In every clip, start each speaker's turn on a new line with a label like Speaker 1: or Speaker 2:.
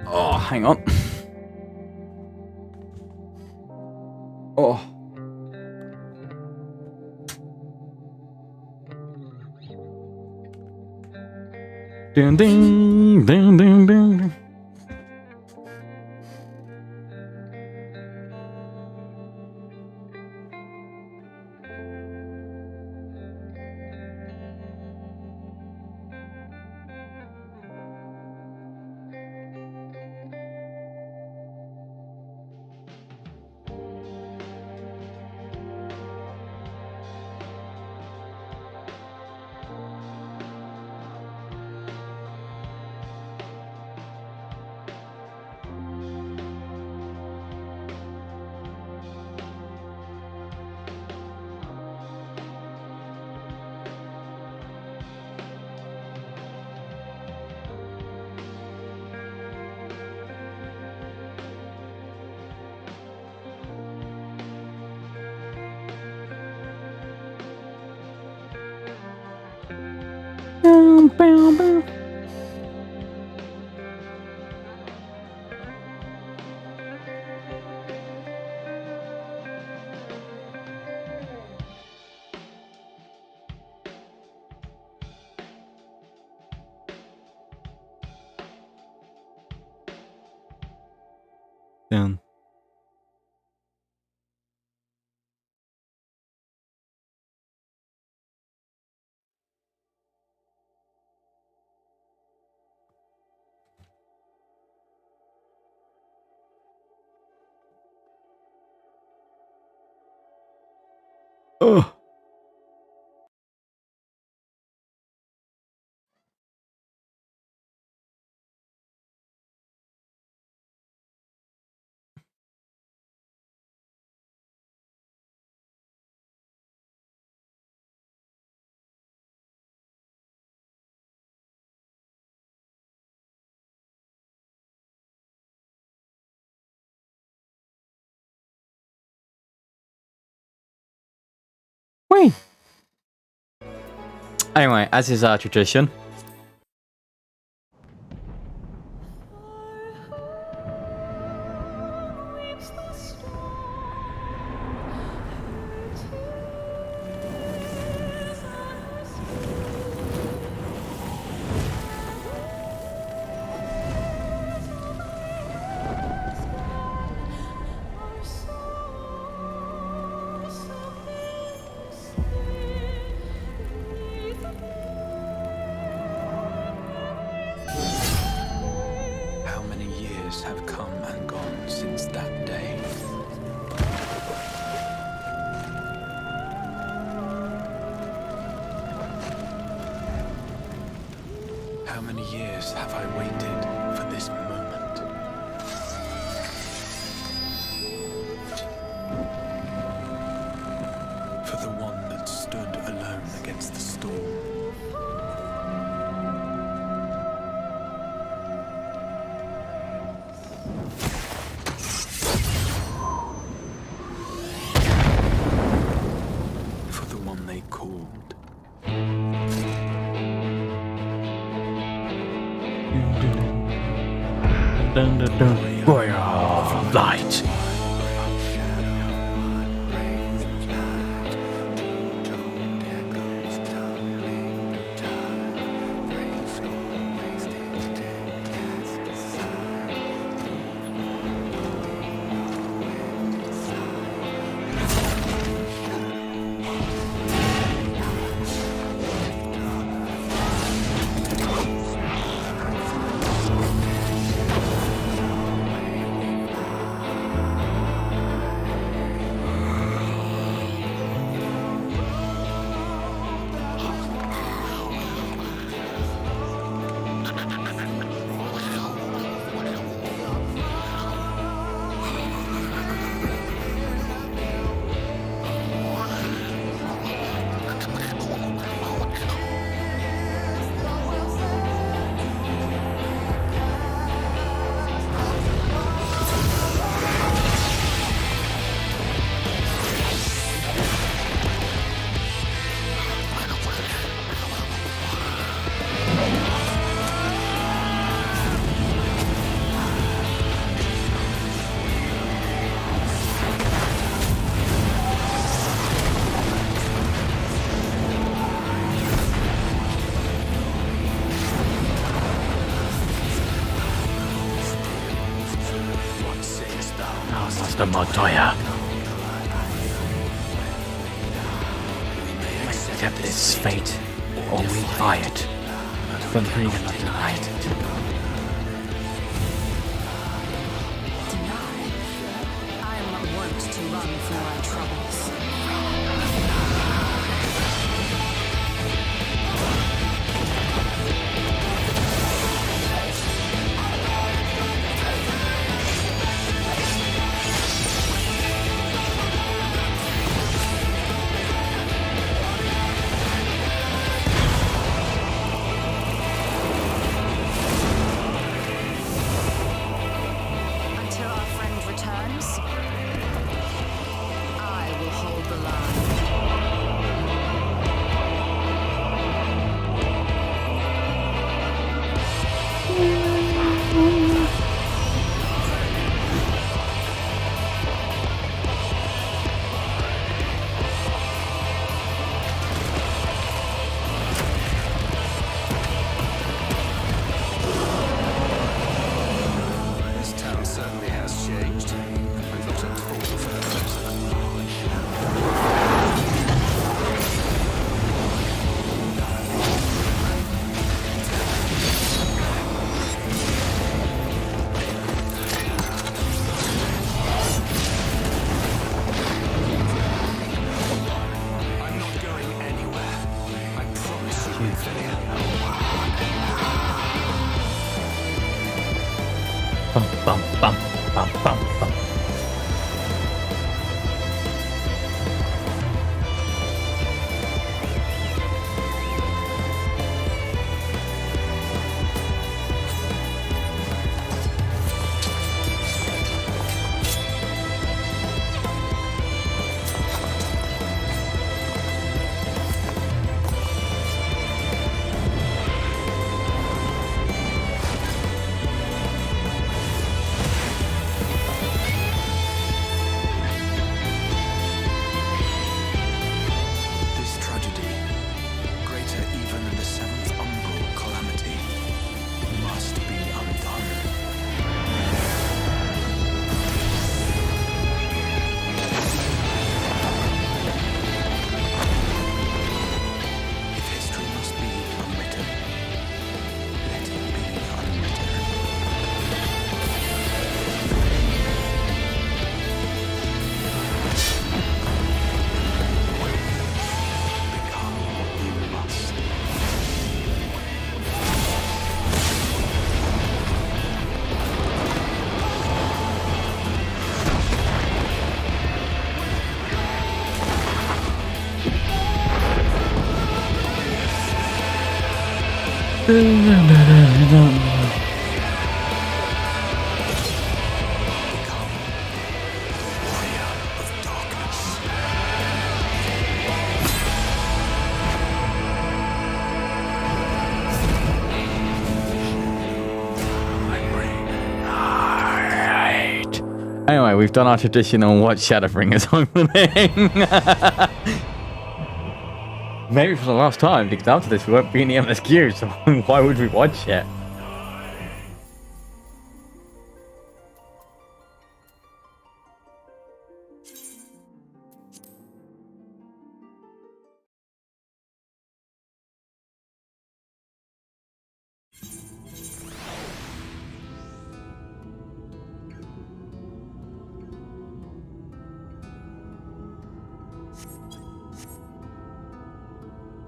Speaker 1: Oh, hang on. Oh. Ding ding ding ding ding. Down. Oh. Wait. Anyway, as is our tradition.
Speaker 2: Have come and gone since that day. How many years have I waited for this moment? For the one that stood alone against the storm.
Speaker 1: Warrior of Light. the Montoya. Accept this fate, or we defy it. But we cannot deny it.
Speaker 3: Deny? I'm not wont to run from my troubles. Until our friend returns, I will hold the line.
Speaker 2: This town certainly has changed. I'm not at all for the present. I'm not going anywhere. I promise you, Ophelia.
Speaker 1: Bum, bum, bum, bum, bum, bum.
Speaker 2: This tragedy, greater even than the seventh umbral calamity, must be undone. If history must be unwritten, let it be unwritten. Become what you must. Become warrior of darkness.
Speaker 1: Alright. Anyway, we've done our traditional watch Shadowbringers opening. Maybe for the last time, because after this we won't be in the MSQ, so why would we watch it?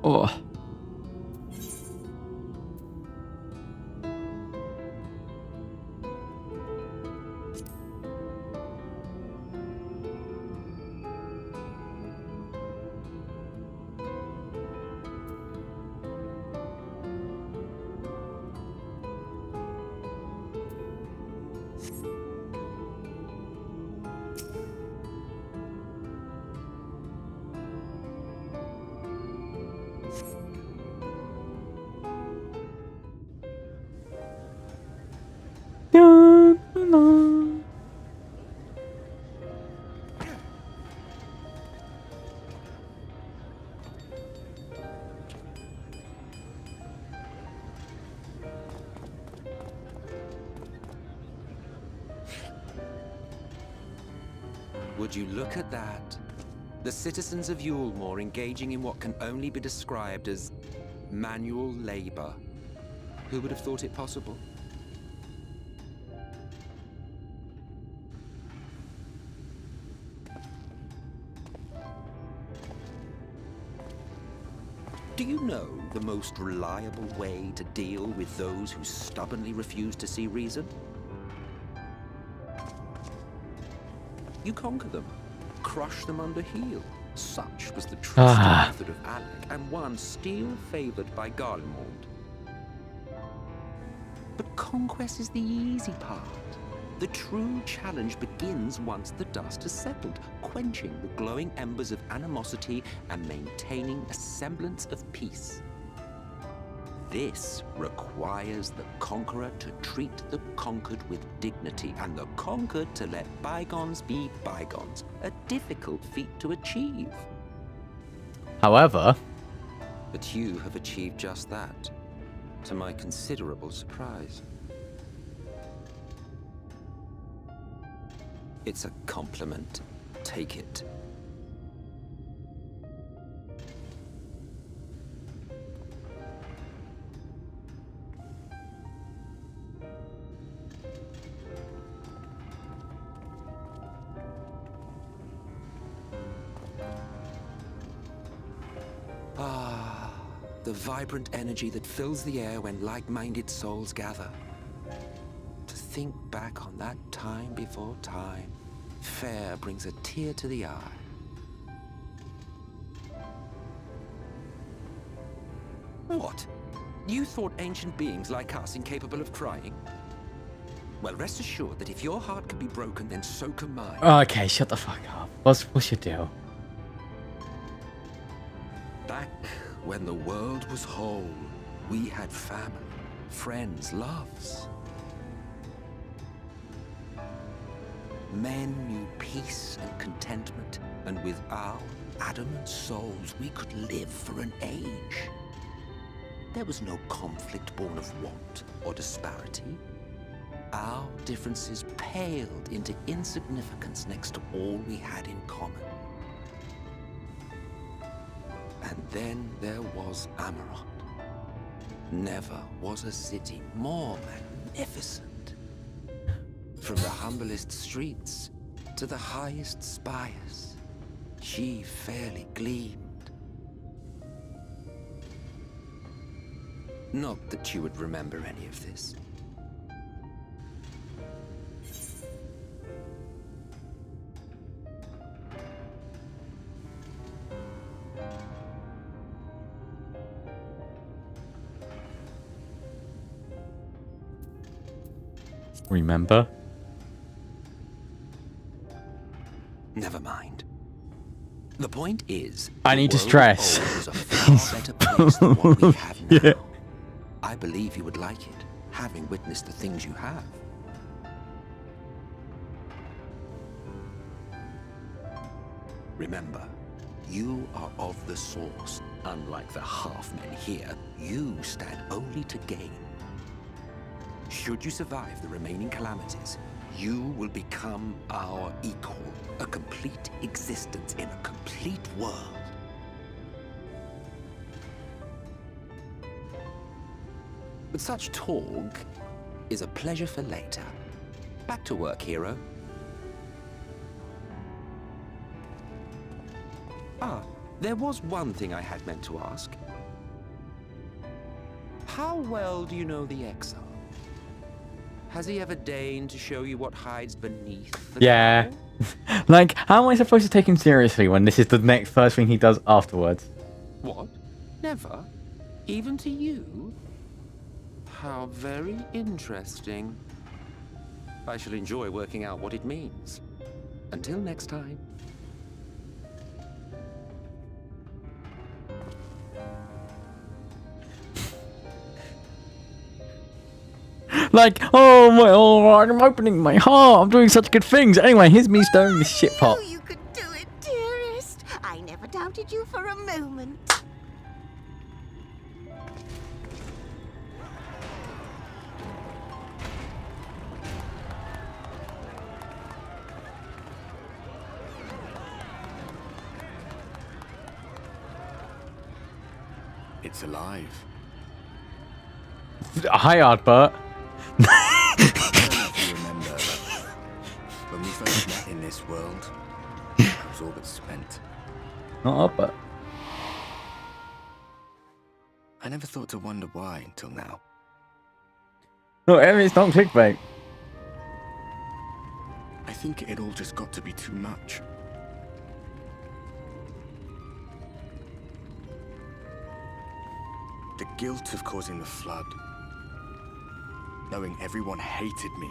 Speaker 1: Oh.
Speaker 4: Would you look at that? The citizens of Yulemore engaging in what can only be described as manual labor. Who would have thought it possible? Do you know the most reliable way to deal with those who stubbornly refuse to see reason? You conquer them, crush them under heel. Such was the trusted method of Alec, and one still favored by Garlemald. But conquest is the easy part. The true challenge begins once the dust has settled, quenching the glowing embers of animosity and maintaining a semblance of peace. This requires the conqueror to treat the conquered with dignity, and the conquered to let bygones be bygones. A difficult feat to achieve.
Speaker 1: However,
Speaker 4: But you have achieved just that, to my considerable surprise. It's a compliment. Take it. Ah, the vibrant energy that fills the air when like-minded souls gather. To think back on that time before time, fair brings a tear to the eye. What? You thought ancient beings like us incapable of crying? Well, rest assured that if your heart can be broken, then so can mine.
Speaker 1: okay, shut the fuck up. What's your deal?
Speaker 4: Back when the world was whole, we had family, friends, loves. Men knew peace and contentment, and with our adamant souls, we could live for an age. There was no conflict born of want or disparity. Our differences paled into insignificance next to all we had in common. And then there was Amarant. Never was a city more magnificent. From the humblest streets to the highest spires, she fairly gleamed. Not that you would remember any of this.
Speaker 1: Remember?
Speaker 4: Never mind. The point is,
Speaker 1: I need to stress.
Speaker 4: the world is a far better place than what we have now.
Speaker 1: Yeah.
Speaker 4: I believe you would like it, having witnessed the things you have. Remember, you are of the source. Unlike the half-men here, you stand only to gain. Should you survive the remaining calamities, you will become our equal, a complete existence in a complete world. But such talk is a pleasure for later. Back to work, hero. Ah, there was one thing I had meant to ask. How well do you know the Exile? Has he ever deigned to show you what hides beneath the
Speaker 1: Yeah.
Speaker 4: cowl?
Speaker 1: Like, how am I supposed to take him seriously when this is the next first thing he does afterwards?
Speaker 4: What? Never? Even to you? How very interesting. I shall enjoy working out what it means. Until next time.
Speaker 1: Like, oh my, oh, I'm opening my heart. I'm doing such good things. Anyway, here's me stirring this shit pot.
Speaker 5: Oh, you could do it, dearest. I never doubted you for a moment.
Speaker 6: It's alive.
Speaker 1: Hi, Ardbert.
Speaker 6: I don't know if you remember, but when we first met in this world, I was all but spent.
Speaker 1: Not Ardbert.
Speaker 6: I never thought to wonder why until now.
Speaker 1: No, it's not clickbait.
Speaker 6: I think it all just got to be too much. The guilt of causing the flood. Knowing everyone hated me.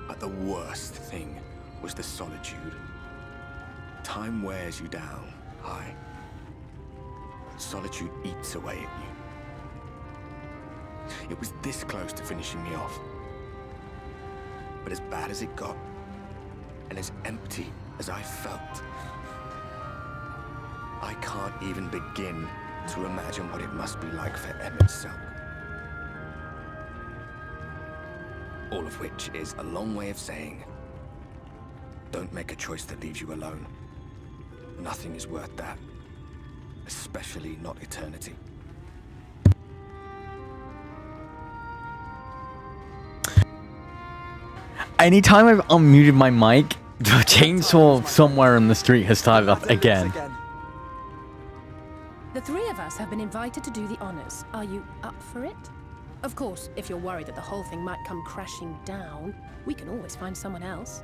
Speaker 6: But the worst thing was the solitude. Time wears you down, aye. Solitude eats away at you. It was this close to finishing me off. But as bad as it got, and as empty as I felt, I can't even begin to imagine what it must be like for Emmett Selk. All of which is a long way of saying, don't make a choice that leaves you alone. Nothing is worth that. Especially not eternity.
Speaker 1: Anytime I've unmuted my mic, the chainsaw somewhere in the street has started up again.
Speaker 7: The three of us have been invited to do the honors. Are you up for it? Of course, if you're worried that the whole thing might come crashing down, we can always find someone else.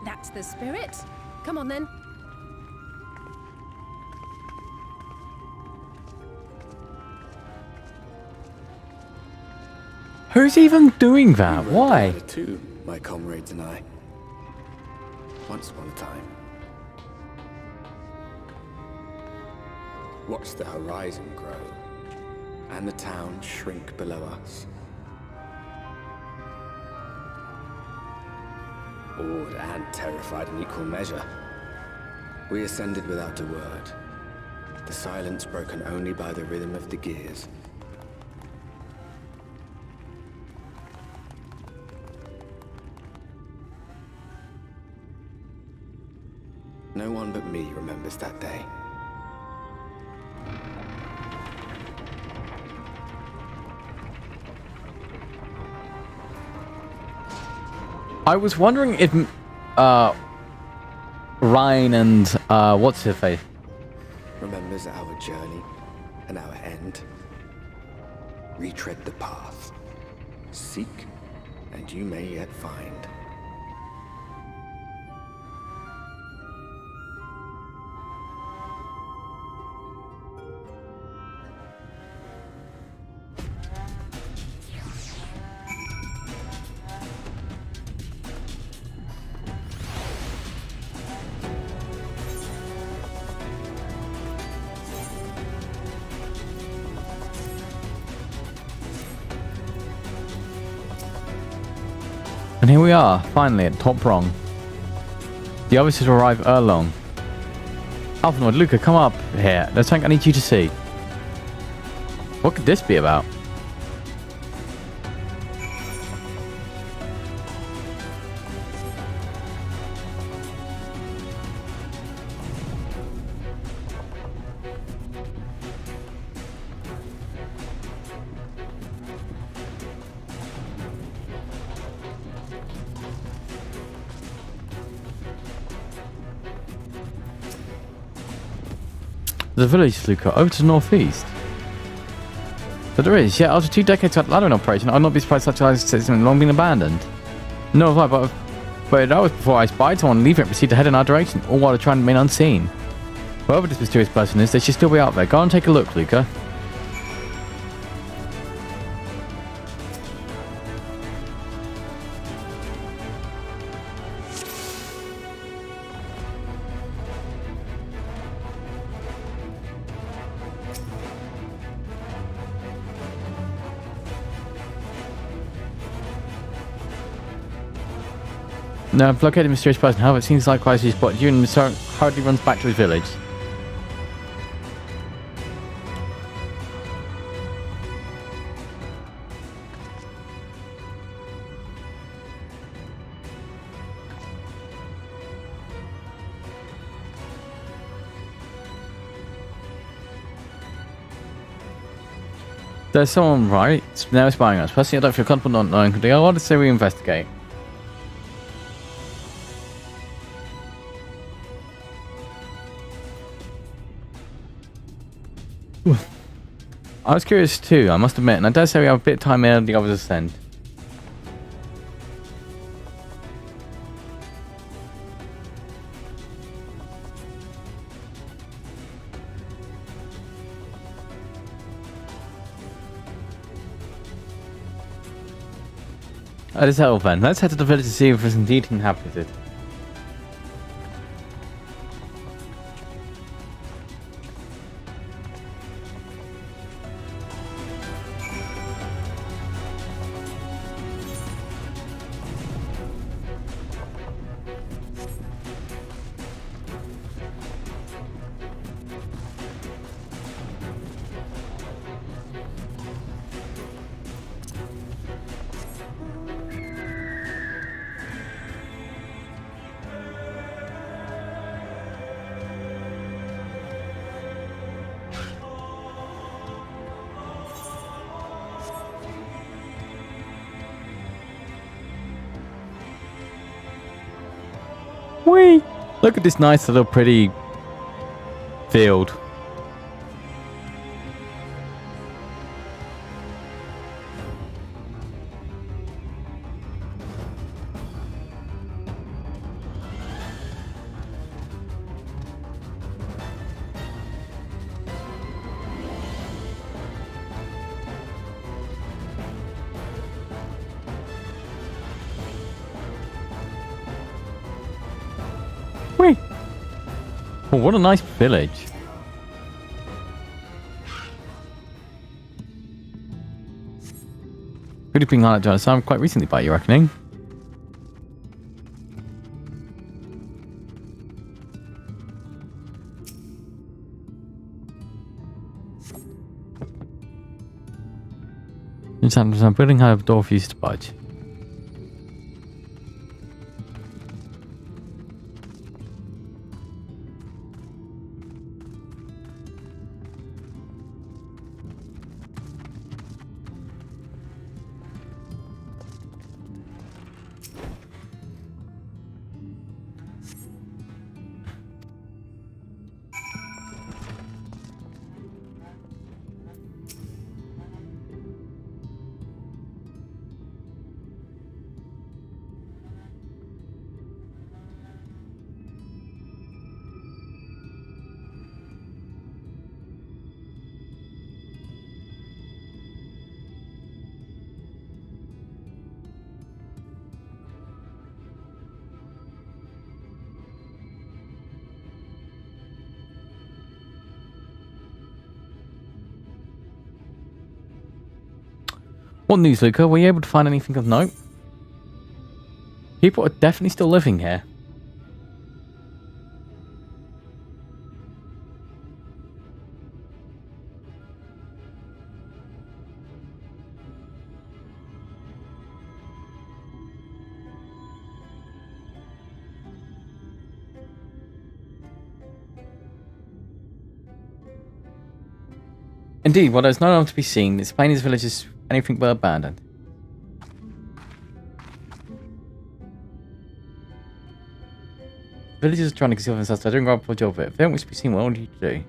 Speaker 7: That's the spirit. Come on then.
Speaker 1: Who's even doing that?
Speaker 6: We rode
Speaker 1: Why?
Speaker 6: together too, my comrades and I. Once upon a time. Watched the horizon grow, and the town shrink below us. Awed and terrified in equal measure. We ascended without a word, the silence broken only by the rhythm of the gears. No one but me remembers that day.
Speaker 1: I was wondering if Ryan and what's her face?
Speaker 6: Remembers our journey and our end. Retread the path. Seek, and you may yet find.
Speaker 1: And here we are, finally at top rung. The others should arrive erlong. Alphanoid, Luca, come up here. There's something I need you to see. What could this be about? The village, Luca, over to the northeast. But there is, yeah, after 2 decades of ladder in operation, I'd not be surprised such a system had long been abandoned. No, but that was before I spied someone leave it and proceed to head in our direction, all while trying to remain unseen. Whoever this mysterious person is, they should still be out there. Go and take a look, Luca. No, I've located a mysterious person. However, it seems likewise he's spotted you and Mr. hurriedly runs back to his village. There's someone right now spying on us. Personally, I don't feel comfortable not knowing who they are. I want to say we investigate. I was curious too, I must admit, and I dare say we have a bit of time ere the others ascend. That is helpful then. Let's head to the village to see if it's indeed inhabited. Whee! Look at this nice little pretty field. Whee! Oh, what a nice village. Really being highlighted on some quite recently by your reckoning. I'm building how a door for you to budge. What news, Luca? Were you able to find anything of note? People are definitely still living here. Indeed, while there's no one to be seen, it's plain this village is anything but abandoned. Villagers are trying to conceal themselves, so they're doing a poor job of it. If they don't wish to be seen, what would you do?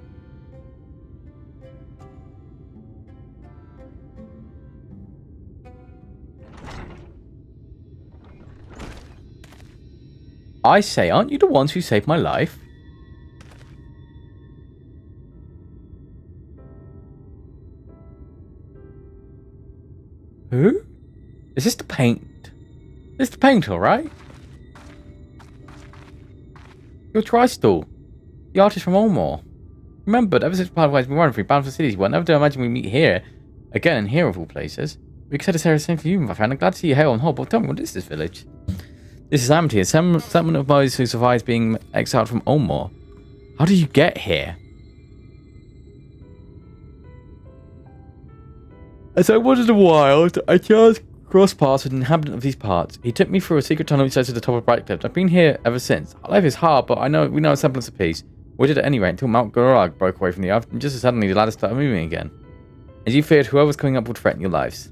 Speaker 1: I say, aren't you the ones who saved my life? Who? Is this the paint? This is the painter, right? You're Tristal. The artist from Olmore. Remember, ever since part of ways we run through bound for cities, well, never to imagine we meet here. Again, and here of all places. We could say the same for you, my friend. I'm glad to see you hail on hold, but tell me, what is this village? This is Amity, a settlement of those who survived being exiled from Olmore. How did you get here? As I wandered the wild, I just crossed paths with an inhabitant of these parts. He took me through a secret tunnel which led to the top of Bright Cliff. I've been here ever since. Life is hard, but we know a semblance of peace. We did at any rate until Mount Gorag broke away from the earth, and just as suddenly the ladder started moving again. as you feared whoever's coming up would threaten your lives.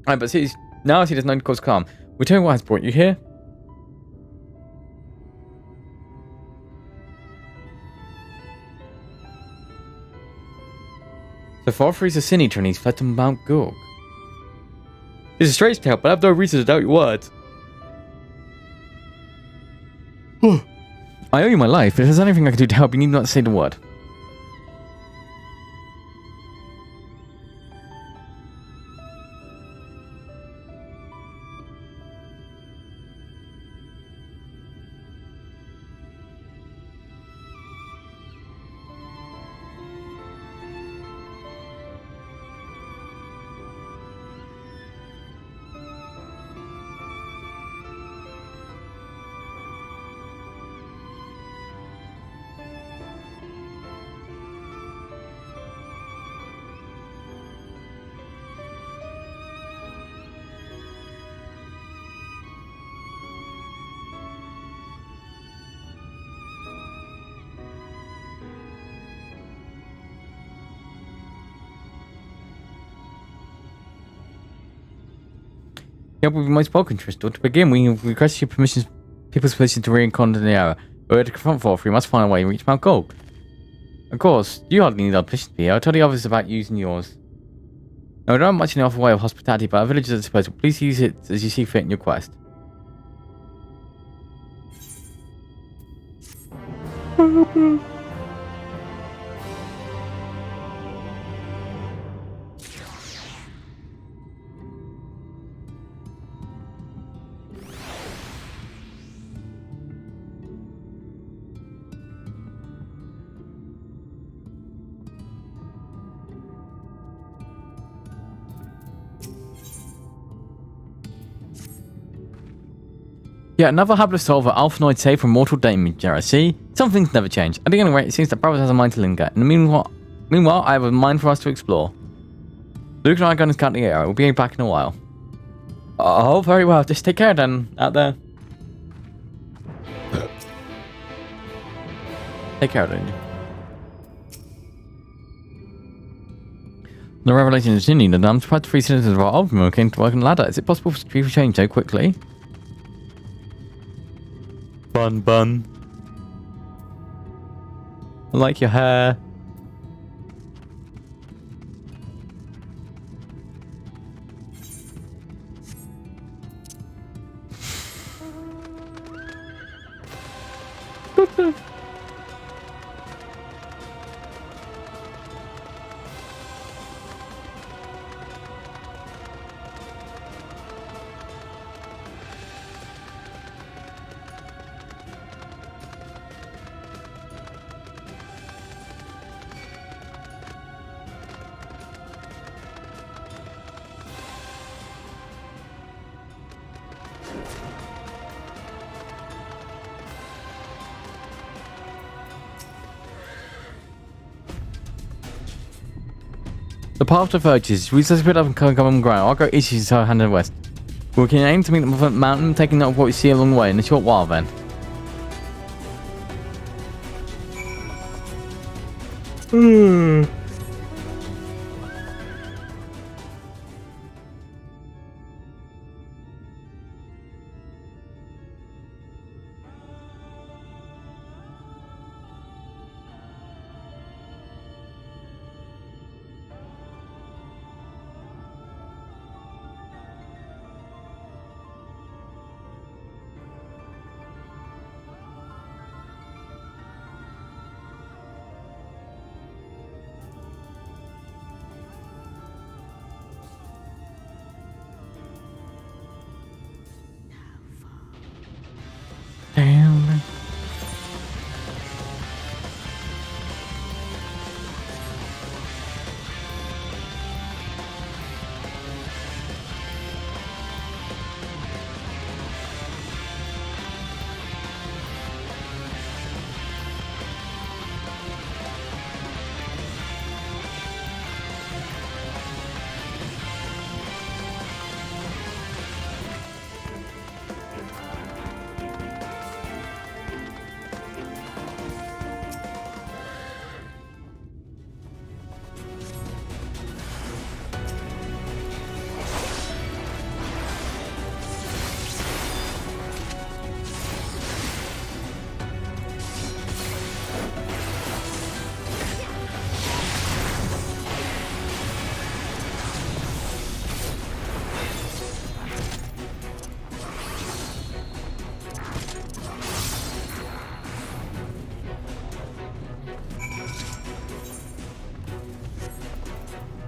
Speaker 1: Alright, but see, now I see there's no cause to calm. We'll tell you what has brought you here. So Father is a sin eater and he's fled to Mount Gorg. It's a strange tale, but I have no reason to doubt your words. I owe you my life. If there's anything I can do to help, you need not say the word. Yeah, we'll be most welcome, Tristan. To begin, we request your people's permission to reconquer the area. But to confront Forth, we must find a way to reach Mount Gold. Of course, you hardly need our permission to be here. I'll tell the others about using yours. Now, we don't have much in the way of hospitality, but our village is at disposal. Please use it as you see fit in your quest. Yeah, another hapless soul of an Alphanoid saved from mortal damage, I see. Some things never change. At the end rate, it seems that Brothers has a mind to linger. In the meanwhile, I have a mind for us to explore. Luke and I are going to scout the area. We'll be back in a while. Oh, very well. Just take care then, out there. Take care then. The revelation is continued, and I'm surprised 3 citizens of our Ultimate came to work on the ladder. Is it possible for people to change so quickly? Bun. I like your hair. The path diverges. We just split up and common ground. I'll go east to south hand and west. We can aim to meet the mountain, taking note of what we see along the way in a short while then.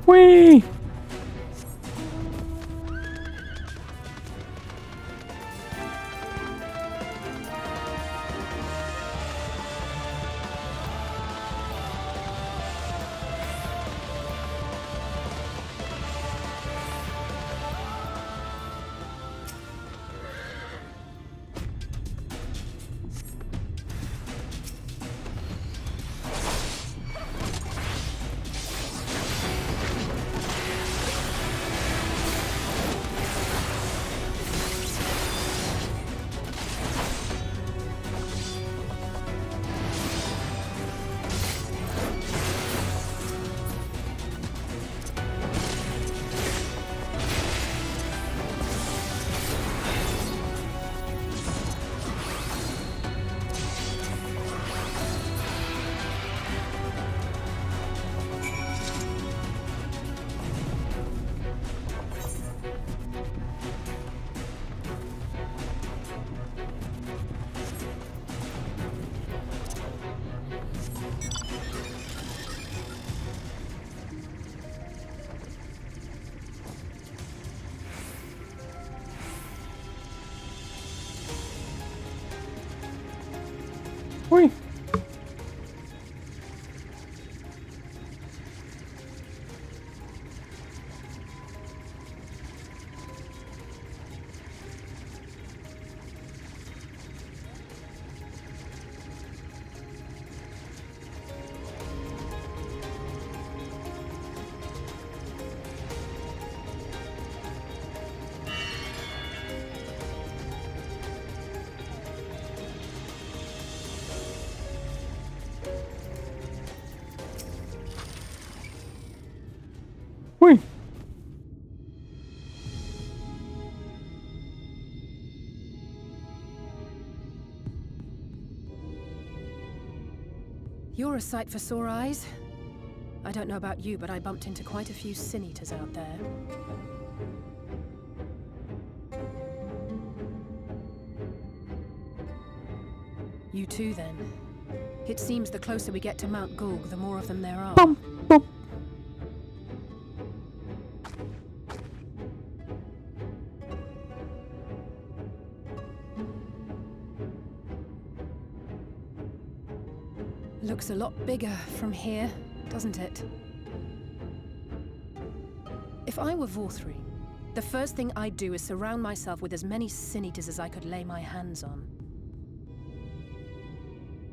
Speaker 1: Whee! Whee! Whee!
Speaker 7: You're a sight for sore eyes. I don't know about you, but I bumped into quite a few sin eaters out there. You too, then. It seems the closer we get to Mount Gulg, the more of them there are.
Speaker 1: Bum, bum.
Speaker 7: Looks a lot bigger from here, doesn't it? If I were Vorthri, the first thing I'd do is surround myself with as many sin eaters as I could lay my hands on.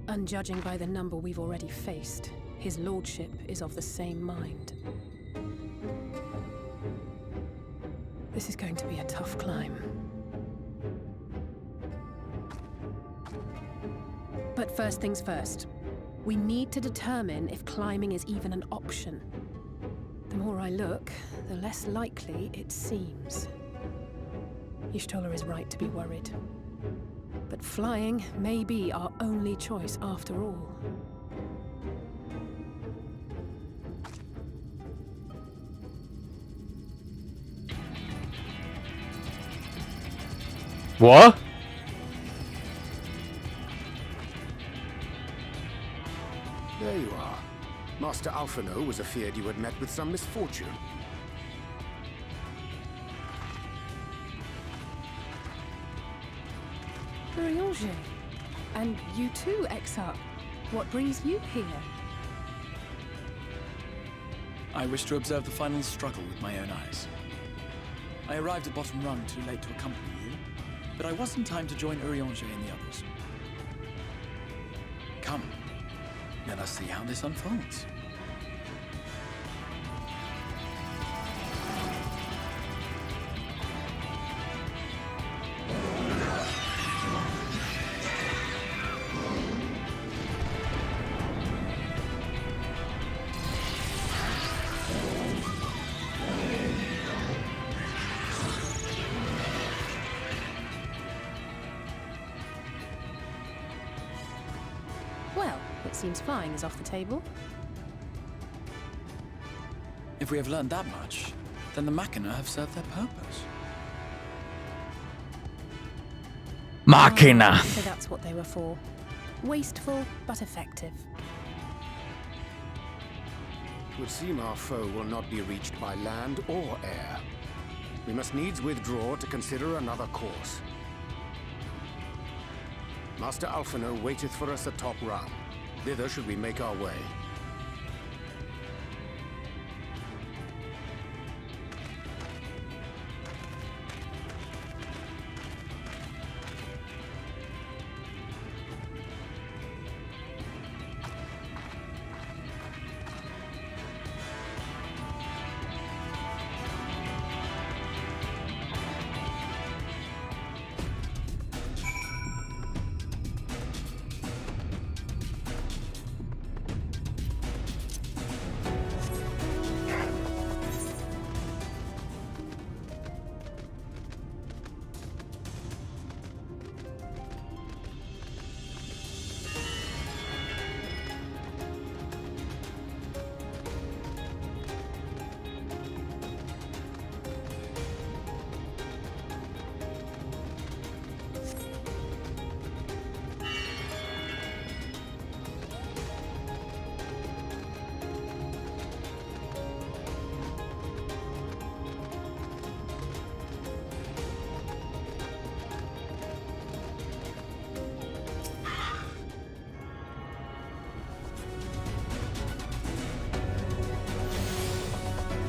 Speaker 7: And judging by the number we've already faced, his lordship is of the same mind. This is going to be a tough climb. But first things first. We need to determine if climbing is even an option. The more I look, the less likely it seems. Y'shtola is right to be worried. But flying may be our only choice after all.
Speaker 1: What?
Speaker 8: There you are. Master Alphino was afeard you had met with some misfortune.
Speaker 7: Urianger. And you too, Exarch. What brings you here?
Speaker 2: I wish to observe the final struggle with my own eyes. I arrived at Bottom Rung too late to accompany you, but I was in time to join Urianger and the others. Come, let us see how this unfolds.
Speaker 7: Well, it seems flying is off the table.
Speaker 2: If we have learned that much, then the Machina have served their purpose.
Speaker 1: Machina.
Speaker 7: So that's what they were for. Wasteful, but effective.
Speaker 8: would seem our foe will not be reached by land or air. We must needs withdraw to consider another course. Master Alphino waiteth for us atop Ram. Thither should we make our way.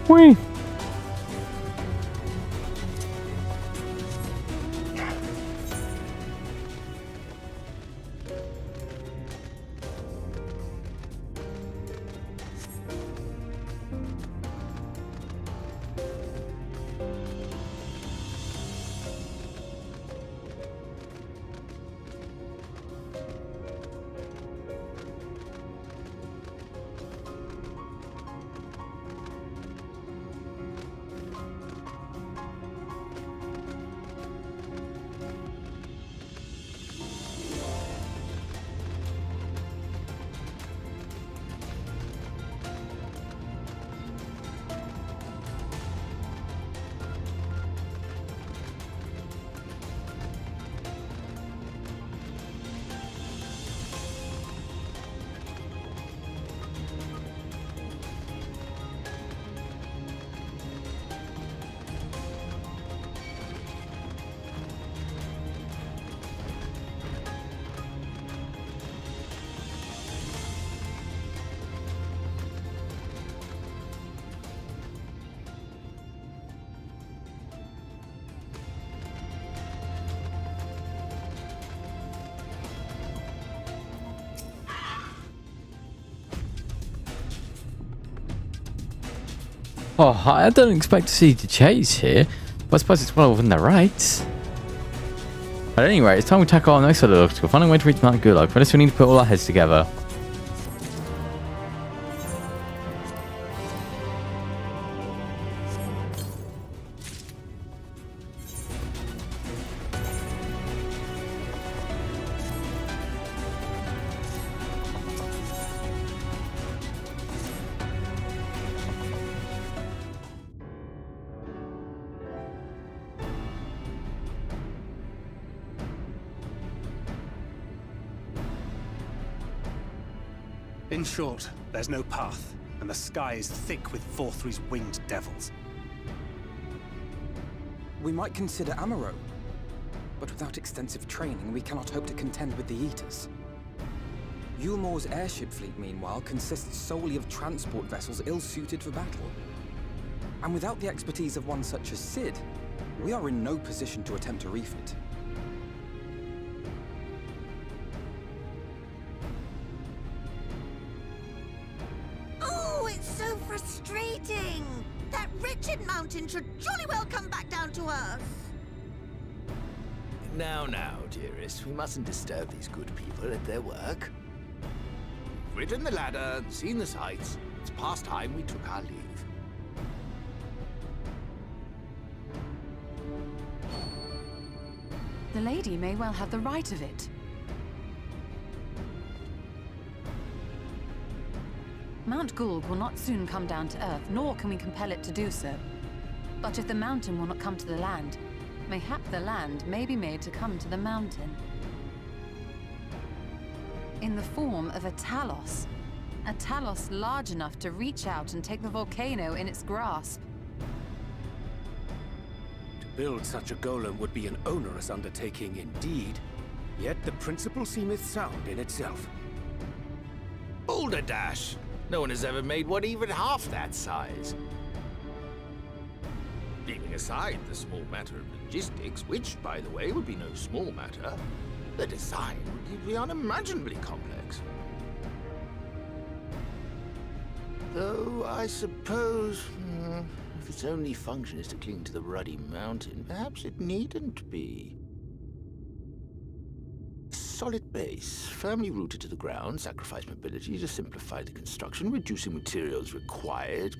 Speaker 1: Whee! Oh, I don't expect to see the chase here, but I suppose it's well within their rights. At any rate, it's time we tackle our next order to find a way to reach Mount Gulag. For this, we need to put all our heads together.
Speaker 9: In short, there's no path, and the sky is thick with Vorthri's winged devils.
Speaker 10: We might consider Amaro, but without extensive training, we cannot hope to contend with the Eaters. Yulmor's airship fleet, meanwhile, consists solely of transport vessels ill-suited for battle. And without the expertise of one such as Cid, we are in no position to attempt a refit.
Speaker 5: Frustrating! That wretched mountain should jolly well come back down to earth!
Speaker 11: Now, dearest, we mustn't disturb these good people at their work. We've ridden the ladder and seen the sights. It's past time we took our leave.
Speaker 3: The lady may well have the right of it. Mount Gulg will not soon come down to Earth, nor can we compel it to do so. But if the mountain will not come to the land, mayhap the land may be made to come to the mountain. In the form of a Talos. A Talos large enough to reach out and take the volcano in its grasp.
Speaker 8: To build such a golem would be an onerous undertaking indeed. Yet the principle seemeth sound in itself.
Speaker 11: Boulder Dash! No one has ever made one even half that size. Leaving aside the small matter of logistics, which, by the way, would be no small matter, the design would be unimaginably complex. Though, I suppose, if its only function is to cling to the ruddy mountain, perhaps it needn't be. Solid base, firmly rooted to the ground, sacrifice mobility to simplify the construction, reducing materials required.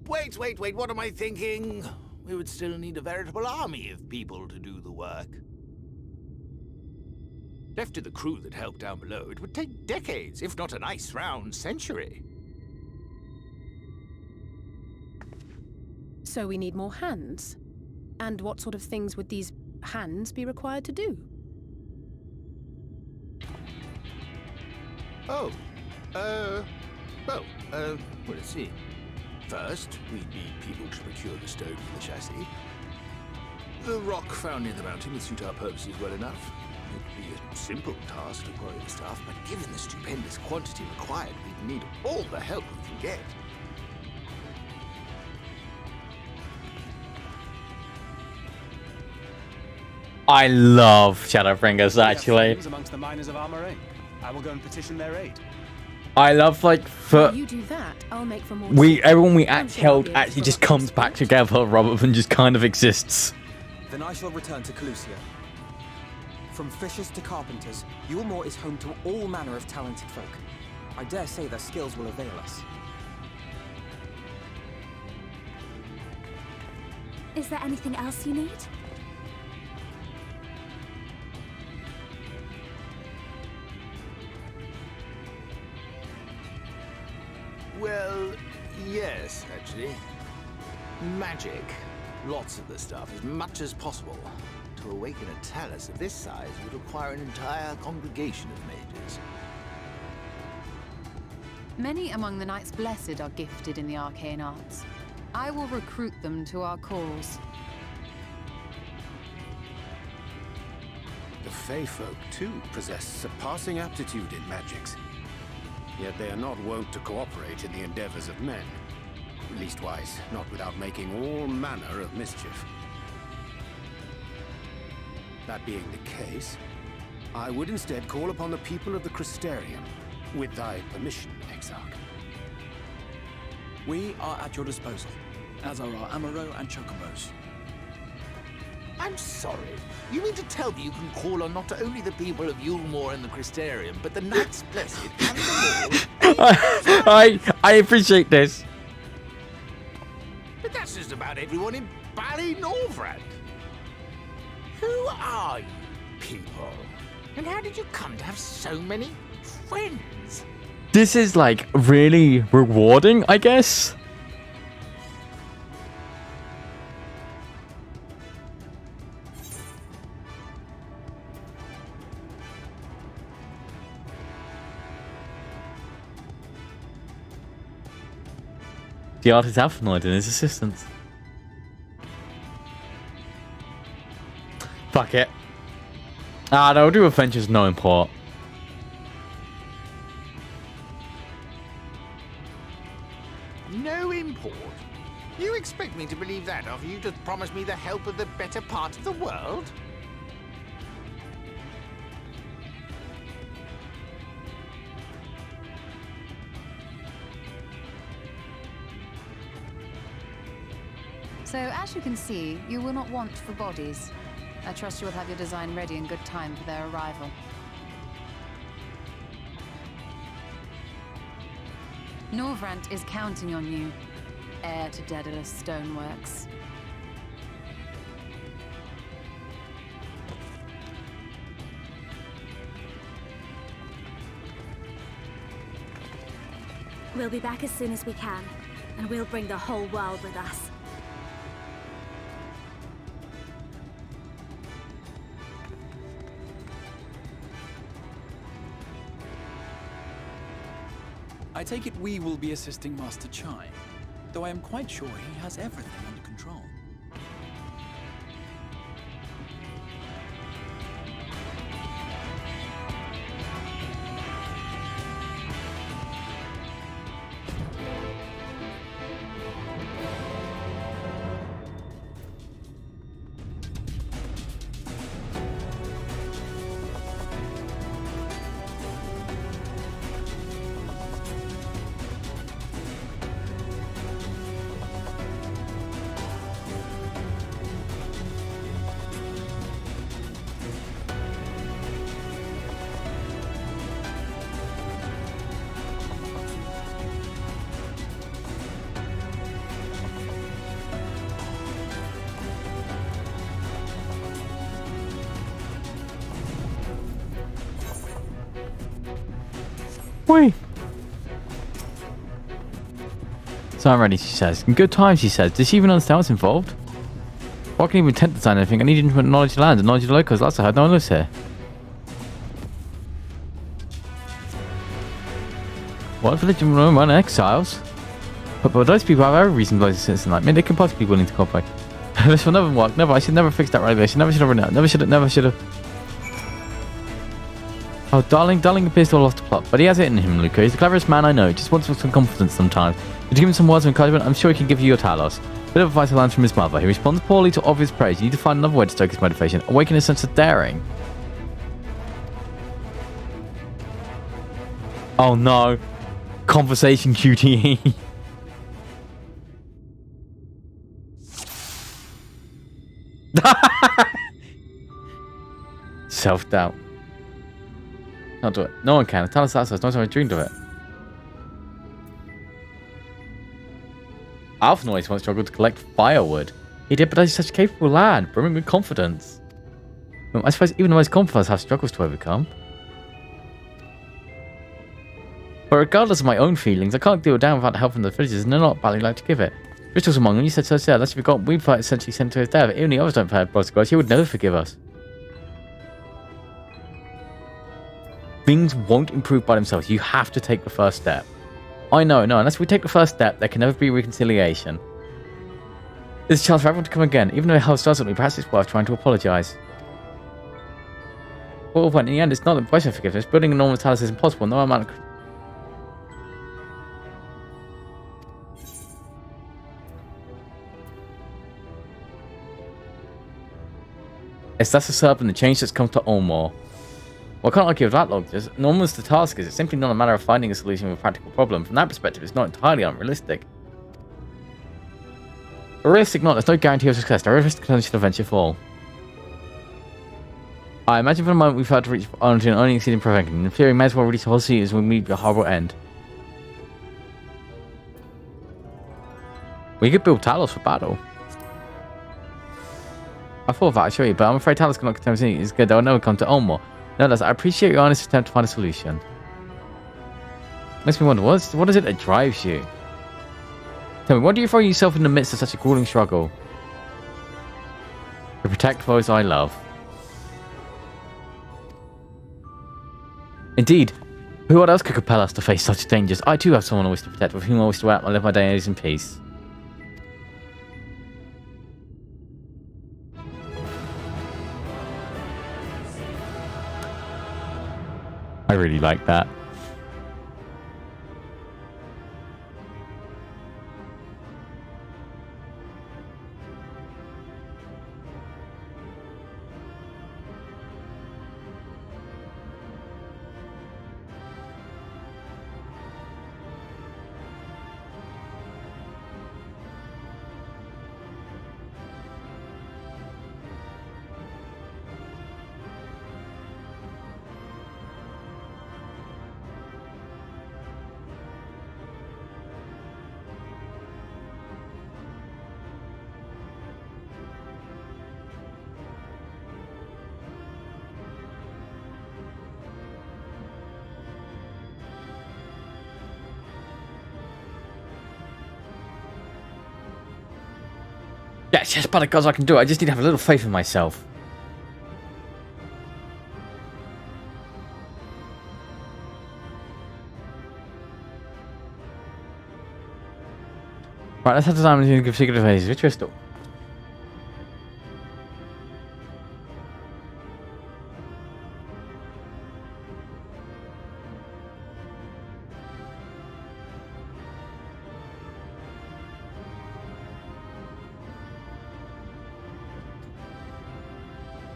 Speaker 11: Wait, what am I thinking? We would still need a veritable army of people to do the work. Left to the crew that helped down below, it would take decades, if not a nice round century.
Speaker 7: So we need more hands. And what sort of things would these hands be required to do?
Speaker 11: Let's see. First, we'd need people to procure the stone for the chassis. The rock found in the mountain would suit our purposes well enough. It'd be a simple task to quarry the stuff, but given the stupendous quantity required, we'd need all the help we can get.
Speaker 1: I love Shadowbringers, actually.
Speaker 9: Amongst the miners of Armor Inc. I will go and petition their aid.
Speaker 1: I love, like, for...
Speaker 7: You do that, I'll make for more...
Speaker 1: Everyone we held actually just comes back together rather than just kind of exists.
Speaker 10: Then I shall return to Calusia. From fishers to carpenters, Yulmore is home to all manner of talented folk. I dare say their skills will avail us.
Speaker 12: Is there anything else you need?
Speaker 11: Well, yes, actually. Magic. Lots of the stuff, as much as possible. To awaken a Talos of this size would require an entire congregation of mages.
Speaker 3: Many among the Knights Blessed are gifted in the arcane arts. I will recruit them to our cause.
Speaker 8: The Fey folk, too, possess surpassing aptitude in magics. Yet they are not wont to cooperate in the endeavors of men. Leastwise, not without making all manner of mischief. That being the case, I would instead call upon the people of the Crystarium, with thy permission, Exarch.
Speaker 2: We are at your disposal, as are our Amaro and Chocobos.
Speaker 11: I'm sorry. You mean to tell me you can call on not only the people of Yulmore and the Crystarium, but the Knights Blessed and the Lord?
Speaker 1: I appreciate this.
Speaker 11: But that's just about everyone in Ballynorvrand. Who are you people? And how did you come to have so many friends?
Speaker 1: This is, like, really rewarding, I guess. The artist Alphanoid and his assistants. Fuck it. Ah, no, we'll do Adventures No Import.
Speaker 11: No import? You expect me to believe that after you just promised me the help of the better part of the world?
Speaker 3: So, as you can see, you will not want for bodies. I trust you will have your design ready in good time for their arrival. Norvrant is counting on you, heir to Daedalus Stoneworks.
Speaker 12: We'll be back as soon as we can, and we'll bring the whole world with us.
Speaker 2: I take it we will be assisting Master Chai, though I am quite sure he has everything under control.
Speaker 1: Wait. So I'm ready, she says. In good time, she says. Does she even understand what's involved? Well, I can even attempt to design anything. I need intimate knowledge of the land and knowledge of the locals. That's how no one lives here. What village and Roman exiles? But those people have every reason to be a citizen like me. They can possibly be willing to cooperate. This will never work. Never. I should never fix that regulation. Never should have run out. Never should have. Oh, darling appears to have lost the plot, but he has it in him, Luca. He's the cleverest man I know. He just wants some confidence sometimes. If you give him some words of encouragement, I'm sure he can give you your Talos. Bit of advice I learned from his mother. He responds poorly to obvious praise. You need to find another way to stoke his motivation. Awaken a sense of daring. Oh no. Conversation QTE. Self-doubt. Not do it. No one can. Tell us that size. No one dreamed of it. Alphanoid once struggled to collect firewood. He did, but he's such a capable lad, brimming with confidence. Well, I suppose even the most confident have struggles to overcome. But regardless of my own feelings, I can't deal with down without the help from the villagers, and they're not badly like to give it. Bristol's among them. You said so, sir. Let's be forgotten. We've essentially sent to his death. Even the others don't pay blood grudge. He would never forgive us. Things won't improve by themselves. You have to take the first step. I know, no. Unless we take the first step, there can never be reconciliation. There's a chance for everyone to come again. Even though hell doesn't me, perhaps it's worth trying to apologise. Well, in the end, it's not the question of forgiveness. Building a normal Talos is impossible. No amount of... It's that's a serpent, the change that's come to Olmor. Well, I can't argue with that logic. As enormous the task is, it's simply not a matter of finding a solution with a practical problem. From that perspective, it's not entirely unrealistic. But realistic not, there's no guarantee of success. There is risk potential to venture fall. I imagine for the moment we've had to reach Arlington only exceeding preventing. In theory, may as well reach the whole sea as we meet a horrible end. We could build Talos for battle. I thought of that, actually, but I'm afraid Talos cannot contain me. It's good, they'll never come to Olmor. Nonetheless, I appreciate your honest attempt to find a solution. Makes me wonder, what is it that drives you? Tell me, why do you throw yourself in the midst of such a grueling struggle? To protect those I love. Indeed, who else could compel us to face such dangers? I too have someone I wish to protect, with whom I wish to live my days in peace. I really like that. Yes, by the gods I can do it. I just need to have a little faith in myself. Right, let's have the time to configure the phase with Crystal.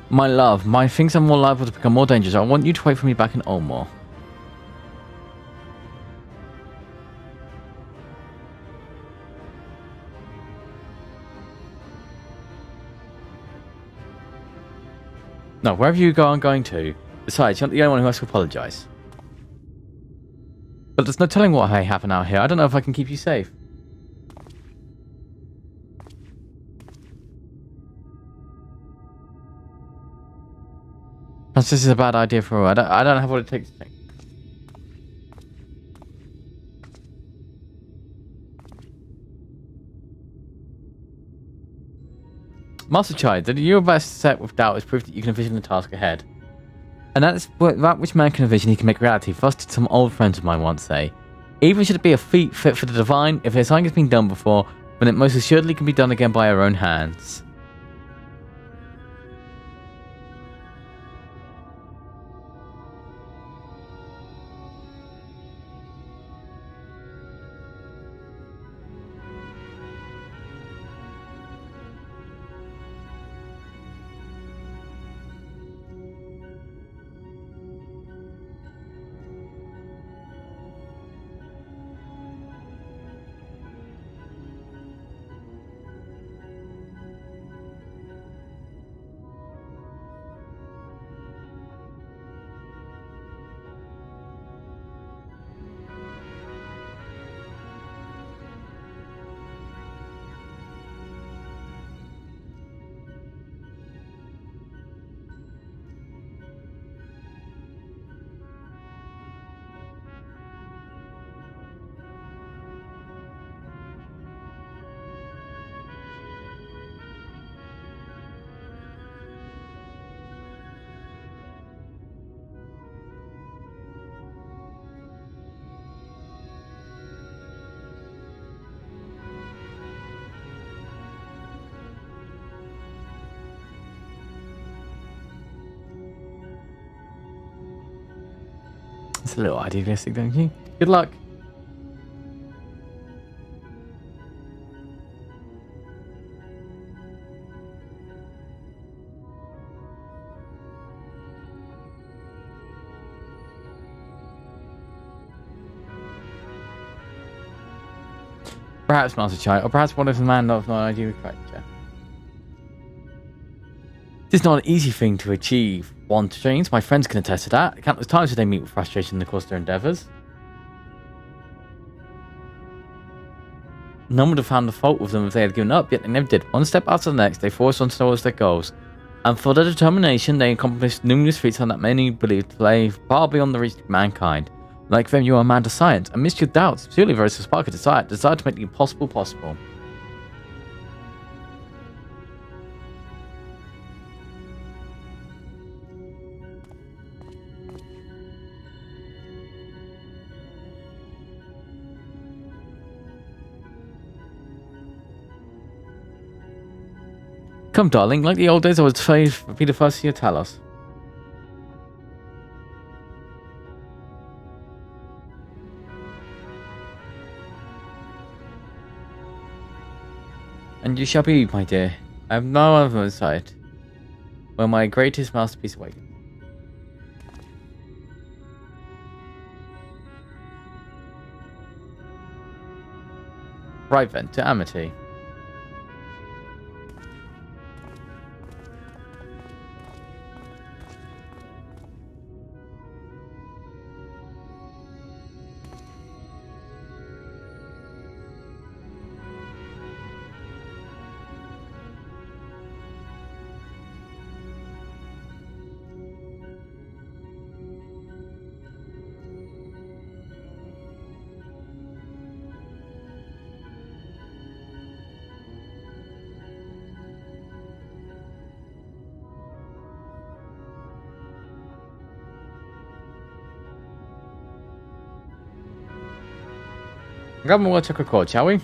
Speaker 1: My love, my things are more liable to become more dangerous. I want you to wait for me back in Olmore. No, wherever you go, I'm going to. Besides, you're not the only one who has to apologize. But there's no telling what may happen out here. I don't know if I can keep you safe. Perhaps this is a bad idea for her. I don't have what it takes to think. Master Chide, that you're best set with doubt is proof that you can envision the task ahead. And that is that which man can envision he can make reality. Thus did some old friends of mine once say. Even should it be a feat fit for the divine, if a sign has been done before, then it most assuredly can be done again by our own hands. It's a little idealistic, don't you? Good luck. Perhaps Master Chai, or perhaps one of the man of no idea with fracture. This is not an easy thing to achieve. One trains, my friends can attest to that. Countless times did they meet with frustration in the course of their endeavours. None would have found the fault with them if they had given up, yet they never did. One step after the next, they forced on towards their goals. And for their determination, they accomplished numerous feats that many believed lay far beyond the reach of mankind. Like them, you are a man to science, amidst your doubts, surely there is a spark of desire to make the impossible possible. Come, darling, like the old days, I would say be the first to your Talos. And you shall be, my dear. I have no other sight, where my greatest masterpiece awaits. Right then, to Amity. Grab more chocolate cord, shall we?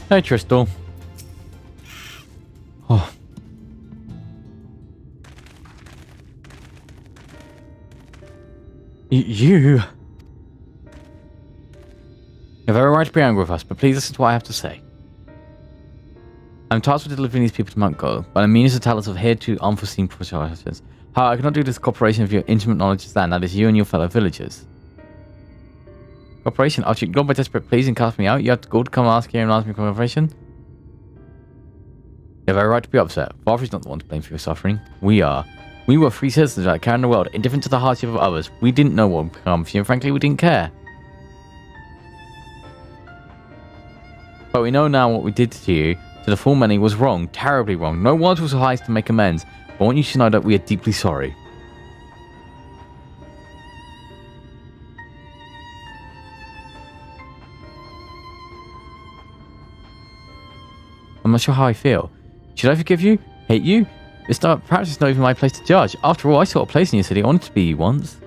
Speaker 1: Hey, Tristal. Oh. You have every right to be angry with us, but please listen to what I have to say. I'm tasked with delivering these people to Mount Goal, but I'm meaning to tell us of hereto unforeseen precautions. However, I cannot do this cooperation of your intimate knowledge of land, that is you and your fellow villagers. Cooperation? After you got my desperate pleas and cast me out, you have to go to come ask here and ask me for cooperation? You have every right to be upset. Father is not the one to blame for your suffering. We are. We were free citizens that carry in the world, indifferent to the hardship of others. We didn't know what would become of you, and frankly, we didn't care. But we know now what we did to you, to the full many, was wrong, terribly wrong. No words will suffice to make amends, but I want you to know that we are deeply sorry. I'm not sure how I feel. Should I forgive you? Hate you? Perhaps it's not even my place to judge. After all, I sought a place in your city. I wanted to be you once.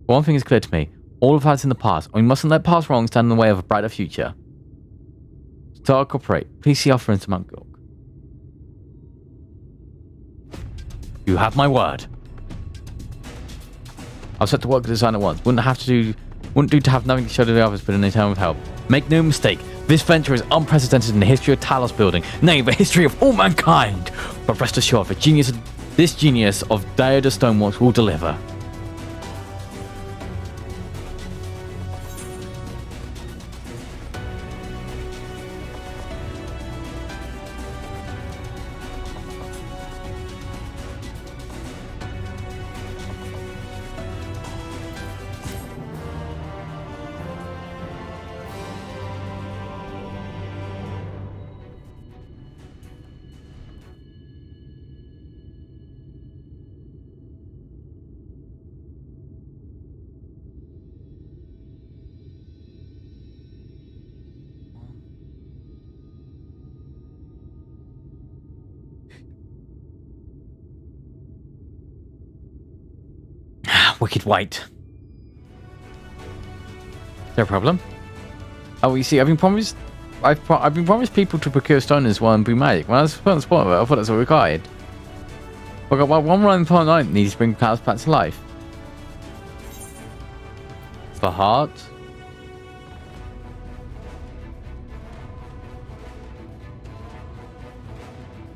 Speaker 1: One thing is clear to me. All of that's in the past, and we mustn't let past wrongs stand in the way of a brighter future. So I'll cooperate. Please see our friends to Mount Gork. You have my word. I'll set to work to design at once. Wouldn't do to have nothing to show to the others, but in return with help. Make no mistake. This venture is unprecedented in the history of Talos building, nay, the history of all mankind. But rest assured, this genius of Dioda Stoneworks will deliver. Wicked White. Is there a problem? Oh, you see, I've been promised people to procure stone as well and bring magic. When I was put on the spot of it, I thought that's what required. I got one running part night needs to bring powers back to life. The heart.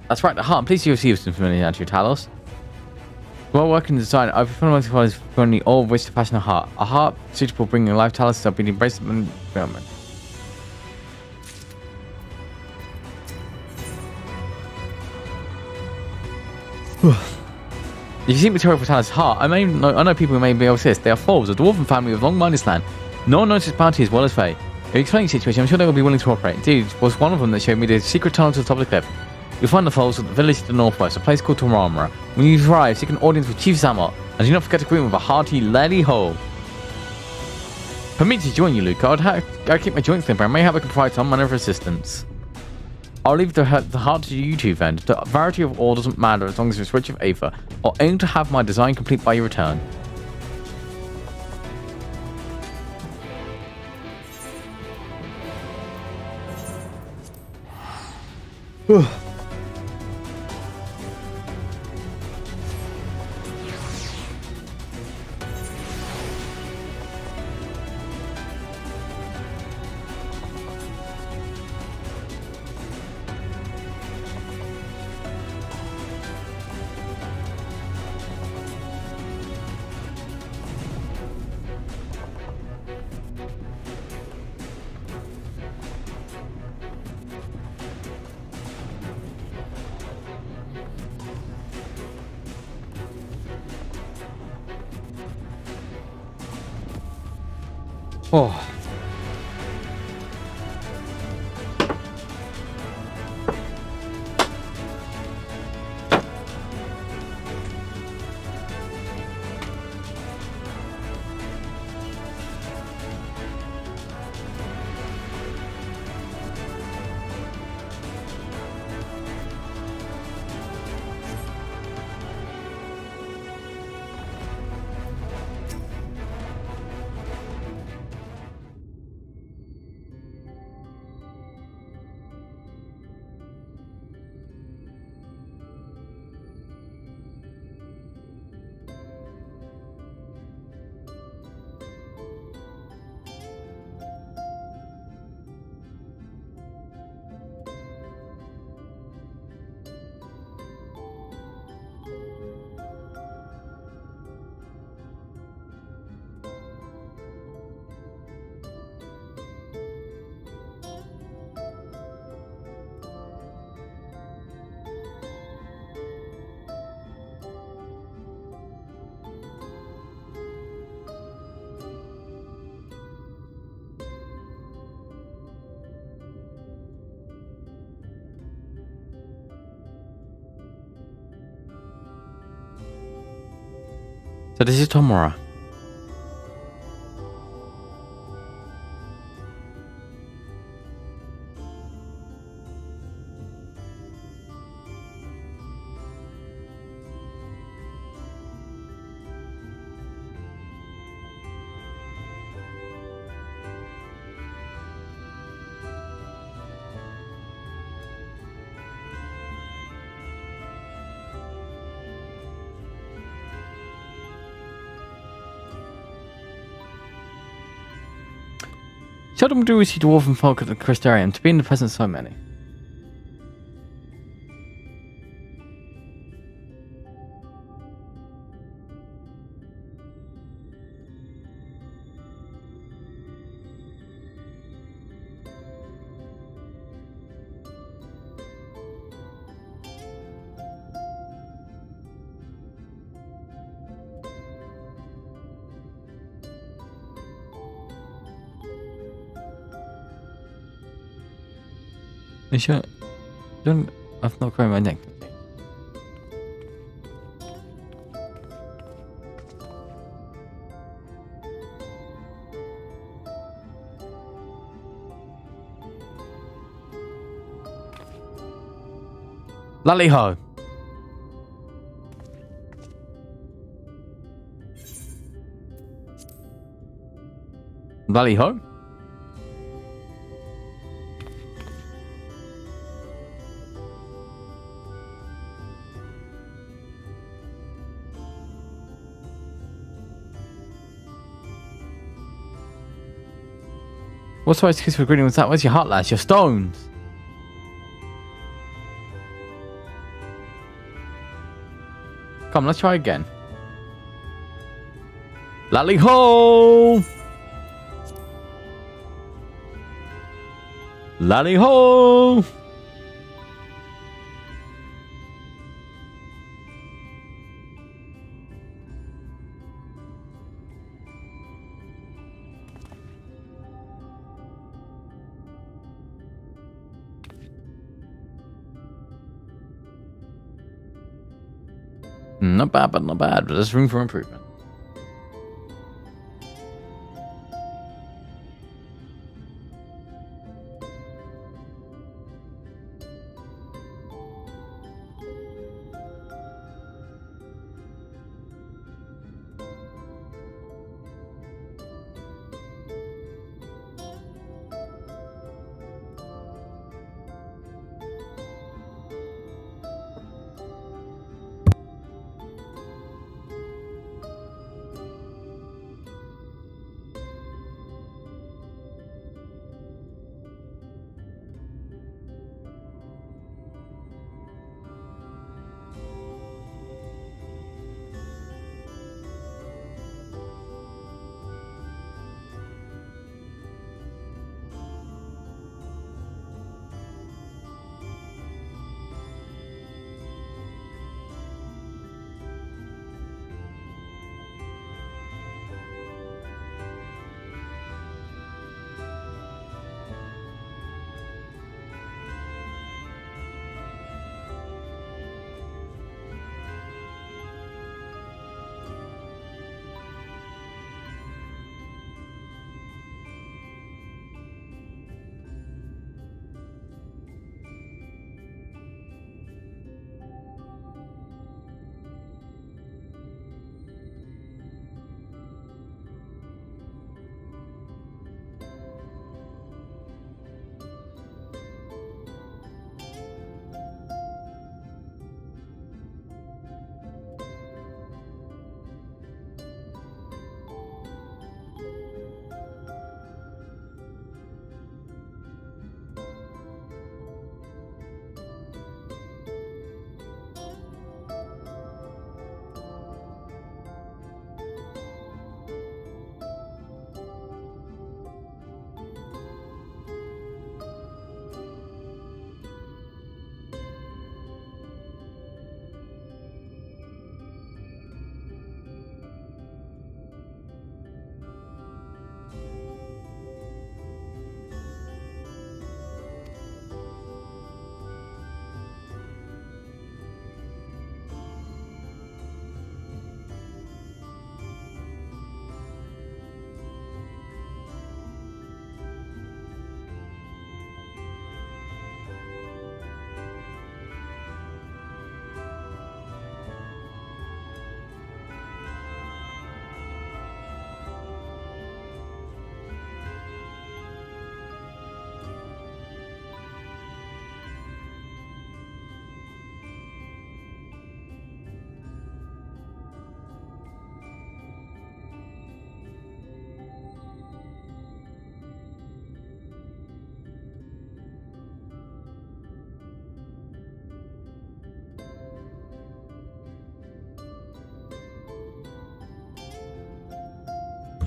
Speaker 1: That's right, the heart. I'm pleased you received some familiarity with Talos. While working in design, I've fundamentally followed from the old wish to fashion a heart. A heart suitable for bringing life Talos to be embraced and development. If you seek material for Talos' heart, I know people who may be able to assist. They are foes, a dwarven family of long minus land. No one knows his bounty as well as Faye. If you explain the situation, I'm sure they will be willing to cooperate. Indeed, it was one of them that showed me the secret tunnel to the top of the cliff. You'll find the foes at the village to the northwest, a place called Toramara. When you arrive, seek an audience with Chief Zamot, and do not forget to greet him with a hearty Letty Ho. Permit me to join you, Luke. I'll keep my joints limber. I may have to provide some manner of assistance. I'll leave the heart to you two then. The variety of all doesn't matter as long as it's rich of Aether. I'll aim to have my design complete by your return. Oh. So this is Tomura. Seldom do we see dwarven folk at the Crystarium, to be in the presence of so many. You sure? Don't. I've not grown my neck. Lally ho! Lally ho? What's my excuse for greeting with that? Where's your heart, lass? Your stones! Come, let's try again. Lally ho! Lally ho! Not bad, but not bad. But there's room for improvement.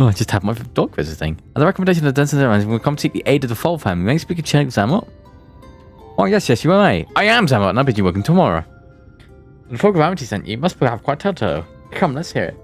Speaker 1: Oh, I just had my dog visiting. At the recommendation of the Denson Airlines, we'll come seek the aid of the Foal family. May I speak to Zamot? Oh, yes, you may. I am Zamot, and I bid you welcome tomorrow. The fog of Amity sent you. Must have quite telltale. Come, let's hear it.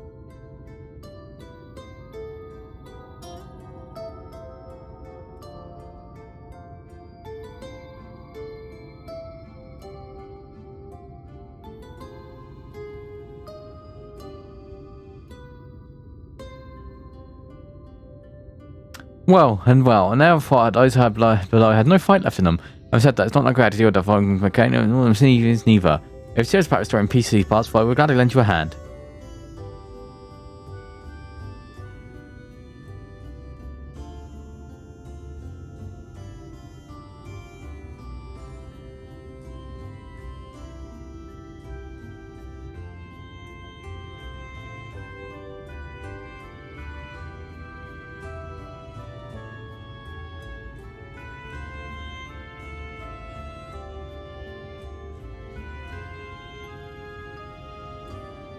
Speaker 1: Well, and now thought those who had below had no fight left in them. I've said that it's not like we had to deal with the following volcano, neither. If it's serious about restoring peace to these parts, well, we're glad to lend you a hand.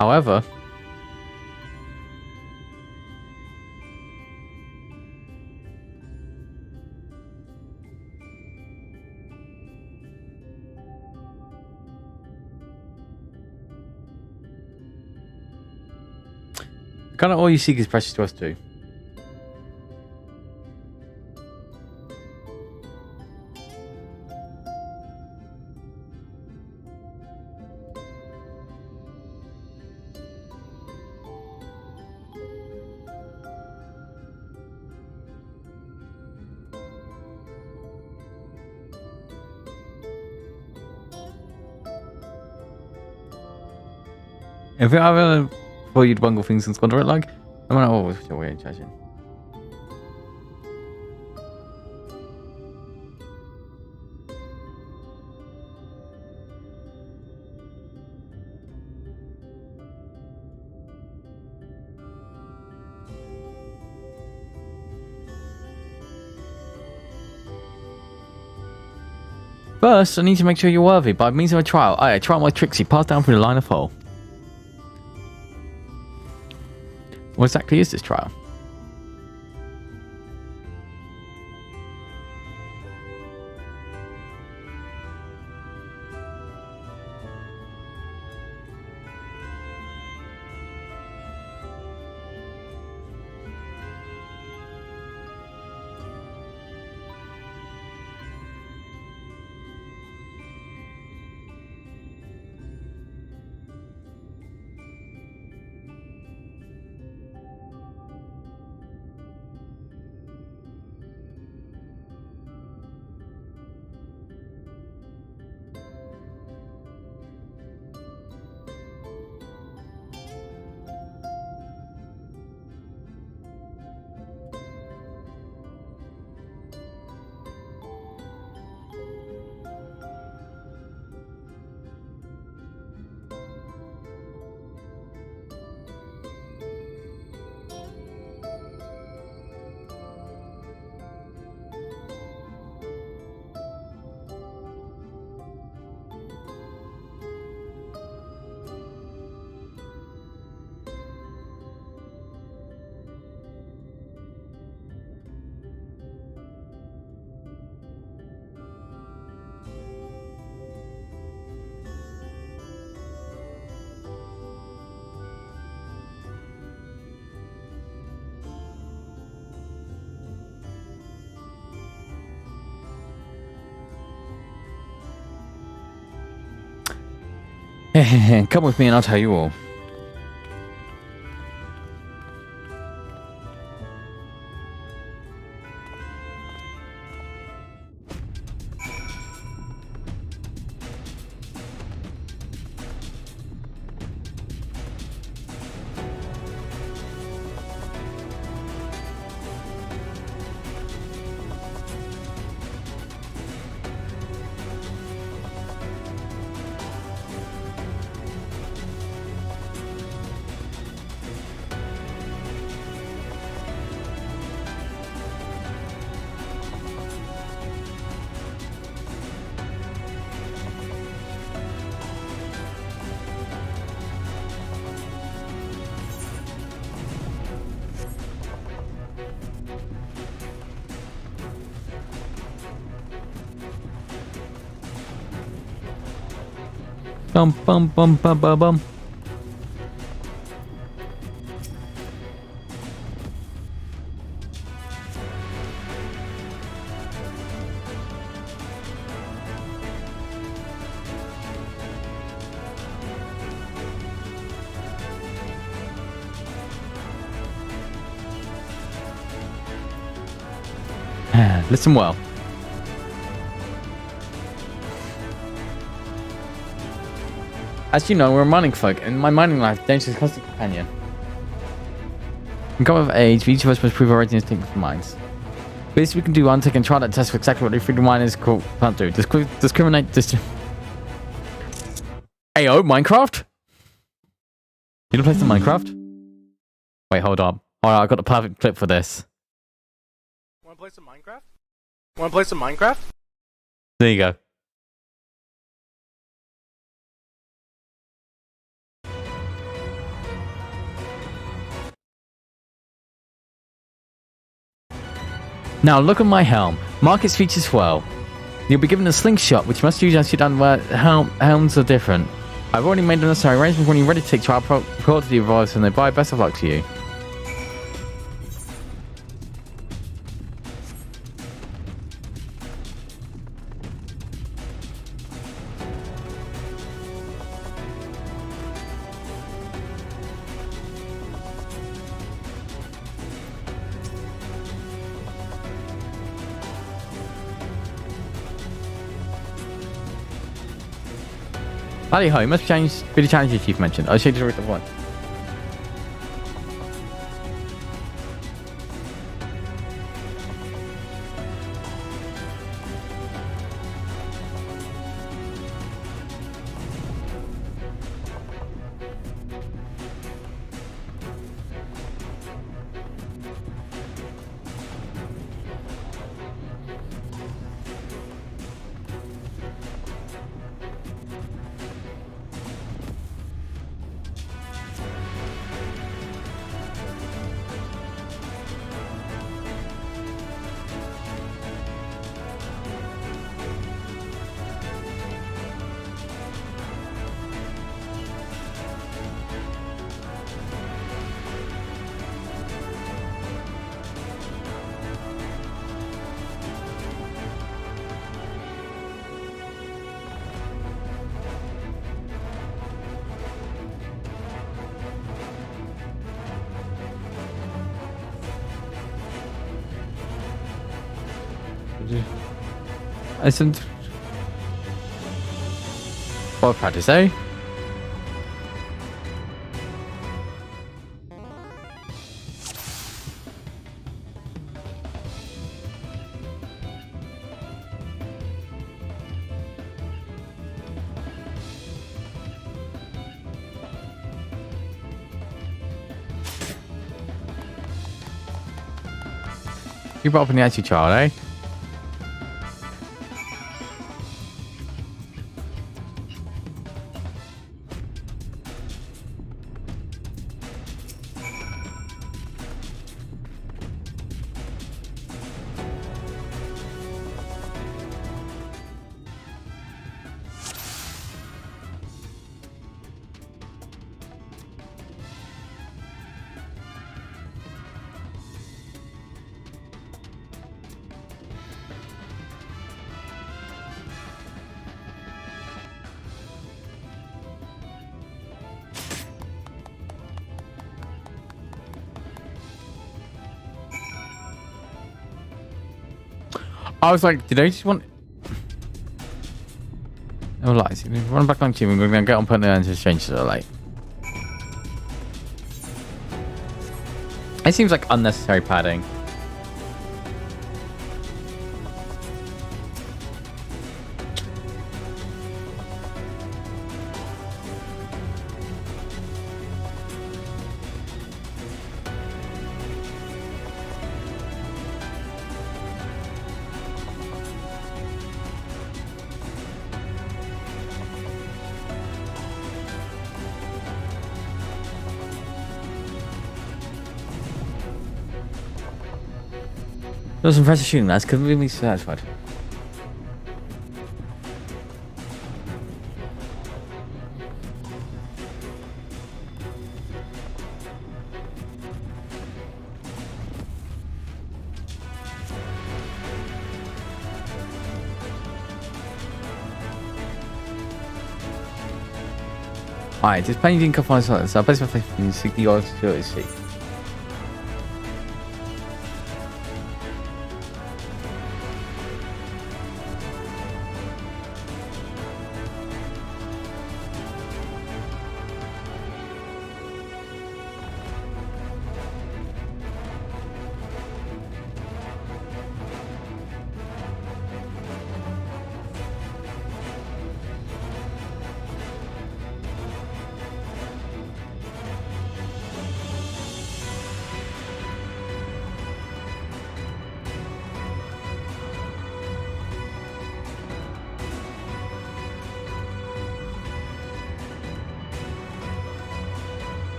Speaker 1: However, kind of all you seek is precious to us too. If I ever for you to bungle things and squander it like, I mean, oh, what's your way of judging? First, I need to make sure you're worthy by means of a trial. A trial my tricks you passed down through the line of fall. What exactly is this trial? Come with me and I'll tell you all. Bum bum bum bum bum bum. Listen well. As you know, we're mining folk, and my mining life, dangerous constant companion. In come of age, each of us must prove our readiness to take for mines. This we can do one, take and try that test for exactly what the freedom miners can't do. Discriminate. Ayo, Minecraft? You wanna play some Minecraft? Wait, hold on. Alright, I've got the perfect clip for this.
Speaker 13: Wanna play some Minecraft? Wanna play some Minecraft?
Speaker 1: There you go. Now look at my helm. Mark its features well. You'll be given a slingshot, which must use as you done where helms are different. I've already made the necessary arrangements when you're ready to take trial report to the revolvers and they buy. Best of luck to you. Howdy ho, you must be the challenge your chief mentioned. I'll show you the rest of one. I said, well, practice, eh? You brought up in the attitude child, eh? I was like, did I just want... Oh, lights. Run back on team. We're going to get on putting the into exchange to the light. It seems like unnecessary padding. That was impressive shooting, lads. Couldn't leave me satisfied. Alright, this plane didn't come find silence, so I place my faith in 60 yards to its seat.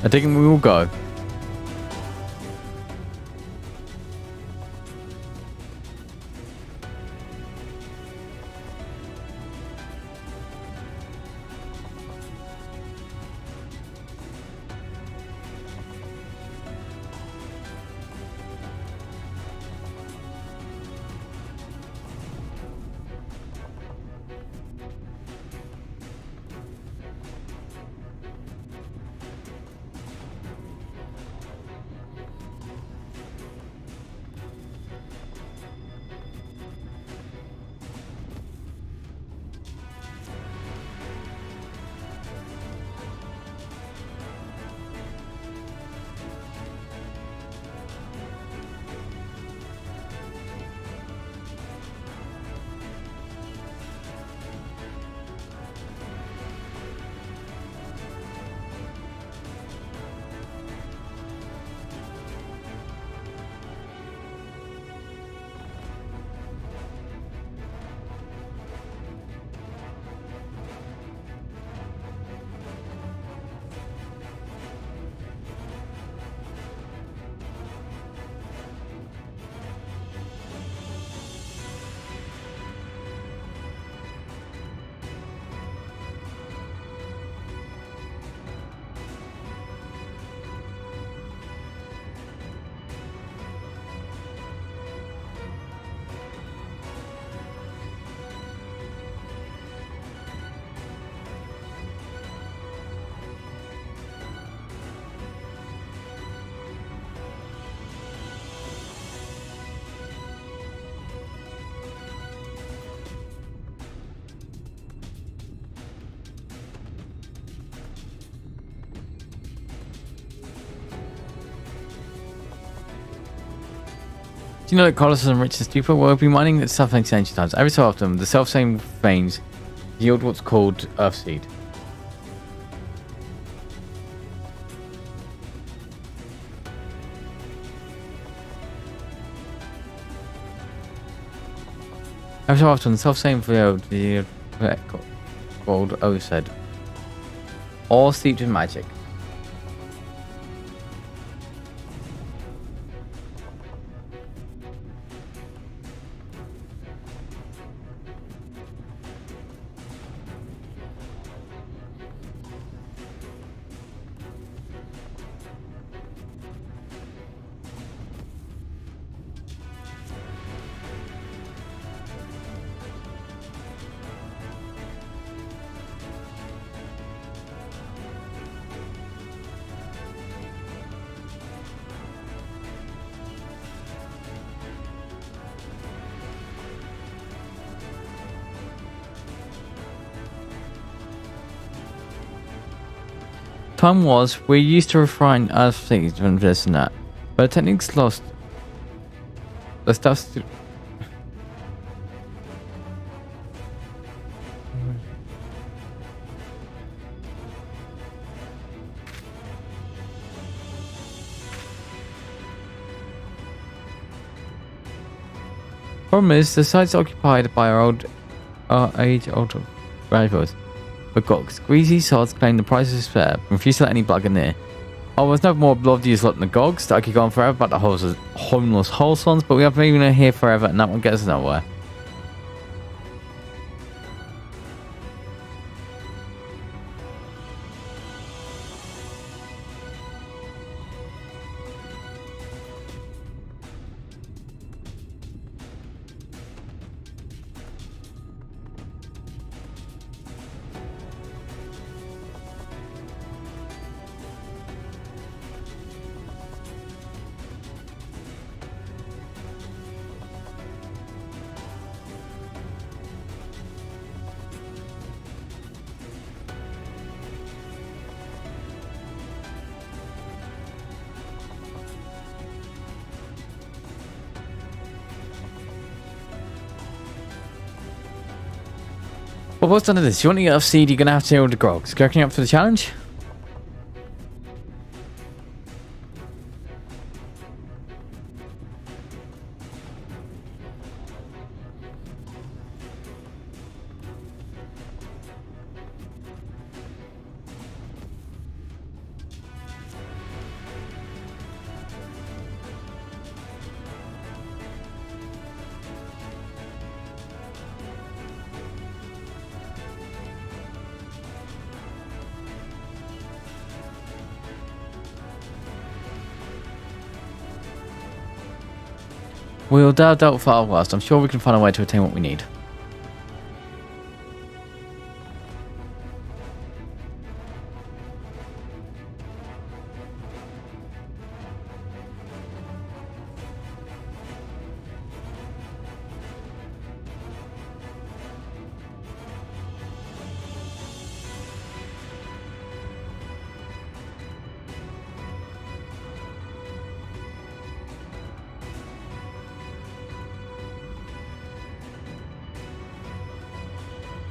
Speaker 1: I think we will go. Do you know that Colossus and rich and stupid will be mining the stuff in ancient times? Every so often, the self-same veins yield what's called Earthseed. Every so often, the self-same field called Earthseed, all steeped in magic. Time was, we used to refine Earth things and this and that, but the techniques lost. The stuff's Problem is, the site's occupied by our age-old rivals. But Gogs, greasy sods claim the price is fair, and refuse to let any blugger near. Oh, there's no more bloodiest lot than the Gogs that I could go on forever about the homeless Wholesons, but we have been here forever, and that one gets us nowhere. Well, what's done to this? You want to get off seed, you're going to have to deal with the Grogs. Cracking up for the challenge? We'll doubt far west. I'm sure we can find a way to attain what we need.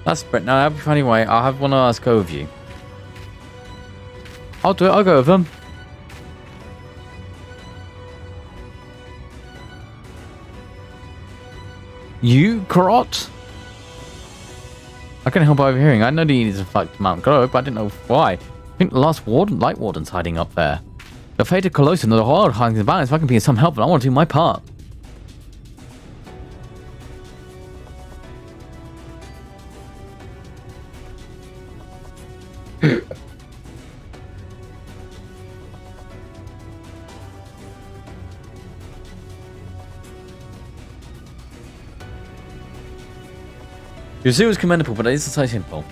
Speaker 1: That's Brett. Now, that'll be funny way. I'll have one of us go with you. I'll do it. I'll go with them. You, Karot? I couldn't help overhearing. I know the Edith fucked Mount Globe, but I didn't know why. I think the last Light Warden's hiding up there. The fated Colossus and the Horde hiding in the balance. If I can be of some help, then I want to do my part. Your zoo is commendable, but it is so simple.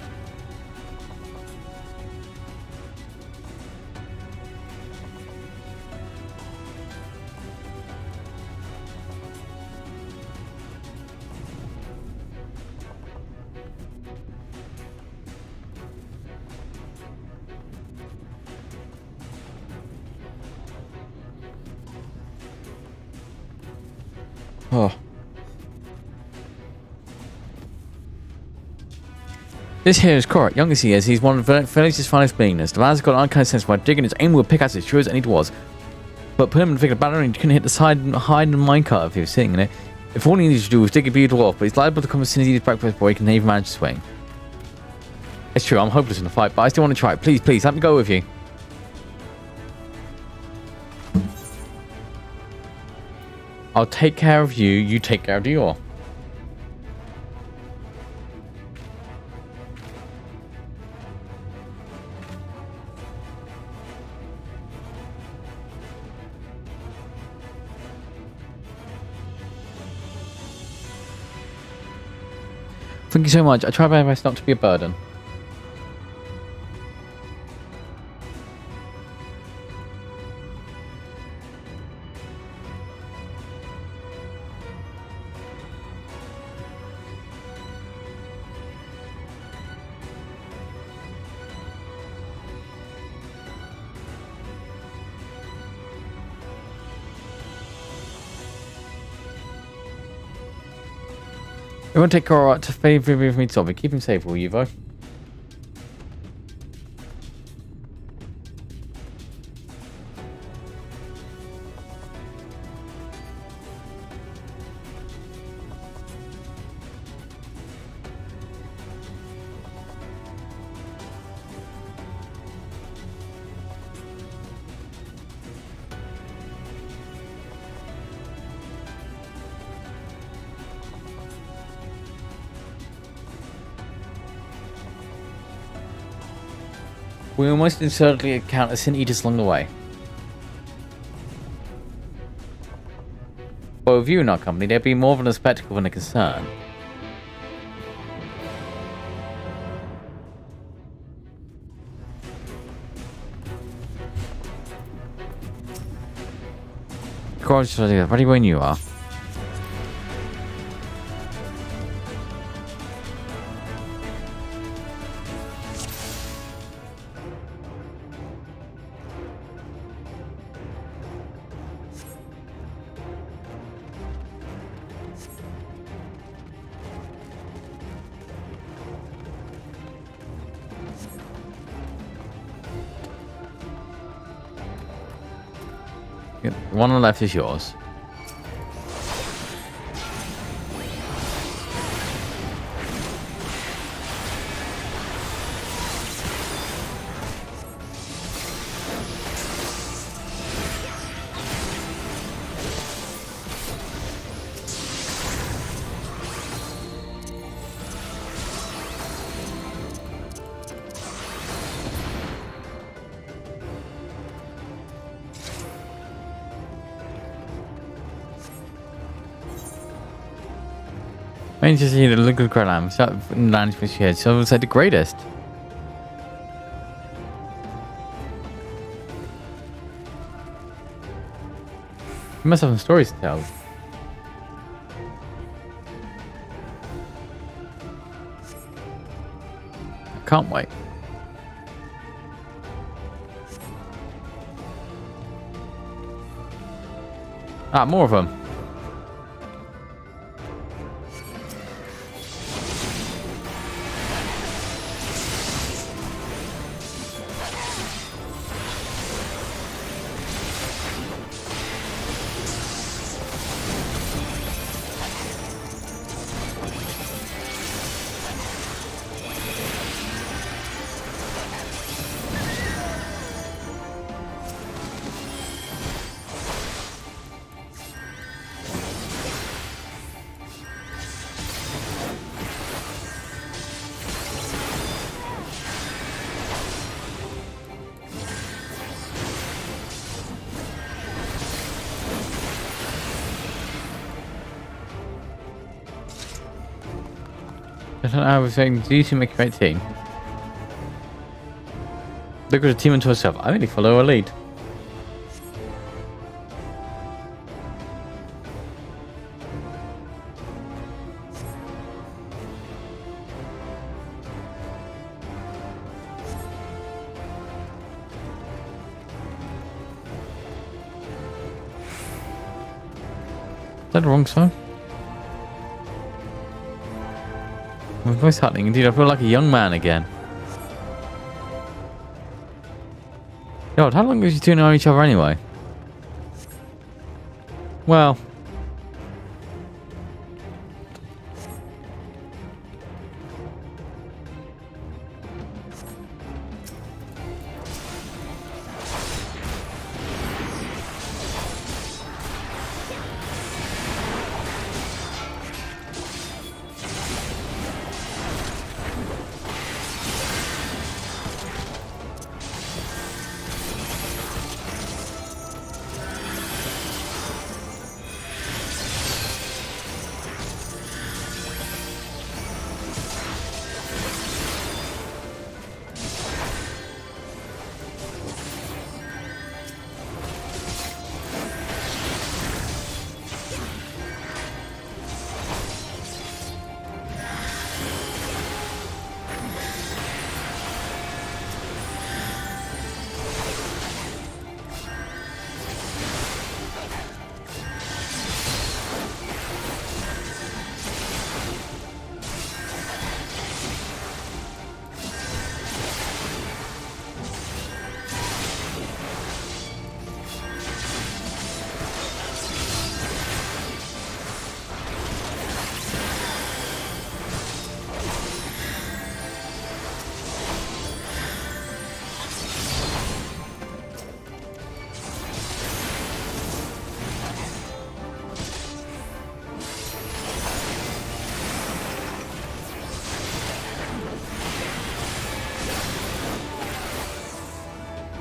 Speaker 1: Oh. This here is Korat. Young as he is, he's one of the village's finest beings. The man's got an unkind sense by digging his aim with a pickaxe as sure as any was. But put him in the figure of battle and he couldn't hit the side and hide in the minecart if he was sitting in it. If all he needed to do was dig a beautiful off, but he's liable to come as soon as he's breakfast boy, he can even manage to swing. It's true, I'm hopeless in the fight, but I still want to try it. Please, please, let me go with you. I'll take care of you, you take care of Dior. Thank you so much. I try my best not to be a burden. We want to take Korat to favor with me to solve it. Keep him safe, will you, Vo? We almost insertly encounter Sin Eaters along the way. But with you in our company, there'd be more than a spectacle than a concern. Ready when you are. The one on the left is yours. I just see the liquid crab land fish here, so I would say the greatest. You must have some stories to tell. I can't wait. Ah, more of them. I was saying, do you two make a great team? Look at a team unto herself. I only follow a lead. Is that the wrong side? My voice happening. Indeed, I feel like a young man again. God, how long have you two known each other anyway? Well.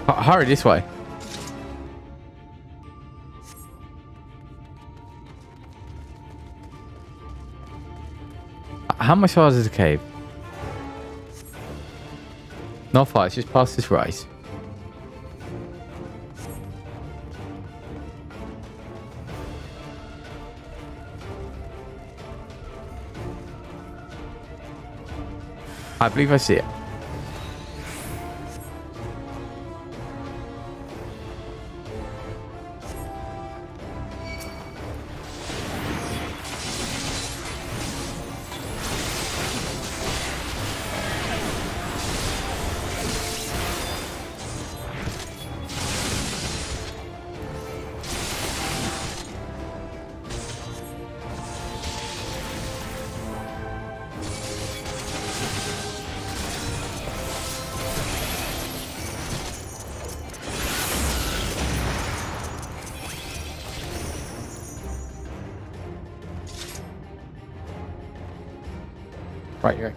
Speaker 1: Hurry this way. How much far is the cave? Not far, it's just past this rise. I believe I see it. Right here.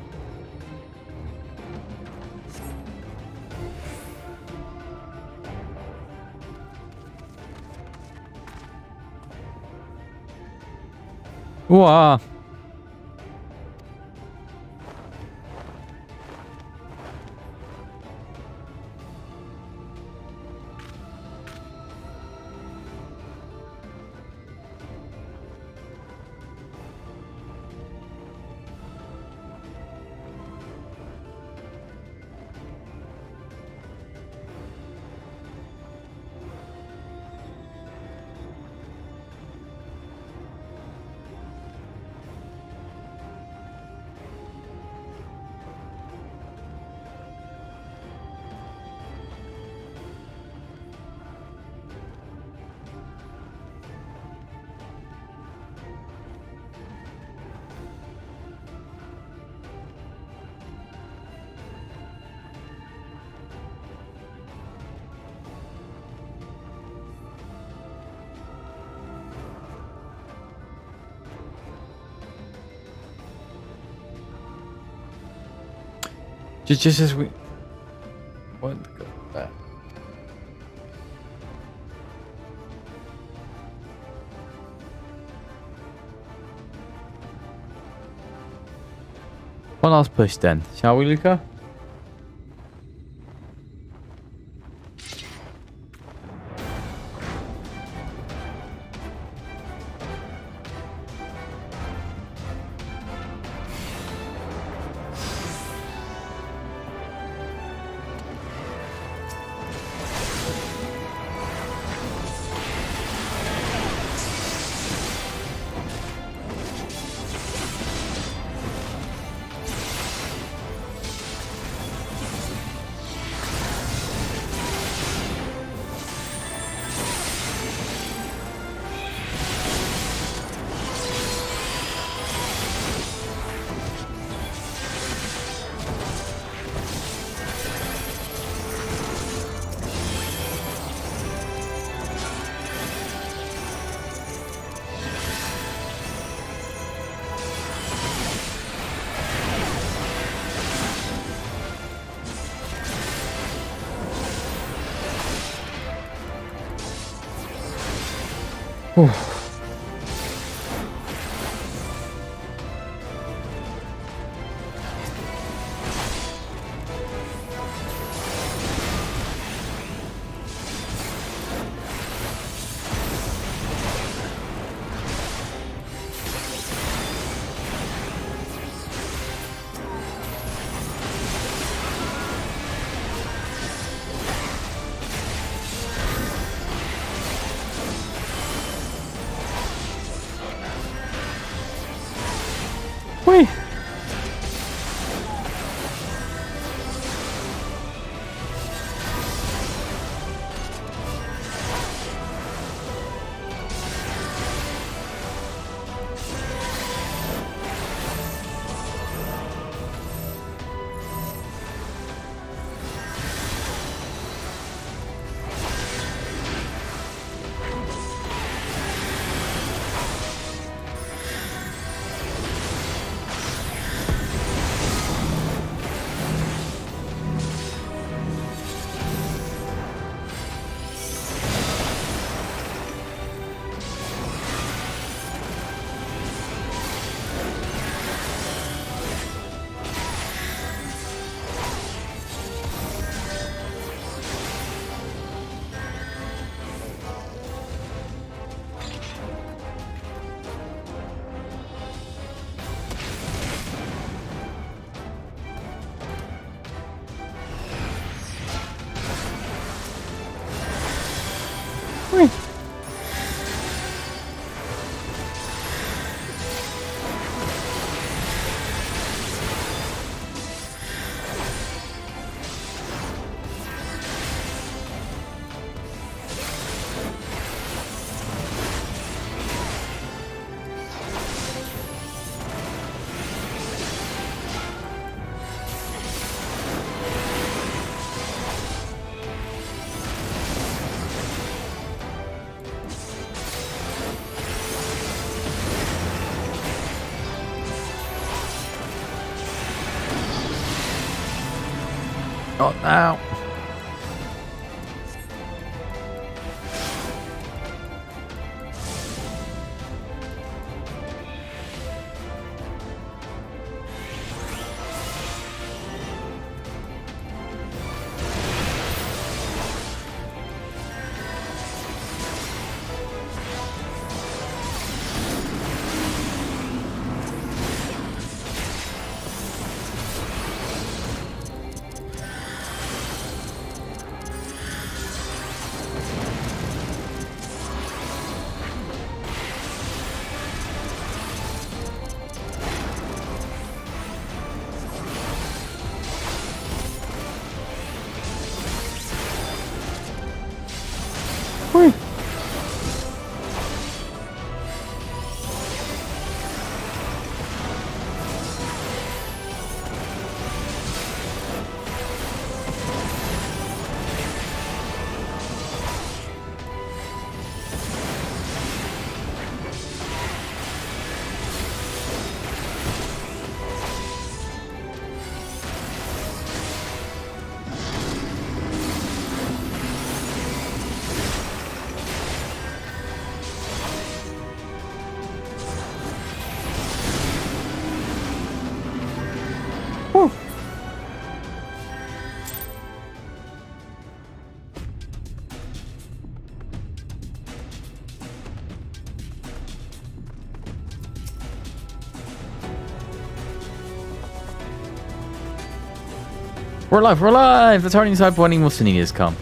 Speaker 1: Wow. Just as we... What? One last push then, shall we, Luca? Whew. Whee! Not now. Whee. We're alive, we're alive! The turning side pointing will soon has come.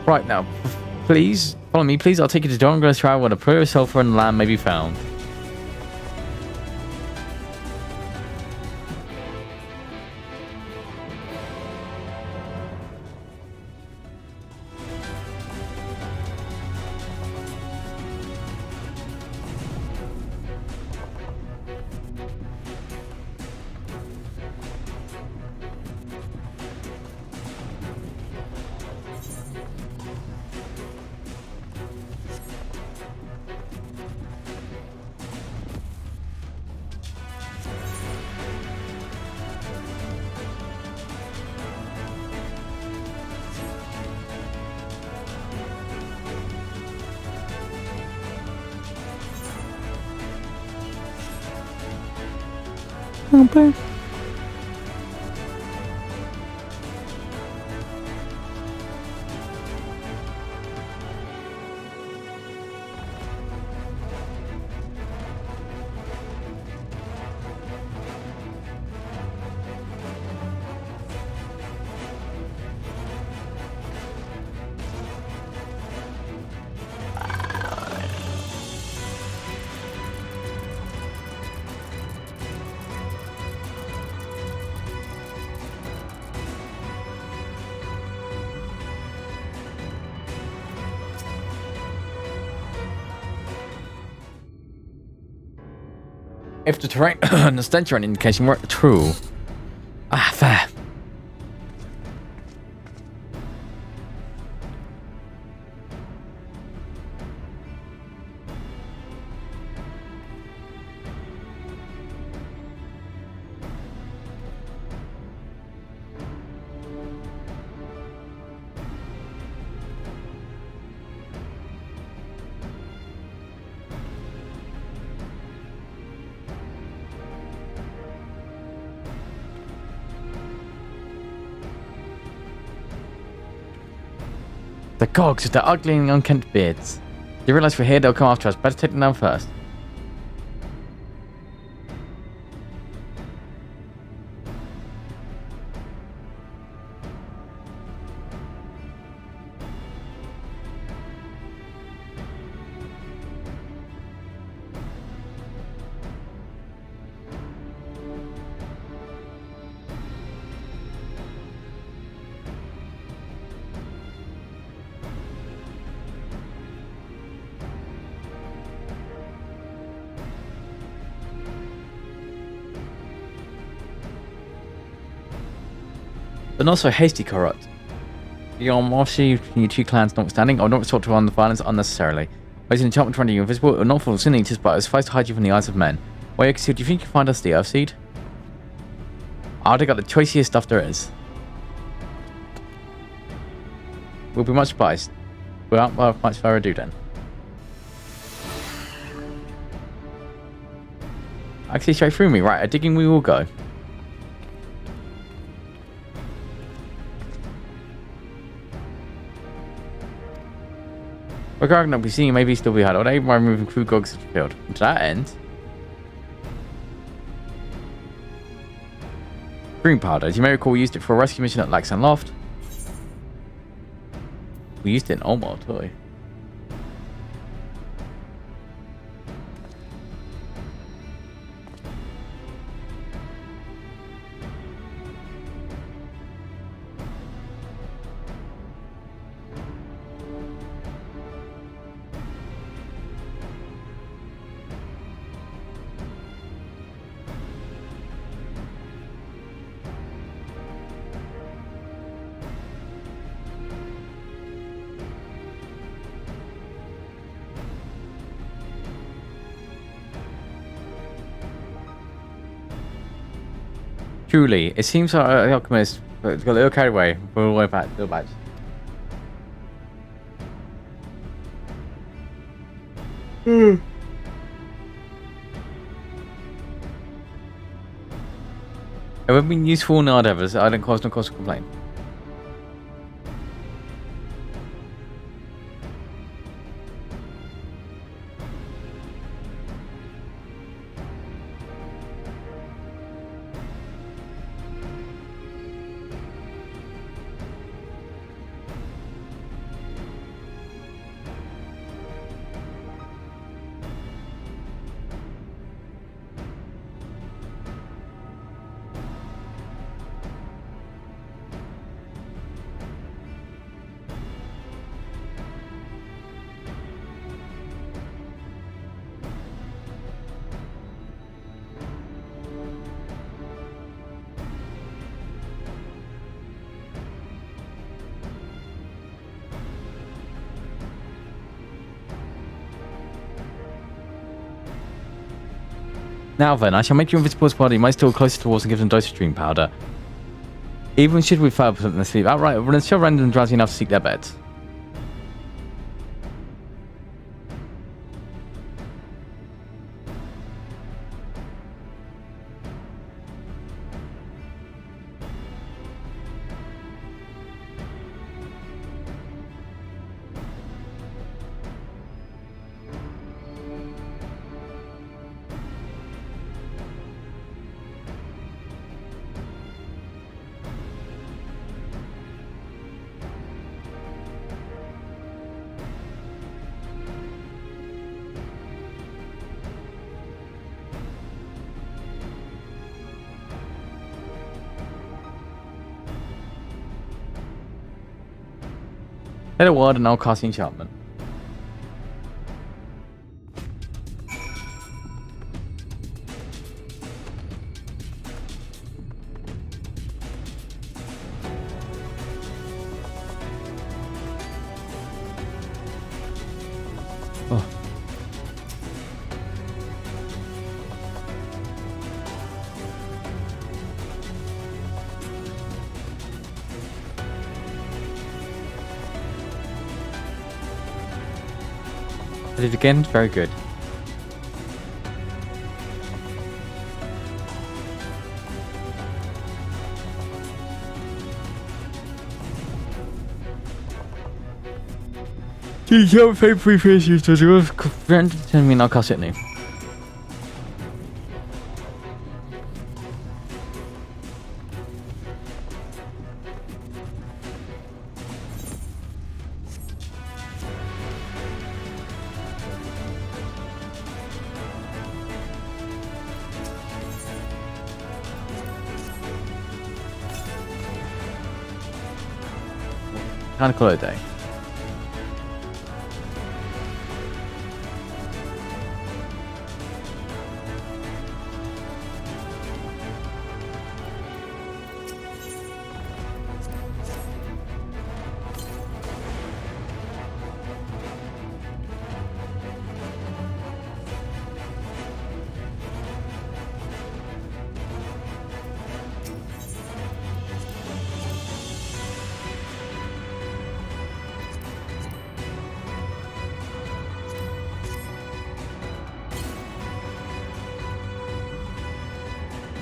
Speaker 1: Right now, please, follow me, please. I'll take you to Dongra's trial where the pure sulfur and land may be found. Okay. If the terrain and the stench are an indication were true. Ah, fair. The cogs with their ugly and unkempt beards. They realize we're here, they'll come after us. Better take them down first. But not so hasty, corrupt. Obviously, your two clans notwithstanding, I will not resort to violence unnecessarily. Raising enchantment rendering you invisible, it will not fall soon eaters, but it will suffice to hide you from the eyes of men. While you concealed, do you think you can find us the Earthseed? I'll take out the choicest stuff there is. We'll be much surprised. Without much further ado then. Actually, straight through me. Right, a digging we will go. Regarding that, we see maybe still be had all day by removing crew gogs to the field. To that end, green powder. As you may recall, we used it for a rescue mission at Laxan Loft. We used it in Olmar too. Truly, it seems like the alchemist got a little carried away. We're all the way back. Little badge. It would have been useful in our endeavors. I don't cause no cause to complain. Now then, I shall make you invisible as body, might still closer to walls and give them dose of dream powder. Even should we fail to put them to sleep outright, we'll still render them drowsy enough to seek their beds. Hit a word and I'll cast the enchantment. Oh. I did it again, very good. You don't pay previous users who have prevented me and I'll cast it new. Kind of call it a day.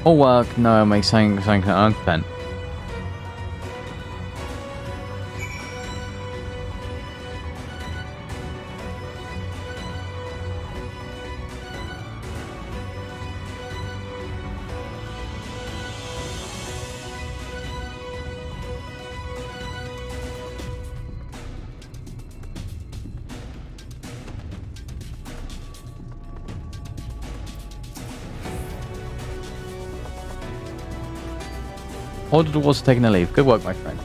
Speaker 1: All work, no makes something unspent. Order the Wars taking a leave. Good work, my friend.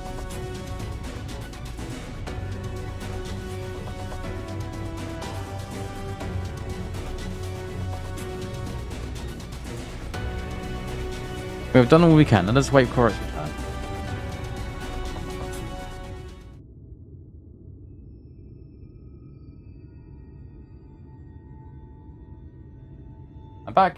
Speaker 1: We've done all we can. Let us wait for its return. I'm back.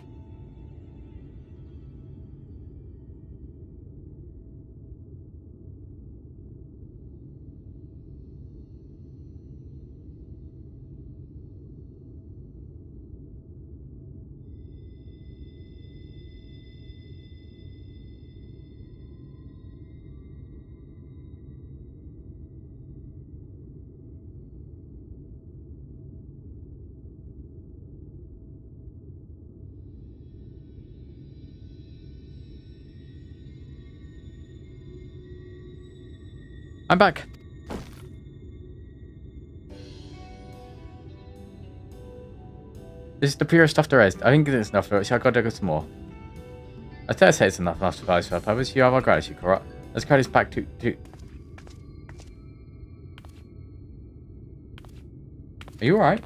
Speaker 1: I'm back. This is the purest stuff there is. I think it's enough for it, so I've got to go some more. I dare say it's enough to suffice for our purpose. You have our gratitude, correct? Let's carry this back to... Are you alright?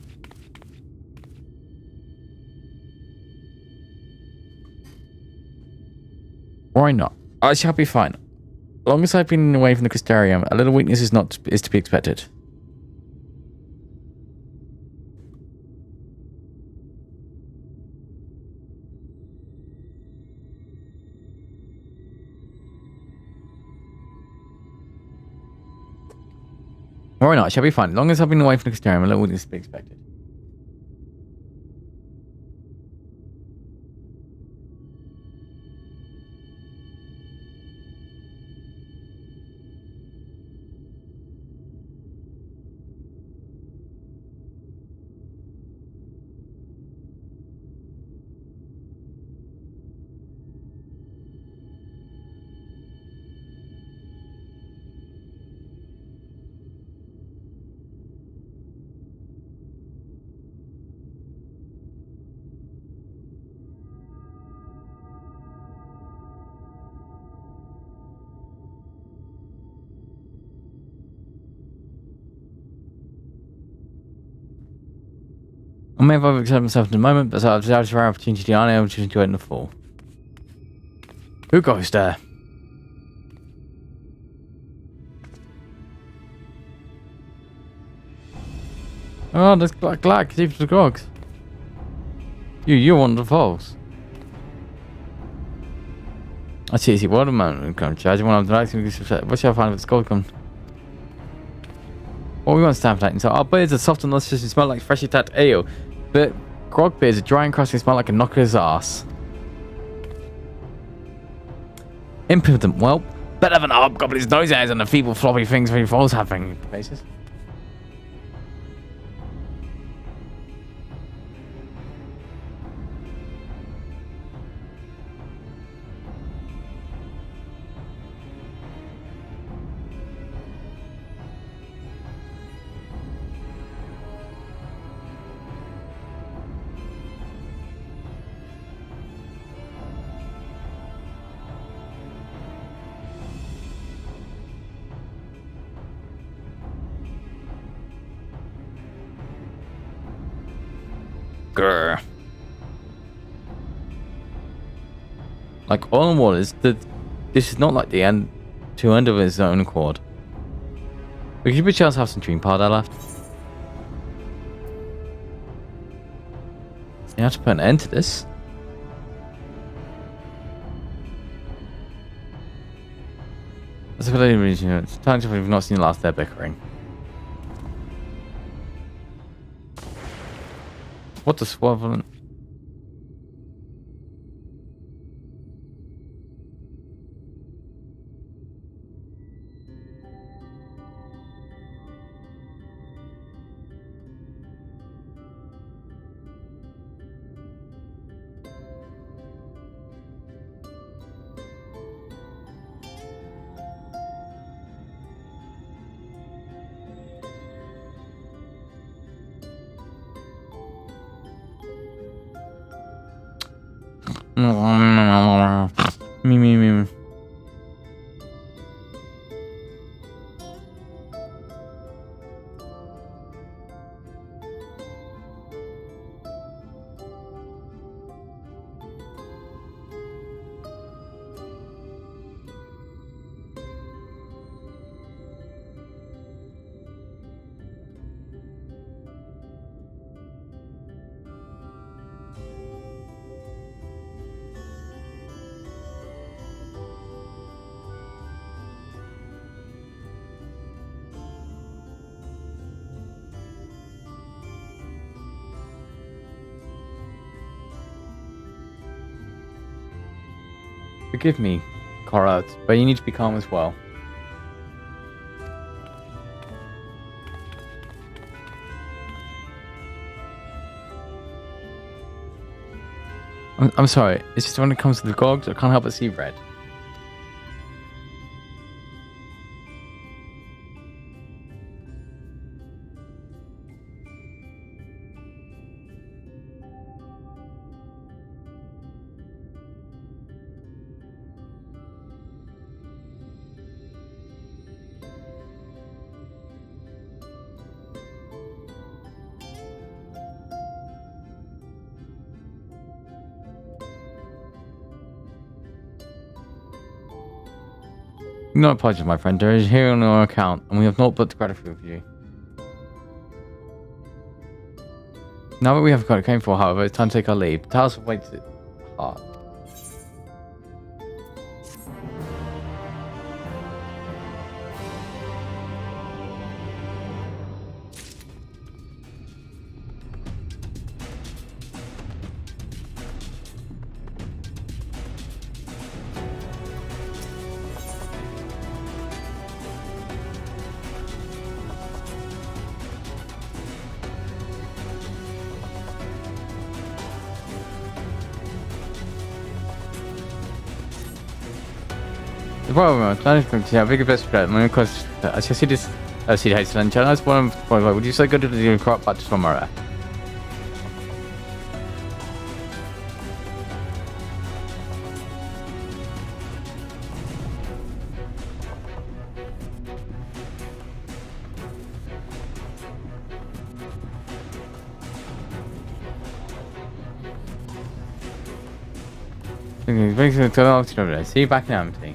Speaker 1: Why not? I shall be fine. As long as I've been away from the Crystarium, a little weakness is to be expected. Why not? I shall be fine. As long as I've been away from the Crystarium, a little weakness is to be expected. I may have overextended myself in a moment, but I've decided for our opportunity to able to enjoy it in the fall. Who goes there? Oh, there's Glad, keep the grogs. You're one of the folks. I see, what a man come charge one of the right what shall I find with the gold come? What we want to stand for that. So our beards are soft and luscious and smell like freshly tapped ale. But grog beards are dry and crusty and smell like a knocker's ass. Impudent whelp. Better than a hobgoblin's nose hairs and the feeble floppy things when he falls having faces. Grr. Like oil and water, this is not like the end to end of its own accord. We could be chance to have some dream powder left. You have to put an end to this. That's a good reason. It's time to we've not seen the last of their bickering. What the swaveling? Me. Forgive me, Corrad, but you need to be calm as well. I'm sorry, it's just when it comes to the gogs, I can't help but see red. No apologies, my friend. There is here on our account, and we have not but gratitude of you. Now that we have got it came for, however, it's time to take our leave. The task awaits it hard. Well, yeah, big best friend. My question, I see this. I see the and I was wondering, would you say go to the crop patch tomorrow? See you back in Amity.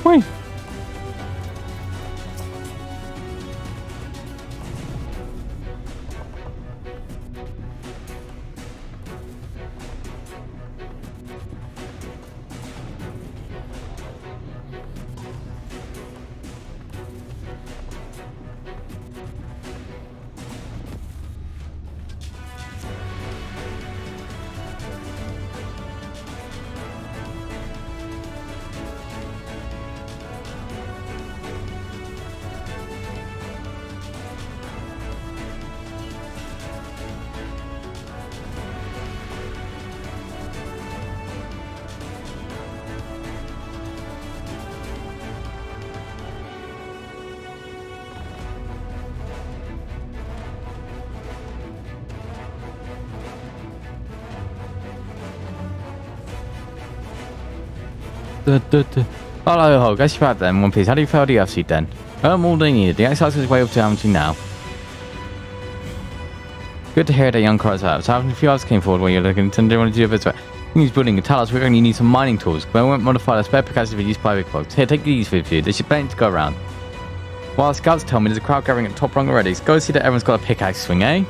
Speaker 1: Wait. Hello, Hog. Guess you're out then. One piece. How do you feel the F seat then? All they needed. The exercise is way up to Hamilton now. Good to hear that young crows have. So having a few others came forward when you're looking to do want to do a bit of it. He's building a tell us we only need some mining tools. But I won't modify the spare pickaxes we use by big folks. Here, take these with you. There's plenty to go around. While the scouts tell me there's a crowd gathering at the top rung already. So go see that everyone's got a pickaxe swing, eh?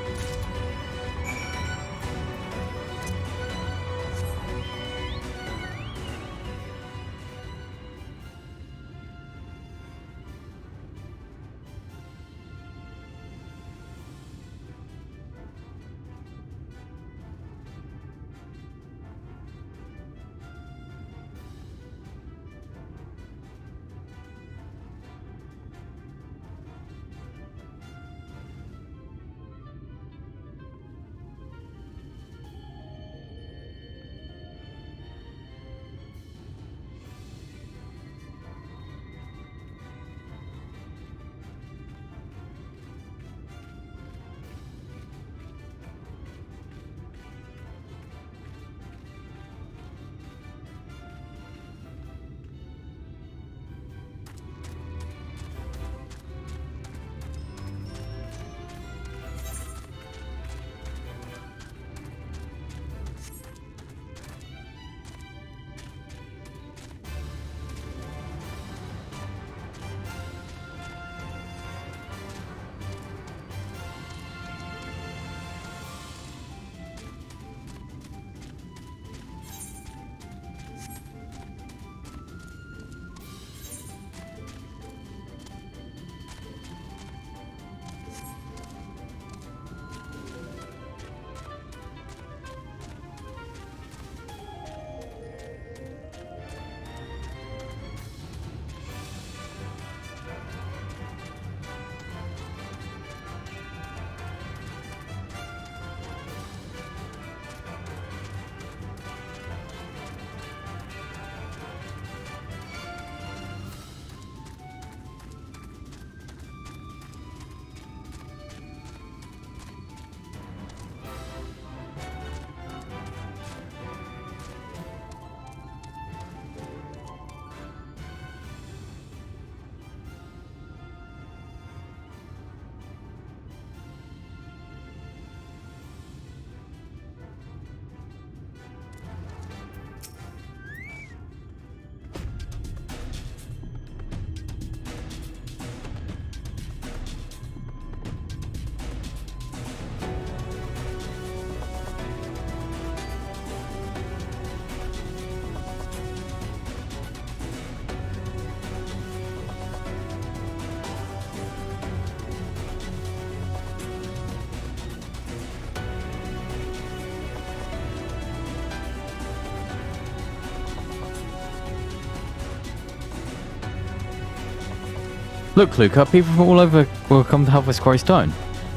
Speaker 1: Look, Luca, people from all over will come to help us quarry stone.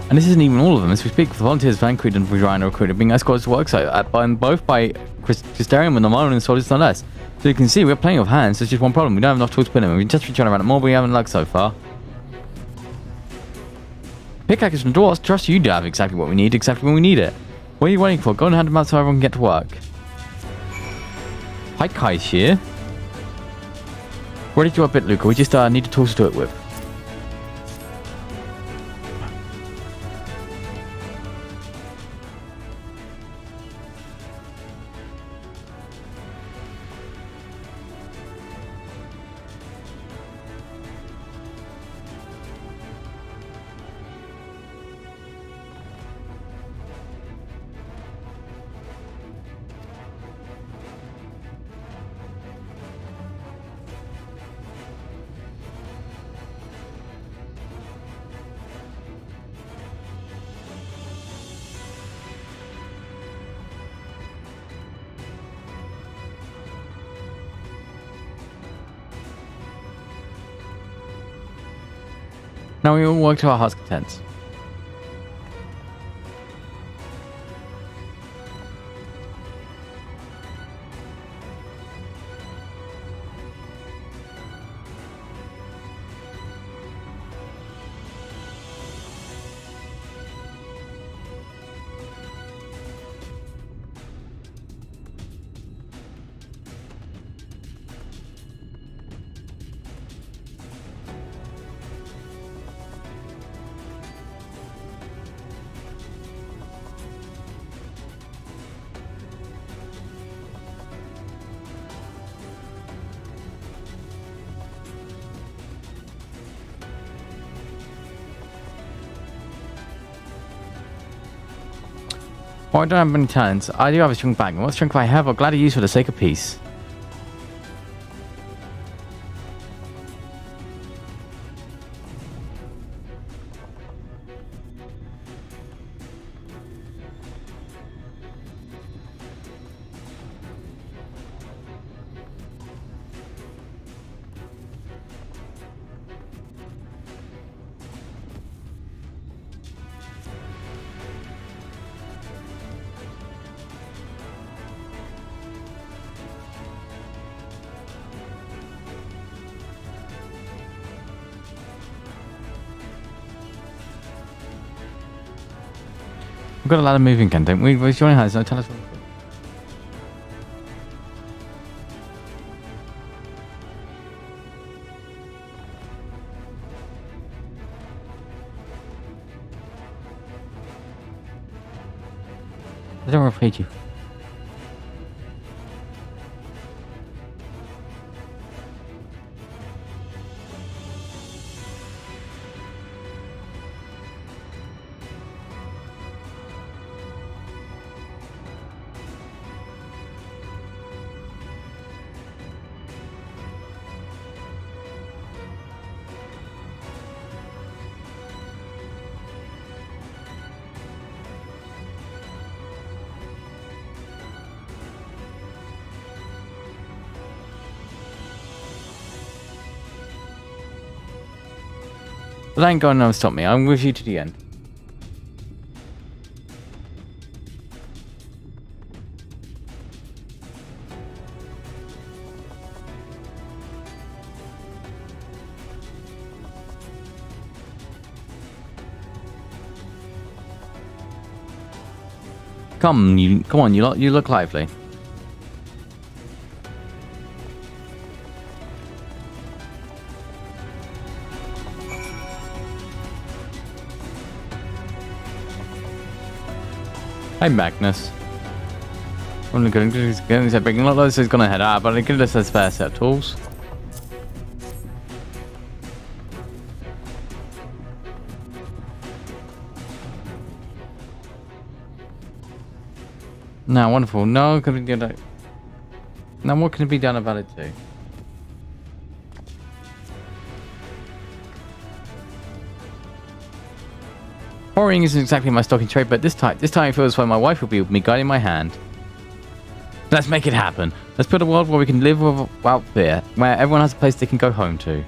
Speaker 1: And this isn't even all of them. As we speak, the volunteers Vancouver and Vajrayana recruited being escorted to work site both by Christerium and the Mine and Solid no less. So you can see we have plenty of hands. There's just one problem. We don't have enough tools to put in. We've just been trying around it more, but we haven't luck so far. Pickaxes from dwarves. Trust you do have exactly what we need, exactly when we need it. What are you waiting for? Go and hand them out so everyone can get to work. Hi, Kai's here. Ready to do a bit, Luca. We just need the tools to do it with. Now we all work to our heart's content. Well, I don't have many talents. I do have a strength bag. And what strength I have, I'll gladly use for the sake of peace. We've got a lot of moving content. We're joining hands. No, tell us. I don't want to feed you. But that ain't going to stop me. I'm with you to the end. Come on, you look lively. Hey Magnus. I'm going to bring a lot of those is going to head out, but I give us a spare set of tools. Now, wonderful. No, can we get it? Now, what can be done about it too? Horroring isn't exactly my stock in trade, but this time it feels like my wife will be with me, guiding my hand. Let's make it happen. Let's build a world where we can live without fear, where everyone has a place they can go home to.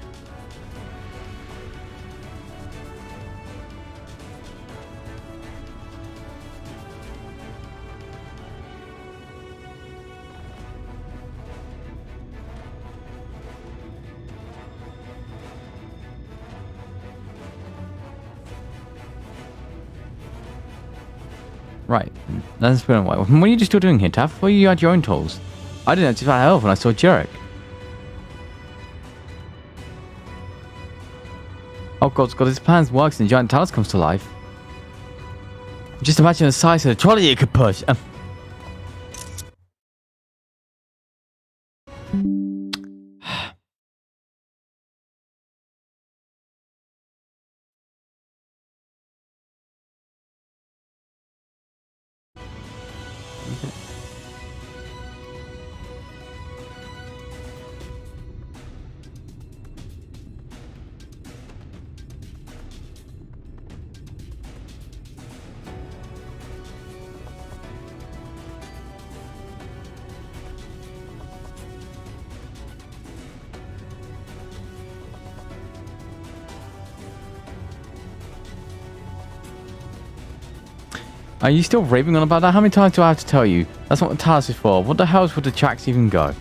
Speaker 1: Right, that's been a while. What are you still doing here, Taff? Well, you had your own tools. I didn't notice that help when I saw Jurek. Oh God's got his plans works and giant talus comes to life. Just imagine the size of the trolley it could push. Are you still raving on about that? How many times do I have to tell you? That's what the task is for. What the hell would the tracks even go?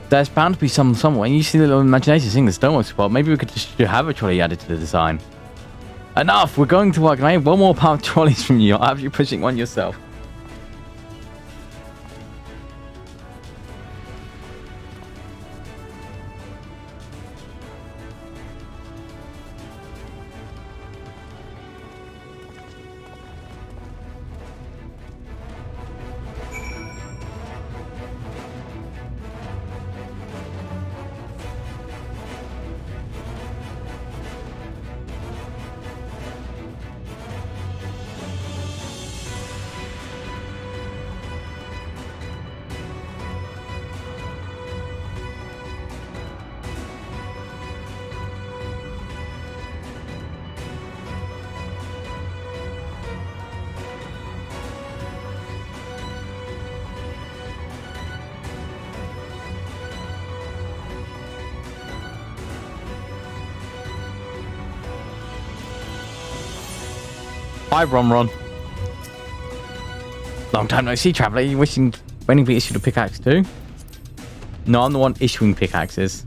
Speaker 1: There's bound to be some somewhere. You see the little imagination seeing the stonework spot. Maybe we could just have a trolley added to the design. Enough! We're going to work. And I need one more power of trolleys from you. I'll have you pushing one yourself. Bye, Ron. Long time no see, traveler. You waiting to be issued a pickaxe too? No, I'm the one issuing pickaxes.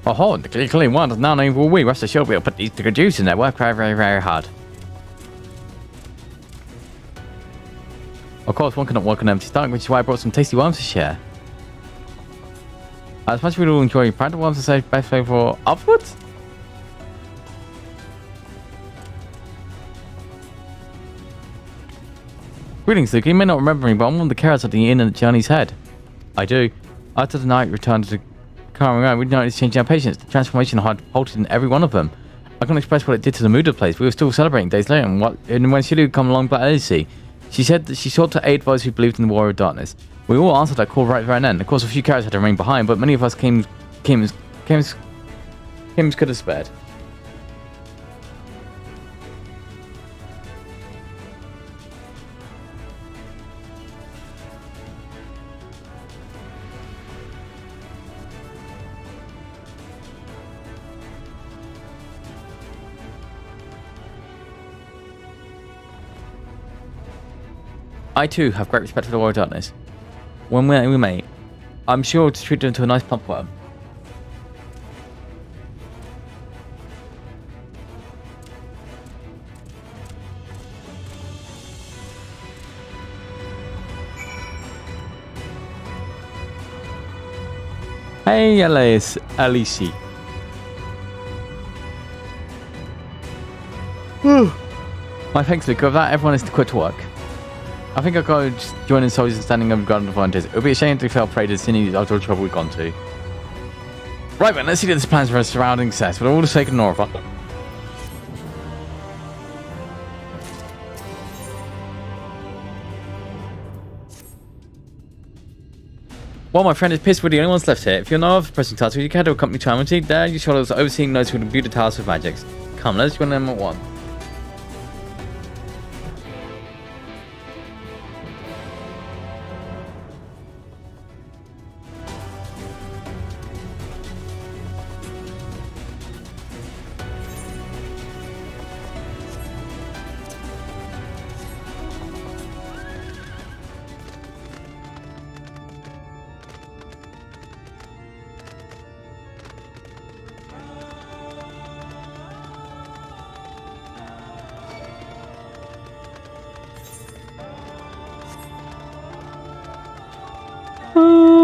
Speaker 1: Oh, the clean one is now named for we. Rest assured we'll put these to good use in their work very, very, very hard. Of course, one cannot work on an empty stomach, which is why I brought some tasty worms to share. As much as we all enjoy practical worms to say best way for upwards? Greetings, Luke. You may not remember me, but I'm one of the carrots at the inn at Journey's Head. I do. After the night returned to the car around, we noticed changing our patients. The transformation had halted in every one of them. I can't express what it did to the mood of the place. We were still celebrating days later, and when Shilu come along Black Elsie, she said that she sought to aid those who believed in the War of Darkness. We all answered that call right then. Of course, a few carrots had to remain behind, but many of us came as could have spared. I too have great respect for the War of Darkness. When we mate, I'm sure to treat them to a nice plump worm. Hey, Alice. My thanks, Luke. With that, everyone is to quit to work. I think I'll go just join in soldiers and standing over guard and volunteers. It would be a shame to fail prey to the outdoor trouble we've gone to. Right then, let's see this plans for a surrounding success, for all the sake of Norfolk. Well, my friend is pissed we're the only ones left here. If you're not of pressing title, you can head to a company to Amity. There, you shall also overseeing those who view the Towers of Magics. Come, let's join them at one.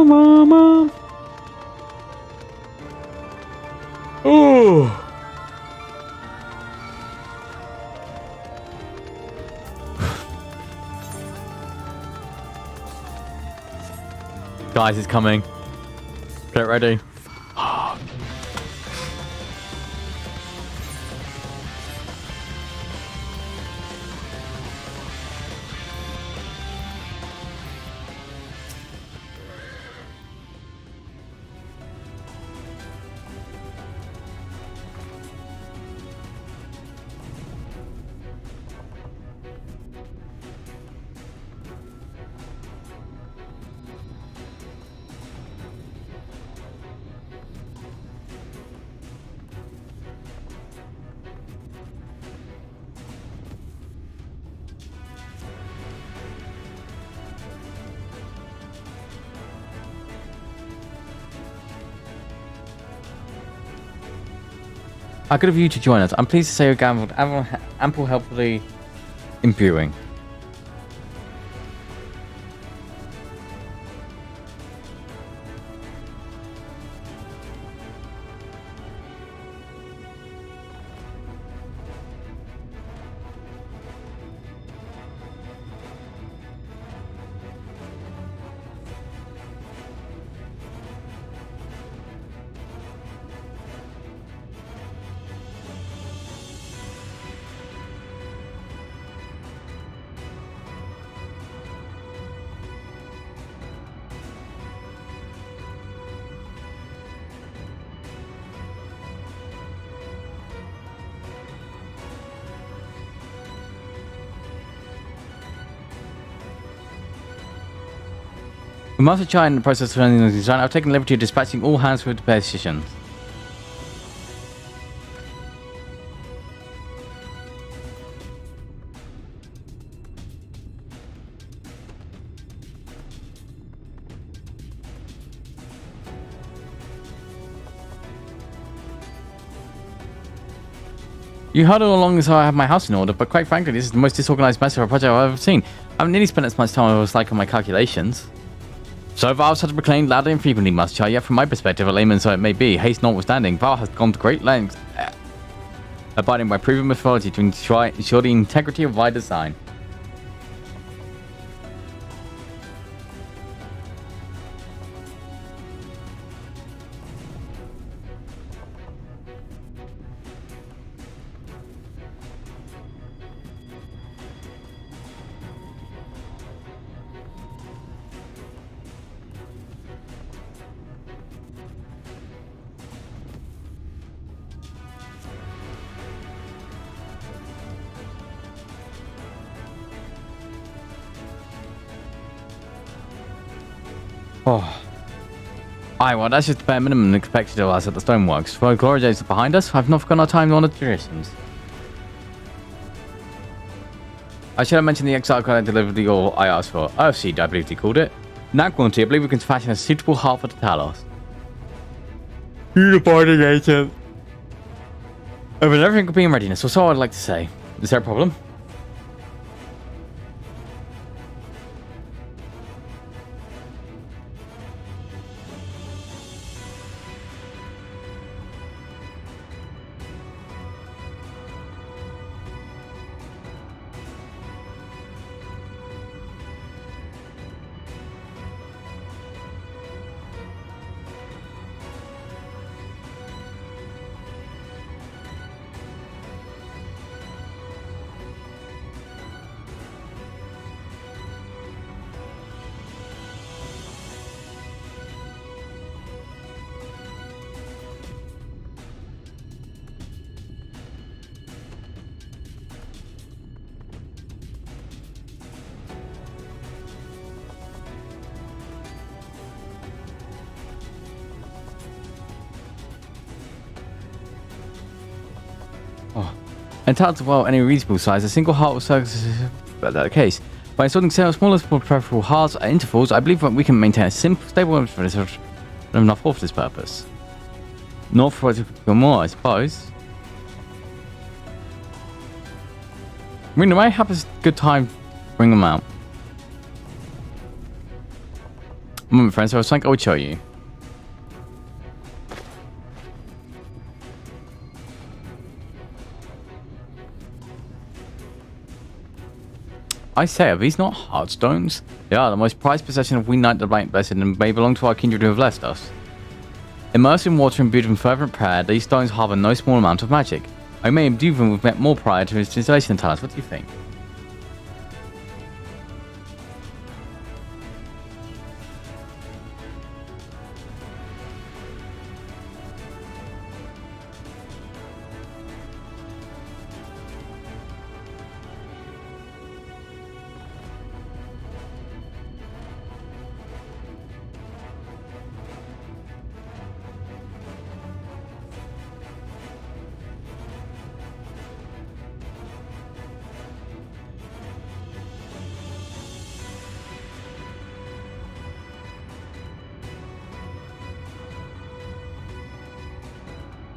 Speaker 1: Mama. Oh. Guys, it's coming. Get ready. How good of you to join us. I'm pleased to say you're gambled ample helpfully imbuing. We must try in the process of turning the design. I've taken the liberty of dispatching all hands with the positions. You huddle along as I have my house in order, but quite frankly, this is the most disorganized mess of a project I've ever seen. I haven't nearly spent as much time as I was like on my calculations. So Val had to proclaim loudly and frequently, must I? Yet from my perspective, a layman so it may be, haste notwithstanding, Val has gone to great lengths, abiding by proven methodology to ensure the integrity of my design. Oh. Aye, well, that's just the bare minimum expected of us at the Stoneworks. While Glory Days are behind us, I've not forgotten our time-honored traditions. I should have mentioned the exile card I delivered the all I asked for. Earthseed, I believe they called it. Now, Quanti, I believe we can fashion a suitable heart for the Talos. Unifying agent. Over everything could be in readiness, or so I'd like to say. Is there a problem? Entitled to well any reasonable size, a single heart will serve that case. By installing smaller, more preferable hearts at intervals, I believe that we can maintain a simple, stable enough for this purpose. Not for it to more, I suppose. I mean, it might have a good time to bring them out. A moment, friends, so I was thinking I would show you. I say, are these not heartstones? They are the most prized possession of we Knight the Blight Blessed and may belong to our kindred who have blessed us. Immersed in water and imbued with fervent prayer, these stones harbour no small amount of magic. I may imbue them with more prior to his installation talents. What do you think?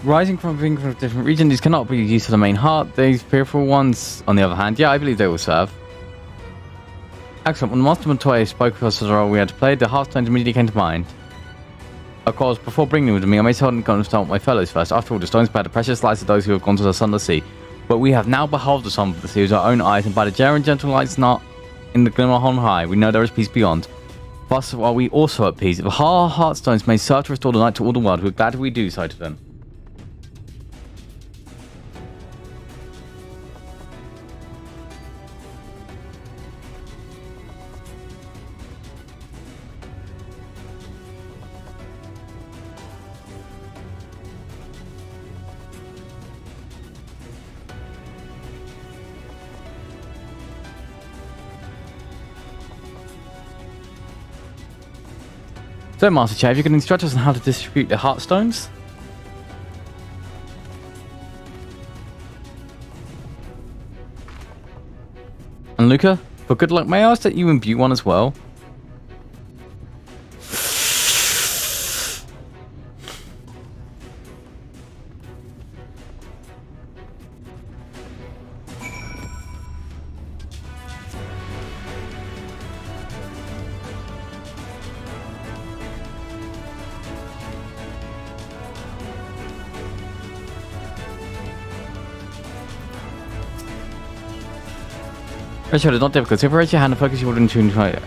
Speaker 1: Rising from being from a different region, these cannot be used for the main heart. These peripheral ones, on the other hand, yeah, I believe they will serve. Excellent. When Master Montoya spoke to us as the role we had to play, the Hearthstones immediately came to mind. Of course, before bringing them to me, I may start and consult my fellows first. After all, the stones bear the precious lights of those who have gone to the sunless sea. But we have now beheld the sun of the sea with our own eyes, and by the general and gentle lights not in the glimmer on high, we know there is peace beyond. Thus are we also at peace. If our Hearthstones may serve to restore the light to all the world, we are glad we do so to them. So, Master Chair, if you can instruct us on how to distribute the Hearthstones? And Luca, for good luck, may I ask that you imbue one as well? Pressure is not difficult. Separate your hand and focus your order into fire.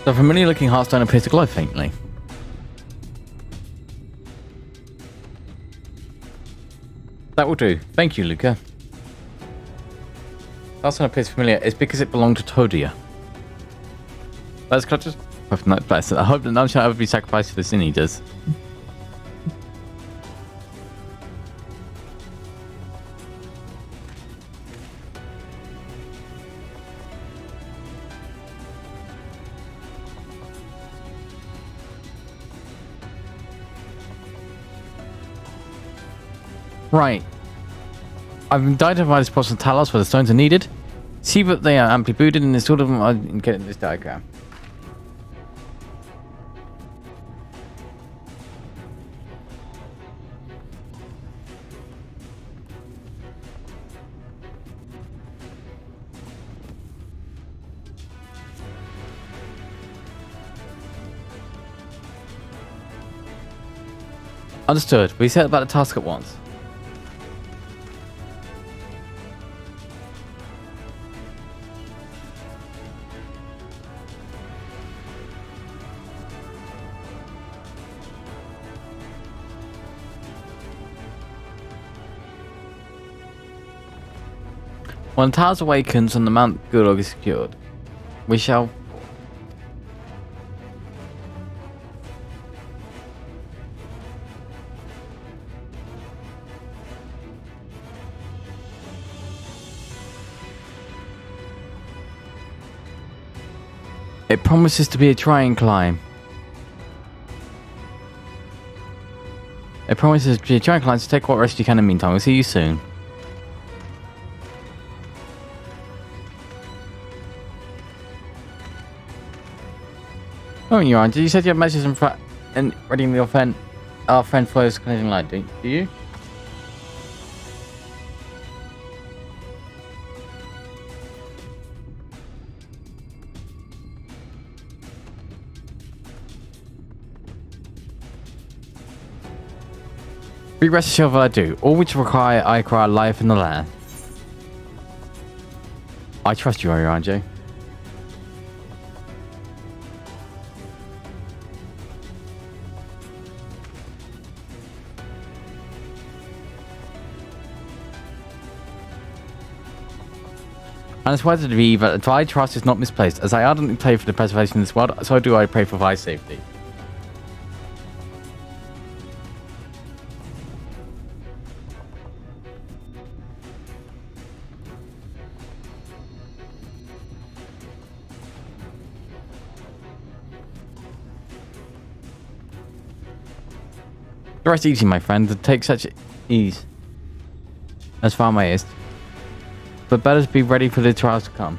Speaker 1: The familiar looking Hearthstone appears to glow faintly. That will do. Thank you, Luca. Hearthstone appears familiar. It's because it belonged to Todia. Let's cut just. I hope that none shall ever be sacrificed to the Sin Eaters. Right. I've identified this possible talos where the stones are needed. See that they are amply booted and installed them and get in this diagram. Understood. We set about the task at once. When Taz awakens and the Mount Gurog is secured, we shall... It promises to be a trying climb. It promises to be a trying climb, so take what rest you can in the meantime. We'll see you soon. Oh, you're on. You said you have messages in front and reading your friend, our friend Flo's connecting light. Do you? Be rest assured that I do. All which I require life in the land. I trust you, Orianjo. And it's worth it to be that thy trust is not misplaced. As I ardently pray for the preservation of this world, so do I pray for thy safety. Rest easy, my friend. Take such ease as far mayest. But better be ready for the trials to come.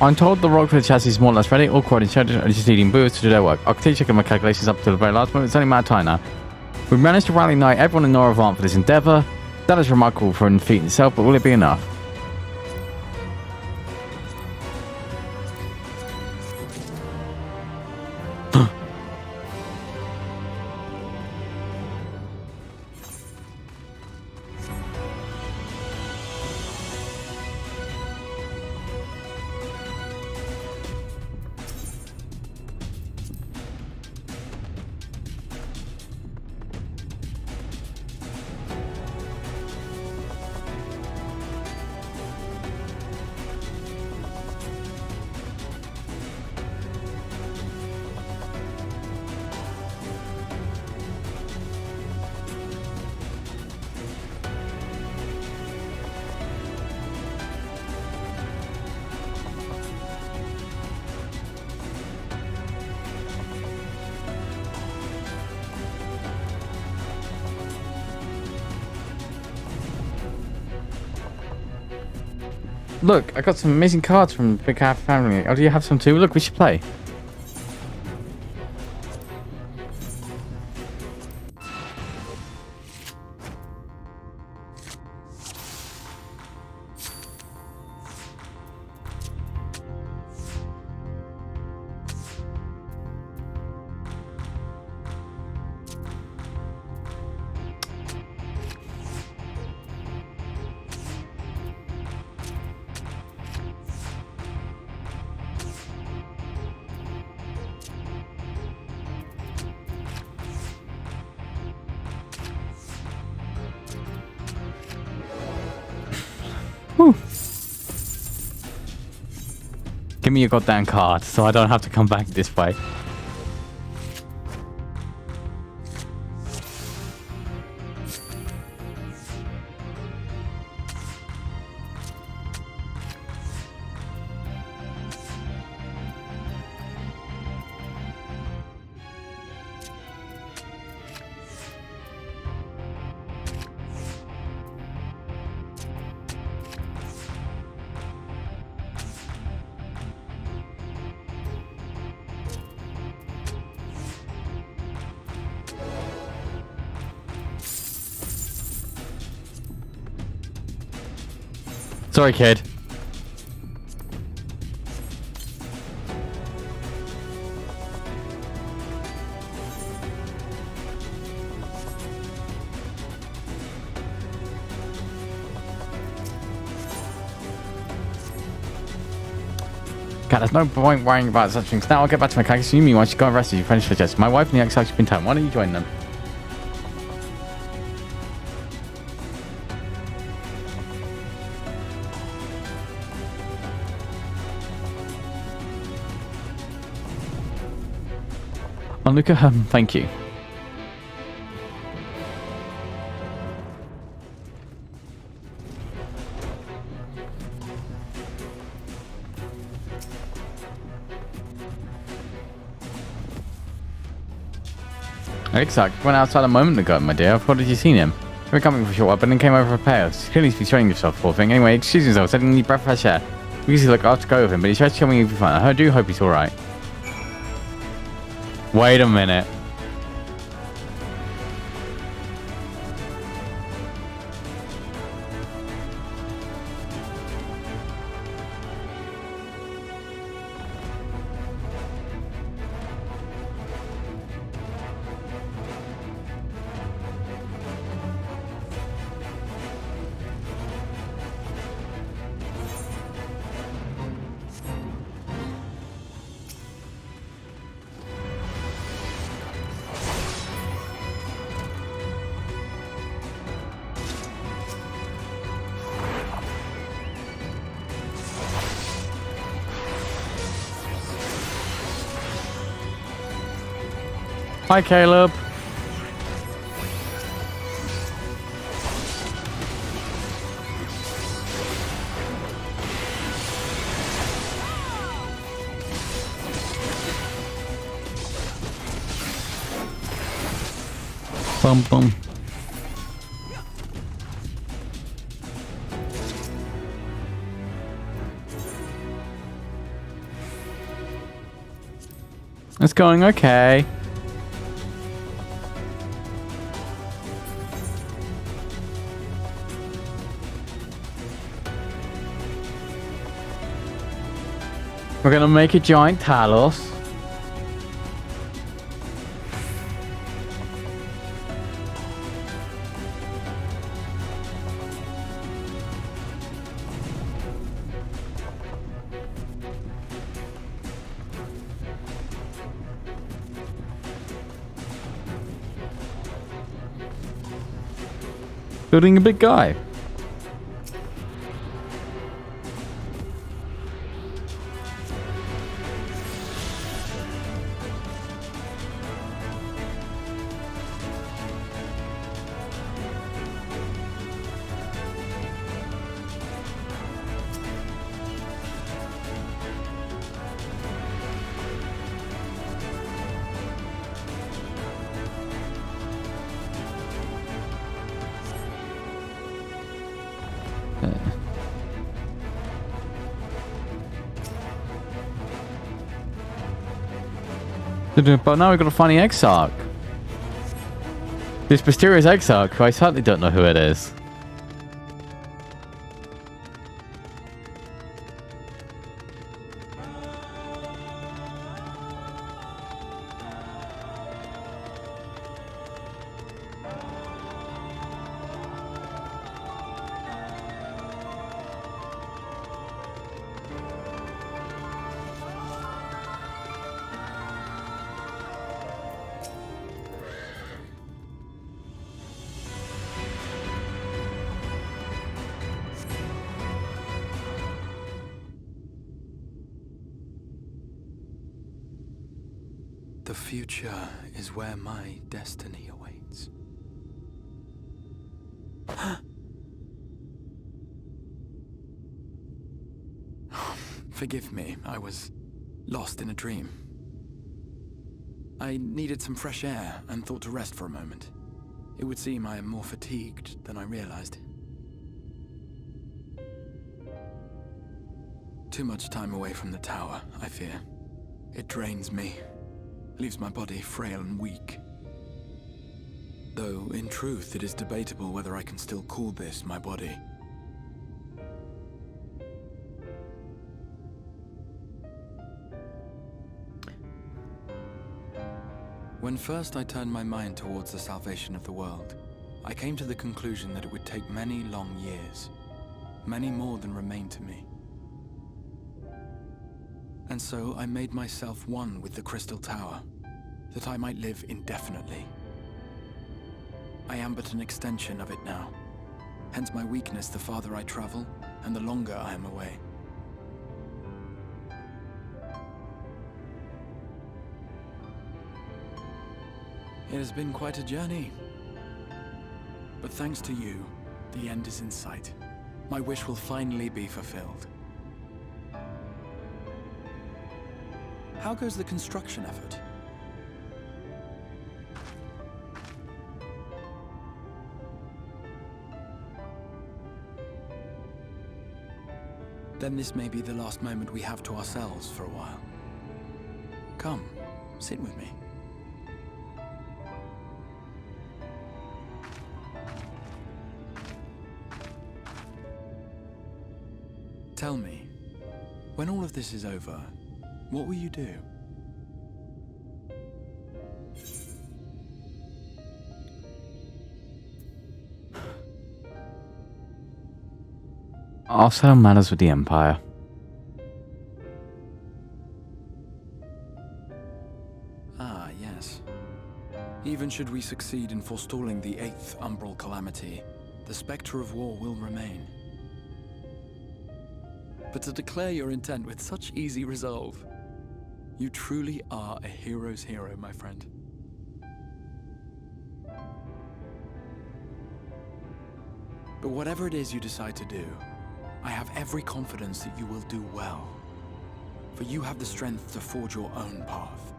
Speaker 1: I'm told the rock for the chassis is more or less ready. All coordinated and just needing boots to do their work. I'll continue checking my calculations up to the very last moment. It's only a matter of time now. We've managed to rally nigh everyone in Nora Avant for this endeavor. That is remarkable for a feat in itself, but will it be enough? Look, I got some amazing cards from the Big Cat family. Oh, do you have some too? Look, we should play. Whew. Give me your goddamn card so I don't have to come back this way. Sorry, kid. God, there's no point worrying about such things. Now I'll get back to my character. You meanwhile, she's got arrested. You finish suggests. My wife and the exiles have been told. Why don't you join them? Oh, look at him. Thank you. Exarch went outside a moment ago, my dear. I thought had you seen him? You were coming for a short while, but then came over for a pair. He's clearly showing yourself, poor thing. Anyway, excuse yourself. Said he need breath of fresh air. We usually look after go with him, but he tries to tell me if you're fine. I do hope he's alright. Wait a minute. Hi, Caleb. Bum bum. It's going okay. We're gonna make a giant Talos. Building a big guy. But now we've got to find the Exarch. This mysterious Exarch, who I certainly don't know who it is.
Speaker 2: The future is where my destiny awaits. Forgive me, I was lost in a dream. I needed some fresh air and thought to rest for a moment. It would seem I am more fatigued than I realized. Too much time away from the tower, I fear. It drains me. Leaves my body frail and weak. Though, in truth, it is debatable whether I can still call this my body. When first I turned my mind towards the salvation of the world, I came to the conclusion that it would take many long years, many more than remain to me. And so I made myself one with the Crystal Tower, that I might live indefinitely. I am but an extension of it now, hence my weakness the farther I travel, and the longer I am away. It has been quite a journey. But thanks to you, the end is in sight. My wish will finally be fulfilled. How goes the construction effort? Then this may be the last moment we have to ourselves for a while. Come, sit with me. Tell me, when all of this is over, what will you do?
Speaker 1: I'll settle matters with the Empire.
Speaker 2: Ah, yes. Even should we succeed in forestalling the 8th Umbral Calamity, the spectre of war will remain. But to declare your intent with such easy resolve, you truly are a hero's hero, my friend. But whatever it is you decide to do, I have every confidence that you will do well. For you have the strength to forge your own path.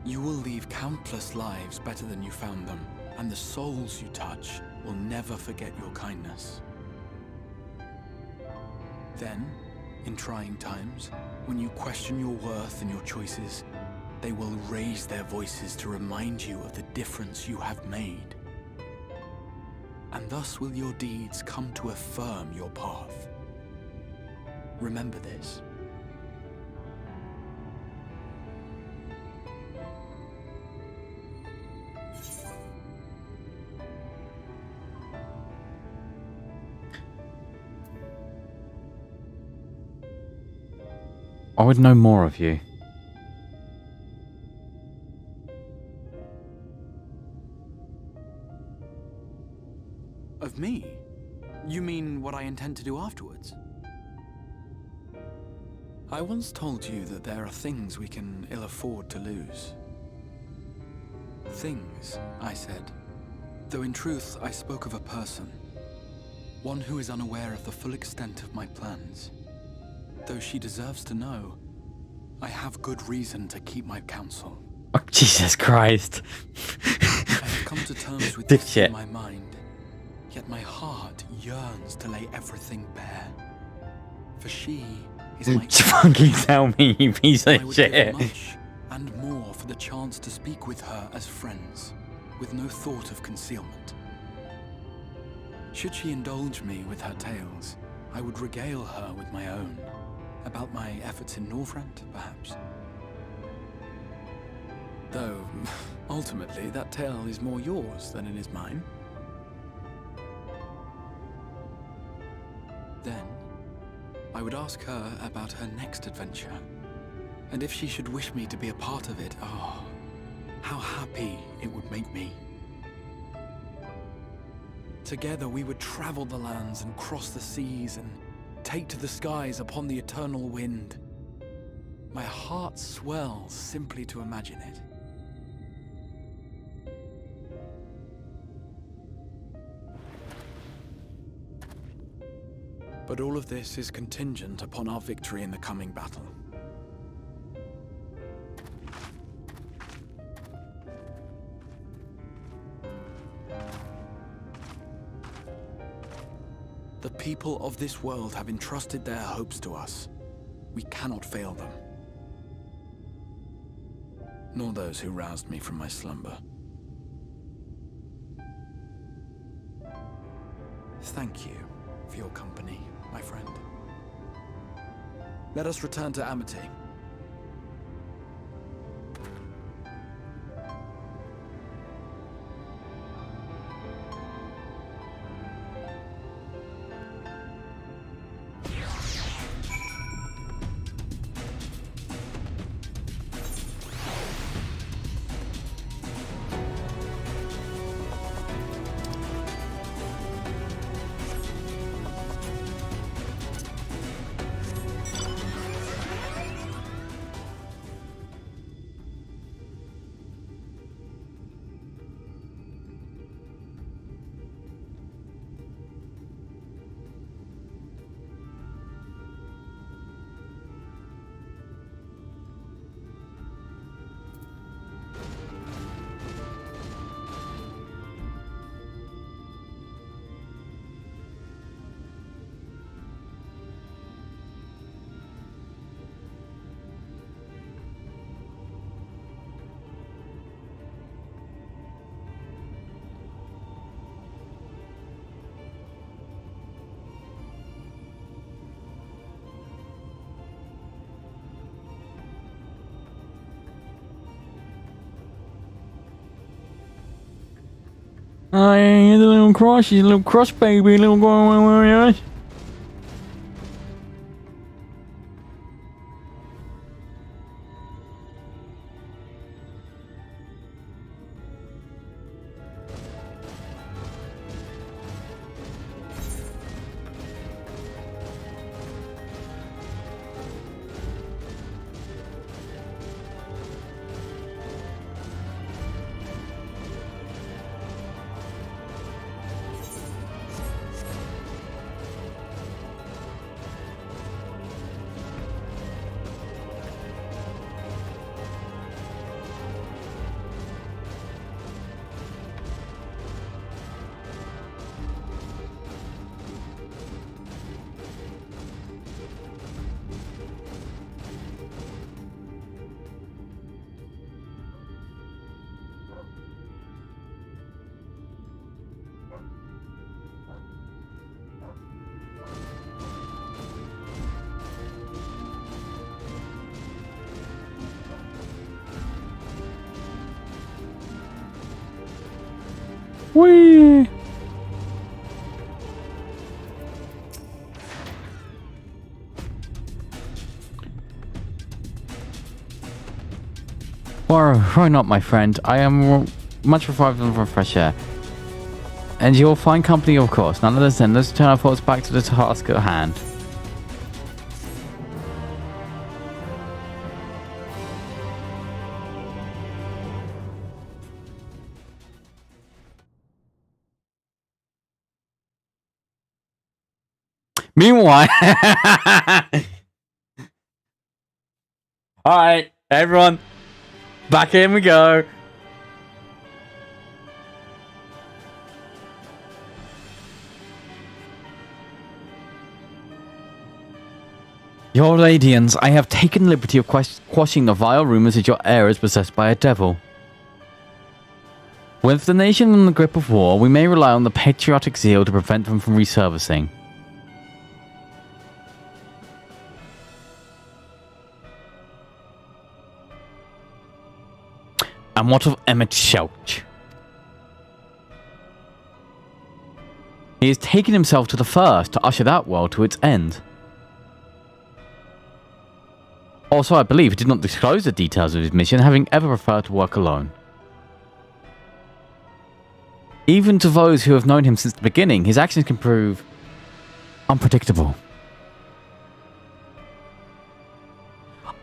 Speaker 2: You will leave countless lives better than you found them, and the souls you touch will never forget your kindness. Then, in trying times, when you question your worth and your choices, they will raise their voices to remind you of the difference you have made. And thus will your deeds come to affirm your path. Remember this.
Speaker 1: I would know more of you.
Speaker 2: Of me? You mean what I intend to do afterwards? I once told you that there are things we can ill afford to lose. Things, I said. Though in truth, I spoke of a person. One who is unaware of the full extent of my plans. Though she deserves to know, I have good reason to keep my counsel.
Speaker 1: Oh, Jesus Christ.
Speaker 2: I have come to terms with this in my mind, yet my heart yearns to lay everything bare. For she is my
Speaker 1: fucking tell me, you piece
Speaker 2: I
Speaker 1: of
Speaker 2: would
Speaker 1: shit.
Speaker 2: give much and more for the chance to speak with her as friends, with no thought of concealment. Should she indulge me with her tales, I would regale her with my own. About my efforts in Northrend, perhaps. Though, ultimately, that tale is more yours than it is mine. Then, I would ask her about her next adventure. And if she should wish me to be a part of it, oh, how happy it would make me. Together we would travel the lands and cross the seas and take to the skies upon the eternal wind. My heart swells simply to imagine it. But all of this is contingent upon our victory in the coming battle. The people of this world have entrusted their hopes to us. We cannot fail them. Nor those who roused me from my slumber. Thank you for your company, my friend. Let us return to Amity.
Speaker 1: Oh, yeah, the little cross, she's a little cross baby, little girl. Whee! Why not, my friend? I am much revived from fresh air. And you'll find company, of course. Nonetheless, then, let's turn our thoughts back to the task at hand. Meanwhile, alright, everyone, back in we go. Your Radiance, I have taken the liberty of quashing the vile rumors that your heir is possessed by a devil. With the nation in the grip of war, we may rely on the patriotic zeal to prevent them from resurfacing. And what of Emmett Shelch? He has taken himself to the first to usher that world to its end. Also, I believe he did not disclose the details of his mission, having ever preferred to work alone. Even to those who have known him since the beginning, his actions can prove unpredictable.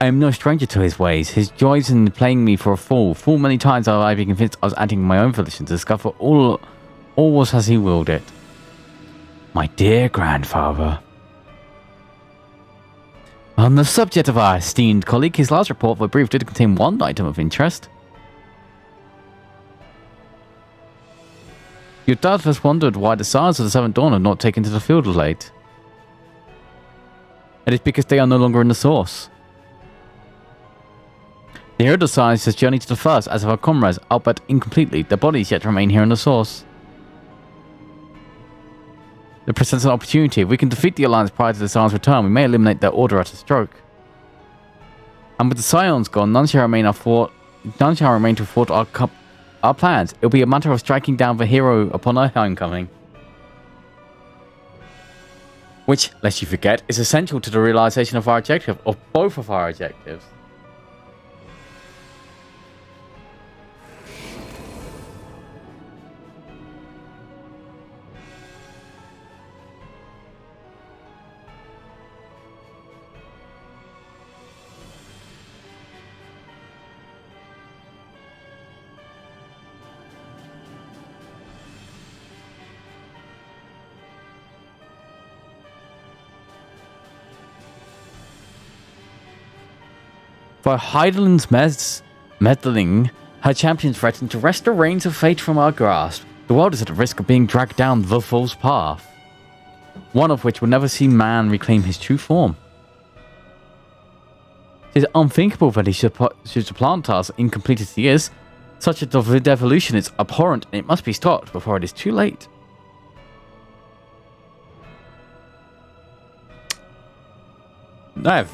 Speaker 1: I am no stranger to his ways. His joys in playing me for a fool. Full many times have I been convinced I was adding my own volition to discover all was as he willed it. My dear grandfather. On the subject of our esteemed colleague, his last report, though brief, did contain one item of interest. You doubtless wondered why the Sires of the Seventh Dawn had not taken to the field of late. It is because they are no longer in the source. The hero decides his journey to the first, as of our comrades, albeit incompletely. Their bodies yet remain here in the source. It presents an opportunity. If we can defeat the Alliance prior to the Scion's return, we may eliminate their order at a stroke. And with the Scions gone, none shall remain to thwart our plans. It will be a matter of striking down the hero upon our homecoming. Which, lest you forget, is essential to the realization of our objective, or both of our objectives. For Heidelin's meddling, her champions threatened to wrest the reins of fate from our grasp. The world is at risk of being dragged down the false path, one of which will never see man reclaim his true form. It is unthinkable that he should supplant us, incomplete as he is. Such a devolution is abhorrent, and it must be stopped before it is too late. Nev.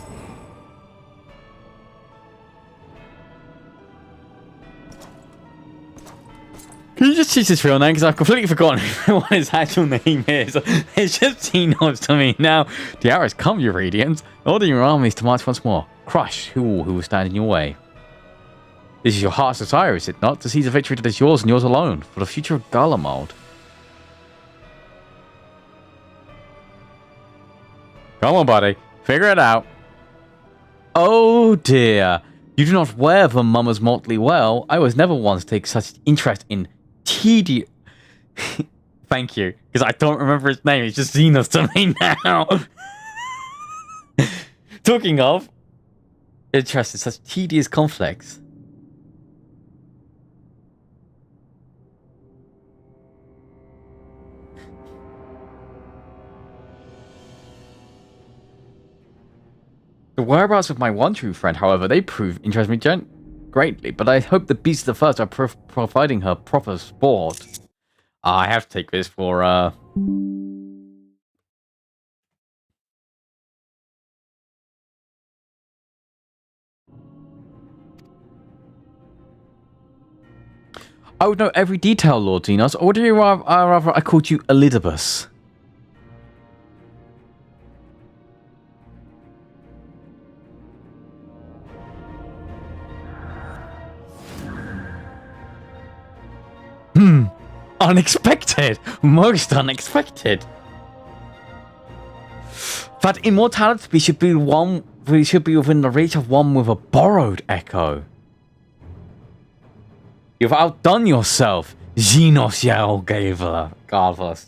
Speaker 1: Can you just choose his real name? Because I've completely forgotten what his actual name is. It's just Xenos to me now. The hour has come, Eurydians. Order your armies to march once more. Crush who will stand in your way. This is your heart's desire, is it not? To seize a victory that is yours and yours alone. For the future of Garlemald. Come on, buddy. Figure it out. Oh, dear. You do not wear the mummers mortally well. I was never one to take such interest in tedious... Thank you. Because I don't remember his name. It's just Xenos to me now. Talking of... interest in such tedious conflicts. The whereabouts of my one true friend, however, they prove interest me greatly, but I hope the beasts of the first are providing her proper sport. I have to take this for, I would know every detail, Lord Xenos, or do you rather I called you Elidibus? Unexpected! Most unexpected! That immortality should be within the reach of one with a borrowed echo. You've outdone yourself, Xenos Garvus.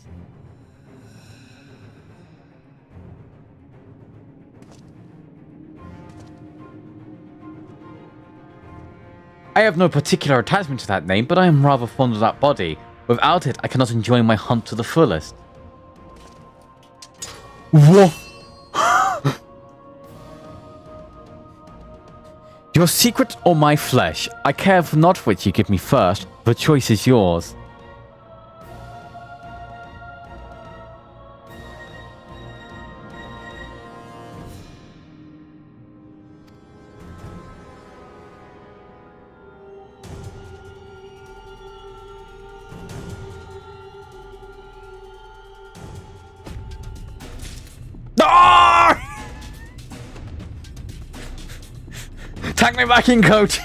Speaker 1: I have no particular attachment to that name, but I am rather fond of that body. Without it, I cannot enjoy my hunt to the fullest. Whoa! Your secret or my flesh? I care for not which you give me first. The choice is yours. Tag me back in, coach!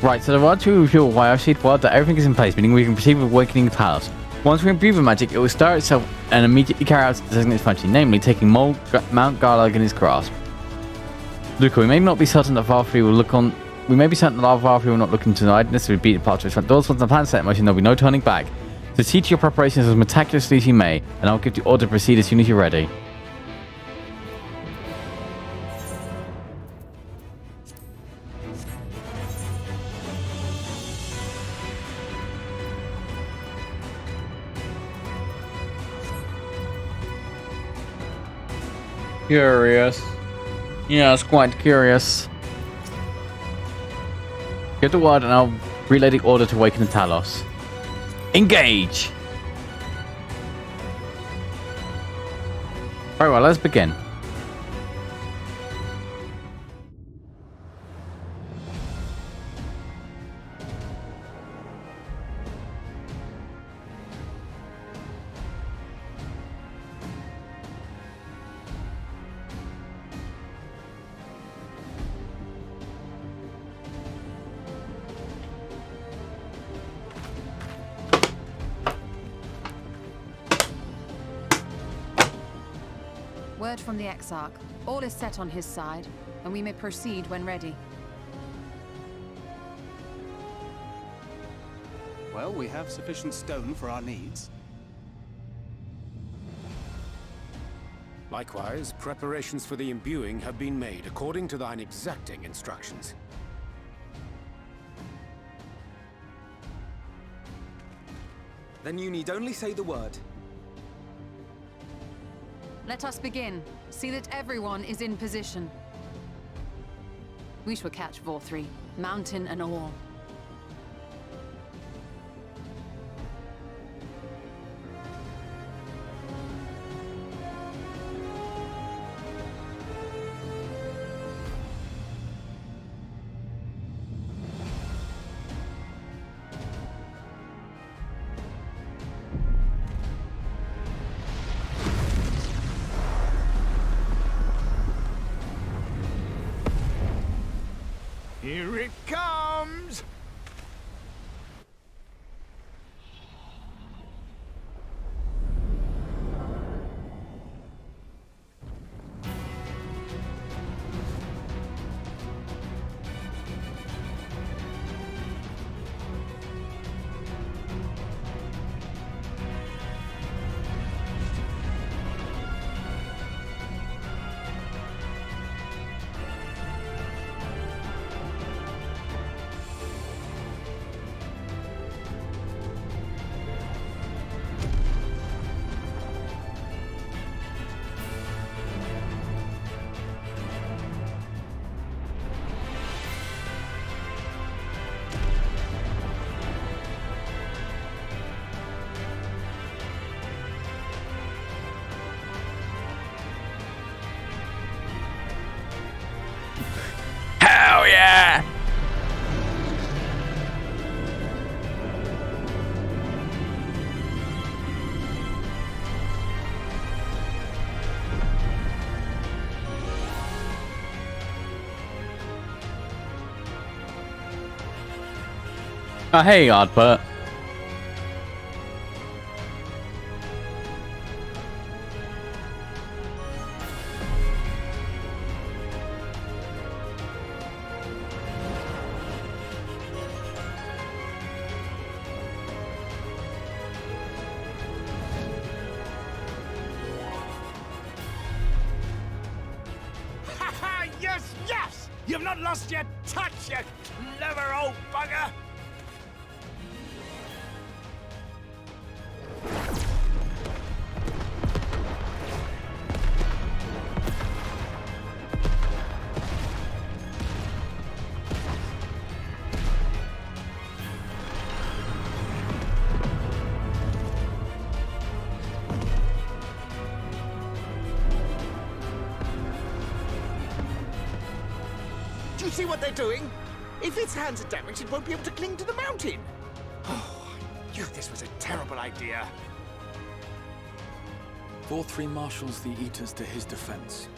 Speaker 1: Right, so the rod to reveal why I've seen word that everything is in place, meaning we can proceed with awakening the Talos. Once we improve the magic, it will start itself and immediately carry out its designated function, namely taking Mount Garlag in his grasp. Luca, we may not be certain that Valkyrie will look on. We may be certain that Valkyrie will not look into the idleness of beat the parts of its front doors. Once the plan set in motion, there will be no turning back. So see to your preparations as meticulously as you may, and I'll give the order to proceed as soon as you're ready. Curious. Yes, quite curious. Get the word and I'll relay the order to awaken the Talos. Engage! Very well, let's begin.
Speaker 3: Word from the Exarch. All is set on his side, and we may proceed when ready.
Speaker 9: Well, we have sufficient stone for our needs.
Speaker 8: Likewise, preparations for the imbuing have been made according to thine exacting instructions.
Speaker 10: Then you need only say the word.
Speaker 3: Let us begin. See that everyone is in position. We shall catch Vorthri, mountain and all.
Speaker 11: Here it comes!
Speaker 1: Hell yeah! Oh, hey, Ardbert.
Speaker 11: Yes, yes! You've not lost your touch, you clever old bugger! Do you see what they're doing? If its hands are damaged, it won't be able to cling to the mountain. Oh, I knew this was a terrible idea.
Speaker 2: Vorthri marshals the Eaters to his defense.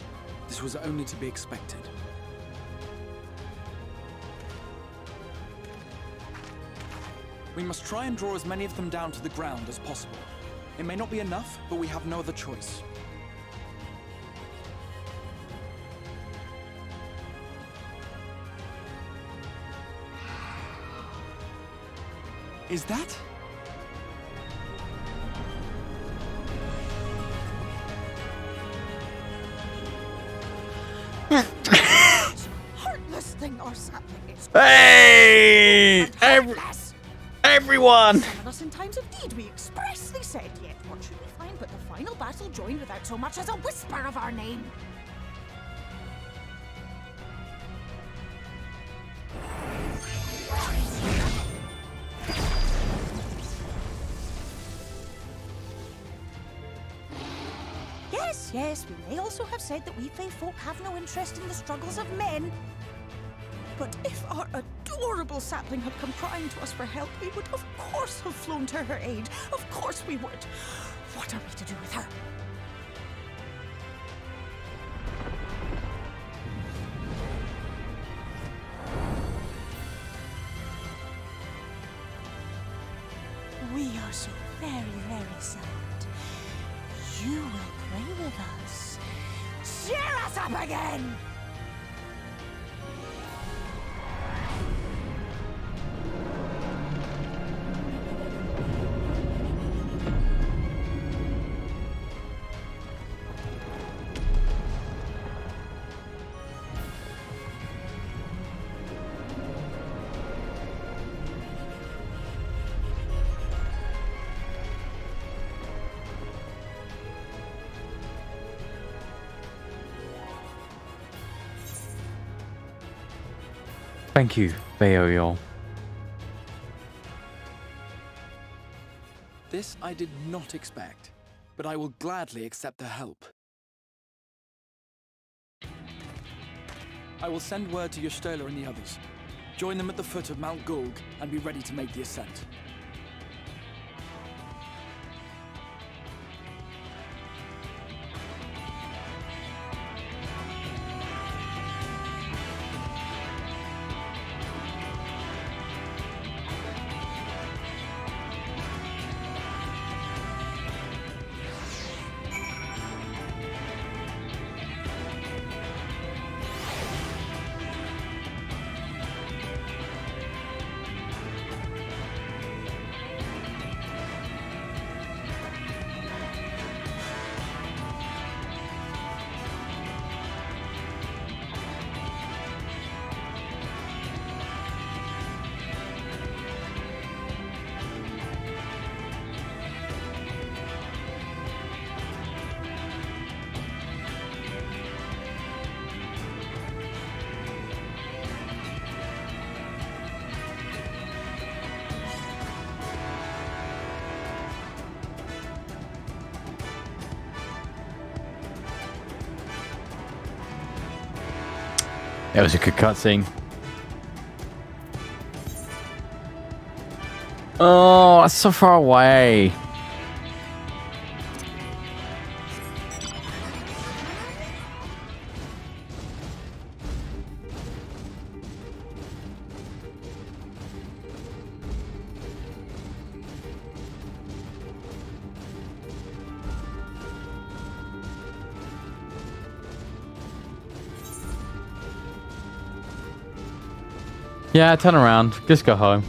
Speaker 2: This was only to be expected. We must try and draw as many of them down to the ground as possible. It may not be enough, but we have no other choice. Is that?
Speaker 5: Heartless thing our sapling is.
Speaker 1: Hey! Everyone!
Speaker 5: Summon us in times of need, we expressly said, yet what should we find but the final battle joined without so much as a whisper of our name? Yes, we may also have said that we Fae folk have no interest in the struggles of men. But if our adorable sapling had come crying to us for help, we would of course have flown to her aid. Of course we would. What are we to do with her? We are so very, very sad. You will pray with us. Cheer us up again!
Speaker 1: Thank you, Bayo.
Speaker 2: This I did not expect, but I will gladly accept the help. I will send word to Ystola and the others. Join them at the foot of Mount Gulg and be ready to make the ascent.
Speaker 1: That was a good cutscene. Oh, that's so far away. Yeah, turn around. Just go home.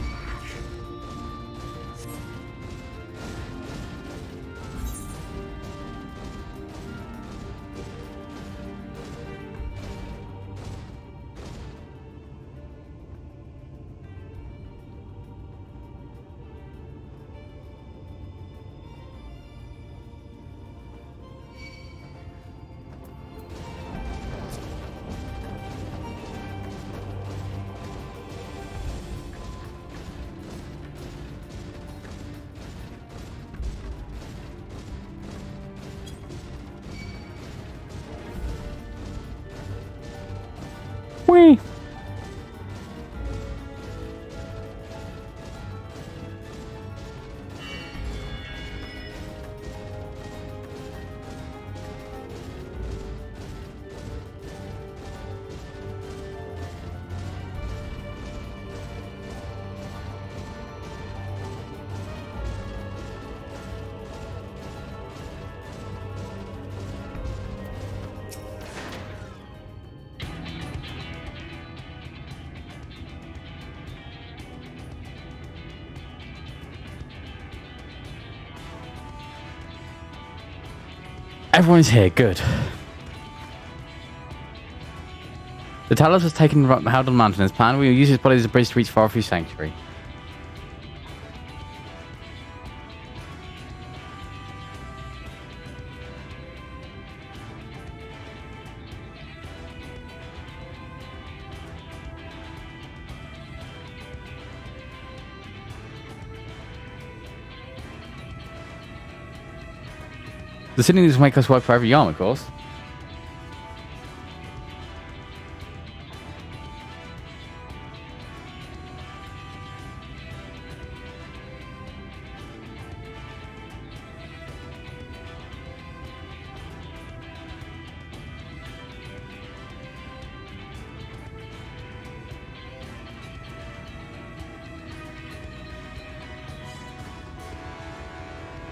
Speaker 1: Whee! Everyone's here, good. The Talos has taken held on the mountain as planned. We will use his body as a bridge to reach Farthrough Sanctuary. The city needs to make us work for every arm, of course.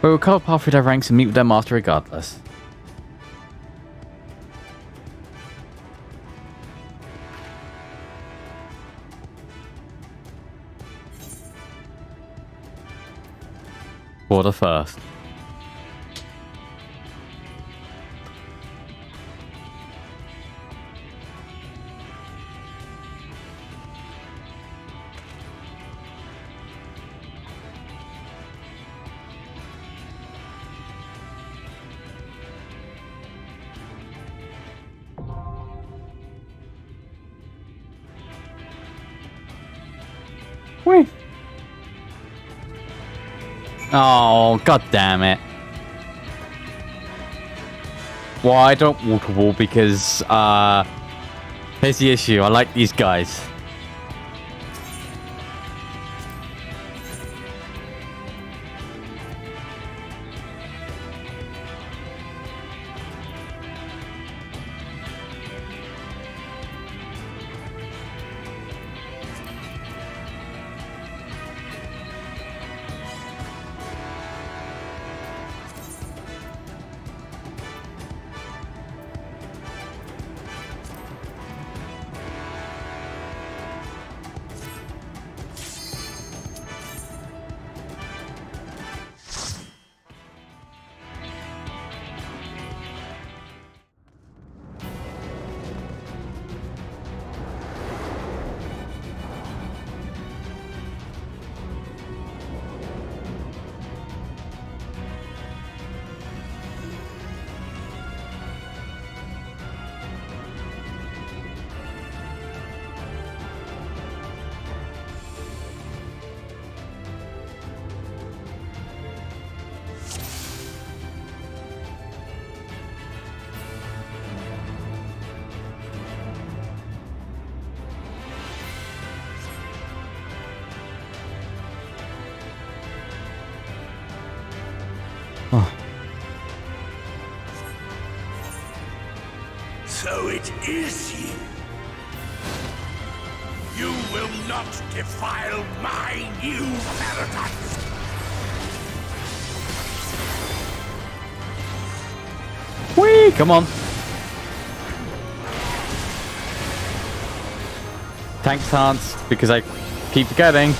Speaker 1: We will cut a path through their ranks and meet with their master regardless. For the first. Whee! Oh, god damn it. Well, I don't water wall because, here's the issue. I like these guys.
Speaker 14: So it is you. You will not defile my new paradise.
Speaker 1: Whee! Come on. Thanks, Hans, because I keep forgetting.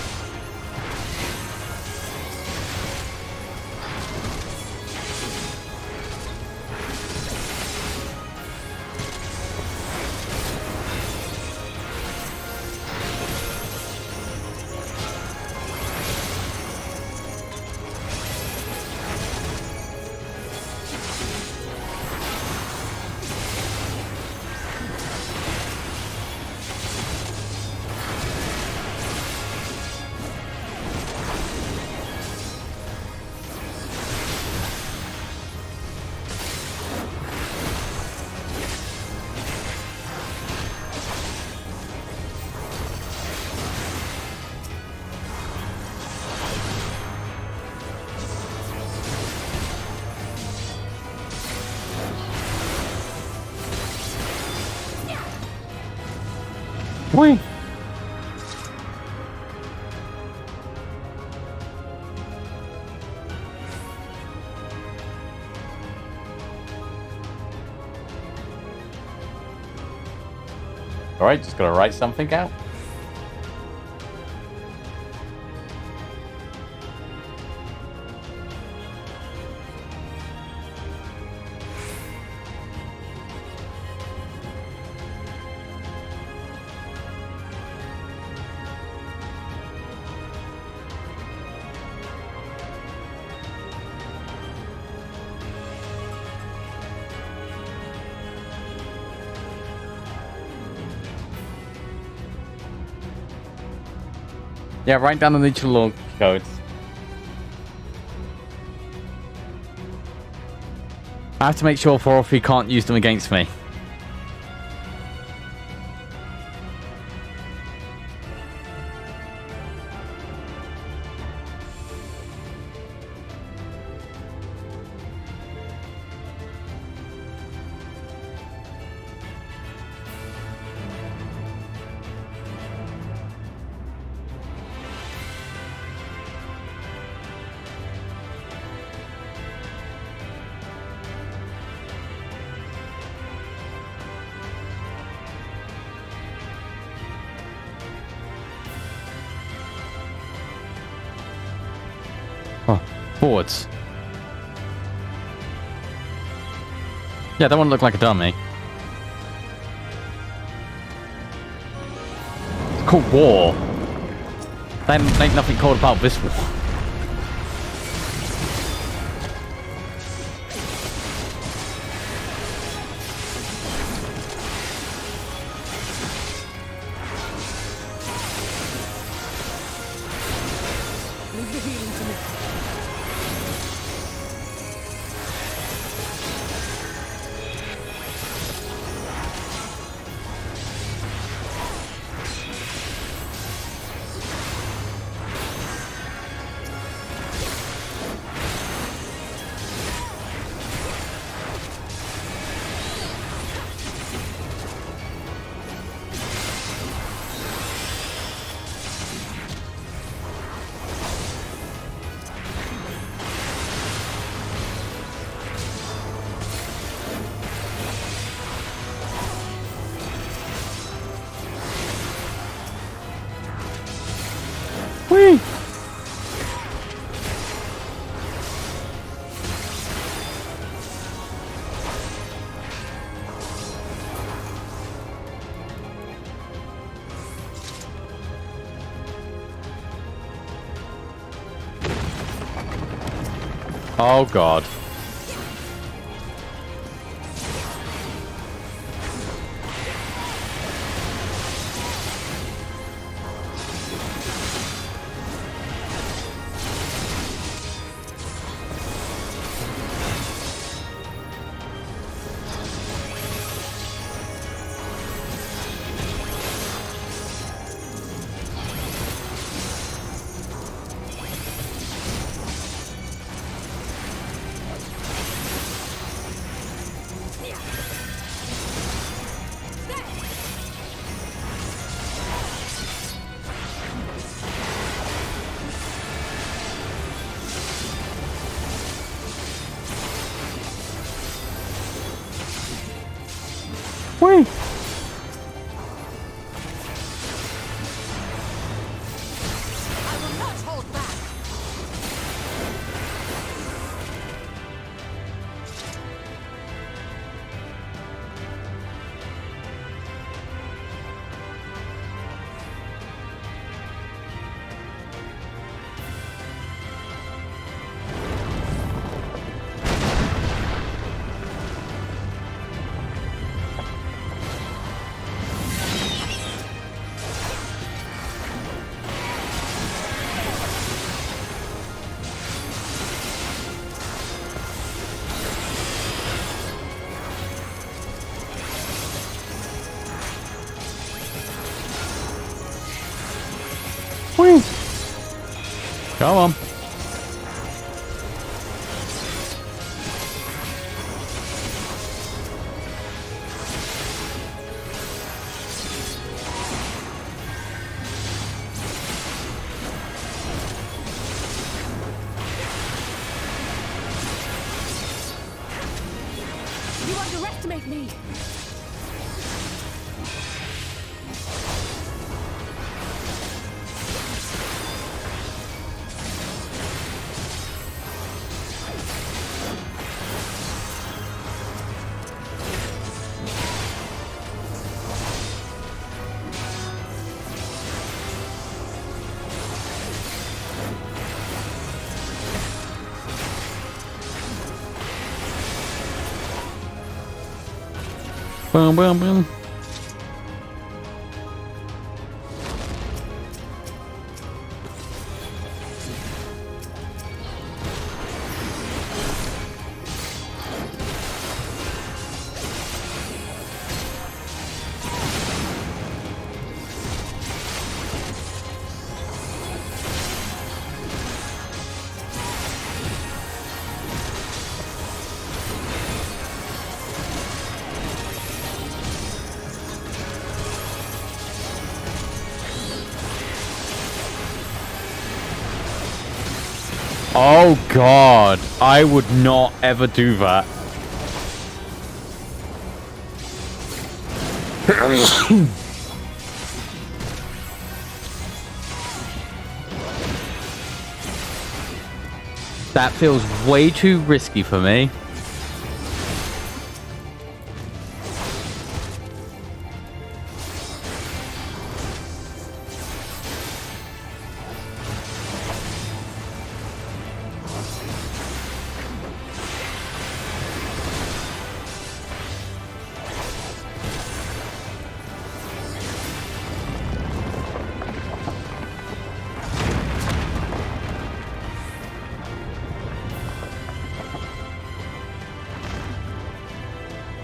Speaker 1: Whee! Alright, just gotta write something out. Yeah, write down the neutral law codes. I have to make sure 403 can't use them against me. Forwards. Yeah, that one looked like a dummy. It's called war. There ain't nothing called about this war.
Speaker 7: Leave the healing to me.
Speaker 1: Whee! Oh god. Whee!
Speaker 3: I will not hold back.
Speaker 1: Whee! Come on.
Speaker 7: You underestimate me.
Speaker 1: Boom, boom, boom. Oh god, I would not ever do that. That feels way too risky for me.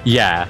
Speaker 1: Yeah.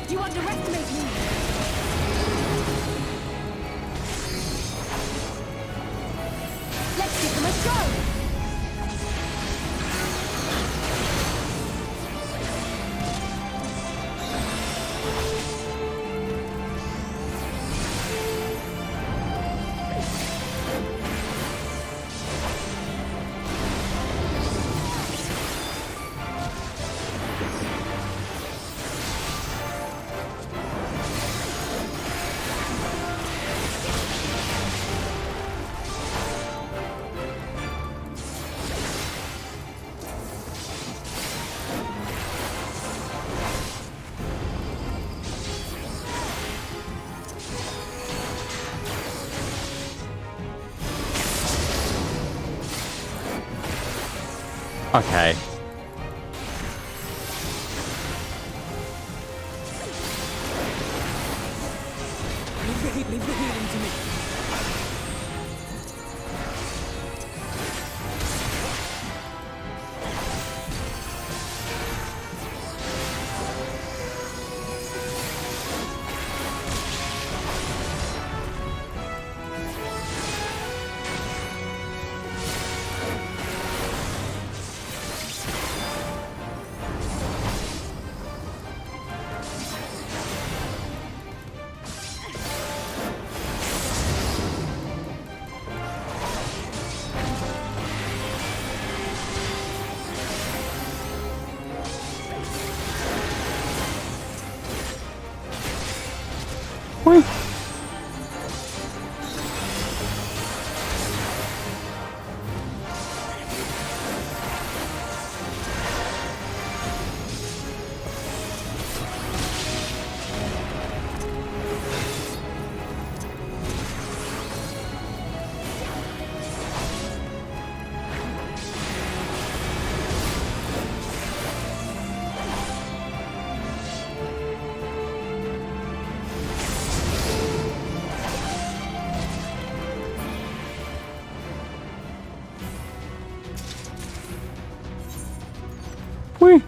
Speaker 12: You underestimate me! Let's give them a show!
Speaker 1: Okay.
Speaker 10: Leave the healing to me.
Speaker 1: Whee! Whee!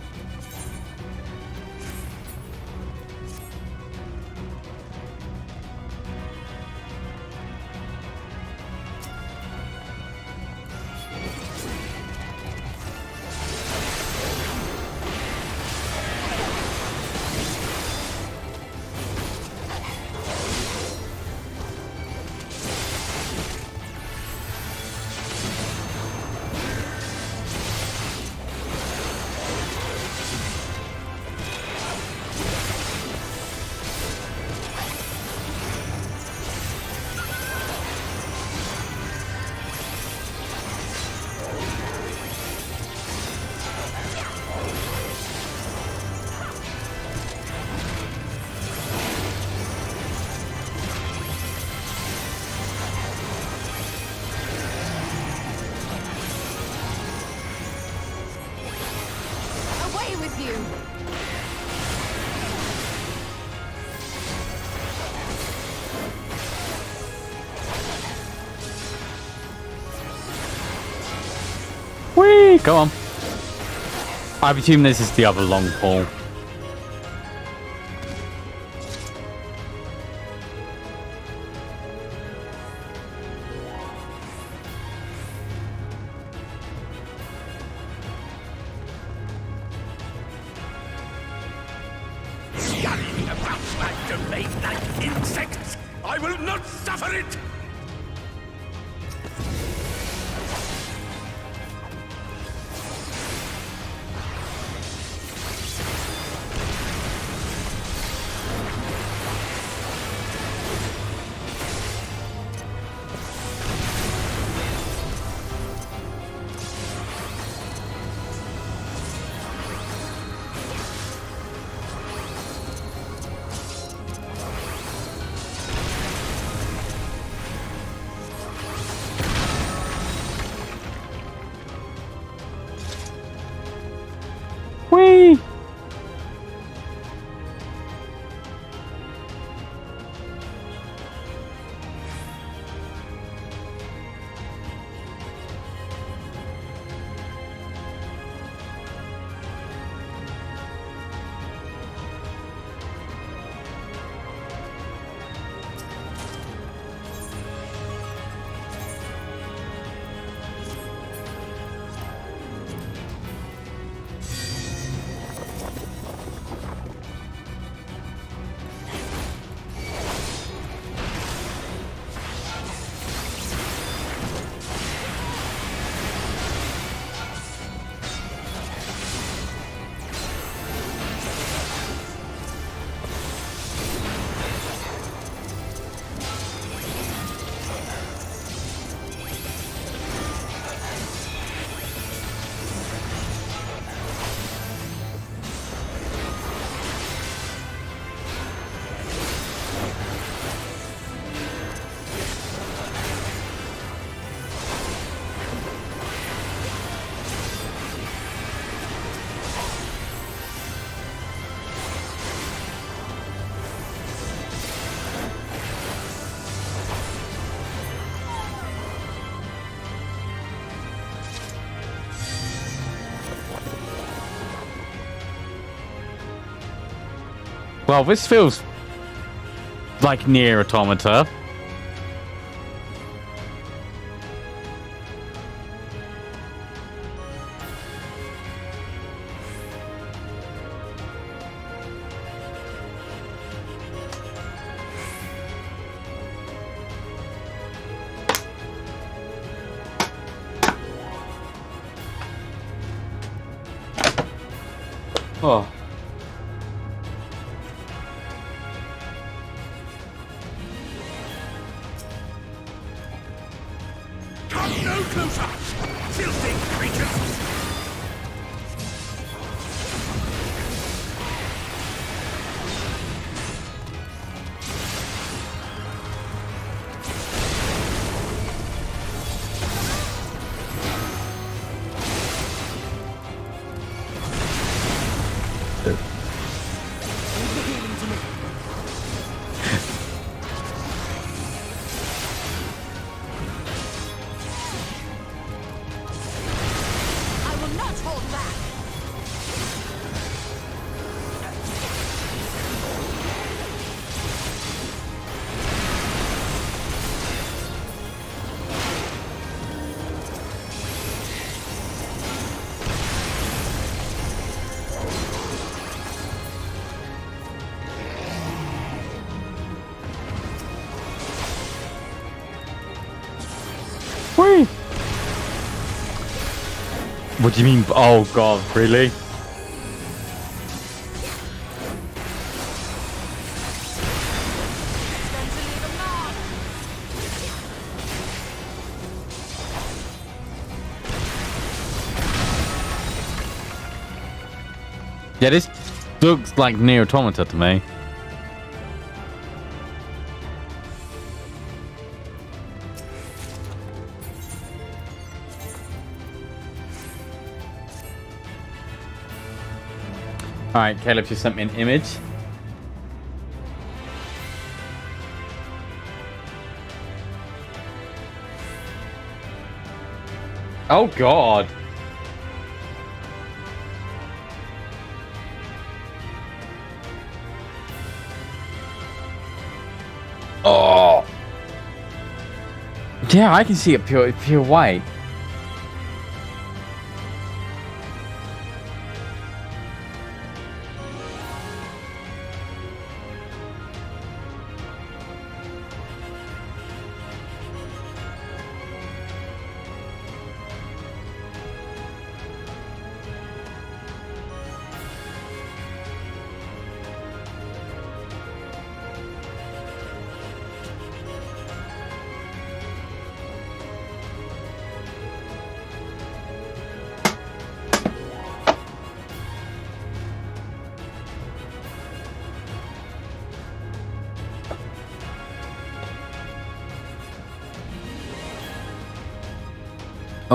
Speaker 7: with you.
Speaker 1: Whee! Go on. I presume this is the other long pole.
Speaker 14: Scurrying about my domain like insects! I will not suffer it!
Speaker 1: Whee! Well, this feels like near Automata. Oh.
Speaker 14: Come no closer! Filthy creatures!
Speaker 1: Whee! What do you mean? Oh god, really? Yeah, this looks like Nier Automata to me. Alright, Caleb just sent me an image. Oh god. Oh. Yeah, I can see it pure white.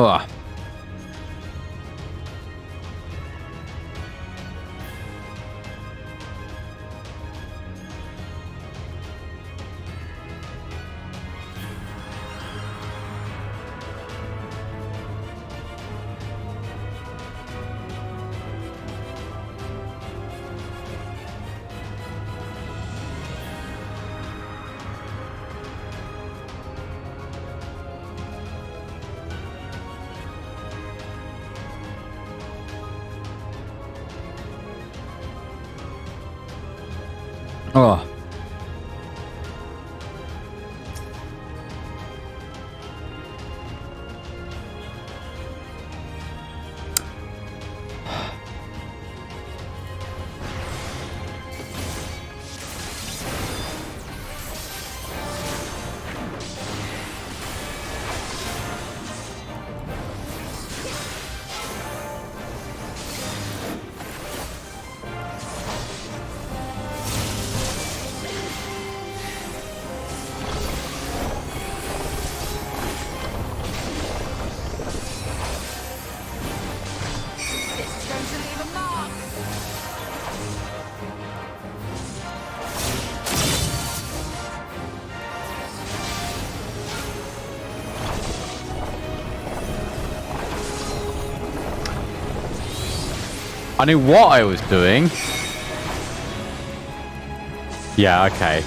Speaker 1: Oh. Oh. I knew what I was doing. Yeah, okay.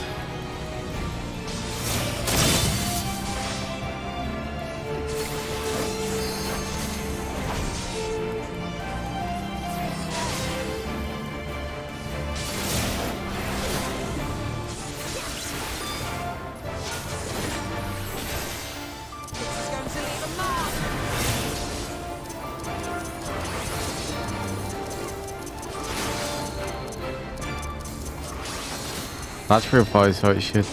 Speaker 1: That's real far, so it should.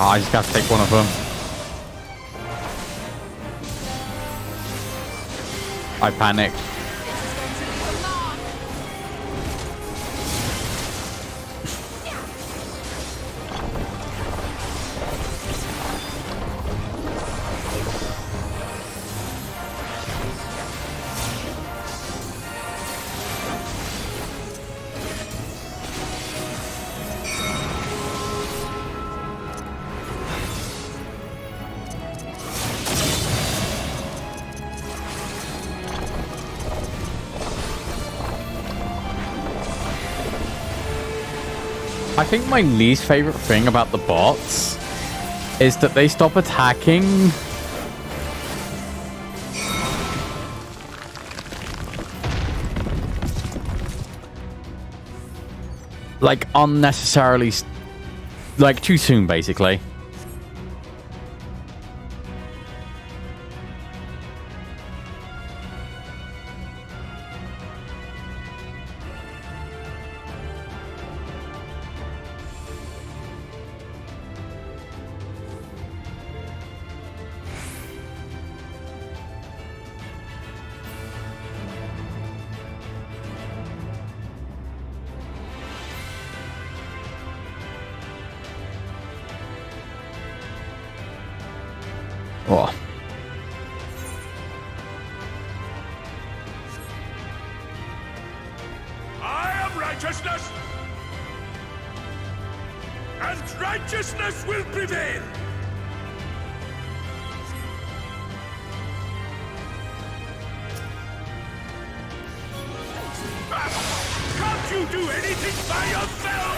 Speaker 1: Oh, I just got to take one of them. I panicked. I think my least favorite thing about the bots is that they stop attacking like, unnecessarily, like, too soon, basically. Oh.
Speaker 14: I am righteousness, and righteousness will prevail. Can't you do anything by yourself?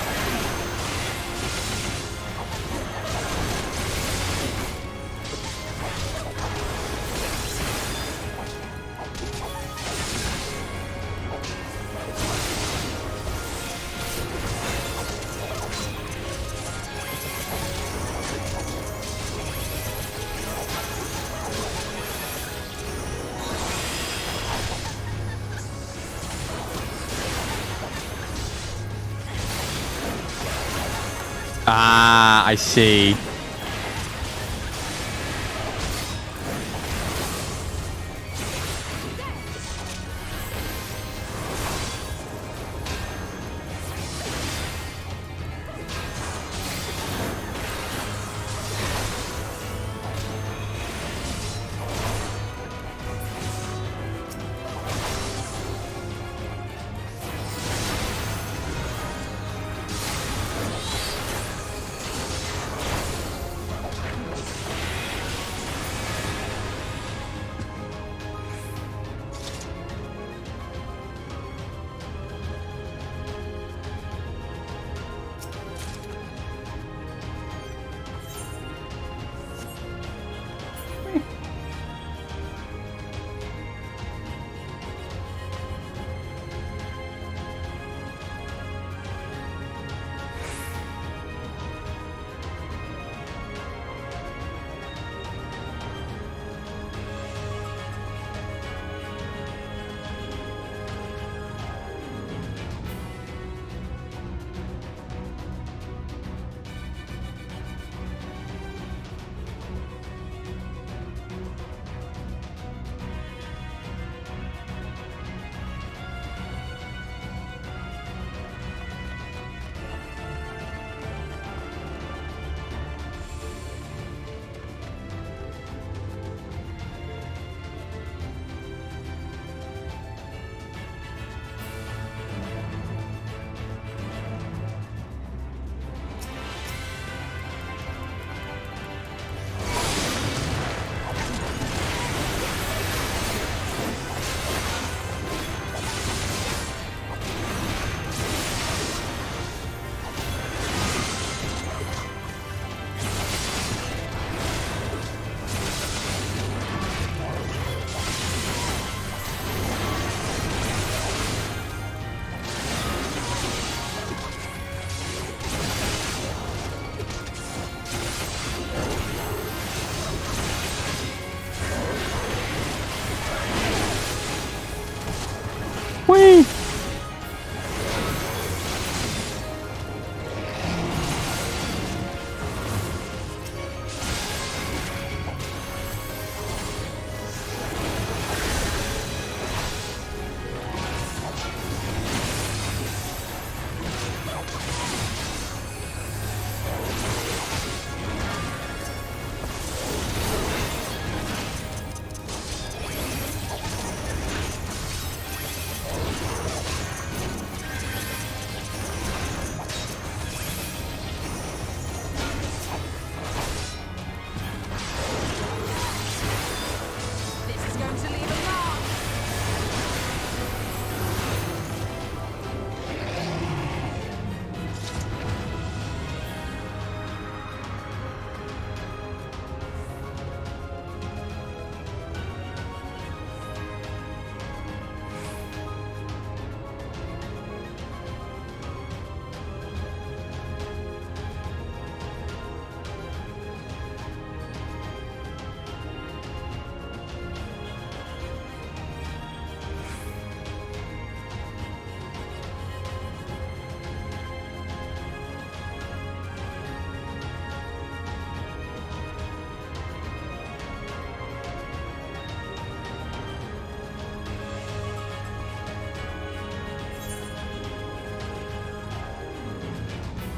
Speaker 1: Ah, I see.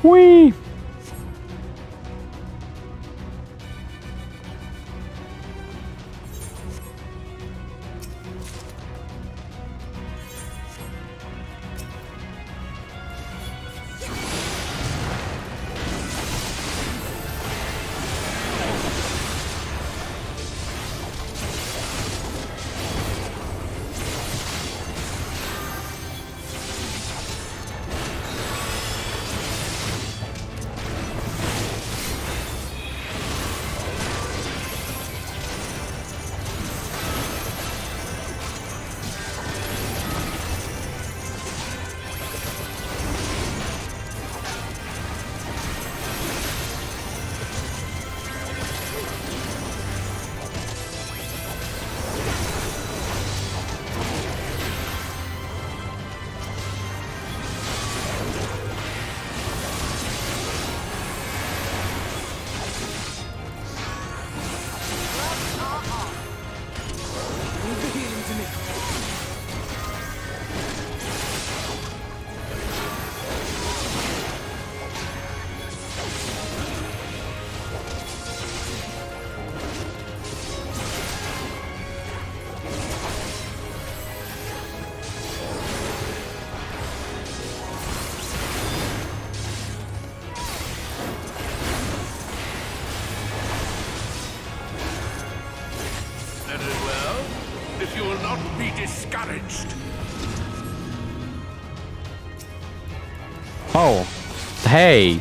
Speaker 1: Whee!
Speaker 14: Very well. If you will not be discouraged.
Speaker 1: Oh. Hey.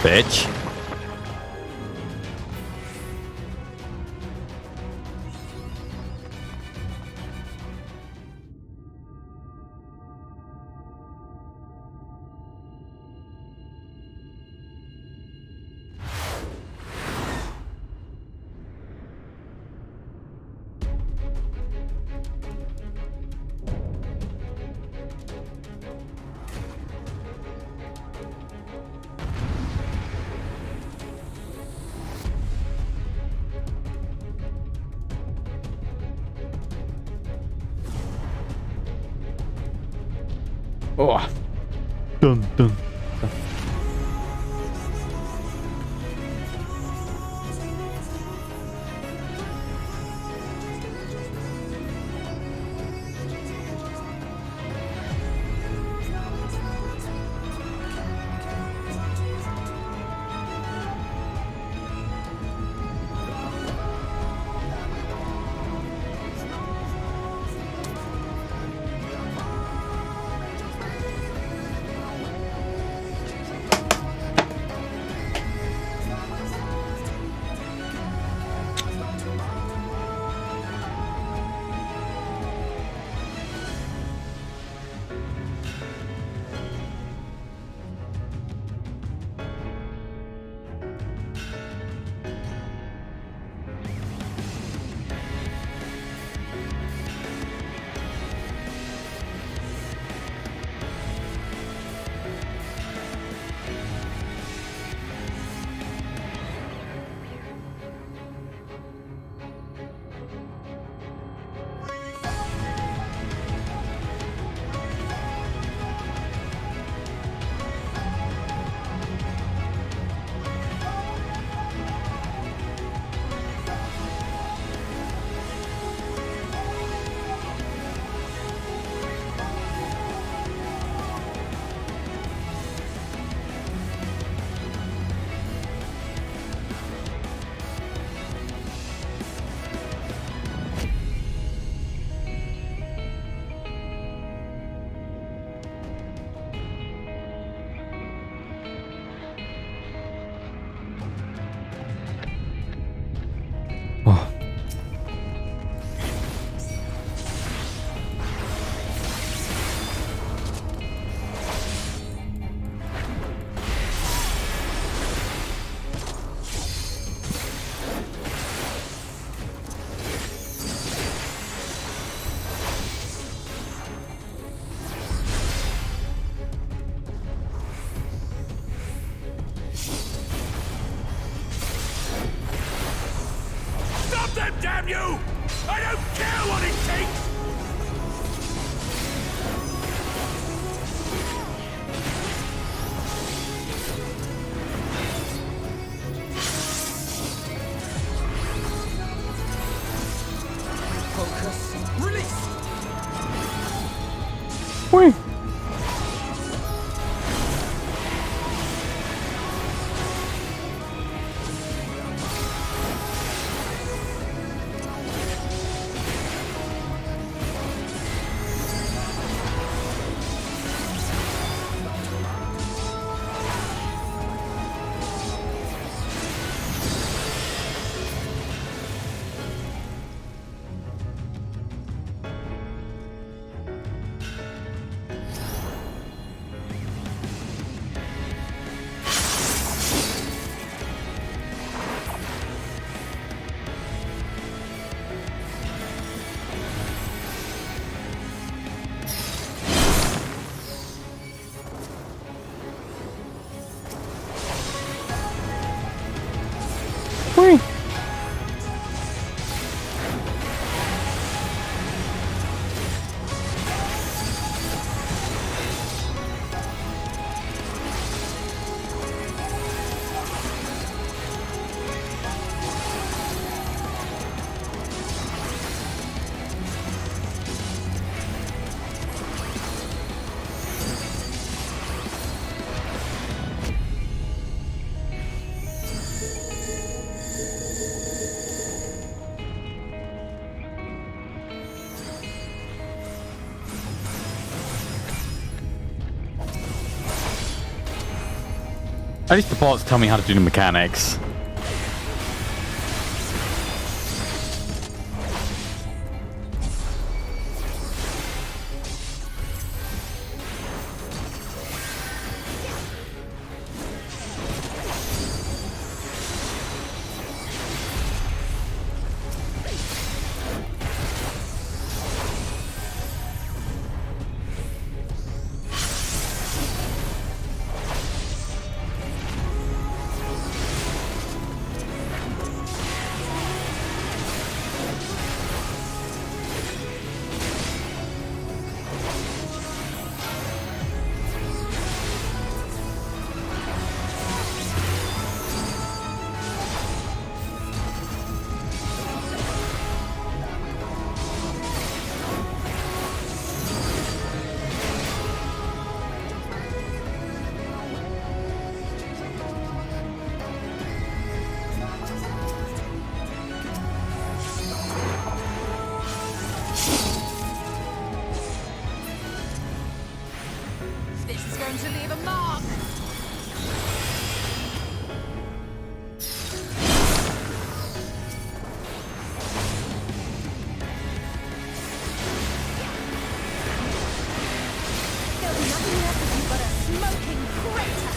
Speaker 1: Bitch. Oh. Dun dun.
Speaker 14: damn you! I don't care what it takes!
Speaker 10: Focus. Release!
Speaker 1: Whee! Whee! At least the bots tell me how to do the mechanics.
Speaker 3: This is going to leave a mark.
Speaker 12: There'll be nothing left of you but a smoking crater.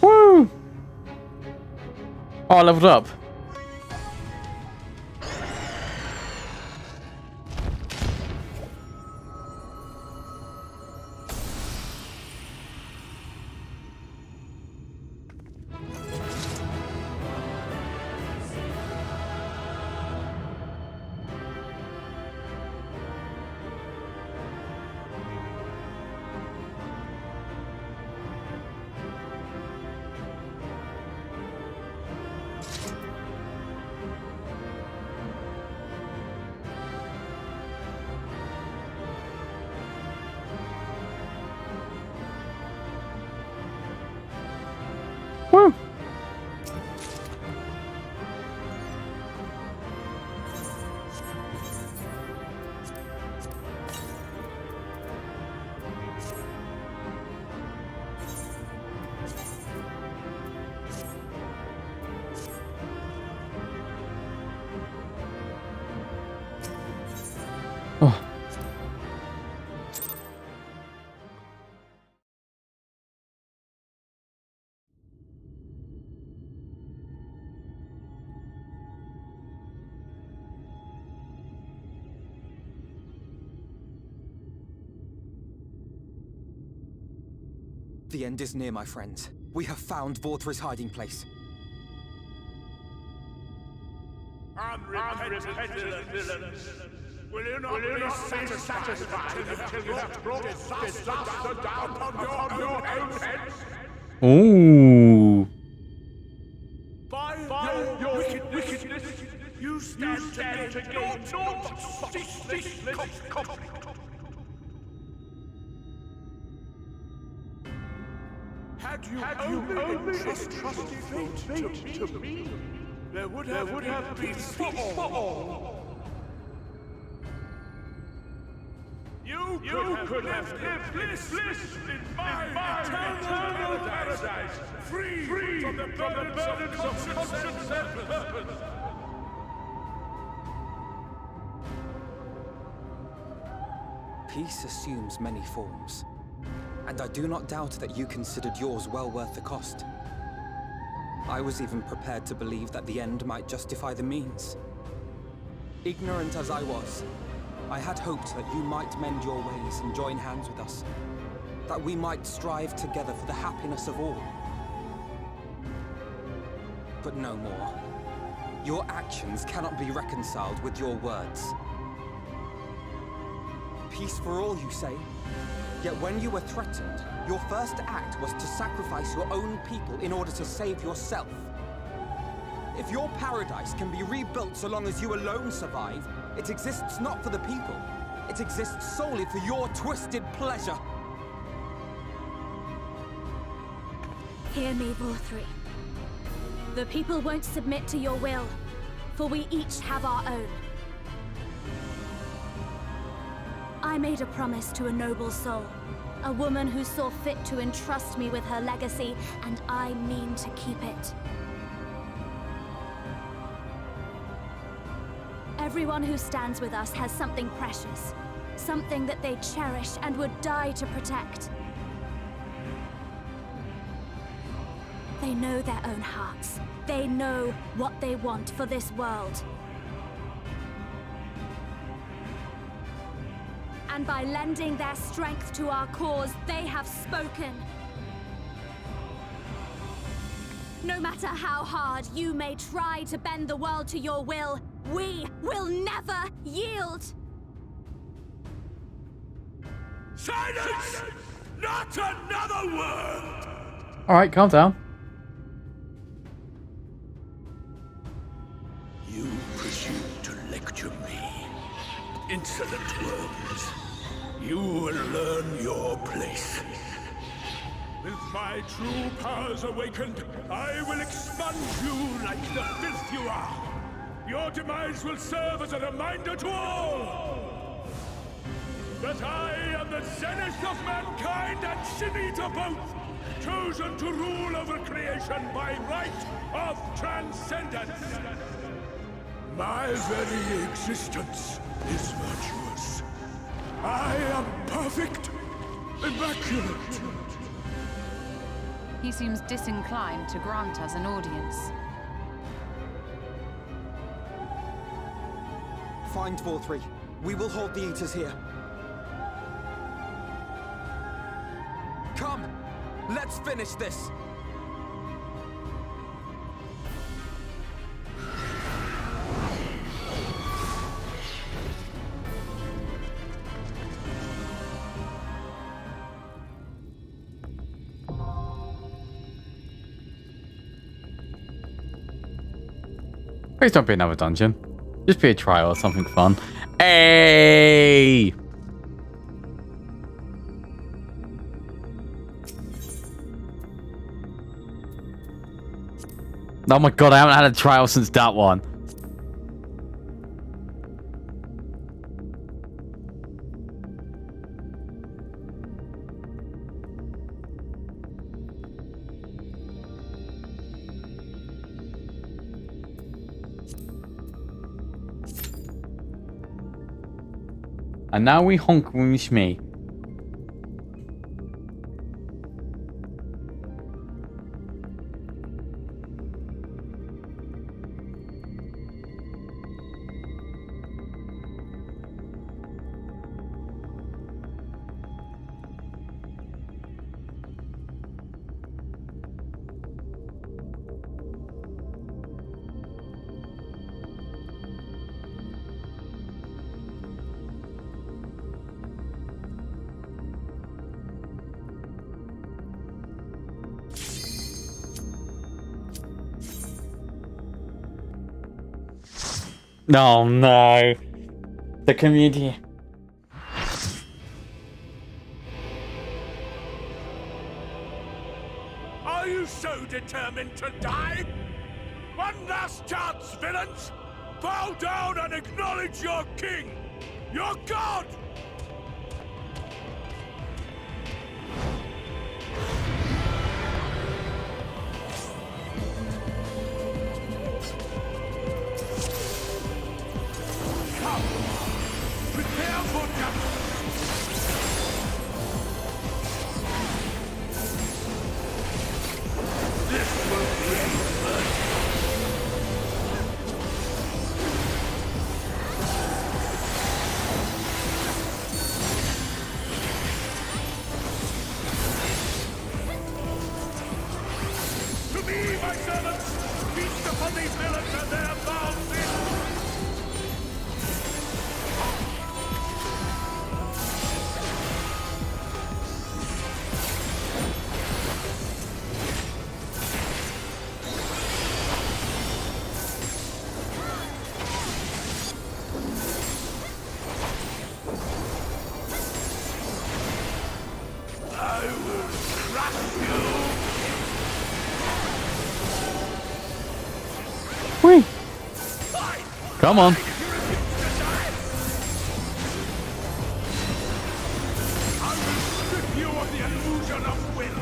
Speaker 1: Woo! Oh, I leveled up. Woo! Oh.
Speaker 10: The end is near, my friends. We have found Vorthra's hiding place.
Speaker 14: Unrepentant villains! Will you not be satisfied until you have brought disaster down upon your own heads?
Speaker 1: Ooh.
Speaker 14: By your wickedness, you stand to gain naught ceaseless conflict. Had you only trusted fate to me, there would have been peace for all. You could have lived bliss in my eternal paradise, free from the burdens of conscience and purpose.
Speaker 10: Peace assumes many forms, and I do not doubt that you considered yours well worth the cost. I was even prepared to believe that the end might justify the means. Ignorant as I was, I had hoped that you might mend your ways and join hands with us, that we might strive together for the happiness of all. But no more. Your actions cannot be reconciled with your words. Peace for all, you say? Yet when you were threatened, your first act was to sacrifice your own people in order to save yourself. If your paradise can be rebuilt so long as you alone survive, it exists not for the people. It exists solely for your twisted pleasure.
Speaker 12: Hear me, Vorthri. The people won't submit to your will, for we each have our own. I made a promise to a noble soul, a woman who saw fit to entrust me with her legacy, and I mean to keep it. Everyone who stands with us has something precious, something that they cherish and would die to protect. They know their own hearts. They know what they want for this world. And by lending their strength to our cause, they have spoken. No matter how hard you may try to bend the world to your will, we will never yield!
Speaker 14: Silence! Not another word!
Speaker 1: Alright, calm down.
Speaker 14: You presume to lecture me. Insolent words. You will learn your place. With my true powers awakened, I will expunge you like the filth you are. Your demise will serve as a reminder to all that I am the zenith of mankind and Sin Eater both, chosen to rule over creation by right of transcendence. My very existence is virtuous. I am perfect, immaculate.
Speaker 3: He seems disinclined to grant us an audience.
Speaker 10: Find Vorthri. We will hold the Eaters here. Come! Let's finish this!
Speaker 1: Please don't be another dungeon. Just be a trial or something fun. Hey! Oh my god, I haven't had a trial since that one. And now we honk when we shmee. Oh no. The community.
Speaker 14: Are you so determined to die? One last chance, villains! Bow down and acknowledge your king! Your god! Come! Prepare for battle! This will bring mercy! To me, my servants! Feast upon these villains and their foul sin! I will crush you!
Speaker 1: Whee. Come on.
Speaker 14: I will strip you of the illusion of will!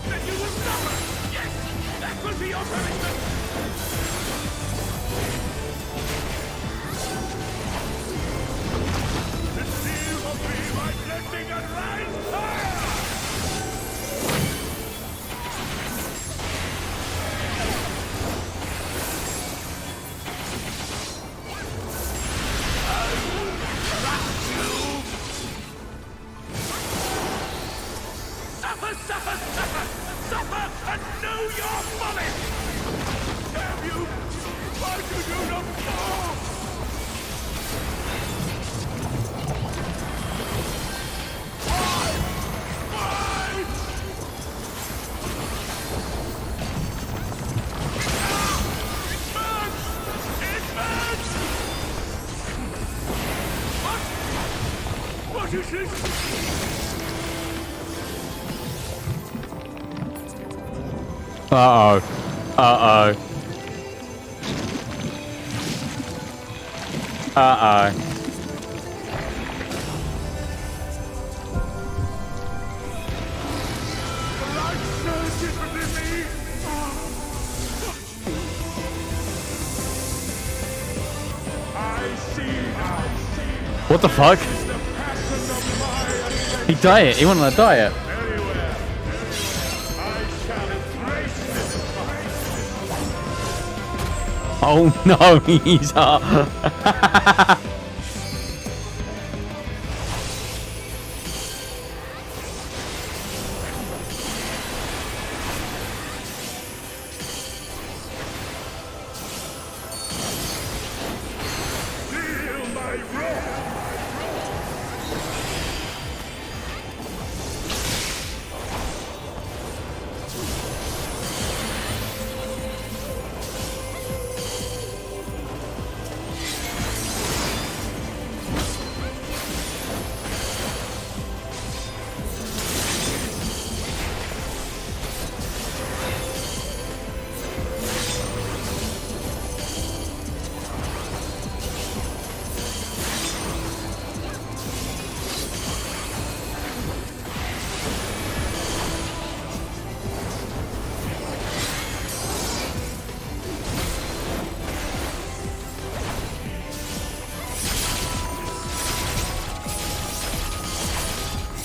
Speaker 14: Then you will suffer! Yes! That will be your punishment! The steel will be my blessing and rise higher! Suffer, suffer, suffer! Suffer and know your folly! Damn you! Why do you not fall? Why? Why? It burns! It burns! What? What is this?
Speaker 1: Uh-oh. Uh-oh. Uh-oh.
Speaker 14: The light surges within me! I see now.
Speaker 1: What the fuck?
Speaker 14: The passion of my
Speaker 1: He died. He went on a diet.
Speaker 14: Anywhere. I shall embrace this fight.
Speaker 1: Oh no, he's
Speaker 14: Feel my wrath.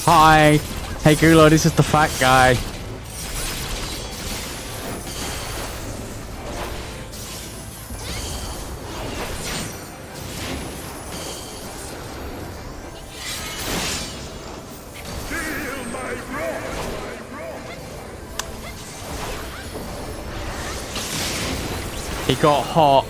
Speaker 1: Hi. Hey Gulo, this is the fat guy.
Speaker 14: Feel my wrath.
Speaker 1: He got hot.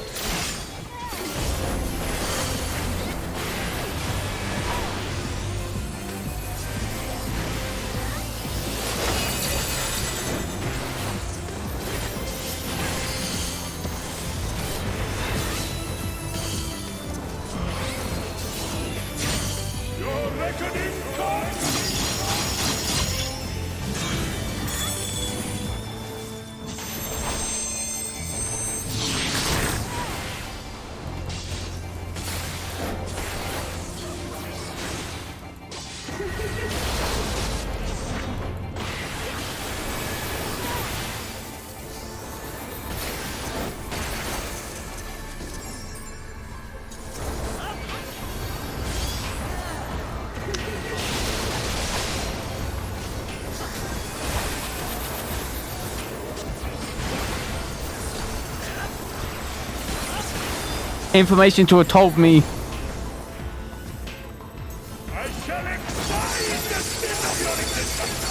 Speaker 1: information to have told me.
Speaker 14: I shall excite the skin of your existence.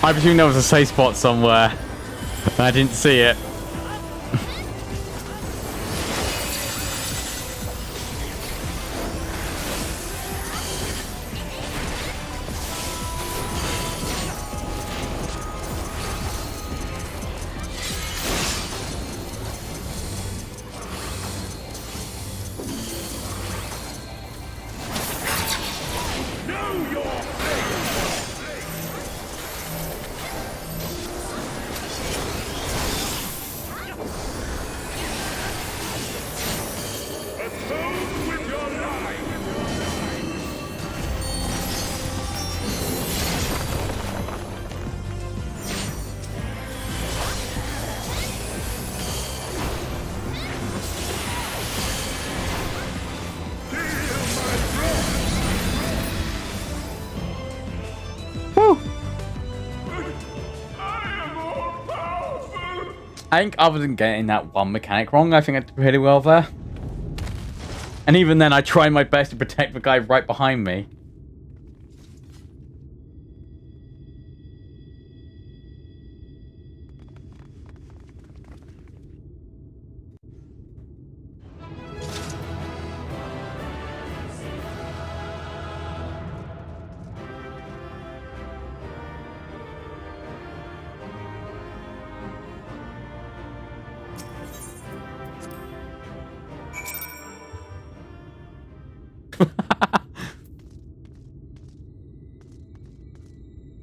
Speaker 1: I presume there was a safe spot somewhere. I didn't see it. I think other than getting that one mechanic wrong, I think I did pretty well there. And even then, I tried my best to protect the guy right behind me.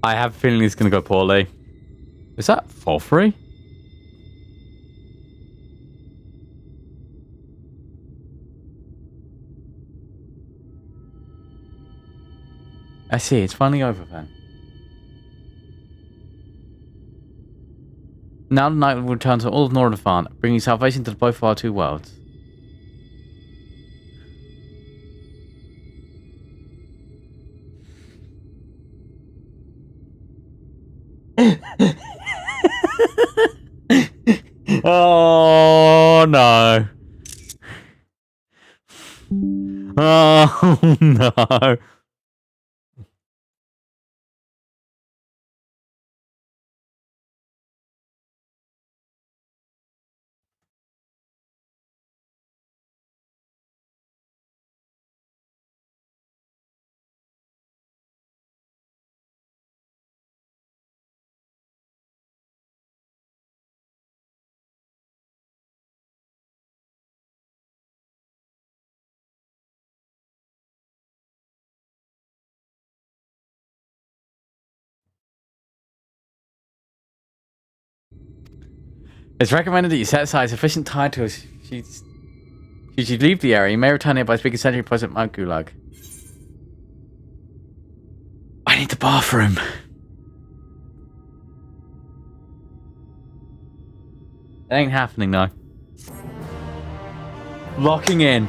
Speaker 1: I have a feeling it's going to go poorly. Is that 4-3? I see, it's finally over then. Now the night will return to all of Northern, bringing salvation to both of our two worlds. Oh no. Oh no. It's recommended that you set aside sufficient time to should you leave the area. You may return here by speaking Sentry Post at Mount Gulag. I need the bathroom. It ain't happening though. Locking in.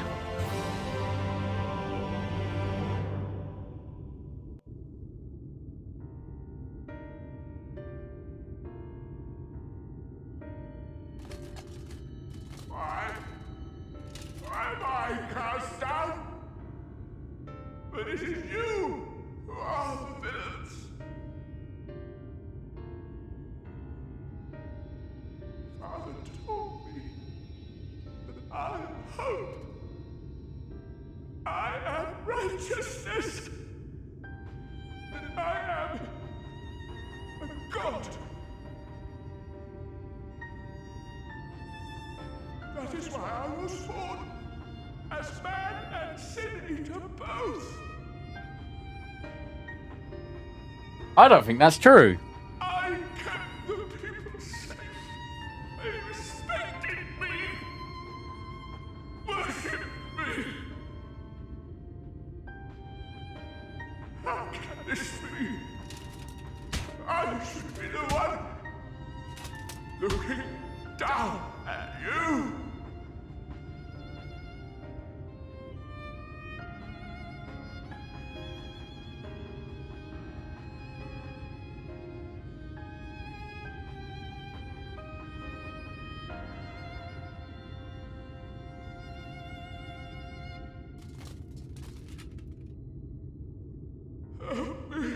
Speaker 14: Why am I cast down? But it is you who are the villains. Father told me that I am hope. I am righteousness. That I am a god. That is why I was born as man and sin eater both.
Speaker 1: I don't think that's true.
Speaker 14: I kept the people safe. They respected me. Worshipped me. How can this be? I should be the one looking down at you. Help me.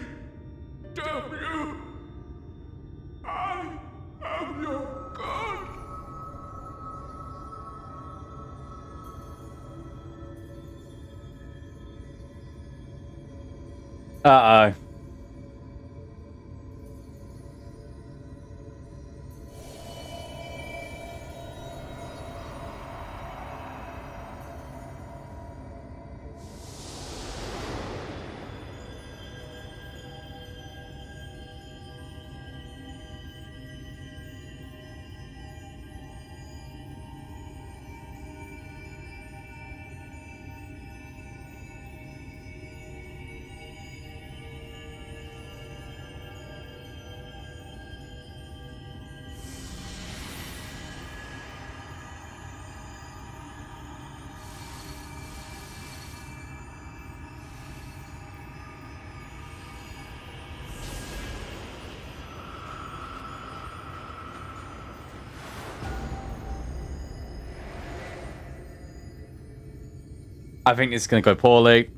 Speaker 14: Damn you. I am your god.
Speaker 1: Uh-oh. I think it's going to go poorly.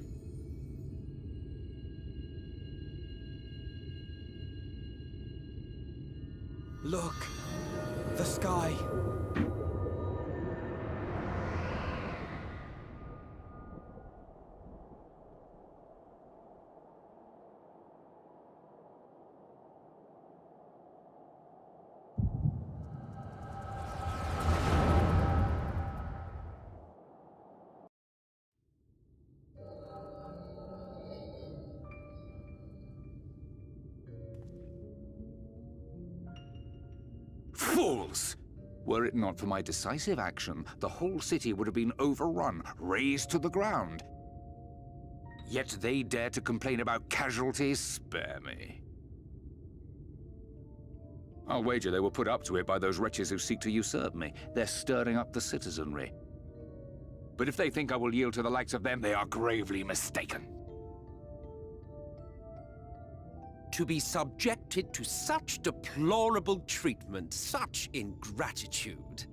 Speaker 10: Look, the sky.
Speaker 4: Fools! Were it not for my decisive action, the whole city would have been overrun, razed to the ground. Yet they dare to complain about casualties? Spare me. I'll wager they were put up to it by those wretches who seek to usurp me. They're stirring up the citizenry. But if they think I will yield to the likes of them, they are gravely mistaken.
Speaker 15: To be subjected to such deplorable treatment, such ingratitude.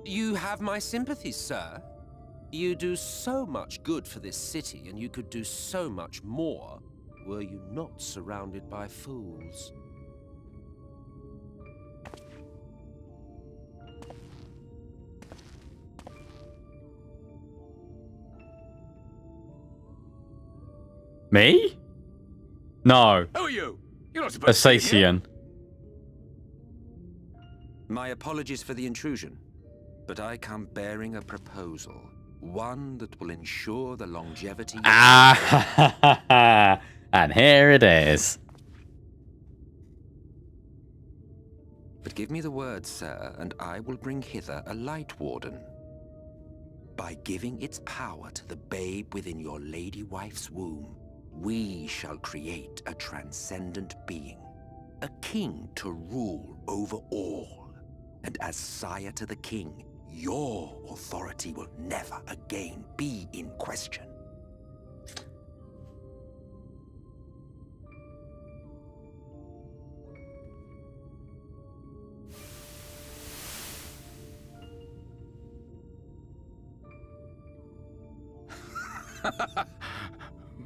Speaker 15: You have my sympathies, sir. You do so much good for this city, and you could do so much more were you not surrounded by fools.
Speaker 1: Me? No.
Speaker 4: Who are you? You're not supposed to be here.
Speaker 1: Asacian.
Speaker 15: My apologies for the intrusion, but I come bearing a proposal. One that will ensure the longevity of
Speaker 1: Ah, and here it is.
Speaker 15: But give me the word, sir, and I will bring hither a light warden. By giving its power to the babe within your lady wife's womb, we shall create a transcendent being, a king to rule over all. And as sire to the king,
Speaker 4: your authority will never again be in question.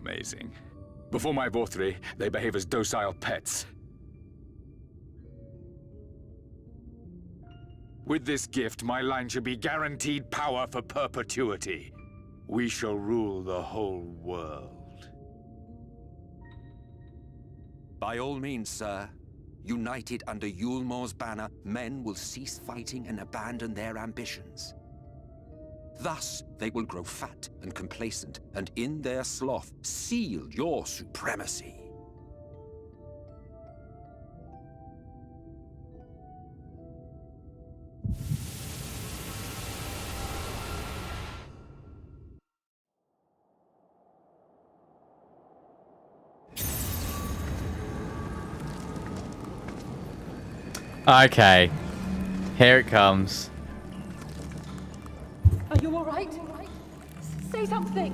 Speaker 16: Amazing. Before my Vorthri, they behave as docile pets. With this gift, my line should be guaranteed power for perpetuity. We shall rule the whole world.
Speaker 4: By all means, sir. United under Yulmor's banner, men will cease fighting and abandon their ambitions. Thus, they will grow fat and complacent, and in their sloth, seal your supremacy.
Speaker 1: Okay. Here it comes.
Speaker 7: Are you all right? Say something.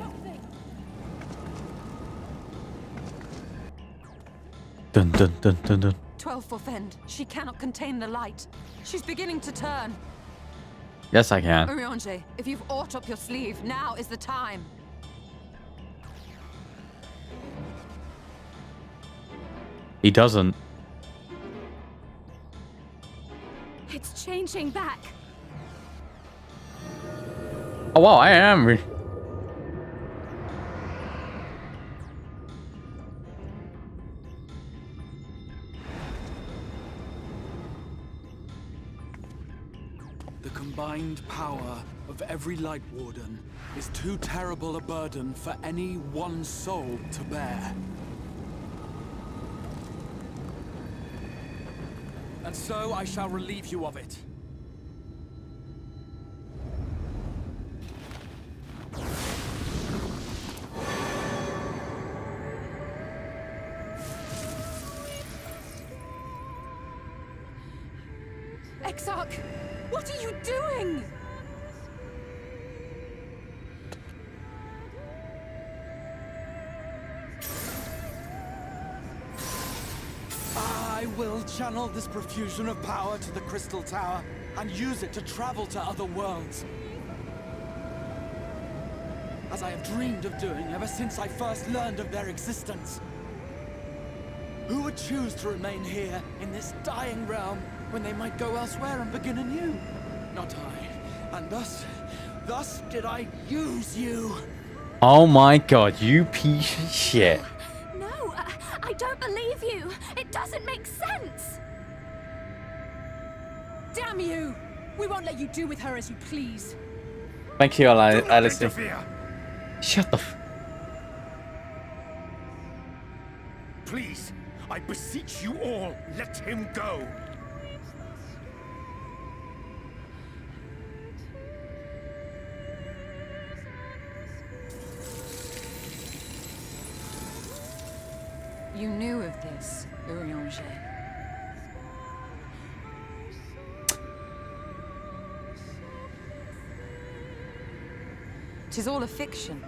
Speaker 1: Dun dun dun dun dun.
Speaker 3: 12 for Fend. She cannot contain the light. She's beginning to turn.
Speaker 1: Yes, I can.
Speaker 3: Urianger, if you've aught up your sleeve, now is the time.
Speaker 1: He doesn't.
Speaker 12: It's changing back.
Speaker 1: Oh wow, I am.
Speaker 2: The combined power of every Light Warden is too terrible a burden for any one soul to bear. And so I shall relieve you of it.
Speaker 3: Exarch, what are you doing?
Speaker 2: I will channel this profusion of power to the Crystal Tower and use it to travel to other worlds. As I have dreamed of doing ever since I first learned of their existence. Who would choose to remain here in this dying realm when they might go elsewhere and begin anew? Not I. And thus did I use you.
Speaker 1: Oh my god, you piece of shit.
Speaker 12: No, I don't believe you. It doesn't make sense.
Speaker 7: Damn you! We won't let you do with her as you please.
Speaker 1: Thank you, Alice. Shut the f.
Speaker 14: Please, I beseech you all, let him go.
Speaker 3: You knew of this, Urianger. 'Tis all a fiction.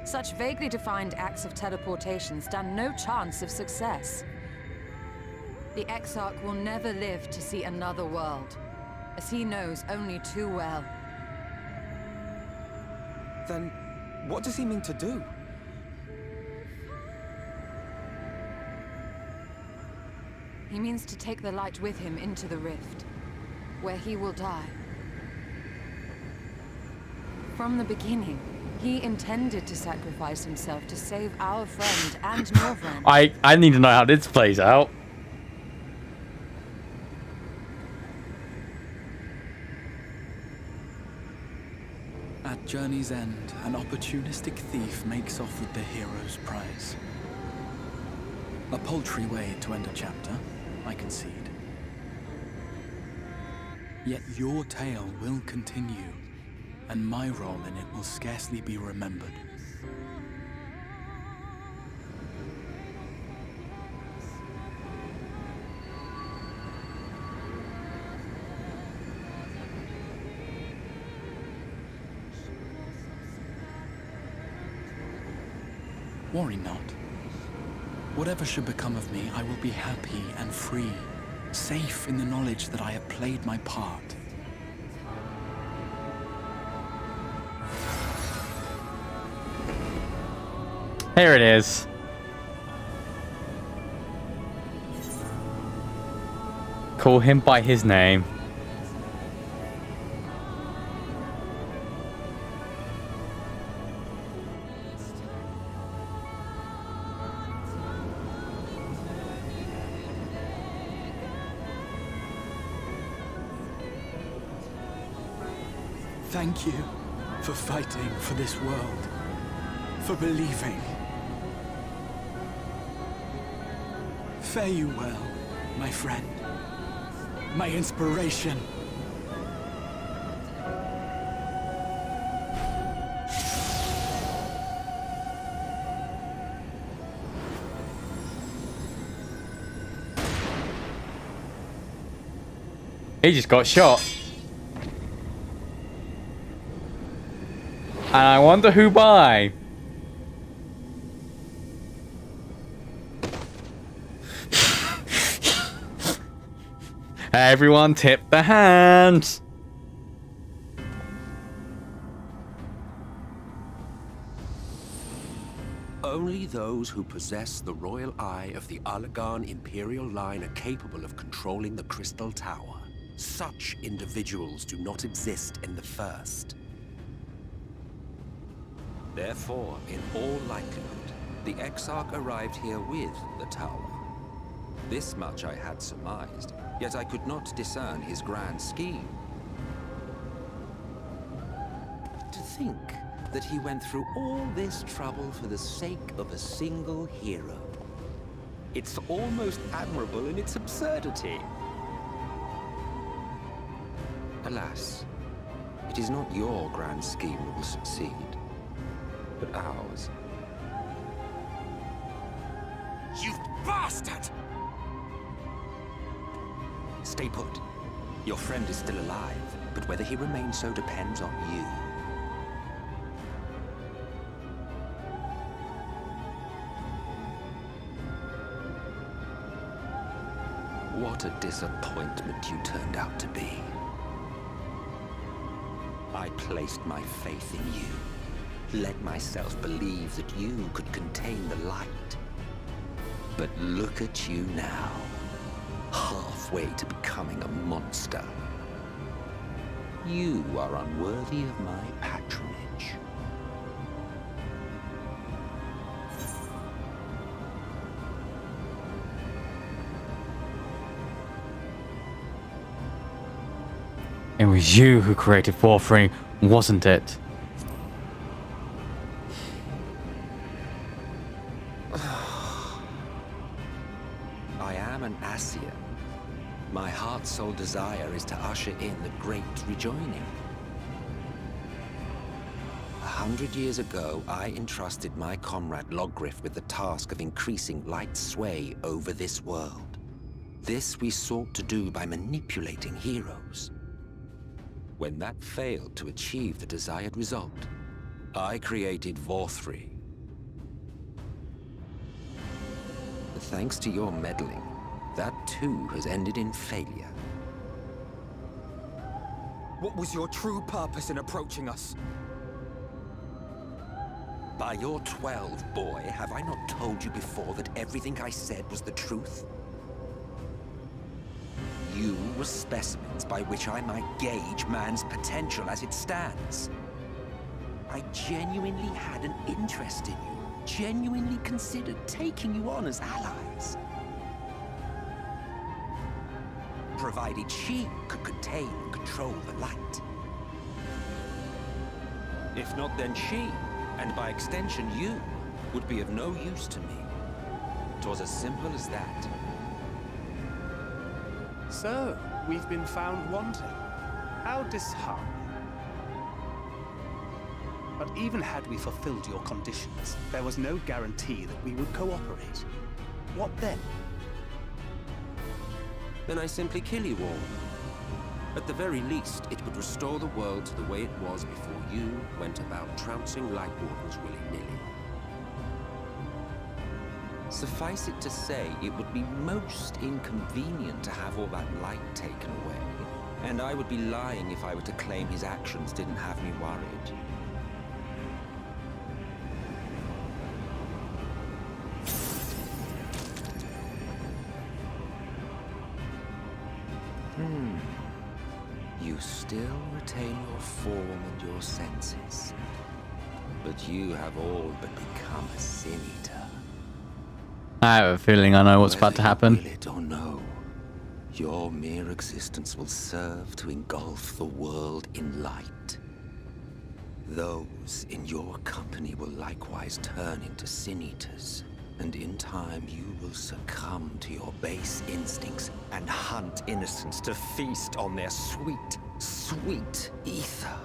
Speaker 3: Such vaguely defined acts of teleportation stand no chance of success. The Exarch will never live to see another world, as he knows only too well.
Speaker 10: Then, what does he mean to do?
Speaker 3: He means to take the light with him into the rift, where he will die. From the beginning, he intended to sacrifice himself to save our friend and Norvrend.
Speaker 1: I need to know how this plays out.
Speaker 2: At journey's end, an opportunistic thief makes off with the hero's prize. A paltry way to end a chapter, I concede. Yet your tale will continue, and my role in it will scarcely be remembered. Worry not. Whatever should become of me, I will be happy and free, safe in the knowledge that I have played my part.
Speaker 1: Here it is. Call him by his name.
Speaker 2: Thank you for fighting for this world, for believing. Fare you well, my friend, my inspiration.
Speaker 1: He just got shot. And I wonder who by. Everyone tip the hand.
Speaker 4: Only those who possess the royal eye of the Allagan Imperial line are capable of controlling the Crystal Tower. Such individuals do not exist in the First. Therefore, in all likelihood, the Exarch arrived here with the tower. This much I had surmised, yet I could not discern his grand scheme. To think that he went through all this trouble for the sake of a single hero. It's almost admirable in its absurdity. Alas, it is not your grand scheme that will succeed, but ours. You bastard! Stay put. Your friend is still alive, but whether he remains so depends on you. What a disappointment you turned out to be. I placed my faith in you. Let myself believe that you could contain the light. But look at you now, halfway to becoming a monster. You are unworthy of my patronage.
Speaker 1: It was you who created 4-3, wasn't it?
Speaker 4: I am an Ascian. My heart's sole desire is to usher in the great rejoining. 100 years ago, I entrusted my comrade Logriff with the task of increasing light's sway over this world. This we sought to do by manipulating heroes. When that failed to achieve the desired result, I created Vorthri. Thanks to your meddling, that too has ended in failure.
Speaker 10: What was your true purpose in approaching us?
Speaker 4: By your 12, boy, have I not told you before that everything I said was the truth? You were specimens by which I might gauge man's potential as it stands. I genuinely had an interest in you, genuinely considered taking you on as allies. Provided she could contain and control the light. If not, then she, and by extension you, would be of no use to me. 'Twas as simple as that.
Speaker 9: So, we've been found wanting. How disheartening. But even had we fulfilled your conditions, there was no guarantee that we would cooperate. What then?
Speaker 4: Then I simply kill you all. At the very least, it would restore the world to the way it was before you went about trouncing Light Wardens willy-nilly. Suffice it to say, it would be most inconvenient to have all that light taken away. And I would be lying if I were to claim his actions didn't have me worried. You still retain your form and your senses. But you have all but become a sin eater.
Speaker 1: I have a feeling I know what's about to happen.
Speaker 4: Will it or no, your mere existence will serve to engulf the world in light. Those in your company will likewise turn into sin eaters. And in time, you will succumb to your base instincts and hunt innocents to feast on their sweet, sweet ether.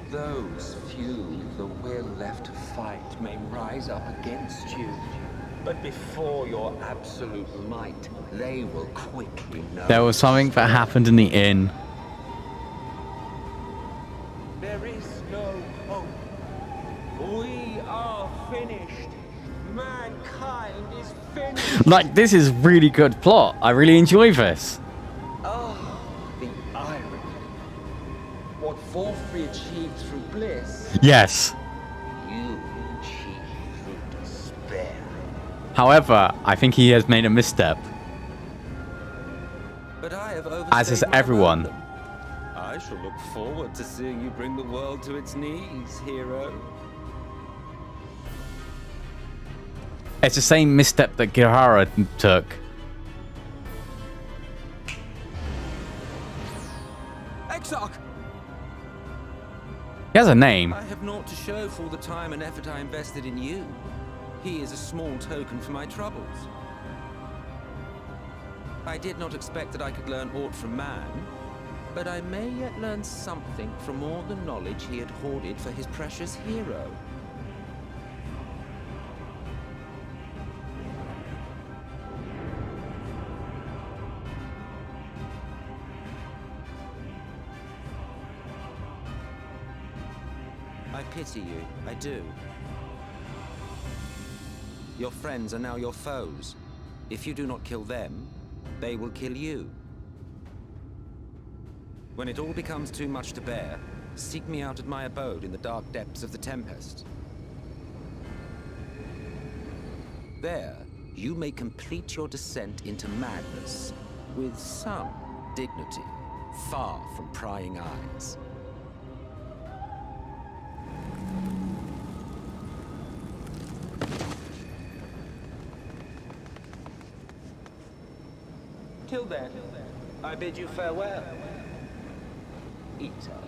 Speaker 4: Those few with the will left to fight may rise up against you, but before your absolute might, they will quickly know.
Speaker 1: There was something that happened in the inn.
Speaker 4: There is no hope. We are finished. Mankind is finished.
Speaker 1: Like, this is really good plot. I really enjoy this.
Speaker 4: Oh, the irony. What Vorfrey achieved through bliss,
Speaker 1: Yes.
Speaker 4: you achieved through despair.
Speaker 1: However, I think he has made a misstep.
Speaker 4: But I have
Speaker 1: As has
Speaker 4: overstayed my
Speaker 1: everyone.
Speaker 4: welcome. I shall look forward to seeing you bring the world to its knees, hero.
Speaker 1: It's the same misstep that Gihara took.
Speaker 10: Exarch!
Speaker 1: He has a name.
Speaker 4: I have naught to show for all the time and effort I invested in you. He is a small token for my troubles. I did not expect that I could learn aught from man, but I may yet learn something from all the knowledge he had hoarded for his precious hero. I pity you, I do. Your friends are now your foes. If you do not kill them, they will kill you. When it all becomes too much to bear, seek me out at my abode in the dark depths of the Tempest. There, you may complete your descent into madness with some dignity, far from prying eyes. Till then, I bid you farewell. Eater.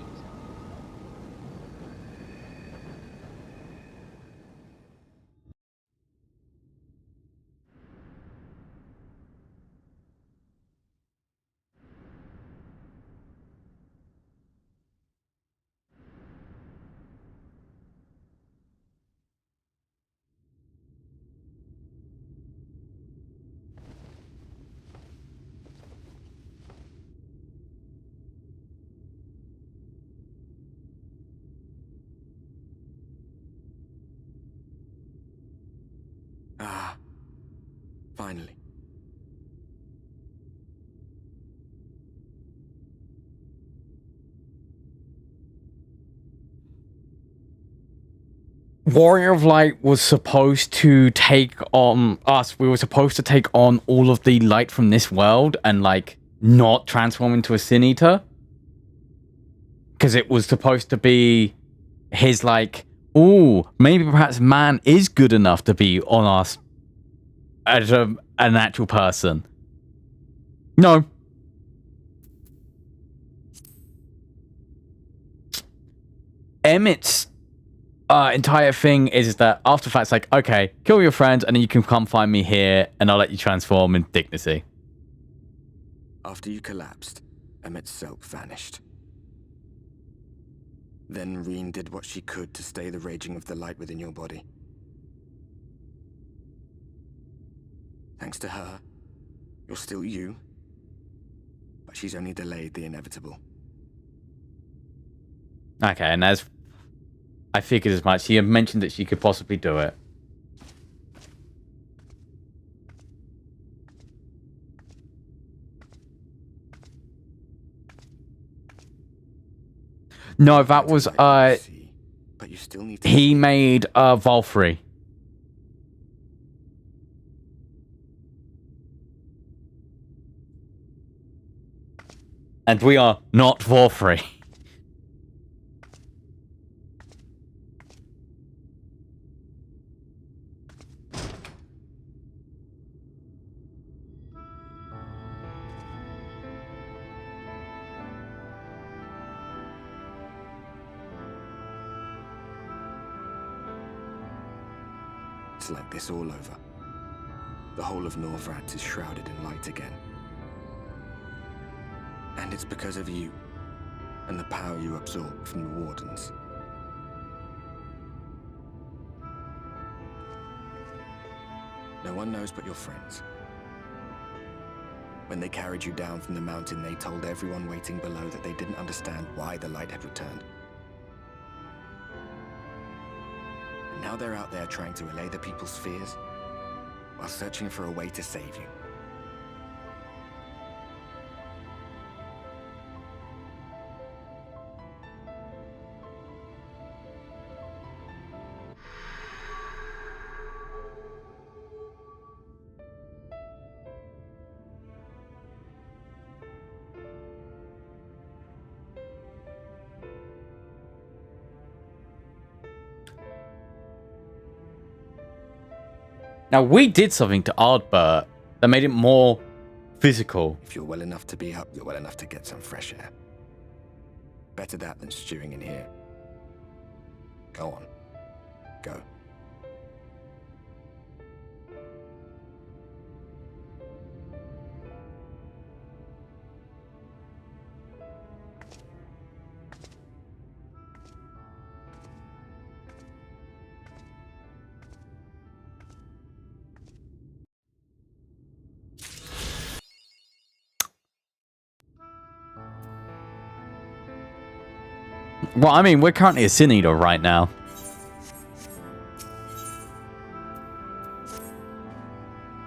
Speaker 2: Ah, finally.
Speaker 1: Warrior of Light was supposed to take on us. We were supposed to take on all of the light from this world and, like, not transform into a Sin Eater. Because it was supposed to be his, like, ooh, maybe perhaps man is good enough to be on us as an actual person. No. Emmett's entire thing is that after the fact, it's like, okay, kill your friends and then you can come find me here and I'll let you transform in dignity.
Speaker 6: After you collapsed, Emmett's self vanished. Then Reen did what she could to stay the raging of the light within your body. Thanks to her, you're still you, but she's only delayed the inevitable.
Speaker 1: Okay, and as I figured as much. She had mentioned that she could possibly do it. No, that was
Speaker 6: but you still need to
Speaker 1: he made Volfrey. And we are not Volfrey.
Speaker 6: It's like this all over. The whole of Northrad is shrouded in light again. And it's because of you, and the power you absorb from the Wardens. No one knows but your friends. When they carried you down from the mountain, they told everyone waiting below that they didn't understand why the light had returned. And now they're out there trying to allay the people's fears, while searching for a way to save you.
Speaker 1: Now, we did something to Ardbert that made it more physical.
Speaker 6: If you're well enough to be up, you're well enough to get some fresh air. Better that than stewing in here. Go on. Go.
Speaker 1: Well, I mean, we're currently a Sin Eater right now.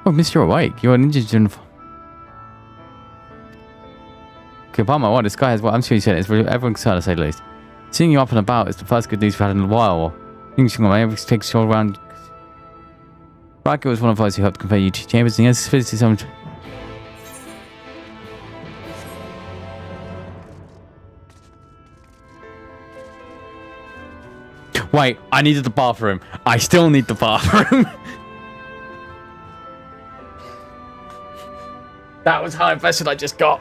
Speaker 1: Oh, Mr. Awake, you're an indigent. Okay, by my word, this guy has what I'm sure you said. It's really everyone's concerned, to say the least. Seeing you up and about is the first good news we've had in a while. Things you got takes all around. Riker was one of us who helped convey you to Chambers, and he has visited some. Wait, I needed the bathroom. I still need the bathroom. That was how invested I just got.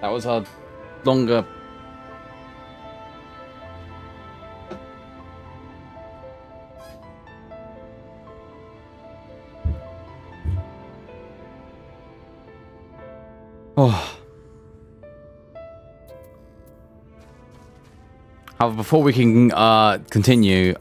Speaker 1: That was a longer... Oh. However, before we can continue,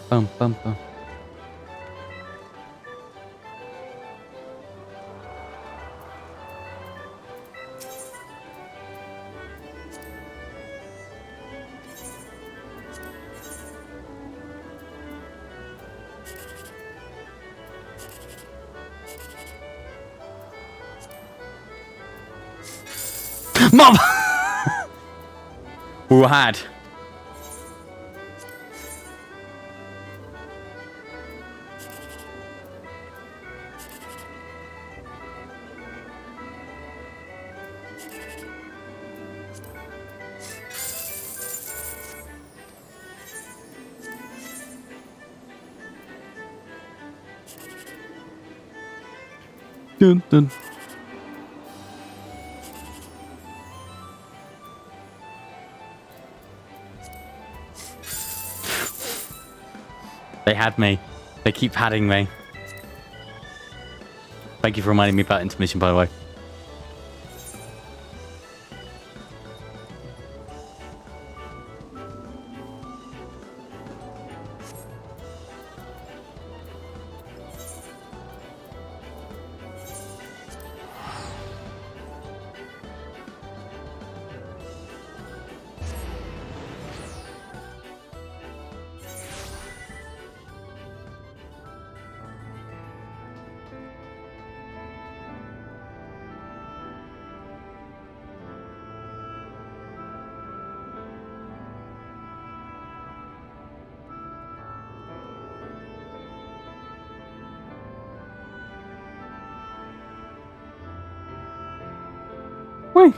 Speaker 1: bum bum bum. Mom! Who had? Dun, dun. They had me. They keep padding me. Thank you for reminding me about intermission, by the way. Wait.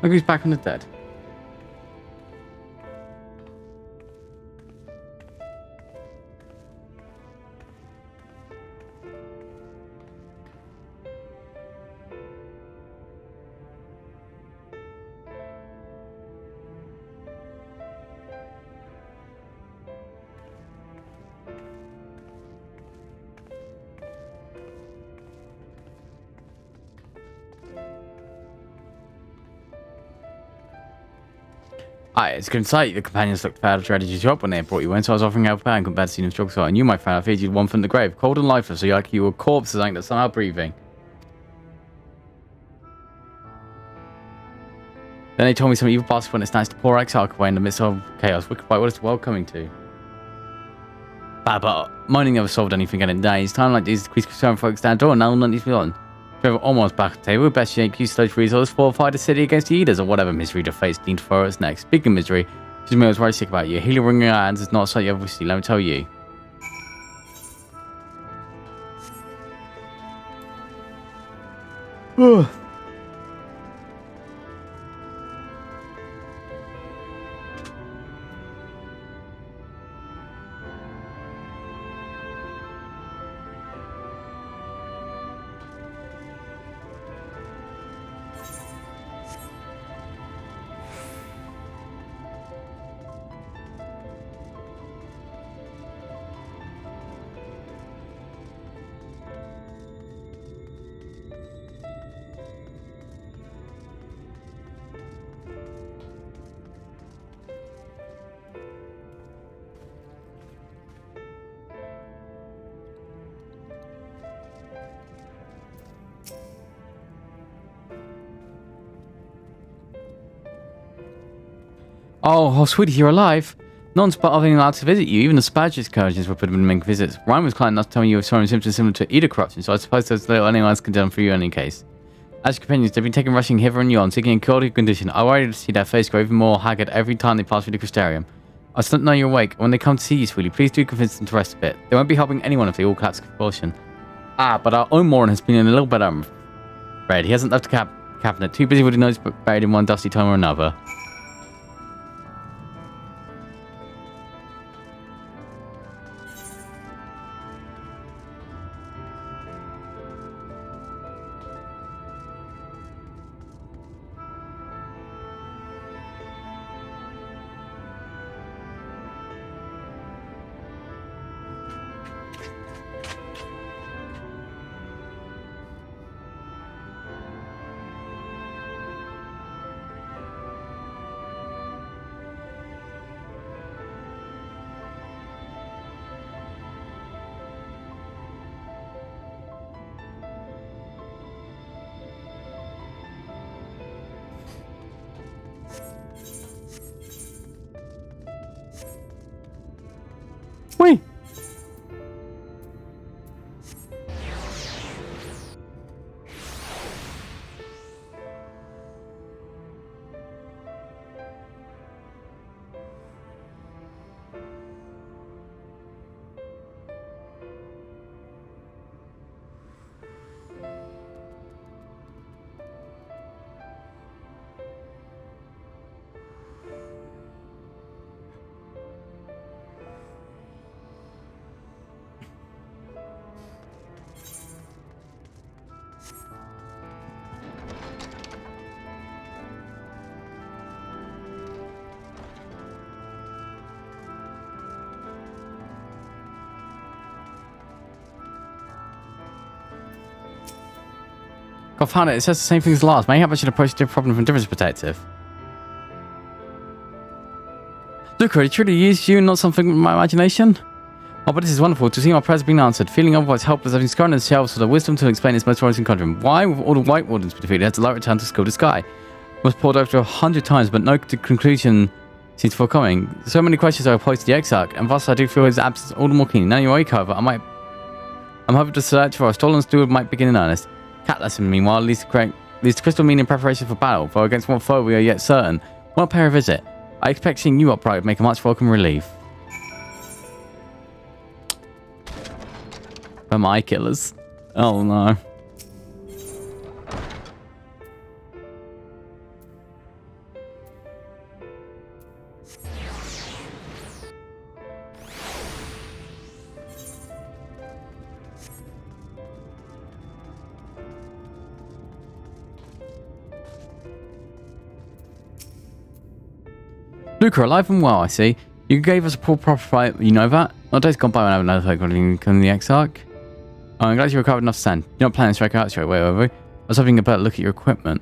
Speaker 1: Look who's back from the dead. It's going to say the companions looked proud of tragedy job when they brought you in, so I was offering help and compared to seeing them struggle. And you, my friend, I feared you'd one from the grave, cold and lifeless, so like you were corpses, ain't that somehow breathing. Then they told me some evil bastard when it snatched the poor exarch away in the midst of chaos. Wicked by what it's world coming to. But mining never solved anything in days. Time like these, the queen's concerned folks down door, and now none needs to be on. Trevor almost back at the table. Best you ain't use those resources, fortify the city against the eaters or whatever misery the fates deemed for us next. Speaking of misery, she's me I was very sick about you. Healing ring in your hands is not a sight you ever see, let me tell you. Oh, sweetie, you're alive. No one's but being allowed to visit you. Even the Spanish excursions were forbidden to make visits. Ryan was kind enough to tell me you were showing symptoms similar to Ida corruption, so I suppose there's little anyone else can do for you in any case. As your companions, they've been taken rushing hither and yon, seeking a cure condition. I worry to see their face grow even more haggard every time they pass through the Crystarium. I still know you're awake. When they come to see you, sweetie, please do convince them to rest a bit. They won't be helping anyone if they all collapse convulsion. But our own Moran has been in a little bit red. He hasn't left the cabinet, too busy with his nose buried in one dusty tome or another. Wait. I found it. It says the same thing as last. Maybe I should approach the problem from a different perspective. Look, it truly is you, not something with my imagination. Oh, but this is wonderful to see my prayers being answered. Feeling otherwise helpless, having scurried on the shelves for the wisdom to explain its most worrisome conundrum. Why, with all the White Wardens defeated, has the light returned to school the sky? Was poured over 100 times, but no conclusion seems forthcoming. So many questions are posed to the Exarch, and thus I do feel his absence all the more keen. Now you're awake, however, I'm hoping the search for a stolen steward might begin in earnest. Cat lesson, meanwhile, leads to crystal mean in preparation for battle, though against what foe we are yet certain. Won't pay a visit. I expect seeing you upright would make a much welcome relief. For my killers. Oh no. Luca, alive and well, I see. You gave us a poor proper fight, you know that? Not days gone by when I haven't another fight calling the Exarch. Oh, I'm glad you recovered enough sand. You're not planning to strike out straight away, are we? I was hoping a better look at your equipment.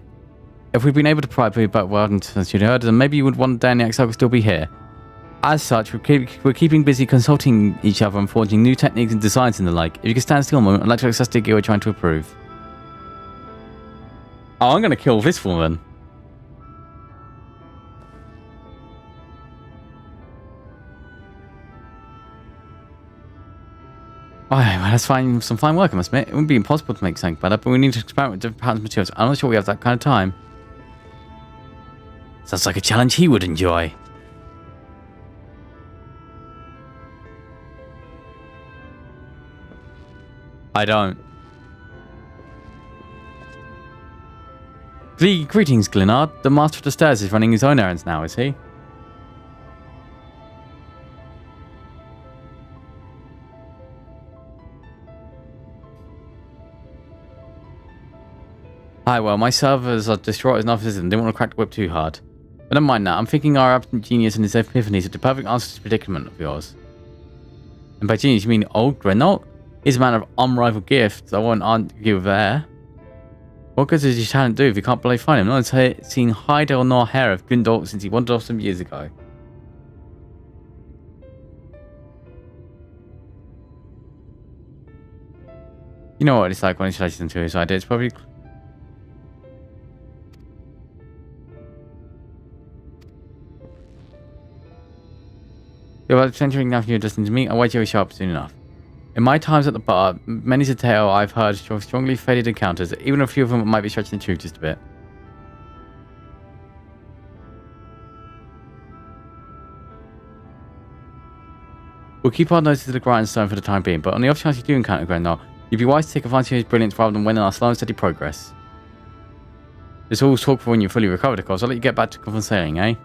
Speaker 1: If we'd been able to provide for you about well into the heard, then maybe you would one day and the Exarch would still be here. As such, we're keeping busy consulting each other and forging new techniques and designs and the like. If you could stand still a moment, I'd like to access the gear we're trying to improve. Oh, I'm going to kill this woman. Alright, well, let's find some fine work, I must admit. It wouldn't be impossible to make something better, but we need to experiment with different patterns of materials. I'm not sure we have that kind of time. Sounds like a challenge he would enjoy. I don't. Greetings, Glenard. The Master of the Stairs is running his own errands now, is he? Hi, well, my servers are distraught as enough as didn't want to crack the whip too hard. But never mind that. I'm thinking our absent genius and his epiphanies are the perfect answer to this predicament of yours. And by genius, you mean old Grenalt? He's a man of unrivaled gifts. I won't argue there. What good does his talent do if you can't bloody find him? No one's seen hide or nor hair of Gundalt since he wandered off some years ago. You know what it's like when he slices into his idea. It's probably... You're about centering enough you're destined to meet. I'll wait till you show up soon enough. In my times at the bar, many's a tale I've heard of strongly fated encounters, even a few of them might be stretching the truth just a bit. We'll keep our noses to the grindstone for the time being, but on the off chance you do encounter Grendel, you'd be wise to take advantage of his brilliance rather than winning our slow and steady progress. This all talk for when you're fully recovered, of course. I'll let you get back to common sailing, eh?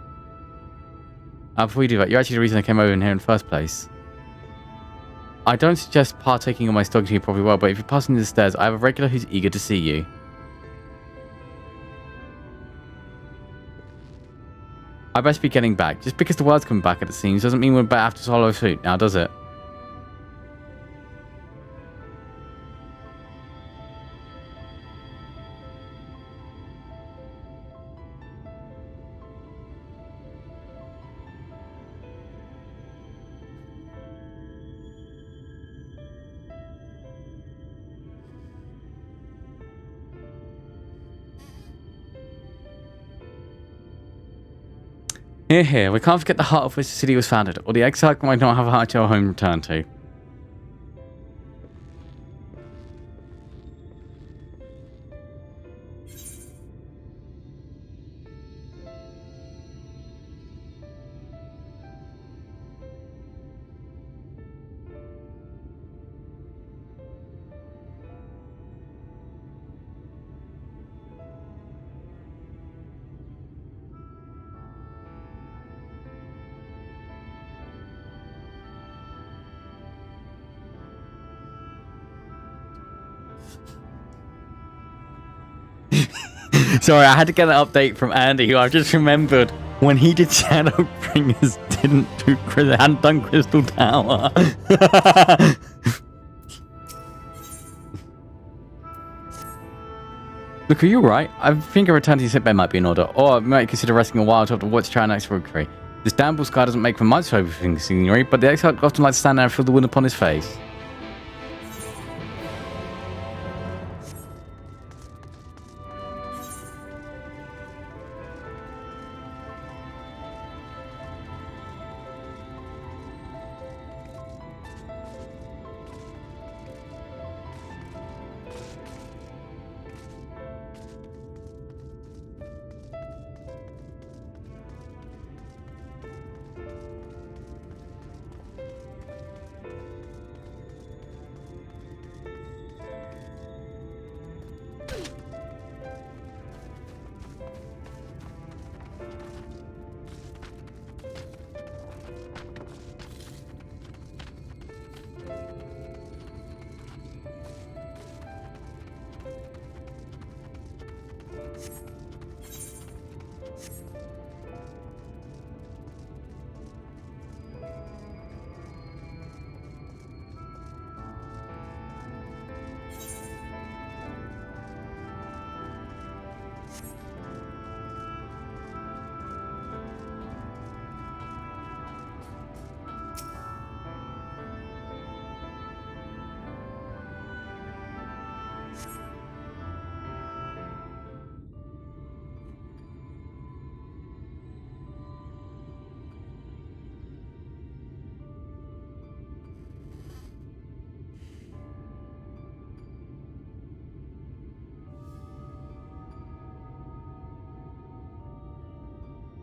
Speaker 1: Before you do that, you're actually the reason I came over in here in the first place. I don't suggest partaking of my stalking you probably well, but if you're passing the stairs, I have a regular who's eager to see you. I best be getting back. Just because the world's coming back at it seems doesn't mean we're better have to swallow suit now, does it? Here, we can't forget the heart of which the city was founded, or the exile might not have a heart to our home return to. Sorry, I had to get an update from Andy, who I've just remembered when he did Shadowbringers hadn't done Crystal Tower. Look, are you alright? I think a return to your sickbed might be in order, or I might consider resting a while to what's trying next for a victory. This damnable sky doesn't make for much of everything, scenery, but the exile often likes to stand there and feel the wind upon his face.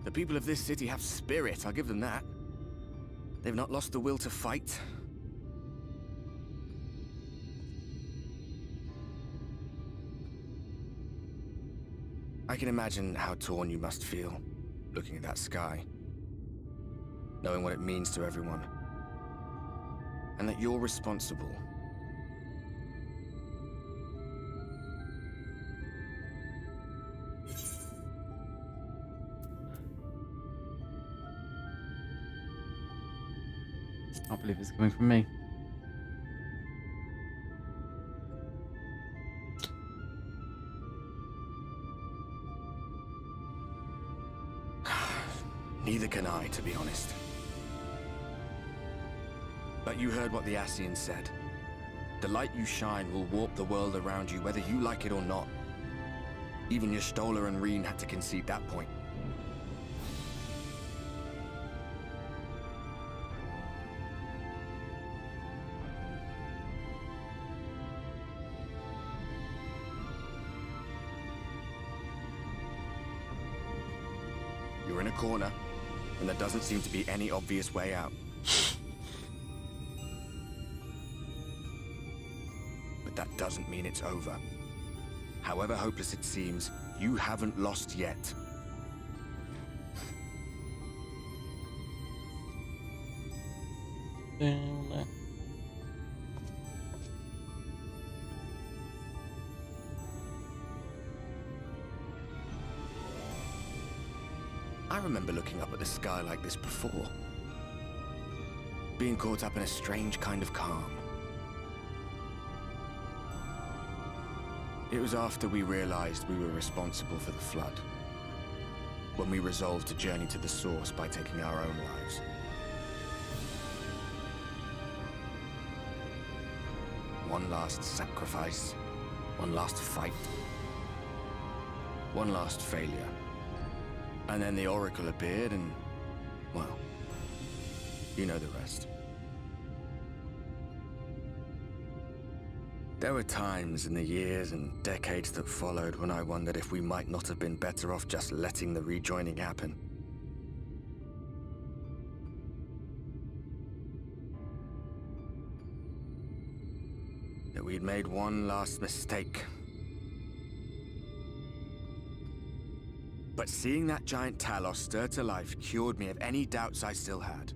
Speaker 6: The people of this city have spirit, I'll give them that. They've not lost the will to fight. I can imagine how torn you must feel, looking at that sky. Knowing what it means to everyone. And that you're responsible.
Speaker 1: I can't believe it's coming from me.
Speaker 6: Neither can I, to be honest. But you heard what the Ascian said. The light you shine will warp the world around you, whether you like it or not. Even your Stoller and Reen had to concede that point. We're in a corner, and there doesn't seem to be any obvious way out. But that doesn't mean it's over. However hopeless it seems, you haven't lost yet. I remember looking up at the sky like this before. Being caught up in a strange kind of calm. It was after we realized we were responsible for the flood. When we resolved to journey to the source by taking our own lives. One last sacrifice. One last fight. One last failure. And then the Oracle appeared and, well, you know the rest. There were times in the years and decades that followed when I wondered if we might not have been better off just letting the rejoining happen. That we'd made one last mistake. But seeing that giant Talos stir to life cured me of any doubts I still had.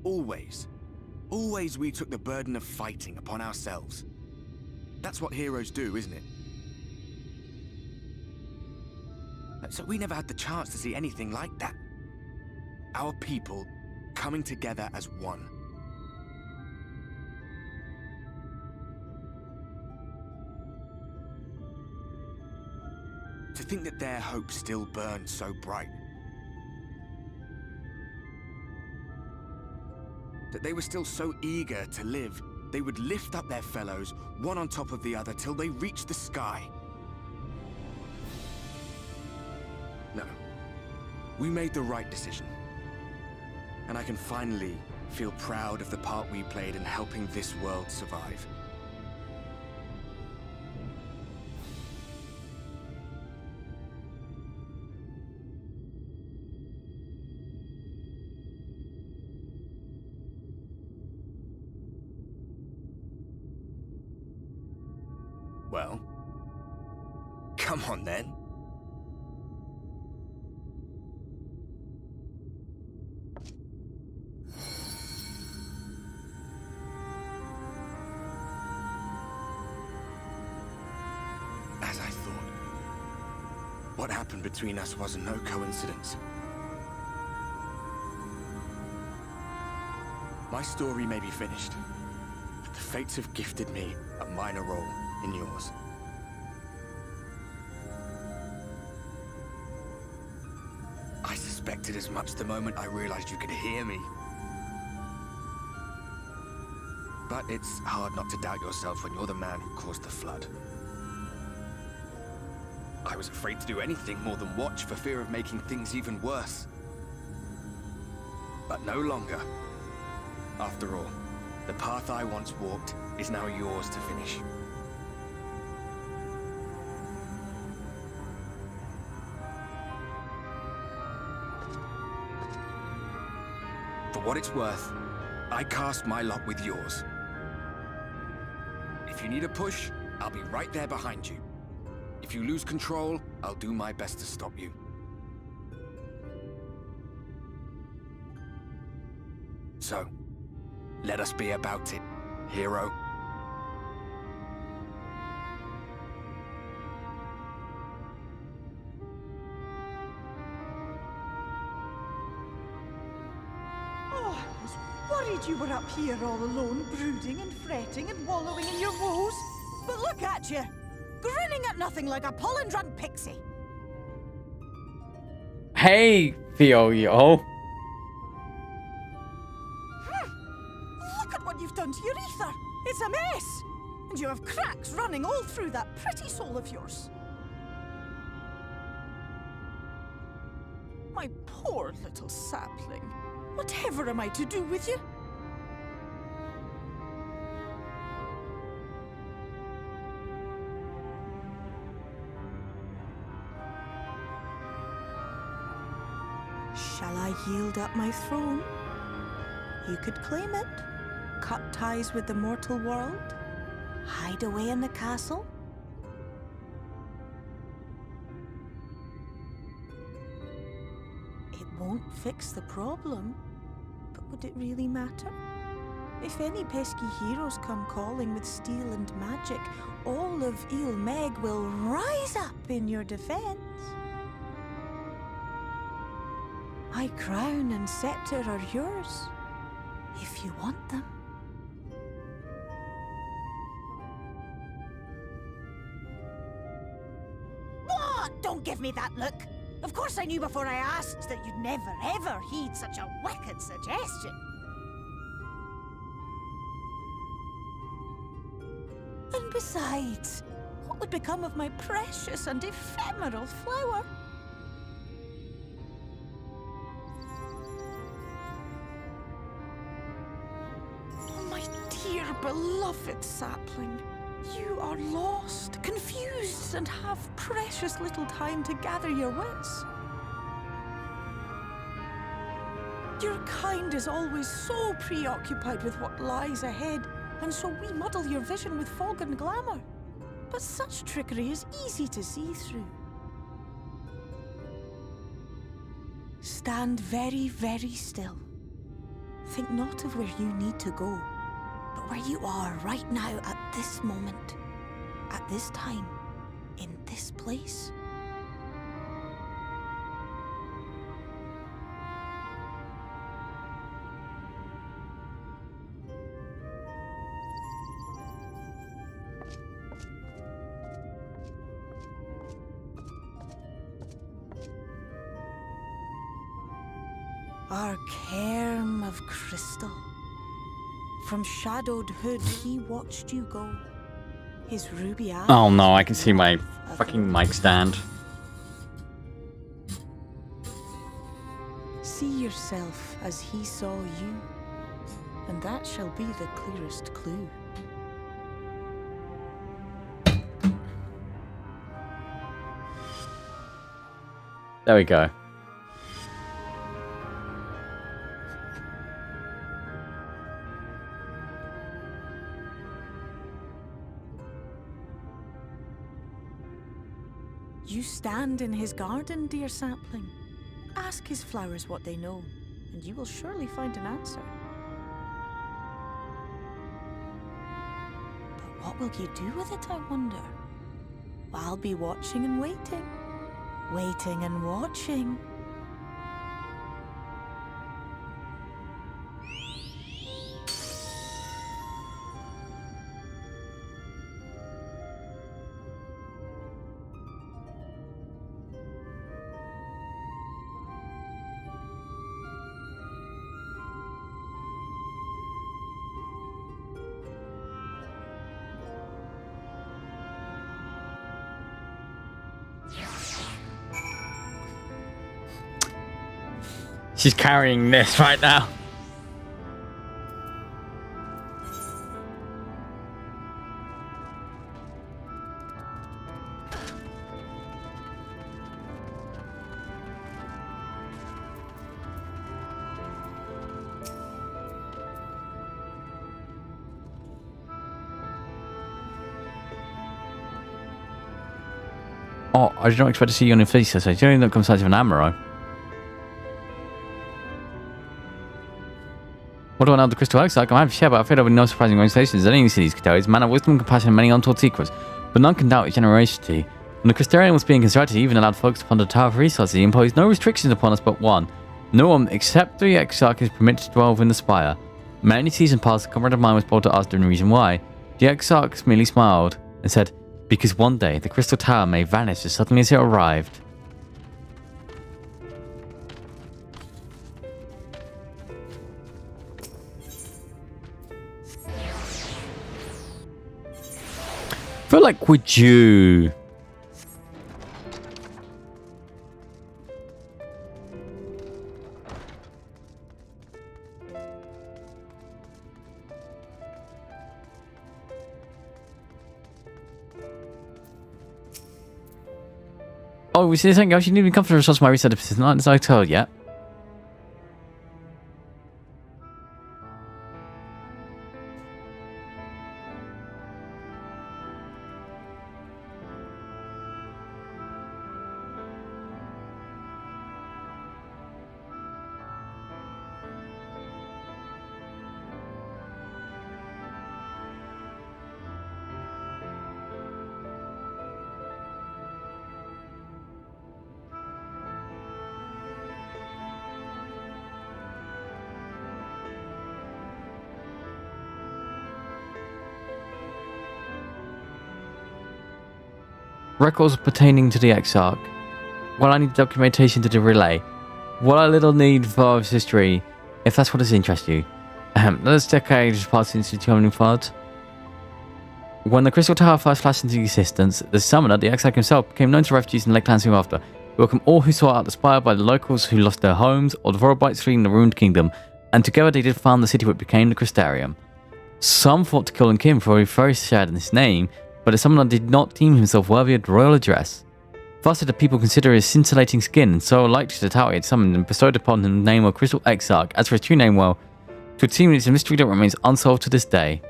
Speaker 6: Always we took the burden of fighting upon ourselves. That's what heroes do, isn't it? So we never had the chance to see anything like that. Our people coming together as one. To think that their hope still burned so bright. That they were still so eager to live, they would lift up their fellows, one on top of the other, till they reached the sky. No. We made the right decision. And I can finally feel proud of the part we played in helping this world survive. Well, come on then. As I thought, what happened between us was no coincidence. My story may be finished, but the fates have gifted me a minor role in yours. I suspected as much the moment I realized you could hear me. But it's hard not to doubt yourself when you're the man who caused the flood. I was afraid to do anything more than watch for fear of making things even worse. But no longer. After all, the path I once walked is now yours to finish. For what it's worth, I cast my lot with yours. If you need a push, I'll be right there behind you. If you lose control, I'll do my best to stop you. So, let us be about it, hero.
Speaker 5: Oh, I was worried you were up here all alone, brooding and fretting and wallowing in your woes. But look at you, grinning at nothing like a pollen-drunk pixie.
Speaker 1: Hey, Theo, yo.
Speaker 5: Look at what you've done to your ether. It's a mess. And you have cracks running all through that pretty soul of yours. My poor little sapling. Whatever am I to do with you? Shall I yield up my throne? You could claim it, cut ties with the mortal world, hide away in the castle. It won't fix the problem, but would it really matter? If any pesky heroes come calling with steel and magic, all of Il Meg will rise up in your defense. My crown and scepter are yours, if you want them.
Speaker 17: What? Don't give me that look! Of course I knew before I asked that you'd never ever heed such a wicked suggestion.
Speaker 5: And besides, what would become of my precious and ephemeral flower? Oh, my dear beloved sapling, you are lost, confused, and have precious little time to gather your wits. Your kind is always so preoccupied with what lies ahead, and so we muddle your vision with fog and glamour. But such trickery is easy to see through. Stand very, very still. Think not of where you need to go, but where you are right now at this moment, at this time, in this place. Our cairn of crystal. From shadowed hood he watched you go. His ruby eyes.
Speaker 1: Oh no, I can see my fucking mic stand.
Speaker 5: See yourself as he saw you, and that shall be the clearest clue.
Speaker 1: There we go.
Speaker 5: You stand in his garden, dear sapling. Ask his flowers what they know, and you will surely find an answer. But what will you do with it, I wonder? I'll be watching and waiting. Waiting and watching.
Speaker 1: She's carrying this right now. Oh, I did not expect to see you on your face, so you only look the size of an arrow. What do I know of the crystal looks like? I have shared, but I feel there will be no surprising organizations. Any cities could tell his man of wisdom, compassion, and many untold secrets. But none can doubt his generosity. When the Crystarian was being constructed, he even allowed folks upon the Tower of Resources. He imposed no restrictions upon us but one. No one except the Exarch is permitted to dwell within the spire. Many seasons past, a comrade of mine was brought to ask the reason why. The Exarch merely smiled and said, because one day the Crystal Tower may vanish as suddenly as it arrived. I feel like would you... Oh, we see something else. You need to be comfortable with my reset of persistence. Not as I told yet. records pertaining to the Exarch. Well, I need documentation to the relay. What I little need for history, if that's what has interested you. Let's decade has passed since determining thought. When the Crystal Tower first flashed into existence, the summoner, the Exarch himself, became known to refugees in Lake soon after. He welcomed all who sought out the spire by the locals who lost their homes, or the Vorobites fleeing the ruined kingdom, and together they did found the city which became the Crystarium. Some fought to kill and kill for he very shared in his name, but the summoner did not deem himself worthy of the royal address. Thus did the people consider his scintillating skin and so alike to the tower he had summoned and bestowed upon him the name of Crystal Exarch. As for his true name, well, it would seem it's a mystery that remains unsolved to this day.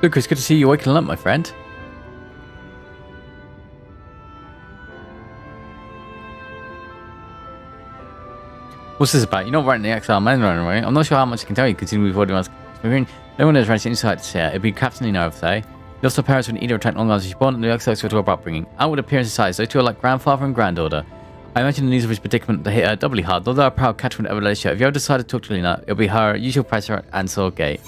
Speaker 1: Lucas, good to see you waking up, my friend. What's this about? You're not writing the XR man running away. I'm not sure how much I can tell you, considering we've already asked. No one has raised insights here. It'd be Captain Eno, I'd say. The also parents would either attack long as she's born, and the Exarchs were to her upbringing. Outward appearance aside, those two are like grandfather and granddaughter. I imagine the news of his predicament hit her doubly hard. Although our proud catchment ever let her, if you ever decide to talk to Lena, it'll be her usual pressure and sword gate.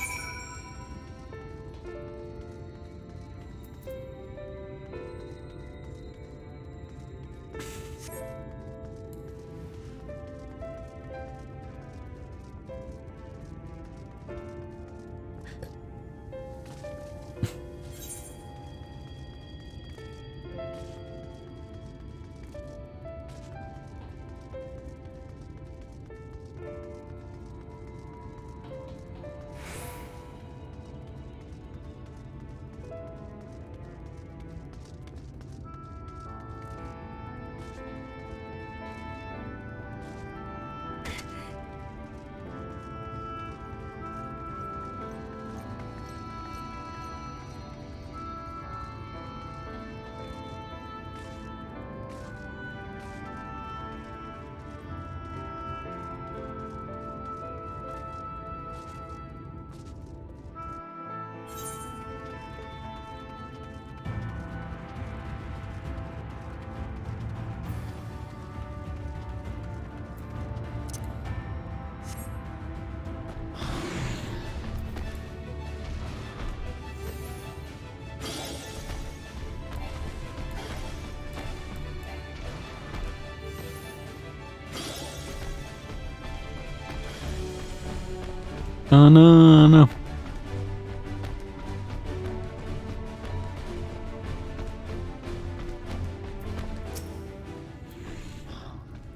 Speaker 1: Oh no, no.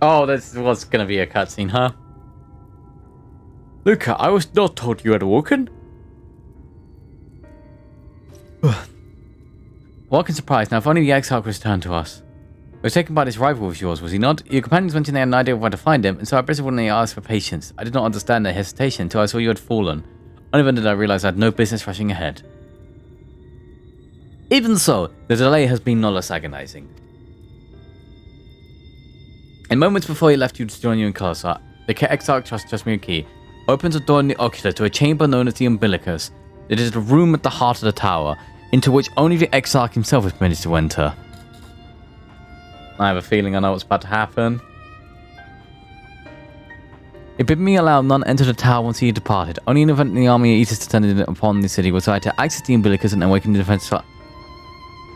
Speaker 1: Oh, this was gonna be a cutscene, huh? Luca, I was not told you had awoken. Welcome surprise. Now, if only the Exarch returned to us. I was taken by this rival of yours, was he not? Your companions mentioned they had an idea of where to find him, and so I presently asked for patience. I did not understand their hesitation until I saw you had fallen. Only then did I realize I had no business rushing ahead. Even so, the delay has been no less agonizing. In moments before he left you to join you in Coruscant, the Exarch trusts me a key, opens a door in the ocular to a chamber known as the Umbilicus. It is the room at the heart of the tower, into which only the Exarch himself is permitted to enter. I have a feeling I know what's about to happen. It bid me allow none enter the tower once he had departed. Only in the event the army Aegis descended upon the city was I to access the Umbilicus and awaken the defense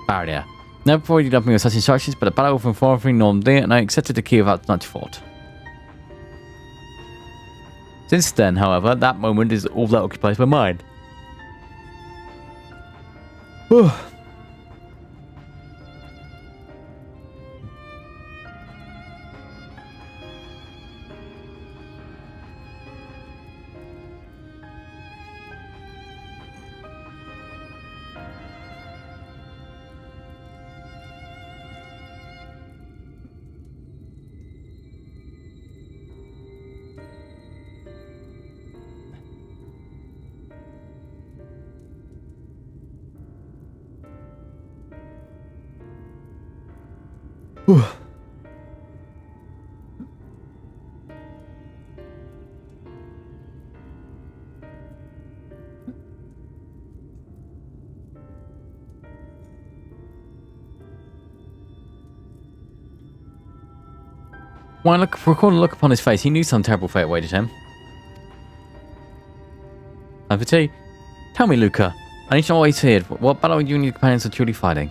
Speaker 1: barrier. Never before did you love me with such instructions, but a battle from foreign normed there, and I accepted the key without much thought. Since then, however, that moment is all that occupies my mind. Whew. When I recall a look upon his face, he knew some terrible fate awaited him. Time for tea. Tell me, Luca, I need to know what he's feared. What battle you and your companions are truly fighting?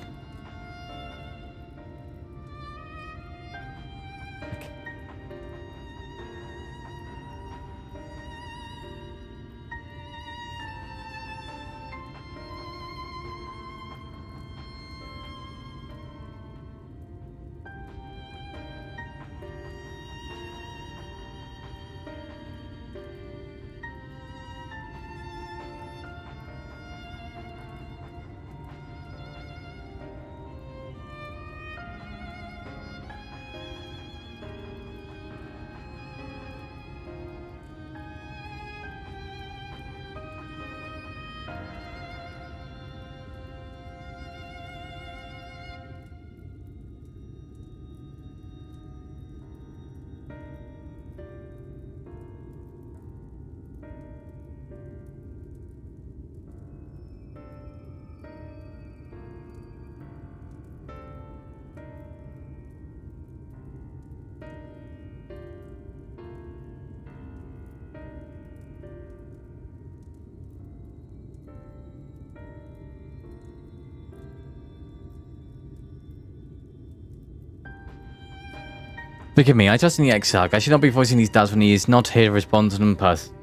Speaker 1: Forgive me, I trust in the Exarch. I should not be voicing these doubts when he is not here to respond to them personally.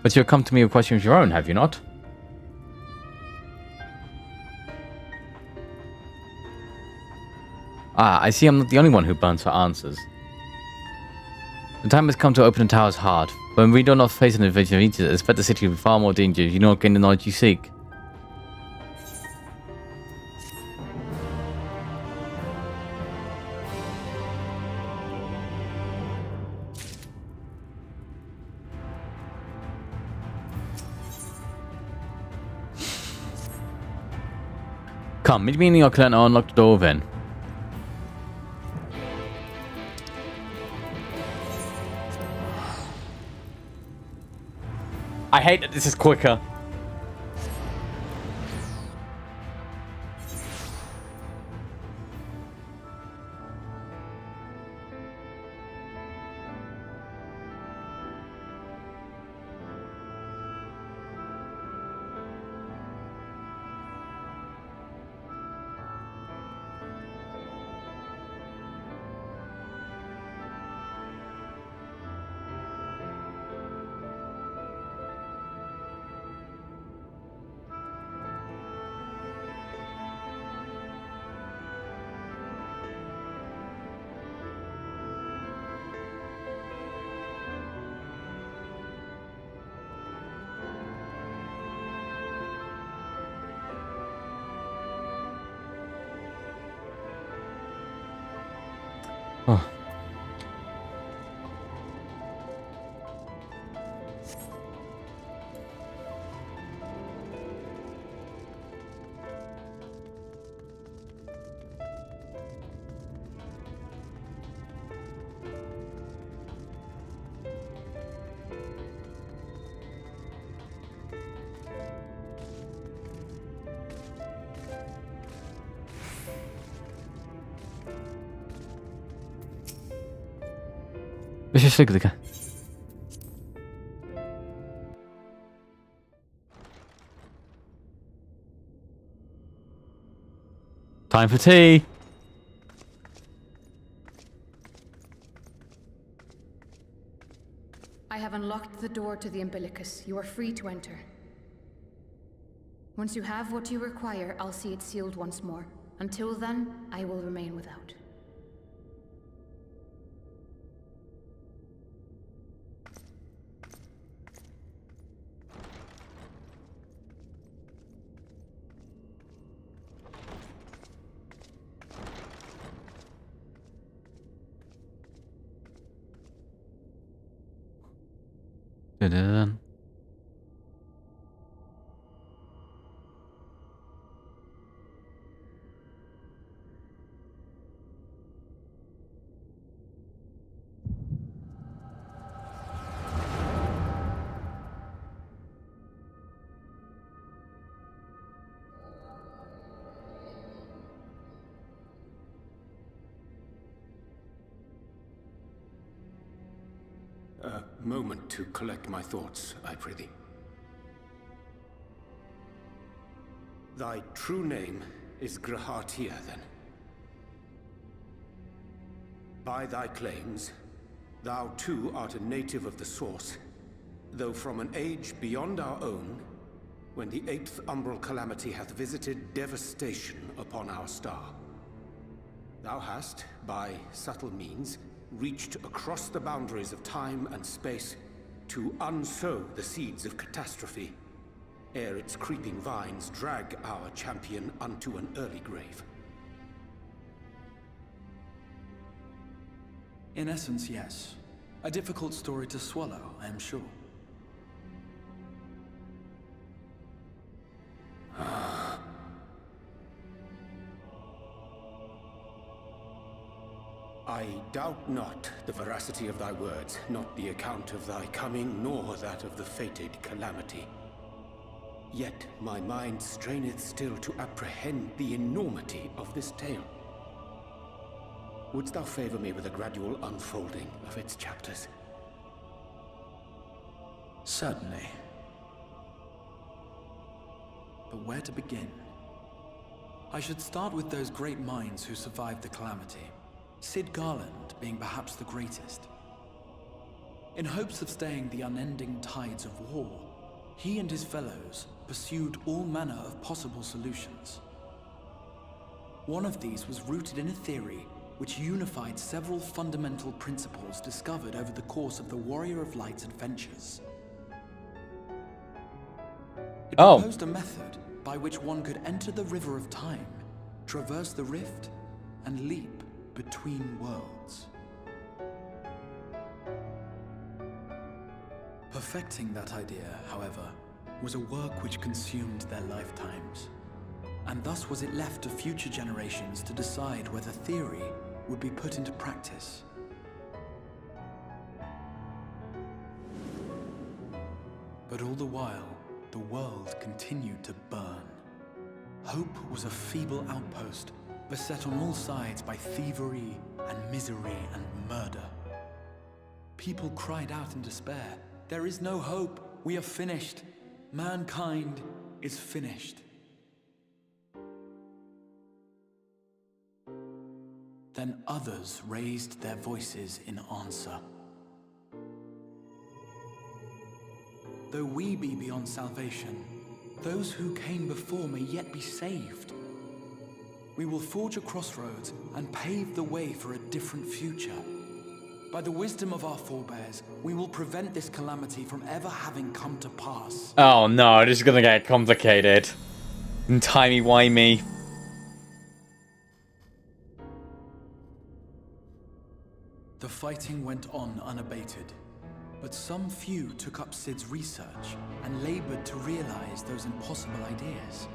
Speaker 1: But you have come to me with questions of your own, have you not? Ah, I see I'm not the only one who burns for answers. The time has come to open the tower's heart. When we do not face an invasion of eaters, expect the city to be far more dangerous. You do not gain the knowledge you seek. Come, meet me in the Oculent and I'll unlock the door within. I hate that this is quicker. Oh. Beetje schrikkelijk, hè? Time for tea.
Speaker 3: I have unlocked the door to the umbilicus. You are free to enter. Once you have what you require, I'll see it sealed once more. Until then, I will remain without.
Speaker 8: moment to collect my thoughts, I prithee. Thy true name is Grahatia, then. By thy claims, thou too art a native of the Source, though from an age beyond our own, when the 8th umbral calamity hath visited devastation upon our star. Thou hast, by subtle means, reached across the boundaries of time and space to unsow the seeds of catastrophe, ere its creeping vines drag our champion unto an early grave.
Speaker 2: In essence, yes. A difficult story to swallow, I am sure.
Speaker 8: I doubt not the veracity of thy words, not the account of thy coming, nor that of the fated calamity. Yet my mind straineth still to apprehend the enormity of this tale. Wouldst thou favor me with a gradual unfolding of its chapters?
Speaker 2: Certainly. But where to begin? I should start with those great minds who survived the calamity. Sid Garland being perhaps the greatest. In hopes of staying the unending tides of war, he and his fellows pursued all manner of possible solutions. One of these was rooted in a theory which unified several fundamental principles discovered over the course of the Warrior of Light's adventures. It proposed a method by which one could enter the River of Time, traverse the rift, and leap between worlds. Perfecting that idea, however, was a work which consumed their lifetimes, and thus was it left to future generations to decide whether theory would be put into practice. But all the while, the world continued to burn. Hope was a feeble outpost, beset on all sides by thievery and misery and murder. People cried out in despair, "There is no hope, we are finished. Mankind is finished." Then others raised their voices in answer. Though we be beyond salvation, those who came before may yet be saved. We will forge a crossroads and pave the way for a different future. By the wisdom of our forebears, we will prevent this calamity from ever having come to pass.
Speaker 1: Oh no, this is gonna get complicated. And timey-wimey.
Speaker 2: The fighting went on unabated, but some few took up Sid's research and labored to realize those impossible ideas.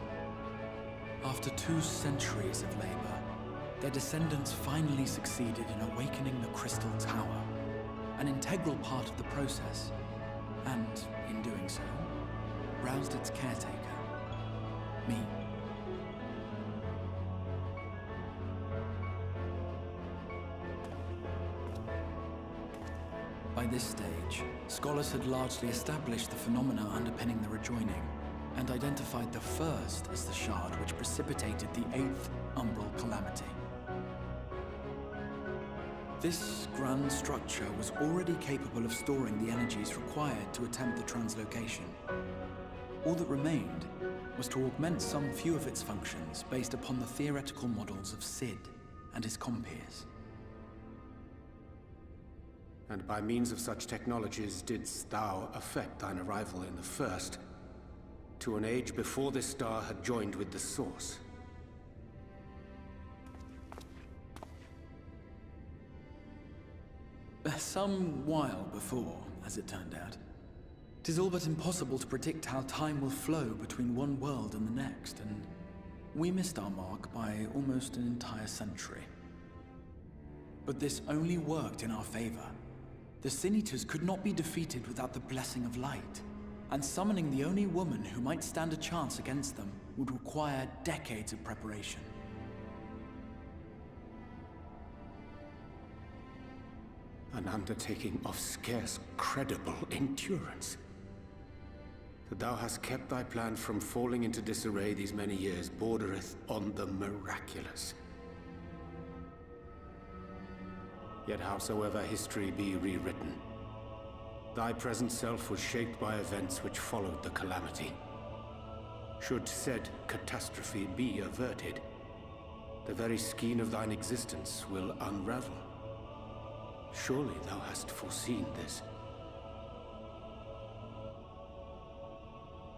Speaker 2: After 2 centuries of labor, their descendants finally succeeded in awakening the Crystal Tower, an integral part of the process, and, in doing so, roused its caretaker, me. By this stage, scholars had largely established the phenomena underpinning the rejoining, and identified the first as the shard which precipitated the 8th umbral calamity. This grand structure was already capable of storing the energies required to attempt the translocation. All that remained was to augment some few of its functions based upon the theoretical models of Sid and his compeers.
Speaker 8: And by means of such technologies didst thou effect thine arrival in the first, to an age before this star had joined with the Source.
Speaker 2: Some while before, as it turned out. 'Tis all but impossible to predict how time will flow between one world and the next, and we missed our mark by almost an entire century. But this only worked in our favor. The Sin Eaters could not be defeated without the blessing of light, and summoning the only woman who might stand a chance against them would require decades of preparation.
Speaker 8: An undertaking of scarce credible endurance. That thou hast kept thy plan from falling into disarray these many years bordereth on the miraculous. Yet howsoever history be rewritten, thy present self was shaped by events which followed the calamity. Should said catastrophe be averted, the very skein of thine existence will unravel. Surely thou hast foreseen this.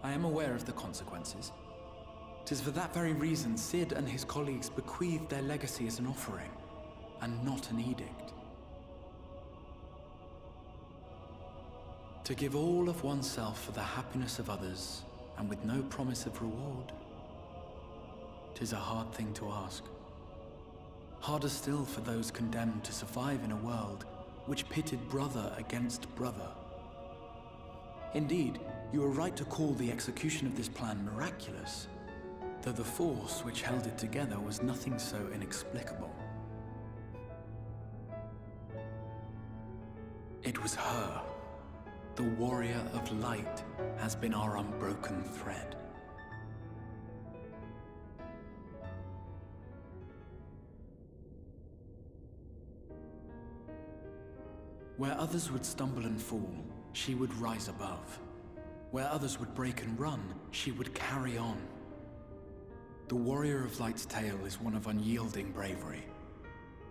Speaker 2: I am aware of the consequences. 'Tis for that very reason Sid and his colleagues bequeathed their legacy as an offering, and not an edict. To give all of oneself for the happiness of others, and with no promise of reward. 'Tis a hard thing to ask. Harder still for those condemned to survive in a world which pitted brother against brother. Indeed, you are right to call the execution of this plan miraculous, though the force which held it together was nothing so inexplicable. It was her. The warrior of light has been our unbroken thread. Where others would stumble and fall, she would rise above. Where others would break and run, she would carry on. The warrior of light's tale is one of unyielding bravery.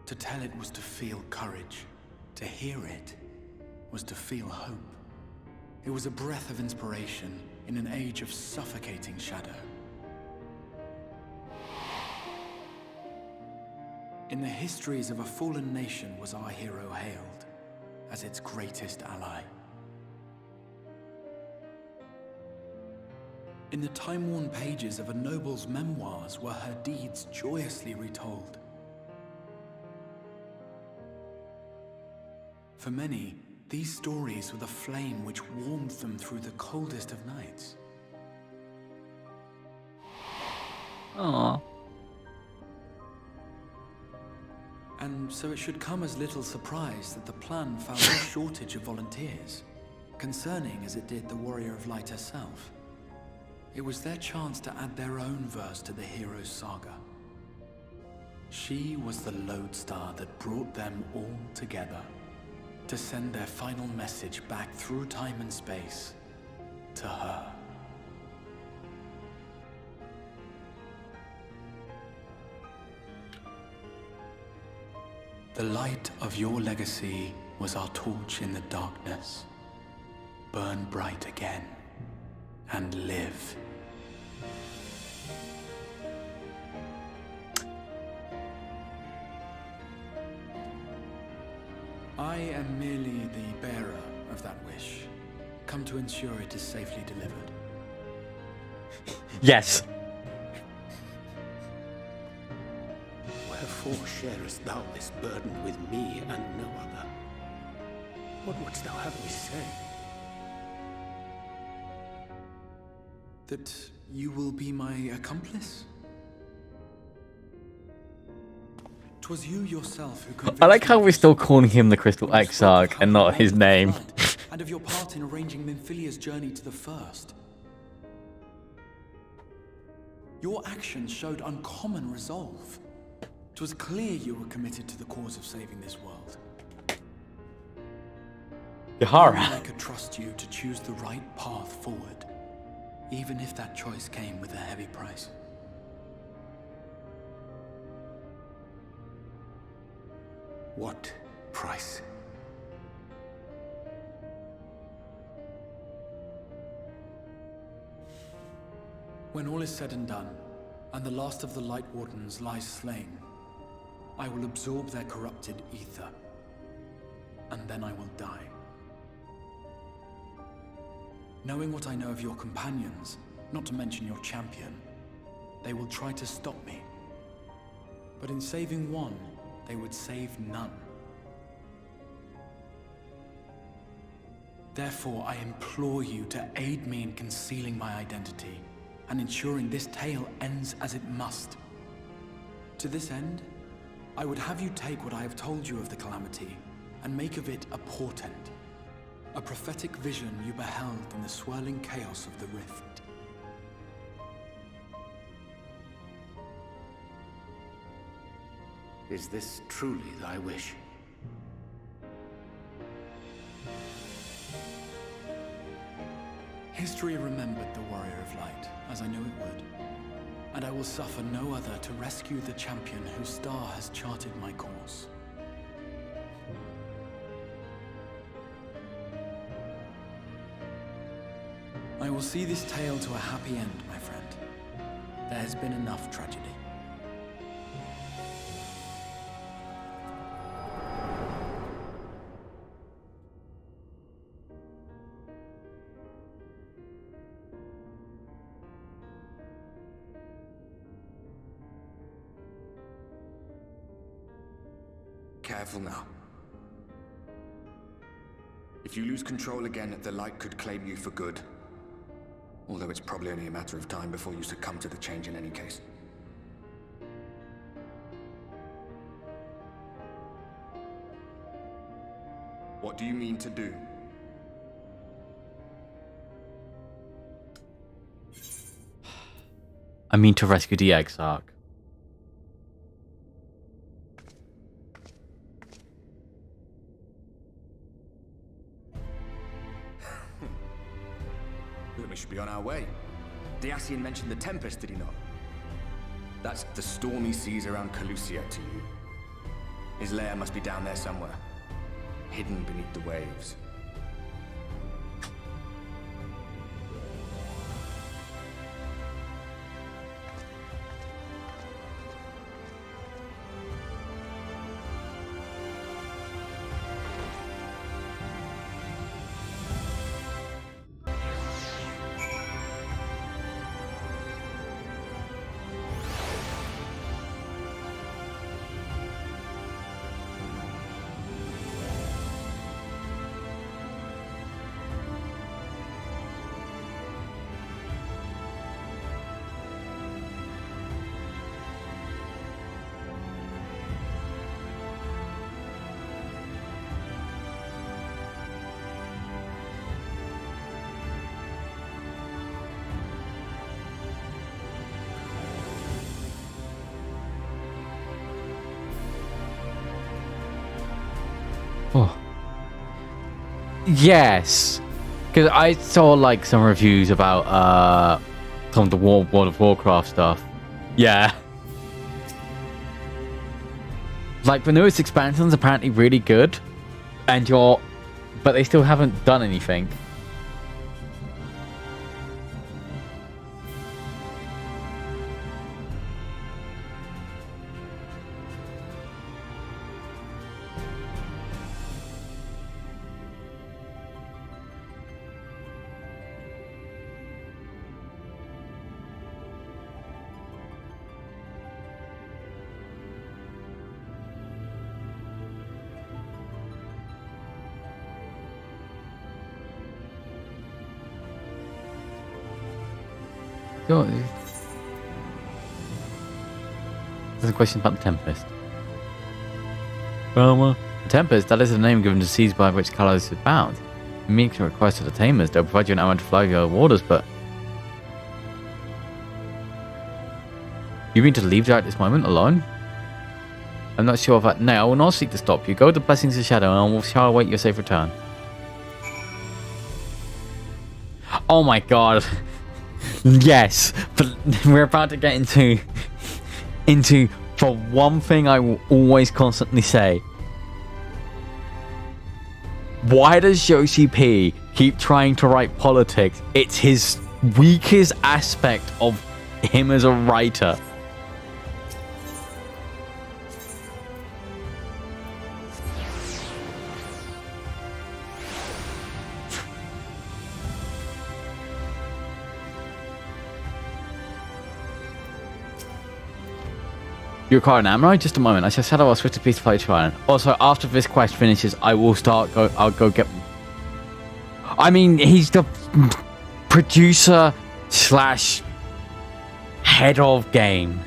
Speaker 2: To tell it was to feel courage. To hear it was to feel hope. It was a breath of inspiration in an age of suffocating shadow. In the histories of a fallen nation was our hero hailed as its greatest ally. In the time-worn pages of a noble's memoirs were her deeds joyously retold. For many, these stories were the flame which warmed them through the coldest of nights.
Speaker 1: Aww.
Speaker 2: And so it should come as little surprise that the plan found no shortage of volunteers, concerning as it did the Warrior of Light herself. It was their chance to add their own verse to the hero's saga. She was the lodestar that brought them all together, to send their final message back through time and space to her. The light of your legacy was our torch in the darkness. Burn bright again and live. I am merely the bearer of that wish, come to ensure it is safely delivered.
Speaker 1: Yes.
Speaker 8: Wherefore sharest thou this burden with me and no other? What wouldst thou have me say?
Speaker 2: That you will be my accomplice? 'Twas you yourself who convinced
Speaker 1: I like how
Speaker 2: me
Speaker 1: we're still calling him the Crystal Exarch and not his name.
Speaker 2: and of your part in arranging Minfilia's journey to the First. Your actions showed uncommon resolve. 'Twas clear you were committed to the cause of saving this world.
Speaker 1: Yahara.
Speaker 2: I could trust you to choose the right path forward, even if that choice came with a heavy price.
Speaker 8: What price?
Speaker 2: When all is said and done, and the last of the Light Wardens lies slain, I will absorb their corrupted ether, and then I will die. Knowing what I know of your companions, not to mention your champion, they will try to stop me. But in saving one, they would save none. Therefore, I implore you to aid me in concealing my identity and ensuring this tale ends as it must. To this end, I would have you take what I have told you of the Calamity and make of it a portent, a prophetic vision you beheld in the swirling chaos of the rift.
Speaker 11: Is this truly thy wish?
Speaker 2: History remembered the Warrior of Light, as I knew it would. And I will suffer no other to rescue the champion whose star has charted my course. I will see this tale to a happy end, my friend. There has been enough tragedy.
Speaker 6: Careful now. If you lose control again, the light could claim you for good. Although it's probably only a matter of time before you succumb to the change in any case. What do you mean to do?
Speaker 1: I mean to rescue the Exarch.
Speaker 6: We should be on our way. The Ascian mentioned the Tempest, did he not? That's the stormy seas around Calusia to you. His lair must be down there somewhere, hidden beneath the waves.
Speaker 1: Oh. Yes. Because I saw like some reviews about some of the World of Warcraft stuff. Yeah. Like the newest expansion's apparently really good. And but they still haven't done anything. There's a question about the Tempest. The Tempest, that is the name given to seas by which Kalos is bound. You make a request to the Tamers, they'll provide you an hour to fly your waters, but... You mean to leave there at this moment alone? I'm not sure of that. No, I will not seek to stop you. Go with the blessings of Shadow and I shall await your safe return. Oh my god. Yes, but we're about to get into for one thing I will always constantly say. Why does Yoshi P keep trying to write politics? It's his weakest aspect of him as a writer. You require an Amrite? Just a moment. I shall settle our switch to piece to play trying. Also, after this quest finishes, I will I'll go get... I mean, he's the producer / head of game.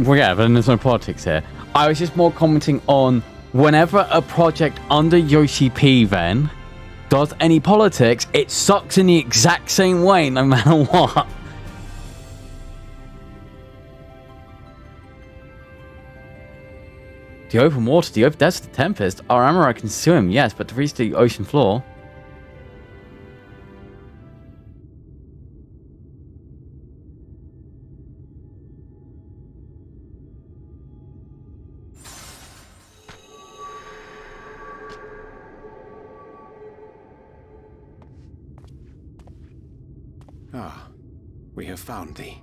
Speaker 1: Well, yeah, but there's no politics here. I was just more commenting on whenever a project under Yoshi P then does any politics, it sucks in the exact same way, no matter what. The open water, the open desert, the tempest. Our Amuro can swim, yes, but to reach the ocean floor.
Speaker 8: Ah, we have found thee.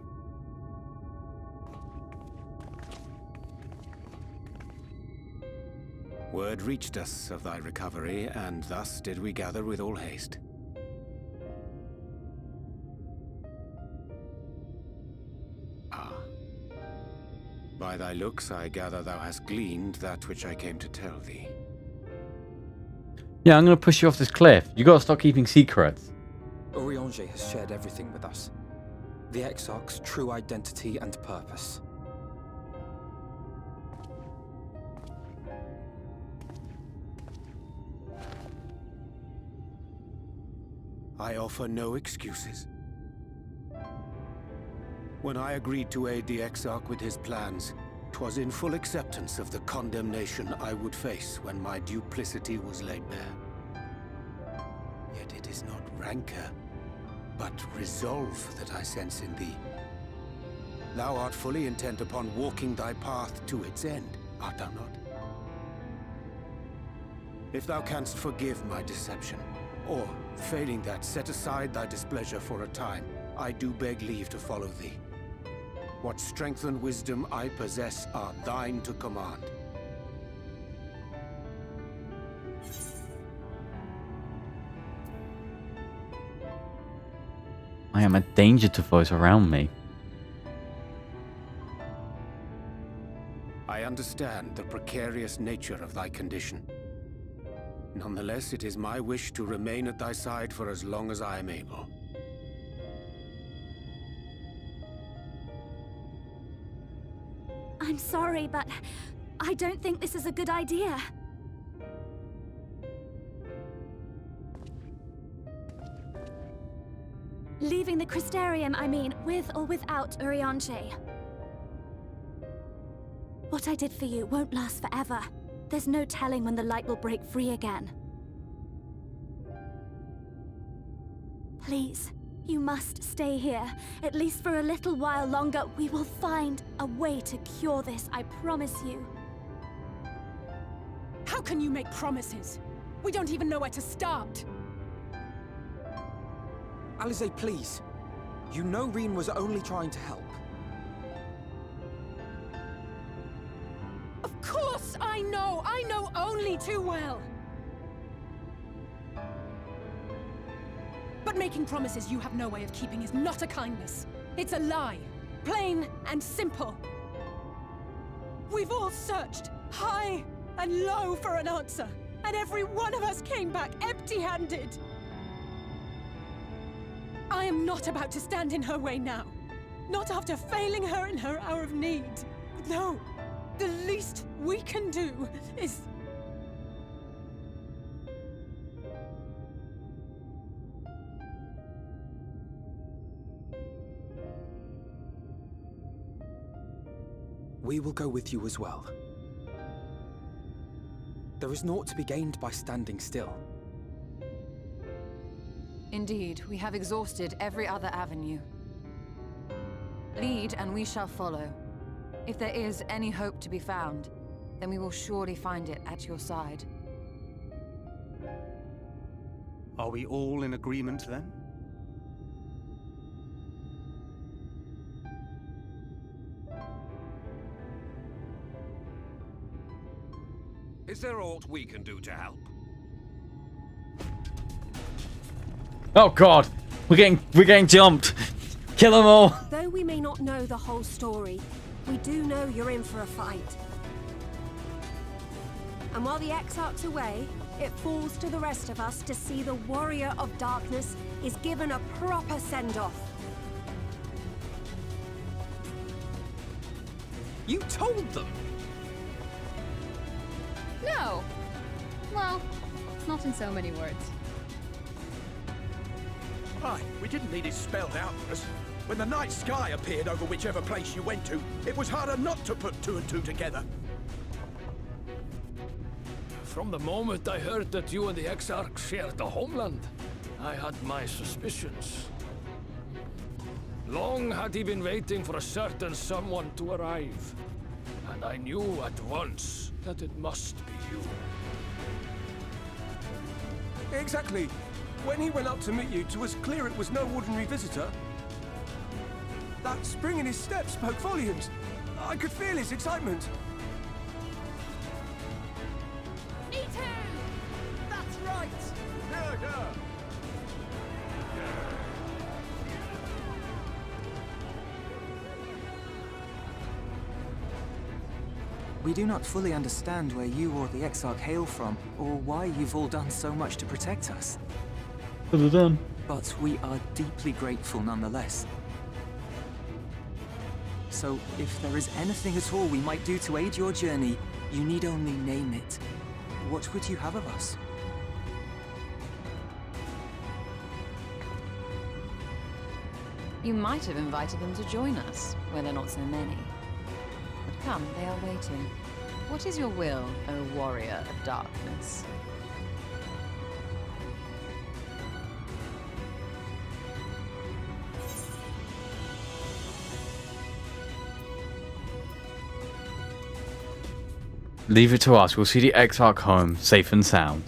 Speaker 8: Word reached us of thy recovery, and thus did we gather with all haste. Ah. By thy looks, I gather thou hast gleaned that which I came to tell thee.
Speaker 1: Yeah, I'm gonna push you off this cliff. You gotta stop keeping secrets.
Speaker 10: Urianger has shared everything with us. The Exarch's true identity and purpose.
Speaker 8: I offer no excuses. When I agreed to aid the Exarch with his plans, 'twas in full acceptance of the condemnation I would face when my duplicity was laid bare. Yet it is not rancor, but resolve that I sense in thee. Thou art fully intent upon walking thy path to its end, art thou not? If thou canst forgive my deception, or, failing that, set aside thy displeasure for a time, I do beg leave to follow thee. What strength and wisdom I possess are thine to command.
Speaker 1: I am a danger to those around me.
Speaker 8: I understand the precarious nature of thy condition. Nonetheless, it is my wish to remain at thy side for as long as I am able.
Speaker 12: I'm sorry, but I don't think this is a good idea. Leaving the Crystarium, I mean, with or without Urianger. What I did for you won't last forever. There's no telling when the light will break free again. Please, you must stay here. At least for a little while longer. We will find a way to cure this, I promise you.
Speaker 7: How can you make promises? We don't even know where to start.
Speaker 10: Alize, please. You know Reen was only trying to help.
Speaker 7: Of course I know! I know only too well! But making promises you have no way of keeping is not a kindness. It's a lie. Plain and simple. We've all searched high and low for an answer, and every one of us came back empty-handed. I am not about to stand in her way now. Not after failing her in her hour of need. No. The least we can do is...
Speaker 10: We will go with you as well. There is naught to be gained by standing still.
Speaker 3: Indeed, we have exhausted every other avenue. Lead, and we shall follow. If there is any hope to be found, then we will surely find it at your side.
Speaker 9: Are we all in agreement then?
Speaker 4: Is there aught we can do to help?
Speaker 1: Oh god! We're getting jumped! Kill them all!
Speaker 18: Though we may not know the whole story, we do know you're in for a fight. And while the Exarch's away, it falls to the rest of us to see the Warrior of Darkness is given a proper send-off.
Speaker 10: You told them!
Speaker 19: No! Well, not in so many words.
Speaker 14: Aye, we didn't need it spelled out for us. When the night sky appeared over whichever place you went to, it was harder not to put two and two together.
Speaker 20: From the moment I heard that you and the Exarch shared the homeland, I had my suspicions. Long had he been waiting for a certain someone to arrive, and I knew at once that it must be you.
Speaker 21: Exactly. When he went up to meet you, it was clear it was no ordinary visitor. That spring in his step spoke volumes. I could feel his excitement.
Speaker 17: Me too! That's right!
Speaker 10: We do not fully understand where you or the Exarch hail from, or why you've all done so much to protect us. But we are deeply grateful nonetheless. So, if there is anything at all we might do to aid your journey, you need only name it. What would you have of us?
Speaker 3: You might have invited them to join us, where there are not so many. But come, they are waiting. What is your will, O warrior of darkness?
Speaker 1: Leave it to us. We'll see the Exarch home, safe and sound.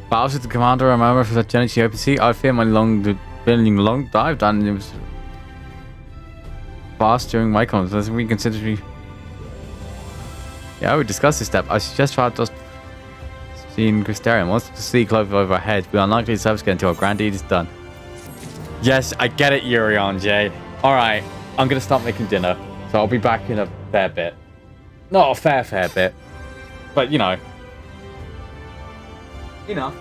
Speaker 1: Bows to the commander, a member for the journey to the open sea. I fear my long dive done. It was fast during my comments. Doesn't reconsider me. Yeah, we discussed this step. I suggest for just seeing Crystarium. Once the sea closes over our heads, we are unlikely to surface again until our grand deed is done. Yes, I get it, Yurion J. Alright, I'm gonna start making dinner. So I'll be back in a fair bit. Not a fair bit. But you know. Enough.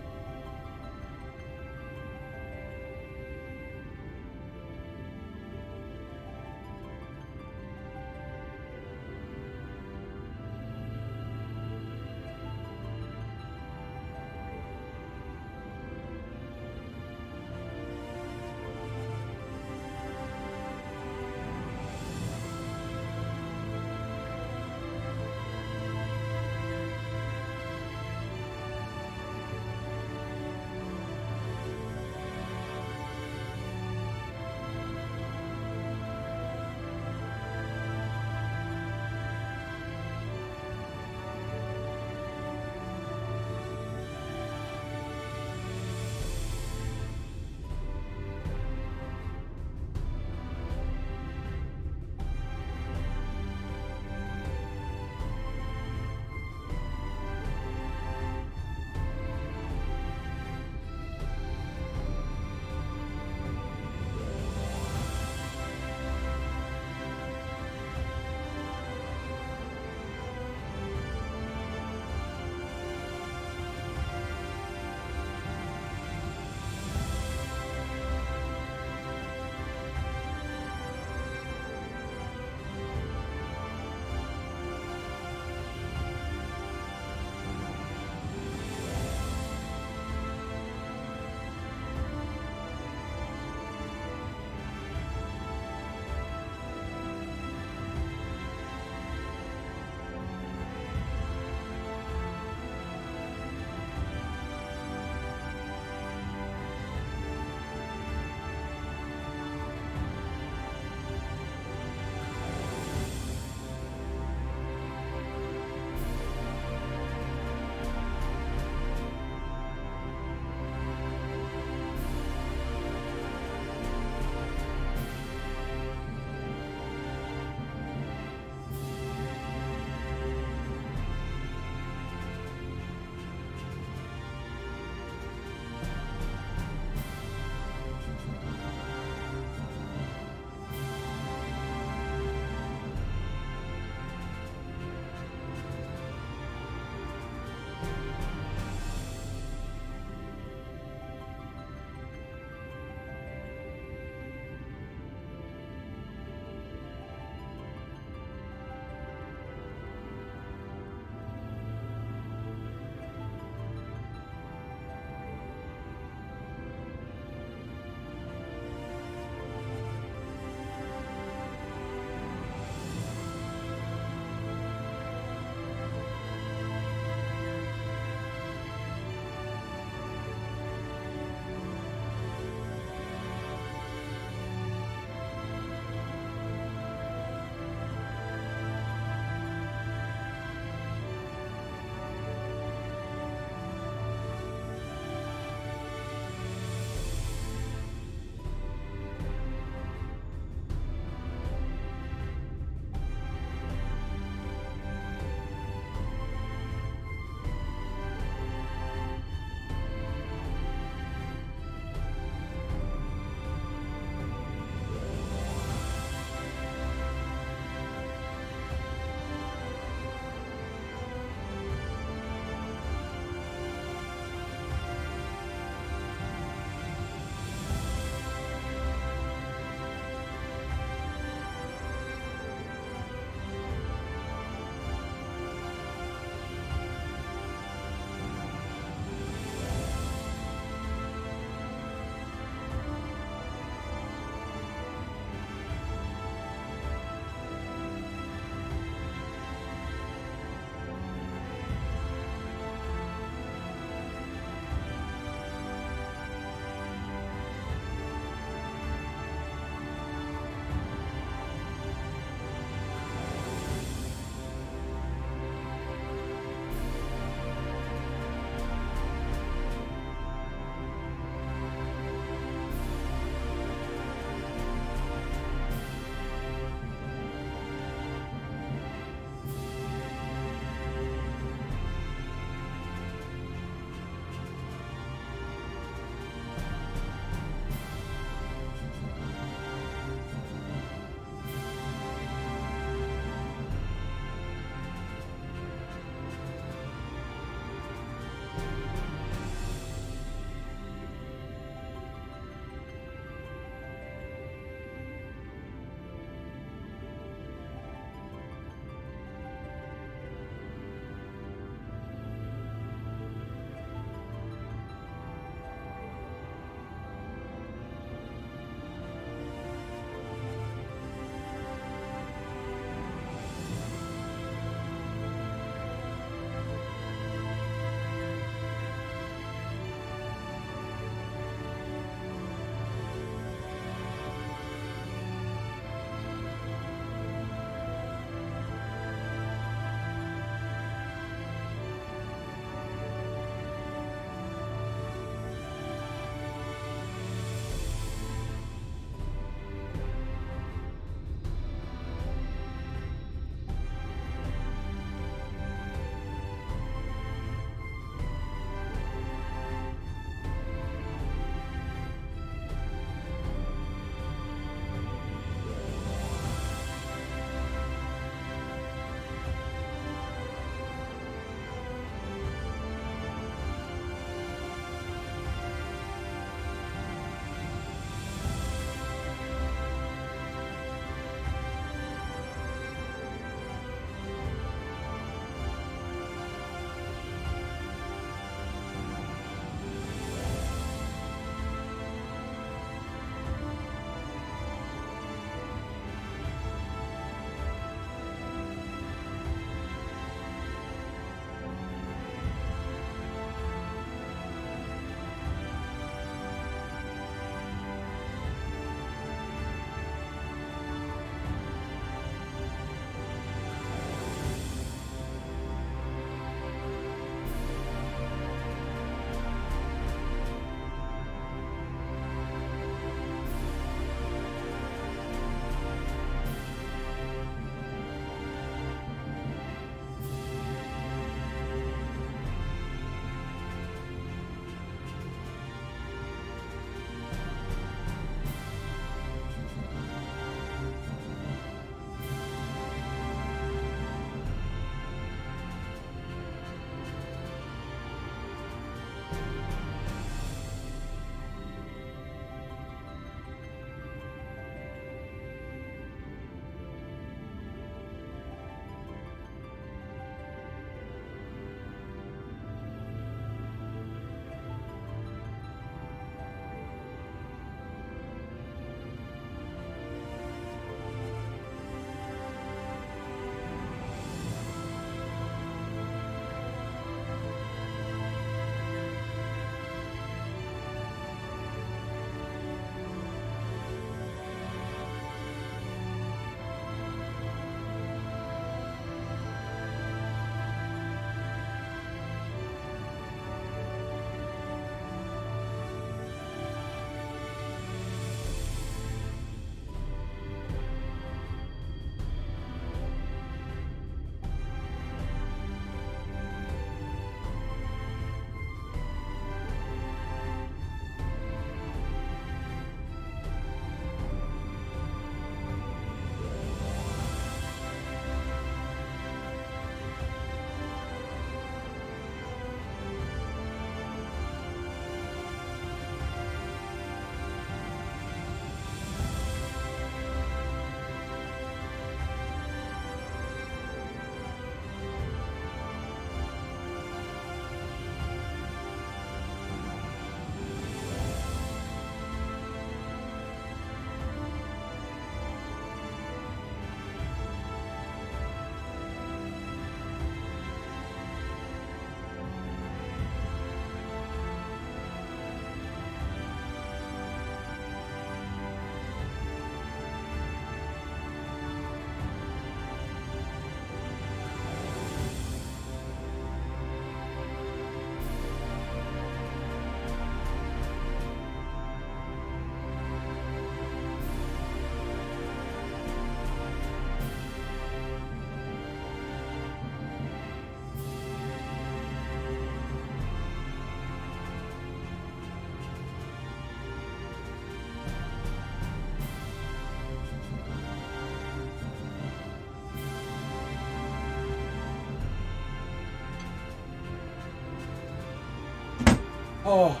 Speaker 1: Oh.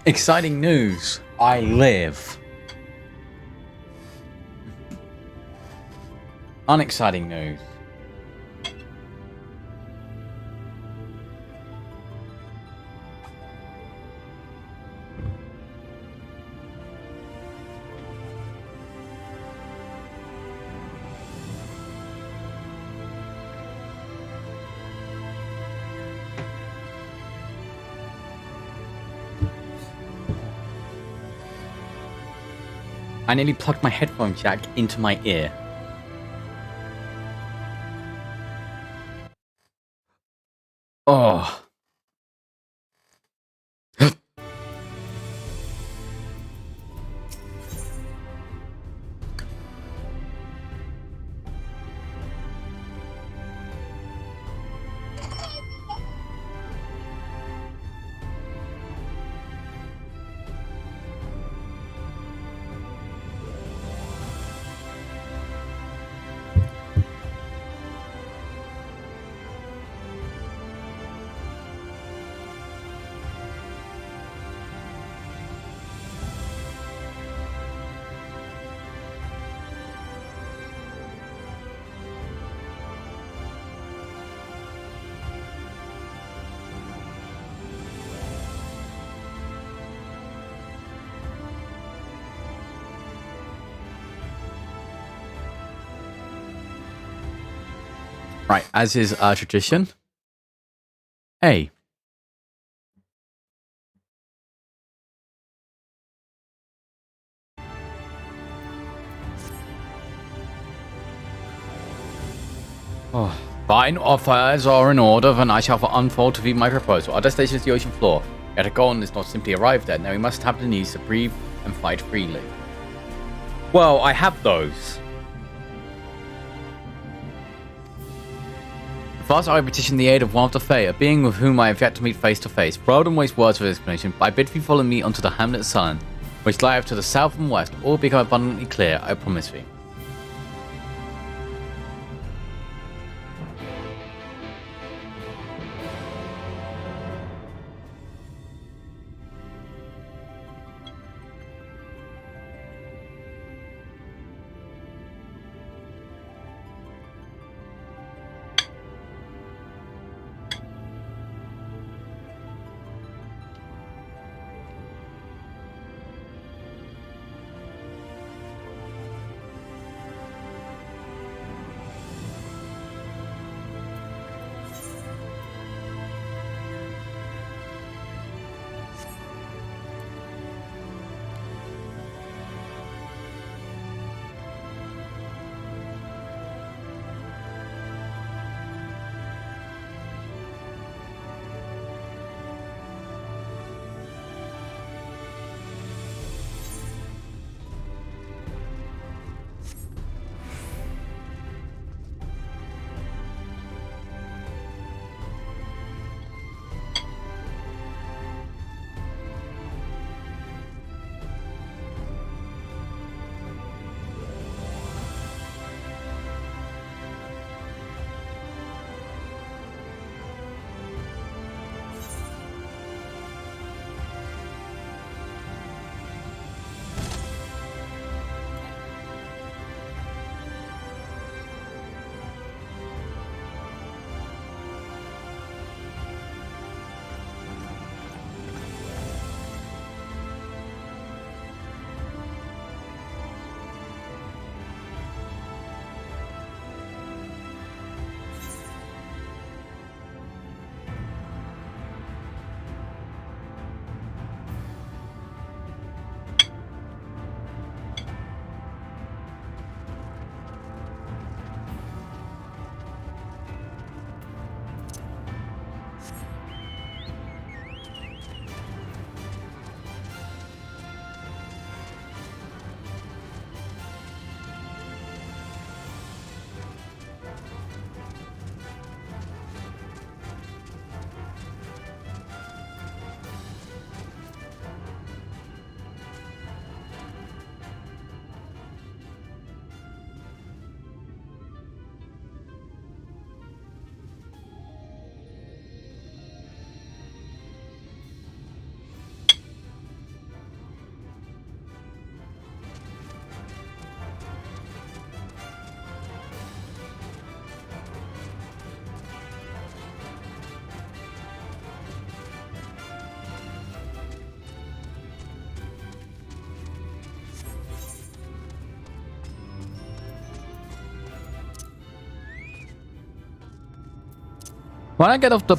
Speaker 1: Exciting news. I live. Unexciting news. I nearly plugged my headphone jack into my ear. Oh. Right, as is our tradition. Hey. Oh. Fine, offers are in order, then I shall unfold to thee my proposal. Our destination is the ocean floor. Yet a goal is not simply arrived there. Now we must have the needs to breathe and fight freely. Well, I have those. Thus, I petition the aid of one of the Fae, a being with whom I have yet to meet face to face. Rather than waste words for explanation, I bid thee follow me onto the hamlet sun, which lieth to the south and west. All become abundantly clear, I promise thee. When I get off the...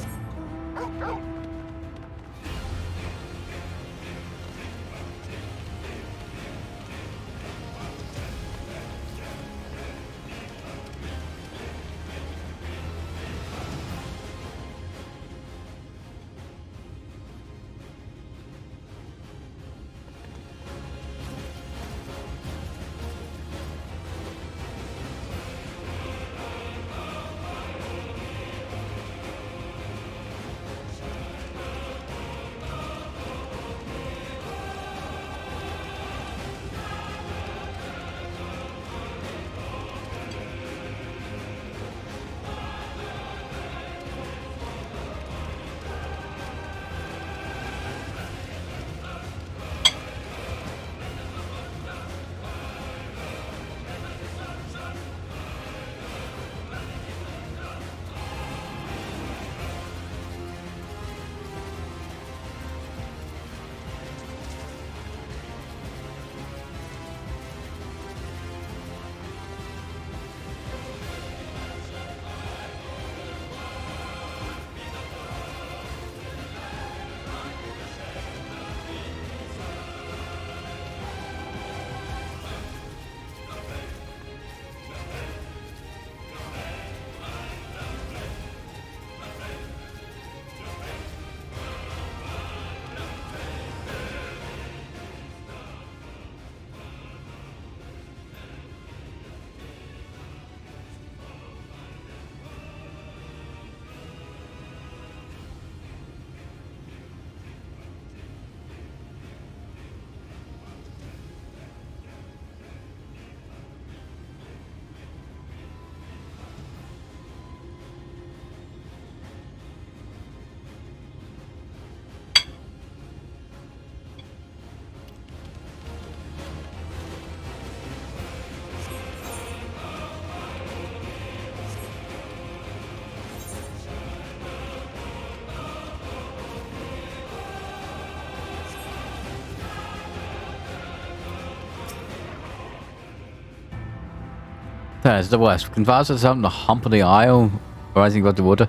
Speaker 1: That is the worst. Converse us up on the hump of the aisle, rising above the water.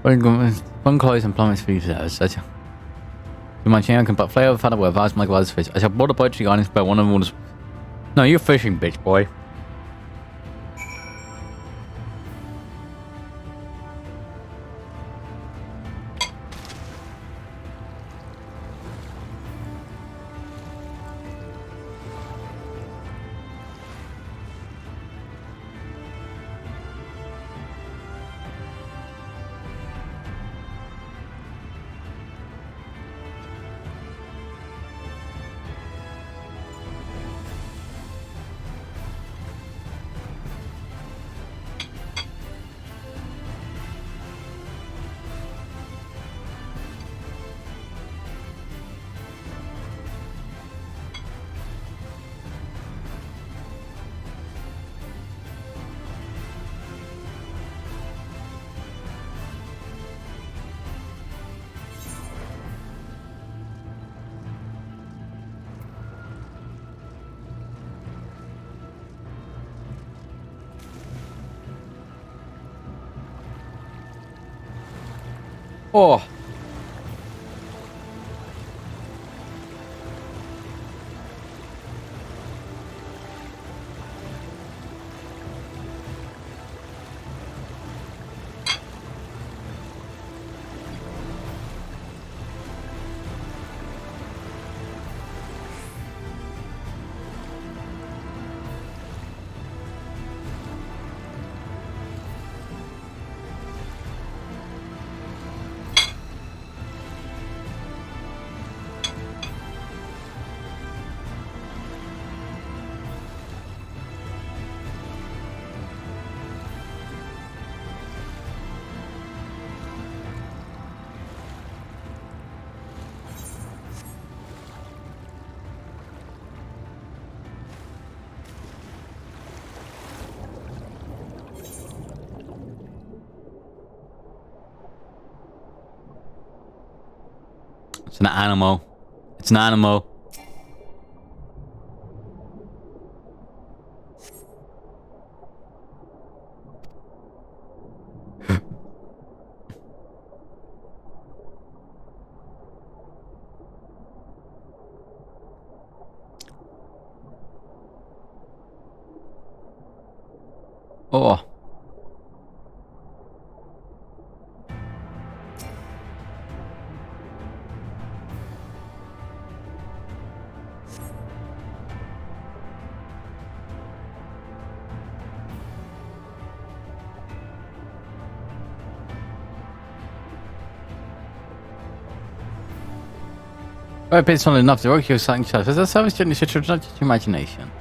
Speaker 1: One close and plummet speed. Such a. My channel can but flavor fat away vast like wild fish. I shall board a boat to the islands by one of them. No, you're fishing, bitch boy. Oh. It's an animal. It's an animal. Oh. Well, based on enough to work your something chance. As a service generally should not just imagination.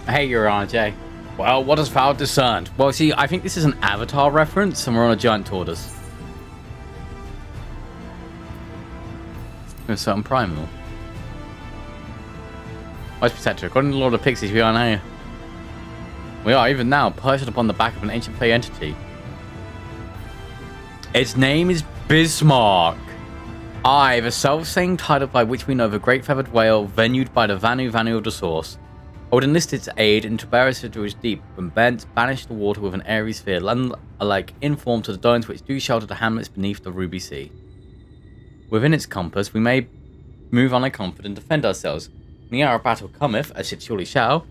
Speaker 1: Hey, you're RJ. Well, what has Val discerned? Well, see, I think this is an Avatar reference, and we're on a giant tortoise. There's something primal. Vice Protector, according to the Lord of Pixies, we are now. We are, even now, perched upon the back of an ancient Fey entity. Its name is Bismarck. I, the self-same title by which we know the great feathered whale, venued by the Vanu of the source. I would enlist its aid into barriers to its deep, and banish the water with an airy sphere, alike informed to the domes which do shelter the hamlets beneath the Ruby Sea. Within its compass, we may move on unconfident and defend ourselves. When the hour of battle cometh, as it surely shall.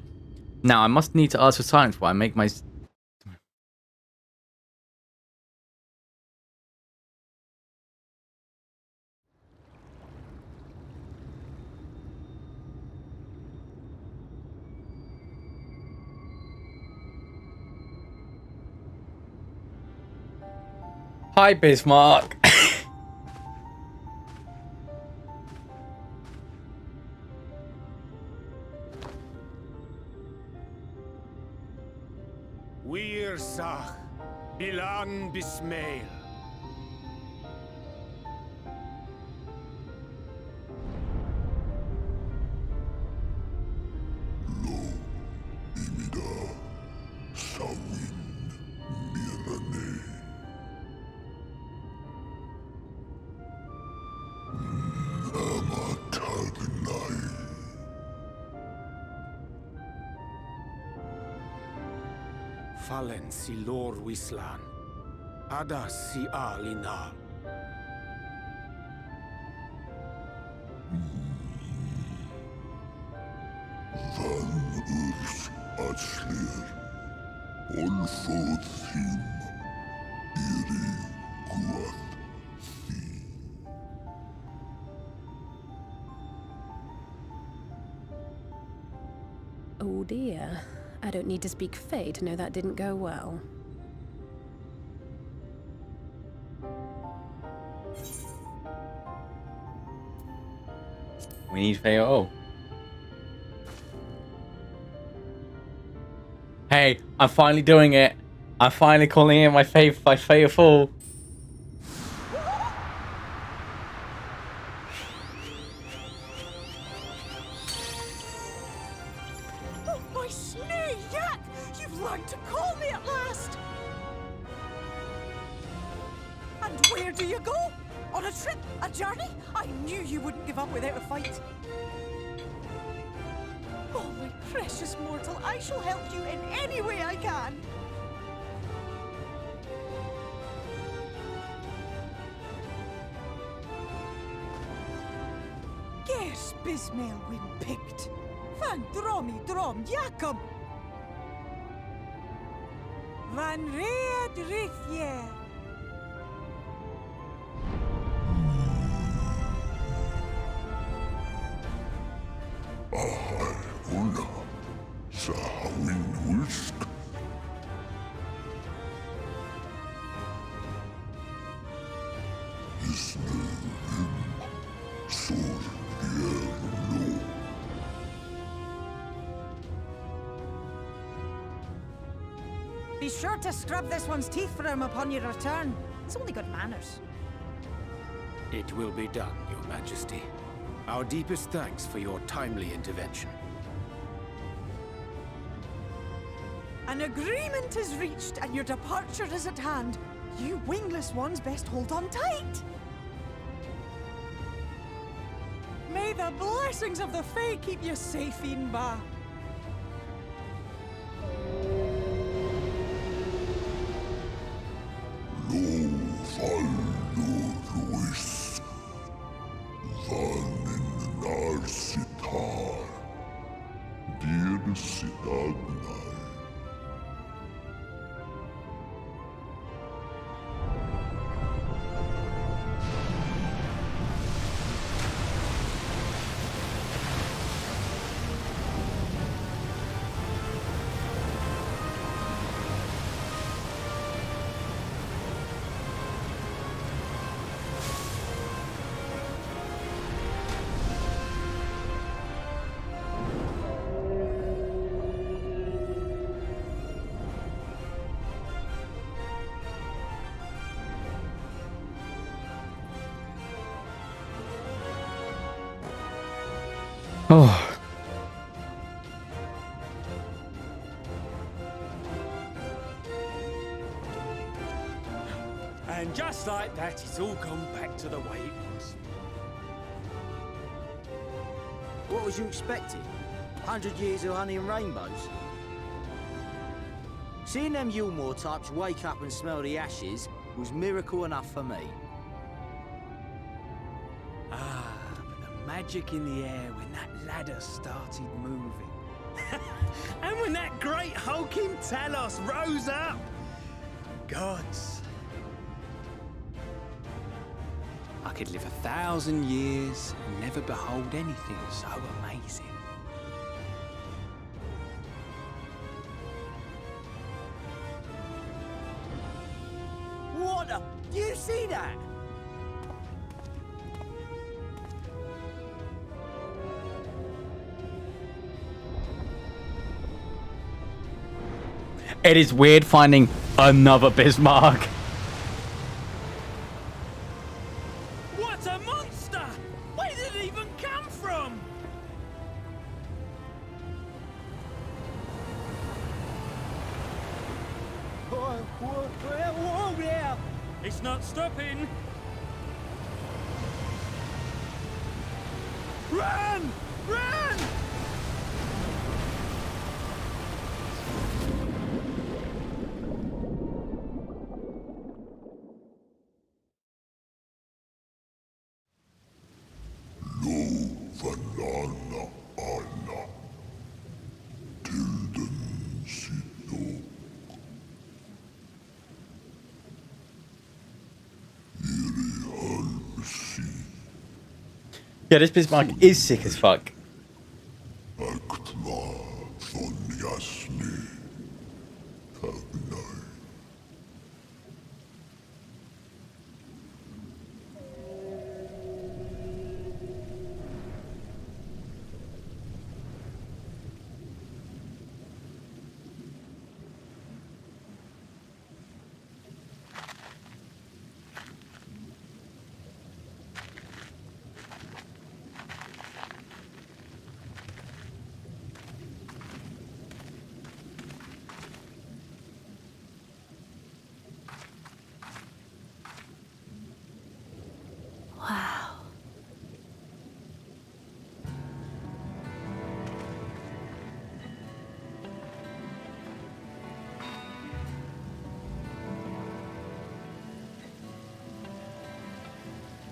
Speaker 1: Now I must need to ask for silence while I make my... Hi, Bismarck.
Speaker 8: Wir Sach, Bilan Bismail. Fallen si lor wislan, adas si alinal.
Speaker 14: Van urs atslir, olfod thim, iri guath.
Speaker 7: Oh dear. I don't need to speak Fey to know that didn't go well.
Speaker 1: We need Fey. Oh. Hey, I'm finally doing it. I'm finally calling in my Fey full.
Speaker 5: Bismail win picked. Van dromi drom Jacob. Van Reed Rithje.
Speaker 14: Ahai Una, Sahawin Ulsk. Isnöim, Sur Yerlo.
Speaker 17: Be sure to scrub this one's teeth for him upon your return. It's only good manners.
Speaker 8: It will be done, Your Majesty. Our deepest thanks for your timely intervention.
Speaker 5: An agreement is reached and your departure is at hand. You wingless ones best hold on tight. May the blessings of the Fae keep you safe, Inba.
Speaker 14: Lo fallo Ruiz. Vanin Narsitar. Dir Sidagnai.
Speaker 1: Oh.
Speaker 13: And just like that, it's all gone back to the way it was.
Speaker 22: What was you expecting? 100 years of honey and rainbows? Seeing them Yulmore types wake up and smell the ashes was miracle enough for me.
Speaker 9: Ah, but the magic in the air when that ladder started moving. And when that great hulking Talos rose up! Gods. I could live 1,000 years and never behold anything so amazing.
Speaker 22: What the? Do you see that?
Speaker 1: It is weird finding another Bismarck.
Speaker 13: What a monster! Where did it even come from? Whoa there! It's not stopping. Run! Run!
Speaker 14: Vanana Anna. Tilden Sito.
Speaker 1: Yeah, this Bismarck is sick as fuck.
Speaker 14: Aktma von Yasni. Tagnai.
Speaker 12: Wow.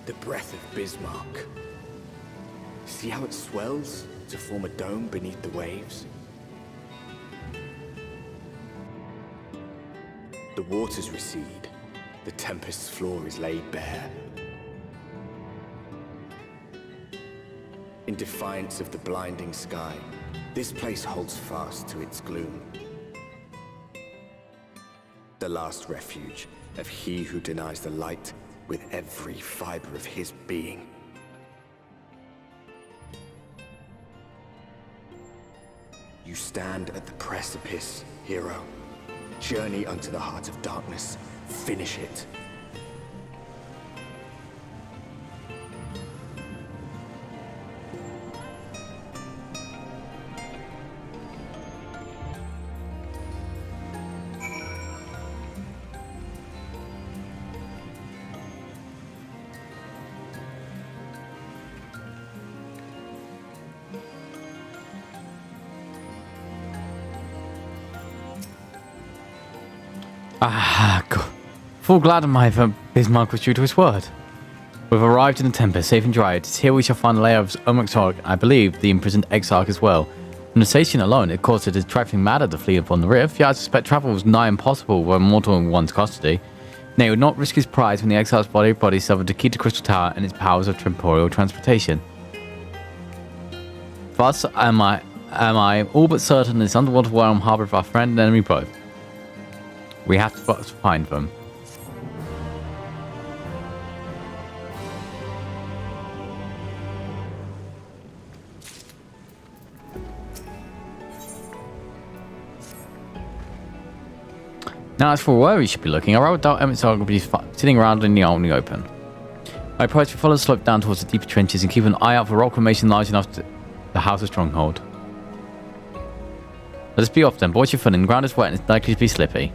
Speaker 11: The breath of Bismarck.
Speaker 6: See how it swells to form a dome beneath the waves? The waters recede. The tempest's floor is laid bare. In defiance of the blinding sky, this place holds fast to its gloom. The last refuge of he who denies the light with every fiber of his being. You stand at the precipice, hero. Journey unto the heart of darkness. Finish it.
Speaker 1: Ah, God. Full glad am I that Bismarck was true to his word. We've arrived in the Tempest, safe and dry. It is here we shall find the lair of Omixarch, I believe the imprisoned Exarch as well. From the station alone, of course it is trifling matter to flee upon the rift, yet I suspect travel was nigh impossible were mortal in one's custody. Nay, he would not risk his prize when the Exarch's body suffered the key to Crystal Tower and its powers of temporal transportation. Thus am I all but certain this underwater realm harboureth our friend and enemy both. We have to find them. Now, as for where we should be looking, I rather doubt Emissar will be sitting around in the open. I propose we follow the slope down towards the deeper trenches and keep an eye out for rock formation large enough to house a stronghold. Let us be off then, watch your footing. The ground is wet and it's likely to be slippy.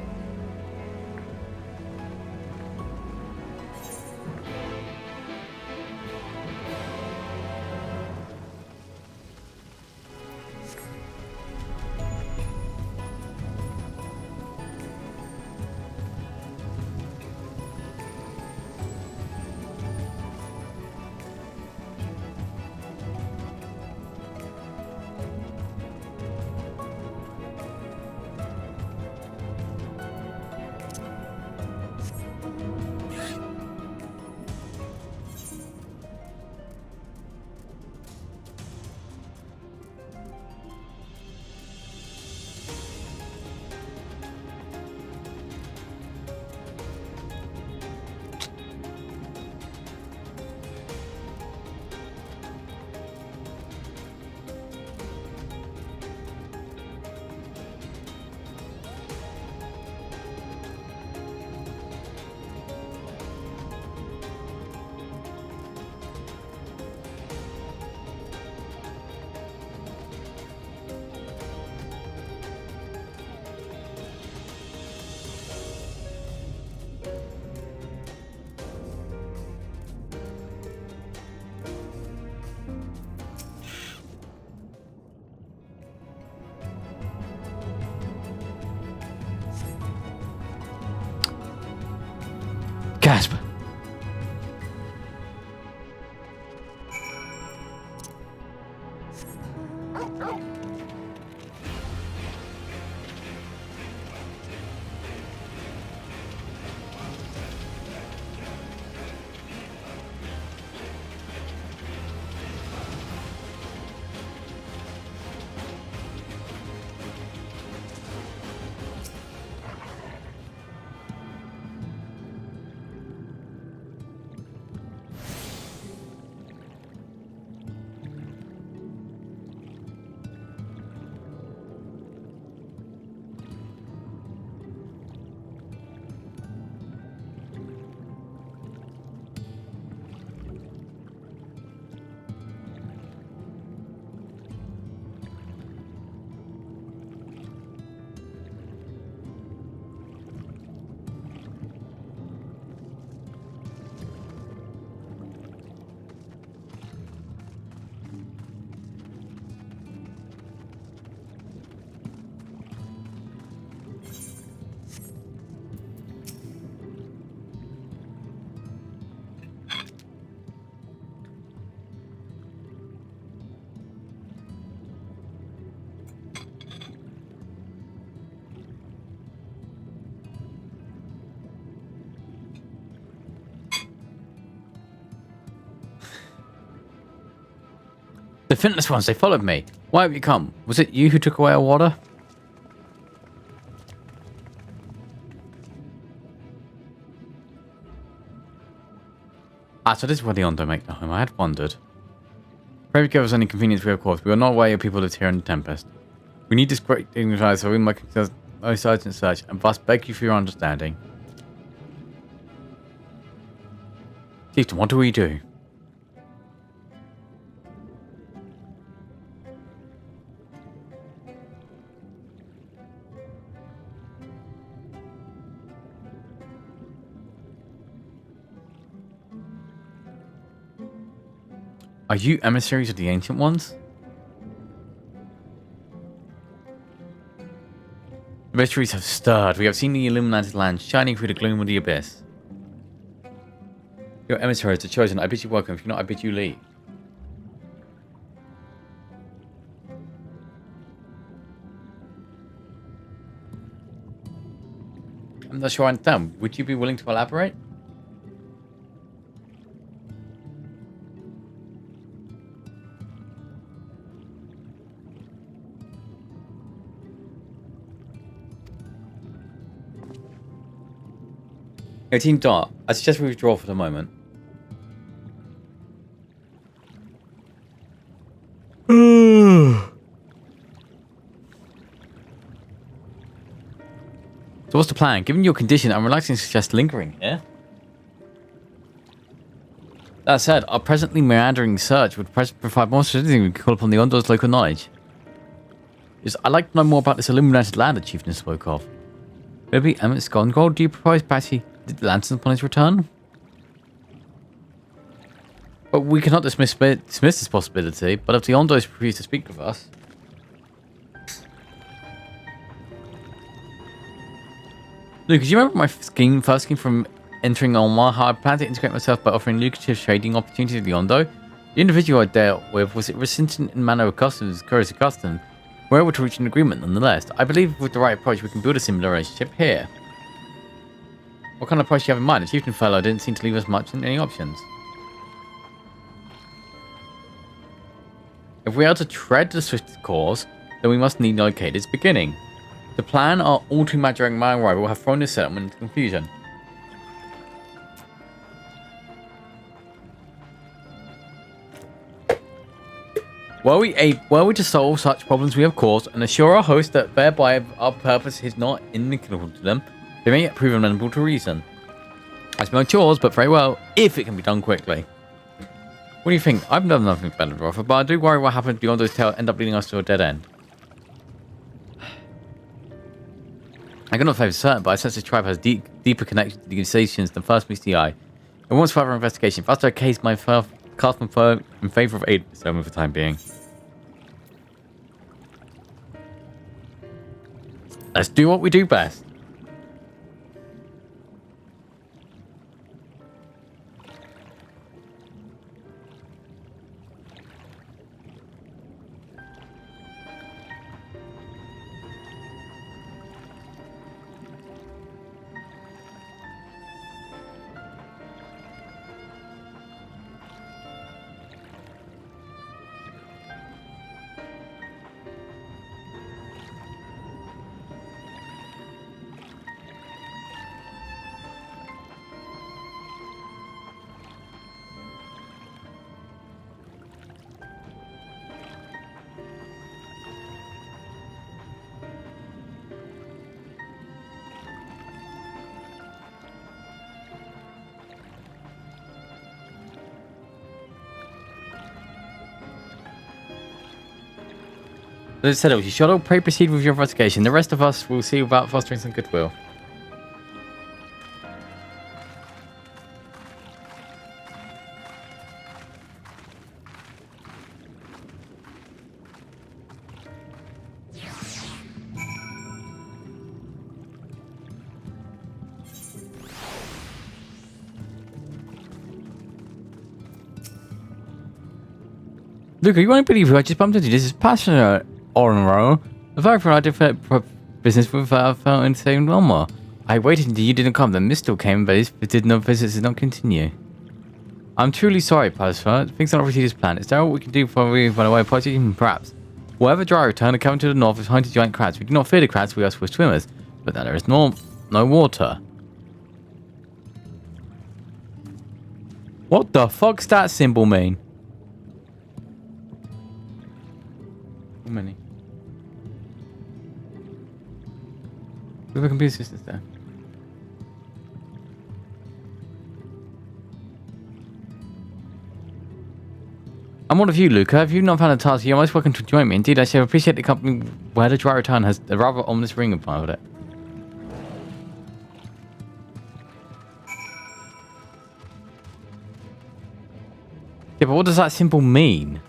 Speaker 1: Gasp! The fitness ones, they followed me. Why have you come? Was it you who took away our water? Ah, so this is where the Ondo make their home. I had wondered. Pray we give us any convenience we have caused. We are not aware your people lived here in the Tempest. We need this great dignity so we might consider most urgent search, and thus beg you for your understanding. Chieftain, what do we do? Are you emissaries of the Ancient Ones? The mysteries have stirred. We have seen the illuminated land shining through the gloom of the abyss. Your emissaries, the chosen. I bid you welcome. If you're not, I bid you leave. I'm not sure I understand. Would you be willing to elaborate? Team Dart, I suggest we withdraw for the moment. So what's the plan? Given your condition, I'm reluctant to suggest lingering here. That said, our presently meandering search would provide more certainty we could call upon the Ondo's local knowledge. I'd like to know more about this illuminated land the chieftain spoke of. Maybe Emmett Scongold, do you propose Patty did the lanterns upon his return? But we cannot dismiss this possibility, but if the Ondos refuse to speak with us... Luke, do you remember my first scheme from entering Olmar? How I planned to integrate myself by offering lucrative trading opportunities to the Ondo? The individual I dealt with was resistant in manner of customs, curious of custom. We're able to reach an agreement nonetheless. I believe with the right approach we can build a similar relationship here. What kind of approach do you have in mind? The chieftain fellow didn't seem to leave us much in any options. If we are to tread the swift course, then we must need locate its beginning. The plan our all too maturing man rival have thrown this settlement into confusion. Were we to solve such problems we have caused and assure our host that thereby our purpose is not inimical to them, they may yet prove amenable to reason. That's no chores, but very well, if it can be done quickly. What do you think? I've done nothing better to offer, but I do worry what happens beyond those tales end up leading us to a dead end. I cannot say for certain, but I sense this tribe has deeper connection to the organizations than first meets the eye. It wants further investigation. If that's the case, my cast my firm in favor of aid for the time being. Let's do what we do best. As I said, you shall all pray proceed with your investigation. The rest of us will see about fostering some goodwill. Luca, you won't believe who I just bumped into. This is passionate. Orenro. The fact that I did business with felt insane Wilma. I waited until you didn't come, then Mistle came, but his visits did not continue. I'm truly sorry, Pastor. Things are not really this plan. Is there what we can do for you, by the way, possibly perhaps? Wherever dry return, coming to the north is hunting giant crabs. We do not fear the crabs, we are swift swimmers. But then there is no water. What the fuck's that symbol mean? How many? We have a computer systems there. I'm one of you, Luca. If you've not found a task, you're most welcome to join me. Indeed, I shall appreciate the company where the dry return has a rather ominous ring about it. Yeah, but what does that symbol mean?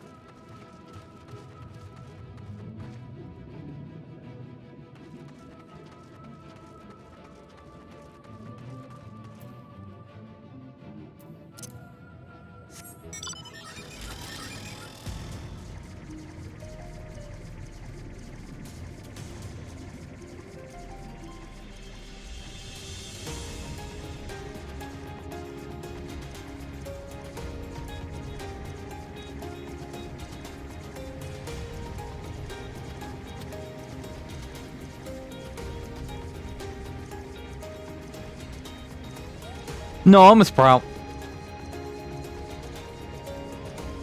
Speaker 1: No, I'm a Sprout.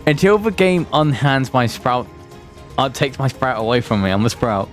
Speaker 1: Until the game unhands my Sprout, takes my Sprout away from me, I'm a Sprout.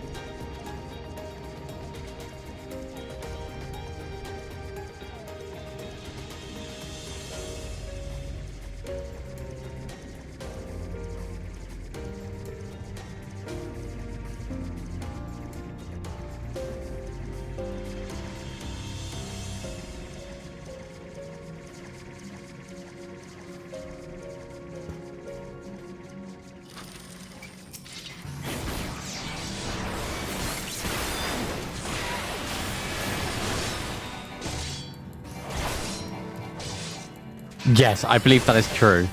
Speaker 1: Yes, I believe that is true.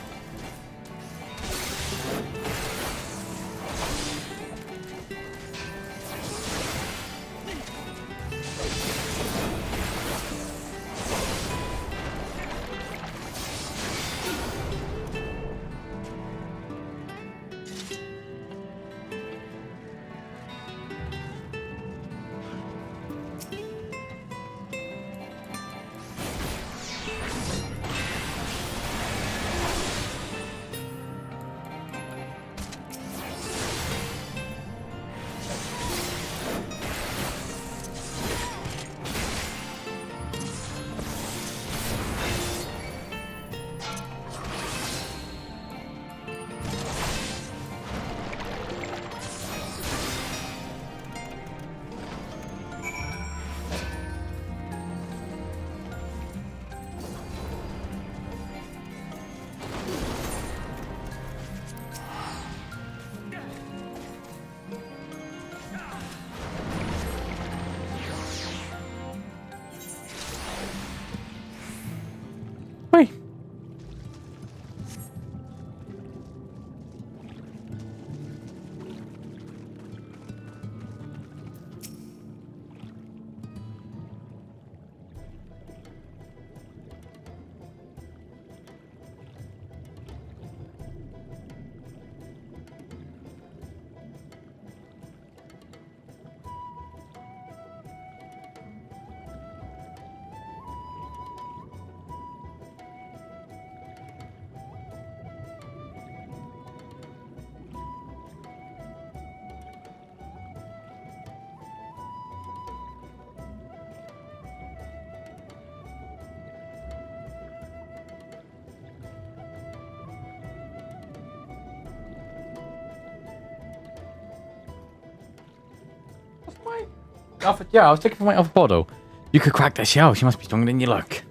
Speaker 1: Yeah, I was looking for my other bottle. You could crack that shell. She must be stronger than you look.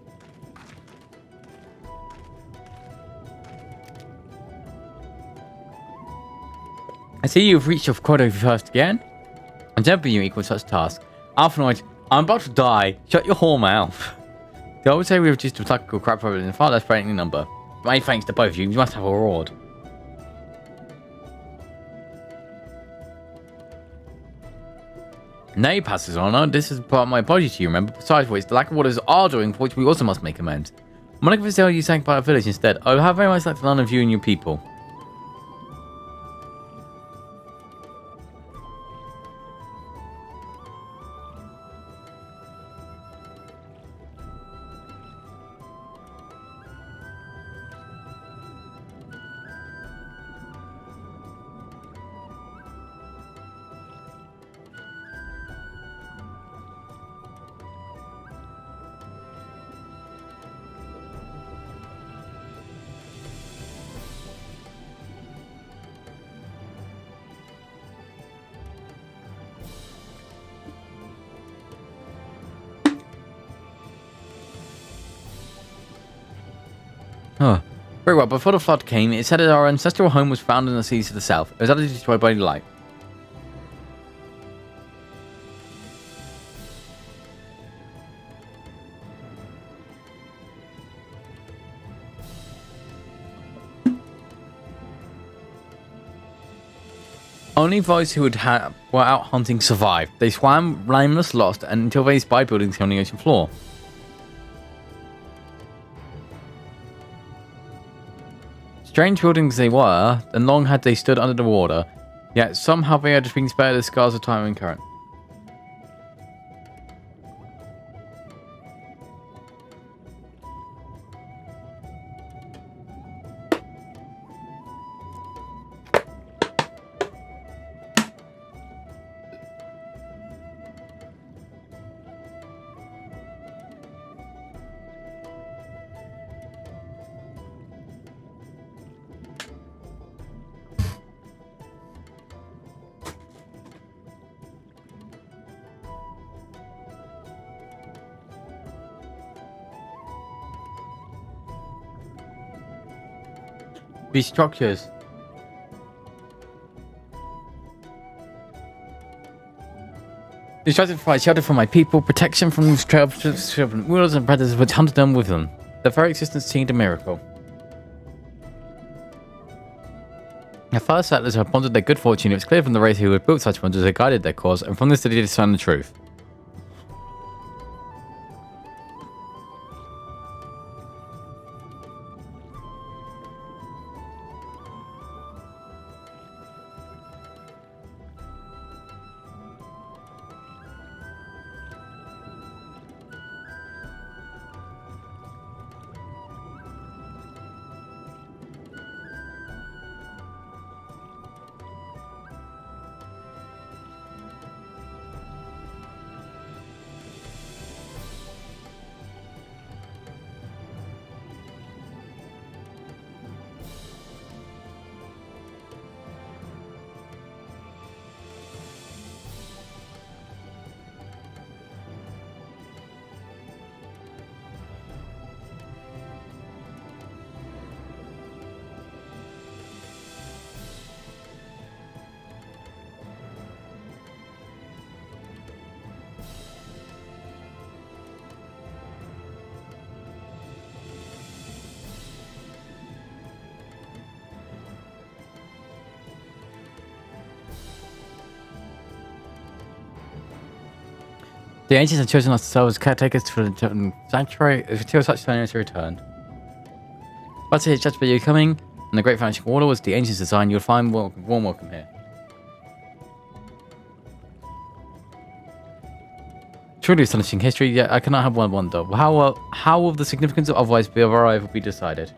Speaker 1: I see you've reached your quota first again. And never you equal such task. Alphanoid, I'm about to die. Shut your whore mouth. I would say we reduced the tactical crap problem in far less frightening number. My thanks to both of you. You must have a reward. Nay, Pastor's Honor, this is part of my apology to you, remember? Besides which, the lack of orders are doing, for which we also must make amends. I'm gonna visit you sank by a village instead. I would have very much like to learn of you and your people. Huh. Very well, before the flood came, it said that our ancestral home was found in the seas to the south. It was utterly destroyed by light. Only those who were out hunting survived. They swam, blameless, lost, and until they spied buildings on the ocean floor. Strange buildings they were, and long had they stood under the water, yet somehow they had been spared the scars of time and current. These structures. These structures provide shelter for my people, protection from rulers and predators which hunted them with them. Their very existence seemed a miracle. At first, settlers had pondered their good fortune. It was clear from the race who had built such wonders had guided their cause, and from this they discern the truth. The ancients had chosen us to serve as caretakers for the sanctuary until such time as they returned. But it's just for you coming, and the great financial order was the ancients' design. You'll find warm welcome here. Truly astonishing history, yet I cannot have one wonder. How will the significance of otherwise be of our arrival be decided?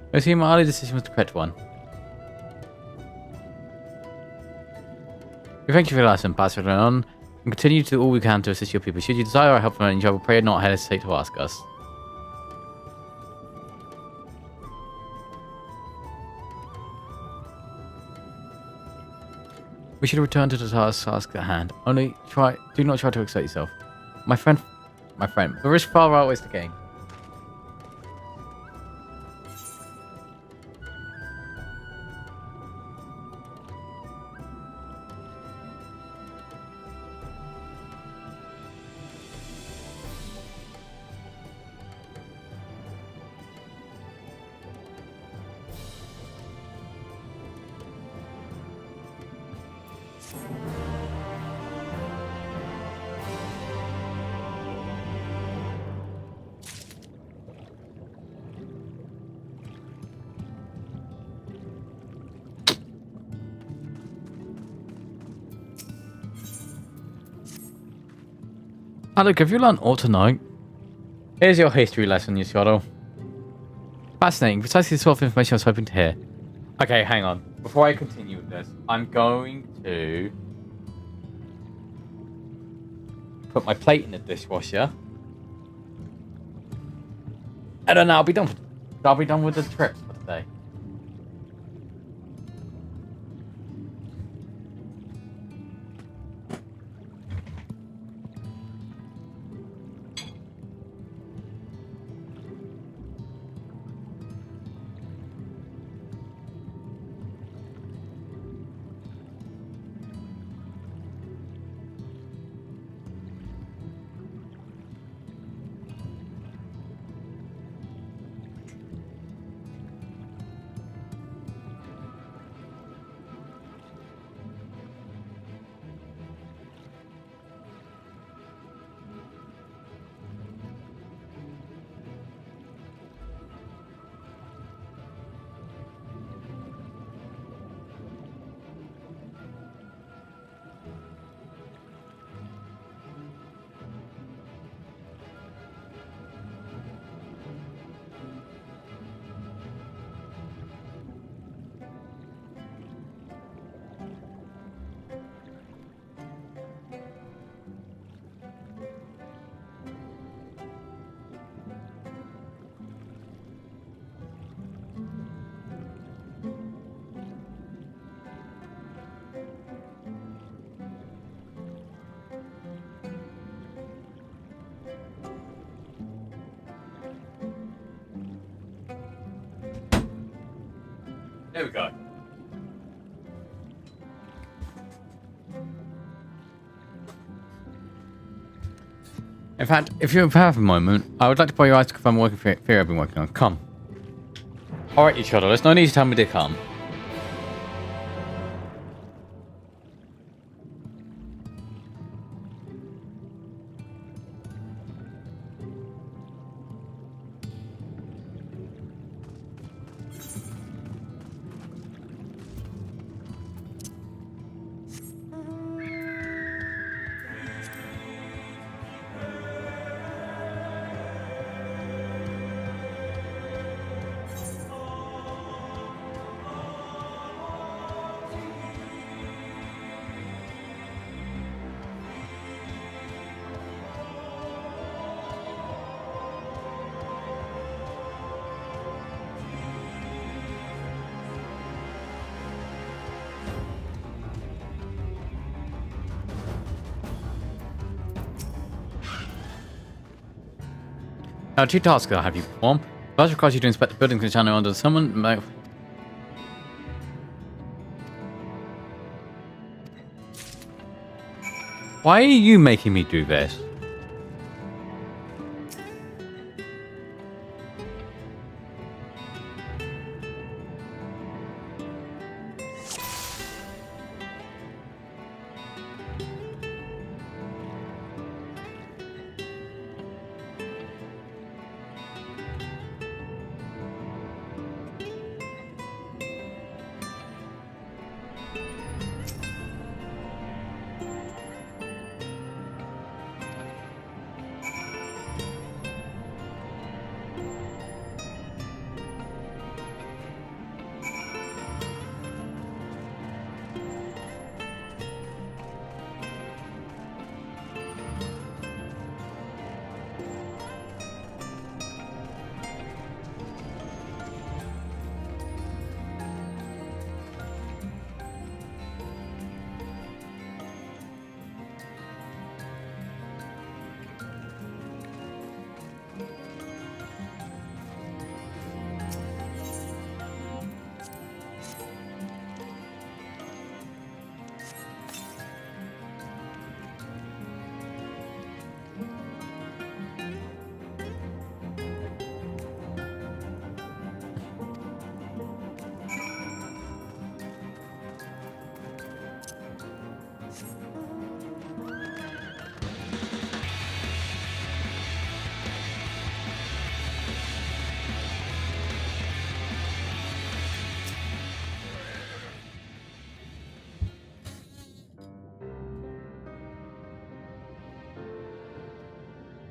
Speaker 1: I assume my early decision was the correct one. We thank you for your lesson, pass it on, and continue to do all we can to assist your people. Should you desire our help from any trouble, pray not hesitate to ask us. We should return to the task at hand. Do not try to excite yourself. My friend, the risk far outweighs the gain. Look, have you learned all tonight? Here's your history lesson, you Shadow. Fascinating. Precisely the sort of information I was hoping to hear. Okay, hang on. Before I continue with this, I'm going to put my plate in the dishwasher. And then I'll be done with the trip for today. There we go. In fact, if you have a moment, I would like to borrow your eyes to confirm working theory I've been working on. Come. Alright, you Shadow, there's no need to tell me to come. Now, 2 tasks I'll have you perform. First requires you to inspect the buildings in the channel under the summon. Why are you making me do this?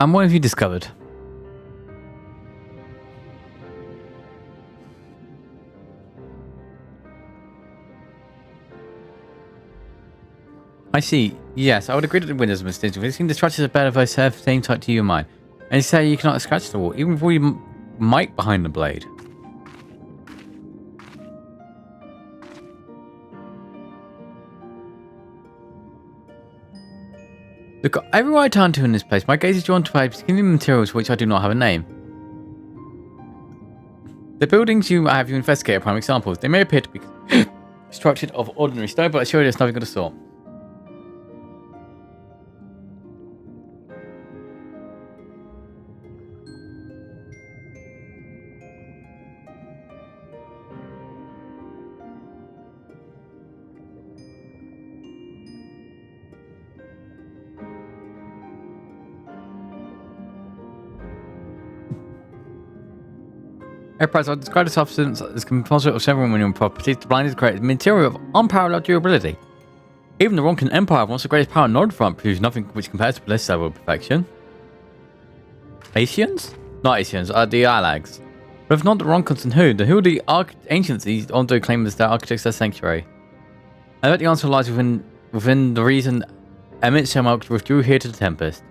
Speaker 1: And what have you discovered? I see. Yes, I would agree that the windows are mistaken. Visiting the structures are better if I serve the same type to you and mine. And you say you cannot scratch the wall, even before you might behind the blade. Look, everywhere I turn to in this place, my gaze is drawn to particular materials for which I do not have a name. The buildings you investigated are prime examples. They may appear to be structured of ordinary stone, but I assure you there's nothing of the sort. Enterprise, I describe the substance as composite of several mineral properties. The blind is created material of unparalleled durability. Even the Ronkin Empire, once the greatest power on Northern Front, produced nothing which compares to this level of perfection. Asians? Not Asians, the Alags. But if not the Ronkins, then who? Who are the ancients these Ondo claim as their architects their sanctuary? I bet the answer lies within the reason Emmett Shemark withdrew here to the Tempest.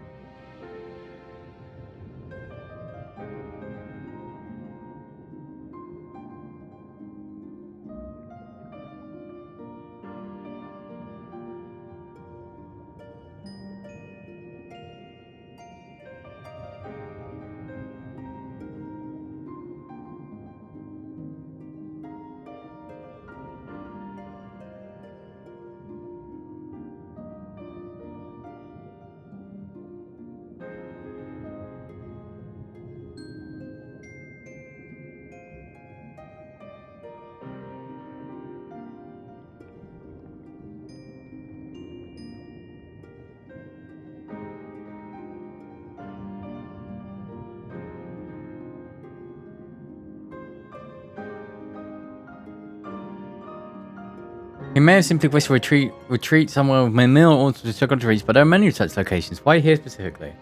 Speaker 1: He may have simply wished to retreat somewhere with minimal or to struggle to reach, but there are many such locations. Why here specifically?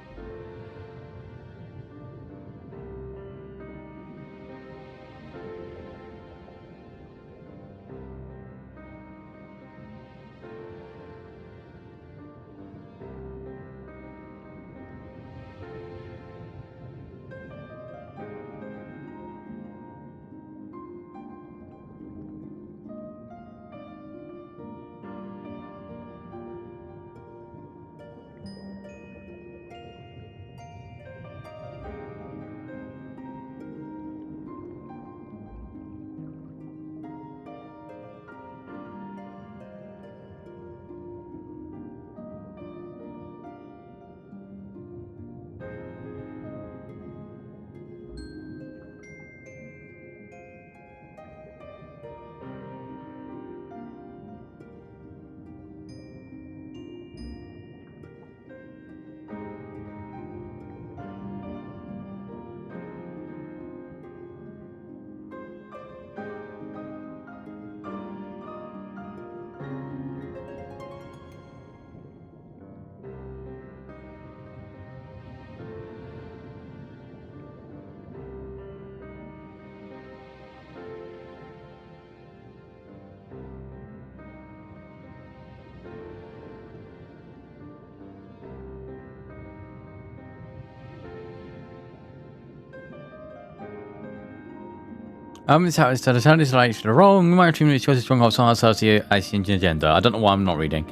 Speaker 1: So the sound is like the role, we might have choices strongholds on ourselves the Asian agenda. I don't know why I'm not reading.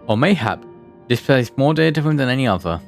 Speaker 1: Or mayhap, this place more different than any other.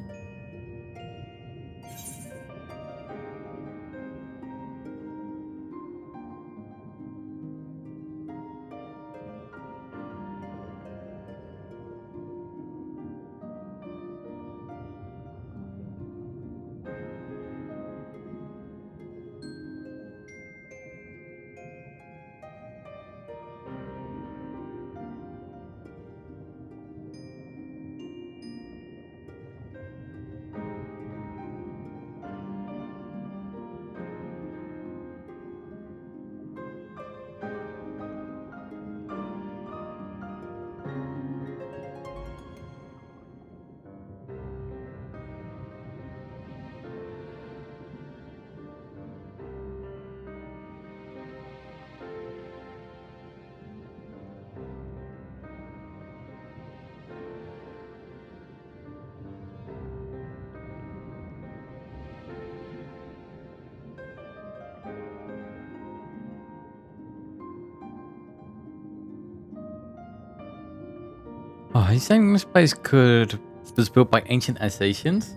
Speaker 1: Oh, are you saying this place was built by ancient Alsatians?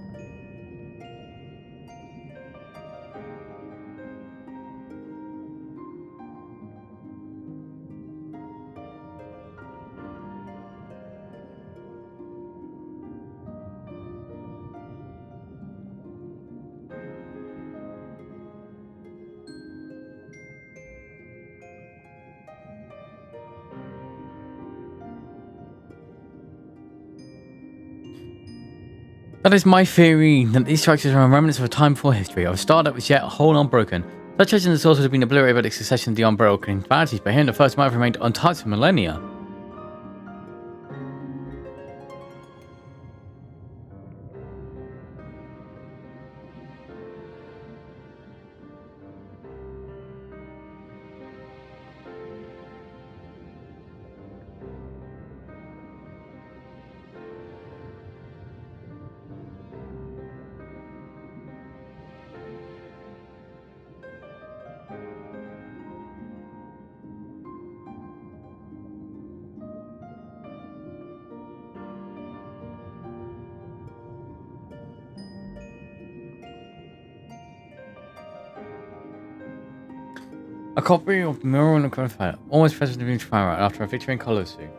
Speaker 1: That is my theory, that these structures are remnants of a time before history, of a star that was yet whole and unbroken. Such as the sources have been obliterated by the succession of the unbroken vanities, but here in the first might have remained untouched for millennia. A copy of Mural and Confire, almost present in fire after a victory in Colosseum.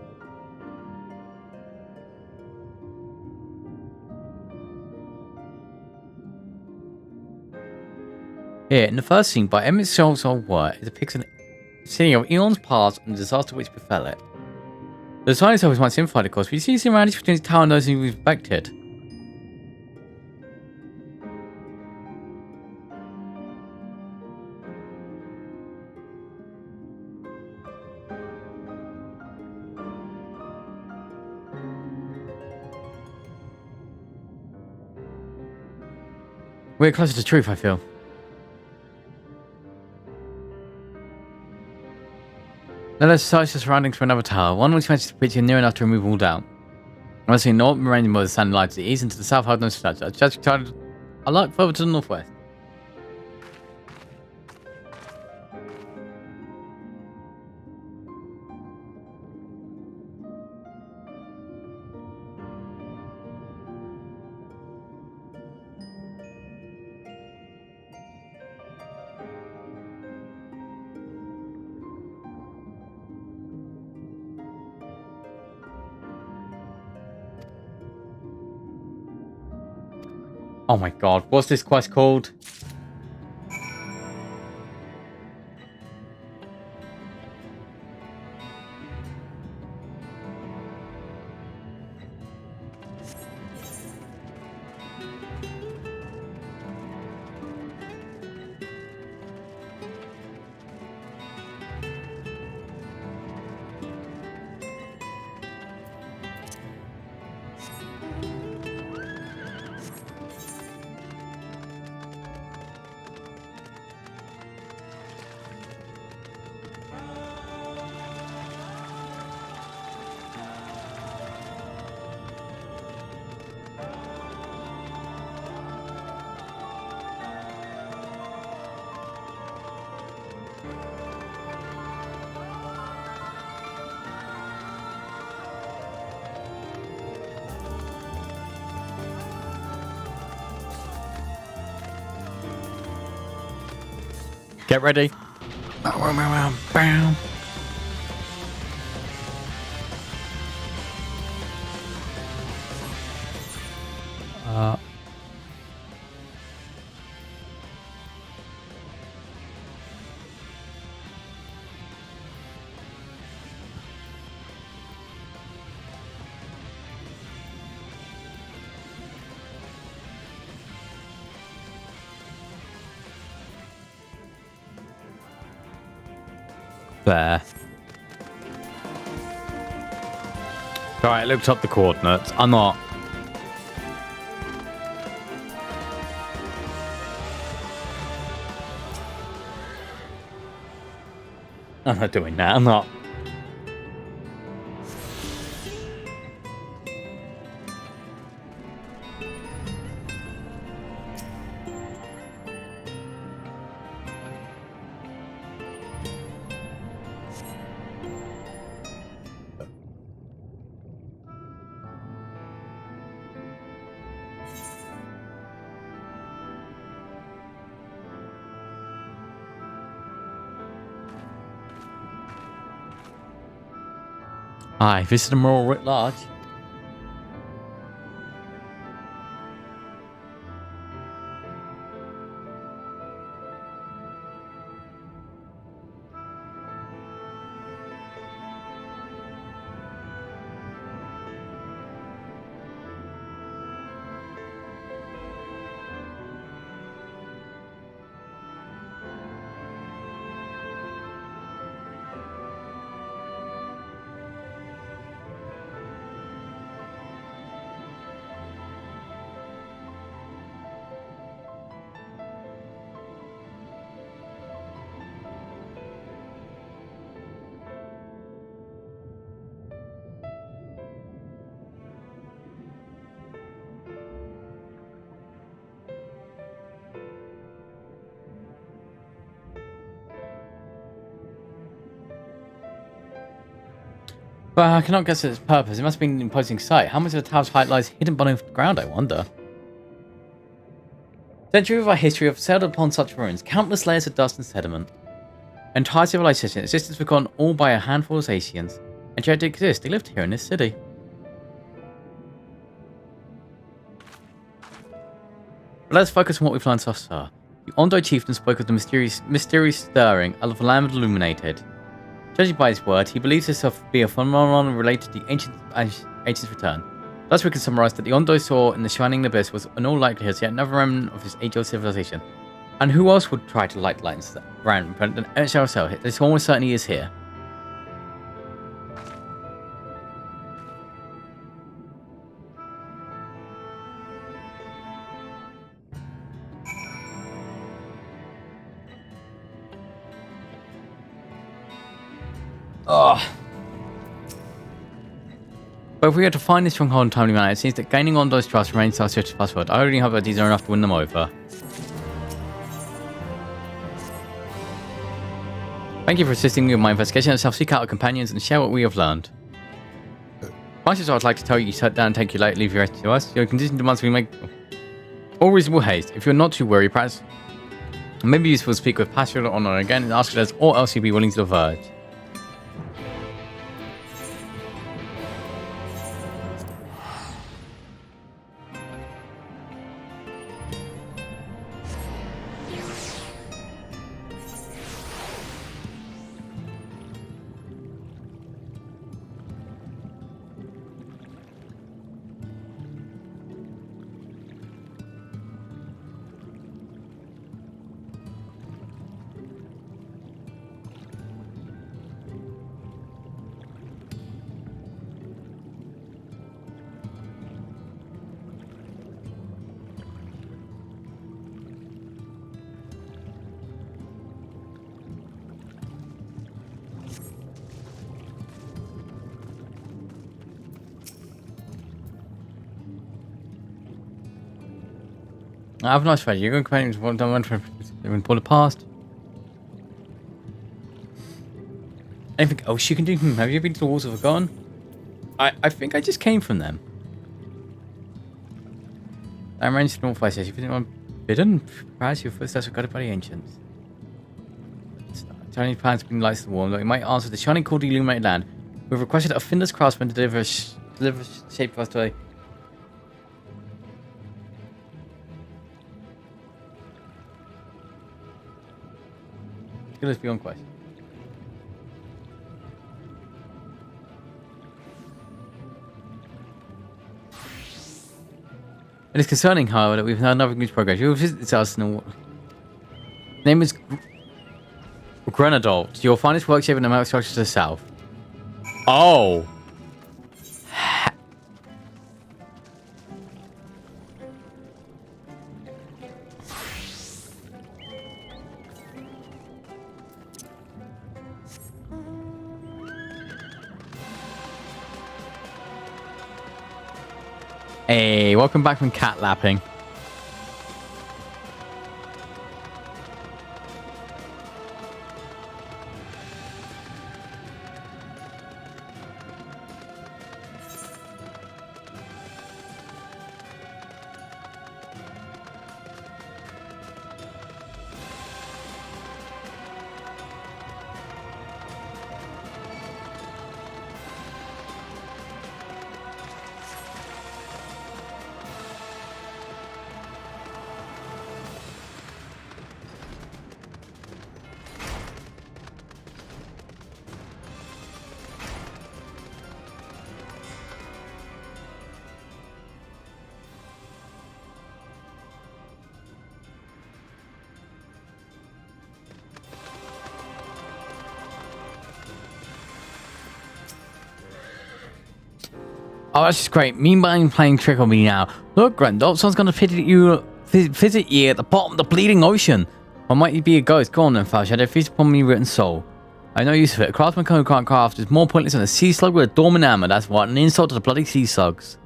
Speaker 1: Here, in the first scene, by Emmett Shaw's old work, it depicts a scene of eons past and the disaster which befell it. The design itself is much simplified, of course, but you see similarities between the tower and those who respected. We're closer to truth, I feel. Let us search the surroundings for another tower, one which matches the picture near enough to remove all doubt. I see north remaining more the sand light to the east and to the south hard no such. I like further to the northwest. Oh my god, what's this quest called? Get ready. Bam. There. Alright, I looked up the coordinates. I'm not doing that. I'm not. Aye, visit them all writ large. But I cannot guess its purpose. It must have been an imposing sight. How much of the tower's height lies hidden beneath the ground, I wonder? Centuries of our history have sailed upon such ruins, countless layers of dust and sediment. Entire civilization existence forgotten all by a handful of Asians. And yet they exist. They lived here in this city. But let's focus on what we've learned so far. The Ondo chieftain spoke of the mysterious stirring of the land illuminated. Judging by his word, he believes himself to be a phenomenon related to the ancient's return. Thus we can summarize that the Ondo saw in the shining abyss was in all likelihood yet another remnant of his age-old civilization. And who else would try to light the ground? But it shall so. This almost certainly is here. Ugh. But if we are to find this stronghold in a timely manner, it seems that gaining Ondo's trust remains our search password. I already hope that these are enough to win them over. Thank you for assisting me with my investigation. I shall seek out our companions and share what we have learned. Much as I would like to tell you, sit down and take you late, leave your rest to us. Your condition demands we make all reasonable haste. If you're not too worried, perhaps it may be useful to speak with Pastor Honor again and ask us or else you'd be willing to diverge. I have a nice friend. You're going to claim to pull it past. Anything else you can do? Have you been to the walls of Forgotten? I think I just came from them. I arranged to North West. If you didn't bidden, perhaps your footsteps were guided by the ancients. Chinese plans bring lights to the wall, but we might answer the shining call to the illuminated land. We've requested a finless craftsman to deliver shape for us today. Let's be on quest. It is concerning, however, that we've had another huge progress. You will visit this arsenal. Name is Grenadol. You'll find its workshop in the mountain structure to the south. Oh. Hey, welcome back from cat lapping. Oh, that's just great. Meanwhile, playing trick on me now. Look, Grendel, someone's gonna visit you at the bottom of the bleeding ocean. Or might you be a ghost? Go on then, Foul Shadow. Feast upon me, written soul. I know use of it. A craftsman who can't craft is more pointless than a sea slug with a dormant hammer. That's what, an insult to the bloody sea slugs.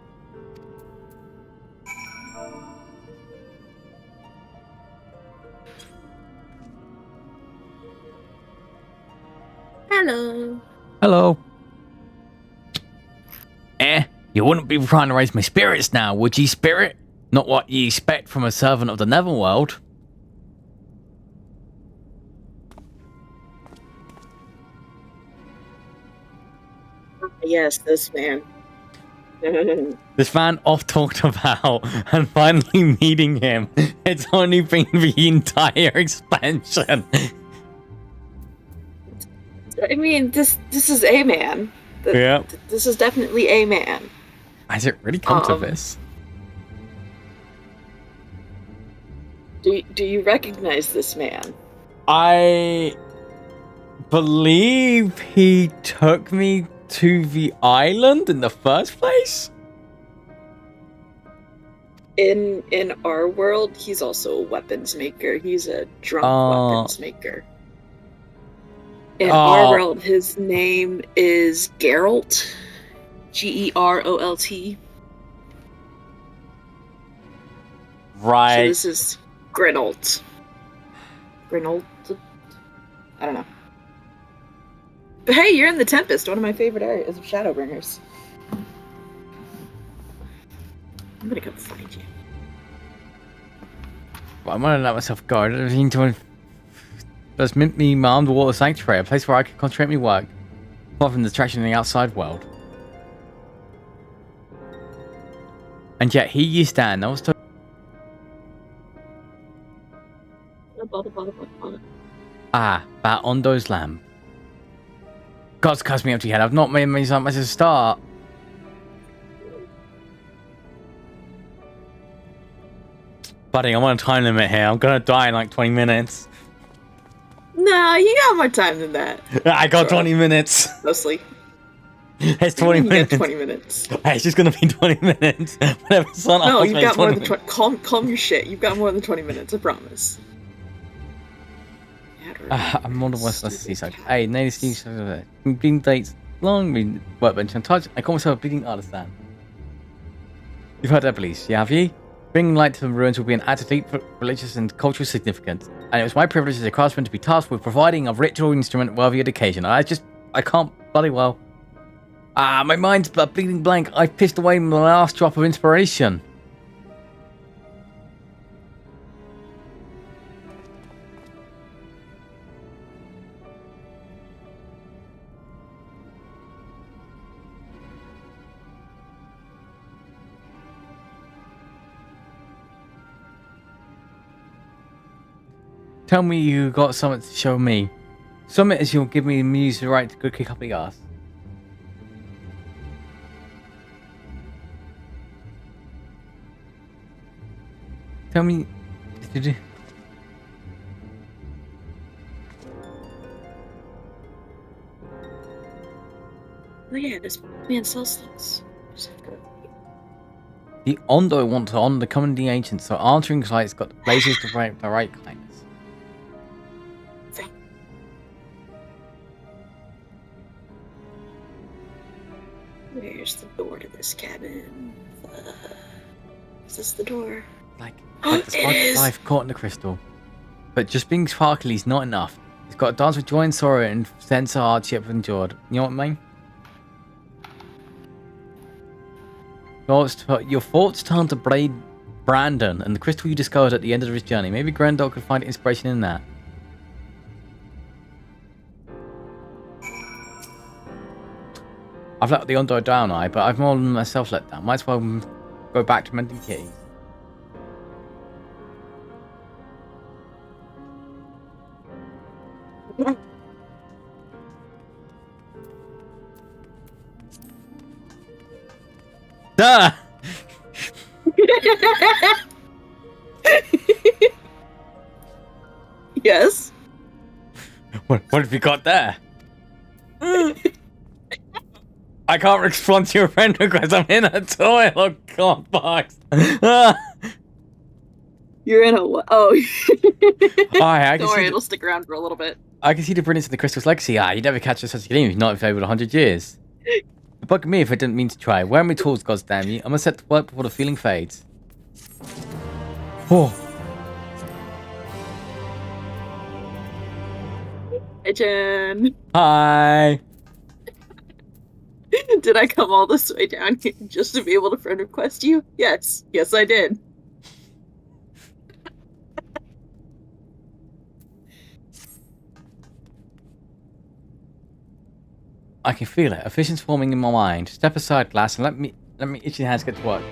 Speaker 15: Hello.
Speaker 1: Hello. You wouldn't be trying to raise my spirits now, would ye, spirit? Not what ye expect from a servant of the Netherworld.
Speaker 15: Yes, this man.
Speaker 1: This man I've talked about, and finally meeting him. It's only been the entire expansion.
Speaker 15: I mean, this is a man.
Speaker 1: Yeah.
Speaker 15: This is definitely a man.
Speaker 1: Has it really come to this?
Speaker 15: Do you recognize this man?
Speaker 1: I believe he took me to the island in the first place.
Speaker 15: In our world, he's also a weapons maker. He's a drunk weapons maker. In our world, his name is Geralt. Gerolt.
Speaker 1: Right.
Speaker 15: So this is Grinold. Grinold? I don't know. But hey, you're in the Tempest, one of my favorite areas of Shadowbringers. I'm gonna come find you.
Speaker 1: Well, I'm gonna let myself go. I don't need to. Let's mint me my underwater sanctuary, a place where I can concentrate my work, apart from the distraction in the outside world. And yet, here you stand. I was talking. Ah, that Ondo's lamp. God's cursed me empty head. I've not made me so much as a start. Buddy, I'm on a time limit here. I'm gonna die in like 20 minutes.
Speaker 15: Nah, you got more time than that.
Speaker 1: I got 20 minutes.
Speaker 15: Mostly.
Speaker 1: It's 20 minutes.
Speaker 15: 20 minutes.
Speaker 1: It's just gonna be 20 minutes. Whatever, son.
Speaker 15: No, you've got more than 20. Calm your shit. You've got more than 20 minutes. I promise.
Speaker 1: I'm more than once less seaside. Hey, native seaside. Been dates long, been workbench and touch. I call myself a bleeding artisan. You've heard that, police, yeah, have you? Bringing light to the ruins will be an act of deep religious and cultural significance, and it was my privilege as a craftsman to be tasked with providing a ritual instrument worthy of occasion. I can't bloody well. My mind's a bleeding blank. I've pissed away my last drop of inspiration. Tell me you got something to show me. Something as you'll give me the muse the right to go kick up the ass. Tell me...
Speaker 15: Oh yeah, this man sells things.
Speaker 1: The Ondo want to honor the coming ancients, so answering sites got the places to break the right kindness.
Speaker 15: Where's the door to this cabin? Is this the door?
Speaker 1: Like the spark of life caught in the crystal. But just being sparkly is not enough. It's got to dance with joy and sorrow and sense of hardship endured. You know what I mean? Your thoughts turn to Brandon and the crystal you discovered at the end of his journey. Maybe Grendel could find inspiration in that. I've let the Ondo down, but I've more than myself let down. Might as well go back to mending keys. Duh!
Speaker 15: Yes?
Speaker 1: What have you got there? I can't respond to your friend request. I'm in a toilet box.
Speaker 15: You're in a what? Oh.
Speaker 1: I
Speaker 15: Don't worry, it'll stick around for a little bit.
Speaker 1: I can see the brilliance of the crystal's legacy. You never catch such a game if not over 100 years. It bugged me if I didn't mean to try. Where are my tools, goddamn you? I'm gonna set to work before the feeling fades. Oh.
Speaker 15: Hey, Jen.
Speaker 1: Hi.
Speaker 15: Did I come all this way down here just to be able to friend request you? Yes. Yes, I did.
Speaker 1: I can feel it. A vision's forming in my mind. Step aside, Glass, and let me itchy hands get to work.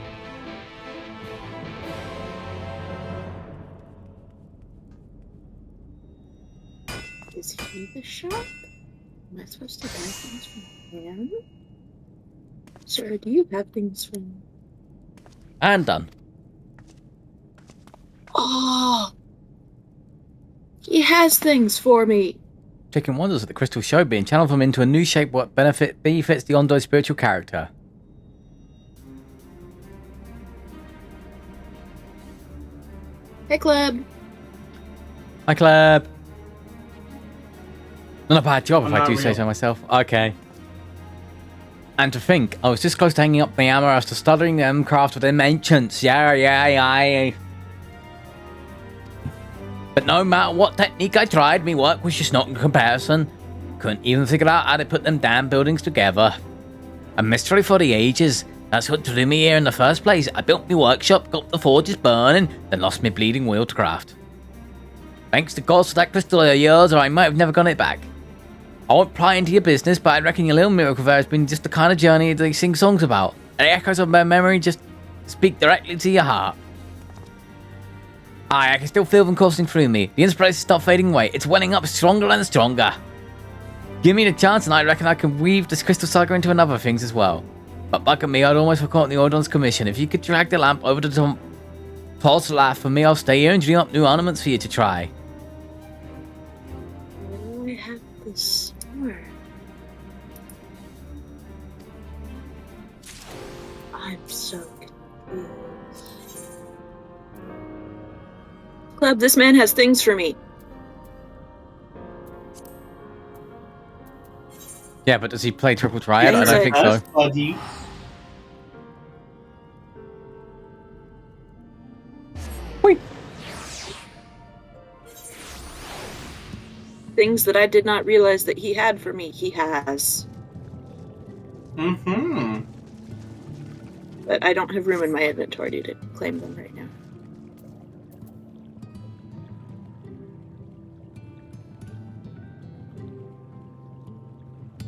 Speaker 15: Is he the shop? Am I supposed to buy things from him? Sir, do you have things from...
Speaker 1: And done.
Speaker 15: Oh! He has things for me!
Speaker 1: Taking wonders at the crystal show being channeled them into a new shape what befits the Ondo's spiritual character.
Speaker 15: Hey, Club.
Speaker 1: Hi, Club. Not a bad job if I do say so myself. Okay. And to think, I was this close to hanging up my hammer as to studying them craft with them ancients. Yeah. But no matter what technique I tried, me work was just not in comparison. Couldn't even figure out how to put them damn buildings together. A mystery for the ages. That's what drew me here in the first place. I built my workshop, got the forges burning, then lost my bleeding will to craft. Thanks to gods for that crystal of yours, or I might have never got it back. I won't pry into your business, but I reckon your little miracle there has been just the kind of journey they sing songs about. And the echoes of my memory just speak directly to your heart. I can still feel them coursing through me. The inspiration's not fading away. It's welling up stronger and stronger. Give me the chance and I reckon I can weave this crystal saga into other things as well. But back at me, I'd almost forgotten the Ordon's commission. If you could drag the lamp over to the false laugh for me, I'll stay here and dream up new ornaments for you to try.
Speaker 15: Where do I have this somewhere? I'm so confused. Club, this man has things for me.
Speaker 1: Yeah, but does he play Triple Triad? I don't think so.
Speaker 2: Buddy.
Speaker 15: Things that I did not realize that he had for me, he has.
Speaker 2: Mm-hmm.
Speaker 15: But I don't have room in my inventory to claim them right now.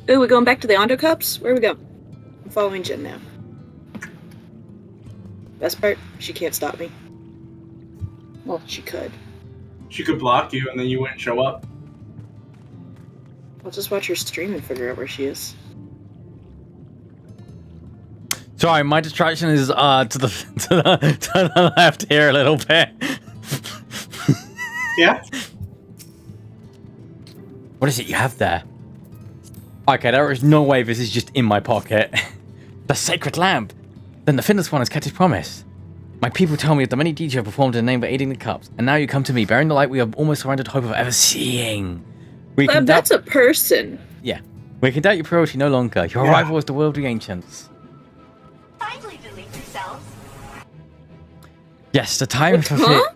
Speaker 15: Oh, we're going back to the Ondo Cups? Where are we going? I'm following Jen now. Best part, she can't stop me. Well, she could.
Speaker 2: She could block you and then you wouldn't show up.
Speaker 15: I'll just watch her stream and figure out where she is.
Speaker 1: Sorry, my distraction is to the left here a little bit.
Speaker 2: Yeah?
Speaker 1: What is it you have there? Okay, there is no way this is just in my pocket. The sacred lamp! Then the thinnest one has kept its promise. My people tell me that the many deeds you have performed in the name of aiding the cups, and now you come to me, bearing the light we have almost surrendered hope of ever seeing.
Speaker 15: That's a person.
Speaker 1: Yeah. We can doubt your priority no longer. Your arrival is the will of the ancients.
Speaker 16: Kindly delete yourselves.
Speaker 1: Yes, the time for it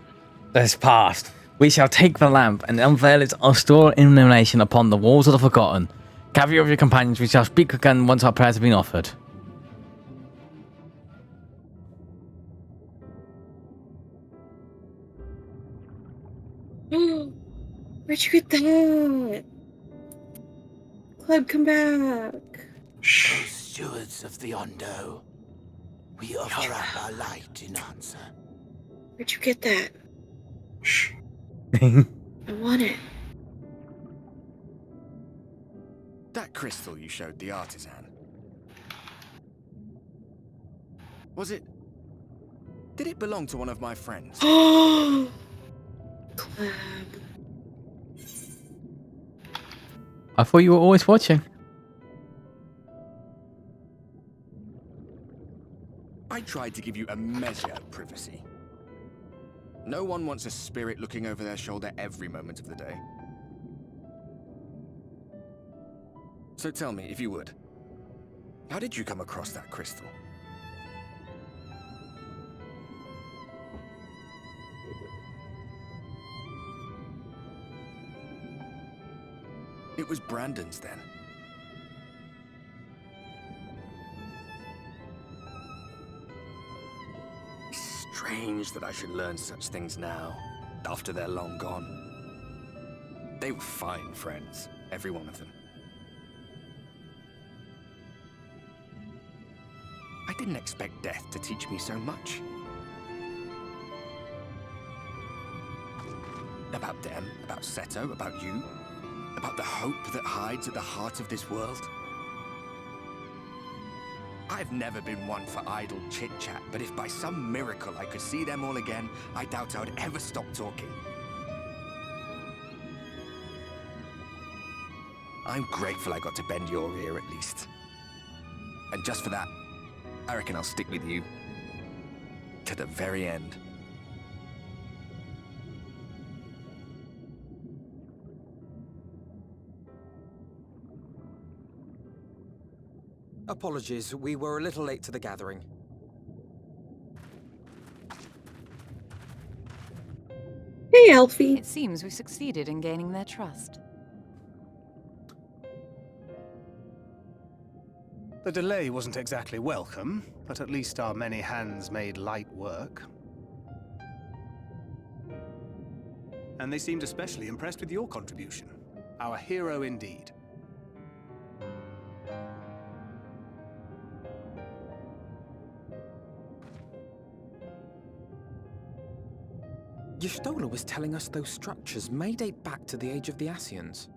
Speaker 1: has passed. We shall take the lamp and unveil its austere illumination upon the walls of the forgotten. Gather of your companions, we shall speak again once our prayers have been offered.
Speaker 15: Where'd you get that? Club, come back.
Speaker 8: Shh. Stewards of the Ondo, we offer up our light in answer.
Speaker 15: Where'd you get that?
Speaker 2: Shh.
Speaker 15: I want it.
Speaker 6: That crystal you showed the artisan. Was it... Did it belong to one of my friends?
Speaker 15: Club.
Speaker 1: I thought you were always watching.
Speaker 6: I tried to give you a measure of privacy. No one wants a spirit looking over their shoulder every moment of the day. So tell me, if you would, how did you come across that crystal? It was Brandon's then. Strange that I should learn such things now, after they're long gone. They were fine friends, every one of them. I didn't expect death to teach me so much. About them, about Seto, about you, about the hope that hides at the heart of this world. I've never been one for idle chit-chat, but if by some miracle I could see them all again, I doubt I would ever stop talking. I'm grateful I got to bend your ear at least. And just for that, I reckon I'll stick with you to the very end.
Speaker 10: Apologies, we were a little late to the gathering.
Speaker 15: Hey, Alfie.
Speaker 3: It seems we succeeded in gaining their trust.
Speaker 4: The delay wasn't exactly welcome, but at least our many hands made light work. And they seemed especially impressed with your contribution. Our hero indeed.
Speaker 10: Y'shtola was telling us those structures may date back to the age of the Ascians.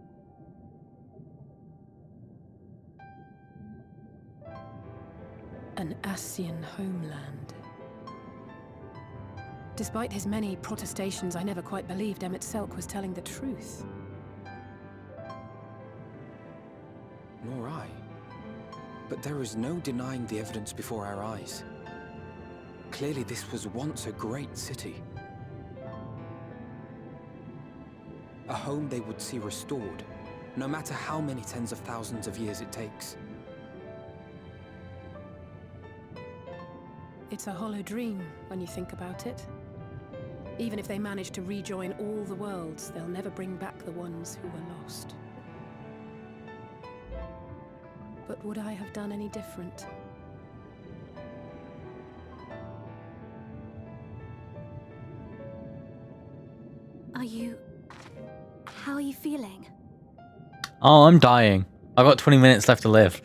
Speaker 7: An Ascian homeland. Despite his many protestations, I never quite believed Emmett Selk was telling the truth.
Speaker 10: Nor I. But there is no denying the evidence before our eyes. Clearly this was once a great city. A home they would see restored, no matter how many tens of thousands of years it takes.
Speaker 7: It's a hollow dream when you think about it. Even if they manage to rejoin all the worlds, they'll never bring back the ones who were lost. But would I have done any different?
Speaker 12: How are you feeling?
Speaker 1: Oh, I'm dying. I've got 20 minutes left to live.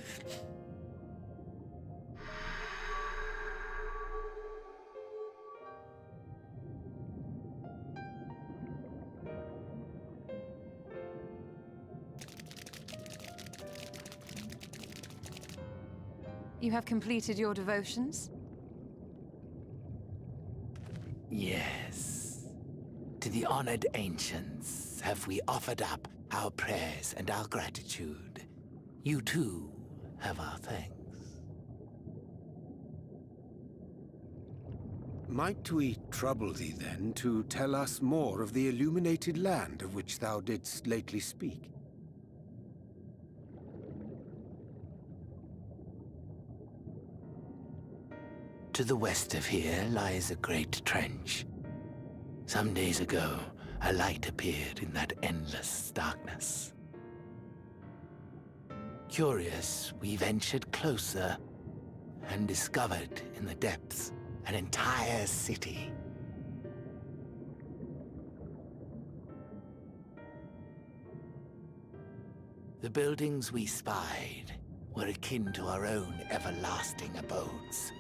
Speaker 3: You have completed your devotions?
Speaker 18: Yes. To the honored ancients have we offered up our prayers and our gratitude. You too have our thanks.
Speaker 8: Might we trouble thee then to tell us more of the illuminated land of which thou didst lately speak?
Speaker 18: To the west of here lies a great trench. Some days ago, a light appeared in that endless darkness. Curious, we ventured closer and discovered in the depths an entire city. The buildings we spied were akin to our own everlasting abodes,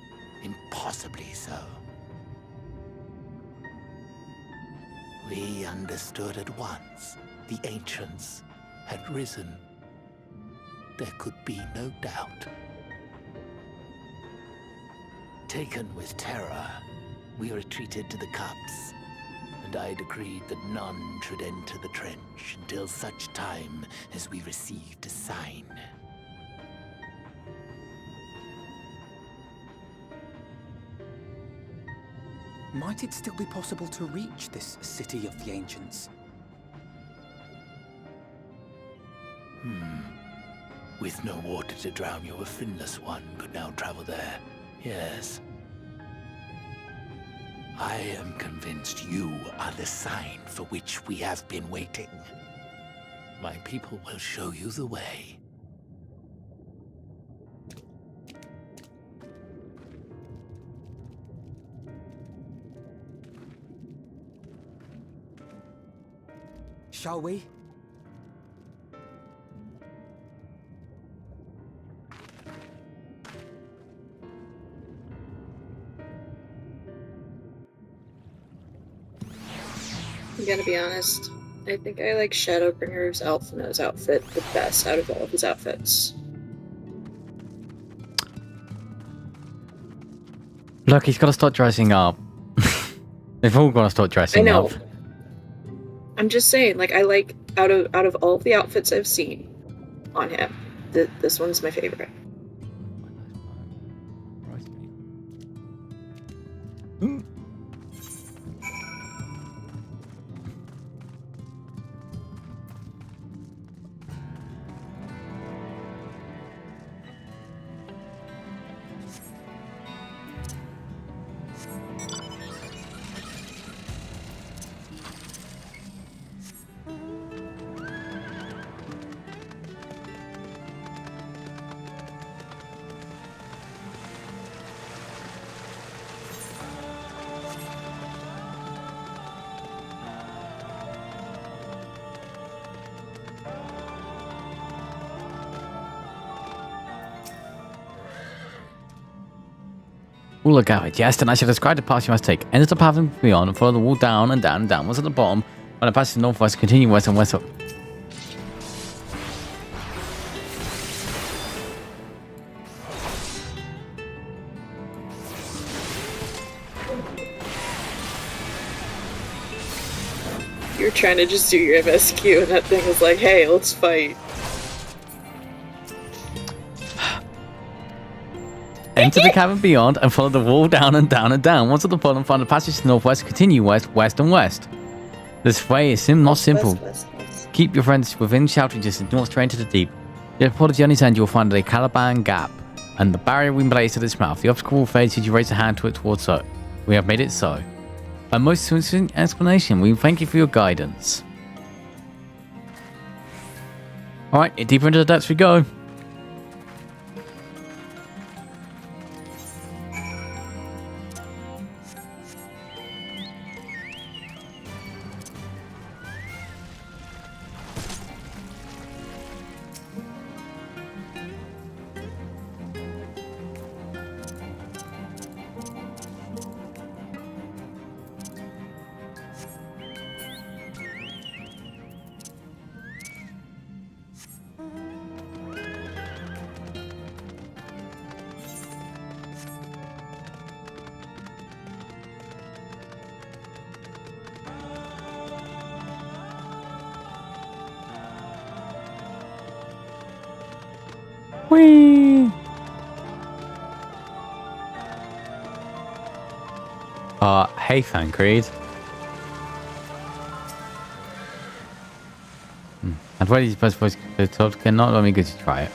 Speaker 18: impossibly so. We understood at once the ancients had risen. There could be no doubt. Taken with terror, we retreated to the cups, and I decreed that none should enter the trench until such time as we received a sign.
Speaker 10: Might it still be possible to reach this city of the ancients?
Speaker 18: With no water to drown you, a finless one could now travel there. Yes. I am convinced you are the sign for which we have been waiting. My people will show you the way.
Speaker 10: Shall we?
Speaker 15: I'm gonna be honest. I think I like Shadowbringer's Alphina's outfit the best out of all of his outfits.
Speaker 1: Look, he's got to start dressing up. They've all got to start dressing
Speaker 15: I know.
Speaker 1: up.
Speaker 15: I'm just saying, like, I like out of all of the outfits I've seen on him, this one's my favorite.
Speaker 1: Oh, look at it. Yes, then I should describe the path you must take. Enter the path and beyond, and follow the wall down and down and downwards at the bottom. When it passes northwest, continue west and west up.
Speaker 15: You're trying to just do your MSQ, and that thing was like, hey, let's fight.
Speaker 1: Enter the cavern beyond and follow the wall down and down and down. Once at the bottom, find the passage to the northwest, continue west, west and west. This way is not simple.
Speaker 15: West.
Speaker 1: Keep your friends within shouting distance, do not stray into the deep. Yet upon the journey's end, you will find the Caliban Gap and the barrier we placed at its mouth. The obstacle will fade as you raise a hand to it towards so. We have made it so. A most succinct explanation. We thank you for your guidance. Alright, deeper into the depths we go. Whee! Hey, Fancreed. And what is supposed to talk? Cannot let me go to try it.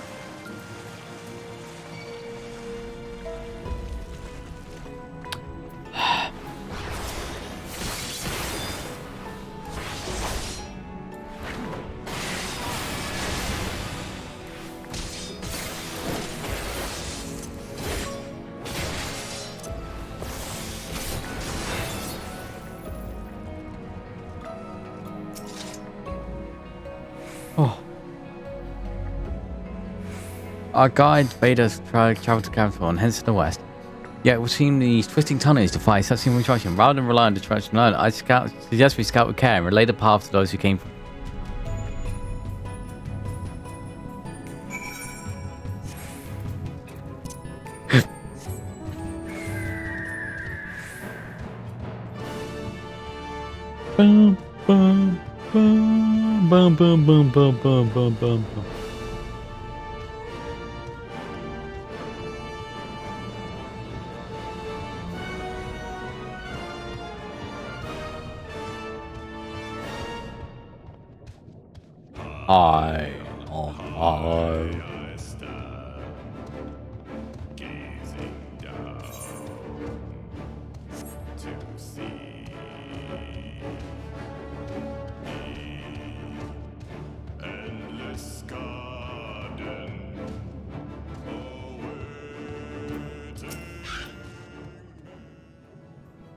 Speaker 1: Our guide bade us travel to capital and hence to the west. Yet it would seem these twisting tunnels defy such instruction. Rather than rely on the direction alone, I suggest we scout with care and relay the path to those who came from. Boom, boom, boom, boom, boom, boom, boom, boom, boom, boom. I.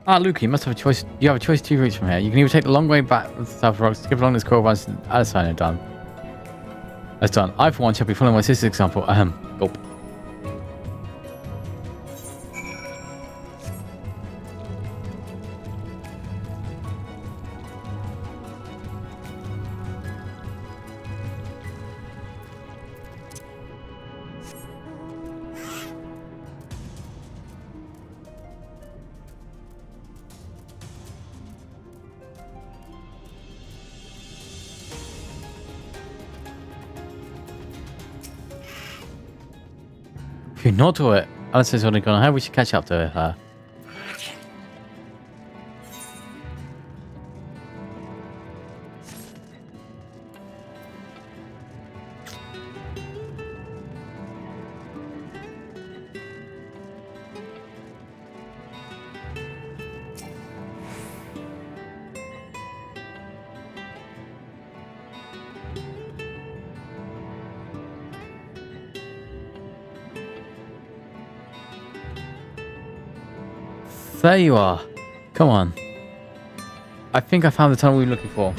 Speaker 1: Ah, Luke, you must have a choice. You have a choice 2 routes from here. You can either take the long way back with the South Rocks, skip along this corridor and other side and done. That's done. I, for one, shall be following my sister's example. Gulp. If you're not to it, Alice's only gone. How we should catch up to her. There you are. Come on. I think I found the tunnel we were looking for.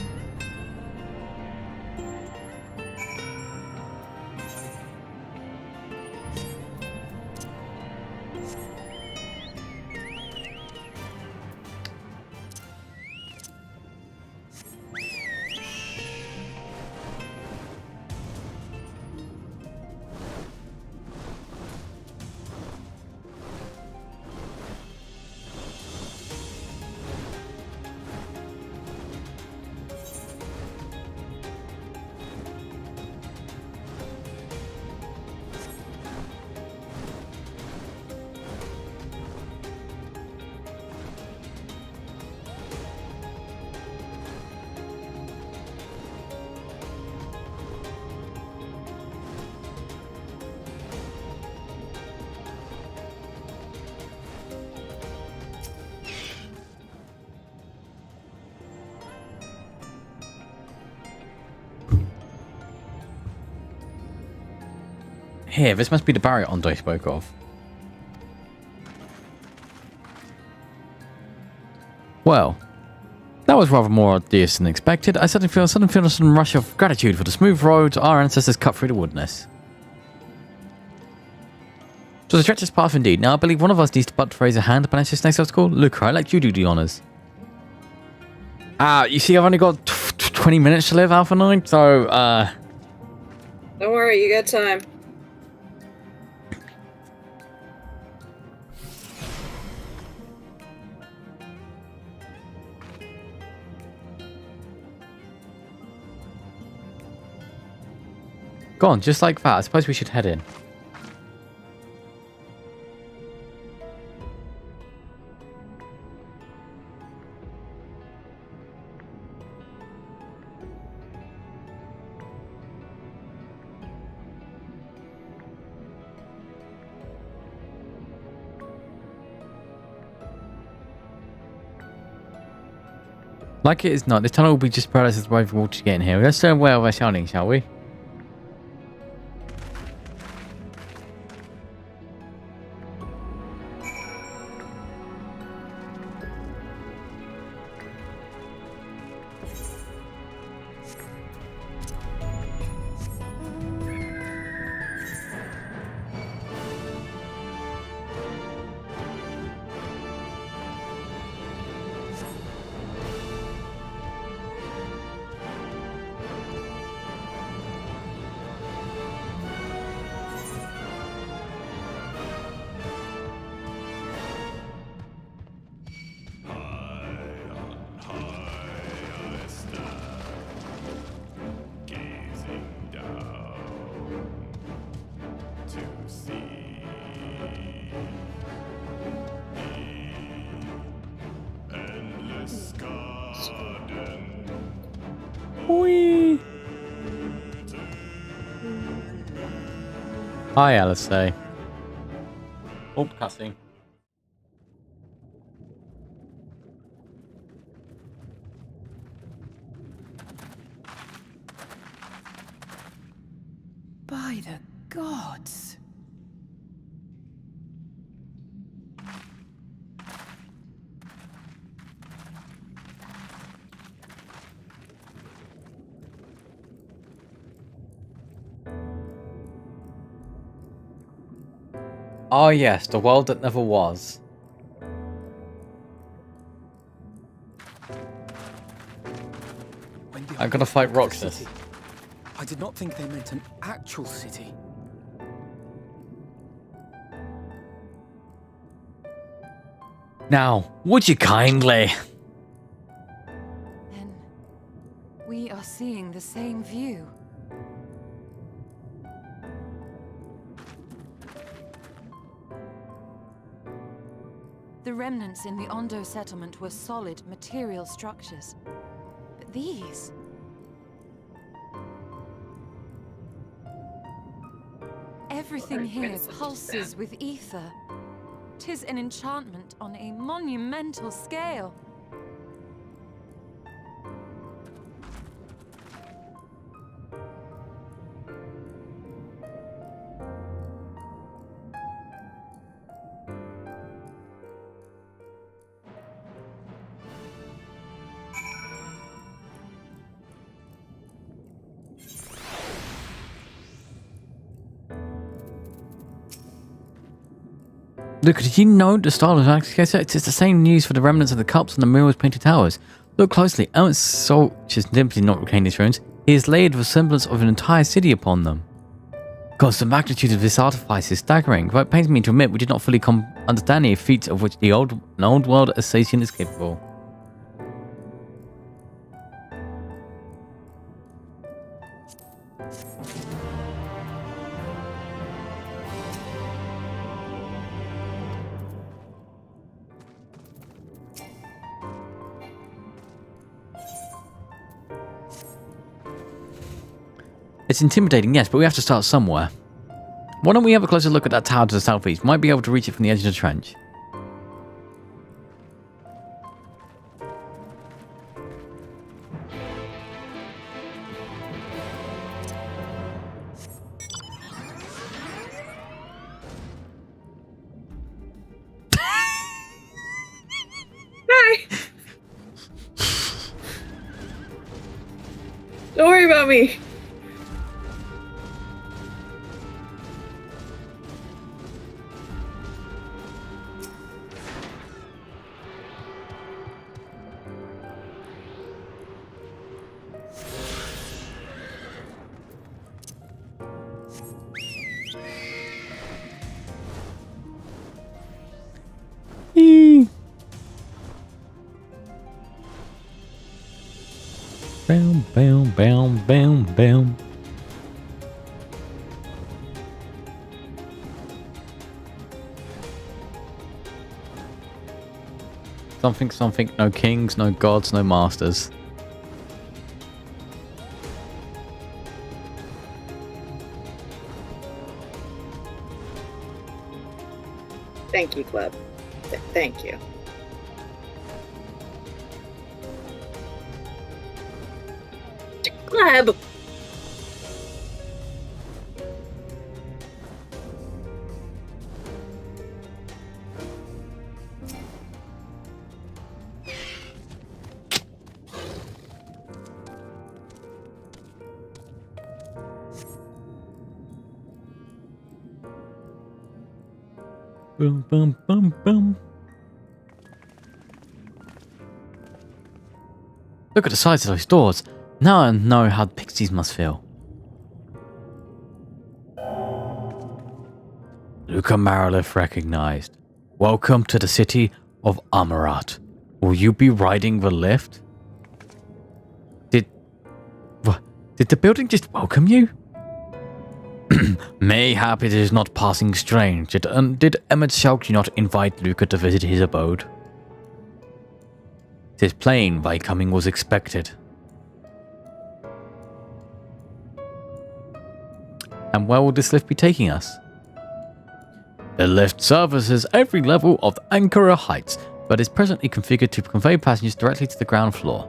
Speaker 1: Here, this must be the barrier Andre spoke of. Well, that was rather more obvious than expected. I suddenly feel a sudden rush of gratitude for the smooth road our ancestors cut through the wilderness. It was a treacherous path indeed. Now I believe one of us needs to but raise a hand to punish this next obstacle. Luke, I'd like you to do the honours. You see I've only got 20 minutes to live, Alpha Knight, so,
Speaker 15: Don't worry, you got time.
Speaker 1: Go on, just like that. I suppose we should head in. Like it is not, this tunnel will be just paralyzed as the way for water to get in here. Let's learn where we're shouting, shall we? Whee! Hi, Alistair. Oh, cussing.
Speaker 7: By the gods.
Speaker 1: Oh yes, the world that never was. I'm gonna fight Roxas.
Speaker 10: I did not think they meant an actual city.
Speaker 1: Now, would you kindly?
Speaker 3: Then we are seeing the same view. The remnants in the Ondo settlement were solid material structures. But these... Everything here pulses with ether. 'Tis an enchantment on a monumental scale.
Speaker 1: Look, did you know the style of Access? It's the same news for the remnants of the cups and the mirrors painted towers. Look closely. Ellen's soul just simply not retained his runes. He has laid the semblance of an entire city upon them. Gods, the magnitude of this artifice is staggering. But it pains me to admit we did not fully understand the feats of which an old world assassin is capable. It's intimidating, yes, but we have to start somewhere. Why don't we have a closer look at that tower to the southeast? Might be able to reach it from the edge of the trench.
Speaker 15: Hi! Don't worry about me.
Speaker 1: Bam, bam, bam, bam, bam. Something, something, no kings, no gods, no masters.
Speaker 15: Thank you, Club. Thank you. Club!
Speaker 1: Boom, boom, boom, boom. Look at the size of those doors. Now I know how the pixies must feel. Luca Marilith recognized. Welcome to the city of Amarat. Will you be riding the lift? Did the building just welcome you? Mayhap it is not passing strange. Did Emmett Shalky not invite Luca to visit his abode? 'Tis plain thy coming was expected. And where will this lift be taking us? The lift services every level of the Ankara Heights, but is presently configured to convey passengers directly to the ground floor.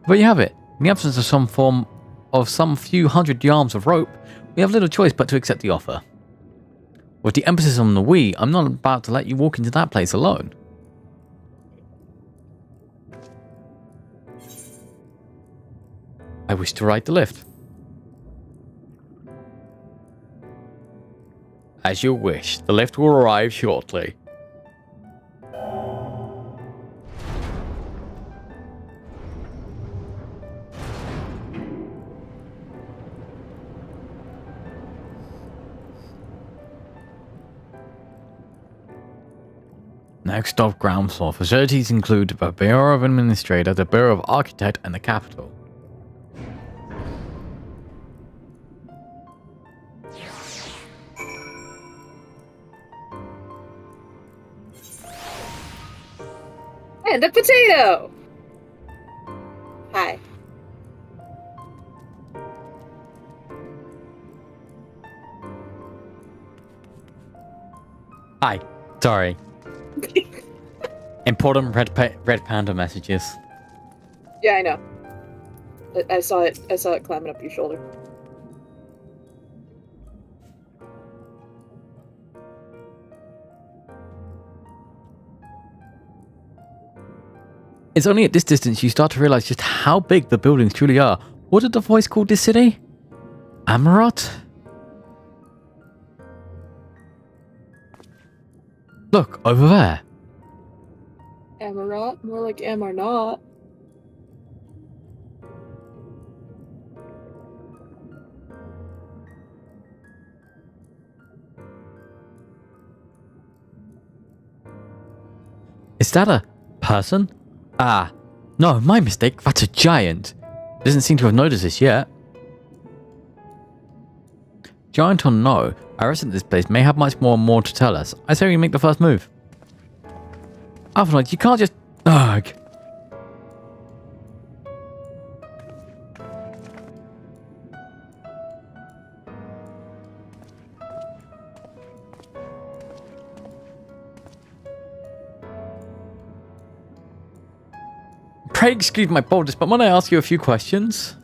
Speaker 1: There you have it. In the absence of some form of some few hundred yards of rope, we have little choice but to accept the offer. With the emphasis on the we, I'm not about to let you walk into that place alone. I wish to ride the lift. As you wish, the lift will arrive shortly. Next stop, ground floor. Facilities include the Bureau of Administrator, the Bureau of Architect, and the Capitol.
Speaker 15: And a potato! Hi.
Speaker 1: Hi. Sorry. Important red panda messages.
Speaker 15: Yeah, I know. I saw it. I saw it climbing up your shoulder.
Speaker 1: It's only at this distance you start to realize just how big the buildings truly are. What did the voice call this city? Amarot? Look, over there.
Speaker 15: Amarot? More like Amarnot.
Speaker 1: Is that a person? Ah, no, my mistake. That's a giant. Doesn't seem to have noticed this yet. Giant or no, our resident this place may have much more to tell us. I say we make the first move. Alphonse, you can't just... Ugh. Pray excuse my boldness, but might I ask you a few questions?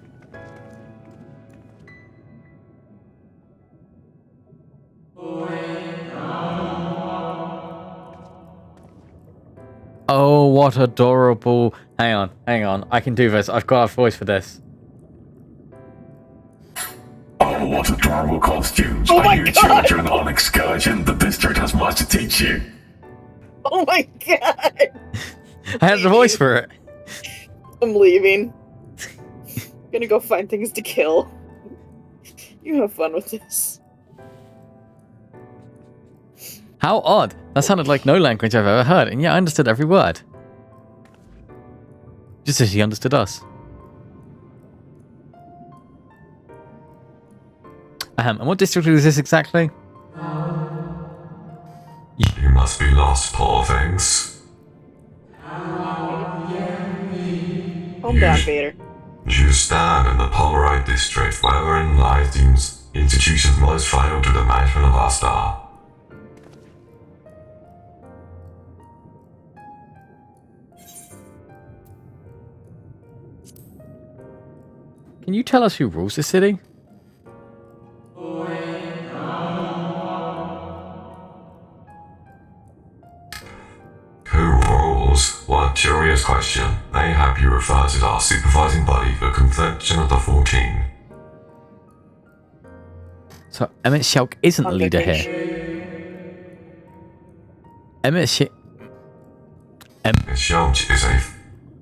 Speaker 1: Oh, what adorable... Hang on. I can do this. I've got a voice for this.
Speaker 19: Oh, what adorable costumes.
Speaker 15: Oh my
Speaker 19: Are you
Speaker 15: God.
Speaker 19: children on excursion? The district has much to teach you.
Speaker 15: Oh my god!
Speaker 1: I had the voice for it.
Speaker 15: I'm leaving. Gonna go find things to kill. You have fun with this.
Speaker 1: How odd. That sounded like no language I've ever heard, and yet I understood every word. Just as he understood us. And what district is this exactly?
Speaker 19: You must be lost, poor things.
Speaker 15: Calm down, Vader.
Speaker 19: You stand in the Polaroid district wherein lies the institutions most vital to the management of our star.
Speaker 1: Can you tell us who rules this city?
Speaker 19: Who rules? What a curious question. Mayhap you refer to our supervising body, the Convention of the 14.
Speaker 1: So Emmett Shelk isn't the leader here. Emmett Shelk
Speaker 19: is a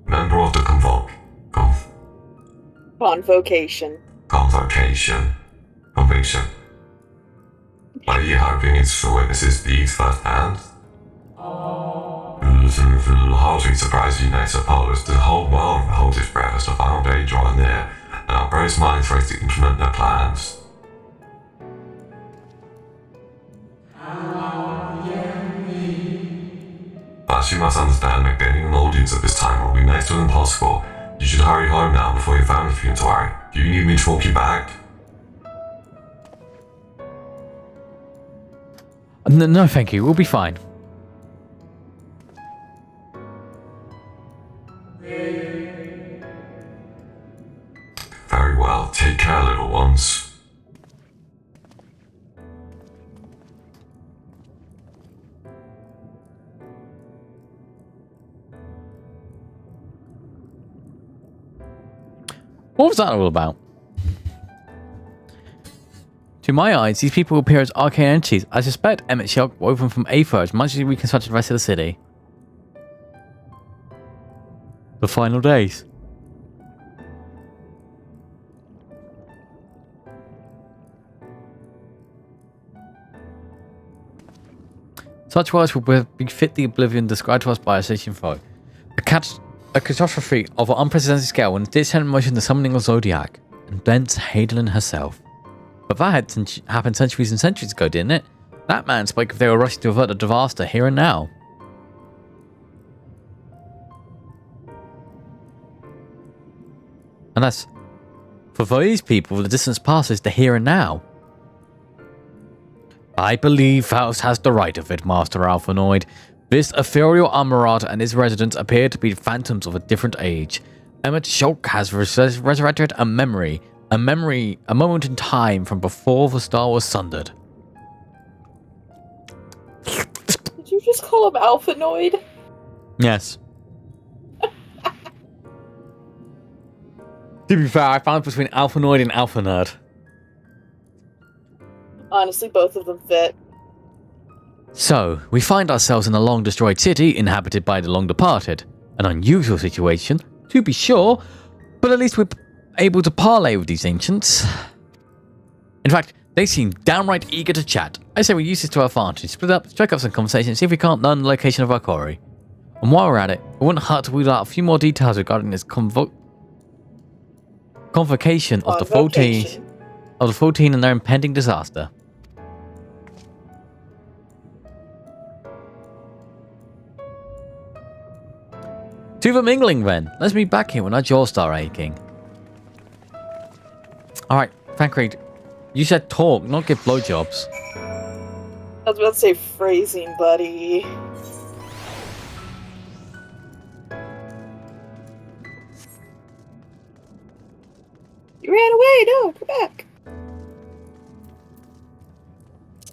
Speaker 19: member of the
Speaker 15: Convocation.
Speaker 19: Conviction. Are you hoping it's for witnesses these firsthand? How to surprise you, I suppose. The whole world holds its breath as the final day draws near, and our brave minds race to implement their plans. But you must understand, maintaining an audience at this time will be next to impossible. You should hurry home now before your family begins to worry. Do you need me to walk you back?
Speaker 1: No, thank you. We'll be fine.
Speaker 19: Very well. Take care, little ones.
Speaker 1: What was that all about? To my eyes, these people appear as arcane entities. I suspect Emmett Shulk woven from Aether as much as we constructed the rest of the city. The final days. Such words will befit the oblivion described to us by Assassin Foe. A catastrophe of an unprecedented scale and this set in motion the summoning of Zodiac, and thence Hadolin herself. But that had happened centuries and centuries ago, didn't it? That man spoke if they were rushing to avert the disaster here and now. And that's... For these people, the distance passes the here and now. I believe Faust has the right of it, Master Alphanoid. This ethereal Amarad and his residents appear to be phantoms of a different age. Emmett Shulk has resurrected a memory, a moment in time from before the star was sundered.
Speaker 15: Did you just call him Alphanoid?
Speaker 1: Yes. To be fair, I found between Alphanoid and Alpha Nerd.
Speaker 15: Honestly, both of them fit.
Speaker 1: So, we find ourselves in a long-destroyed city inhabited by the long-departed. An unusual situation, to be sure, but at least we're able to parley with these ancients. In fact, they seem downright eager to chat. I say we use this to our advantage, split up, strike up some conversation, see if we can't learn the location of our quarry. And while we're at it, it wouldn't hurt to wheel out a few more details regarding this convocation of the 14 and their impending disaster. To the mingling then. Let's meet back here when our jaws start aching. Alright, Frankreed, you said talk, not give blowjobs.
Speaker 15: I was about to say phrasing, buddy. You ran away! No, come back!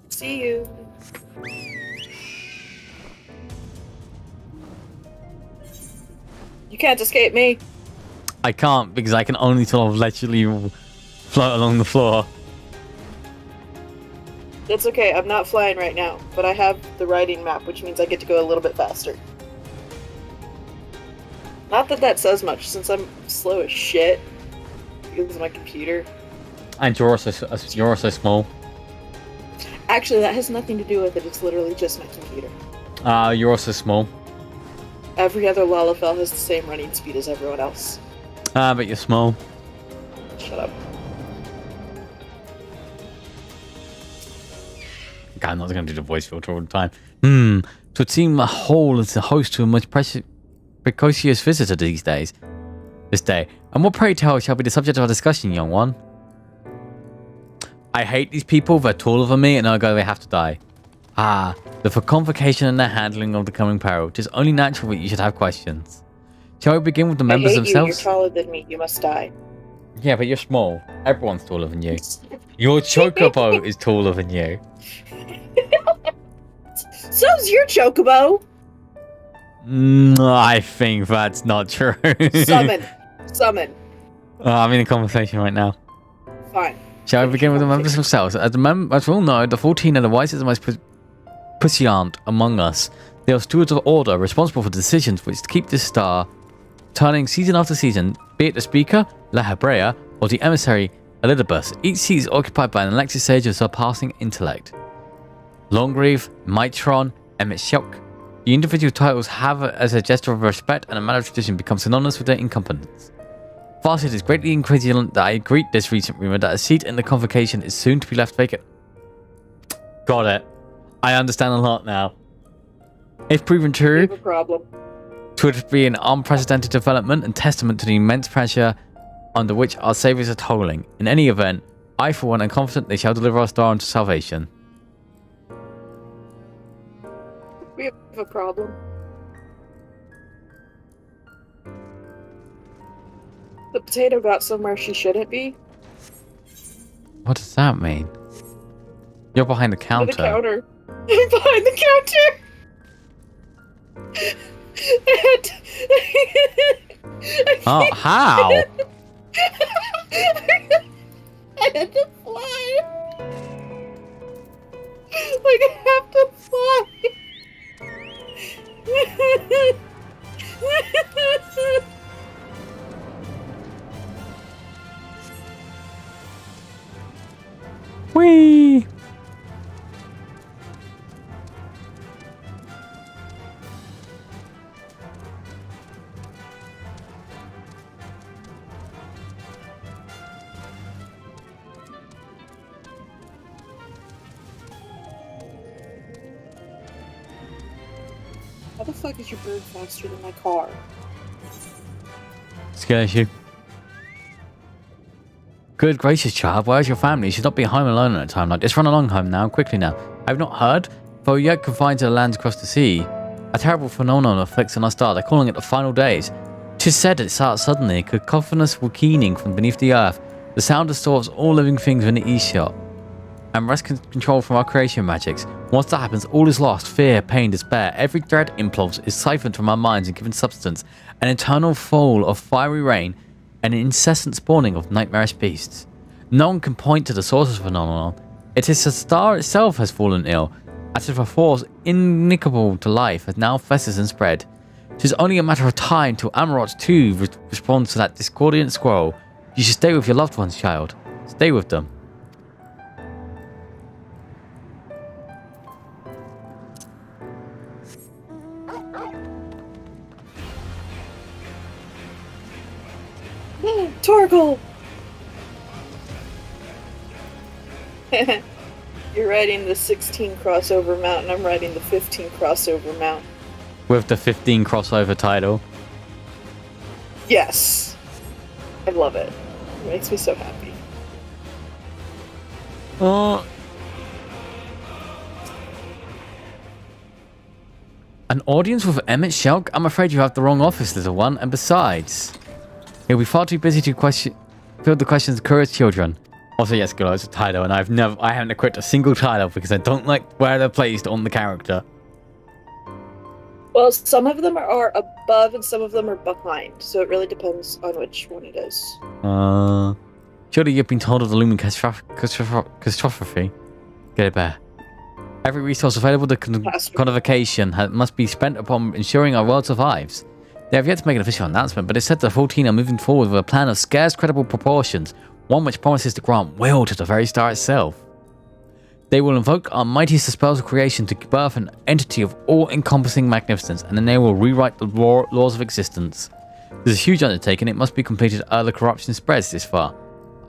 Speaker 15: See you. You can't escape me.
Speaker 1: I can't because I can only sort of literally float along the floor.
Speaker 15: It's okay, I'm not flying right now, but I have the riding map, which means I get to go a little bit faster. Not that that says much, since I'm slow as shit because of my computer.
Speaker 1: And you're also small.
Speaker 15: Actually, that has nothing to do with it, it's literally just my computer.
Speaker 1: You're also small.
Speaker 15: Every other Lalafell has the same running speed as everyone else.
Speaker 1: But you're small.
Speaker 15: Shut up.
Speaker 1: God, I'm not going to do the voice filter all the time. So it seems the whole is the host to a much precocious visitor these days. This day. And what pray tell shall be the subject of our discussion, young one? I hate these people, they're taller than me, and ergo they have to die. The convocation and their handling of the coming peril. It is only natural that you should have questions. Shall we begin with the members themselves?
Speaker 15: You're taller than me, you must die.
Speaker 1: Yeah, but you're small. Everyone's taller than you. Your chocobo is taller than you.
Speaker 15: So's your chocobo!
Speaker 1: I think that's not true.
Speaker 15: Summon.
Speaker 1: I'm in a conversation right now.
Speaker 15: Fine.
Speaker 1: Shall we begin with the members themselves? As we all know, the 14 are the wisest and most prescient among us. They are stewards of order, responsible for decisions which keep this star turning season after season, be it the speaker, La Hebrea, or the emissary, Elidibus. Each seat is occupied by an elected sage of surpassing intellect. Longreave, Mitron, Emmett Shulk. The individual titles have, as a gesture of respect and a matter of tradition, become synonymous with their incompetence. Thus, it is greatly incredulent that I greet this recent rumor that a seat in the convocation is soon to be left vacant. Got it. I understand a lot now. If proven true,
Speaker 15: No problem.
Speaker 1: it would be an unprecedented development and testament to the immense pressure under which our saviors are toiling. In any event, I for one am confident they shall deliver our star unto salvation.
Speaker 15: have a problem. The potato got somewhere she shouldn't be.
Speaker 1: What does that mean? You're behind the counter.
Speaker 15: The counter. I'm behind the counter.
Speaker 1: Oh, how?
Speaker 15: I had to fly. Like, I have to fly.
Speaker 1: Whee!
Speaker 15: How the fuck is your bird faster than my car?
Speaker 1: Scares you. Good gracious, child, where's your family? You should not be home alone at a time like this. Run along home now, quickly now. I've not heard, though yet confined to the lands across the sea. A terrible phenomenon afflicts on our star. They're calling it the final days. 'Tis said it starts suddenly, a cacophonous keening from beneath the earth. The sound distorts all living things within the earshot, and wrests control from our creation magics. Once that happens, all is lost. Fear, pain, despair. Every dread impulse is siphoned from our minds and given substance. An eternal fall of fiery rain, and an incessant spawning of nightmarish beasts. No one can point to the source of the phenomenon. It is the star itself has fallen ill, as if a force inimicable to life has now festered and spread. It is only a matter of time till Amarot too responds to that discordant squirrel. You should stay with your loved ones, child. Stay with them.
Speaker 15: Torgal! You're riding the 16 crossover mount, and I'm riding the 15 crossover mount.
Speaker 1: With the 15 crossover title.
Speaker 15: Yes! I love it. It makes me so happy.
Speaker 1: An audience with Emmett Shelk? I'm afraid you have the wrong office, little one, and besides, he'll be far too busy to field the questions of curious children. Also, yes, girl, it's a title, and I haven't equipped a single title because I don't like where they're placed on the character.
Speaker 15: Well, some of them are above and some of them are behind, so it really depends on which one it is.
Speaker 1: Surely you've been told of the looming catastrophe. Get it back. Every resource available to convocation must be spent upon ensuring our world survives. They have yet to make an official announcement, but it's said the 14 are moving forward with a plan of scarce credible proportions, one which promises to grant will to the very star itself. They will invoke our mightiest spells of creation to birth an entity of all-encompassing magnificence, and then they will rewrite the laws of existence. This is a huge undertaking. It must be completed ere the corruption spreads this far.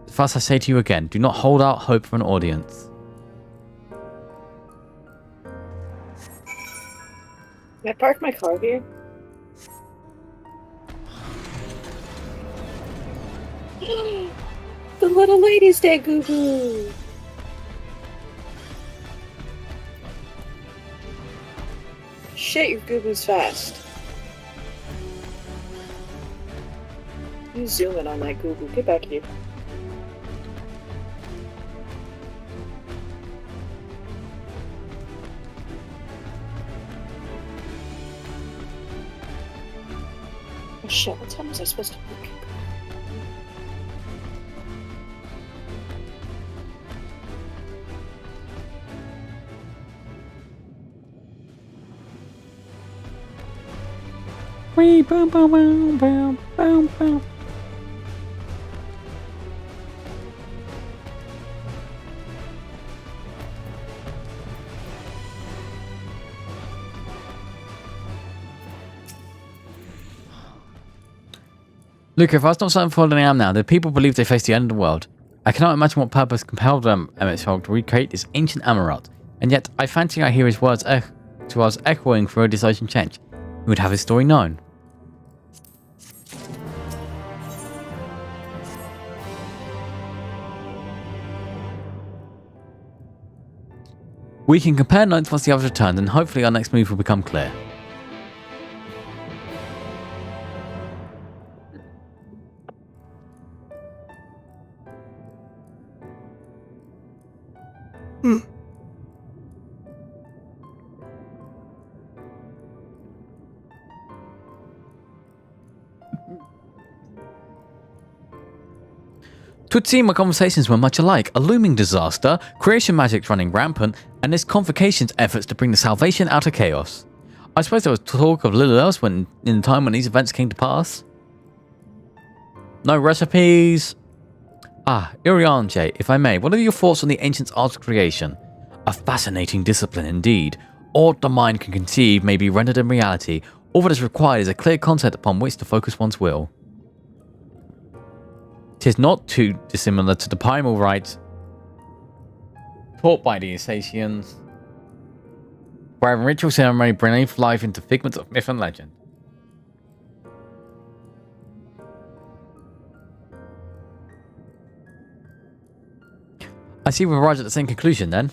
Speaker 1: Thus I say to you again, do not hold out hope for an audience.
Speaker 15: Can I park my car here? The little lady's dead, Goo-Goo! Shit, your Goo-Goo's fast. You zoom in on that Goo-Goo. Get back here. Oh shit, what time was I supposed to look?
Speaker 1: Wee boom boom boom boom boom boom. Look, if I was not something further than I am now, the people believe they face the end of the world. I cannot imagine what purpose compelled Emmett Shelk to recreate this ancient Amarot, and yet I fancy I hear his words to us echoing through this ocean change. He would have his story known. We can compare notes once the others returned, and hopefully our next move will become clear. To it seem, my conversations were much alike. A looming disaster, creation magic running rampant, and this Convocation's efforts to bring the Salvation out of chaos. I suppose there was talk of little else in the time when these events came to pass. No recipes. Irianje, if I may, what are your thoughts on the Ancients' art of creation? A fascinating discipline indeed. All the mind can conceive may be rendered in reality. All that is required is a clear concept upon which to focus one's will. 'Tis not too dissimilar to the primal rites taught by the Assassians, where in ritual ceremony breathe life into figments of myth and legend. I see we arrived at the same conclusion then.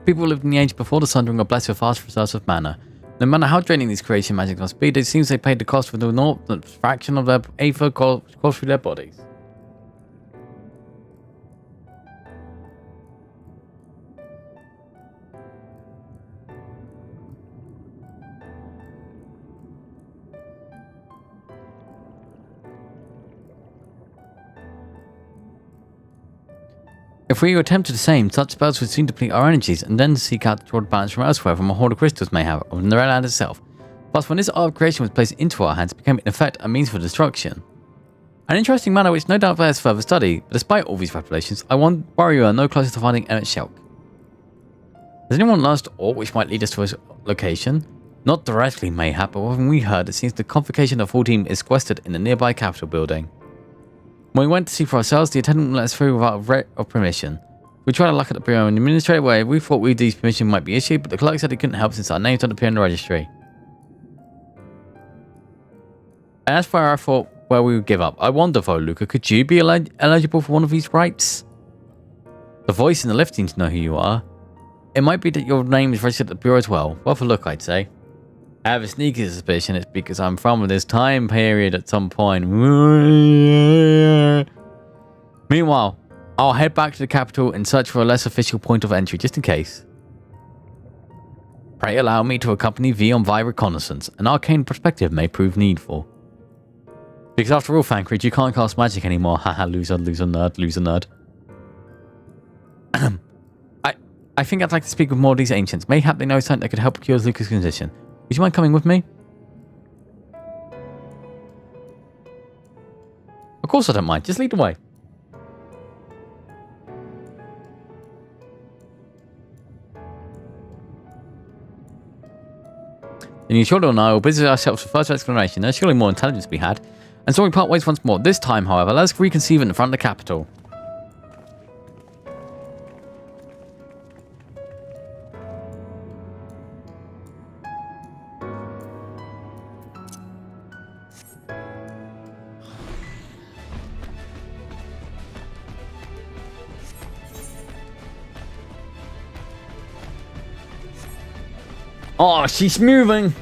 Speaker 1: People who lived in the age before the Sundering are blessed with vast reserves of mana. No matter how draining these creation magic must be, it seems they paid the cost for the fraction of their aether course through their bodies. If we attempted the same, such spells would soon deplete our energies and then seek out to balance from elsewhere from a hoard of crystals may have, or from the Red Land itself. But when this art of creation was placed into our hands, it became in effect a means for destruction. An interesting matter which no doubt bears further study, but despite all these revelations, I worry we are no closer to finding Emmett Shelk. Has anyone lost aught which might lead us to his location? Not directly, mayhap, but when we heard, it seems the Convocation of 14 is sequestered in the nearby Capitol building. When we went to see for ourselves, the attendant let us through without permission. We tried our luck at the bureau and the administrative way. We thought these permission might be issued, but the clerk said he couldn't help since our names don't appear in the registry. And that's where I thought we would give up. I wonder though, Luca, could you be eligible for one of these rights? The voice in the lift seems to know who you are. It might be that your name is registered at the bureau as well. Worth a look, I'd say. I have a sneaky suspicion it's because I'm from this time period at some point. Meanwhile, I'll head back to the capital and search for a less official point of entry, just in case. Pray allow me to accompany V on thy reconnaissance. An arcane perspective may prove needful. Because after all, Thancred, you can't cast magic anymore. Haha, loser, nerd. I think I'd like to speak with more of these ancients. Mayhap they know something that could help cure Luca's condition. Would you mind coming with me? Of course I don't mind. Just lead the way. Then you surely and I will busy ourselves with further exploration. There's surely more intelligence to be had. And so we part ways once more. This time, however, let us reconceive it in front of the capital. Oh, she's moving.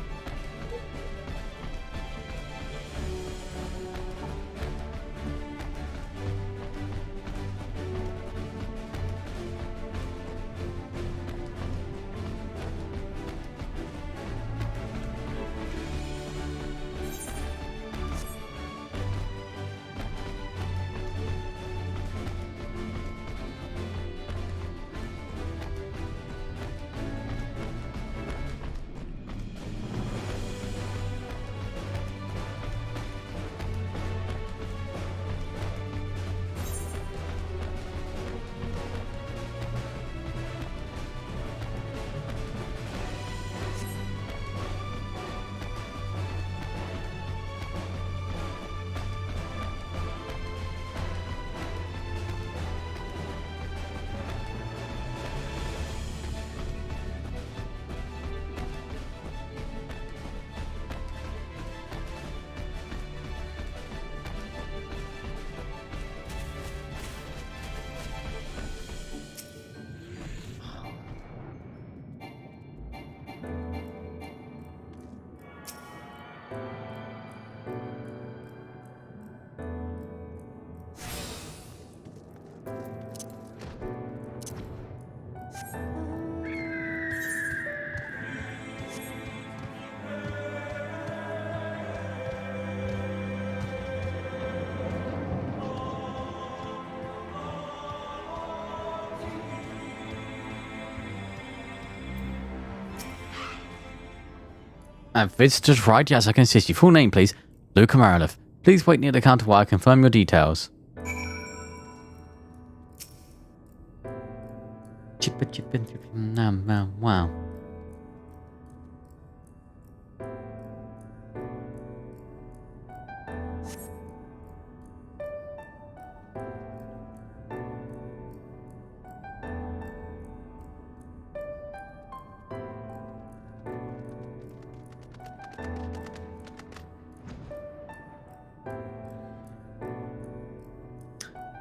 Speaker 1: And visitors right, yes, I can assist you. Full name, please. Luca Meredith. Please wait near the counter while I confirm your details. Wow.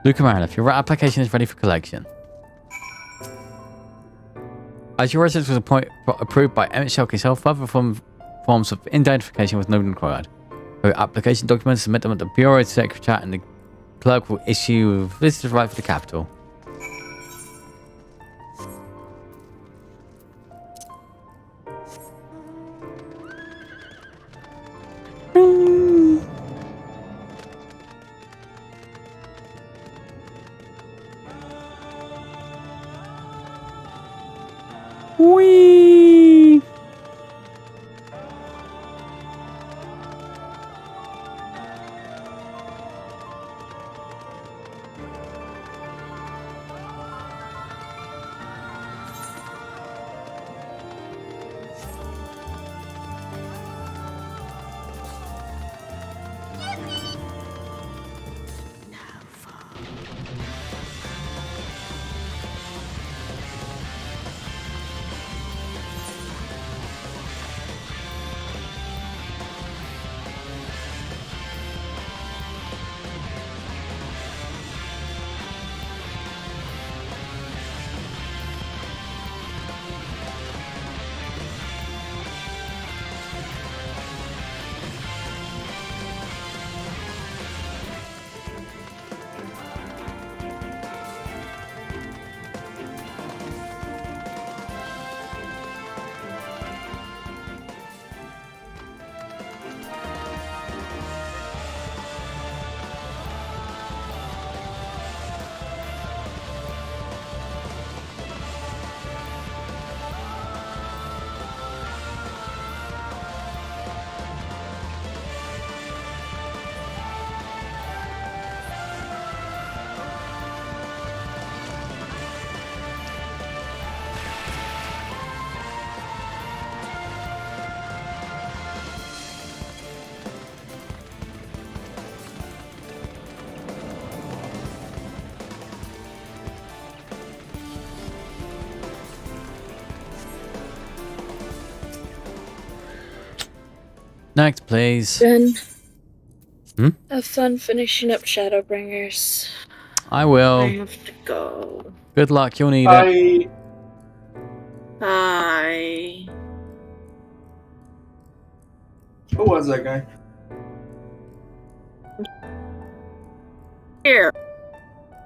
Speaker 1: Luca Meredith, your application is ready for collection. As your residence was approved by Emmett Shelk himself, further forms of identification was not required. Your application documents, submit them at the Bureau Secretariat, and the clerk will issue a visitor's right for the capital. Whee! Next, please.
Speaker 15: Ben,
Speaker 1: Hmm?
Speaker 15: have fun finishing up Shadowbringers.
Speaker 1: I will.
Speaker 15: I have to go.
Speaker 1: Good luck, you'll need it.
Speaker 15: Hi.
Speaker 2: Who was that guy?
Speaker 15: Here.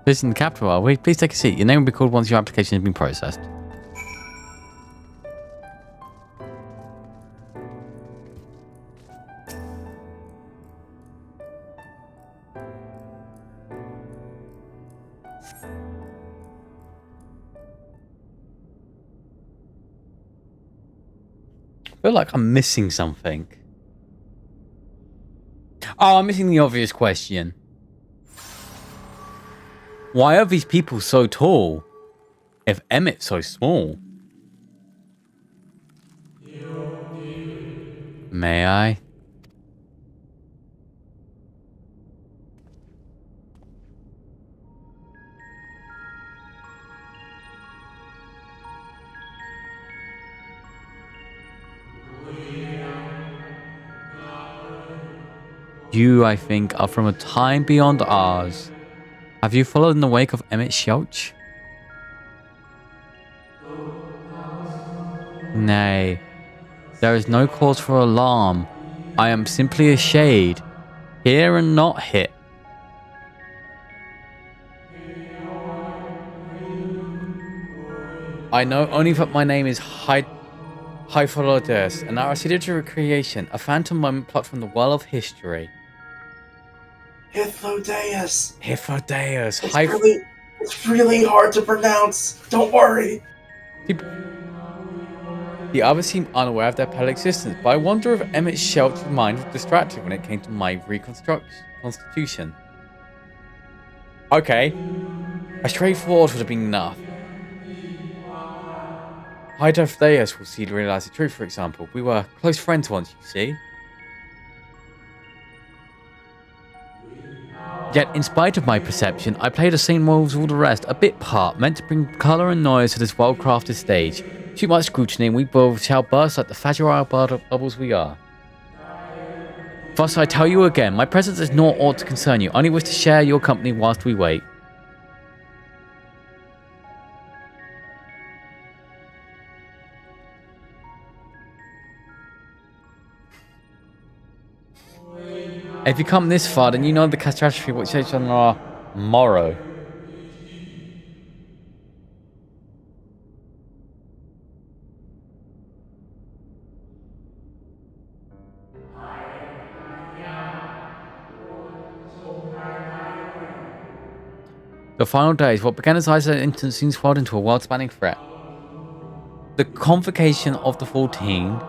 Speaker 1: Visiting the capital, are we? Please take a seat. Your name will be called once your application has been processed. I feel like I'm missing something. Oh, I'm missing the obvious question. Why are these people so tall if Emmett's so small? May I? You, I think, are from a time beyond ours. Have you followed in the wake of Emmett Shelch? Nay, there is no cause for alarm. I am simply a shade, here and not hit. I know only that my name is Hypholotus, and our acidity recreation, a phantom moment plot from the well of history.
Speaker 2: Hyphodeus.
Speaker 1: Hyphodeus.
Speaker 2: It's really hard to pronounce. Don't worry.
Speaker 1: The others seemed unaware of their pale existence, but I wonder if Emmett Shelt's mind was distracted when it came to my reconstitution. Okay, a straightforward would have been enough. Hyder Thayus will see to realise the truth, for example. We were close friends once, you see. Yet, in spite of my perception, I played the same role as all the rest, a bit part, meant to bring colour and noise to this well-crafted stage. Too much scrutiny and we both shall burst like the fragile bubbles we are. Thus I tell you again, my presence is not ought to concern you, I only wish to share your company whilst we wait. If you come this far, then you know the catastrophe which is on our morrow. The final days, what began as isolated incidents soon swelled into a world-spanning threat. The convocation of the 14,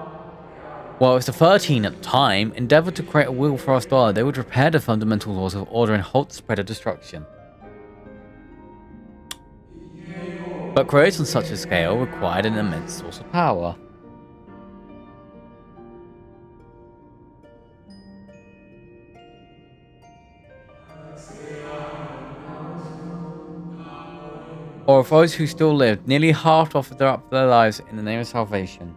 Speaker 1: well, it was the 13 at the time, endeavoured to create a will for our star. They would repair the fundamental laws of order and halt the spread of destruction. But creation on such a scale required an immense source of power. Or of those who still lived, nearly half offered up their lives in the name of salvation.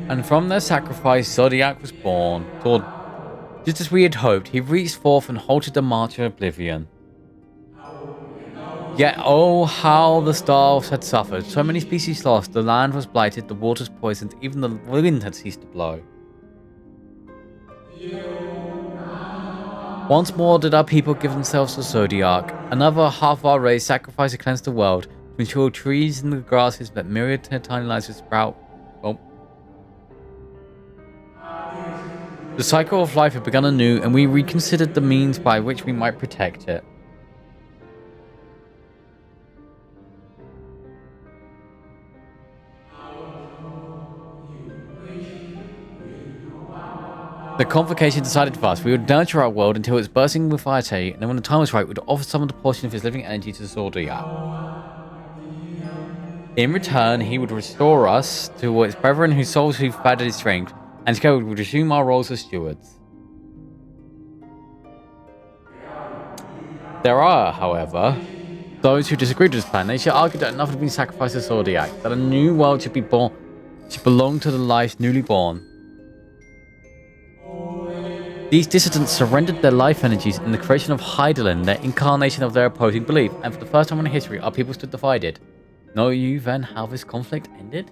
Speaker 1: And from their sacrifice, Zodiac was born. Just as we had hoped, he reached forth and halted the march of oblivion. Yet, oh, how the stars had suffered. So many species lost, the land was blighted, the waters poisoned, even the wind had ceased to blow. Once more did our people give themselves to Zodiac. Another half of our race sacrificed to cleanse the world, to ensure trees and the grasses that myriad tiny lives would sprout. Oh. The cycle of life had begun anew, and we reconsidered the means by which we might protect it. The convocation decided for us. We would nurture our world until it was bursting with vitality, and then when the time was right, we would offer someone a portion of his living energy to Zodiac. In return, he would restore us to his brethren whose souls who faded his strength, and together we would resume our roles as stewards. There are, however, those who disagreed with this plan. They should argue that enough had been sacrificed to Zodiac, that a new world should belong to the lives newly born. These dissidents surrendered their life energies in the creation of Hydaelyn, their incarnation of their opposing belief, and for the first time in history, our people stood divided. Know you then how this conflict ended?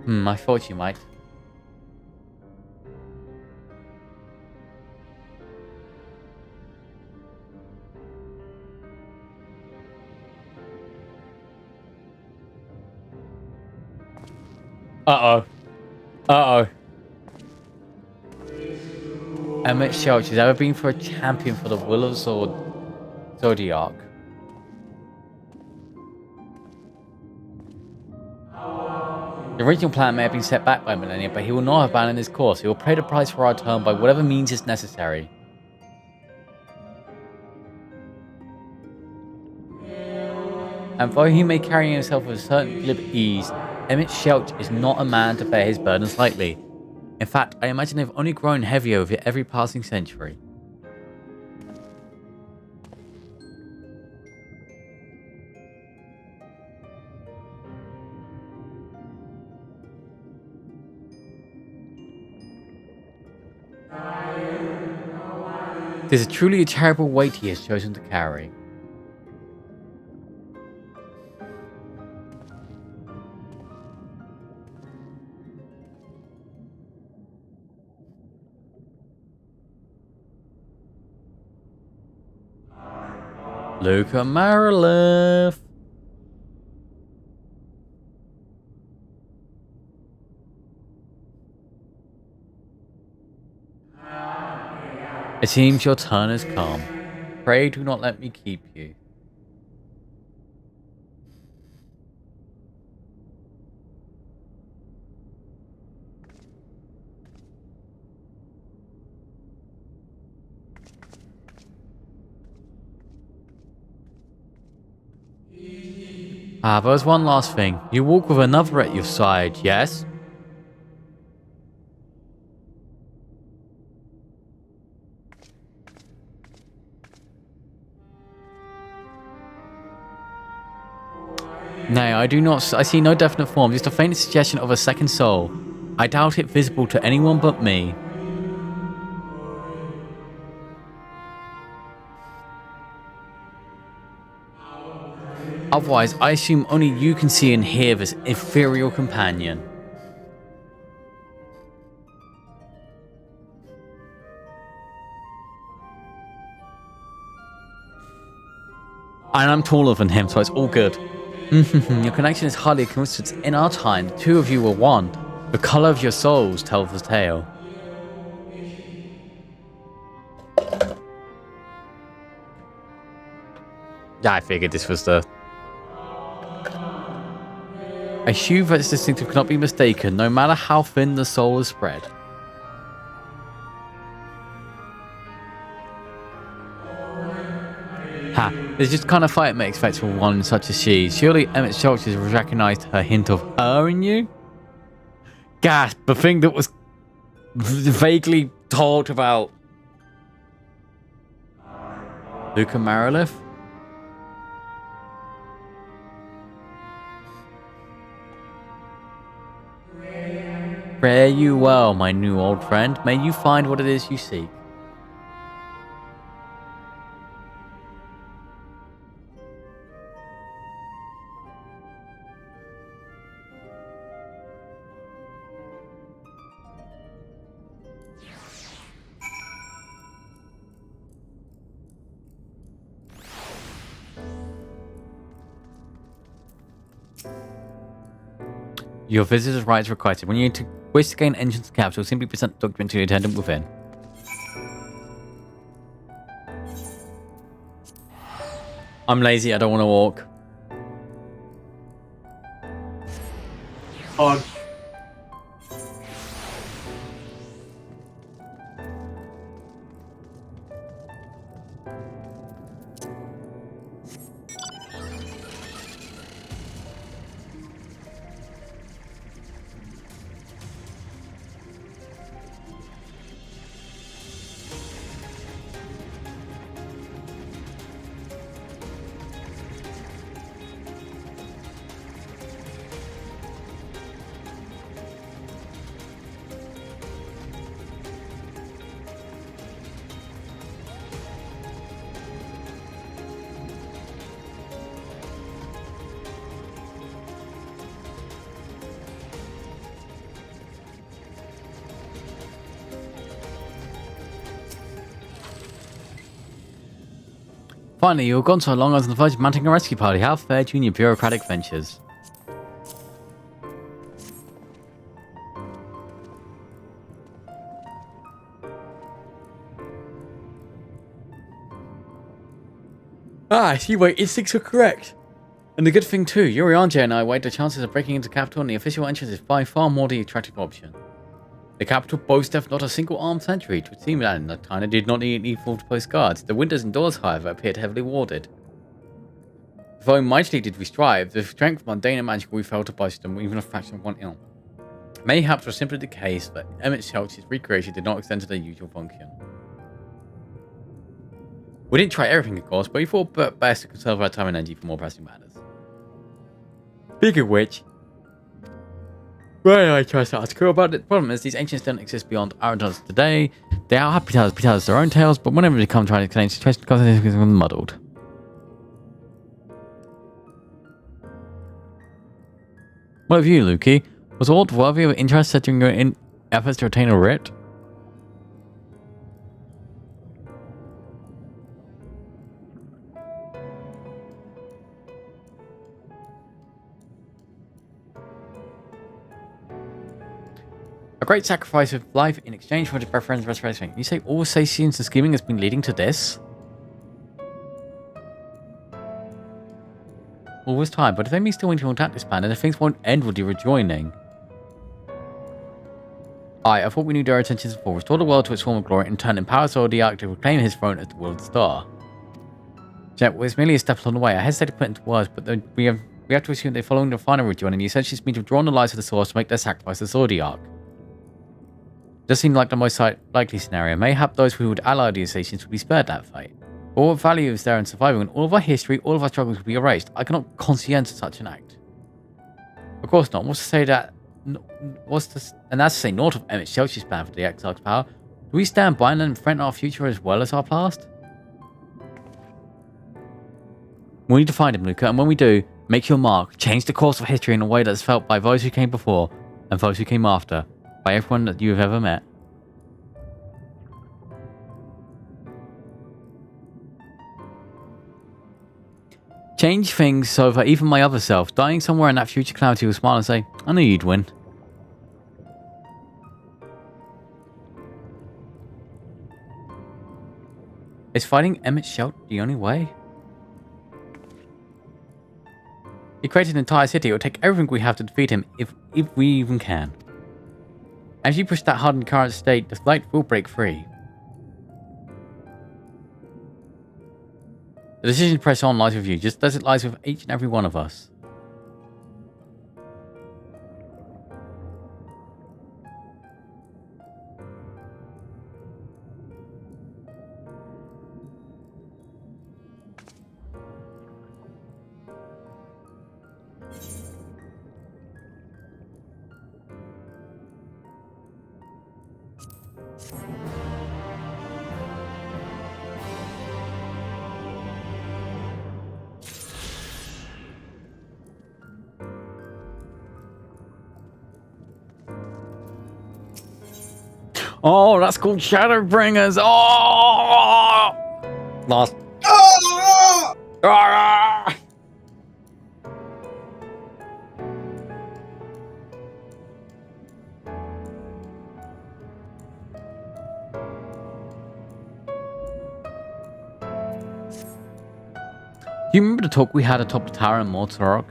Speaker 1: I thought you might. Uh-oh. Uh-oh. Emmett Shelch has ever been for a champion for the will of Zodiac. The original plan may have been set back by millennia, but he will not abandon his course. He will pay the price for our return by whatever means is necessary. And though he may carry himself with a certain glib ease, Emmett Shelch is not a man to bear his burdens lightly. In fact, I imagine they've only grown heavier with every passing century. It is truly a terrible weight he has chosen to carry. Luca Marilith. It seems your turn has come. Pray do not let me keep you. Ah, there's one last thing. You walk with another at your side, yes? Nay, I do not. I see no definite form, just a faint suggestion of a second soul. I doubt it visible to anyone but me. Otherwise, I assume only you can see and hear this ethereal companion. And I'm taller than him, so it's all good. Your connection is hardly a coincidence. In our time, the two of you were one. The color of your souls tells the tale. Yeah, I figured this was the... A hue that's distinctive cannot be mistaken, no matter how thin the soul is spread. Ha, it's just kind of fight makes effects for one such as she. Surely Emmett Schultz has recognized her hint of her in you? Gasp, the thing that was vaguely talked about. Luca Marilith? Fare you well, my new old friend. May you find what it is you seek. Your visitor's rights requested. When you wish to gain entrance to the capital, simply present the document to the attendant within. I'm lazy, I don't want to walk.
Speaker 2: On.
Speaker 1: Finally, you have gone so long as on the verge of mounting a rescue party. How fared you in your bureaucratic ventures? Ah, I see why instincts are correct. And the good thing too, Yuri Anje and I weighed the chances of breaking into the capital, and the official entrance is by far more the attractive option. The capital boasts not a single armed sentry. It would seem that China did not need full post guards. The windows and doors, however, appeared heavily warded. Though mightily did we strive, the strength of mundane and magical we failed to budge them even a fraction of one ill. Mayhaps was simply the case that Emmett Shelch's recreation did not extend to their usual function. We didn't try everything, of course, but we thought best to conserve our time and energy for more pressing matters. Speaking of which, well, I trust to ask her about it. The problem is, these ancients don't exist beyond our intelligence today. They are happy to tell us their own tales, but whenever they come trying to explain the situation, it becomes muddled. What of you, Lukey? Was all worthy of interest setting your efforts to attain a writ? A great sacrifice of life in exchange for the preference restoration. You say all satience and scheming has been leading to this? All this time, but if Amy's still willing to attack this plan, then things won't end with you rejoining. I thought we knew their intentions before. Restore the world to its former glory and turn empower Zodiac to reclaim his throne as the world star. Jet was merely a step on the way. I hesitated to put it into words, but we have to assume they're following the final rejoining. The essentially means to have drawn the lives of the source to make their sacrifice to Zodiac. Does seem like the most likely scenario. Mayhap those who would ally the assassins would be spared that fate. But what value is there in surviving when all of our history, all of our struggles would be erased? I cannot conscience such an act. Of course not. What's to say that? And that's to say naught of Emmett Shelch's plan for the Exarch's power. Do we stand by and threaten our future as well as our past? We need to find him, Luca, and when we do, make your mark. Change the course of history in a way that's felt by those who came before and those who came after. By everyone that you have ever met. Change things so that even my other self, dying somewhere in that future cloudy, will smile and say, I knew you'd win. Is fighting Emmett Shelt the only way? He created an entire city. It will take everything we have to defeat him, if we even can. As you push that hardened current state, the light will break free. The decision to press on lies with you, just as it lies with each and every one of us. Oh, that's called Shadowbringers. Oh! Lost.
Speaker 2: Oh!
Speaker 1: Ah! Do you remember the talk we had atop the tower in Mortarok?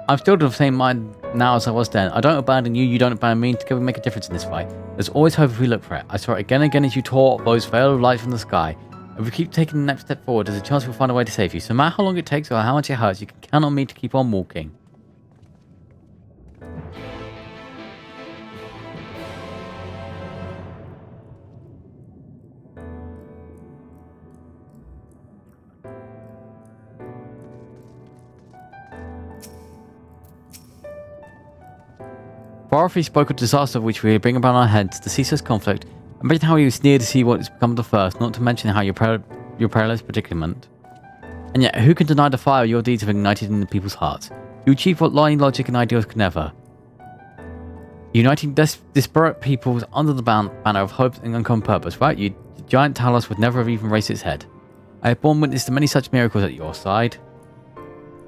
Speaker 1: I'm still of the same mind now as I was then. I don't abandon you, you don't abandon me. Together we make a difference in this fight. There's always hope if we look for it. I saw it again and again as you tore those veil of light from the sky. If we keep taking the next step forward, there's a chance we'll find a way to save you. So no matter how long it takes or how much it hurts, you can count on me to keep on walking. Barthy spoke of disaster which we bring upon our heads, the ceaseless conflict. Imagine how he was near to see what has become of the first, not to mention how your perilous predicament. And yet, who can deny the fire your deeds have ignited in the people's hearts? You achieve what lying logic and ideals could never. Uniting disparate peoples under the banner of hope and uncommon purpose. Without you, the giant Talos would never have even raised its head. I have borne witness to many such miracles at your side,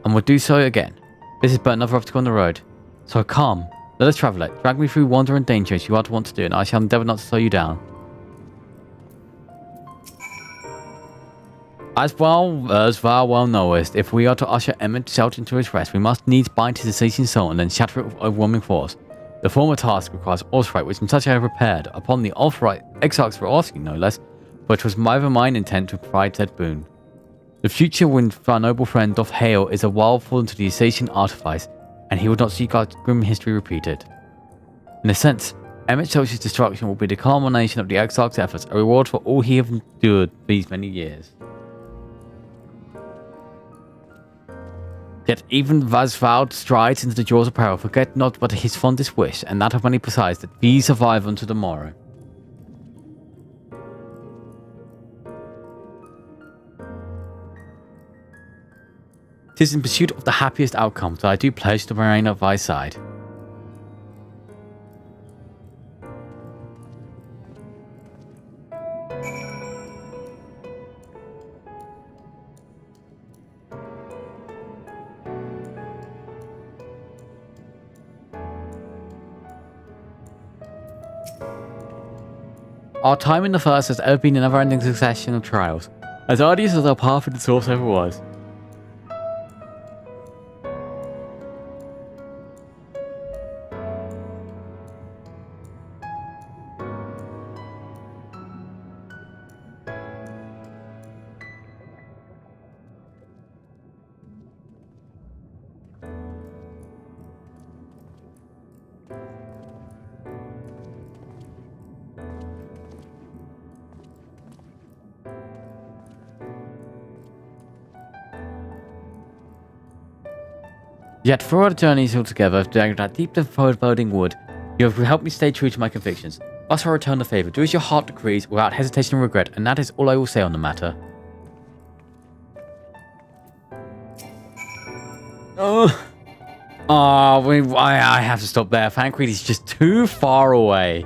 Speaker 1: and will do so again. This is but another obstacle on the road. So come. Let us travel it. Drag me through wonder and danger as you are to want to do, and I shall endeavour not to slow you down. As thou well knowest, if we are to usher Emmett Shelt into his rest, we must needs bind his assassing soul and then shatter it with overwhelming force. The former task requires Orthrite, which in such I have prepared, upon the Orthrite exarchs for asking no less, for it was never mine intent to provide said boon. The future when our noble friend doth hail is a wild fall into the assassin artifice, and he would not seek our grim history repeated. In a sense, Emmett Shelch's destruction will be the culmination of the Exarch's efforts, a reward for all he has endured these many years. Yet even Vasvald strides into the jaws of peril, forget not but his fondest wish, and that of many besides, that we survive unto the morrow. Tis in pursuit of the happiest outcome that I do pledge to remain at thy side. Our time in the first has ever been a never-ending succession of trials, as arduous as our path in the source ever was. Yet through our journeys altogether, during that deep and foreboding wood, you have helped me stay true to my convictions. Thus I return the favour. Do as your heart decrees, without hesitation or regret, and that is all I will say on the matter. I have to stop there. Thancred is just too far away.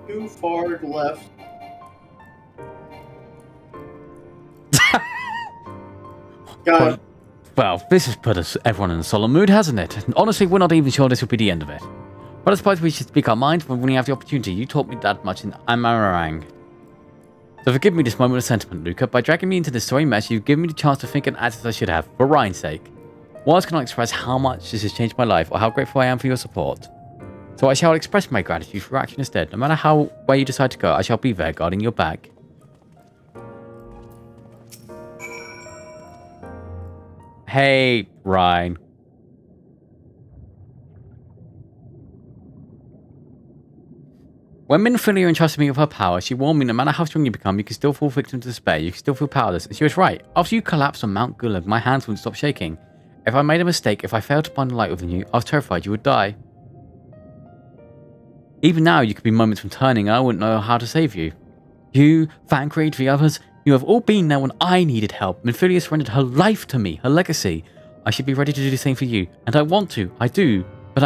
Speaker 2: Too far left. Got it.
Speaker 1: Well, this has put everyone in a solemn mood, hasn't it? And honestly, we're not even sure this will be the end of it. But I suppose we should speak our minds when we have the opportunity. You taught me that much in Amarang. So forgive me this moment of sentiment, Luca. By dragging me into this story mess, you've given me the chance to think and act as I should have, for Ryan's sake. Words cannot express how much this has changed my life, or how grateful I am for your support. So I shall express my gratitude for your action instead. No matter where you decide to go, I shall be there, guarding your back. Hey, Ryan. When Minfilia entrusted me with her power, she warned me no matter how strong you become, you can still fall victim to despair, you can still feel powerless, and she was right. After you collapsed on Mount Gulag, my hands wouldn't stop shaking. If I made a mistake, if I failed to find the light within you, I was terrified you would die. Even now, you could be moments from turning, and I wouldn't know how to save you. You, Thancred, the others, you have all been there when I needed help. Minfilia surrendered her life to me, her legacy. I should be ready to do the same for you, and I want to, I do, but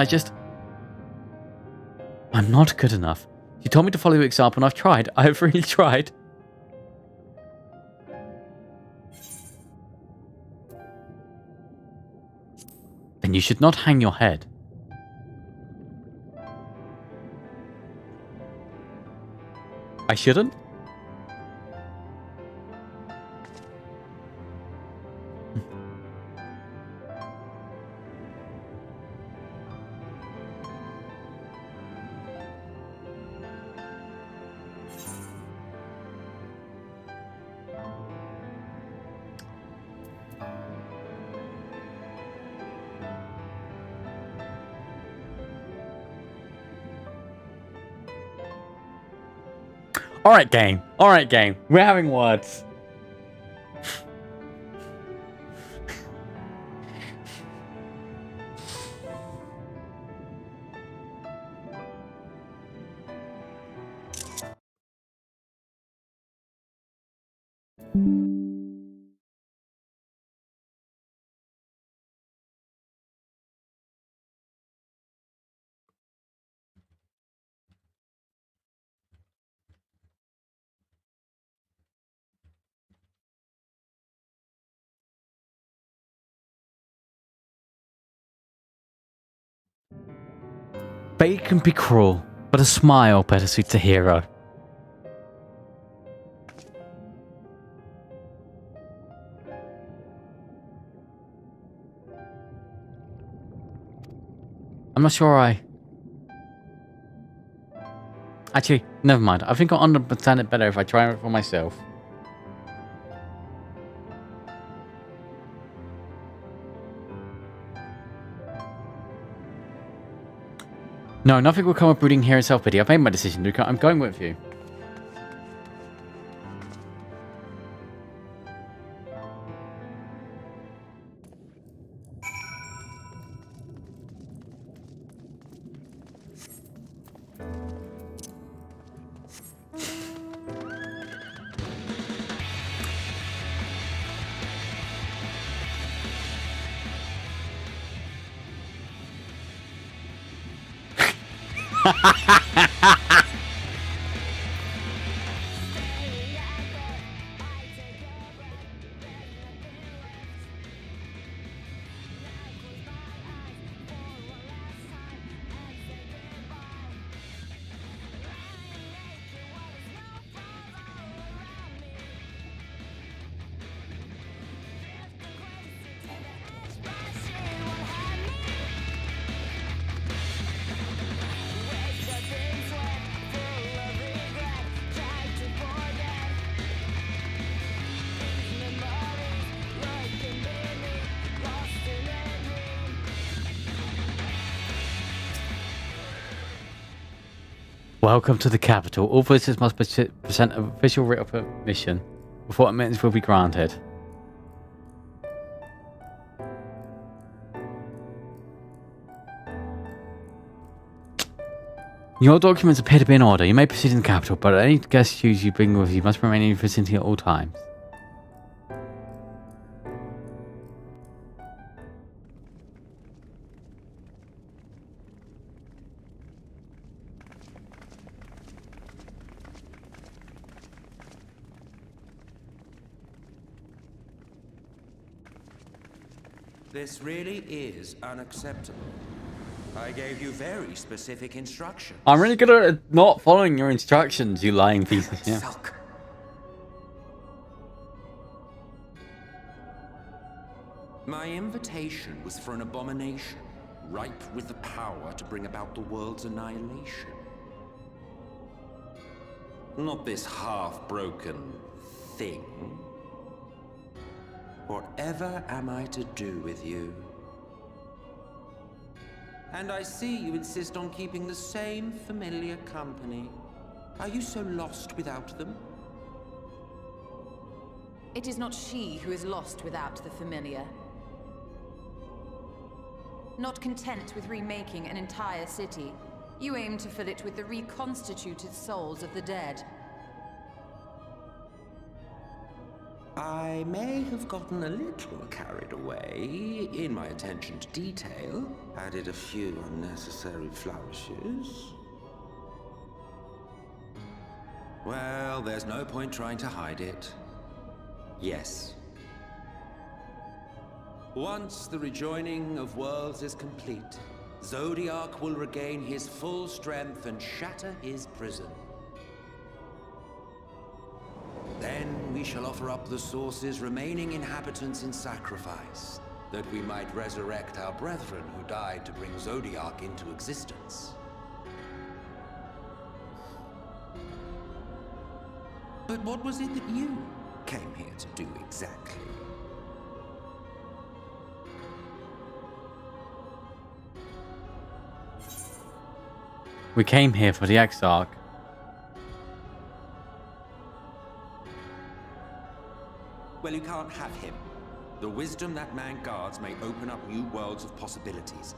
Speaker 1: I'm not good enough. She told me to follow your example, and I've tried. I have really tried. Then you should not hang your head. I shouldn't? Alright, game. Alright, game. We're having words. Fate can be cruel, but a smile better suits a hero. I'm not sure Actually, never mind. I think I'll understand it better if I try it for myself. No, nothing will come of brooding here in self-pity. I've made my decision, Luca. I'm going with you. Welcome to the capital. All visitors must present an official writ of permission before admittance will be granted. Your documents appear to be in order. You may proceed in the capital, but any guest shoes you bring with you must remain in your vicinity at all times.
Speaker 20: This really is unacceptable. I gave you very specific instructions.
Speaker 1: I'm really good at not following your instructions, you lying piece of shit.
Speaker 20: My invitation was for an abomination, ripe with the power to bring about the world's annihilation. Not this half-broken thing. Whatever am I to do with you? And I see you insist on keeping the same familiar company. Are you so lost without them?
Speaker 3: It is not she who is lost without the familiar. Not content with remaking an entire city, you aim to fill it with the reconstituted souls of the dead.
Speaker 20: I may have gotten a little carried away in my attention to detail, added a few unnecessary flourishes. Well, there's no point trying to hide it. Yes. Once the rejoining of worlds is complete, Zodiac will regain his full strength and shatter his prison. Then we shall offer up the Source's remaining inhabitants in sacrifice, that we might resurrect our brethren who died to bring Zodiac into existence. But what was it that you came here to do exactly?
Speaker 1: We came here for the Exarch.
Speaker 20: Well, you can't have him. The wisdom that man guards may open up new worlds of possibilities.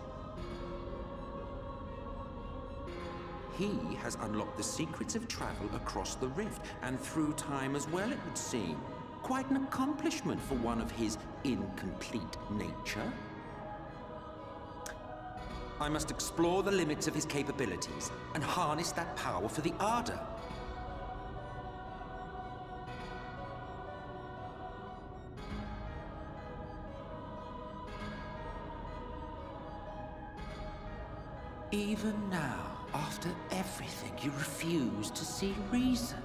Speaker 20: He has unlocked the secrets of travel across the rift, and through time as well, it would seem. Quite an accomplishment for one of his incomplete nature. I must explore the limits of his capabilities, and harness that power for the Ardor. Even now, after everything, you refuse to see reason.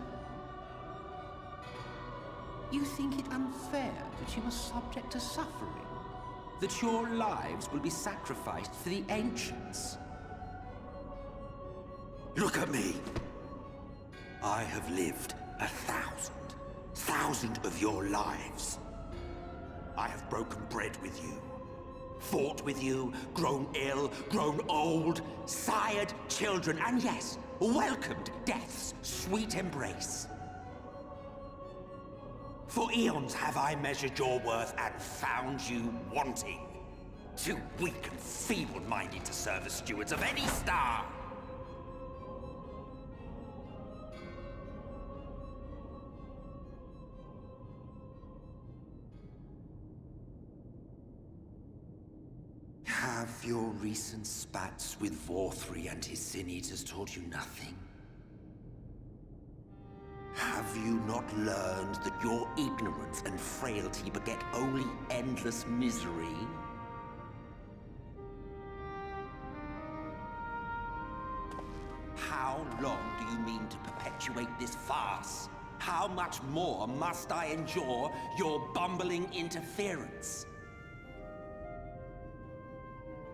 Speaker 20: You think it unfair that you are subject to suffering? That your lives will be sacrificed for the Ancients? Look at me! I have lived 1,000 of your lives. I have broken bread with you. Fought with you, grown ill, grown old, sired children, and yes, welcomed death's sweet embrace. For eons have I measured your worth and found you wanting. Too weak and feeble-minded to serve as stewards of any star. Have your recent spats with Vorthri and his Sin Eaters taught you nothing? Have you not learned that your ignorance and frailty beget only endless misery? How long do you mean to perpetuate this farce? How much more must I endure your bumbling interference?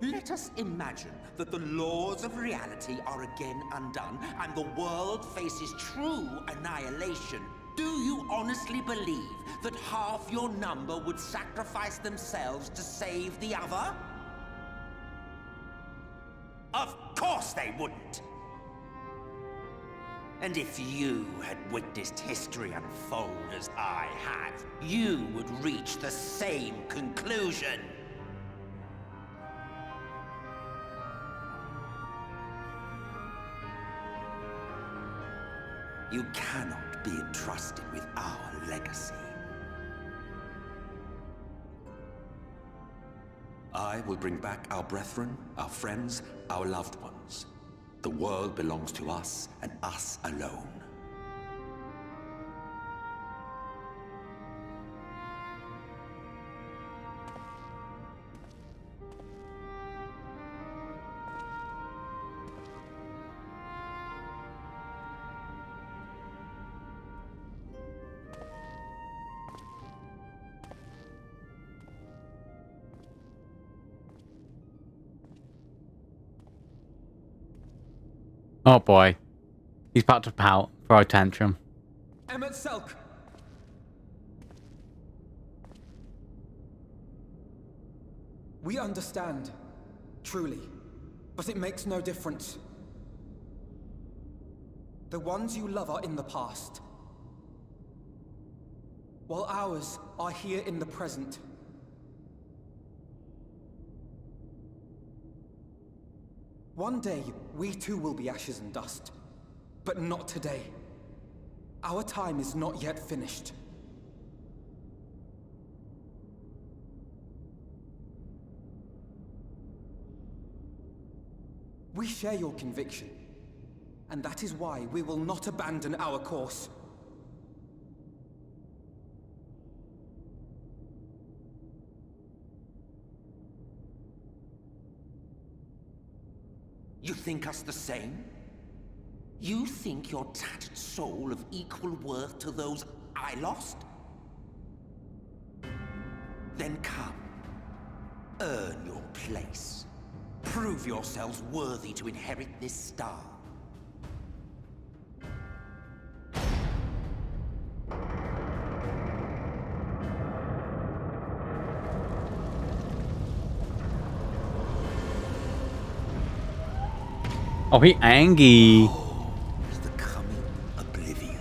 Speaker 20: Let us imagine that the laws of reality are again undone and the world faces true annihilation. Do you honestly believe that half your number would sacrifice themselves to save the other? Of course they wouldn't! And if you had witnessed history unfold as I have, you would reach the same conclusion. You cannot be entrusted with our legacy. I will bring back our brethren, our friends, our loved ones. The world belongs to us, and us alone.
Speaker 1: Oh boy. He's about to pout, throw a tantrum.
Speaker 10: Emmett Selk! We understand, truly, but it makes no difference. The ones you love are in the past, while ours are here in the present. One day, we too will be ashes and dust, but not today. Our time is not yet finished. We share your conviction, and that is why we will not abandon our course.
Speaker 20: You think us the same? You think your tattered soul of equal worth to those I lost? Then come. Earn your place. Prove yourselves worthy to inherit this star.
Speaker 1: Oh, he angry.
Speaker 20: Was the coming oblivion.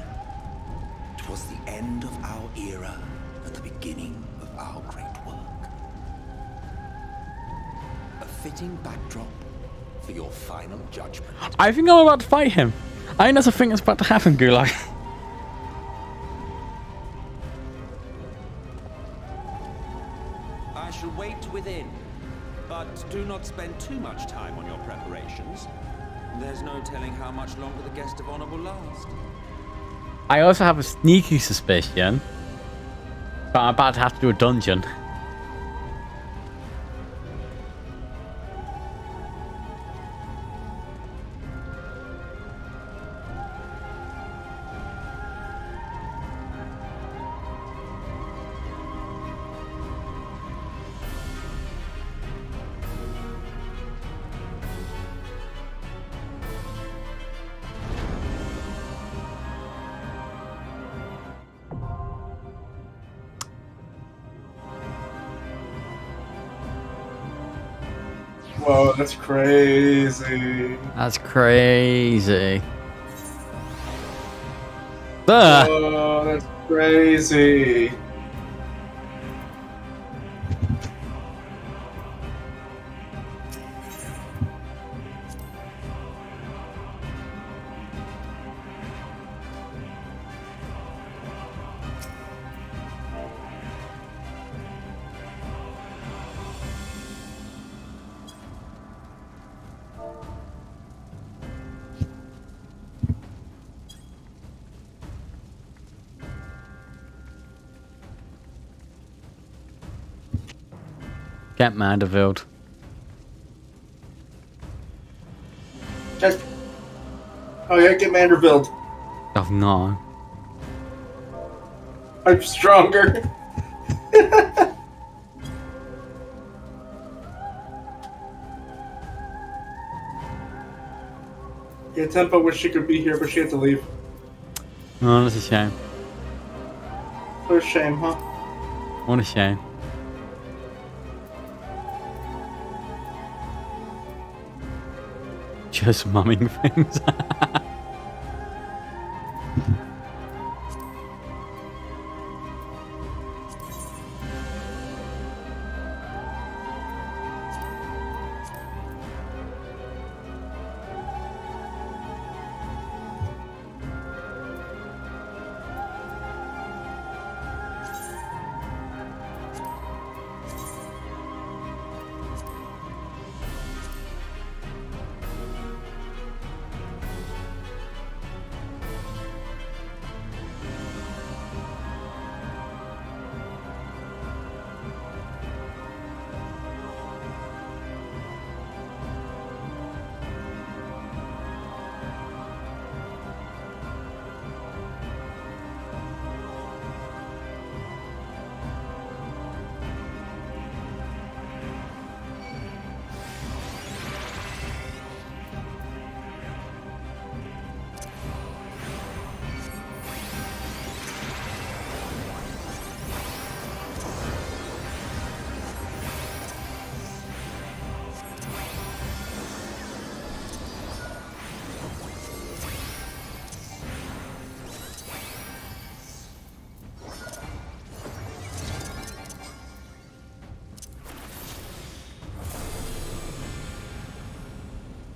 Speaker 20: 'Twas the end of our era and the beginning of our great work. A fitting backdrop for your final judgment.
Speaker 1: I think I'm about to fight him. I think that's a thing that's about to happen, Gulag.
Speaker 20: I shall wait within, but do not spend too much time on your preparations. There's no telling how much longer the guest of honor will last.
Speaker 1: I also have a sneaky suspicion that I'm about to have to do a dungeon.
Speaker 2: Whoa, that's crazy.
Speaker 1: That's crazy.
Speaker 2: Whoa, that's crazy.
Speaker 1: Get Manderville.
Speaker 2: Just... Oh yeah, get Manderville.
Speaker 1: Oh no.
Speaker 2: I'm stronger. Yeah, Tempo wish she could be here, but she had to leave.
Speaker 1: Oh, that's a shame.
Speaker 2: What a shame, huh?
Speaker 1: What a shame. Just mumming things.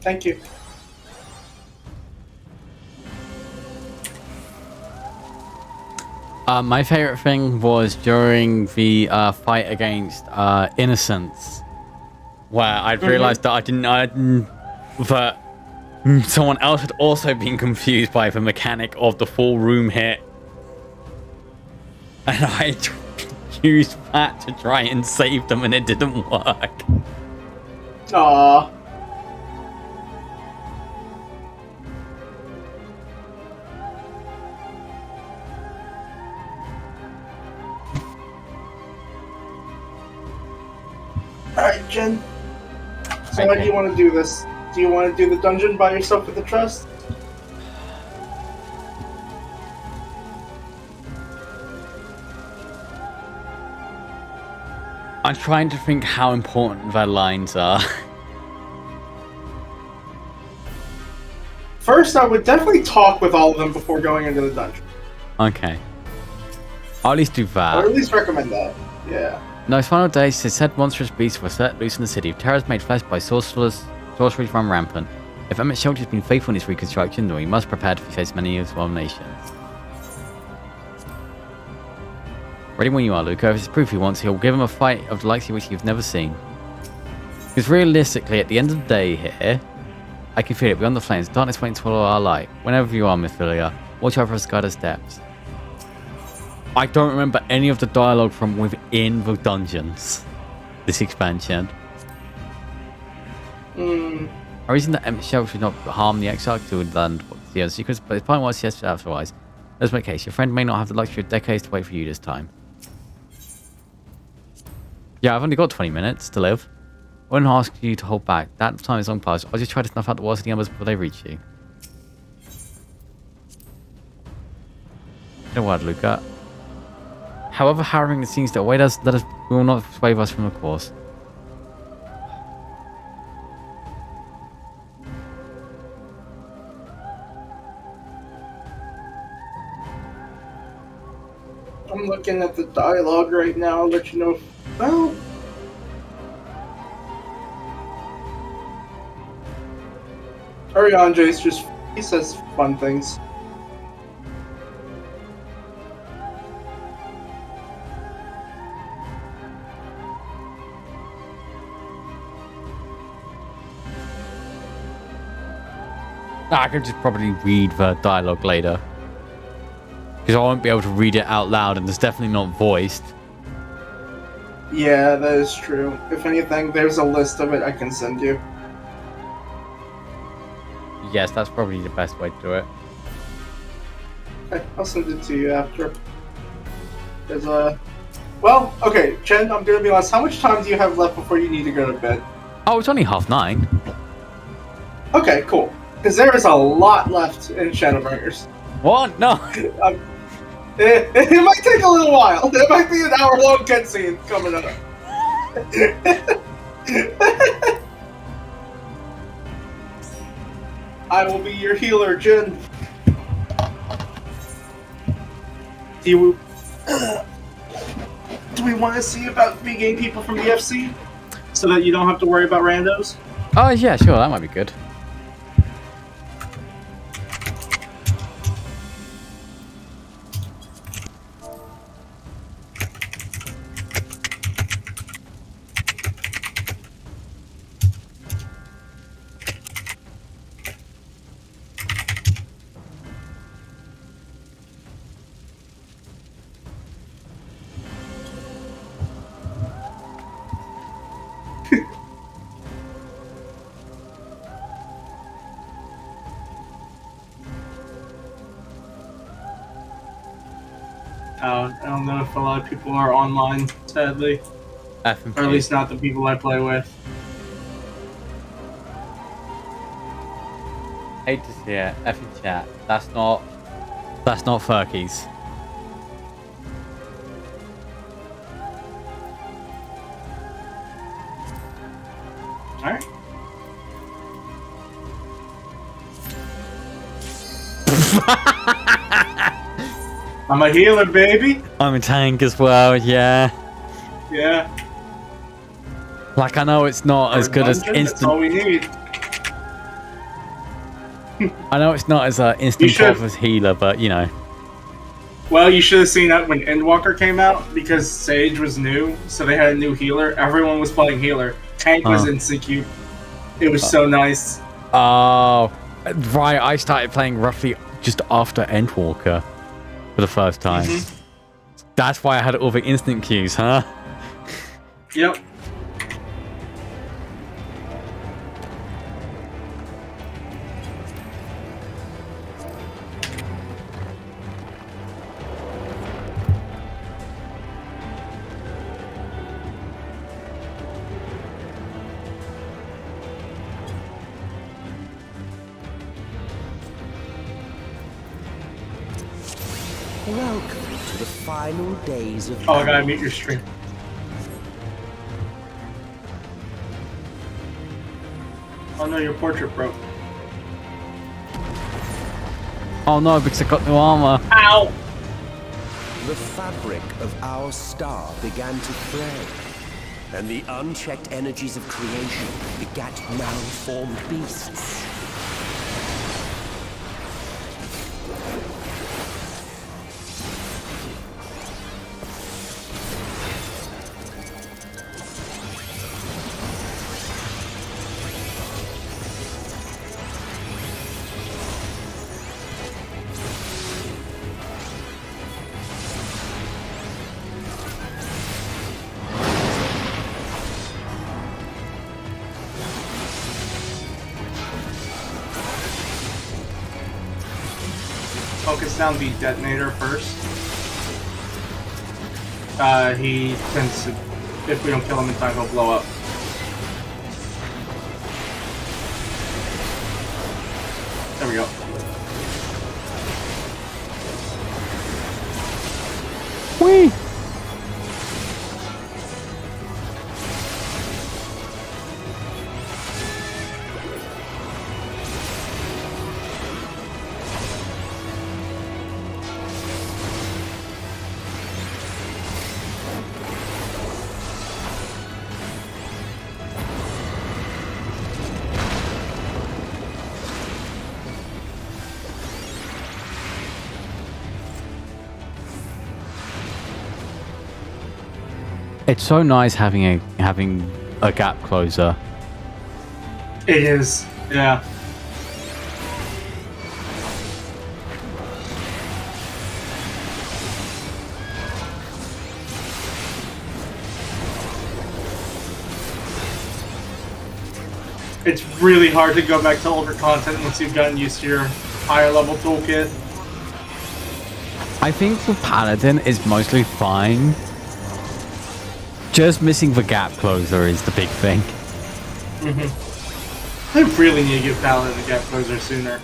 Speaker 2: Thank you.
Speaker 1: My favorite thing was during the fight against Innocence, where I'd realized that that someone else had also been confused by the mechanic of the full room hit, and I used that to try and save them, and it didn't work.
Speaker 2: Aww. Alright, Jen. So why do you want to do this? Do you want to do the dungeon by yourself with the trust?
Speaker 1: I'm trying to think how important their lines are.
Speaker 2: First, I would definitely talk with all of them before going into the dungeon.
Speaker 1: Okay. I'll at least do that.
Speaker 2: Or at least recommend that. Yeah.
Speaker 1: In those final days, the said monstrous beasts were set loose in the city. Terrors made flesh by sorceries run rampant. If Emmett Shelter has been faithful in his reconstruction, then we must prepare to face many of our nations. Ready when you are, Luca. If it's proof he wants, he'll give him a fight of the likes of which you've never seen. Because realistically, at the end of the day here, I can feel it beyond the flames. Darkness waiting to swallow our light. Whenever you are, Mythilia, watch out for us, guide our steps. I don't remember any of the dialogue from within the dungeons. This expansion. A reason that Emmett Shelter should not harm the Exarch to learn the other secrets, but his point was yes, otherwise. Let's make case. Your friend may not have the luxury of decades to wait for you this time. Yeah, I've only got 20 minutes to live. I wouldn't ask you to hold back. That time is long past. I'll just try to snuff out the walls of the embers before they reach you. No word, Luca. However harrowing the scenes that await us, we will not sway us from the course.
Speaker 2: I'm looking at the dialogue right now. I'll let you know. Well, Ariandra's just, he says fun things.
Speaker 1: I could just probably read the dialogue later. Because I won't be able to read it out loud, and it's definitely not voiced.
Speaker 2: Yeah, that is true. If anything, there's a list of it I can send you.
Speaker 1: Yes, that's probably the best way to do it.
Speaker 2: Okay, I'll send it to you after. There's well, okay, Jen, I'm gonna be honest. How much time do you have left before you need to go to bed?
Speaker 1: Oh, it's only 9:30.
Speaker 2: Okay, cool. Because there is a lot left in Shadowbringers.
Speaker 1: What? No.
Speaker 2: It might take a little while. There might be an hour-long cutscene coming up. I will be your healer, Jin. Do we want to see about being people from the FC? So that you don't have to worry about randos?
Speaker 1: Oh, yeah, sure. That might be good.
Speaker 2: I don't know if a lot of people are online, sadly. Or at least not the people I play with.
Speaker 1: Hate to see it. Effing chat. That's not Furkies.
Speaker 2: Alright. I'm a healer, baby.
Speaker 1: I'm a tank as well, yeah.
Speaker 2: Yeah.
Speaker 1: Like, I know it's not as good as
Speaker 2: That's
Speaker 1: instant.
Speaker 2: all we need.
Speaker 1: I know it's not as instant pop as healer, but you know.
Speaker 2: Well, you should have seen that when Endwalker came out, because Sage was new, so they had a new healer. Everyone was playing healer. Tank was instant queue. It was so nice.
Speaker 1: Oh, right. I started playing roughly just after Endwalker for the first time. That's why I had all the instant queues, huh?
Speaker 2: Yep.
Speaker 17: Welcome to the final days of...
Speaker 2: Oh, I gotta mute your stream. Oh no, your portrait broke.
Speaker 1: Oh no, because I got new armor.
Speaker 2: Ow!
Speaker 17: The fabric of our star began to fray, and the unchecked energies of creation begat malformed beasts.
Speaker 2: Focus down the detonator first. He tends to, if we don't kill him in time, he'll blow up. There we go.
Speaker 1: Whee! It's so nice having a gap closer.
Speaker 2: It is, yeah. It's really hard to go back to older content once you've gotten used to your higher level toolkit.
Speaker 1: I think the Paladin is mostly fine. Just missing the gap closer is the big thing.
Speaker 2: I really need to give Paladin a gap closer sooner.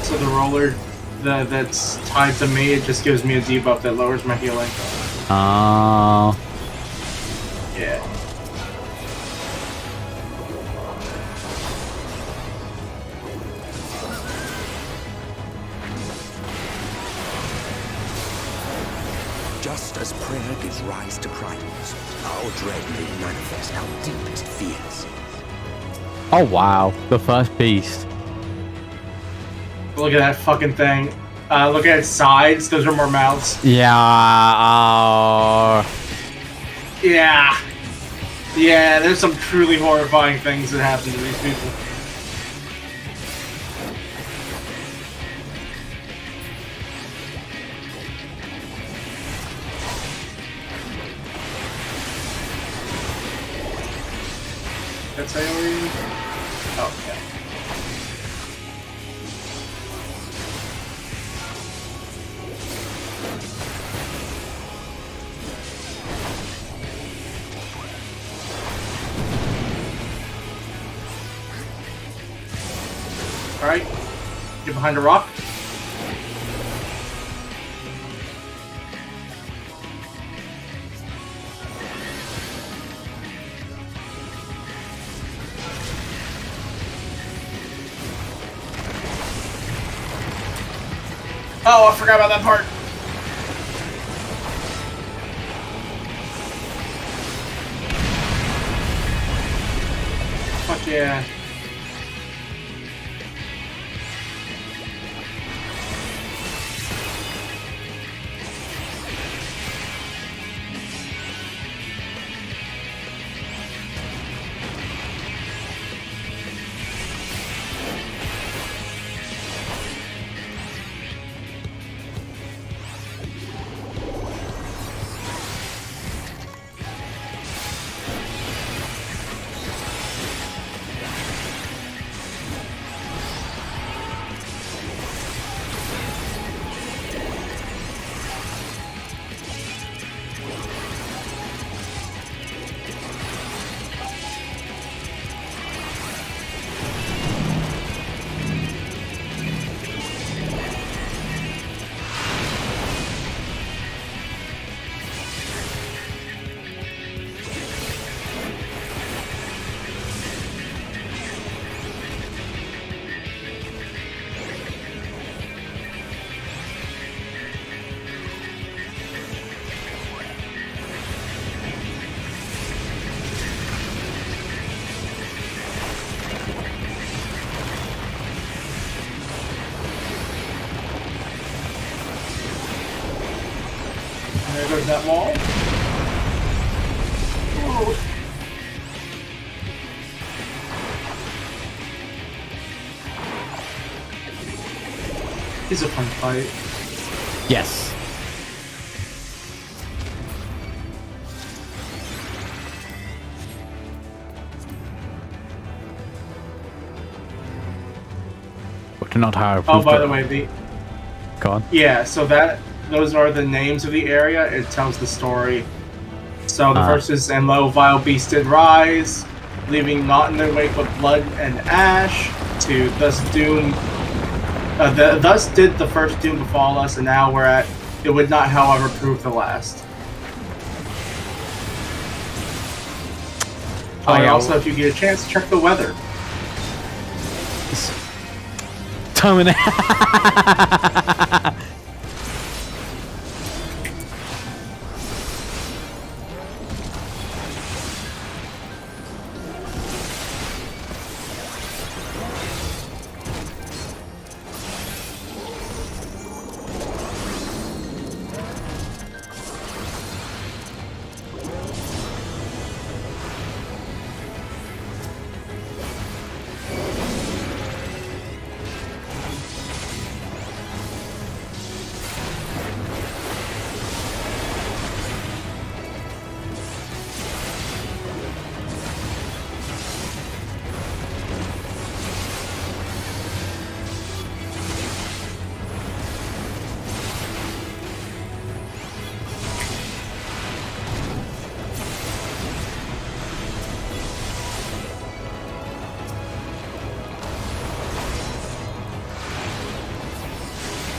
Speaker 2: So the roller that's tied to me, it just gives me a debuff that lowers my healing.
Speaker 1: Oh.
Speaker 2: Yeah.
Speaker 17: Just as prayer gives rise to primes, our dread may manifest our deepest fears.
Speaker 1: Oh wow, the first beast.
Speaker 2: Look at that fucking thing. Look at its sides, those are more mouths.
Speaker 1: Yeah.
Speaker 2: Yeah. Yeah, there's some truly horrifying things that happen to these people. That's AoE? Oh, yeah. behind a rock. Oh, I forgot about that part. Fuck yeah. There goes that wall. Whoa. It's a fun fight.
Speaker 1: Yes. But not how.
Speaker 2: Oh, by the way,
Speaker 1: Go on.
Speaker 2: Yeah, so those are the names of the area. It tells the story. So the first is "And lo, vile beasts did rise, leaving naught in their wake but blood and ash." To thus did the first doom befall us, and now we're at. It would not, however, prove the last. And also, if you get a chance, check the weather.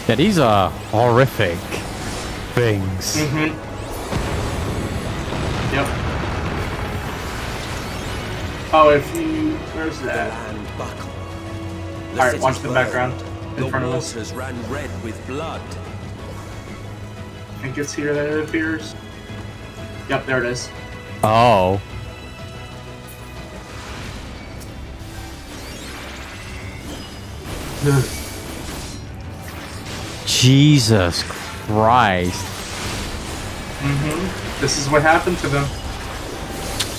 Speaker 1: Yeah, these are horrific things.
Speaker 2: Mm-hmm. Yep. Oh, if you... Where's that? Alright, watch the background in front of us.
Speaker 17: The waters ran red with blood.
Speaker 2: I think it's here that it appears. Yep, there it is.
Speaker 1: Oh. Jesus Christ.
Speaker 2: Mm-hmm. This is what happened to them.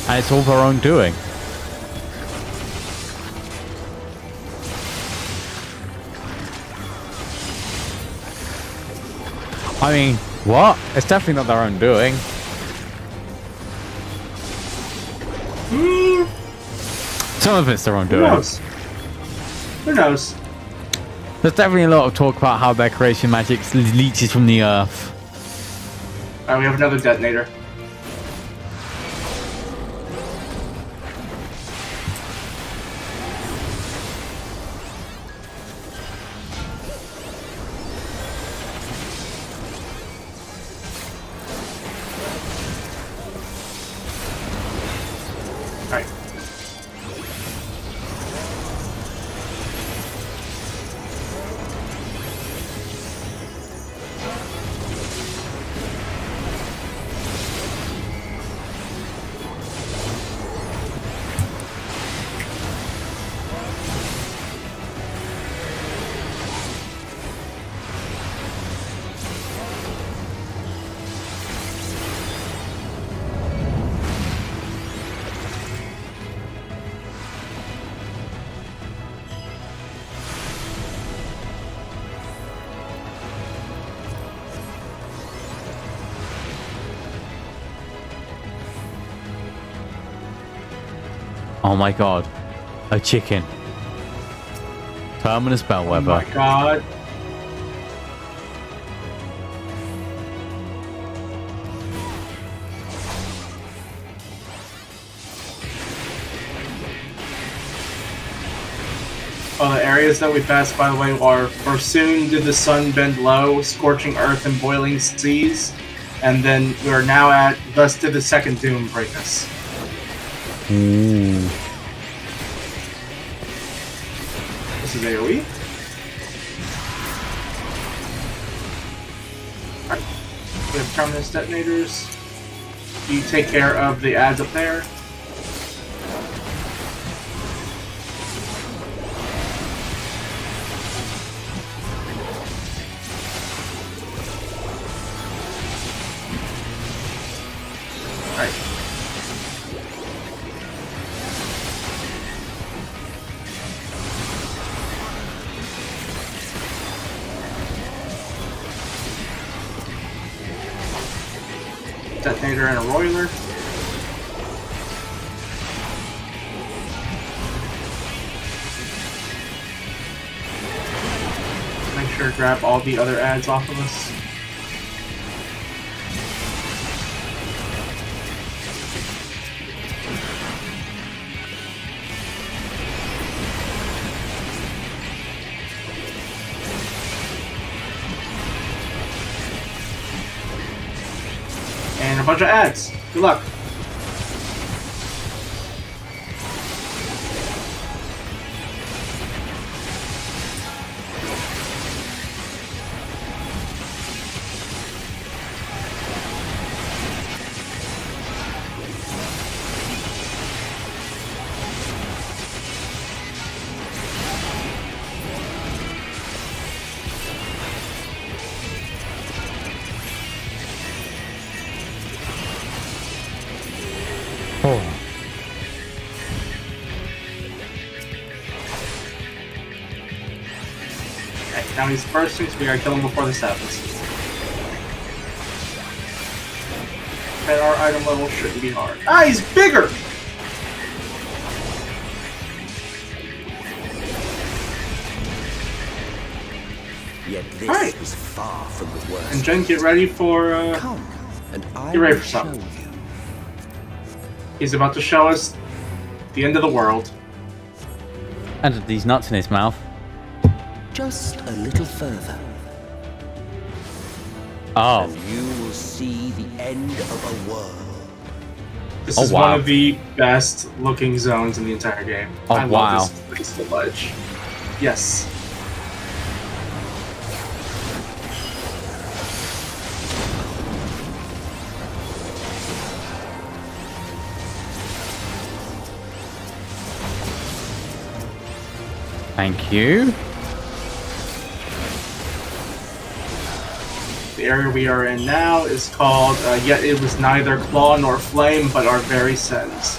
Speaker 1: And it's all their own doing. I mean, what? It's definitely not their own doing. Some of it's their own doing.
Speaker 2: Who knows? Who knows?
Speaker 1: There's definitely a lot of talk about how their creation magic leeches from the earth.
Speaker 2: Alright, we have another detonator.
Speaker 1: Oh my god. A chicken. Terminus Bellwether.
Speaker 2: Oh my god. Oh, the areas that we passed, by the way, are for soon did the sun bend low, scorching earth and boiling seas, and then we are now at thus did the second doom bring us.
Speaker 1: Ooh.
Speaker 2: This is AoE. Alright. We have terminus detonators. You take care of the ads up there. Detonator and a roiler. Make sure to grab all the other ads off of us. And a bunch of ads. Good luck. Now he's bursting, so we gotta kill him before this happens. And our item level shouldn't be hard. Ah, he's bigger!
Speaker 17: Yet this was far from the worst.
Speaker 2: And Jen, get ready for
Speaker 17: Come, and I
Speaker 2: get ready
Speaker 17: will
Speaker 2: for something.
Speaker 17: show you.
Speaker 2: He's about to show us the end of the world.
Speaker 1: And these nuts in his mouth.
Speaker 17: Just a little further.
Speaker 1: Oh.
Speaker 17: And you will see the end of a world.
Speaker 2: This is one of the best looking zones in the entire game.
Speaker 1: Oh,
Speaker 2: I
Speaker 1: wow.
Speaker 2: love this place so much. Yes.
Speaker 1: Thank you.
Speaker 2: The area we are in now is called, yet it was neither claw nor flame, but our very sins.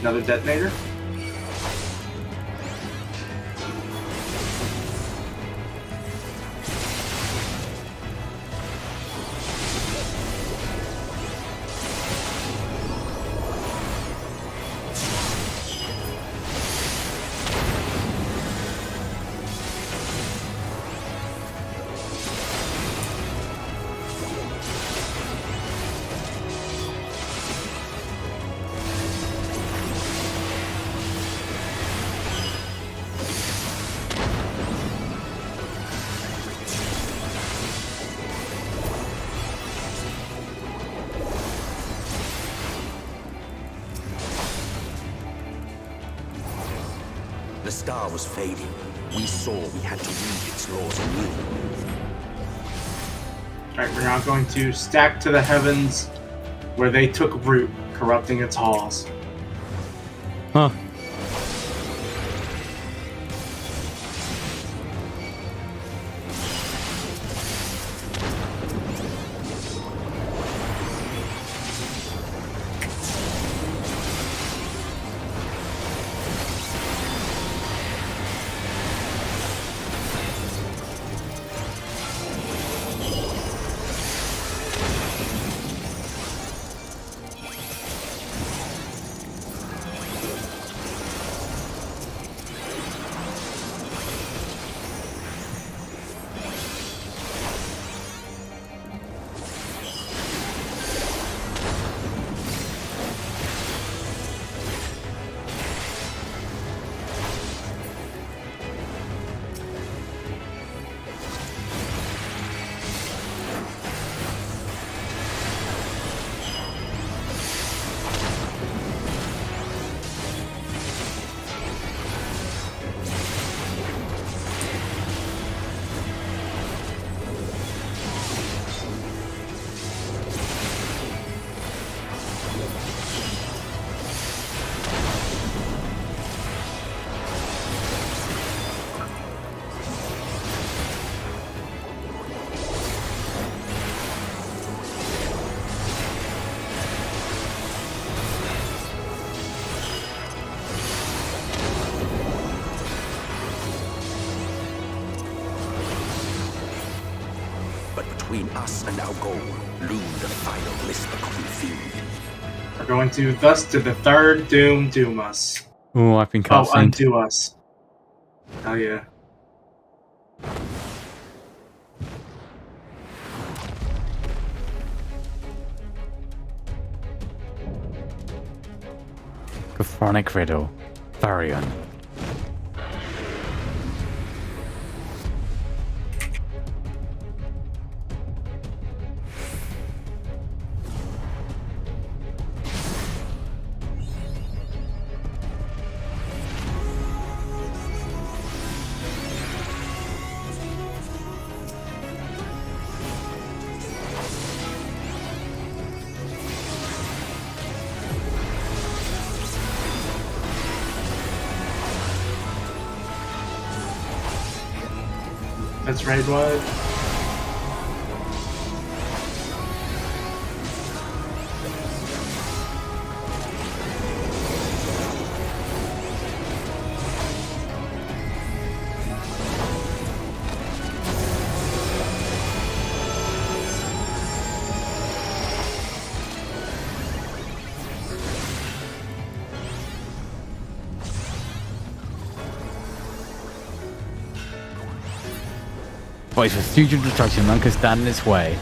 Speaker 2: Another detonator.
Speaker 17: The star was fading. We saw we had to read its laws anew.
Speaker 2: Alright, we're now going to stack to the heavens where they took root, corrupting its halls.
Speaker 1: Huh.
Speaker 17: Between us and our goal loomed a final mystical field.
Speaker 2: We're going to thus to the third doom doom us.
Speaker 1: Oh, I've been cutscened.
Speaker 2: Undo us. Oh yeah.
Speaker 1: Chronic Riddle. Tharion.
Speaker 2: That's raid wide.
Speaker 1: Voice with future destruction, none can stand in its way.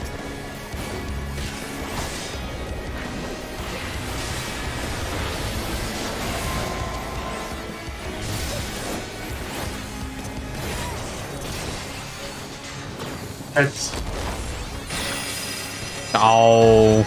Speaker 2: It's...
Speaker 1: Oh.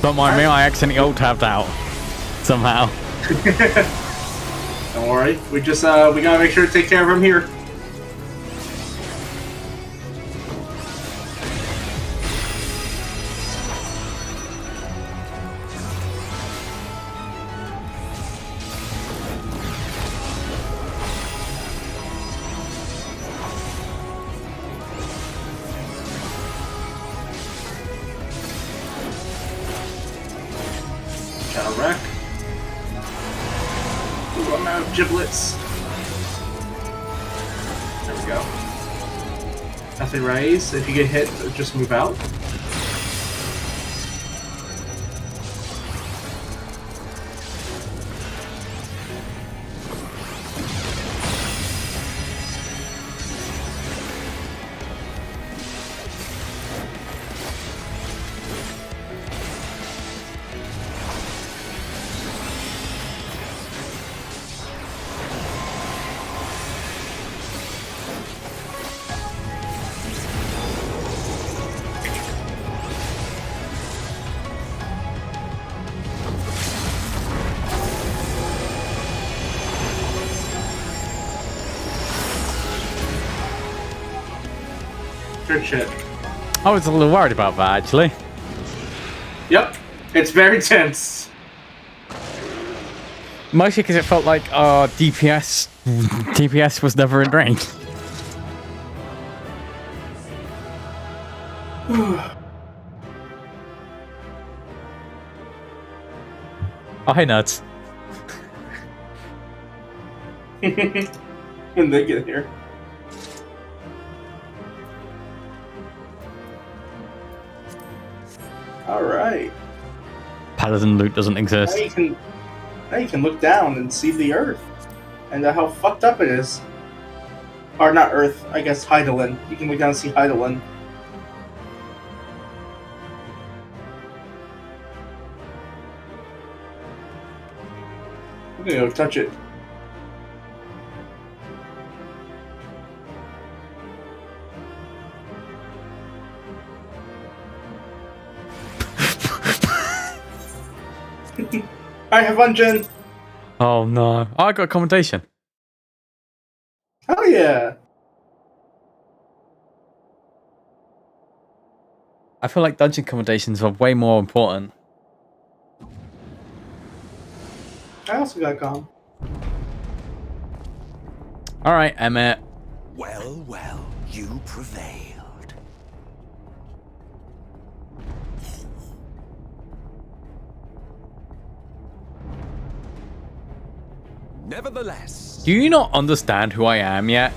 Speaker 1: Don't mind me, I accidentally alt-tabbed out. Somehow.
Speaker 2: Don't worry. We just, we gotta make sure to take care of him here. Got a wreck. Ooh, I'm out of giblets. There we go. Nothing raise. If you get hit, just move out. Good shit.
Speaker 1: I was a little worried about that, actually.
Speaker 2: Yep. It's very tense.
Speaker 1: Mostly because it felt like DPS was never in range. Oh, hey, nuts.
Speaker 2: When they get here. Alright.
Speaker 1: Paladin loot doesn't exist.
Speaker 2: Now you can look down and see the Earth. And how fucked up it is. Or not Earth, I guess Hydaelyn. You can look down and see Hydaelyn. I'm gonna go touch it. I have fun, Jen.
Speaker 1: Oh no. Oh, I got accommodation.
Speaker 2: Oh yeah.
Speaker 1: I feel like dungeon accommodations are way more important.
Speaker 2: I also got calm.
Speaker 1: Alright, Emmett.
Speaker 17: Well, well, you prevailed. Nevertheless,
Speaker 1: Do you not understand who I am yet?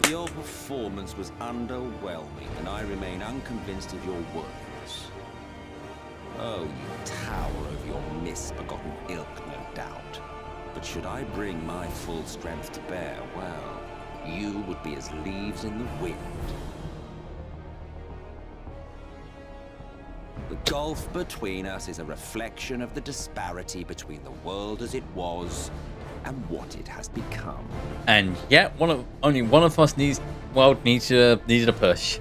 Speaker 20: Your performance was underwhelming, and I remain unconvinced of your worthiness. Oh, you tower of your misbegotten ilk, no doubt. But should I bring my full strength to bear, well, you would be as leaves in the wind. The gulf between us is a reflection of the disparity between the world as it was and what it has become.
Speaker 1: And yet, only one of us needed a push.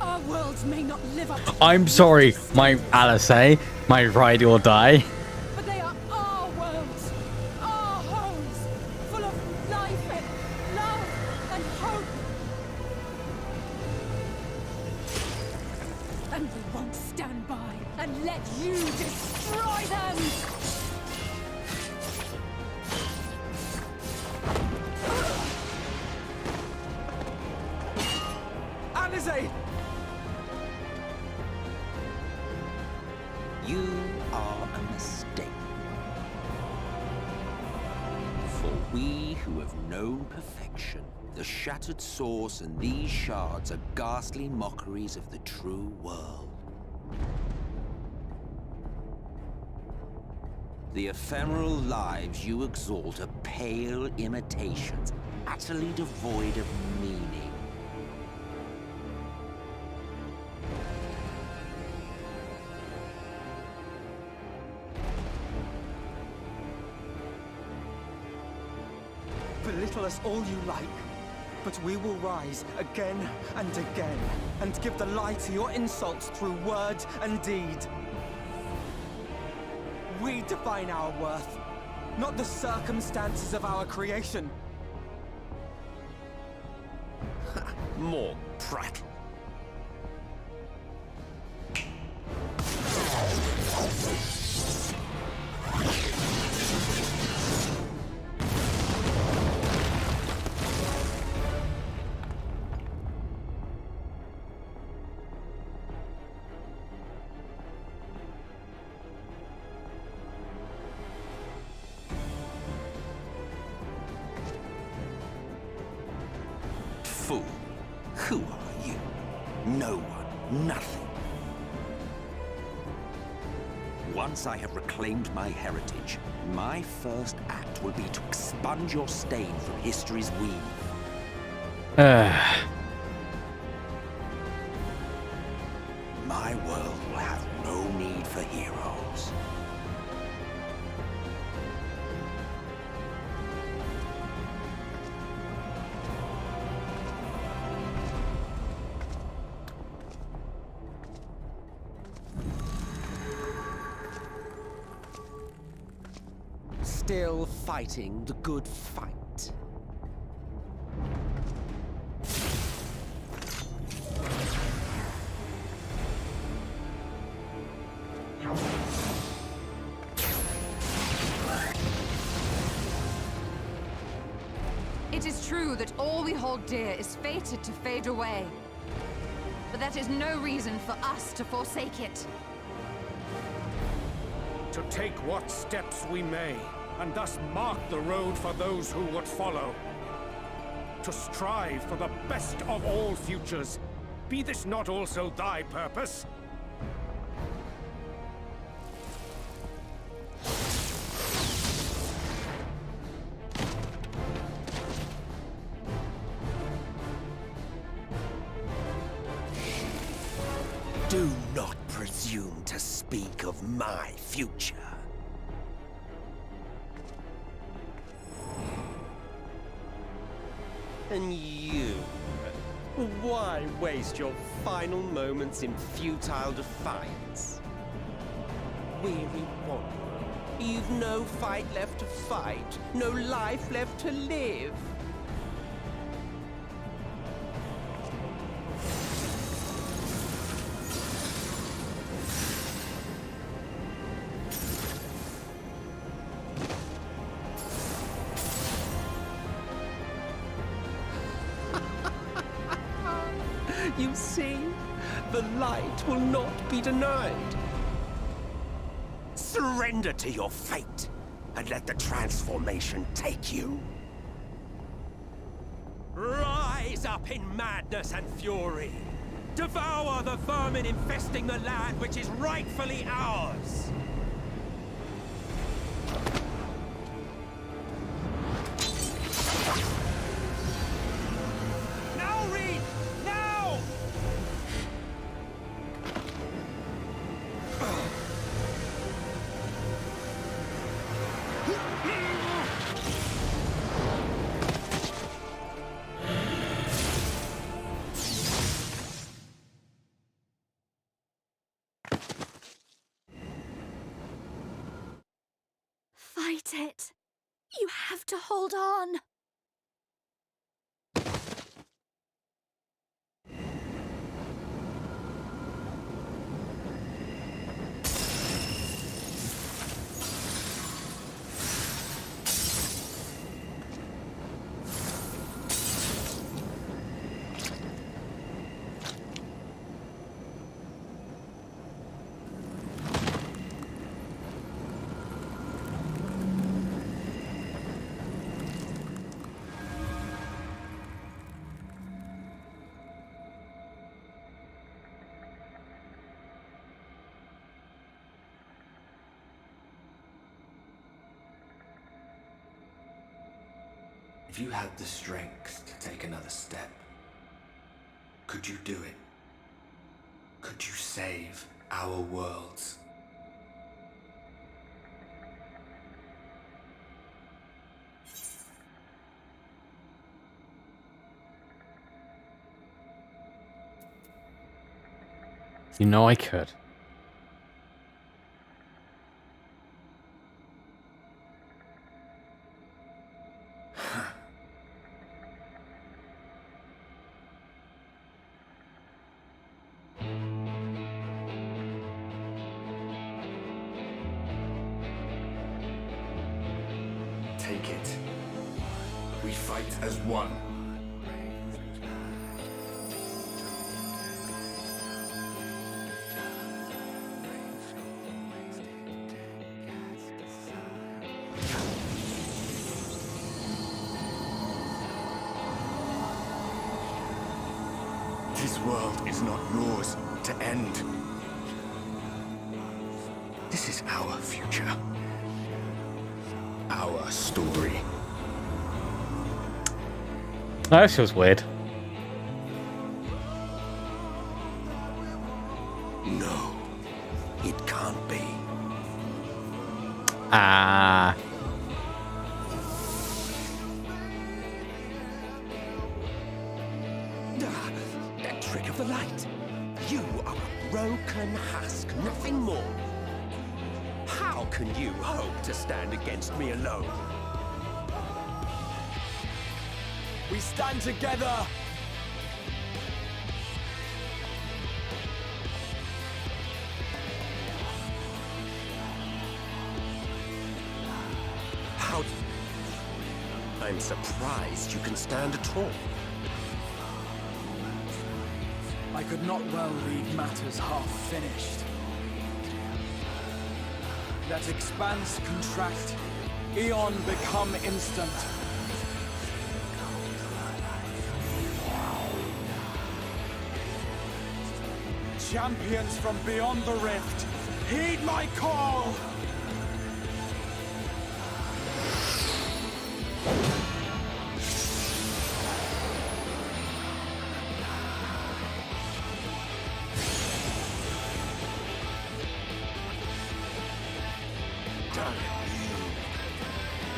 Speaker 7: Our worlds may not live up to
Speaker 1: I'm sorry, my Alice, my ride or die.
Speaker 7: but they are our worlds, our homes, full of life and love and hope. And we won't stand by and let you destroy them!
Speaker 20: Alizé! You are a mistake. For we who have known perfection, the shattered source and these shards are ghastly mockeries of the true world. The ephemeral lives you exalt are pale imitations, utterly devoid of meaning.
Speaker 10: Belittle us all you like, but we will rise again and again, and give the lie to your insults through word and deed. We define our worth, not the circumstances of our creation.
Speaker 17: more prattle.
Speaker 20: fool. Who are you? No one. Nothing. Once I have reclaimed my heritage, my first act will be to expunge your stain from history's weave. My world will have no need for heroes. Still fighting the good fight.
Speaker 3: It is true that all we hold dear is fated to fade away. But that is no reason for us to forsake it.
Speaker 8: To take what steps we may, and thus mark the road for those who would follow. To strive for the best of all futures. Be this not also thy purpose?
Speaker 17: Do not presume to speak of my future. And you? Why waste your final moments in futile defiance? Weary wanderer, you've no fight left to fight, no life left to live. You see, the light will not be denied. Surrender to your fate, and let the transformation take you. Rise up in madness and fury. Devour the vermin infesting the land which is rightfully ours.
Speaker 12: Fight it. You have to hold on.
Speaker 6: If you had the strength to take another step, could you do it? Could you save our worlds?
Speaker 1: You know I could.
Speaker 6: Take it. We fight as one. This world is not yours to end. This is our future. Our story.
Speaker 1: That feels weird.
Speaker 6: No, it can't be.
Speaker 1: Ah.
Speaker 17: That trick of the light. You are a broken husk, nothing more. How can you hope to stand against me alone?
Speaker 5: We stand together!
Speaker 17: How? I'm surprised you can stand at all.
Speaker 5: I could not well leave matters half finished. Let expanse contract, eon become instant. Champions from beyond the rift, heed my call!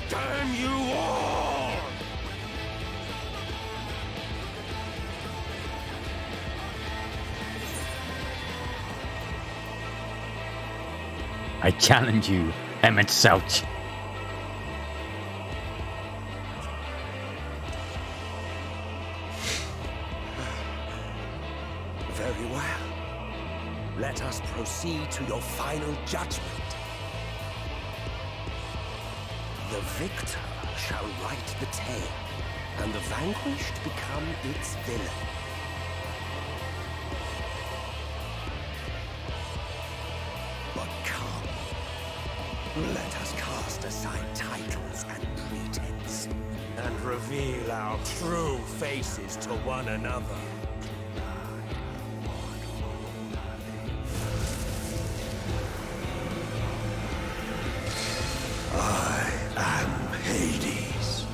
Speaker 17: Damn you all!
Speaker 1: I challenge you, Emmett Souch.
Speaker 17: Very well. Let us proceed to your final judgment. The victor shall write the tale, and the vanquished become its villain. But come, let us cast aside titles and pretense, and reveal our true faces to one another. I am Hades,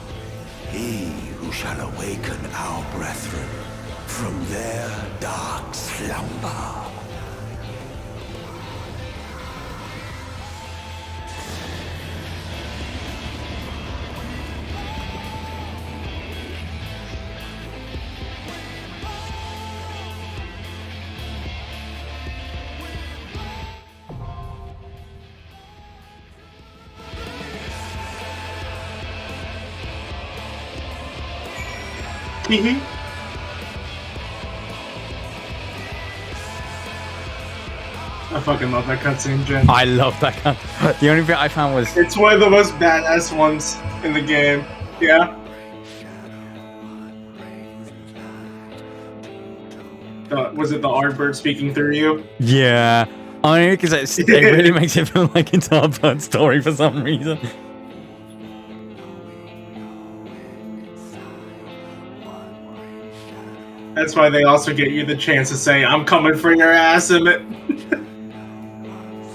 Speaker 17: he who shall awaken our brethren from their dark slumber.
Speaker 2: I fucking love that cutscene, Jen.
Speaker 1: I love that cut. The only bit I found was...
Speaker 2: It's one of the most badass ones in the game. Yeah? Was it the Arbird speaking through you?
Speaker 1: Yeah. Only because it really makes it feel like it's our bird story for some reason.
Speaker 2: That's why they also get you the chance to say, I'm coming for your ass, Emmett.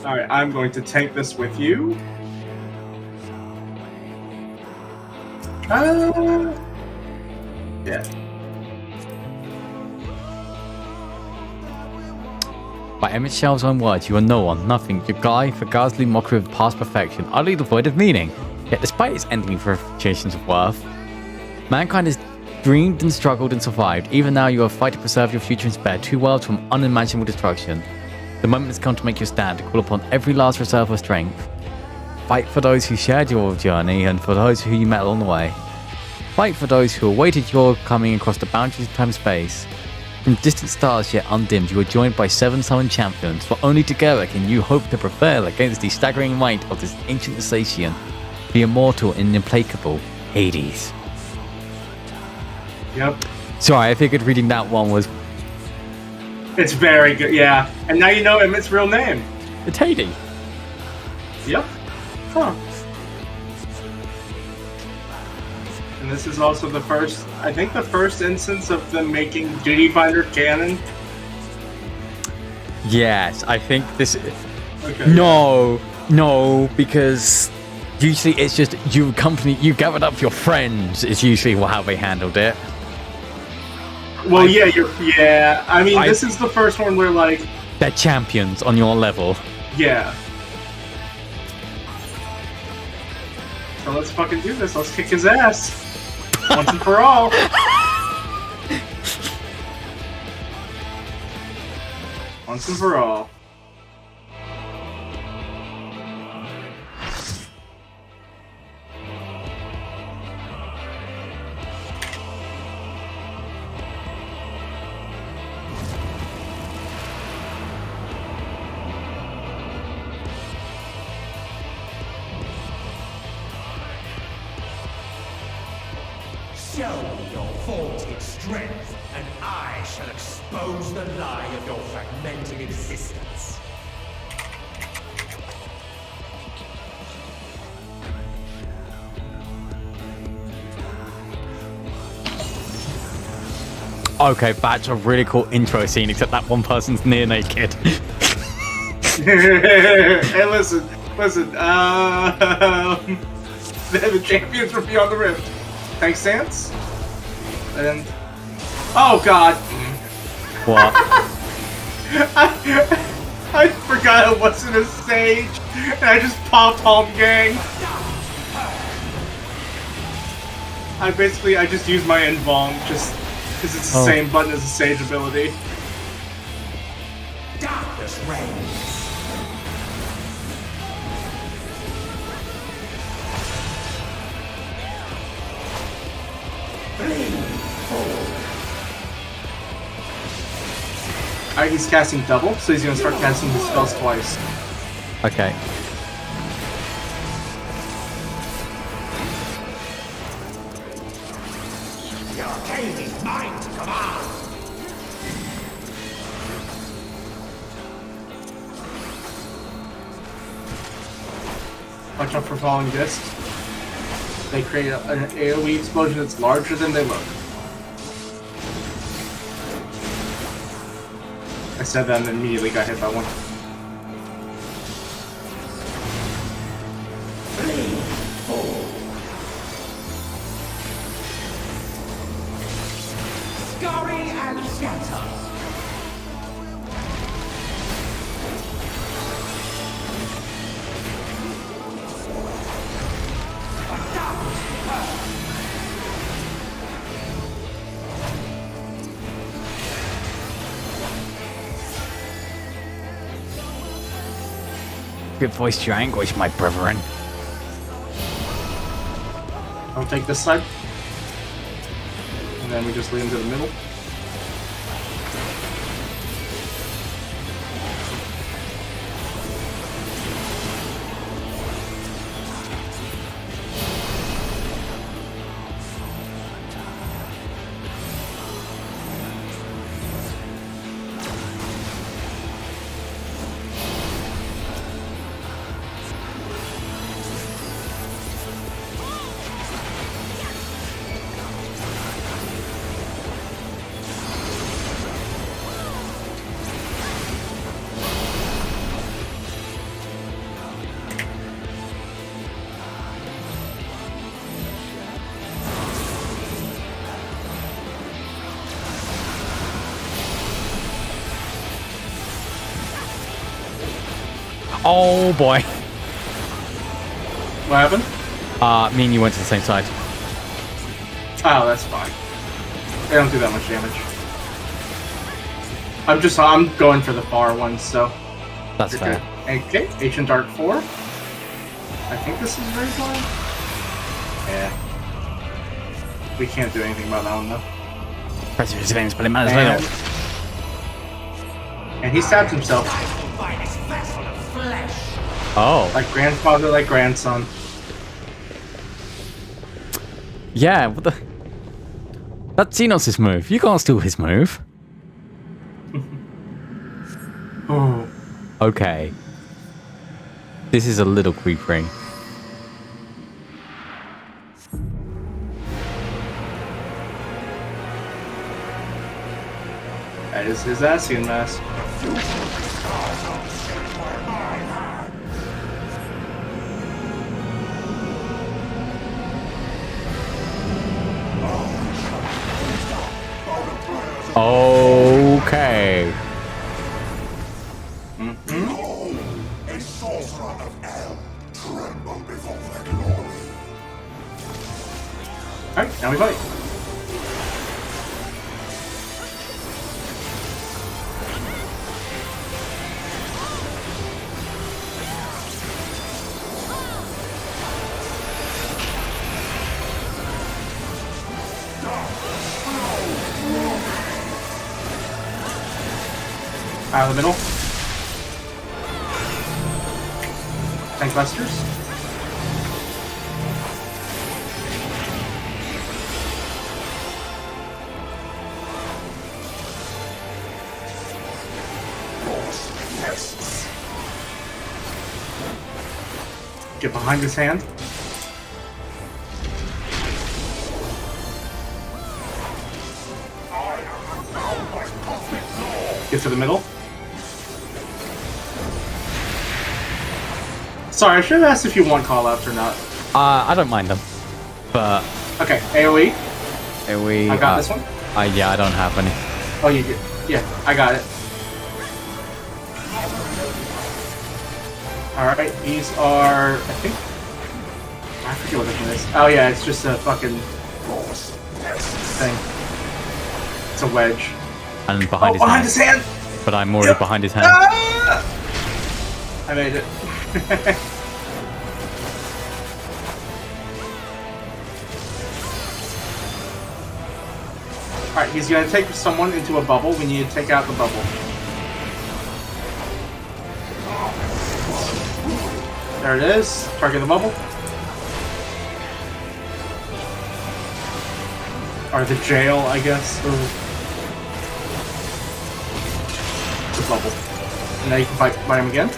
Speaker 2: Alright, I'm going to tank this with you. Yeah.
Speaker 1: By Emmett Shell's own words, you are no one, nothing, your guy, a ghastly mockery of past perfection, utterly devoid of meaning. Yet despite its ending verifications of worth, mankind has dreamed and struggled and survived. Even now you are fighting to preserve your future and spare two worlds from unimaginable destruction. The moment has come to make your stand, to call upon every last reserve of strength. Fight for those who shared your journey and for those who you met along the way. Fight for those who awaited your coming across the boundaries of time and space. From distant stars yet undimmed, you are joined by 7 summoned champions, for only together can you hope to prevail against the staggering might of this ancient Alsatian, the immortal and implacable Hades.
Speaker 2: Yep.
Speaker 1: Sorry, I figured reading that one was...
Speaker 2: It's very good, yeah. And now you know Emmett's real name.
Speaker 1: It's Hades.
Speaker 2: Yep. Huh. And this is also the first, I think the first instance of them making Duty Finder canon.
Speaker 1: Yes, I think this...
Speaker 2: Okay.
Speaker 1: No, because usually it's just you gathered up your friends is usually how they handled it.
Speaker 2: Well, yeah, I mean, this is the first one where, like...
Speaker 1: They're champions on your level.
Speaker 2: Yeah. So let's fucking do this. Let's kick his ass. Once and for all. Once and for all.
Speaker 9: Show me your vaunted strength, and I shall expose the lie of your fragmented existence.
Speaker 1: Okay, that's a really cool intro scene, except that one person's near naked.
Speaker 2: Hey, listen. The champions from Beyond the Rift. Thanks, Sans. And oh god.
Speaker 1: What?
Speaker 2: I forgot it wasn't a stage, and I just popped Home Gang. I just used my invuln just because it's the same button as the sage ability.
Speaker 9: Darkness reigns.
Speaker 2: Alright, he's casting double, so he's gonna start casting his spells twice.
Speaker 1: Okay.
Speaker 9: The arcade is mine to command.
Speaker 2: Watch out for falling discs. They create an AoE explosion that's larger than they look. I said that and then immediately got hit by one.
Speaker 9: Scurry and scatter.
Speaker 1: Good voice to your anguish, my brethren.
Speaker 2: I'll take this side. And then we just lead him to the middle.
Speaker 1: Oh boy.
Speaker 2: What happened?
Speaker 1: Me and you went to the same side.
Speaker 2: Oh, that's fine. They don't do that much damage. I'm going for the far ones, so.
Speaker 1: That's fair.
Speaker 2: Okay, Ancient Dark 4. I think this is very fine. Yeah. We can't do anything about that one, though. And he stabs himself.
Speaker 1: Oh.
Speaker 2: Like grandfather, like grandson.
Speaker 1: Yeah, what the... That's Xenos' move. You can't steal his move.
Speaker 2: Oh.
Speaker 1: Okay. This is a little creepy.
Speaker 2: That is his Asian mask.
Speaker 1: Okay.
Speaker 14: A sorcerer of El, tremble before their glory.
Speaker 2: Alright, now we fight. Out of the middle. Tank busters. Get behind his hand. Get to the middle. Sorry, I should have asked if you want callouts or not.
Speaker 1: I don't mind them, but
Speaker 2: okay, AOE.
Speaker 1: AOE.
Speaker 2: I got this one.
Speaker 1: Yeah, I don't have any.
Speaker 2: Oh, you did. Yeah, I got it. All right, these are. I think. I forget what this one is. Oh yeah, it's just a fucking thing. It's a wedge.
Speaker 1: And behind his hand. But I'm already behind his hand.
Speaker 2: Ah! I made it. Alright, he's gonna take someone into a bubble. We need to take out the bubble. There it is. Target the bubble. Or the jail, I guess. Ooh. The bubble. And now you can fight him again.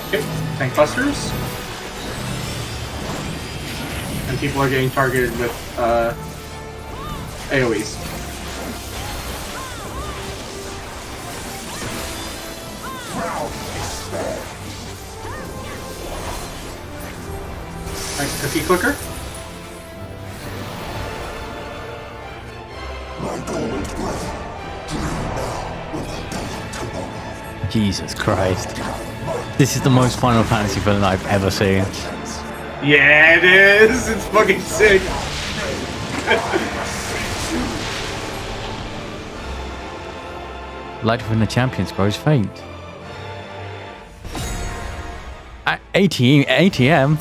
Speaker 2: Okay, tank busters. And people are getting targeted with AoEs. Alright, cookie clicker.
Speaker 1: Jesus Christ. This is the most Final Fantasy villain I've ever seen.
Speaker 2: Yeah, it is! It's fucking sick!
Speaker 1: Light within the champions grows faint. ATM?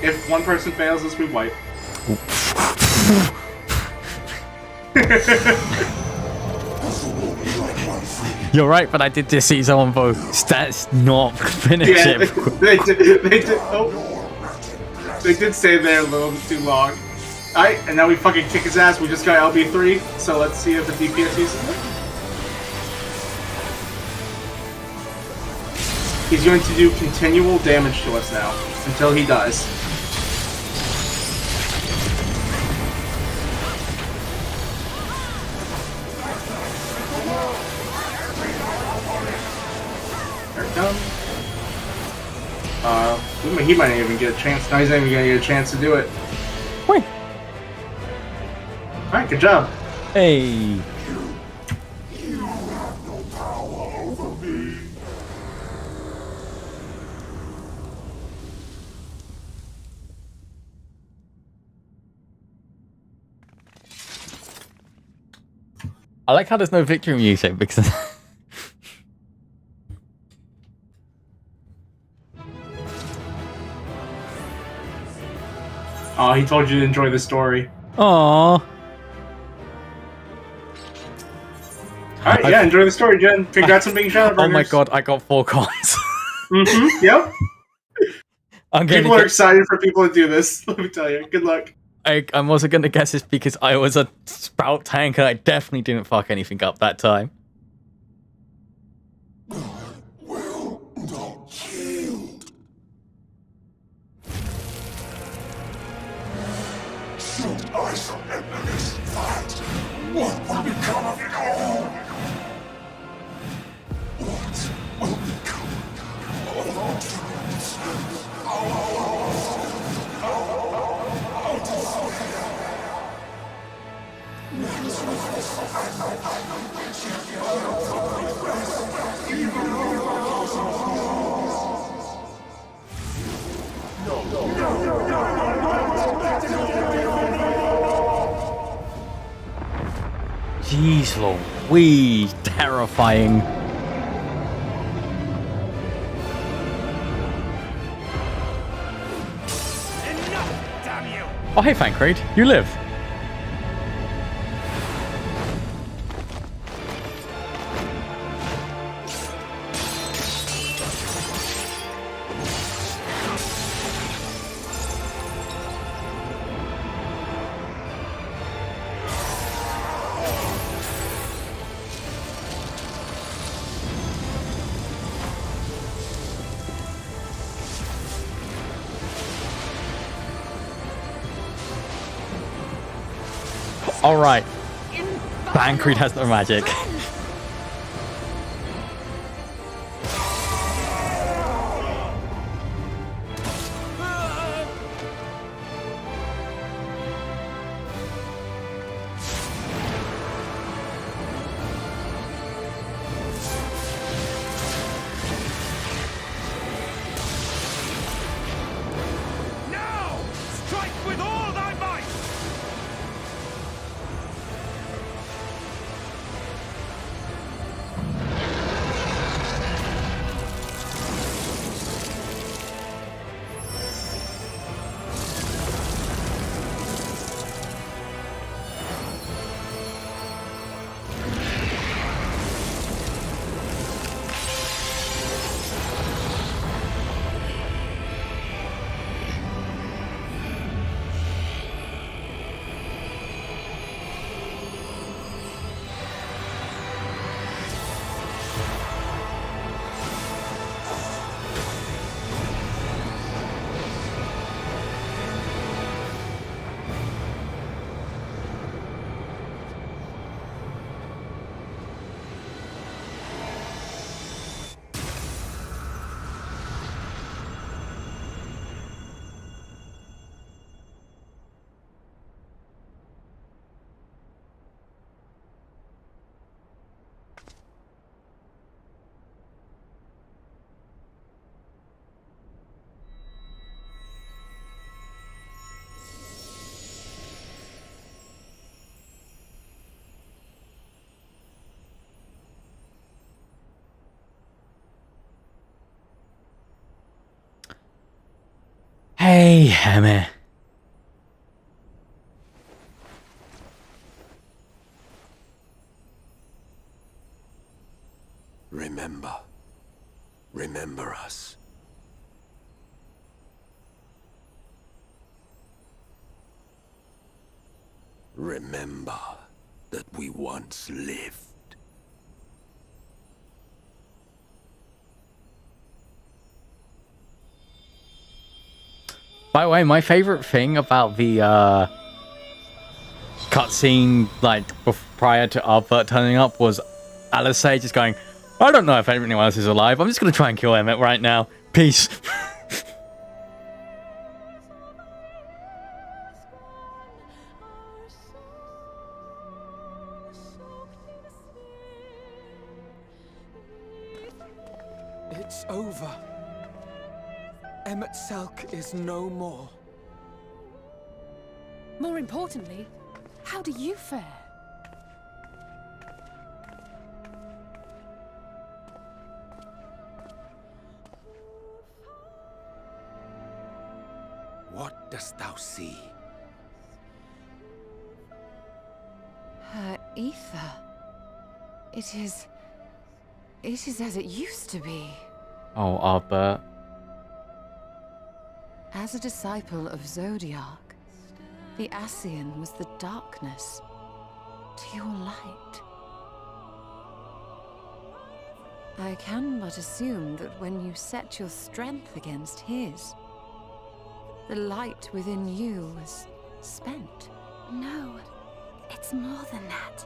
Speaker 2: If one person fails us, we wipe.
Speaker 1: You're right, but I did just see someone vote. Stats not finish
Speaker 2: Yeah,
Speaker 1: it.
Speaker 2: They did say they're a little bit too long. Alright, and now we fucking kick his ass. We just got LB3, so let's see if the DPS uses it. He's going to do continual damage to us now, until he dies. There it comes. He might not even get a chance. No, he's not even gonna get a chance to do it.
Speaker 1: Wait.
Speaker 2: Alright, good job.
Speaker 1: Hey. I like how there's no victory music because
Speaker 2: Oh, he told you to enjoy the story.
Speaker 1: Aww.
Speaker 2: Alright, yeah, enjoy the story, Jen. Congrats on being Shadowbringers.
Speaker 1: Oh my god, I got 4 coins.
Speaker 2: Yep.
Speaker 1: People
Speaker 2: are excited for people to do this, let me tell you. Good luck.
Speaker 1: I'm also going to guess it's because I was a spout tank and I definitely didn't fuck anything up that time.
Speaker 14: Should I surrender this fight, what will become of it all? What will become of our dreams?
Speaker 1: Jeez Louise, terrifying. Oh, hey, Fancreed, you live. All right, Fancreed has no magic. Hey, Emma.
Speaker 8: Remember us. Remember that we once lived.
Speaker 1: By the way, my favorite thing about the cutscene, like prior to Arbert turning up, was Alice just going, "I don't know if anyone else is alive. I'm just gonna try and kill Emmett right now. Peace."
Speaker 10: It's over. Emmett Selk is no more.
Speaker 7: More importantly, how do you fare?
Speaker 8: What dost thou see?
Speaker 3: Her ether. It is as it used to be.
Speaker 1: Oh, Arbert.
Speaker 3: As a disciple of Zodiac, the Ascian was the darkness to your light. I can but assume that when you set your strength against his, the light within you was
Speaker 12: Spent? No, it's more than that.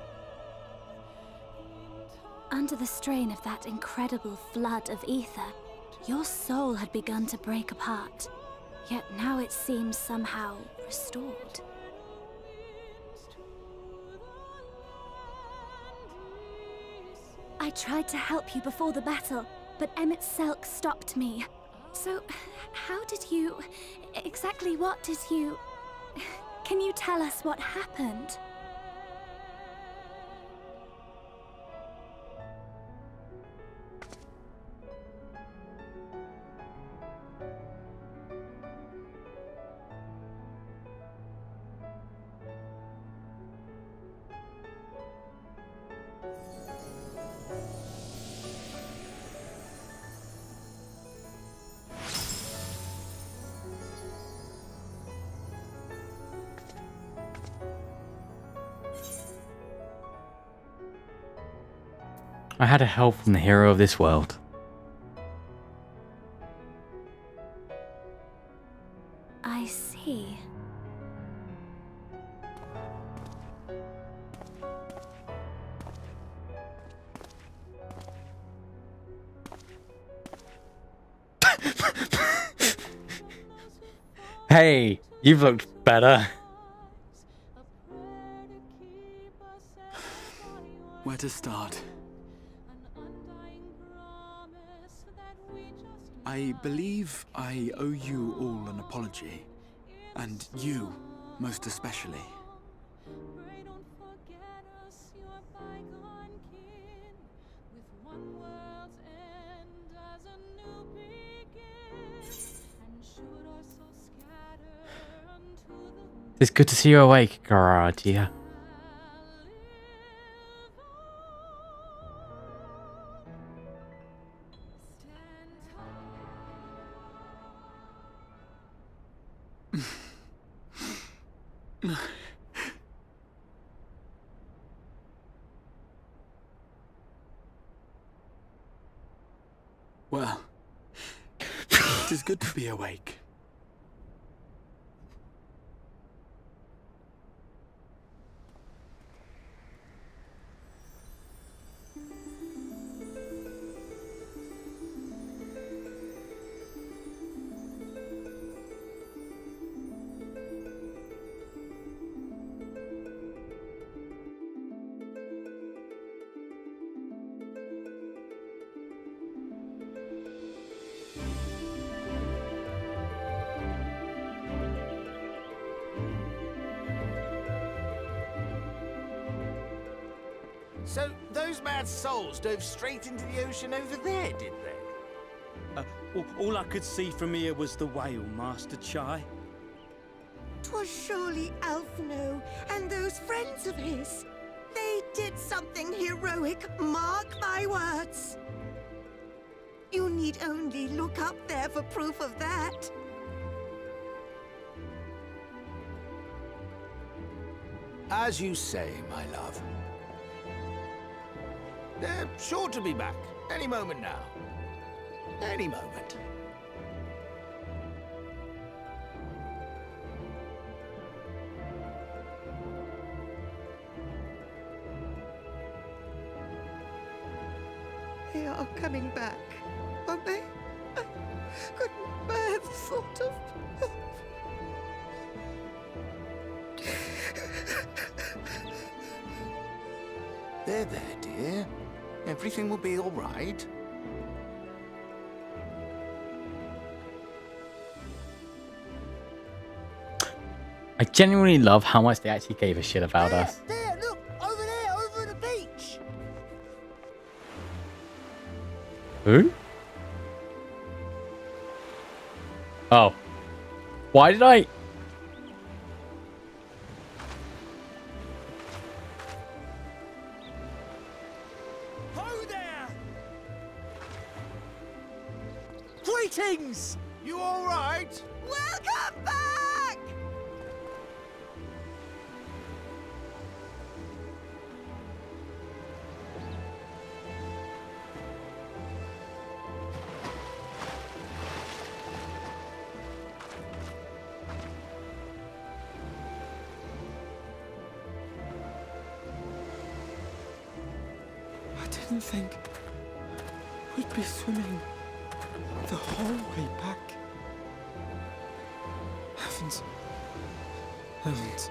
Speaker 12: Under the strain of that incredible flood of ether, your soul had begun to break apart. Yet now it seems somehow restored. I tried to help you before the battle, but Emmett Selk stopped me. So, how did you... exactly what did you... Can you tell us what happened?
Speaker 1: I had a help from the hero of this world.
Speaker 12: I see.
Speaker 1: Hey, you've looked better.
Speaker 5: Where to start? I believe I owe you all an apology. And you, most especially.
Speaker 1: It's good to see you awake, Garatia.
Speaker 5: Well, it is good to be awake.
Speaker 11: So, those mad souls dove straight into the ocean over there, did they?
Speaker 13: All I could see from here was the whale, Master Chai.
Speaker 21: 'Twas surely Alphino and those friends of his. They did something heroic, mark my words. You need only look up there for proof of that.
Speaker 11: As you say, my love. They're sure to be back any moment now. Any moment.
Speaker 21: They are coming back, aren't they? I couldn't bear the thought of...
Speaker 11: They're there, dear. Everything will be all right.
Speaker 1: I genuinely love how much they actually gave a shit about us.
Speaker 11: There, look! Over there, over the beach!
Speaker 1: Who? Oh. Why did I...
Speaker 11: Greetings! You all right?
Speaker 21: Welcome back!
Speaker 10: didn't think we'd be swimming the whole way back. Heavens.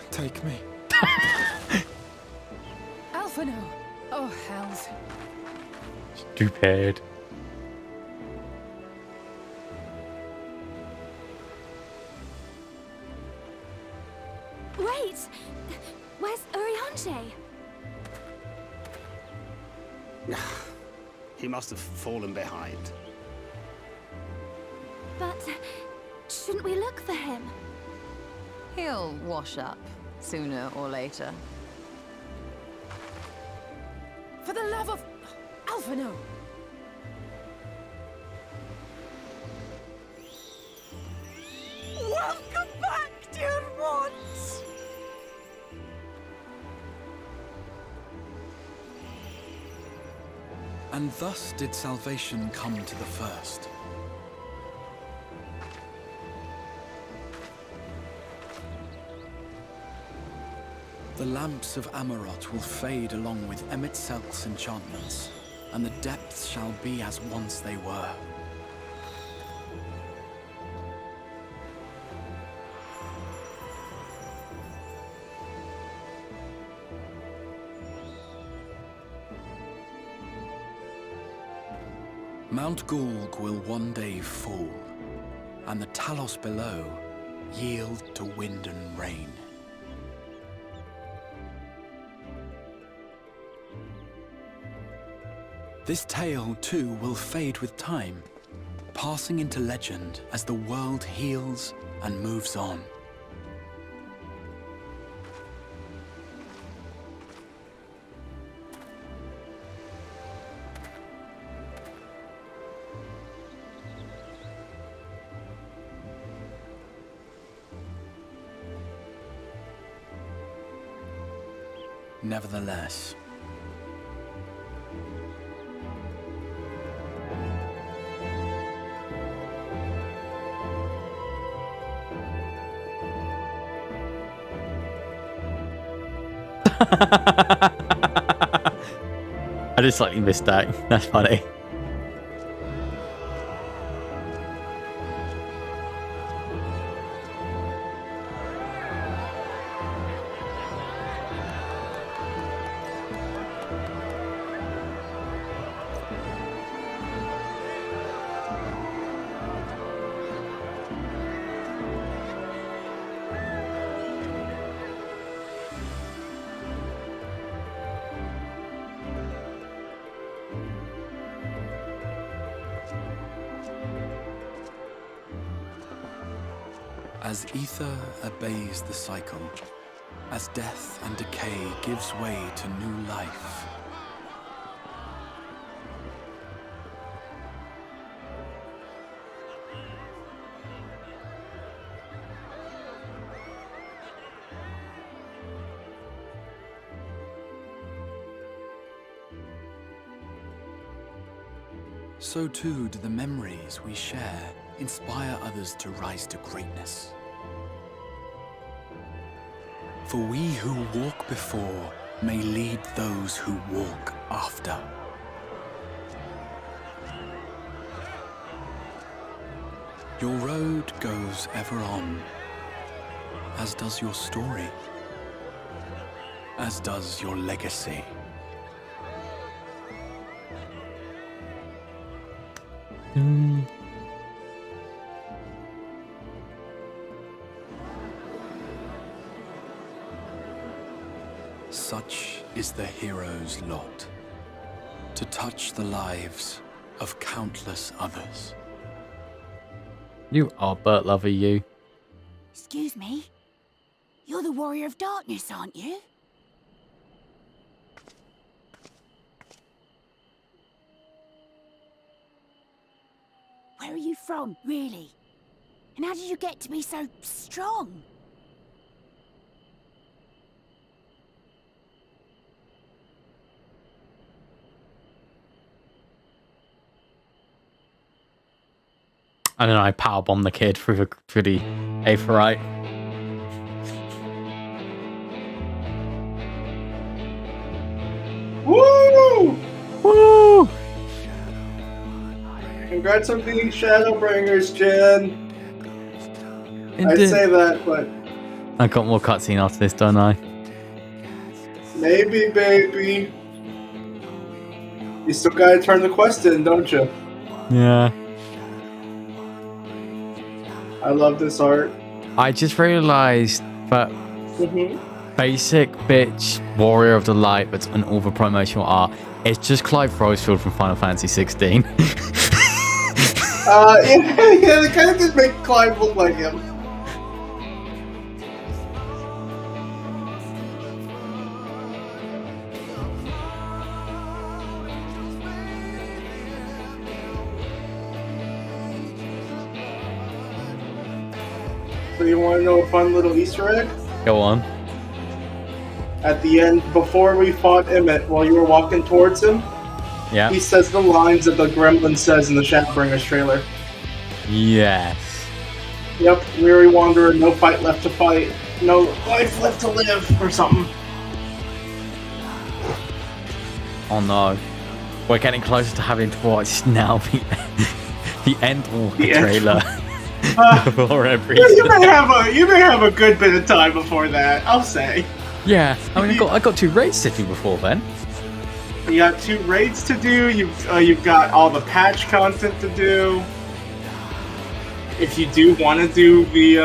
Speaker 10: Take me.
Speaker 7: Alphino! Oh, hells.
Speaker 1: Stupid.
Speaker 12: Wait! Where's Urianger?
Speaker 4: He must have fallen behind.
Speaker 12: But shouldn't we look for him?
Speaker 3: He'll wash up, sooner or later.
Speaker 7: For the love of... Alphino!
Speaker 21: Welcome back, dear ones!
Speaker 5: And thus did salvation come to the first. The lamps of Amarot will fade along with Emet-Selk's enchantments, and the depths shall be as once they were. Mount Gulg will one day fall, and the Talos below yield to wind and rain. This tale, too, will fade with time, passing into legend as the world heals and moves on. Nevertheless,
Speaker 1: I just slightly missed that. That's funny.
Speaker 5: as ether obeys the cycle, as death and decay gives way to new life, so too do the memories we share inspire others to rise to greatness. For we who walk before may lead those who walk after. Your road goes ever on, as does your story, as does your legacy. Such is the hero's lot, to touch the lives of countless others.
Speaker 1: You are Bert Lover, you.
Speaker 21: Excuse me? You're the Warrior of Darkness, aren't you? Where are you from, really? And how did you get to be so strong?
Speaker 1: I don't know, I powerbombed the kid through the Aetheryte.
Speaker 2: Woo! Congrats on being Shadowbringers, Jen. I say that, but
Speaker 1: I got more cutscene after this, don't I?
Speaker 2: maybe, baby. You still gotta turn the quest in, don't you?
Speaker 1: Yeah.
Speaker 2: I love this art.
Speaker 1: I just realised that basic bitch Warrior of the Light, but an all the promotional art, it's just Clive Rosefield from Final Fantasy 16.
Speaker 2: Yeah, they kind of just make Clive look like him. So you want to know a fun little Easter egg?
Speaker 1: Go on.
Speaker 2: At the end, before we fought Emmett, while you were walking towards him,
Speaker 1: Yeah.
Speaker 2: he says the lines that the Gremlin says in the Shadowbringers trailer.
Speaker 1: Yes.
Speaker 2: Yep, weary wanderer, no fight left to fight, no life left to live, or something.
Speaker 1: Oh no. We're getting closer to having to watch now the end Walker trailer. Before everything.
Speaker 2: You may have a good bit of time before that, I'll say.
Speaker 1: Yeah, I mean, I got 2 raids to do before then.
Speaker 2: You got 2 raids to do. You've got all the patch content to do. If you do want to do the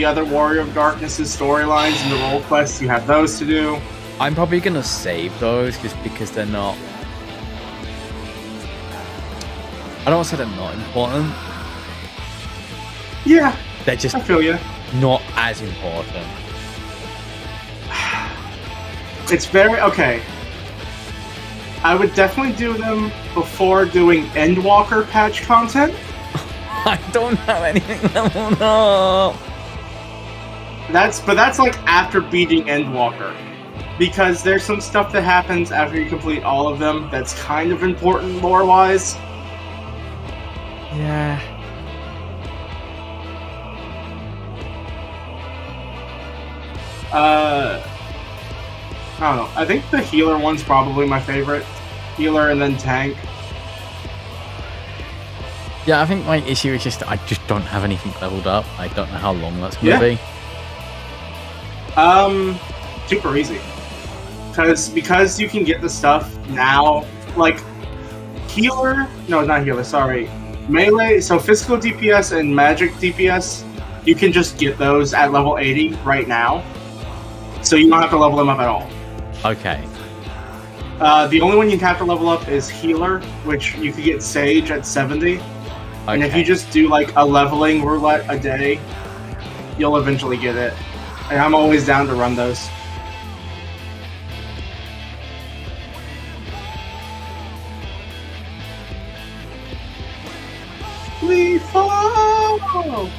Speaker 2: other Warrior of Darkness's storylines and the role quests, you have those to do.
Speaker 1: I'm probably gonna save those just because they're not. I don't want to say they're not important.
Speaker 2: Yeah,
Speaker 1: they're just.
Speaker 2: I feel you.
Speaker 1: Not as important.
Speaker 2: It's very okay. I would definitely do them before doing Endwalker patch content.
Speaker 1: I don't have anything leveled up.
Speaker 2: But that's like after beating Endwalker. Because there's some stuff that happens after you complete all of them that's kind of important lore-wise.
Speaker 1: Yeah.
Speaker 2: I don't know. I think the healer one's probably my favorite. Healer and then tank.
Speaker 1: Yeah, I think my issue is just I just don't have anything leveled up. I don't know how long that's gonna be.
Speaker 2: Super easy. Because you can get the stuff now, like healer. No, not healer. Sorry, melee. So physical DPS and magic DPS, you can just get those at level 80 right now. So you don't have to level them up at all.
Speaker 1: Okay.
Speaker 2: The only one you have to level up is healer, which you could get Sage at 70. And if you just do like a leveling roulette a day, you'll eventually get it. And I'm always down to run those. We fall!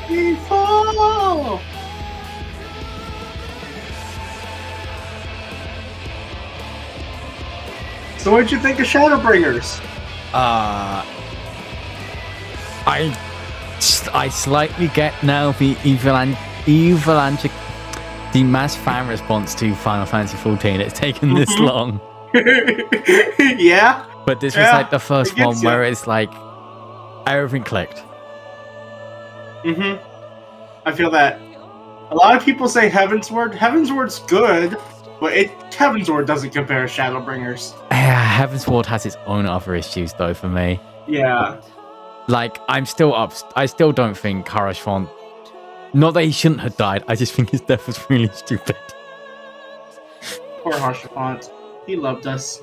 Speaker 2: We fall! So what'd you think of Shadowbringers?
Speaker 1: I slightly get now the the mass fan response to Final Fantasy 14. It's taken this long.
Speaker 2: Yeah.
Speaker 1: But this was like the first one where it's like everything clicked.
Speaker 2: I feel that. A lot of people say Heavensward. Heavensward's good, but Heavensward doesn't compare to Shadowbringers.
Speaker 1: Heavensward has its own other issues though for me.
Speaker 2: Yeah.
Speaker 1: Like, I still don't think Harashfont, not that he shouldn't have died, I just think his death was really stupid.
Speaker 2: Poor Harashfont. He loved us.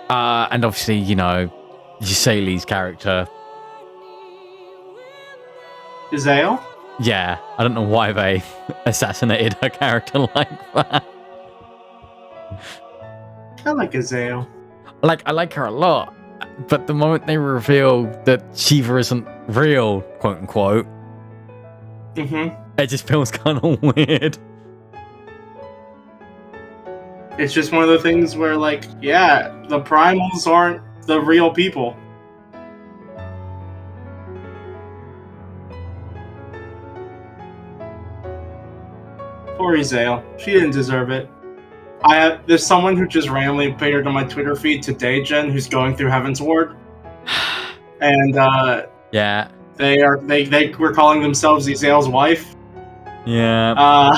Speaker 1: And obviously, you know, Ysaelee's character.
Speaker 2: Ysaele?
Speaker 1: Yeah, I don't know why they assassinated her character like that.
Speaker 2: I like Ysaele.
Speaker 1: I like her a lot, but the moment they reveal that Shiva isn't real, quote unquote, it just feels kind of weird.
Speaker 2: It's just one of the things where, like, yeah, the primals aren't the real people. Poor Poor Ezale. She didn't deserve it. There's someone who just randomly appeared on my Twitter feed today, Jen, who's going through Heaven's Ward. And,
Speaker 1: yeah.
Speaker 2: They were calling themselves Ezale's wife.
Speaker 1: Yeah.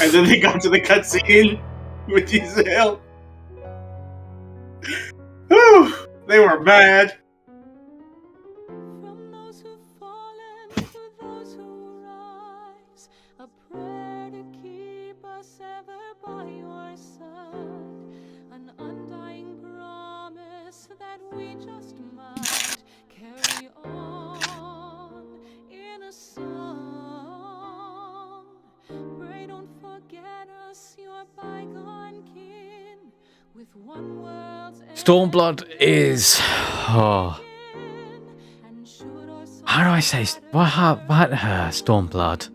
Speaker 2: And then they got to the cutscene with Ezale. Whew, they were mad.
Speaker 1: Stormblood is... Oh. How do I say... What Stormblood?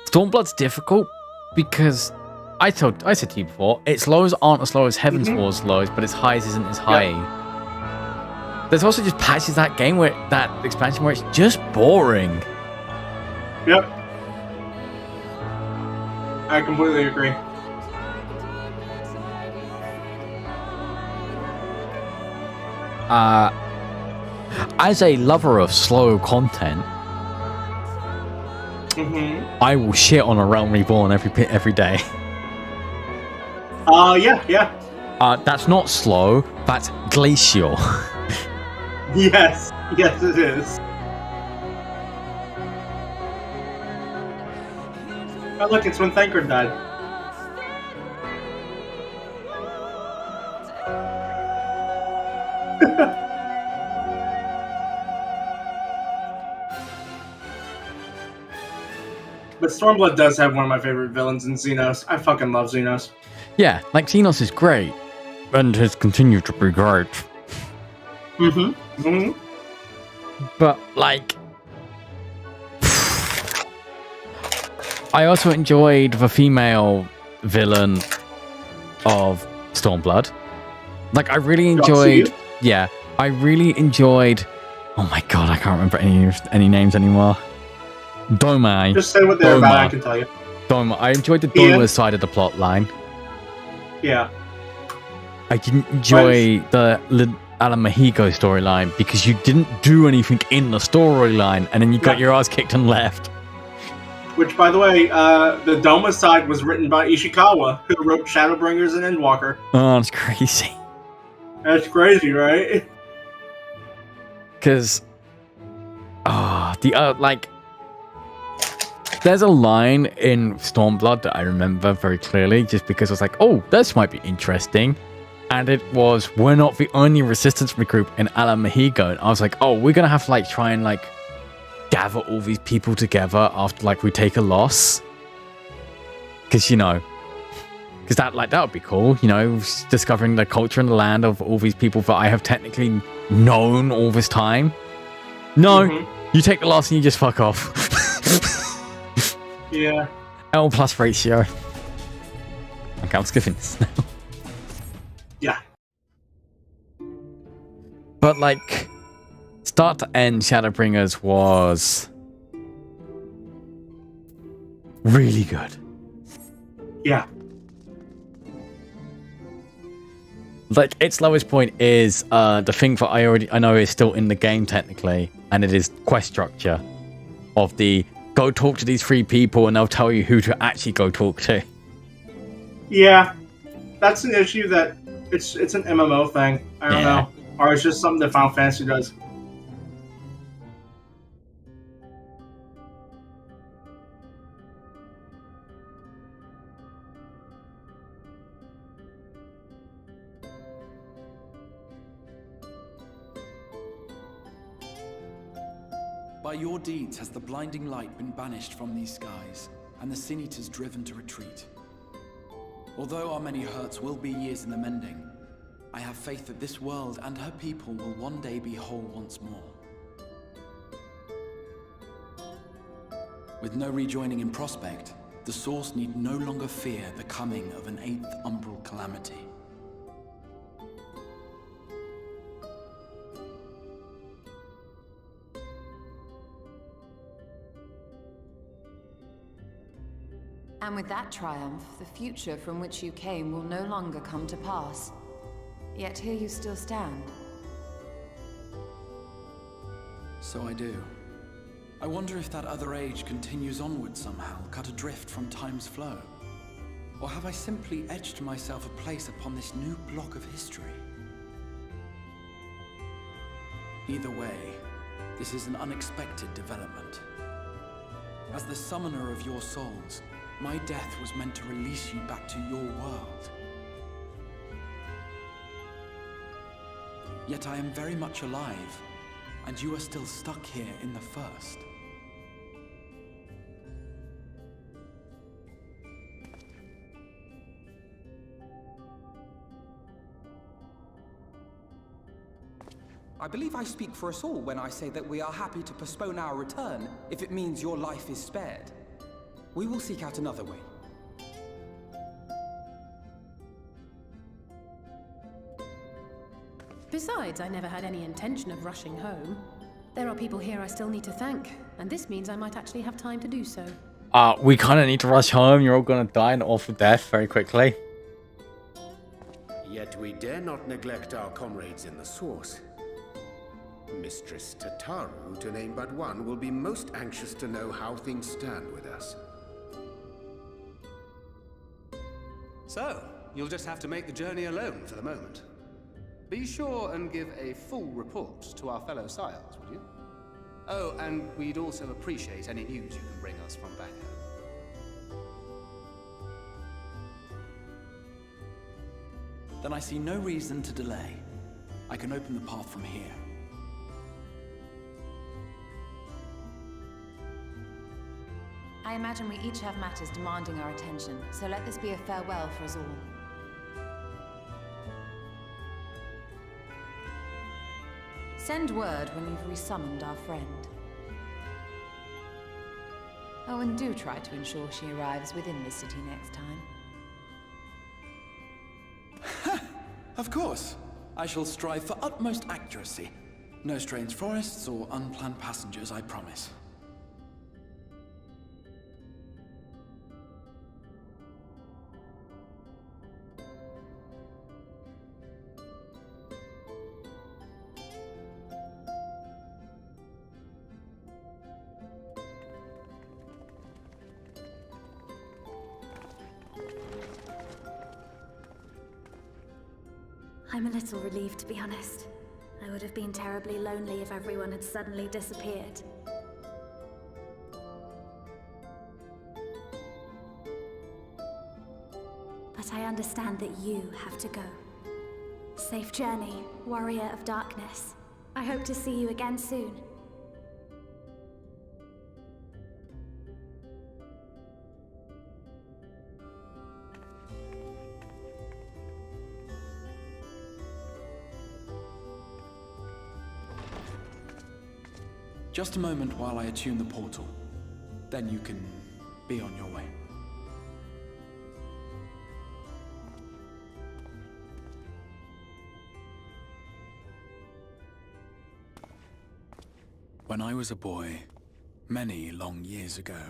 Speaker 1: Stormblood's difficult because... I said to you before, its lows aren't as low as Heaven's Ward's lows, but its highs isn't as high. Yep. There's also just patches that game where that expansion where it's just boring.
Speaker 2: Yep. I completely agree.
Speaker 1: As a lover of slow content, I will shit on a Realm Reborn every day.
Speaker 2: Yeah.
Speaker 1: That's not slow, that's glacial.
Speaker 2: Yes it is. Oh look, it's when Thancred died. But Stormblood does have one of my favorite villains in Xenos. I fucking love Xenos.
Speaker 1: Yeah, like Xenos is great, and has continued to be great. But like, I also enjoyed the female villain of Stormblood. Like, I really enjoyed. Yeah, I really enjoyed. Oh my god, I can't remember any names anymore. Doma.
Speaker 2: Just say what they're about, I can tell you.
Speaker 1: Doma. I enjoyed the Doma side of the plot line.
Speaker 2: Yeah.
Speaker 1: I didn't enjoy the Alamahigo storyline because you didn't do anything in the storyline and then you got your ass kicked and left.
Speaker 2: Which, by the way, the Doma side was written by Ishikawa, who wrote Shadowbringers and Endwalker.
Speaker 1: Oh, that's crazy.
Speaker 2: That's crazy, right?
Speaker 1: Because, there's a line in Stormblood that I remember very clearly just because I was like, oh, this might be interesting. And it was, we're not the only resistance group in Alamahigo. And I was like, oh, we're going to have to try and gather all these people together after we take a loss. Because, because that would be cool, discovering the culture and the land of all these people that I have technically known all this time. No, you take the loss and you just fuck off.
Speaker 2: Yeah.
Speaker 1: L plus ratio. Okay, I'm skipping this now.
Speaker 2: Yeah.
Speaker 1: But start to end, Shadowbringers was really good.
Speaker 2: Yeah.
Speaker 1: Its lowest point is the thing that I know is still in the game technically, and it is quest structure of the go talk to these 3 people and they'll tell you who to actually go talk to.
Speaker 2: Yeah. That's an issue that it's an MMO thing. I don't know. Or it's just something that Final Fantasy does.
Speaker 5: By your deeds has the blinding light been banished from these skies, and the Sin Eaters driven to retreat. Although our many hurts will be years in the mending, I have faith that this world and her people will one day be whole once more. With no rejoining in prospect, the Source need no longer fear the coming of an 8th umbral calamity.
Speaker 3: And with that triumph, the future from which you came will no longer come to pass. Yet here you still stand.
Speaker 5: So I do. I wonder if that other age continues onward somehow, cut adrift from time's flow. Or have I simply etched myself a place upon this new block of history? Either way, this is an unexpected development. As the summoner of your souls, my death was meant to release you back to your world. Yet I am very much alive, and you are still stuck here in the First.
Speaker 10: I believe I speak for us all when I say that we are happy to postpone our return if it means your life is spared. We will seek out another way.
Speaker 7: Besides, I never had any intention of rushing home. There are people here I still need to thank, and this means I might actually have time to do so.
Speaker 1: We kind of need to rush home. You're all going to die an awful death very quickly.
Speaker 8: Yet we dare not neglect our comrades in the Source. Mistress Tataru, to name but one, will be most anxious to know how things stand with us.
Speaker 4: So, you'll just have to make the journey alone for the moment. Be sure and give a full report to our fellow sires, would you? Oh, and we'd also appreciate any news you can bring us from back home.
Speaker 5: Then I see no reason to delay. I can open the path from here.
Speaker 3: I imagine we each have matters demanding our attention, so let this be a farewell for us all. Send word when you've resummoned our friend. Oh, and do try to ensure she arrives within the city next time.
Speaker 5: Of course. I shall strive for utmost accuracy. No strange forests or unplanned passengers, I promise.
Speaker 12: I'm a little relieved, to be honest. I would have been terribly lonely if everyone had suddenly disappeared. But I understand that you have to go. Safe journey, warrior of darkness. I hope to see you again soon.
Speaker 5: Just a moment while I attune the portal. Then you can be on your way. When I was a boy, many long years ago,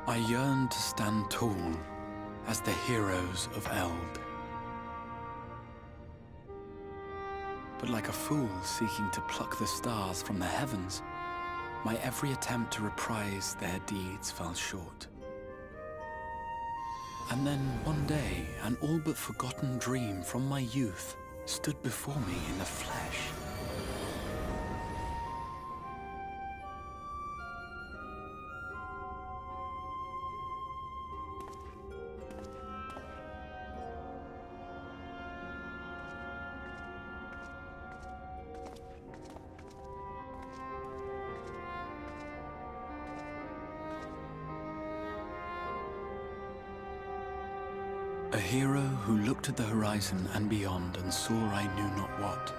Speaker 5: I yearned to stand tall as the heroes of Eld. But like a fool seeking to pluck the stars from the heavens, my every attempt to reprise their deeds fell short. And then one day, an all but forgotten dream from my youth stood before me in the flesh. A hero who looked at the horizon and beyond and saw I knew not what.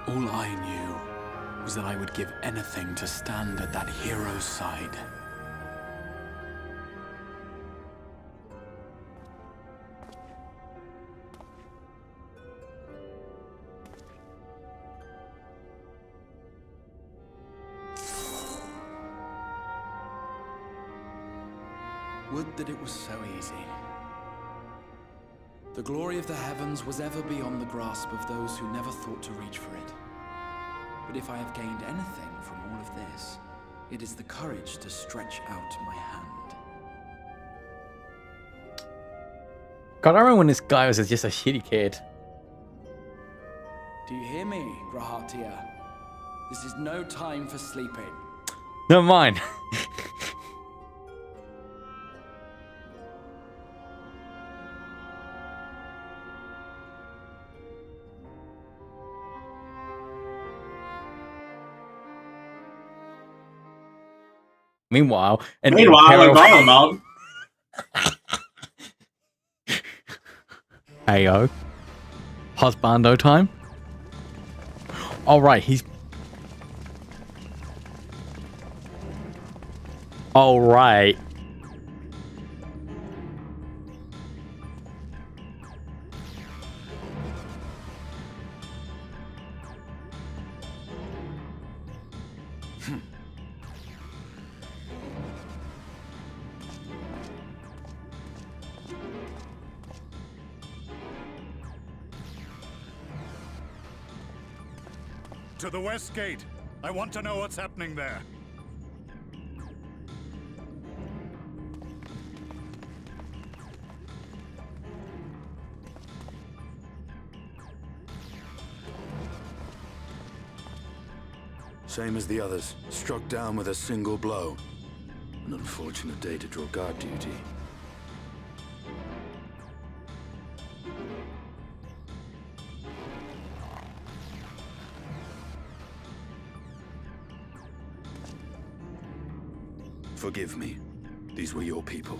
Speaker 5: All I knew was that I would give anything to stand at that hero's side. Would that it was so easy. The glory of the heavens was ever beyond the grasp of those who never thought to reach for it. But if I have gained anything from all of this, it is the courage to stretch out my hand.
Speaker 1: God, I remember when this guy was just a shitty kid.
Speaker 5: Do you hear me, Grahatia? This is no time for sleeping.
Speaker 1: Never mind. Meanwhile, in
Speaker 2: Garlemald.
Speaker 1: Ayo. Husbando time. Alright, he's... Alright.
Speaker 14: To the west gate. I want to know what's happening there.
Speaker 11: Same as the others. Struck down with a single blow. An unfortunate day to draw guard duty. Forgive me. These were your people.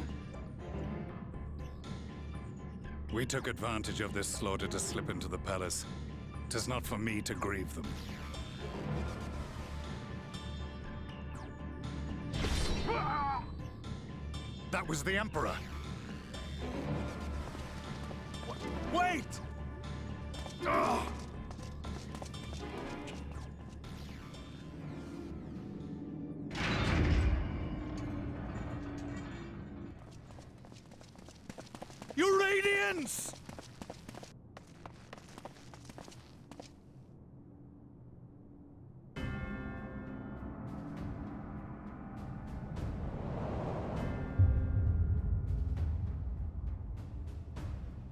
Speaker 14: We took advantage of this slaughter to slip into the palace. 'Tis not for me to grieve them. That was the Emperor. Wait! Ugh. You Radiants!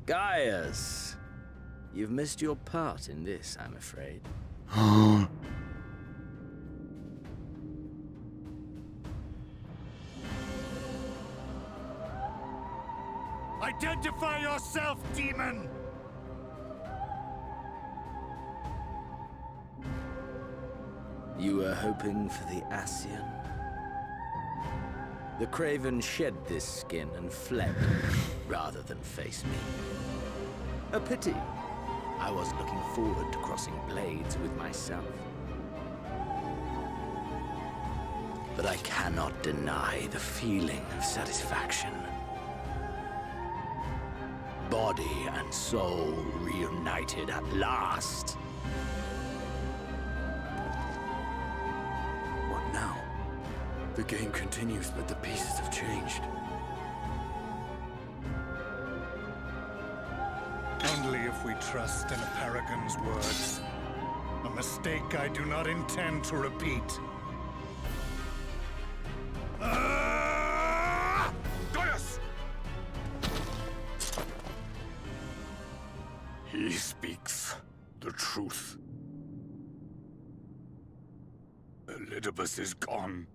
Speaker 16: Gaius, you've missed your part in this, I'm afraid.
Speaker 14: Identify yourself, demon!
Speaker 16: You were hoping for the Ascian? The Craven shed this skin and fled, rather than face me. A pity. I was looking forward to crossing blades with myself. But I cannot deny the feeling of satisfaction. Body and soul reunited at last.
Speaker 11: What now? The game continues, but the pieces have changed.
Speaker 14: Only if we trust in a Paragon's words. A mistake I do not intend to repeat. Gaius!
Speaker 11: He speaks the truth. Elidibus is gone.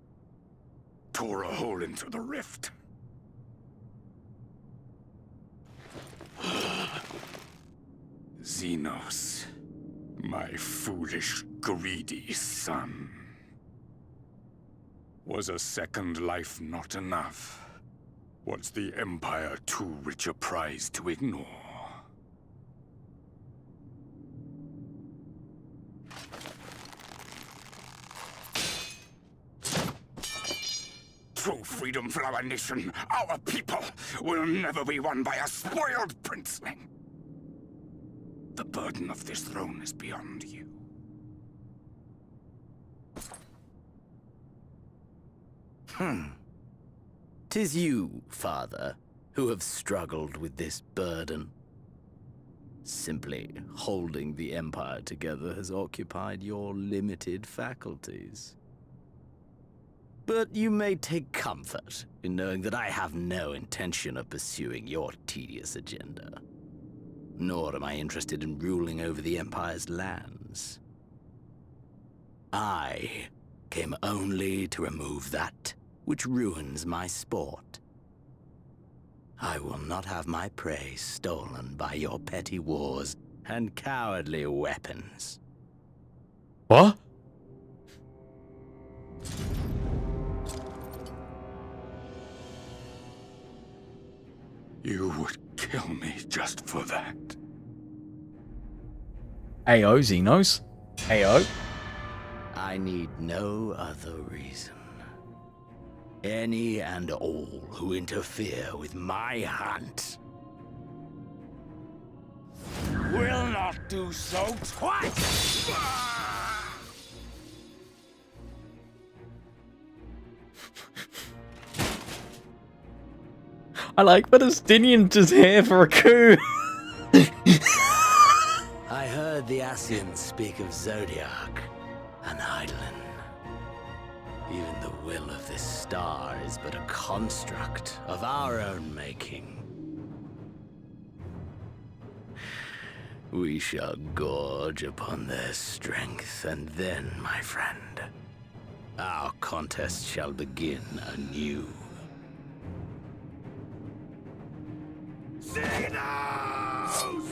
Speaker 11: Tore a hole into the rift. Xenos, my foolish, greedy son. Was a second life not enough? Was the Empire too rich a prize to ignore? True freedom for our nation, our people, will never be won by a spoiled princeling. The burden of this throne is beyond you.
Speaker 16: 'Tis you, Father, who have struggled with this burden. Simply holding the Empire together has occupied your limited faculties. But you may take comfort in knowing that I have no intention of pursuing your tedious agenda. Nor am I interested in ruling over the Empire's lands. I came only to remove that which ruins my sport. I will not have my prey stolen by your petty wars and cowardly weapons.
Speaker 1: What?
Speaker 14: You would kill me just for that.
Speaker 1: AO, Xenos. AO.
Speaker 16: I need no other reason. Any and all who interfere with my hunt will not do so twice!
Speaker 1: I like Palestinians just here for a coup.
Speaker 16: I heard the Ascians speak of Zodiac, an Eidolon. Even the will of this star is but a construct of our own making. We shall gorge upon their strength, and then, my friend, our contest shall begin anew.
Speaker 14: Xenos!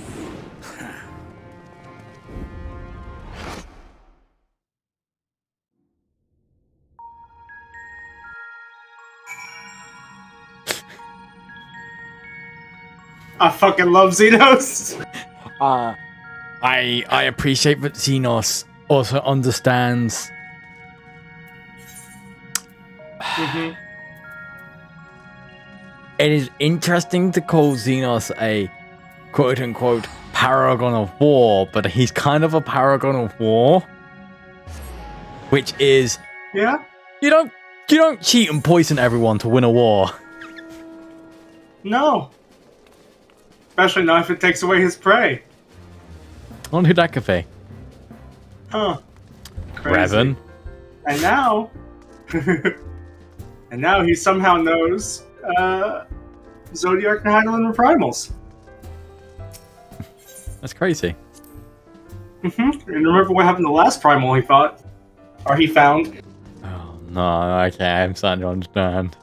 Speaker 2: I fucking love Xenos.
Speaker 1: I appreciate that Xenos also understands. It is interesting to call Xenos a quote-unquote paragon of war, but he's kind of a paragon of war, which is
Speaker 2: you
Speaker 1: don't cheat and poison everyone to win a war.
Speaker 2: No. Especially not if it takes away his prey.
Speaker 1: I wonder who that could be.
Speaker 2: Huh. Crazy.
Speaker 1: Revan.
Speaker 2: And now... and now he somehow knows Zodiac and Eidolon were primals.
Speaker 1: That's crazy.
Speaker 2: And remember what happened to the last primal he fought? Or he found?
Speaker 1: Oh, no, okay, I'm starting to understand.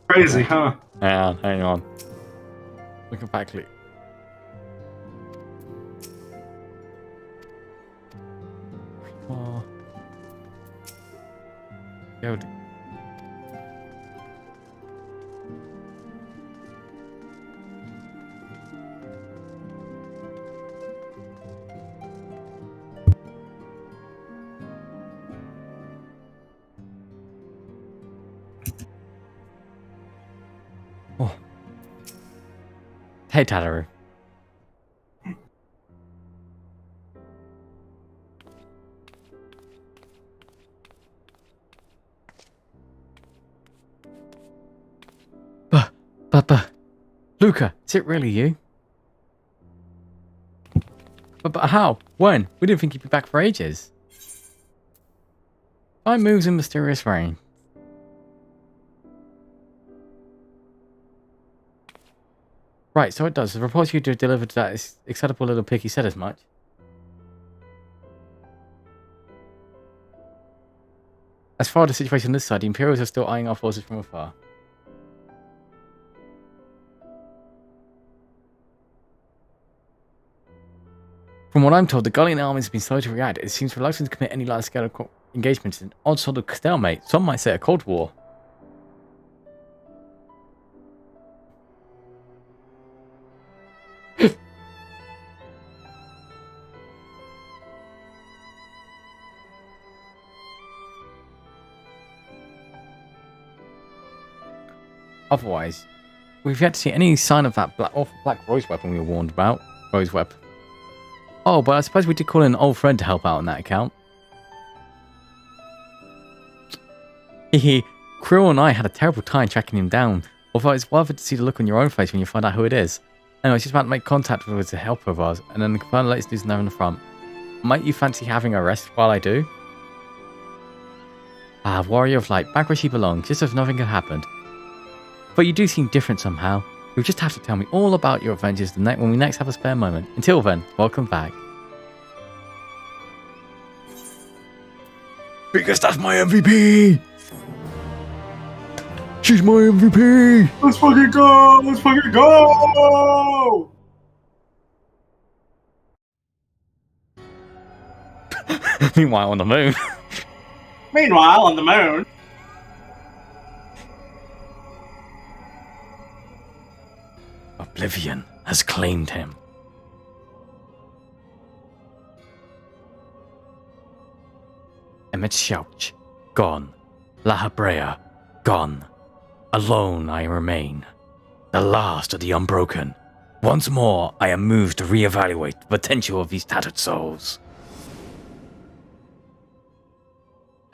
Speaker 2: Crazy, huh?
Speaker 1: Hang on. Look at backlit. Oh. Yo. Oh. Hey, Tataru. Luca, is it really you? But how? When? We didn't think you'd be back for ages. Time moves in mysterious rain. Right, so it does. The report you delivered to that acceptable little pig, he said as much. As far as the situation on this side, the Imperials are still eyeing our forces from afar. From what I'm told, the Gullian army has been slow to react. It seems reluctant to commit any large-scale engagements. An odd sort of stalemate. Some might say a Cold War. Otherwise, we've yet to see any sign of that black rose weapon we were warned about. Rose weapon. Oh, but I suppose we did call in an old friend to help out on that account. Hehe, Krill and I had a terrible time tracking him down, although it's worth it to see the look on your own face when you find out who it is. Anyway, I was just about to make contact with a helper of ours, and then the confirmed latest news there in the front. Might you fancy having a rest while I do? Ah, Warrior of Light, back where she belongs, just as nothing had happened. But you do seem different somehow. You'll just have to tell me all about your adventures when we next have a spare moment. Until then, welcome back. Because that's my MVP! She's my MVP!
Speaker 2: Let's fucking go! Let's fucking go!
Speaker 1: Meanwhile, on the moon.
Speaker 2: Meanwhile, on the moon.
Speaker 1: Oblivion has claimed him. Emmett Shouch, gone. La Habrea, gone. Alone I remain. The last of the unbroken. Once more, I am moved to reevaluate the potential of these tattered souls.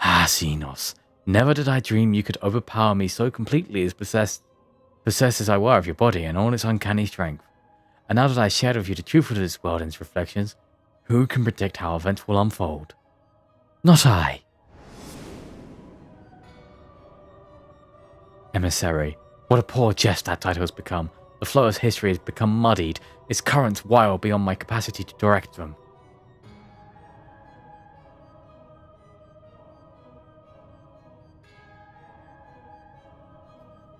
Speaker 1: Ah, Xenos, never did I dream you could overpower me so completely as possessed as I were of your body and all its uncanny strength. And now that I shared with you the truth of this world and its reflections, who can predict how events will unfold? Not I. Emissary, what a poor jest that title has become. The flow of history has become muddied, its currents wild beyond my capacity to direct them.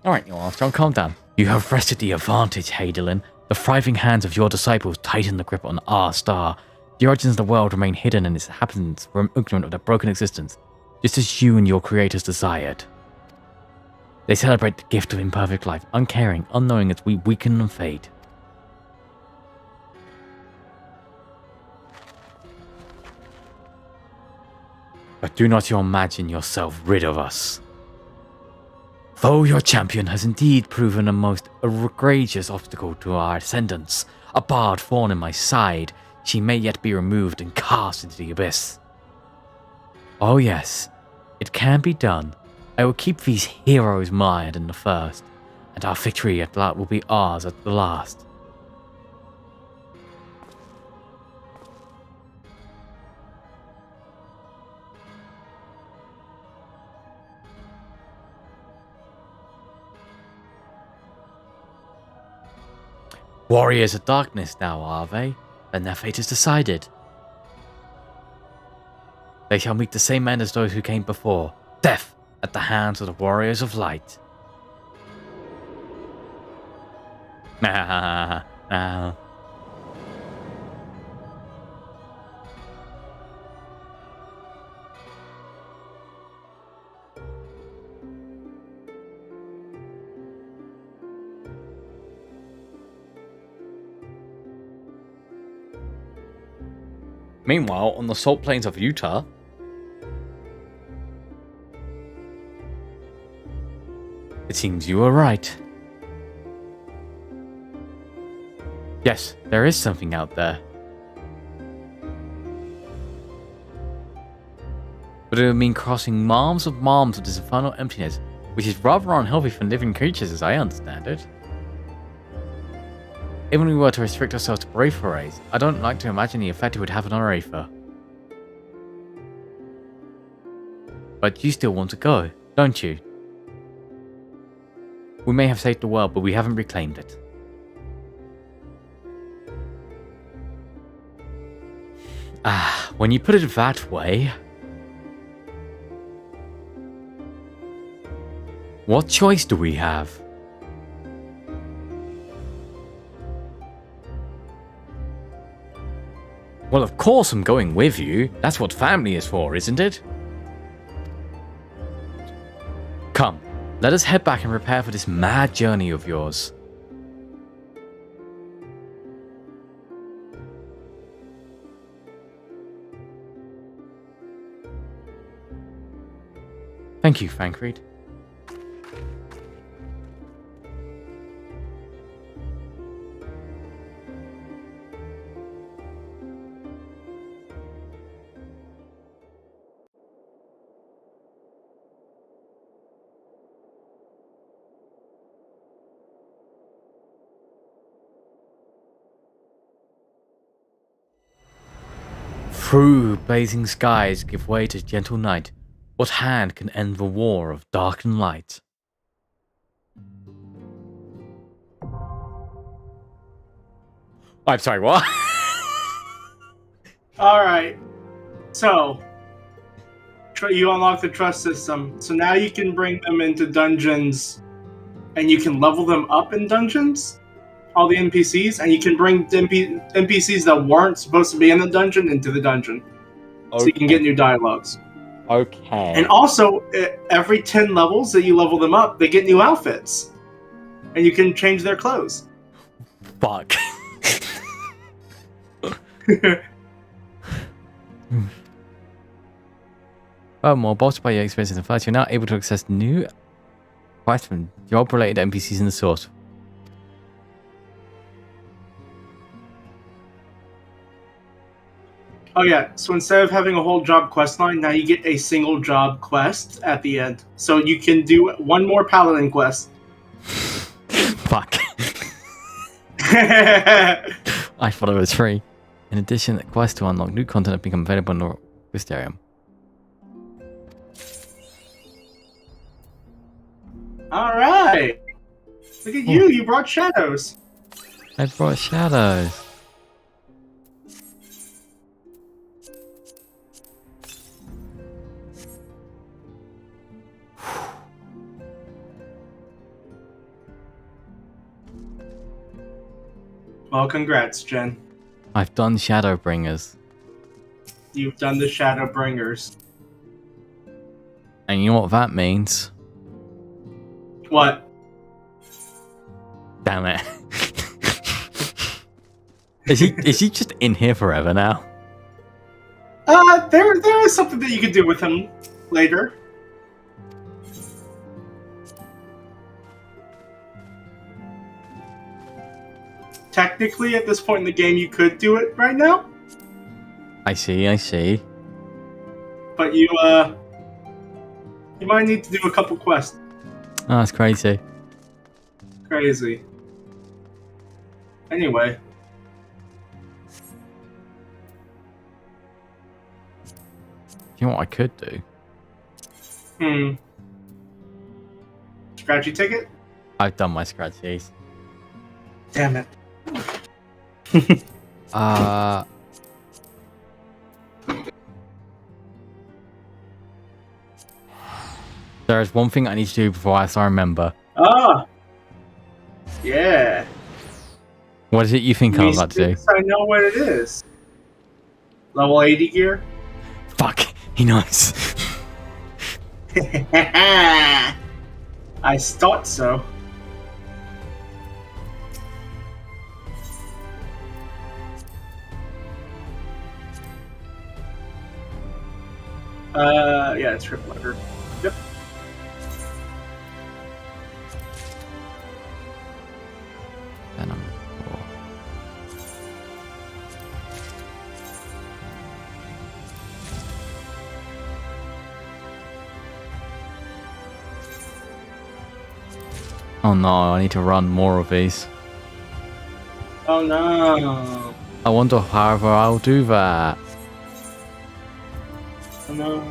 Speaker 1: Alright, you Armstrong, calm down. You have wrested the advantage, Hadelin. The thriving hands of your disciples tighten the grip on our star. The origins of the world remain hidden and its inhabitants were ignorant of their broken existence, just as you and your creators desired. They celebrate the gift of imperfect life, uncaring, unknowing as we weaken and fade. But do not you imagine yourself rid of us. Though your champion has indeed proven a most egregious obstacle to our ascendance, a barred thorn in my side, she may yet be removed and cast into the abyss. Oh yes, it can be done. I will keep these heroes mired in the first, and our victory at that will be ours at the last. Warriors of darkness now, are they? Then their fate is decided. They shall meet the same end as those who came before. Death at the hands of the warriors of light. Meanwhile, on the salt plains of Utah, it seems you were right. Yes, there is something out there. But it would mean crossing miles of this infernal emptiness, which is rather unhealthy for living creatures as I understand it. Even if we were to restrict ourselves to brave forays, I don't like to imagine the effect it would have on our Aether. But you still want to go, don't you? We may have saved the world, but we haven't reclaimed it. Ah, when you put it that way... What choice do we have? Well, of course I'm going with you. That's what family is for, isn't it? Come, let us head back and prepare for this mad journey of yours. Thank you, Frankreed. True blazing skies give way to gentle night. What hand can end the war of dark and light? I'm sorry, what?
Speaker 2: Alright. So, you unlock the trust system. So now you can bring them into dungeons and you can level them up in dungeons. All the NPCs. And you can bring NPCs that weren't supposed to be in the dungeon into the dungeon.
Speaker 1: Okay.
Speaker 2: So you can get new dialogues.
Speaker 1: Okay.
Speaker 2: And also, every 10 levels that you level them up, they get new outfits. And you can change their clothes.
Speaker 1: Fuck. Furthermore, bolstered by your experience in the first, you're now able to access new quests from job-related NPCs in the source.
Speaker 2: Oh yeah, so instead of having a whole job quest line, now you get a single job quest at the end. So you can do one more paladin quest.
Speaker 1: Fuck. I thought it was free. In addition, the quest to unlock new content have become available in the Wisterium.
Speaker 2: Alright! Look at you brought shadows!
Speaker 1: I brought shadows.
Speaker 2: Well, congrats, Jen.
Speaker 1: I've done Shadowbringers.
Speaker 2: You've done the Shadowbringers.
Speaker 1: And you know what that means?
Speaker 2: What?
Speaker 1: Damn it. Is he just in here forever now?
Speaker 2: There is something that you could do with him later. Technically, at this point in the game, you could do it right now.
Speaker 1: I see.
Speaker 2: But you might need to do a couple quests.
Speaker 1: Oh, that's crazy.
Speaker 2: Crazy. Anyway.
Speaker 1: You know what I could do?
Speaker 2: Scratchy ticket?
Speaker 1: I've done my scratchies.
Speaker 2: Damn it.
Speaker 1: There is one thing I need to do before I remember.
Speaker 2: Ah! Yeah.
Speaker 1: What is it you think I'm about to do?
Speaker 2: I know what it is. Level 80 gear?
Speaker 1: Fuck, he knows.
Speaker 2: I thought so. Yeah, it's triple letter. Yep.
Speaker 1: Venom. Oh no, I need to run more of these.
Speaker 2: Oh no.
Speaker 1: I wonder however I'll do that.
Speaker 2: Oh no.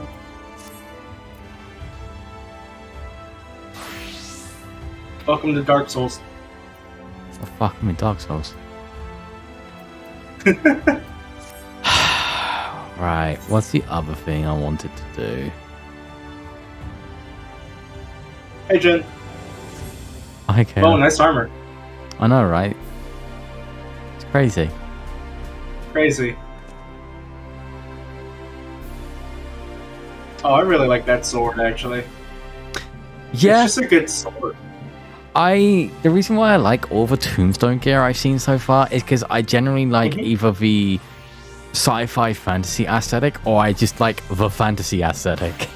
Speaker 2: Welcome to Dark Souls.
Speaker 1: Oh fuck, I'm in Dark Souls. Right, what's the other thing I wanted to do?
Speaker 2: Hey Jen.
Speaker 1: Okay.
Speaker 2: Oh, nice armor.
Speaker 1: I know, right? It's crazy.
Speaker 2: Crazy. Oh, I really like that sword, actually.
Speaker 1: Yeah.
Speaker 2: It's just a good sword.
Speaker 1: The reason why I like all the Tombstone gear I've seen so far is because I generally like either the sci-fi fantasy aesthetic or I just like the fantasy aesthetic.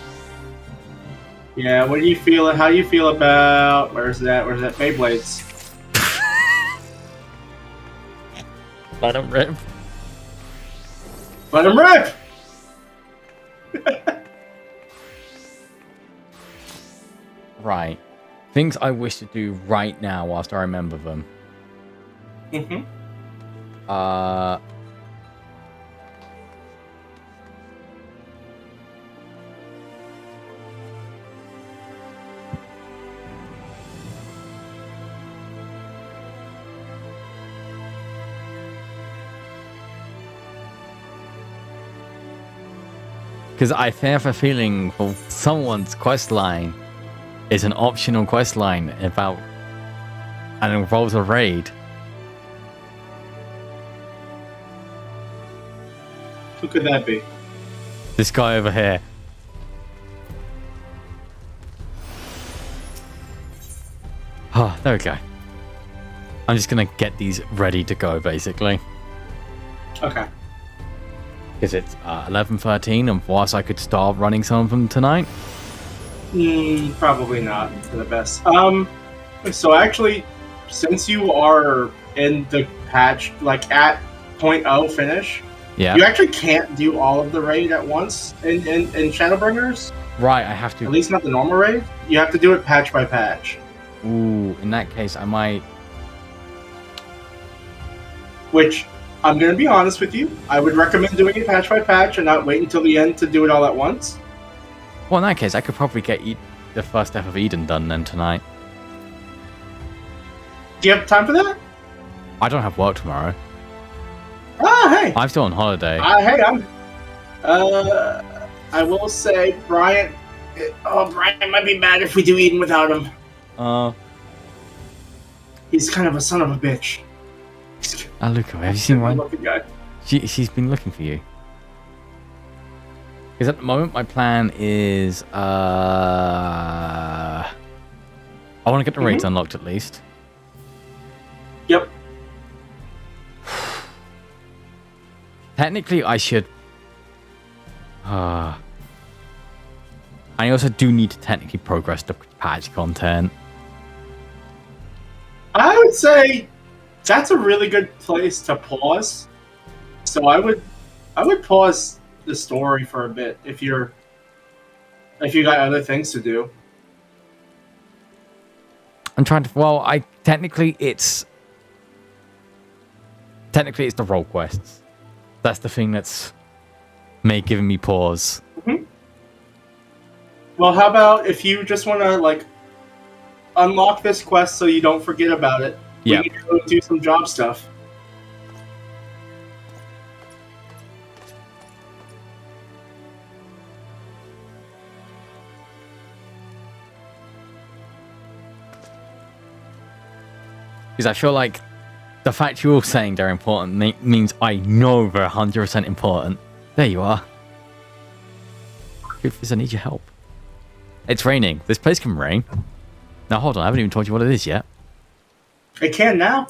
Speaker 2: Yeah, what do you feel? How do you feel about where's that Beyblades?
Speaker 1: Let him rip.
Speaker 2: Let him rip.
Speaker 1: Right. Things I wish to do right now whilst I remember them. Because I have a feeling for someone's quest line is an optional quest line about and involves a raid.
Speaker 2: Who could that be?
Speaker 1: This guy over here. Oh, there we go. I'm just gonna get these ready to go, basically.
Speaker 2: Okay.
Speaker 1: Because it's 11:13, and whilst I could start running some of them tonight.
Speaker 2: Probably not for the best. So actually, since you are in the patch, like at 0.0 finish,
Speaker 1: yeah,
Speaker 2: you actually can't do all of the raid at once in Shadowbringers.
Speaker 1: Right, I have to.
Speaker 2: At least not the normal raid. You have to do it patch by patch.
Speaker 1: Ooh, in that case, I might.
Speaker 2: Which, I'm going to be honest with you, I would recommend doing it patch by patch and not wait until the end to do it all at once.
Speaker 1: Well, in that case, I could probably get the first step of Eden done then tonight.
Speaker 2: Do you have time for that?
Speaker 1: I don't have work tomorrow.
Speaker 2: Ah, hey!
Speaker 1: I'm still on holiday.
Speaker 2: Hey, I will say, Brian might be mad if we do Eden without him. He's kind of a son of a bitch.
Speaker 1: Oh, Luca, have you seen one?
Speaker 2: Guy.
Speaker 1: She's been looking for you. Because at the moment, my plan is... I want to get the raids unlocked at least.
Speaker 2: Yep.
Speaker 1: Technically, I should... I also do need to technically progress the patch content.
Speaker 2: I would say that's a really good place to pause. So I would pause the story for a bit if you got other things to do.
Speaker 1: I'm trying to. Well, technically it's the role quests. That's the thing that's giving me pause.
Speaker 2: Mm-hmm. Well, how about if you just want to like unlock this quest so you don't forget about it?
Speaker 1: Yeah.
Speaker 2: We can go do some job stuff.
Speaker 1: Because I feel like the fact you're saying they're important means I know they're 100% important. There you are. Goofus, I need your help. It's raining. This place can rain. Now hold on, I haven't even told you what it is yet.
Speaker 2: It can now.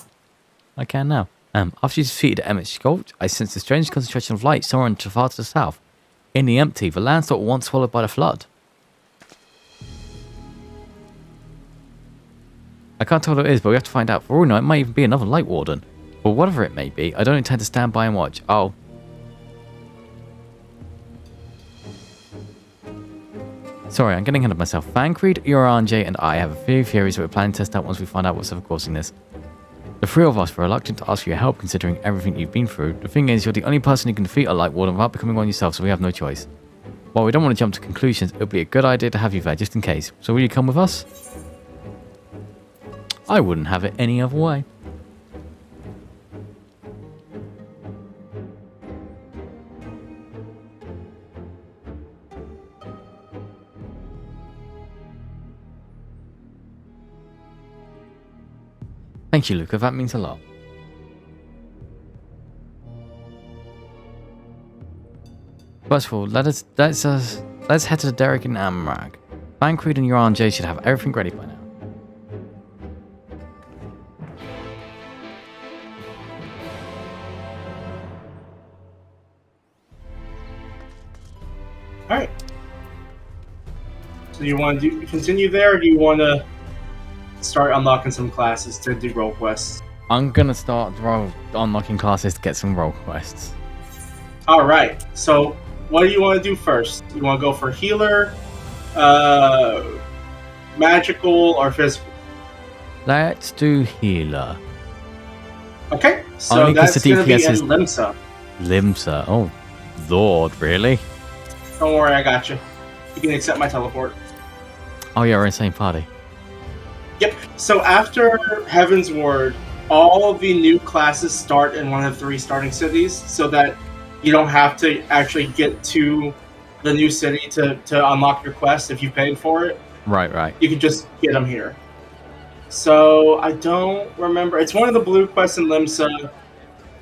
Speaker 1: I can now. After you defeated Emmett's Sculpt, I sensed a strange concentration of light soaring far to the south. In the empty, the land thought once swallowed by the flood. I can't tell what it is, but we have to find out. For all we know, it might even be another Light Warden. But whatever it may be, I don't intend to stand by and watch. Oh. Sorry, I'm getting ahead of myself. Vancreed, J, and I have a few theories that we're planning to test out once we find out what's ever causing this. The three of us were reluctant to ask for your help considering everything you've been through. The thing is, you're the only person who can defeat a Light Warden without becoming one yourself, so we have no choice. While we don't want to jump to conclusions, it would be a good idea to have you there just in case. So will you come with us? I wouldn't have it any other way. Thank you, Luca. That means a lot. First of all, let's head to the Derrick and Amrag. Vancreed and J should have everything ready by now.
Speaker 2: Alright. So you want to continue there, or do you want to start unlocking some classes to do role quests?
Speaker 1: I'm going to start unlocking classes to get some role quests.
Speaker 2: Alright, so what do you want to do first? You want to go for healer, magical, or physical?
Speaker 1: Let's do healer.
Speaker 2: Okay, so that's going to be in Limsa.
Speaker 1: Limsa, oh lord, really?
Speaker 2: Don't worry, I got you. You can accept my teleport.
Speaker 1: Oh yeah, we're in the same party.
Speaker 2: Yep, so after Heaven's Word, all of the new classes start in one of the 3 starting cities, so that you don't have to actually get to the new city to unlock your quest if you paid for it.
Speaker 1: Right.
Speaker 2: You can just get them here. So I don't remember. It's one of the blue quests in Limsa. I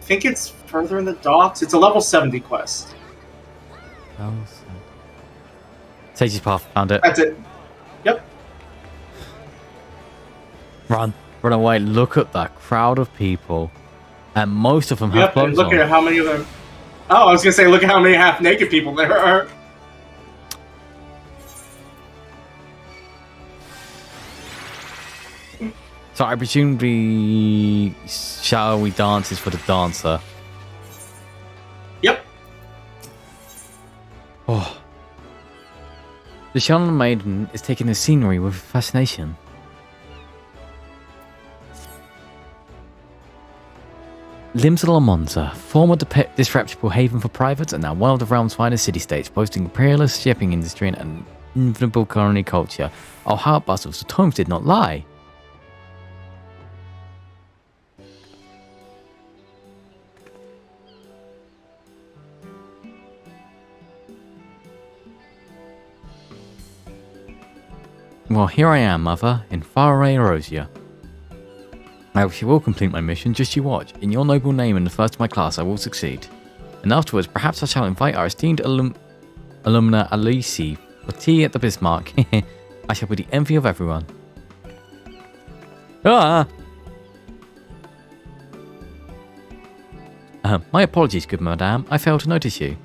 Speaker 2: think it's further in the docks. It's a level 70 quest.
Speaker 1: Sage's Path, found it.
Speaker 2: That's it. Yep.
Speaker 1: Run away. Look at that crowd of people. And most of them have clothes
Speaker 2: look
Speaker 1: on.
Speaker 2: at how many of them. Oh, I was going to say, look at how many half-naked people there are.
Speaker 1: So I presume the shadowy dance is for the dancer.
Speaker 2: Yep.
Speaker 1: Oh. The Shadow Maiden is taking the scenery with fascination. Limsa La Monza, former disreputable haven for privates and now one of the realm's finest city-states, boasting a peerless shipping industry and an invincible colony culture. Our heart bustles, the tomes did not lie. Well, here I am, Mother, in faraway Erosia. I wish you will complete my mission, just you watch. In your noble name and the first of my class, I will succeed. And afterwards, perhaps I shall invite our esteemed alumna Alici for tea at the Bismarck. I shall be the envy of everyone. Ah! My apologies, good madame. I failed to notice you.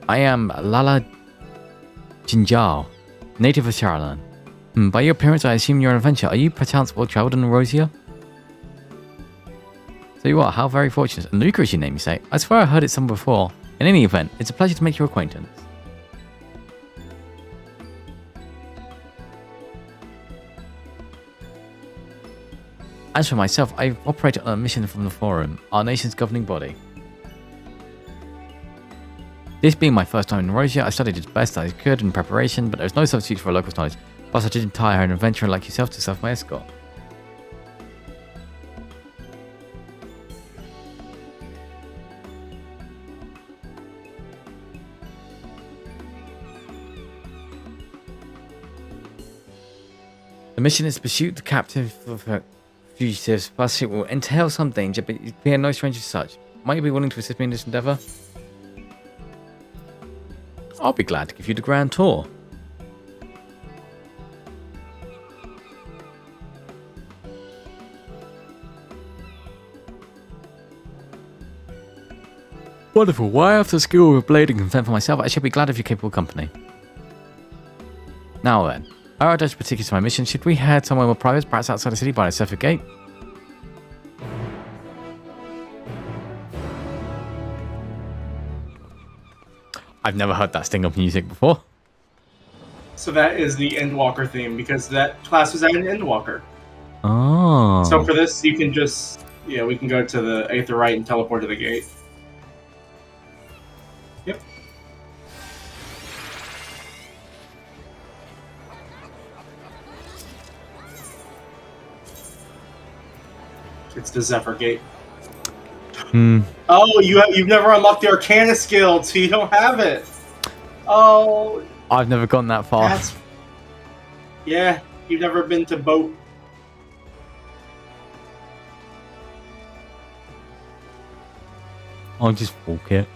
Speaker 1: I am Lala Jinjao, native of Sharalan. By your appearance, I assume you're an adventurer. Are you perchance well-travelled in Erosia? So you are, how very fortunate. And Luca is your name, you say? I swear I heard it somewhere before. In any event, it's a pleasure to make your acquaintance. As for myself, I've operated on a mission from the Forum, our nation's governing body. This being my first time in Erosia, I studied as best I could in preparation, but there was no substitute for a local's knowledge. Plus, I didn't hire an adventurer like yourself to serve my escort. The mission is to pursue the captive of fugitives, plus it will entail some danger, but you are no stranger to such. Might you be willing to assist me in this endeavour? I'll be glad to give you the grand tour. Wonderful. Why after skill with blading and fend for myself, I shall be glad of your capable company. Now then, our address particular to my mission. Should we head somewhere more private, perhaps outside the city by a separate gate? I've never heard that sting of music before.
Speaker 2: So that is the Endwalker theme, because that class was at an Endwalker.
Speaker 1: Oh.
Speaker 2: So for this, you can just, we can go to the Aether Rite and teleport to the gate. Yep. It's the Zephyr Gate. Oh, you've never unlocked the Arcana skill, so you don't have it. Oh.
Speaker 1: I've never gone that far.
Speaker 2: Yeah, you've never been to boat.
Speaker 1: I'll just walk it.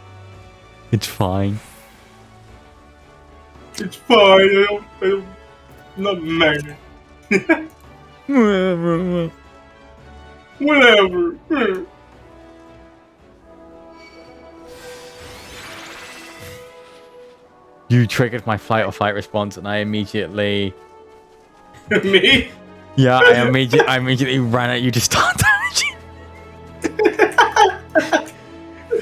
Speaker 1: It's fine.
Speaker 2: It's fine. I'm not mad. Whatever.
Speaker 1: You triggered my flight or fight response, and I immediately.
Speaker 2: Me?
Speaker 1: Yeah, I immediately ran at you to start damaging.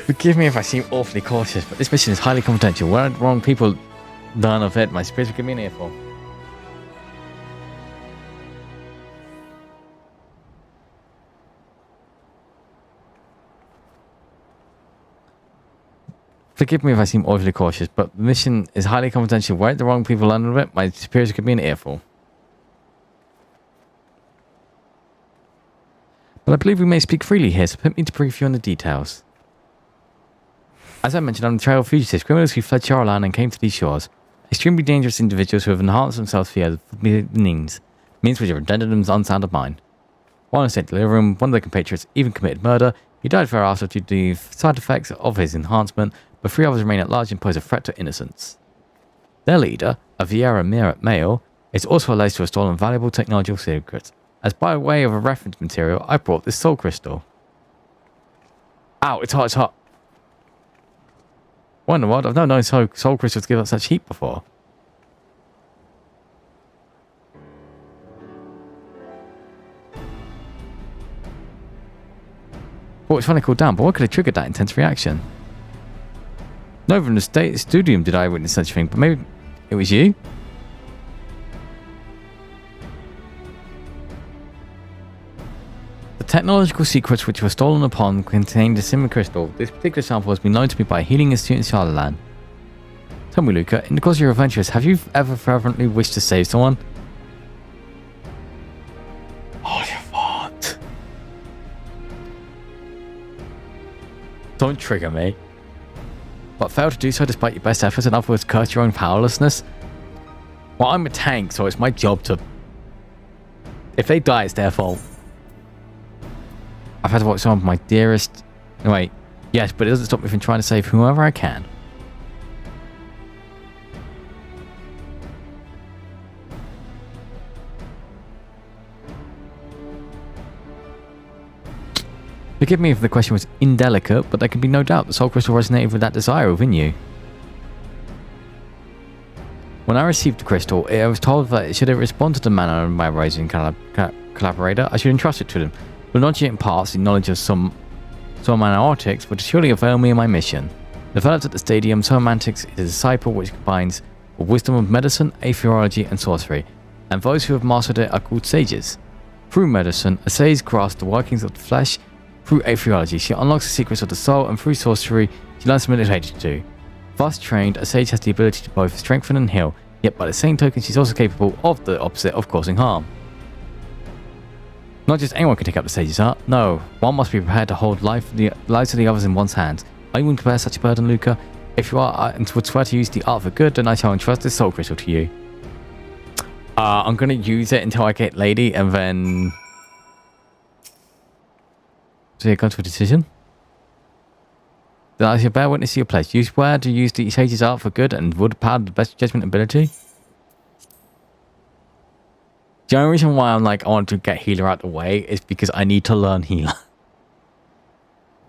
Speaker 1: Forgive me if I seem awfully cautious, but this mission is highly confidential. Where wrong people learn of it, my spirits will give me an earful. Forgive me if I seem awfully cautious, but the mission is highly confidential. Where the wrong people learn of it, my superiors could be an earful. But I believe we may speak freely here, so permit me to brief you on the details. As I mentioned, I'm the trail of fugitives, criminals who fled Charlan and came to these shores. Extremely dangerous individuals who have enhanced themselves via means which have rendered them unsound of mind. While in St. Delirium, one of their compatriots even committed murder. He died thereafter due to the side effects of his enhancement, but 3 others remain at large and pose a threat to innocence. Their leader, a Vieira male, is also alleged to have stolen valuable technological secrets. As by way of a reference material, I brought this soul crystal. Ow, it's hot, it's hot. What in the world? I've never known soul crystals give up such heat before. Well, it's finally cooled down, but what could have triggered that intense reaction? Never in the studium did I witness such a thing, but maybe it was you? The technological secrets which were stolen upon contained a similar crystal. This particular sample has been known to me by a healing institute in Charlotte. Tell me, Luca, in the course of your adventures, have you ever fervently wished to save someone? Oh, you fart. Don't trigger me. But failed to do so despite your best efforts and afterwards curse your own powerlessness? Well, I'm a tank, so it's my job to... If they die, it's their fault. I've had to watch some of my dearest... Wait, yes, but it doesn't stop me from trying to save whoever I can. Forgive me if the question was indelicate, but there can be no doubt the soul crystal resonated with that desire within you. When I received the crystal, I was told that should it respond to the manner of my rising collaborator, I should entrust it to them. But not yet imparts the knowledge of some semantics would surely avail me in my mission. Developed at the stadium, semantics is a disciple which combines the wisdom of medicine, atheology, and sorcery, and those who have mastered it are called sages. Through medicine, a sage grasps the workings of the flesh. Through atheology, she unlocks the secrets of the soul, and through sorcery, she learns to manipulate it too. Thus trained, a sage has the ability to both strengthen and heal, yet by the same token, she's also capable of the opposite of causing harm. Not just anyone can take up the sage's art. No, one must be prepared to hold lives of the others in one's hands. Are you willing to bear such a burden, Luca? If you are, and would swear to use the art for good, then I shall entrust this soul crystal to you. I'm gonna use it until I get lady, and then... So you come to a decision? Then I shall bear witness to your pledge. You swear to use the sage's art for good and would power the best judgment ability? The only reason why I'm like, I want to get healer out the way is because I need to learn healer.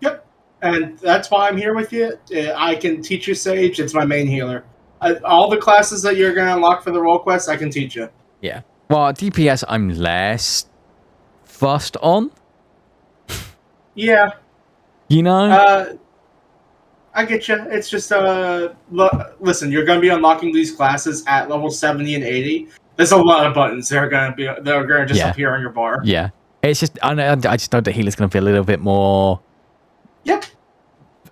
Speaker 2: Yep. And that's why I'm here with you. I can teach you Sage. It's my main healer. All the classes that you're going to unlock for the role quest, I can teach you.
Speaker 1: Yeah. Well, DPS, I'm less fussed on.
Speaker 2: Yeah.
Speaker 1: You know?
Speaker 2: I get you. It's just, listen, you're going to be unlocking these classes at level 70 and 80. There's a lot of buttons that are going to just appear on your bar.
Speaker 1: Yeah. It's just, I just know that healer's going to be a little bit more...
Speaker 2: Yep.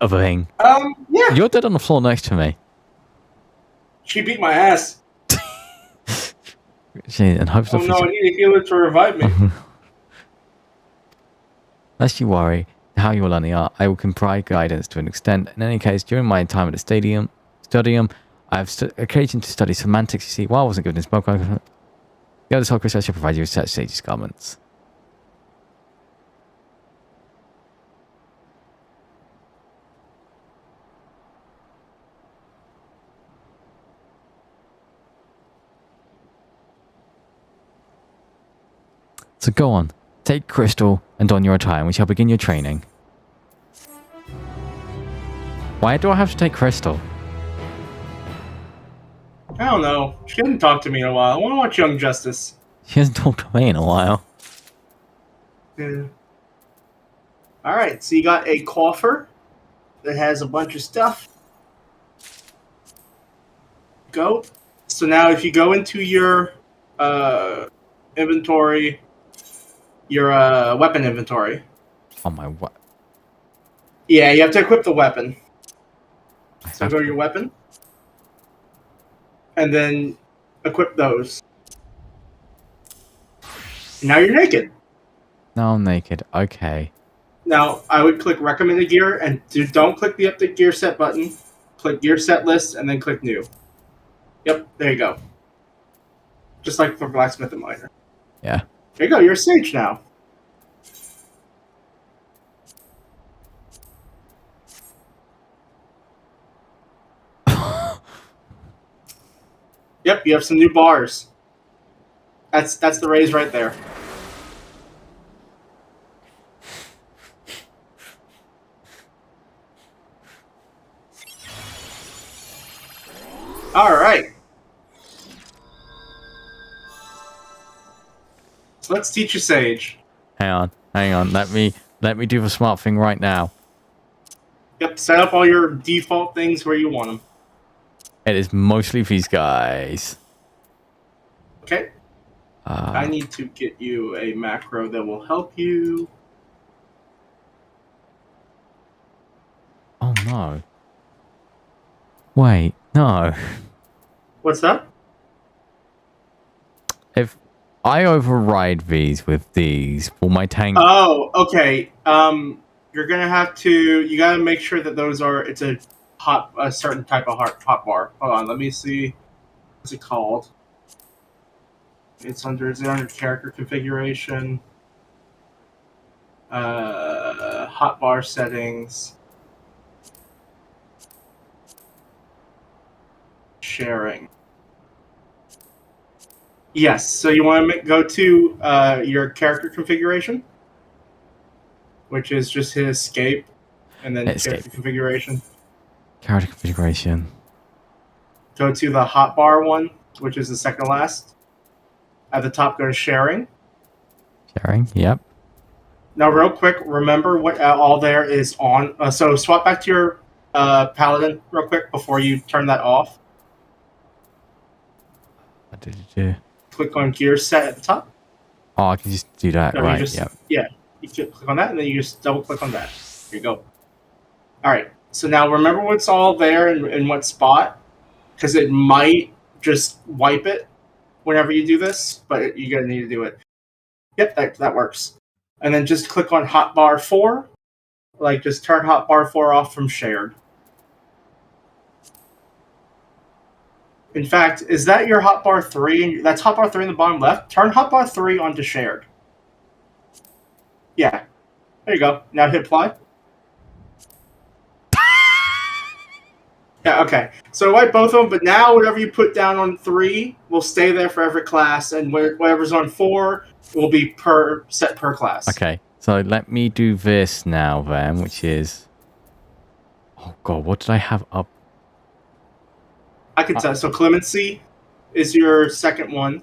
Speaker 1: Of a thing.
Speaker 2: Yeah.
Speaker 1: You're dead on the floor next to me.
Speaker 2: She beat my ass.
Speaker 1: And hopes
Speaker 2: I need a healer to revive me.
Speaker 1: Lest you worry how you will learn the art, I will provide guidance to an extent. In any case, during my time at the studium, I have occasion to study semantics. You see, while I wasn't given this book, the other soul crystal shall provide you with such sage's garments. So go on, take crystal and don your attire, and we shall begin your training. Why do I have to take crystal?
Speaker 2: I don't know. She hasn't talked to me in a while. I want to watch Young Justice.
Speaker 1: She hasn't talked to me in a while.
Speaker 2: Yeah. Alright, so you got a coffer that has a bunch of stuff. Go. So now if you go into your inventory, your weapon inventory.
Speaker 1: Oh my what?
Speaker 2: Yeah, you have to equip the weapon. So go to your weapon. And then equip those. Now you're naked.
Speaker 1: Now I'm naked. Okay.
Speaker 2: Now, I would click recommended gear, and don't click the update gear set button. Click gear set list, and then click new. Yep, there you go. Just like for blacksmith and miner.
Speaker 1: Yeah.
Speaker 2: There you go, you're a sage now. Yep, you have some new bars. That's the raise right there. All right. So let's teach you Sage.
Speaker 1: Hang on. Let me do the smart thing right now.
Speaker 2: Yep, set up all your default things where you want them.
Speaker 1: It is mostly these guys.
Speaker 2: Okay. I need to get you a macro that will help you.
Speaker 1: Oh no. Wait, no.
Speaker 2: What's that?
Speaker 1: If I override these with these, will my tank...
Speaker 2: Oh, okay. You're gonna have to. You gotta make sure that those are. It's a certain type of hot bar. Hold on, let me see. What's it called? It's under character configuration. Hot bar settings. Sharing. Yes, so you want to go to your character configuration, which is just hit escape, and then character configuration.
Speaker 1: Character configuration.
Speaker 2: Go to the hotbar one, which is the second last. At the top, go to sharing.
Speaker 1: Sharing, yep.
Speaker 2: Now, real quick, remember what all there is on. So swap back to your paladin real quick before you turn that off.
Speaker 1: What did you do?
Speaker 2: Click on gear set at the top.
Speaker 1: Oh, I can just do that,
Speaker 2: No,
Speaker 1: right? Yep.
Speaker 2: Yeah, you can click on that, and then you just double click on that. Here you go. All right. So now remember what's all there and in what spot, because it might just wipe it whenever you do this, but you're gonna need to do it. Yep, that works. And then just click on hotbar 4. Like, just turn hotbar 4 off from shared. In fact, is that your hotbar 3? That's hotbar 3 in the bottom left. Turn hotbar 3 onto shared. Yeah. There you go. Now hit apply. Yeah, okay. So wipe both of them, but now whatever you put down on 3 will stay there for every class, and whatever's on 4 will be set per class.
Speaker 1: Okay, so let me do this now then, which is... Oh god, what did I have up?
Speaker 2: I can tell. So Clemency is your second one.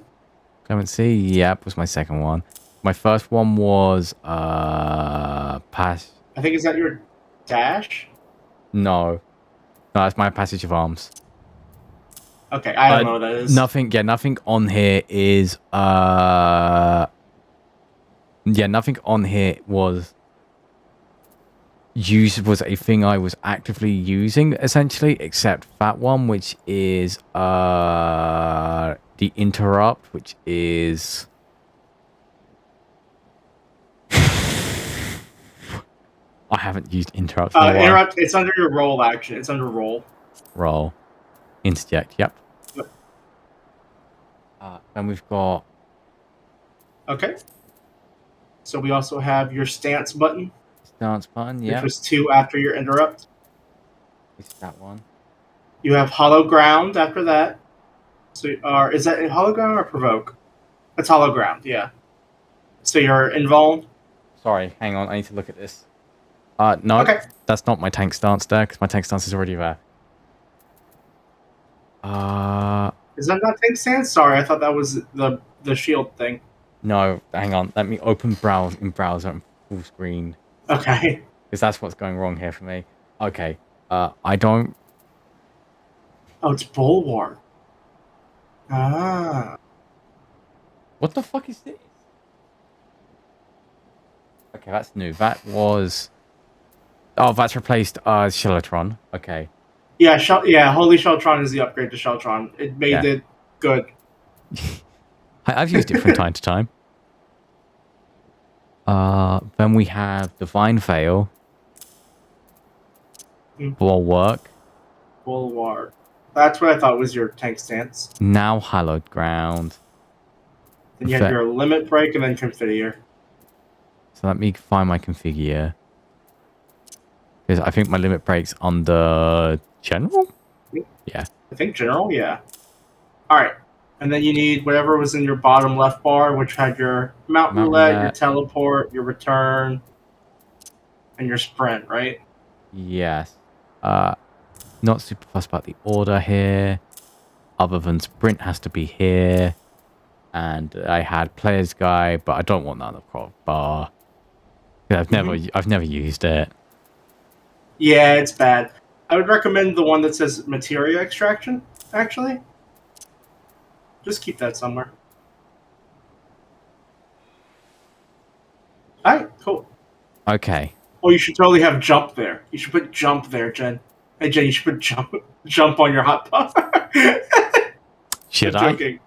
Speaker 1: Clemency, yep, was my second one. My first one was pass.
Speaker 2: I think, is that your dash?
Speaker 1: No, that's my passage of arms.
Speaker 2: Okay, I don't know what that is.
Speaker 1: Nothing on here is nothing on here was a thing I was actively using, essentially, except that one, which is the interrupt, which is I haven't used interrupt in a while.
Speaker 2: Interrupt, it's under your roll action. It's under roll.
Speaker 1: Roll. Interject, yep. Then we've got...
Speaker 2: Okay. So we also have your stance button.
Speaker 1: Stance button, yeah.
Speaker 2: Which was 2 after your interrupt.
Speaker 1: It's that one.
Speaker 2: You have hollow ground after that. So, is that hollow ground or provoke? It's hollow ground, yeah. So you're invuln.
Speaker 1: Sorry, hang on. I need to look at this. No, okay. That's not my tank stance there, because my tank stance is already there.
Speaker 2: Is that not tank stance? Sorry, I thought that was the shield thing.
Speaker 1: No, hang on. Let me open browser and full screen.
Speaker 2: Okay.
Speaker 1: Because that's what's going wrong here for me. Okay. I don't...
Speaker 2: Oh, it's Bulwark. Ah.
Speaker 1: What the fuck is this? Okay, that's new. That was... Oh, that's replaced Shellatron. Okay.
Speaker 2: Yeah, Holy Sheltron is the upgrade to Sheltron. It made it good.
Speaker 1: I've used it from time to time. Then we have Divine Veil. Bulwark.
Speaker 2: Bulwark. That's what I thought was your tank stance.
Speaker 1: Now Hallowed Ground.
Speaker 2: Then you have your Limit Break and then Configure.
Speaker 1: So let me find my configure. Because I think my limit break's on the general? Yeah.
Speaker 2: I think general, yeah. Alright. And then you need whatever was in your bottom left bar, which had your Mount Roulette, your Teleport, your Return, and your Sprint, right?
Speaker 1: Yes. Not super fussed about the order here. Other than Sprint has to be here. And I had Player's Guide, but I don't want that on the bar. I've never used it.
Speaker 2: Yeah, it's bad. I would recommend the one that says Materia Extraction, actually. Just keep that somewhere. Alright, cool.
Speaker 1: Okay.
Speaker 2: Oh, you should totally have Jump there. You should put Jump there, Jen. Hey, Jen, you should put Jump on your hotbar.
Speaker 1: Should
Speaker 2: I'm
Speaker 1: I?
Speaker 2: joking.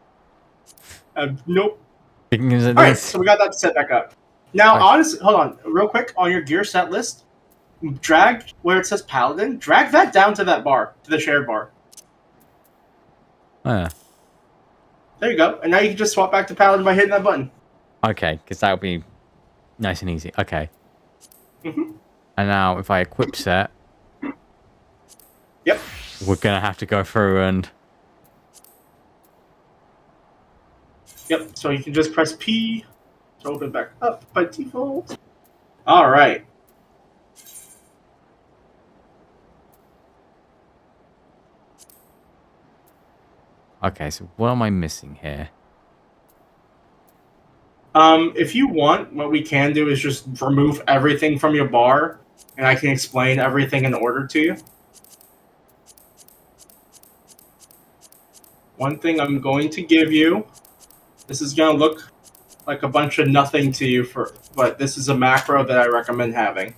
Speaker 2: Nope.
Speaker 1: Because
Speaker 2: Alright, so we got that set back up. Now, honestly, hold on, real quick, on your gear set list, drag where it says Paladin, drag that down to that bar, to the shared bar.
Speaker 1: There
Speaker 2: you go. And now you can just swap back to Paladin by hitting that button.
Speaker 1: Okay, because that'll be nice and easy. Okay.
Speaker 2: Mm-hmm.
Speaker 1: And now, if I equip set...
Speaker 2: Yep.
Speaker 1: We're going to have to go through and...
Speaker 2: Yep, so you can just press P to open back up by default. Alright.
Speaker 1: Okay, so what am I missing here?
Speaker 2: If you want, what we can do is just remove everything from your bar, and I can explain everything in order to you. One thing I'm going to give you, this is going to look like a bunch of nothing to you, but this is a macro that I recommend having.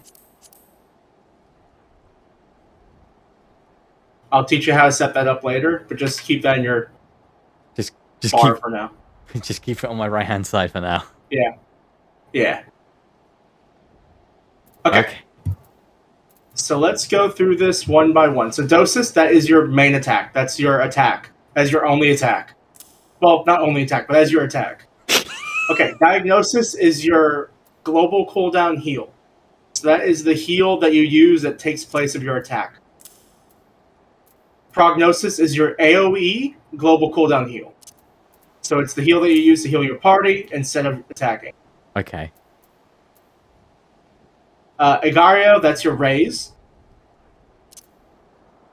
Speaker 2: I'll teach you how to set that up later, but just keep that in your bar for now.
Speaker 1: Just keep it on my right-hand side for now.
Speaker 2: Yeah. Yeah. Okay. So let's go through this one by one. So Dosis, that is your main attack. That's your attack. That's your only attack. Well, not only attack, but as your attack. Okay, Diagnosis is your global cooldown heal. So that is the heal that you use that takes place of your attack. Prognosis is your AoE global cooldown heal. So it's the heal that you use to heal your party instead of attacking.
Speaker 1: Okay.
Speaker 2: Agario, that's your raise.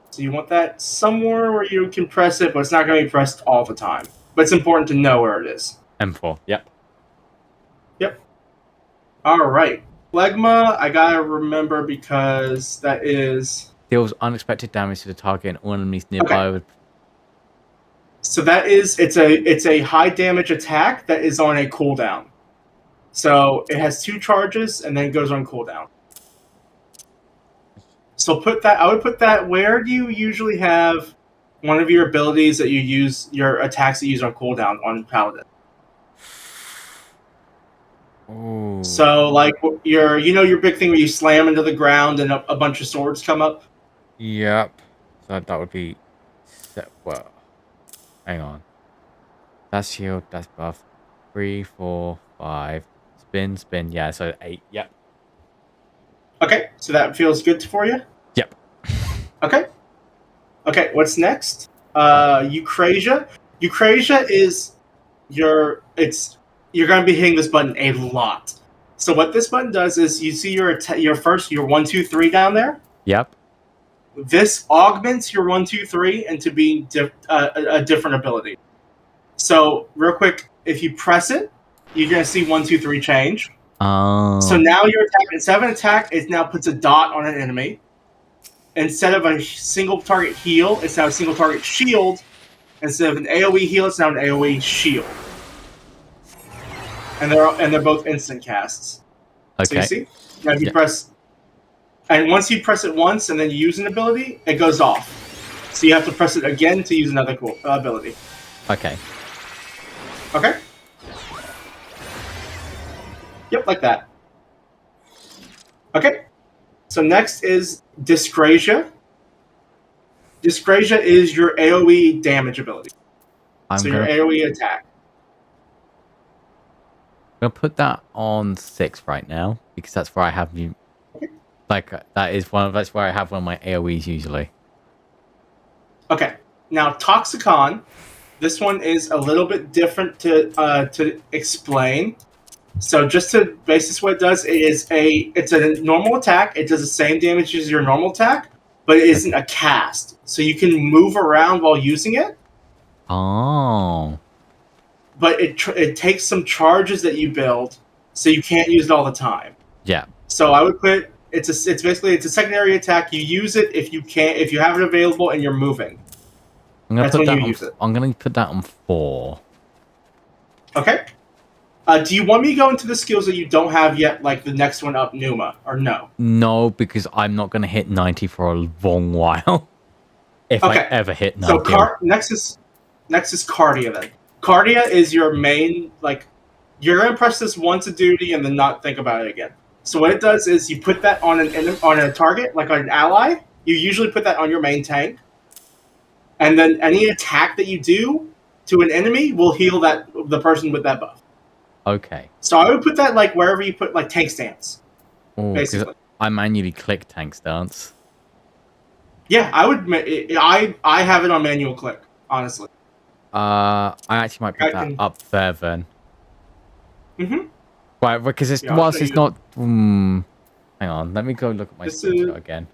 Speaker 2: So you want that somewhere where you can press it, but it's not going to be pressed all the time. But it's important to know where it is.
Speaker 1: M4, yep.
Speaker 2: Yep. Alright. Phlegma, I gotta remember because that is...
Speaker 1: Deals unexpected damage to the target and all enemies nearby.
Speaker 2: Okay. So that is... It's a high damage attack that is on a cooldown. So it has 2 charges and then it goes on cooldown. So I would put that where do you usually have one of your abilities that you use, your attacks that you use on cooldown on Paladin.
Speaker 1: Ooh.
Speaker 2: So like your big thing where you slam into the ground and a bunch of swords come up?
Speaker 1: Yep. So that would be well. Hang on. That's shield, that's buff. 3, 4, 5. Spin, yeah, so 8, yep.
Speaker 2: Okay, so that feels good for you?
Speaker 1: Yep.
Speaker 2: Okay. Okay, what's next? Eucrasia. Eucrasia is you're going to be hitting this button a lot. So what this button does is you see your 1, 2, 3 down there?
Speaker 1: Yep.
Speaker 2: This augments your 1, 2, 3 into being a different ability. So real quick, if you press it, you're going to see 1, 2, 3 change.
Speaker 1: Oh.
Speaker 2: So now your attack, instead of an attack, it now puts a dot on an enemy. Instead of a single target heal, it's now a single target shield. Instead of an AoE heal, it's now an AoE shield. And they're both instant casts.
Speaker 1: Okay.
Speaker 2: So you see? Now if you press, and once you press it once and then you use an ability, it goes off. So you have to press it again to use another ability.
Speaker 1: Okay.
Speaker 2: Okay. Yep, like that. Okay. So next is Dyscrasia. Dyscrasia is your AoE damage ability. So your AoE attack.
Speaker 1: I'm gonna put that on 6 right now because that's where I have you. Like that's where I have one of my AoEs usually.
Speaker 2: Okay. Now Toxicon. This one is a little bit different to explain. So just to basis what it does, it's a normal attack. It does the same damage as your normal attack, but it isn't a cast. So you can move around while using it.
Speaker 1: Oh.
Speaker 2: But it takes some charges that you build, so you can't use it all the time.
Speaker 1: Yeah.
Speaker 2: So I would put it's basically a secondary attack. You use it if you have it available and you're moving.
Speaker 1: I'm gonna
Speaker 2: That's
Speaker 1: put
Speaker 2: when
Speaker 1: that
Speaker 2: you
Speaker 1: on.
Speaker 2: use it.
Speaker 1: I'm gonna put that on 4.
Speaker 2: Okay. Do you want me to go into the skills that you don't have yet, like the next one up, Numa, or no?
Speaker 1: No, because I'm not gonna hit 90 for a long while. If I ever hit 90.
Speaker 2: So next is Cardia then. Cardia is your main, like, you're gonna press this once a duty and then not think about it again. So what it does is you put that on a target, like on an ally. You usually put that on your main tank, and then any attack that you do to an enemy will heal the person with that buff.
Speaker 1: Okay.
Speaker 2: So I would put that like wherever you put like tank stance.
Speaker 1: Oh,
Speaker 2: basically.
Speaker 1: I manually click tank stance.
Speaker 2: Yeah, I would. I have it on manual click, honestly.
Speaker 1: I actually might put that up there then.
Speaker 2: Mm-hmm.
Speaker 1: Right, because it's whilst it's not. Hang on, let me go look at my screenshot again.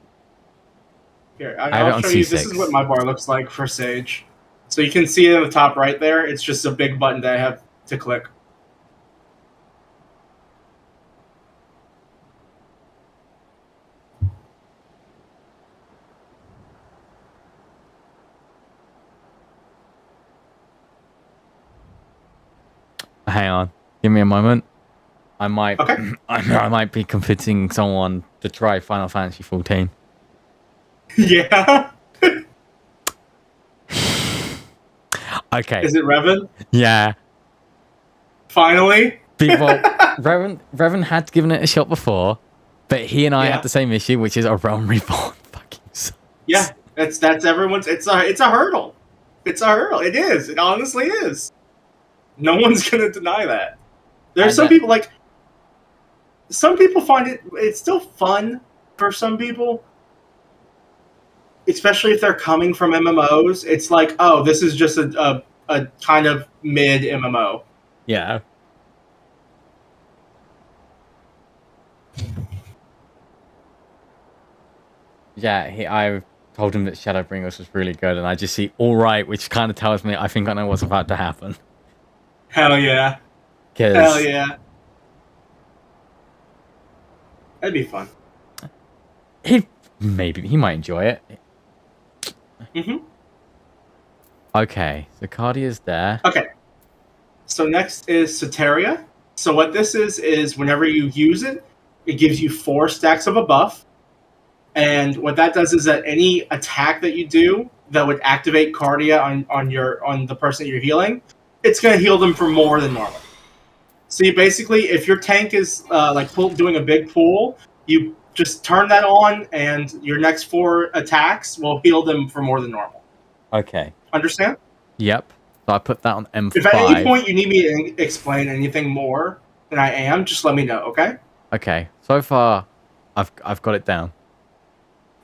Speaker 2: Here, I'll show
Speaker 1: C6.
Speaker 2: you. This is what my bar looks like for Sage. So you can see it in the top right there. It's just a big button that I have to click.
Speaker 1: Hang on, give me a moment. I might. Okay. I might be convincing someone to try Final Fantasy 14.
Speaker 2: Yeah.
Speaker 1: Okay.
Speaker 2: Is it Revan?
Speaker 1: Yeah.
Speaker 2: Finally.
Speaker 1: Well, Revan had given it a shot before, but he and I had the same issue, which is a Realm Reborn fucking sucks.
Speaker 2: Yeah, that's everyone's. It's a hurdle. It's a hurdle. It is. It honestly is. No one's gonna deny that. There's some people like. Some people find it's still fun for some people, especially if they're coming from MMOs. It's like, oh, this is just a kind of mid MMO.
Speaker 1: Yeah. Yeah, I told him that Shadowbringers was really good, and I just see all right, which kind of tells me I think I know what's about to happen.
Speaker 2: Hell yeah. Hell yeah. That'd be fun.
Speaker 1: He might enjoy it.
Speaker 2: Mm-hmm.
Speaker 1: Okay, so Cardia's there.
Speaker 2: Okay. So next is Soteria. So what this is whenever you use it, it gives you 4 stacks of a buff. And what that does is that any attack that you do that would activate Cardia on the person that you're healing, it's going to heal them for more than normal. So you basically, if your tank is doing a big pull, you just turn that on, and your next 4 attacks will heal them for more than normal.
Speaker 1: Okay.
Speaker 2: Understand?
Speaker 1: Yep. So I put that on M5.
Speaker 2: If at any point you need me to explain anything more than I am, just let me know, okay?
Speaker 1: Okay. So far, I've got it down.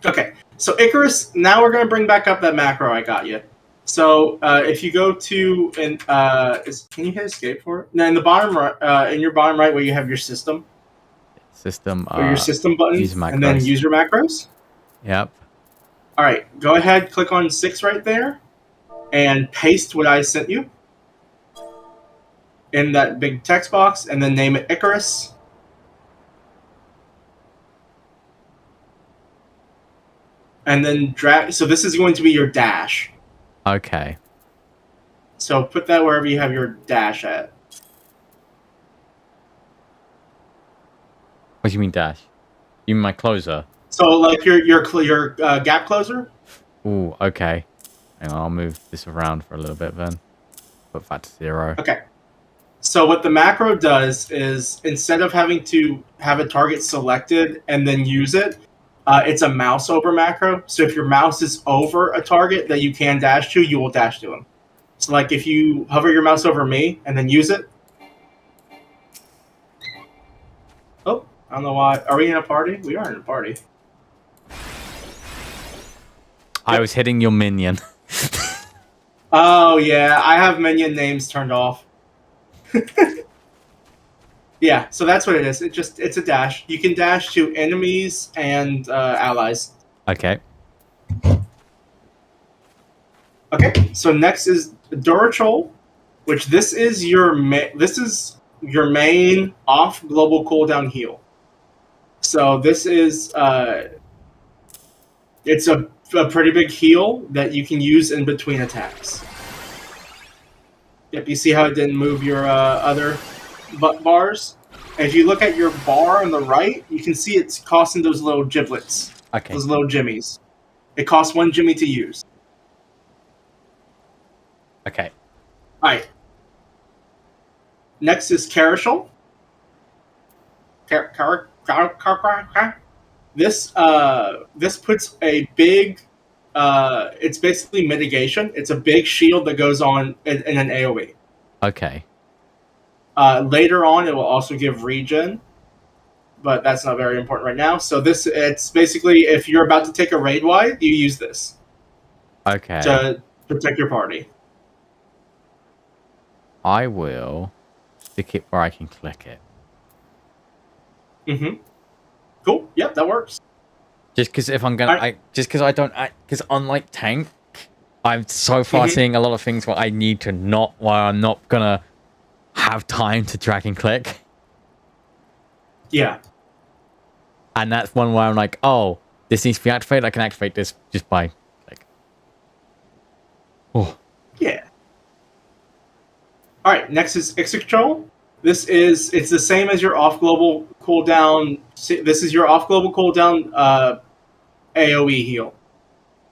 Speaker 2: Okay. So Icarus, now we're going to bring back up that macro I got you. So if you go to can you hit escape for it? No, in the bottom right, in your bottom right where you have your system.
Speaker 1: System.
Speaker 2: Or your system button, and then use your macros.
Speaker 1: Yep.
Speaker 2: All right. Go ahead, click on 6 right there, and paste what I sent you in that big text box, and then name it Icarus. And then drag. So this is going to be your dash.
Speaker 1: Okay.
Speaker 2: So put that wherever you have your dash at.
Speaker 1: What do you mean dash? You mean my closer?
Speaker 2: So like your gap closer.
Speaker 1: Ooh, okay. Hang on, I'll move this around for a little bit then. Put that to 0.
Speaker 2: Okay. So what the macro does is instead of having to have a target selected and then use it, it's a mouse over macro. So if your mouse is over a target that you can dash to, you will dash to him. So like if you hover your mouse over me and then use it. Oh, I don't know why. Are we in a party? We are in a party.
Speaker 1: I was hitting your minion.
Speaker 2: Oh yeah, I have minion names turned off. Yeah, so that's what it is. It's a dash. You can dash to enemies and allies.
Speaker 1: Okay.
Speaker 2: Okay, so next is Durachol, which this is your main off global cooldown heal. So this is it's a pretty big heal that you can use in between attacks. Yep, you see how it didn't move your other bars? And if you look at your bar on the right, you can see it's costing those little giblets.
Speaker 1: Okay.
Speaker 2: Those little jimmies. It costs 1 jimmy to use.
Speaker 1: Okay.
Speaker 2: Alright. Next is Karashal. This puts a big it's basically mitigation. It's a big shield that goes on in an AoE.
Speaker 1: Okay.
Speaker 2: Later on, it will also give regen, but that's not very important right now. So it's basically if you're about to take a raid wide, you use this.
Speaker 1: Okay.
Speaker 2: To protect your party.
Speaker 1: I will stick it where I can click it.
Speaker 2: Mm-hmm. Cool. Yep, that works.
Speaker 1: Just because if I'm gonna, because unlike tank, I'm so far seeing a lot of things where I need to where I'm not gonna have time to drag and click.
Speaker 2: Yeah.
Speaker 1: And that's one where I'm like, oh, this needs to be activated. I can activate this just by click. Oh.
Speaker 2: Yeah. All right. Next is Ixotrol. It's the same as your off global cooldown. This is your off global cooldown AoE heal.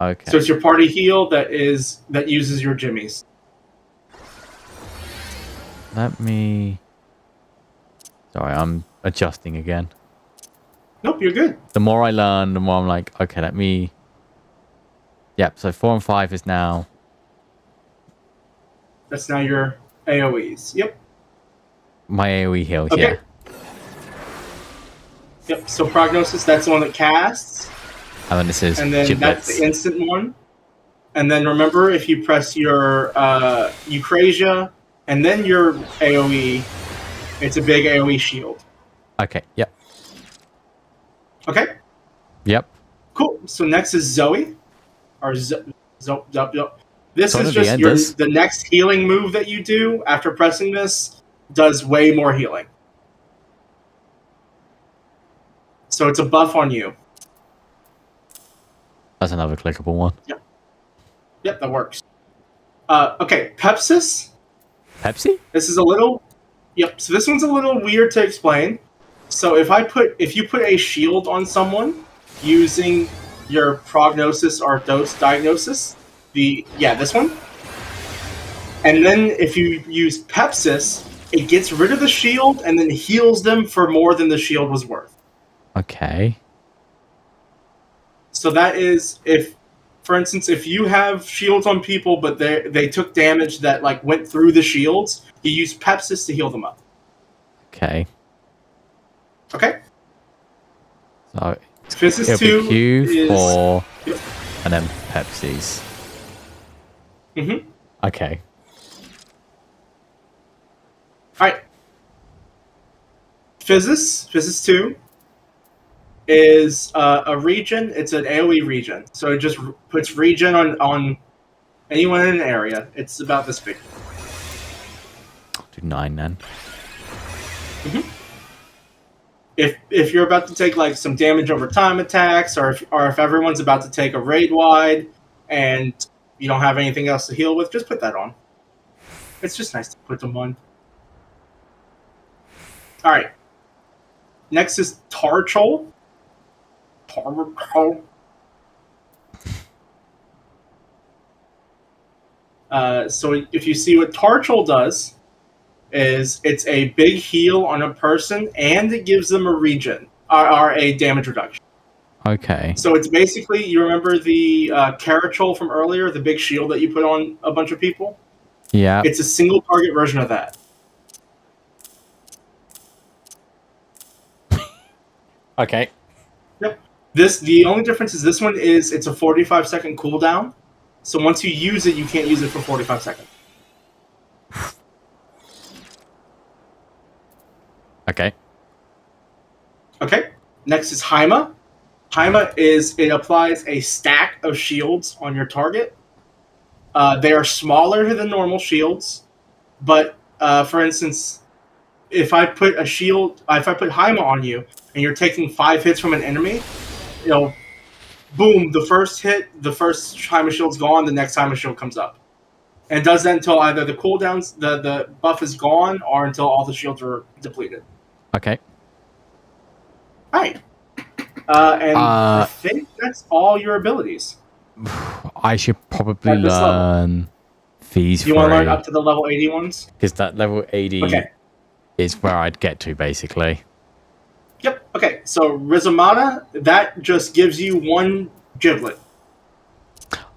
Speaker 1: Okay.
Speaker 2: So it's your party heal that uses your jimmies.
Speaker 1: Let me. Sorry, I'm adjusting again.
Speaker 2: Nope, you're good.
Speaker 1: The more I learn, the more I'm like, okay, let me. Yep. So 4 and 5 is now.
Speaker 2: That's now your AoEs. Yep.
Speaker 1: My AoE heals,
Speaker 2: okay.
Speaker 1: Yeah.
Speaker 2: Yep, so Prognosis, that's the one that casts.
Speaker 1: And then this is
Speaker 2: And then
Speaker 1: giblets.
Speaker 2: that's the instant one. And then remember, if you press your Eucrasia and then your AoE, it's a big AoE shield.
Speaker 1: Okay, yep.
Speaker 2: Okay?
Speaker 1: Yep.
Speaker 2: Cool. So next is Zoe. Or This
Speaker 1: Son
Speaker 2: is
Speaker 1: of
Speaker 2: just the next healing move that you do after pressing this. Does way more healing. So it's a buff on you.
Speaker 1: That's another clickable one.
Speaker 2: Yep, that works. Okay, Pepsis.
Speaker 1: Pepsi?
Speaker 2: This is a little... Yep, so this one's a little weird to explain. So if you put a shield on someone using your Prognosis or Dose Diagnosis, this one, and then if you use Pepsis, it gets rid of the shield and then heals them for more than the shield was worth.
Speaker 1: Okay.
Speaker 2: So that is for instance, if you have shields on people, but they took damage that like went through the shields, you use Pepsis to heal them up.
Speaker 1: Okay.
Speaker 2: Okay.
Speaker 1: So
Speaker 2: Physis
Speaker 1: it'll be
Speaker 2: 2
Speaker 1: Q,
Speaker 2: is
Speaker 1: 4, and then Pepsis.
Speaker 2: Mm-hmm.
Speaker 1: Okay.
Speaker 2: Alright. Physis 2 is a region. It's an AoE region. So it just puts regen on anyone in an area. It's about this big.
Speaker 1: I'll do 9 then.
Speaker 2: Mm-hmm. If you're about to take like some damage over time attacks, or if everyone's about to take a raid wide and you don't have anything else to heal with, just put that on. It's just nice to put them on. All right. Next is Tarchol. So if you see what Tarchol does, is it's a big heal on a person, and it gives them a regen, or a damage reduction.
Speaker 1: Okay.
Speaker 2: So it's basically, you remember the Carachol from earlier, the big shield that you put on a bunch of people?
Speaker 1: Yeah.
Speaker 2: It's a single target version of that.
Speaker 1: Okay.
Speaker 2: Yep. The only difference is this one is it's a 45-second cooldown. So once you use it, you can't use it for 45 seconds.
Speaker 1: Okay.
Speaker 2: Okay. Next is Haima. Haima it applies a stack of shields on your target. They are smaller than normal shields, but for instance, if I put Haima on you and you're taking 5 hits from an enemy, boom, the first hit, the first Haima shield's gone, the next Haima shield comes up. And it does that until either the cooldowns, the buff is gone, or until all the shields are depleted.
Speaker 1: Okay.
Speaker 2: Alright. And I think that's all your abilities.
Speaker 1: I should probably learn these.
Speaker 2: You want to learn up to the level 80 ones?
Speaker 1: Because that level 80 is where I'd get to, basically.
Speaker 2: Yep. Okay. So Rizomata, that just gives you 1 giblet.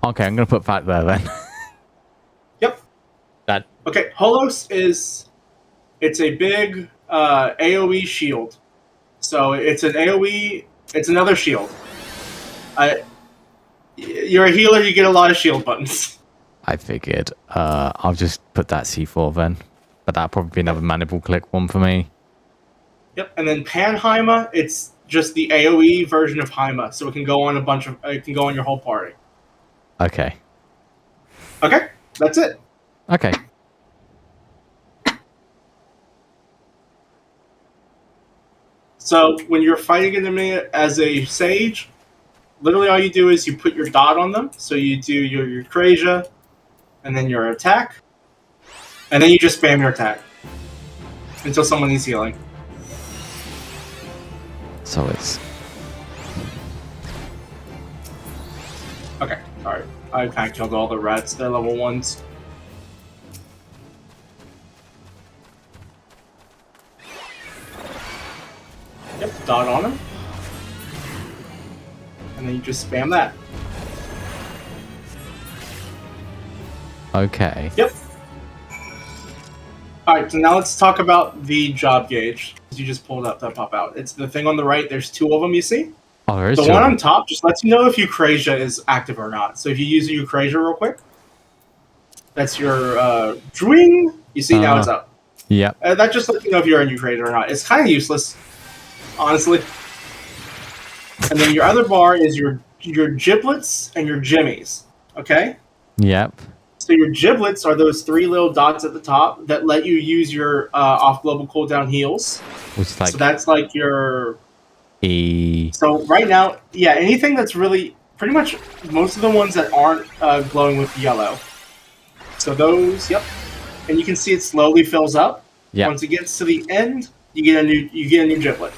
Speaker 1: Okay, I'm gonna put that there then.
Speaker 2: Yep.
Speaker 1: That.
Speaker 2: Okay. Holos it's a big AOE shield. So it's an AOE. It's another shield. You're a healer. You get a lot of shield buttons.
Speaker 1: I figured. I'll just put that C4 then. But that'll probably be another mandible click one for me.
Speaker 2: Yep, and then Panhaima, it's just the AOE version of Haima, so it can go on it can go on your whole party.
Speaker 1: Okay.
Speaker 2: Okay, that's it.
Speaker 1: Okay.
Speaker 2: So when you're fighting an enemy as a sage, literally all you do is you put your dot on them. So you do your Eucrasia, and then your attack, and then you just spam your attack until someone needs healing.
Speaker 1: So it's...
Speaker 2: Okay, alright. I kind of killed all the rats. They're level 1s. Yep, dot on them. And then you just spam that.
Speaker 1: Okay.
Speaker 2: Yep. Alright, so now let's talk about the job gauge. You just pulled up that pop out. It's the thing on the right. There's 2 of them, you see?
Speaker 1: Oh, there is
Speaker 2: the
Speaker 1: 2
Speaker 2: one on top just lets you know if Eucrasia is active or not. So if you use Eucrasia real quick, that's your dring. You see, now it's up.
Speaker 1: Yeah.
Speaker 2: That just lets you know if you're in Eucrasia or not. It's kind of useless, honestly. And then your other bar is your giblets and your jimmies. Okay?
Speaker 1: Yep.
Speaker 2: So your giblets are those 3 little dots at the top that let you use your off-global cooldown heals.
Speaker 1: Which is like...
Speaker 2: So that's like your...
Speaker 1: E...
Speaker 2: So right now, yeah, anything that's really... Pretty much most of the ones that aren't glowing with yellow. So those, yep. And you can see it slowly fills up.
Speaker 1: Yep.
Speaker 2: Once it gets to the end, you get a new giblet.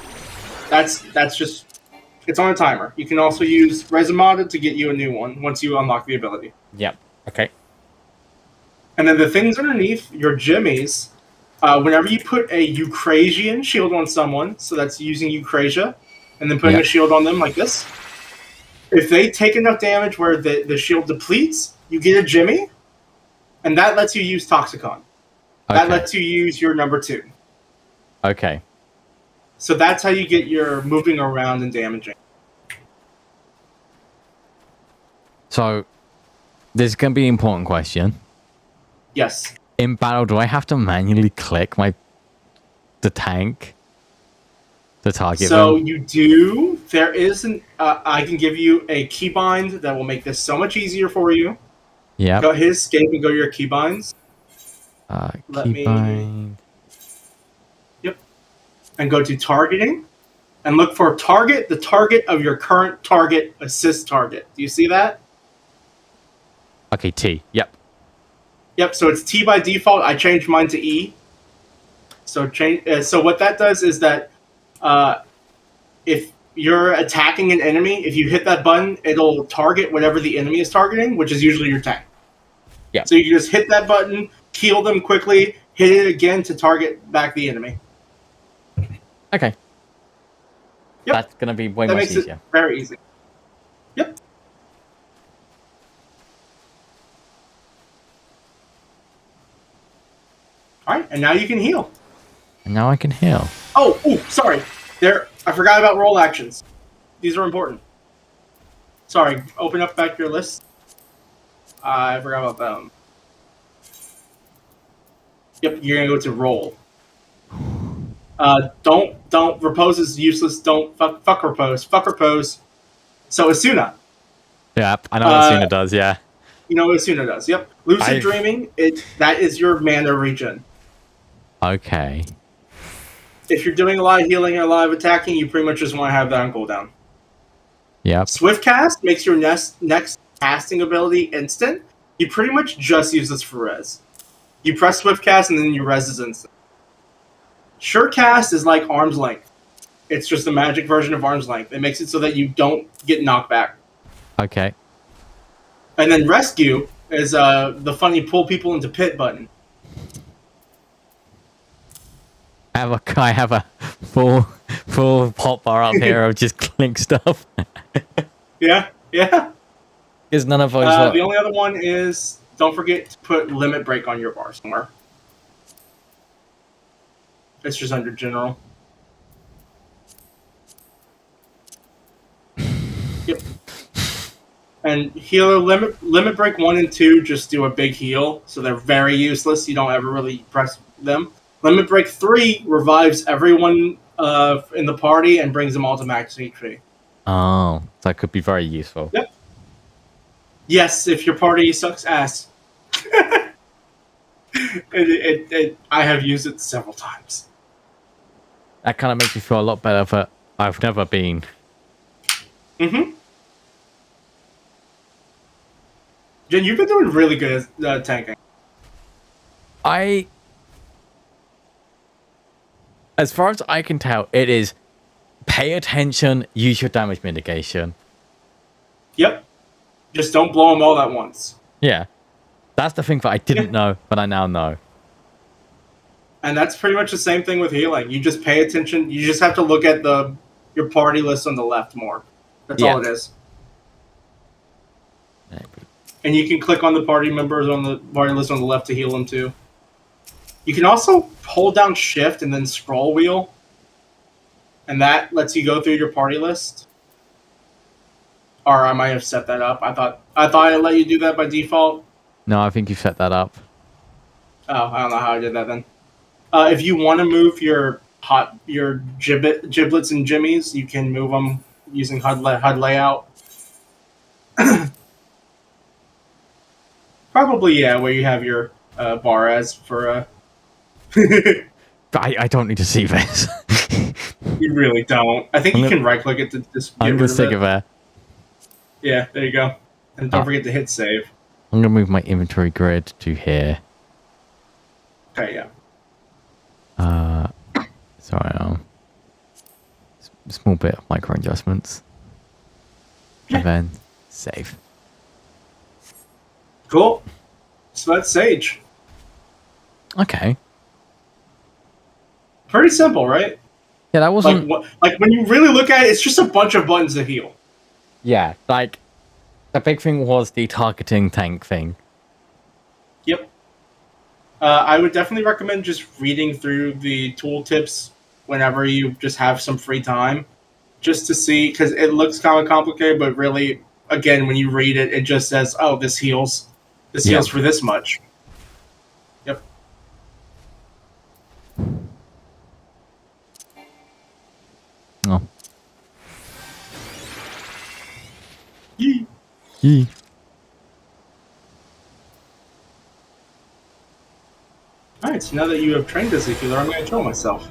Speaker 2: That's just... It's on a timer. You can also use Rizomata to get you a new one once you unlock the ability.
Speaker 1: Yep. Okay.
Speaker 2: And then the things underneath, your jimmies, whenever you put a Eucrasian shield on someone, so that's using Eucrasia, and then putting a shield on them like this, if they take enough damage where the shield depletes, you get a jimmy, and that lets you use Toxicon. That lets you use your number 2.
Speaker 1: Okay.
Speaker 2: So that's how you get your moving around and damaging.
Speaker 1: So, this is going to be an important question.
Speaker 2: Yes.
Speaker 1: In battle, do I have to manually click the tank to target them?
Speaker 2: You do. There is I can give you a keybind that will make this so much easier for you.
Speaker 1: Yeah.
Speaker 2: Go hit escape and go to your keybinds.
Speaker 1: Keybind.
Speaker 2: Yep. And go to targeting, and look for the target of your current target assist target. Do you see that?
Speaker 1: Okay, T. Yep.
Speaker 2: Yep, so it's T by default. I changed mine to E. So so what that does is that if you're attacking an enemy, if you hit that button, it'll target whatever the enemy is targeting, which is usually your tank.
Speaker 1: Yeah.
Speaker 2: So you can just hit that button, heal them quickly, hit it again to target back the enemy.
Speaker 1: Okay.
Speaker 2: Yep.
Speaker 1: That's going to be way
Speaker 2: That
Speaker 1: much
Speaker 2: makes
Speaker 1: easier.
Speaker 2: it very easy. Yep. Alright, and now you can heal.
Speaker 1: And now I can heal.
Speaker 2: Oh, ooh, sorry. I forgot about roll actions. These are important. Sorry, open up back your list. I forgot about them. Yep, you're gonna go to roll. Don't repose is useless. Don't fuck repose. Fuck repose. So Asuna.
Speaker 1: Yeah, I know what Asuna does, yeah.
Speaker 2: You know what Asuna does, yep. Lucid dreaming, that is your mana regen.
Speaker 1: Okay.
Speaker 2: If you're doing a lot of healing or a lot of attacking, you pretty much just want to have that on cooldown.
Speaker 1: Yep.
Speaker 2: Swift cast makes your next casting ability instant. You pretty much just use this for res. You press swift cast and then your res is instant. Sure cast is like arm's length. It's just a magic version of arm's length. It makes it so that you don't get knocked back.
Speaker 1: Okay.
Speaker 2: And then rescue is the funny pull people into pit button.
Speaker 1: I have a full pop bar up here of just clink stuff.
Speaker 2: Yeah.
Speaker 1: Because none of those.
Speaker 2: The only other one is don't forget to put limit break on your bar somewhere. It's just under general. Yep. And healer limit break 1 and 2 just do a big heal, so they're very useless. You don't ever really press them. Limit break 3 revives everyone in the party and brings them all to max HP.
Speaker 1: Oh, that could be very useful.
Speaker 2: Yep. Yes, if your party sucks ass. I have used it several times.
Speaker 1: That kind of makes me feel a lot better, but I've never been.
Speaker 2: Mm-hmm. Jen, you've been doing really good at tanking.
Speaker 1: As far as I can tell, it is pay attention, use your damage mitigation.
Speaker 2: Yep. Just don't blow them all at once.
Speaker 1: Yeah. That's the thing that I didn't know, but I now know.
Speaker 2: And that's pretty much the same thing with healing. You just pay attention. You just have to look at your party list on the left more. That's all it is. And you can click on the party members on the party list on the left to heal them too. You can also hold down shift and then scroll wheel. And that lets you go through your party list. Or I might have set that up. I thought it let you do that by default.
Speaker 1: No, I think you set that up.
Speaker 2: Oh, I don't know how I did that then. If you want to move your giblets and jimmies, you can move them using HUD layout. Probably, yeah, where you have your bar as for...
Speaker 1: I don't need to see this.
Speaker 2: You really don't. I think you can right-click it to just
Speaker 1: I'm going to stick it there.
Speaker 2: Yeah, there you go. And don't forget to hit save.
Speaker 1: I'm going to move my inventory grid to here.
Speaker 2: Okay, yeah.
Speaker 1: Sorry, small bit of micro adjustments. And then save.
Speaker 2: Cool. So that's Sage.
Speaker 1: Okay.
Speaker 2: Pretty simple, right?
Speaker 1: Yeah, that wasn't...
Speaker 2: Like when you really look at it, it's just a bunch of buttons to heal.
Speaker 1: Yeah, like, the big thing was the targeting tank thing.
Speaker 2: Yep. I would definitely recommend just reading through the tooltips whenever you just have some free time. Just to see, because it looks kind of complicated, but really, again, when you read it, it just says, oh, this heals. This heals for this much. Yep.
Speaker 1: Oh.
Speaker 2: Yee.
Speaker 1: Yee.
Speaker 2: Alright, so now that you have trained as a healer, I'm going to kill myself.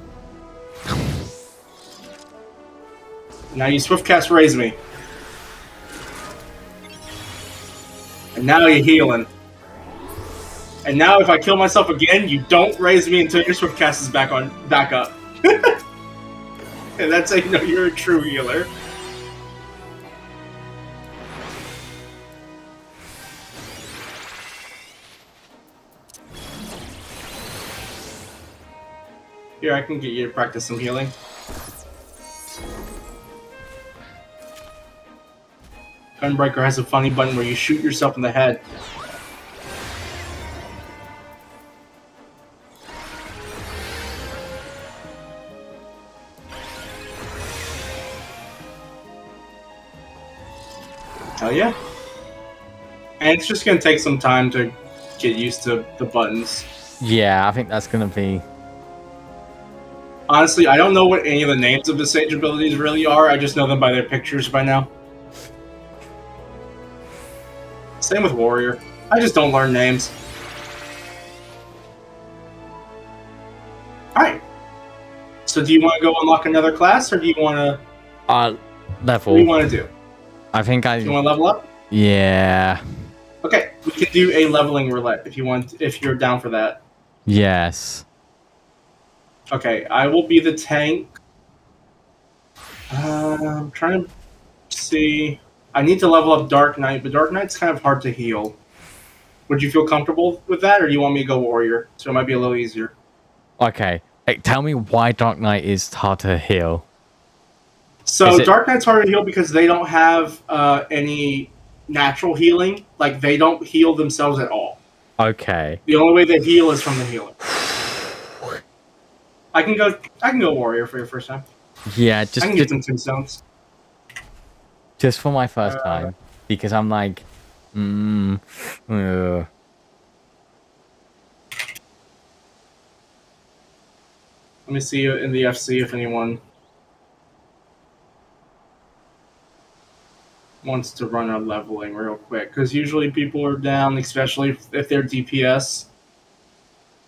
Speaker 2: Now you swiftcast raise me. And now you're healing. And now if I kill myself again, you don't raise me until your swiftcast is back up. And that's how you know you're a true healer. Here, I can get you to practice some healing. Gunbreaker has a funny button where you shoot yourself in the head. Oh yeah. And it's just gonna take some time to get used to the buttons.
Speaker 1: Yeah, I think that's gonna be...
Speaker 2: Honestly, I don't know what any of the names of the Sage abilities really are. I just know them by their pictures by now. Same with Warrior. I just don't learn names. Alright. So do you want to go unlock another class, or do you want to...
Speaker 1: level.
Speaker 2: What do you want to do?
Speaker 1: I think I...
Speaker 2: Do you want to level up?
Speaker 1: Yeah.
Speaker 2: Okay, we can do a leveling roulette if you want, if you're down for that.
Speaker 1: Yes.
Speaker 2: Okay, I will be the tank. I'm trying to see... I need to level up Dark Knight, but Dark Knight's kind of hard to heal. Would you feel comfortable with that, or do you want me to go Warrior? So it might be a little easier.
Speaker 1: Okay. Hey, tell me why Dark Knight is hard to heal.
Speaker 2: So Dark Knight's hard to heal because they don't have any natural healing. Like, they don't heal themselves at all.
Speaker 1: Okay.
Speaker 2: The only way they heal is from the healer. I can go Warrior for your first time.
Speaker 1: Yeah, just...
Speaker 2: I can get some tombstones.
Speaker 1: Just for my first time. Because I'm like... Let
Speaker 2: me see in the FC if anyone wants to run a leveling real quick. Because usually people are down, especially if they're DPS.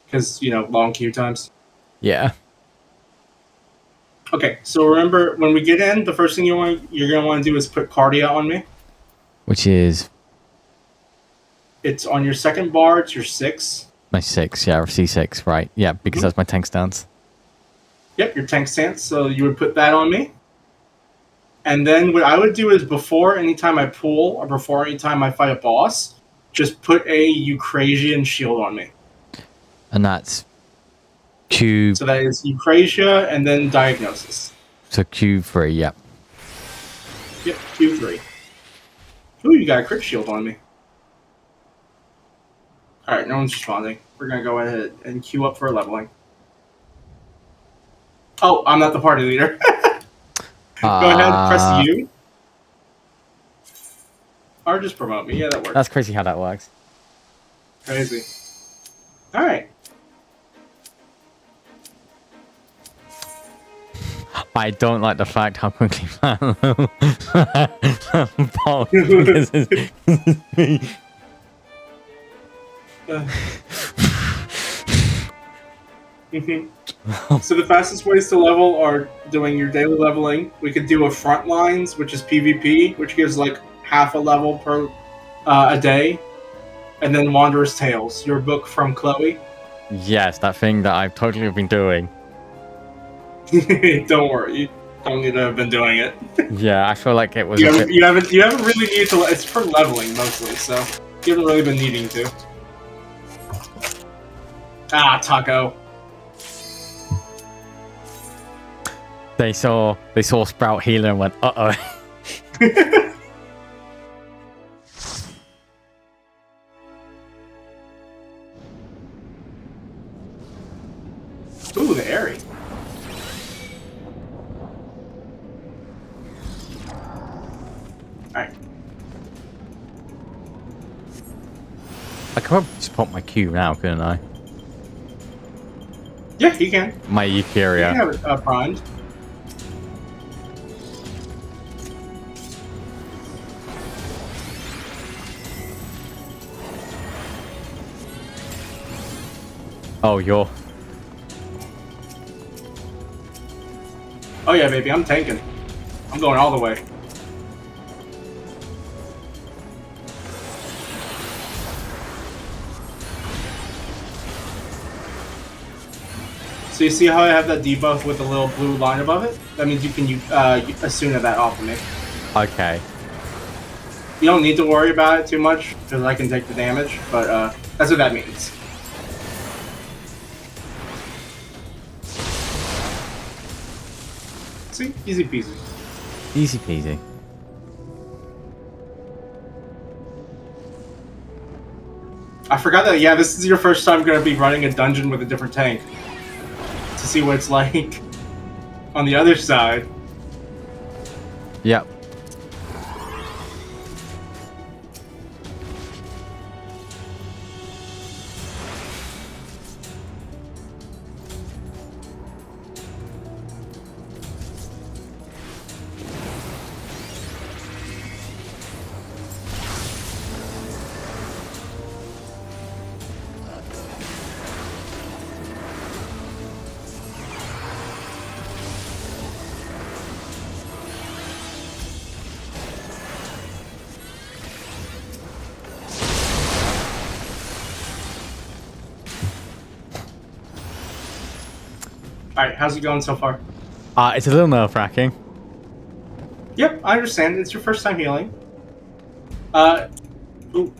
Speaker 2: Because, you know, long queue times.
Speaker 1: Yeah.
Speaker 2: Okay, so remember, when we get in, the first thing you're going to want to do is put Cardia on me.
Speaker 1: Which is...
Speaker 2: It's on your second bar, it's your 6.
Speaker 1: My 6, yeah, C6, right. Yeah, because that's my tank stance.
Speaker 2: Yep, your tank stance, so you would put that on me. And then what I would do is before any time I pull, or before any time I fight a boss, just put a Eucrasian shield on me.
Speaker 1: And that's... Q...
Speaker 2: So that is Eucrasia and then Diagnosis.
Speaker 1: So Q3, yep.
Speaker 2: Yep, Q3. Ooh, you got a crit shield on me. Alright, no one's responding. We're gonna go ahead and queue up for leveling. Oh, I'm not the party leader. Go ahead, press U. Or just promote me. Yeah, that works.
Speaker 1: That's crazy how that works.
Speaker 2: Crazy. Alright.
Speaker 1: I don't like the fact how quickly Paul this is me.
Speaker 2: So the fastest ways to level are doing your daily leveling. We could do a Frontlines, which is PvP, which gives like half a level per a day. And then Wanderer's Tales, your book from Chloe.
Speaker 1: Yes, that thing that I've totally been doing.
Speaker 2: Don't worry, you don't need to have been doing it.
Speaker 1: Yeah, I feel like it was.
Speaker 2: You haven't really needed to. It's for leveling mostly, so you haven't really been needing to. Ah, Taco.
Speaker 1: They saw Sprout healer and went, uh oh.
Speaker 2: Ooh, the Airy. Alright.
Speaker 1: I could probably just pop my Q now, couldn't I?
Speaker 2: Yeah, you can.
Speaker 1: My Eukaria.
Speaker 2: You can have it primed.
Speaker 1: Oh, you're...
Speaker 2: Oh yeah, baby, I'm tanking. I'm going all the way. So you see how I have that debuff with the little blue line above it? That means you can Asuna that off of me.
Speaker 1: Okay.
Speaker 2: You don't need to worry about it too much, because I can take the damage, but that's what that means. See? Easy peasy.
Speaker 1: Easy peasy.
Speaker 2: I forgot that, yeah, this is your first time going to be running a dungeon with a different tank. To see what it's like on the other side.
Speaker 1: Yep.
Speaker 2: Alright, how's it going so far?
Speaker 1: It's a little nerve-wracking.
Speaker 2: Yep, I understand. It's your first time healing. Ooh.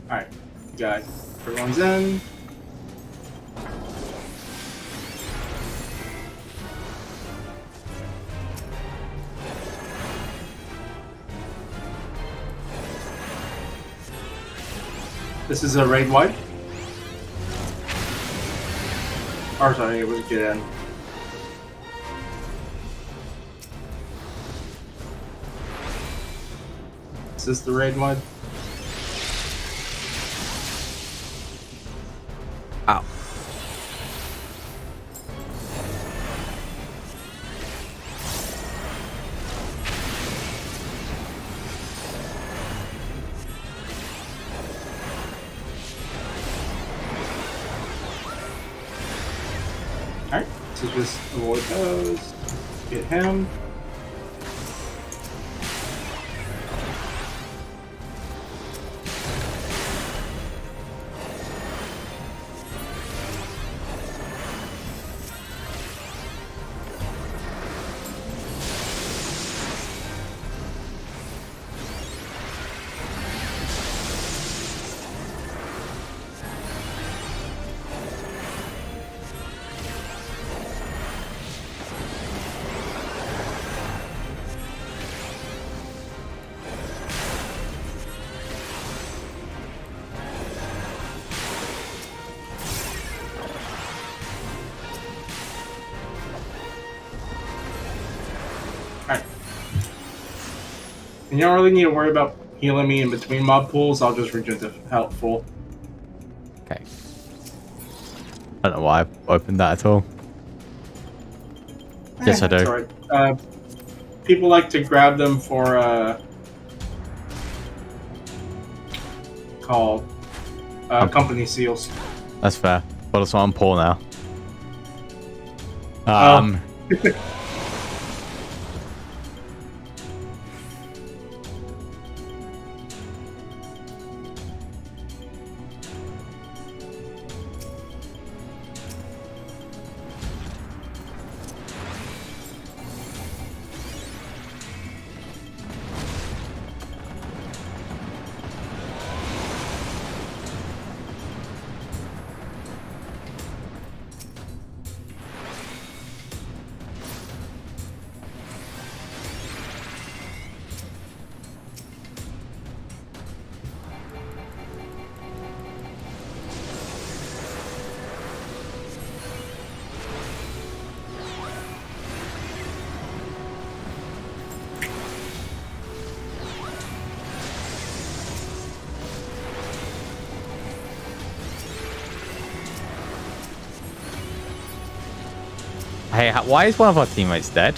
Speaker 2: Alright, got everyone's in. This is a raid wipe. Or sorry, it was get in. Is this the raid mod?
Speaker 1: Ow.
Speaker 2: Alright, so just avoid those. Get him. And you don't really need to worry about healing me in between mob pools. I'll just regen to health full.
Speaker 1: Okay. I don't know why I opened that at all. Yes, I do.
Speaker 2: That's alright. People like to grab them for called company seals.
Speaker 1: That's fair. But also I'm poor now. Hey, why is one of our teammates dead?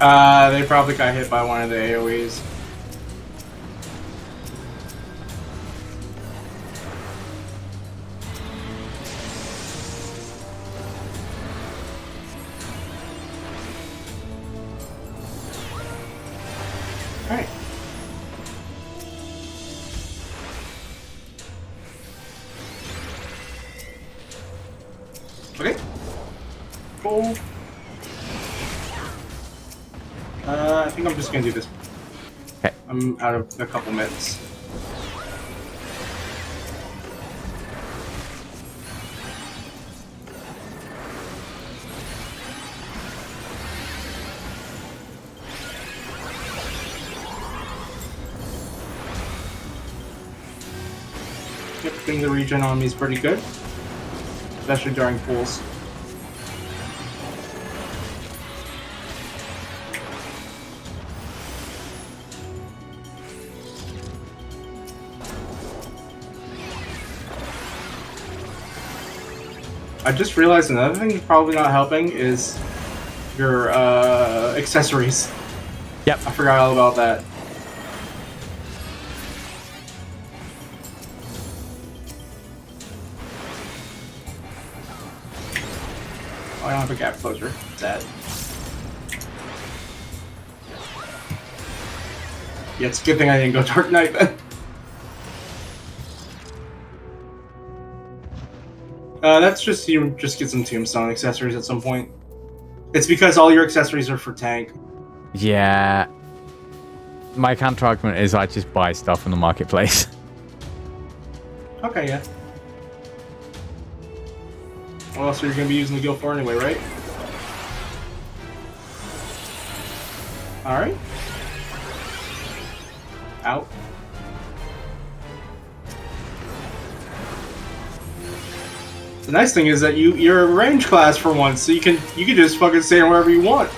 Speaker 2: They probably got hit by one of the AoEs. Alright. Okay. Cool. I think I'm just gonna do this.
Speaker 1: Okay.
Speaker 2: I'm out of a couple minutes. think the regen on me is pretty good, especially during pulls. I just realized another thing probably not helping is your accessories.
Speaker 1: Yep.
Speaker 2: I forgot all about that. Oh, I don't have a gap closure. Sad. Yeah, it's a good thing I didn't go Dark Knight then. That's just, you just get some Tombstone accessories at some point. It's because all your accessories are for tank.
Speaker 1: Yeah. My counter argument is I just buy stuff from the marketplace.
Speaker 2: Okay, yeah. Well, so you're going to be using the guild for anyway, right? Alright. Out. The nice thing is that you're a range class for once, so you can just fucking stand wherever you want.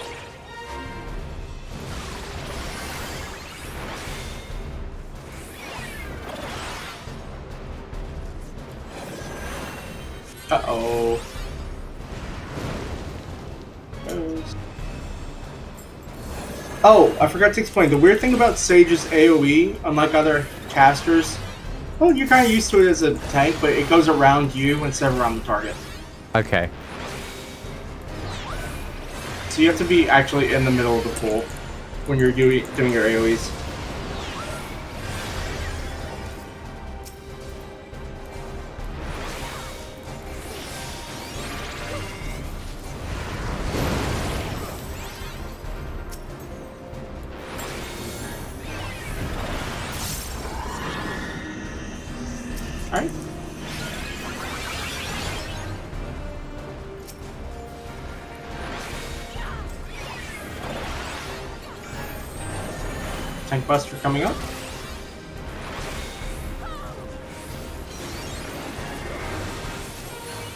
Speaker 2: Uh-oh. Oh, I forgot to explain. The weird thing about Sage's AoE, unlike other casters, well, you're kind of used to it as a tank, but it goes around you instead of around the target.
Speaker 1: Okay.
Speaker 2: So you have to be actually in the middle of the pool when you're doing your AoEs. Alright. Tank Buster coming up.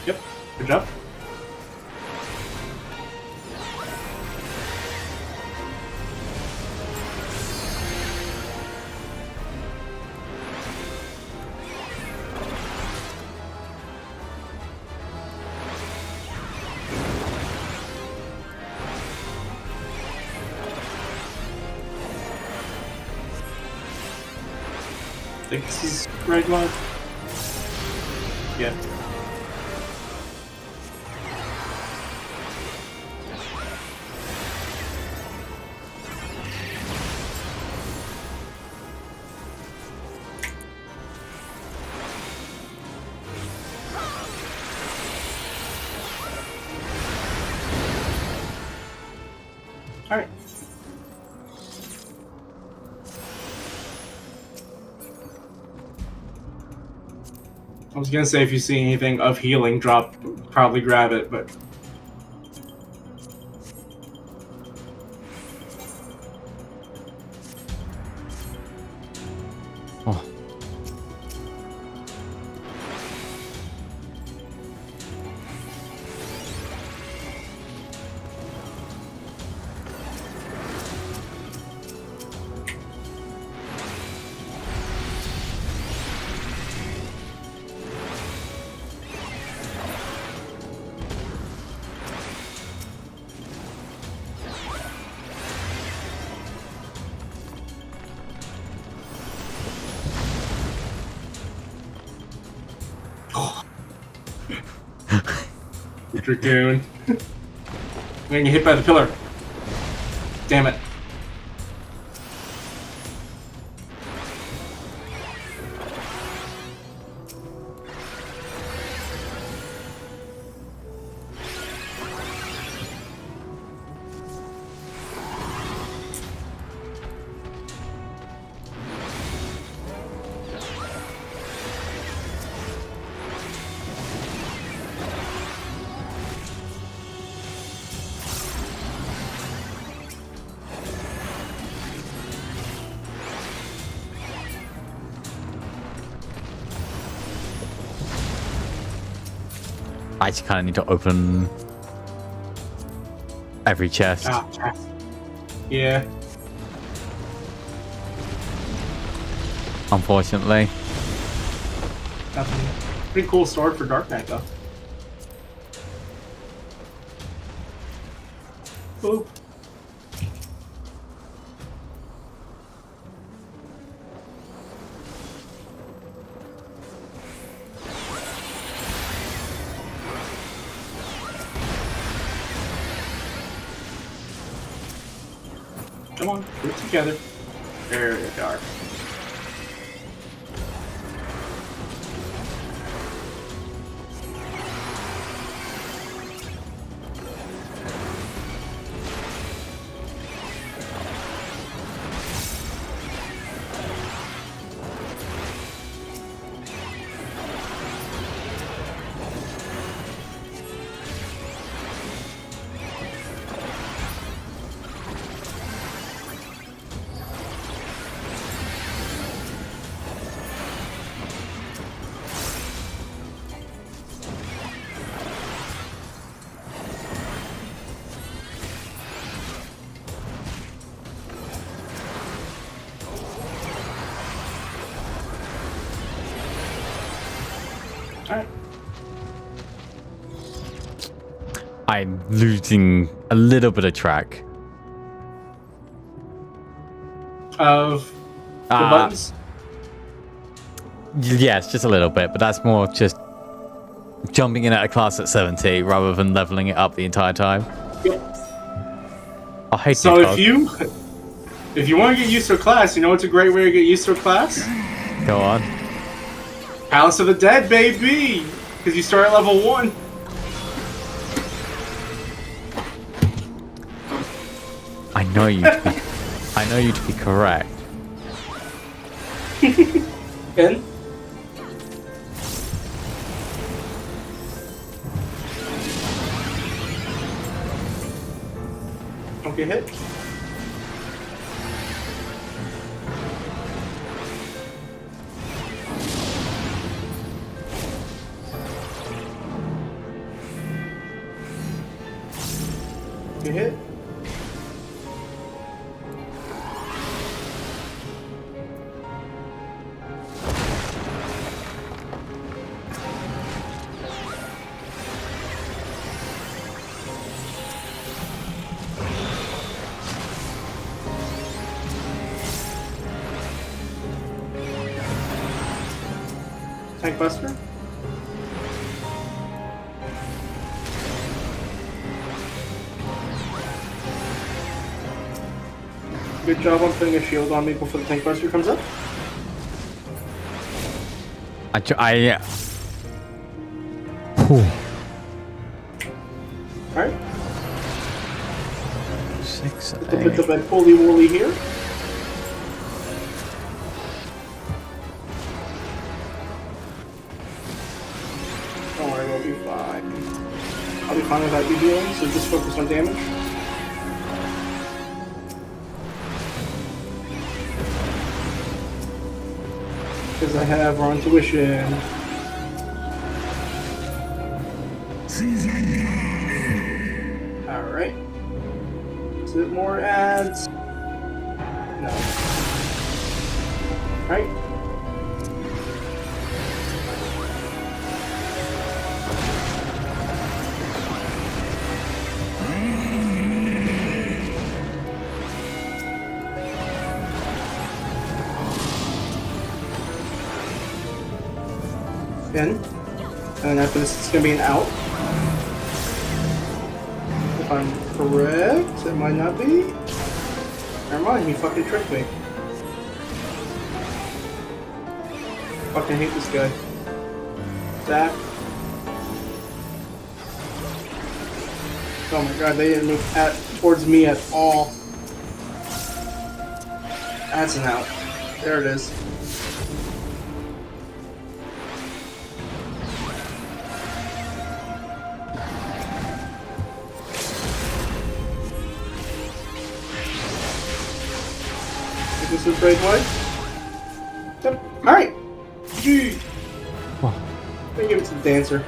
Speaker 2: Yep, good job. I think this is right mod. Yeah. All right. I was gonna say if you see anything of healing drop, probably grab it, but
Speaker 1: oh.
Speaker 2: Dragoon. I'm gonna get hit by the pillar. Damn it.
Speaker 1: I just kind of need to open every chest.
Speaker 2: Ah, yeah.
Speaker 1: Unfortunately.
Speaker 2: Nothing. Pretty cool sword for Dark Knight, though. Boop. Come on, do it together. There we are.
Speaker 1: I'm losing a little bit of track.
Speaker 2: Of the buttons?
Speaker 1: Yes, just a little bit, but that's more just jumping in at a class at 70 rather than leveling it up the entire time.
Speaker 2: Yep.
Speaker 1: I hate
Speaker 2: so if you want to get used to a class, you know what's a great way to get used to a class?
Speaker 1: Go on.
Speaker 2: Palace of the Dead, baby! Because you start at level 1.
Speaker 1: I know you to be correct.
Speaker 2: Ben? Don't get hit. Get hit. Tank Buster? Good job on putting a shield on me before the Tank Buster comes up. Alright.
Speaker 1: 6
Speaker 2: a bit of a holy woolly here. Don't worry, we'll be fine. I'll be fine without you healing, so just focus on damage. Because I have Ron Tuition. Alright. Is it more ads? No. Right? In. And after this, it's going to be an out. If I'm correct, it might not be. Never mind, you fucking tricked me. Fucking hate this guy. Zach. Oh my god, they didn't move towards me at all. That's an out. There it is. This is Braid White. Yep. Alright. Gee. Let me give it to the dancer.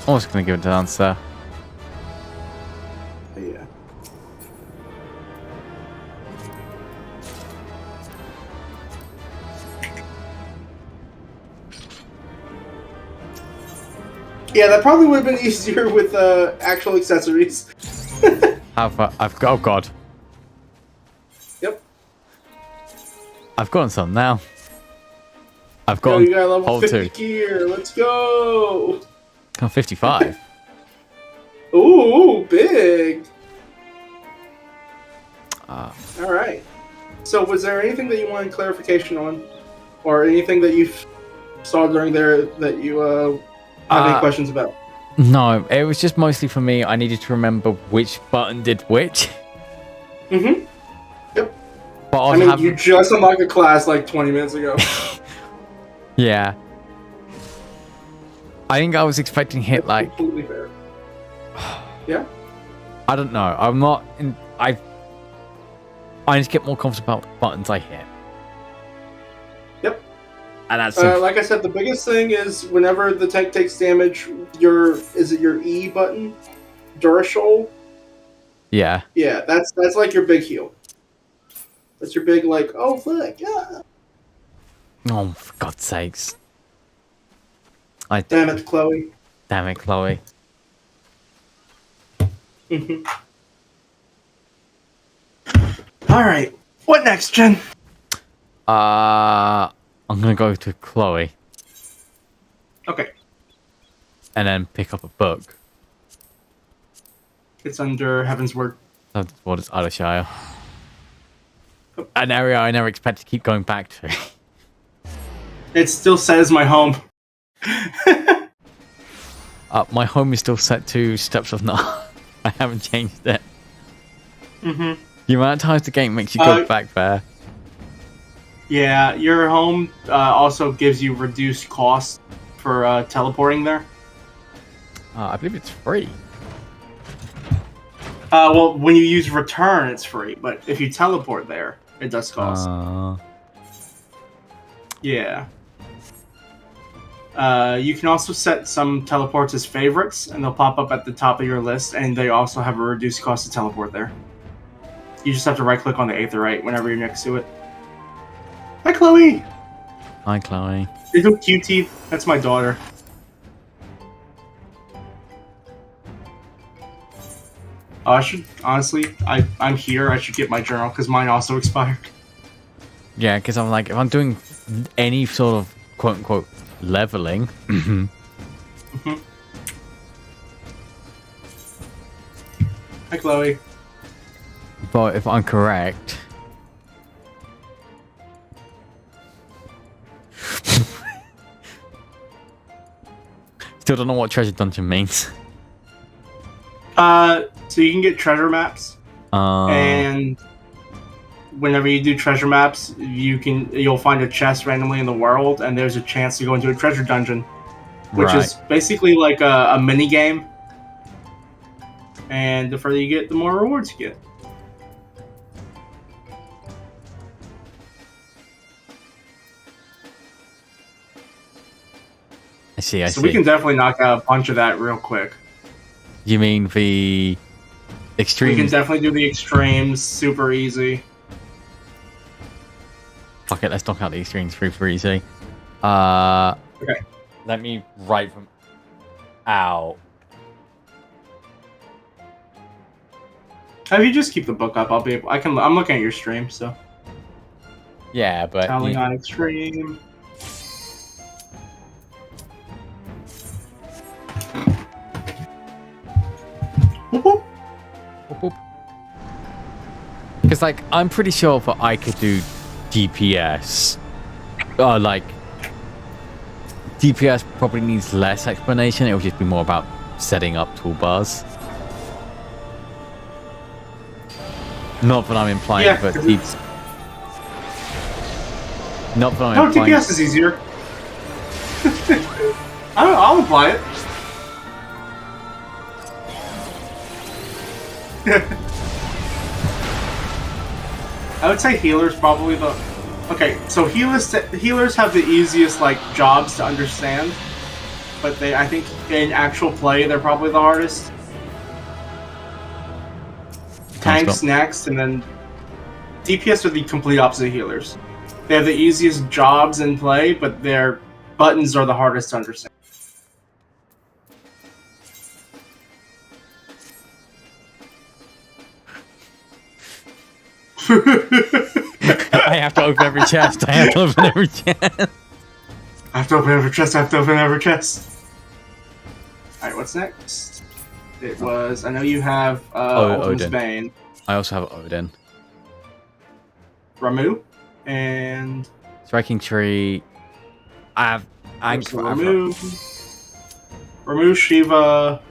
Speaker 1: I was going to give it an answer.
Speaker 2: Yeah. Yeah, that probably would have been easier with actual accessories.
Speaker 1: I've got. Oh god.
Speaker 2: Yep.
Speaker 1: I've gotten some now. I've
Speaker 2: Yo,
Speaker 1: got
Speaker 2: you got a level
Speaker 1: hold
Speaker 2: 50
Speaker 1: 2.
Speaker 2: gear. Let's go.
Speaker 1: I'm 55.
Speaker 2: Ooh, big. All right. So, was there anything that you wanted clarification on, or anything that you saw during there that you have any questions about?
Speaker 1: No, it was just mostly for me. I needed to remember which button did which.
Speaker 2: Mm-hmm. Yep.
Speaker 1: But
Speaker 2: I mean, you just unlocked a class like 20 minutes ago.
Speaker 1: Yeah. I think I was expecting hit like.
Speaker 2: Completely fair. Yeah.
Speaker 1: I don't know. I'm not. I need to get more confident about the buttons I hit.
Speaker 2: Yep.
Speaker 1: And that's
Speaker 2: like I said, the biggest thing is whenever the tank takes damage, your E button, Durashol?
Speaker 1: Yeah.
Speaker 2: Yeah, that's like your big heal. That's your big like, oh fuck, yeah.
Speaker 1: Oh, for God's sakes!
Speaker 2: Damn it, Chloe.
Speaker 1: Damn it, Chloe.
Speaker 2: All right, what next, Jen?
Speaker 1: I'm gonna go to Chloe.
Speaker 2: Okay.
Speaker 1: And then pick up a book.
Speaker 2: It's under Heaven's Word.
Speaker 1: That's what it's Alashire. An area I never expect to keep going back to.
Speaker 2: It still says my home.
Speaker 1: My home is still set to Steps of Nar. I haven't changed it.
Speaker 2: Mm-hmm.
Speaker 1: The amount of times the game makes you go back there.
Speaker 2: Yeah, your home also gives you reduced cost for teleporting there.
Speaker 1: I believe it's free.
Speaker 2: Well, when you use return, it's free, but if you teleport there, it does cost. Yeah. You can also set some teleports as favorites, and they'll pop up at the top of your list, and they also have a reduced cost to teleport there. You just have to right-click on the Aetherite whenever you're next to it. Hi, Chloe!
Speaker 1: Hi, Chloe.
Speaker 2: Little cutie. That's my daughter. I should, honestly, I'm here, I should get my journal, because mine also expired.
Speaker 1: Yeah, because I'm like, if I'm doing any sort of quote-unquote leveling...
Speaker 2: Hi, Chloe.
Speaker 1: But if I'm correct... Still don't know what treasure dungeon means.
Speaker 2: So you can get treasure maps, and whenever you do treasure maps, you'll find a chest randomly in the world, and there's a chance to go into a treasure dungeon, which is basically like a mini game. And the further you get, the more rewards you get.
Speaker 1: I see.
Speaker 2: So we can definitely knock out a bunch of that real quick.
Speaker 1: You mean the extremes?
Speaker 2: We can definitely do the extremes super easy.
Speaker 1: Fuck it, let's knock out the extremes super easy. Okay. Let me write them out.
Speaker 2: If you just keep the book up, I'll be able. I'm looking at your stream, so.
Speaker 1: Yeah, but.
Speaker 2: Telling on extreme.
Speaker 1: Because, like, I'm pretty sure that I could do DPS. Like, DPS probably needs less explanation. It would just be more about setting up toolbars. Not that I'm implying, but not that I'm implying.
Speaker 2: DPS is easier. I'll apply it. I would say healers probably the. Okay, so healers have the easiest like jobs to understand, but I think in actual play, they're probably the hardest. Tanks next, and then DPS are the complete opposite healers. They have the easiest jobs in play, but their buttons are the hardest to understand.
Speaker 1: I have to open every chest. I have to open every chest.
Speaker 2: I have to open every chest. I have to open every chest. Alright, what's next? It was... I know you have Ultimate's
Speaker 1: Odin.
Speaker 2: Bane.
Speaker 1: I also have Odin.
Speaker 2: Ramu. And...
Speaker 1: Striking Tree. I have...
Speaker 2: Ramu. Ramu, Shiva.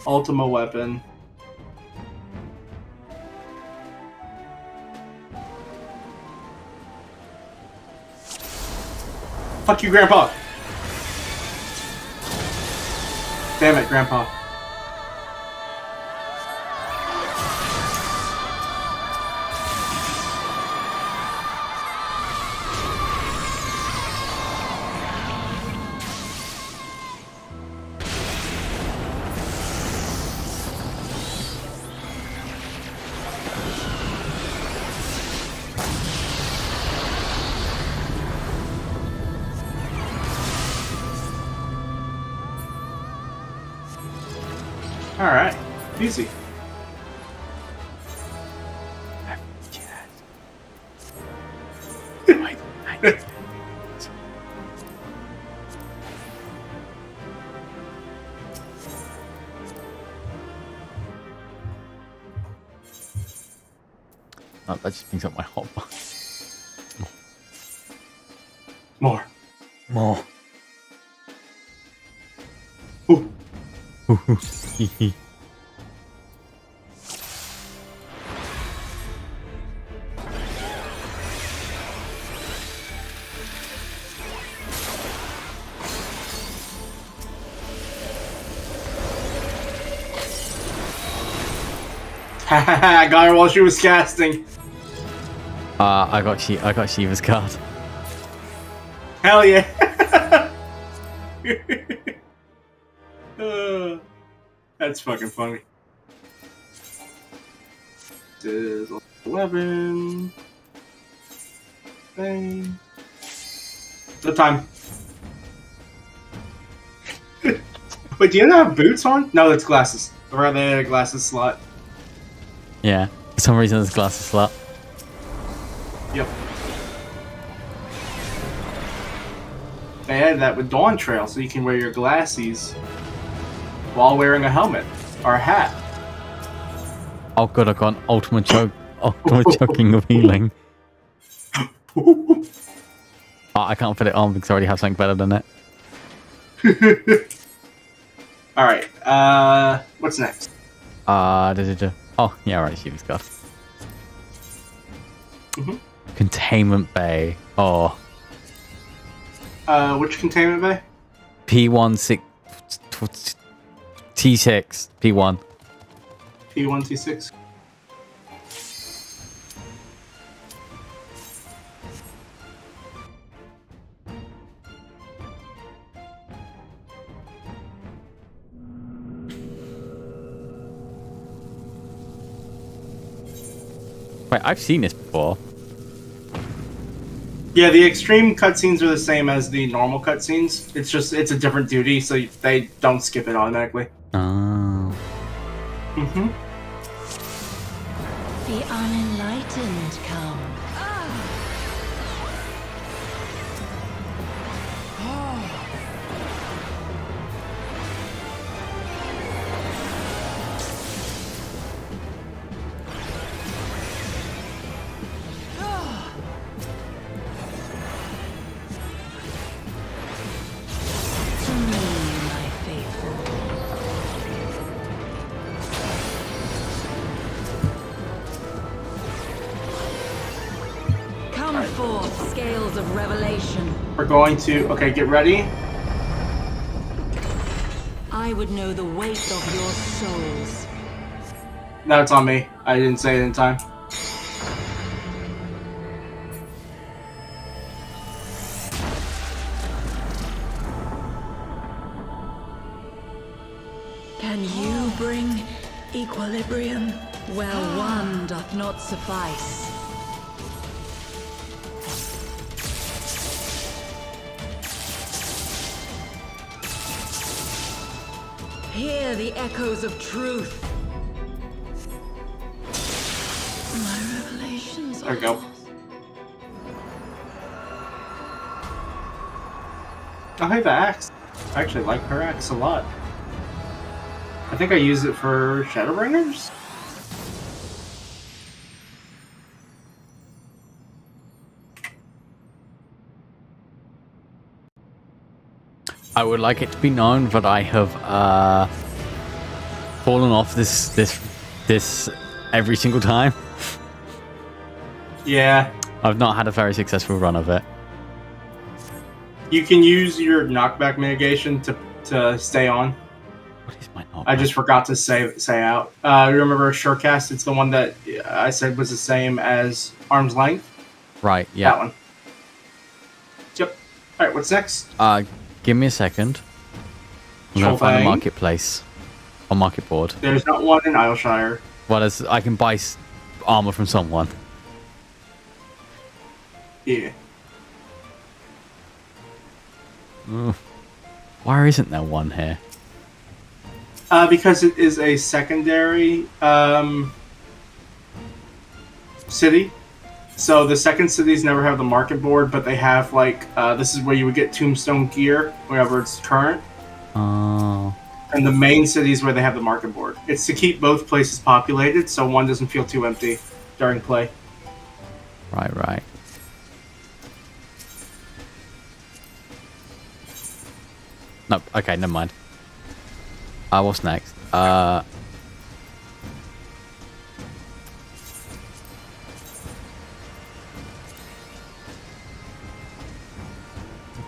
Speaker 2: Ultima Weapon. Fuck you, Grandpa! Damn it, Grandpa. Alright, easy.
Speaker 1: Oh, that just brings up my hotbar.
Speaker 2: More.
Speaker 1: More.
Speaker 2: Ooh. I got her while she was casting.
Speaker 1: I got Shiva's card.
Speaker 2: Hell yeah. That's fucking funny. This is 11. Bang. The time. Wait, do you have boots on? No, that's glasses. Right there, glasses slot.
Speaker 1: Yeah, for some reason there's a glasses slot.
Speaker 2: Yep. They had that with Dawn Trail, so you can wear your glasses while wearing a helmet or a hat.
Speaker 1: Oh god, I got an ultimate choking of healing. Oh, I can't fit it on because I already have something better than it.
Speaker 2: Alright, what's next?
Speaker 1: Oh, yeah, right, Shiva's got. Containment Bay. Oh.
Speaker 2: Which containment bay?
Speaker 1: P1 T6 P1.
Speaker 2: P1 T6.
Speaker 1: Wait, I've seen this before.
Speaker 2: Yeah, the extreme cutscenes are the same as the normal cutscenes. It's just, it's a different duty, so they don't skip it automatically.
Speaker 1: Oh.
Speaker 18: The unenlightened come. Scales of revelation.
Speaker 2: We're going to... Okay, get ready.
Speaker 18: I would know the weight of your souls.
Speaker 2: No, it's on me. I didn't say it in time.
Speaker 18: Can you bring equilibrium? Well, one doth not suffice. Hear the echoes of truth. My revelations.
Speaker 2: There we go. Oh, hey, the axe. I actually like her axe a lot. I think I use it for Shadowbringers?
Speaker 1: I would like it to be known that I have fallen off this every single time.
Speaker 2: Yeah.
Speaker 1: I've not had a very successful run of it.
Speaker 2: You can use your knockback mitigation to stay on.
Speaker 1: What is my knockback?
Speaker 2: I just forgot to say out. You remember Surecast? It's the one that I said was the same as Arm's Length.
Speaker 1: Right, yeah.
Speaker 2: That one. Yep. Alright, what's next?
Speaker 1: Give me a second. I'm going to find a marketplace. Or market board.
Speaker 2: There's not one in Isleshire.
Speaker 1: Well, I can buy armor from someone.
Speaker 2: Yeah.
Speaker 1: Why isn't there one here?
Speaker 2: Because it is a secondary city. So the second cities never have the market board, but they have like this is where you would get tombstone gear whenever it's current.
Speaker 1: Oh.
Speaker 2: And the main cities where they have the market board. It's to keep both places populated, so one doesn't feel too empty during play.
Speaker 1: Right. No, okay, never mind. What's next?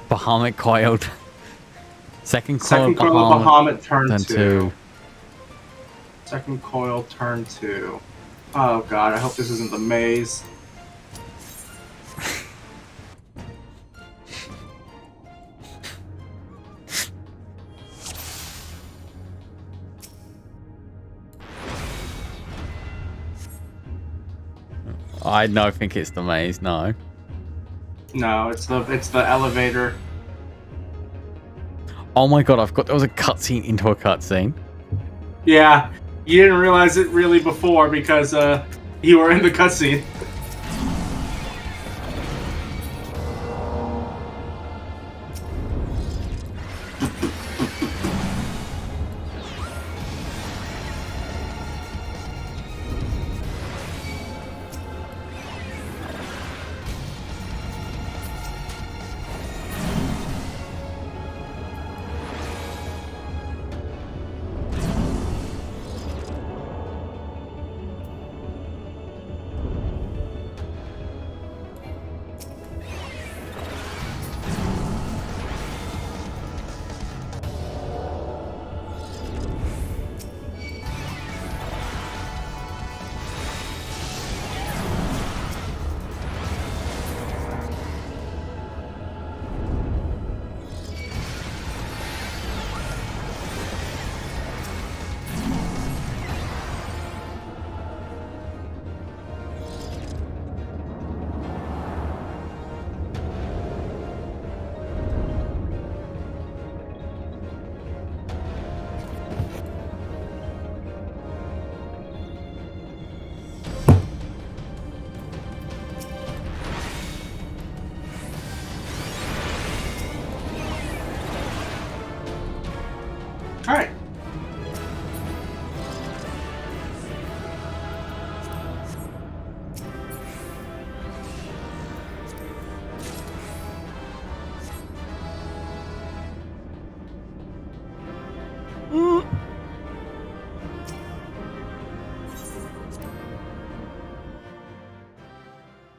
Speaker 1: Bahamut coiled. Second coil
Speaker 2: Bahamut turn 2.
Speaker 1: 2.
Speaker 2: Second coil turn 2. Oh god, I hope this isn't the maze.
Speaker 1: I don't think it's the maze, no.
Speaker 2: No, it's the elevator.
Speaker 1: Oh my god, there was a cutscene into a cutscene.
Speaker 2: Yeah, you didn't realize it really before because you were in the cutscene. Alright.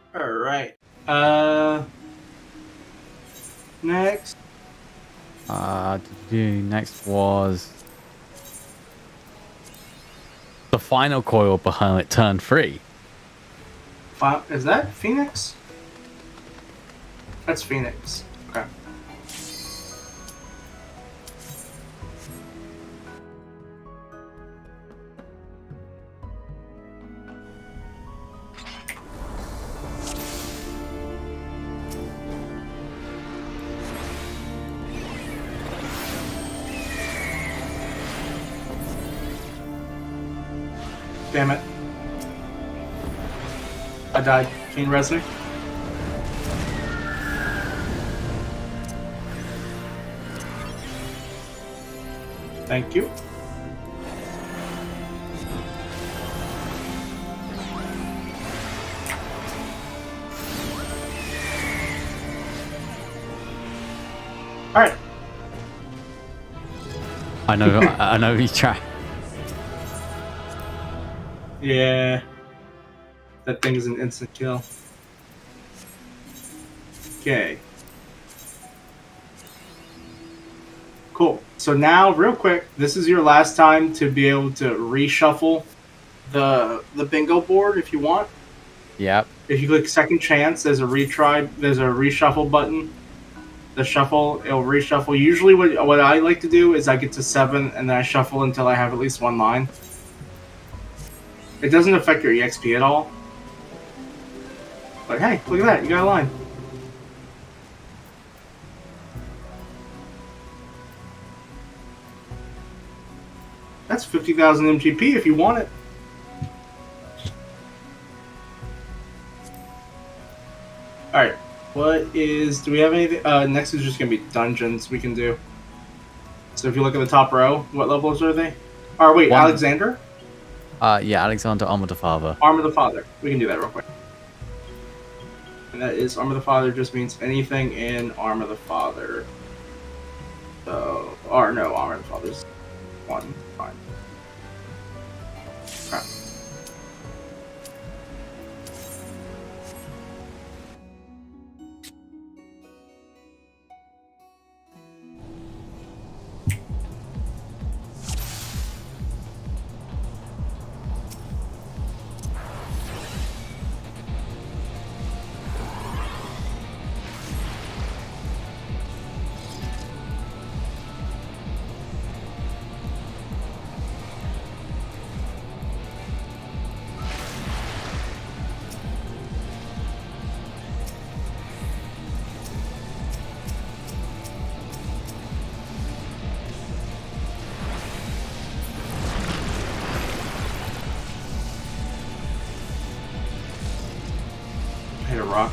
Speaker 2: Alright. Next.
Speaker 1: Next was the final coil behind it turn 3.
Speaker 2: Is that Phoenix? That's Phoenix. Okay. Damn it. I died. Can you res me? Thank you. Alright.
Speaker 1: I know he's trapped.
Speaker 2: Yeah. That thing is an instant kill. Okay. Cool. So now, real quick, this is your last time to be able to reshuffle the bingo board if you want.
Speaker 1: Yep.
Speaker 2: If you click second chance, there's a retry, there's a reshuffle button. The shuffle, it'll reshuffle. Usually what I like to do is I get to 7 and then I shuffle until I have at least 1 line. It doesn't affect your EXP at all. But hey, look at that, you got a line. That's 50,000 MGP if you want it. Alright, do we have anything? Next is just going to be dungeons we can do. So if you look at the top row, what levels are they? Or wait,
Speaker 1: 1.
Speaker 2: Alexander?
Speaker 1: Yeah, Alexander, Arm of the Father.
Speaker 2: Arm of the Father. We can do that real quick. And that is Arm of the Father just means anything in Arm of the Father. So, or no, Arm of the Father's 1. Fine. Crap. Hit a rock.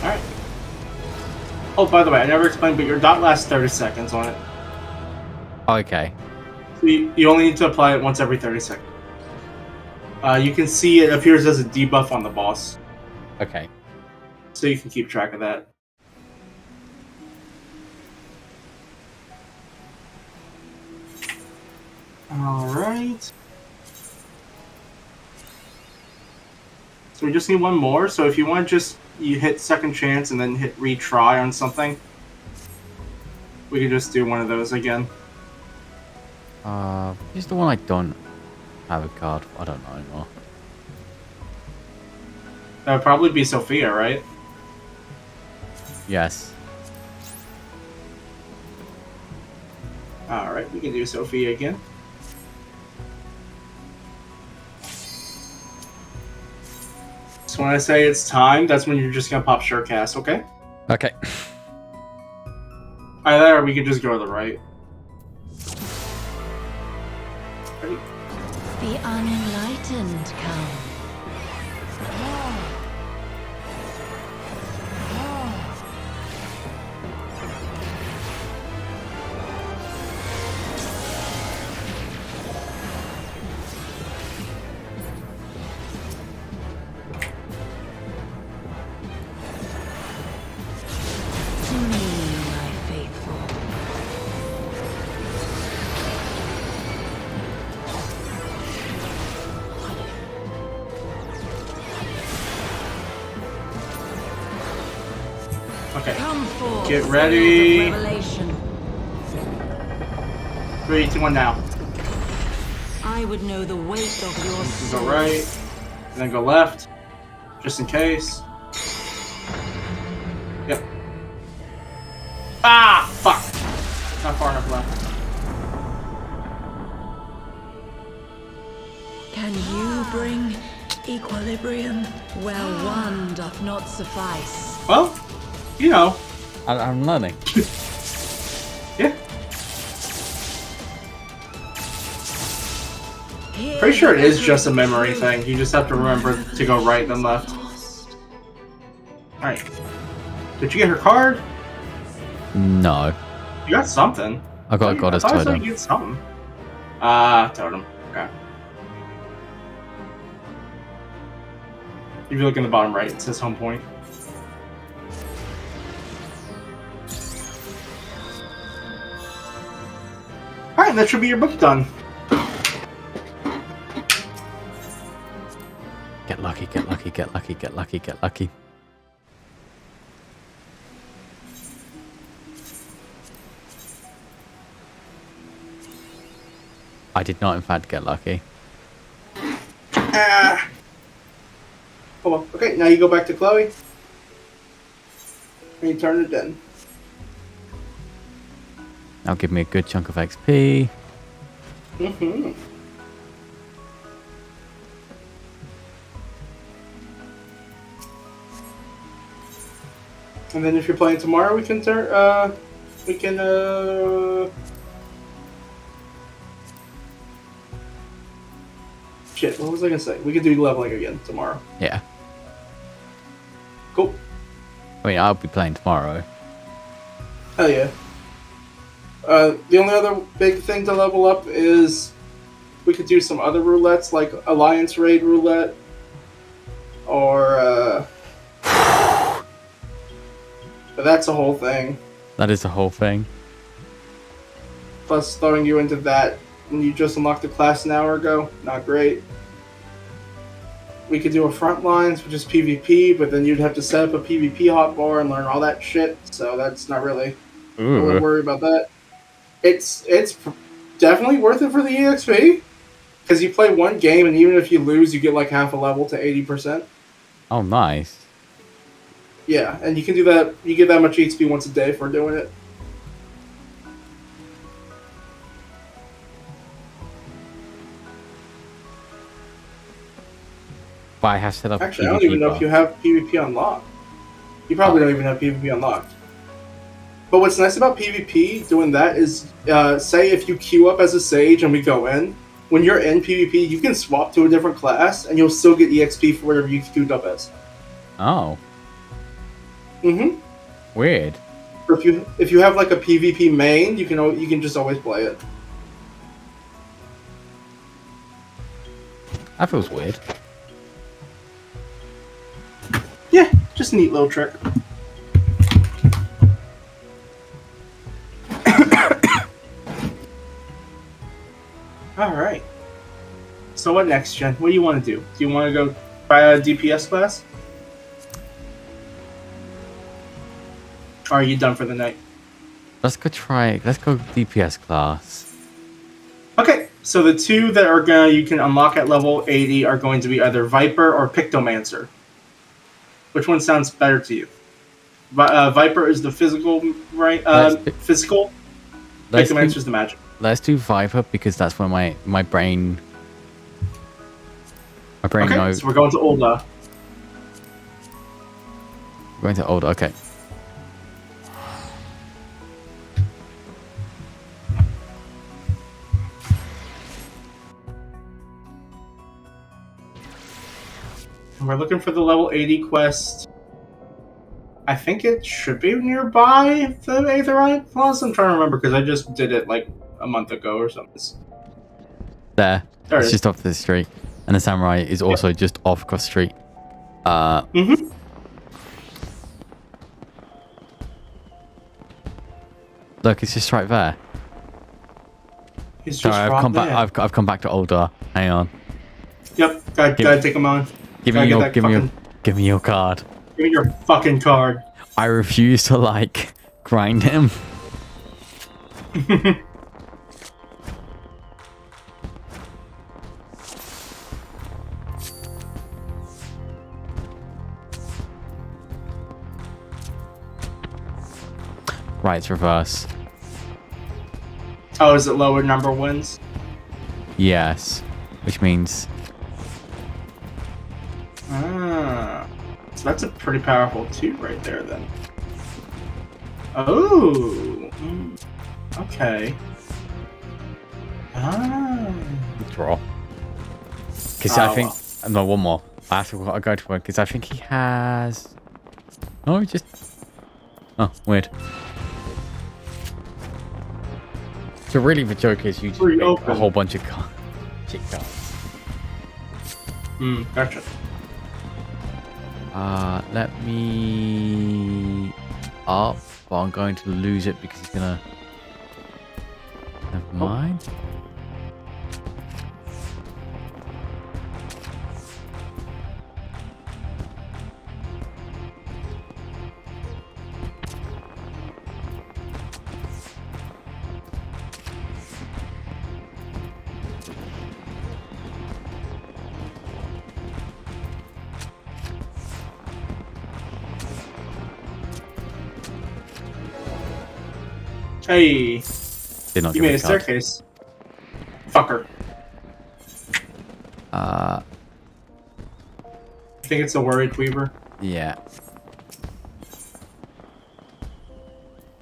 Speaker 2: Alright. Oh, by the way, I never explained, but your dot lasts 30 seconds on it.
Speaker 1: Okay.
Speaker 2: So you only need to apply it once every 30 seconds. You can see it appears as a debuff on the boss.
Speaker 1: Okay.
Speaker 2: So you can keep track of that. Alright. So we just need one more. So if you want to you hit second chance and then hit retry on something. We could just do one of those again.
Speaker 1: Here's the one I don't have a card. I don't know anymore.
Speaker 2: That would probably be Sophia, right?
Speaker 1: Yes.
Speaker 2: Alright, we can do Sophia again. So when I say it's time, that's when you're just gonna pop Surecast, okay?
Speaker 1: Okay.
Speaker 2: Either we could just go to the right. Ready?
Speaker 18: The unenlightened come. Come forth,
Speaker 2: Get ready.
Speaker 18: slayers of revelation.
Speaker 2: 3, 2, 1 now.
Speaker 18: I would know the weight of your soul.
Speaker 2: Go right, and then go left, just in case. Yep. Ah, fuck. Not far enough left.
Speaker 18: Can you bring equilibrium? Well, one doth not suffice.
Speaker 2: Well, you know.
Speaker 1: I'm learning.
Speaker 2: Yeah. Pretty sure it is just a memory thing. You just have to remember to go right then left. Alright. Did you get her card?
Speaker 1: No.
Speaker 2: You got something.
Speaker 1: I got a goddess
Speaker 2: I thought I saw
Speaker 1: totem.
Speaker 2: you get something. Totem. Okay. If you look in the bottom right, it says home point. Alright, that should be your book done.
Speaker 1: Get lucky, get lucky, get lucky, get lucky, get lucky. I did not, in fact, get lucky.
Speaker 2: Ah. Oh well. Okay, now you go back to Chloe. And you turn it in.
Speaker 1: That'll give me a good chunk of XP.
Speaker 2: Mm-hmm. And then if you're playing tomorrow, we can turn, shit, what was I gonna say? We could do leveling again tomorrow.
Speaker 1: Yeah.
Speaker 2: Cool.
Speaker 1: I mean, I'll be playing tomorrow.
Speaker 2: Hell yeah. The only other big thing to level up is we could do some other roulettes, like Alliance Raid Roulette, or, but that's a whole thing.
Speaker 1: That is the whole thing.
Speaker 2: Plus throwing you into that when you just unlocked the class an hour ago, not great. We could do a front lines, which is PvP, but then you'd have to set up a PvP hotbar and learn all that shit, so that's not really... I wouldn't worry about that. It's definitely worth it for the EXP, because you play one game, and even if you lose, you get like half a level to 80%.
Speaker 1: Oh, nice.
Speaker 2: Yeah, and you can do that, you get that much EXP once a day for doing it.
Speaker 1: But I have set up
Speaker 2: Actually,
Speaker 1: a
Speaker 2: I don't even know if you have PvP unlocked. You probably don't even have PvP unlocked. But what's nice about PvP doing that is, say if you queue up as a Sage and we go in, when you're in PvP, you can swap to a different class and you'll still get EXP for whatever you queued up as.
Speaker 1: Oh.
Speaker 2: Mm-hmm.
Speaker 1: Weird.
Speaker 2: Or if you have like a PvP main, you can just always play it.
Speaker 1: That feels weird.
Speaker 2: Yeah, just a neat little trick. Alright. So what next, Jen? What do you want to do? Do you want to go try a DPS class? Or are you done for the night?
Speaker 1: Let's go DPS class.
Speaker 2: Okay, so the two that you can unlock at level 80 are going to be either Viper or Pictomancer. Which one sounds better to you? Viper is the physical, right? Physical. Pictomancer is the magic.
Speaker 1: Let's do Viper because that's where my brain. My brain
Speaker 2: okay,
Speaker 1: knows.
Speaker 2: So we're going to Olda.
Speaker 1: Going to Olda. Okay.
Speaker 2: And we're looking for the level 80 quest. I think it should be nearby the Aetherite Plaza. I'm trying to remember because I just did it like a month ago or something.
Speaker 1: There it's just off the street. And the Samurai is also just off across the street. Look, it's just right there.
Speaker 2: It's just
Speaker 1: Sorry, I've come back to Olda. Hang on.
Speaker 2: Yep, gotta take them on.
Speaker 1: Give me your card.
Speaker 2: Give me your fucking card.
Speaker 1: I refuse to, like, grind him. Right, it's reverse.
Speaker 2: Oh, is it lower number wins?
Speaker 1: Yes. Which means...
Speaker 2: Ah. So that's a pretty powerful 2 right there, then. Oh. Okay. Ah.
Speaker 1: Draw. Because I think... Well. No, one more. I have to go to one, because I think he has... Oh, he just... Oh, weird. So really the joke is you just make a whole bunch of shit cards.
Speaker 2: Gotcha.
Speaker 1: Let me up, but I'm going to lose it because he's gonna... Never mind.
Speaker 2: Hey,
Speaker 1: Did not
Speaker 2: you
Speaker 1: get
Speaker 2: made a
Speaker 1: the card.
Speaker 2: staircase. Fucker.
Speaker 1: I
Speaker 2: think it's a worried weaver.
Speaker 1: Yeah.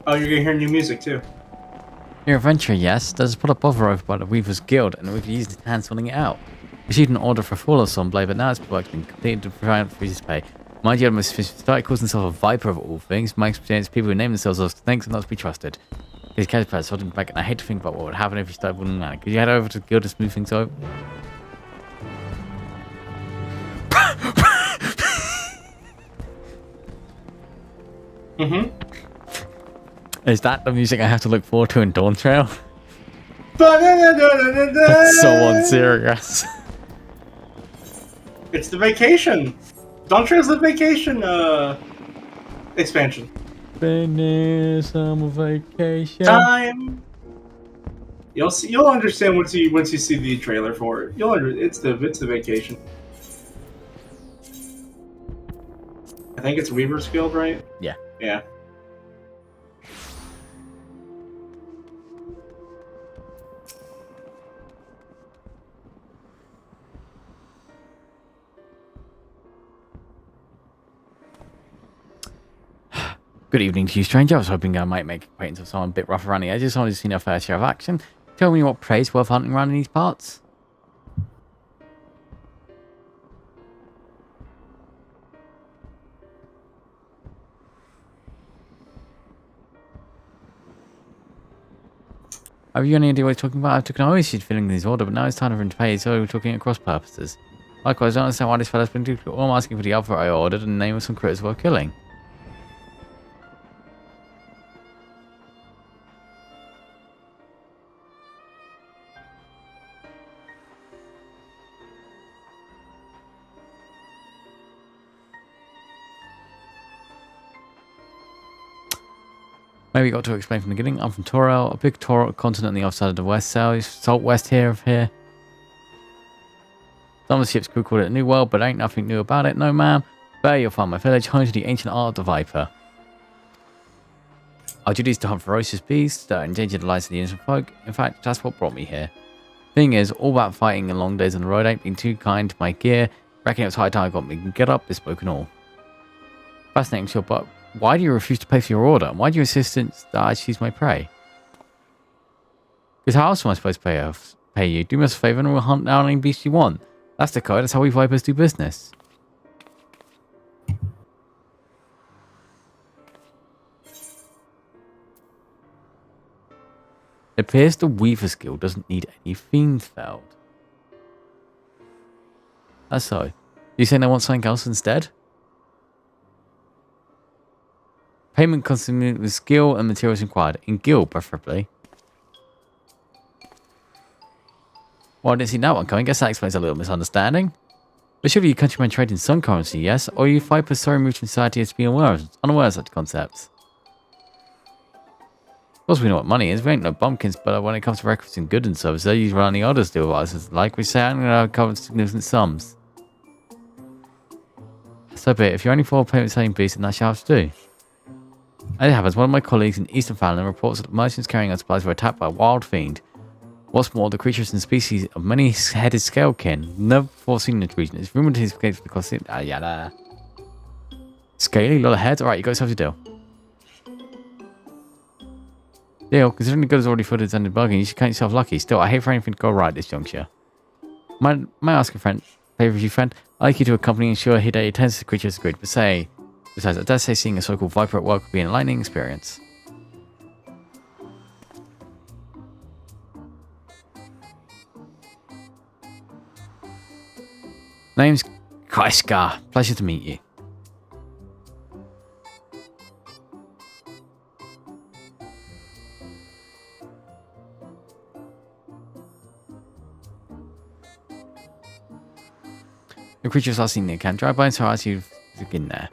Speaker 2: Oh, you're gonna hear new music too.
Speaker 1: Your adventure, yes, does put a bother over by the Weaver's Guild, and we've used his hand sorting it out. Received an order for full of Sunblade, but now its work's been completed to provide for his pay. Mind you, I must started calling himself a viper of all things. My experience, people who name themselves as snakes are not to be trusted. His caterpillar holding back, and I hate to think about what would happen if he started running around. Could you head over to the guild to smooth things over? Is that the music I have to look forward to in Dawn Trail? That's so unserious.
Speaker 2: It's the vacation. Dawn Trail's the vacation expansion.
Speaker 1: Finish summer vacation
Speaker 2: time. You'll see. You'll understand once you see the trailer for it. It's the vacation. I think it's Weaver's Guild, right?
Speaker 1: Yeah.
Speaker 2: Yeah.
Speaker 1: Good evening to you, stranger. I was hoping I might make acquaintance with someone a bit rough around the edges. Someone who's seen a fair share of action. Tell me what prey's worth hunting around in these parts. Have you any idea what he's talking about? I took an oath she'd filling his order, but now it's time for him to pay, so we're talking at cross purposes. Likewise, I don't understand why this fella's been doing all I'm asking for the offer I ordered and the name of some critters worth killing. Maybe got to explain from the beginning. I'm from Torel, a big Torel continent on the other side of the West Salt West here. Some of the ship's crew called it a new world, but ain't nothing new about it, no ma'am. There you'll find my village, home to the ancient art of the Viper. Our duty is to hunt ferocious beasts that endanger the lives of the innocent folk. In fact, that's what brought me here. Thing is, all that fighting and long days on the road ain't been too kind to my gear. Reckon it was high time I got me get up, bespoke and all. Fascinating, sure, but why do you refuse to pay for your order? Why do you insist that I choose my prey? Because how else am I supposed to pay you? Do me a favor and we'll hunt down any beast you want. That's the code. That's how we Vipers do business. It appears the Weaver's Guild doesn't need any Fiendfeld. That's so. You saying they want something else instead? Payment consummated with skill and materials required. In guild, preferably. Well, I didn't see that one coming. Guess that explains a little misunderstanding. But surely you countrymen trade in some currency, yes? Or you fight for so removed from society as to be unaware of such concepts? Of course we know what money is, we ain't no bumpkins, but when it comes to requisiting goods and services, they usually run the others do with us. Like we say, I'm going to cover significant sums. So be it. If you're only for payment selling beasts, then that's what you have to do. As it happens, one of my colleagues in Eastern Fallon reports that merchants carrying out supplies were attacked by a wild fiend. What's more, the creatures and species of many-headed scalekin, never before seen in this region. It's rumored his escaped because it... yada. Scaly, lot of heads? Alright, you got yourself a deal. Deal, considering the good is already filled its ended bargain, you should count yourself lucky. Still, I hate for anything to go right this juncture. May I ask a favor of you, friend? I'd like you to accompany and ensure he attends to the creatures agreed. Besides, I dare say seeing a so-called viper at work would be an enlightening experience. Name's Kaiska. Pleasure to meet you. The creatures are seen near can drive by, so as you begin there.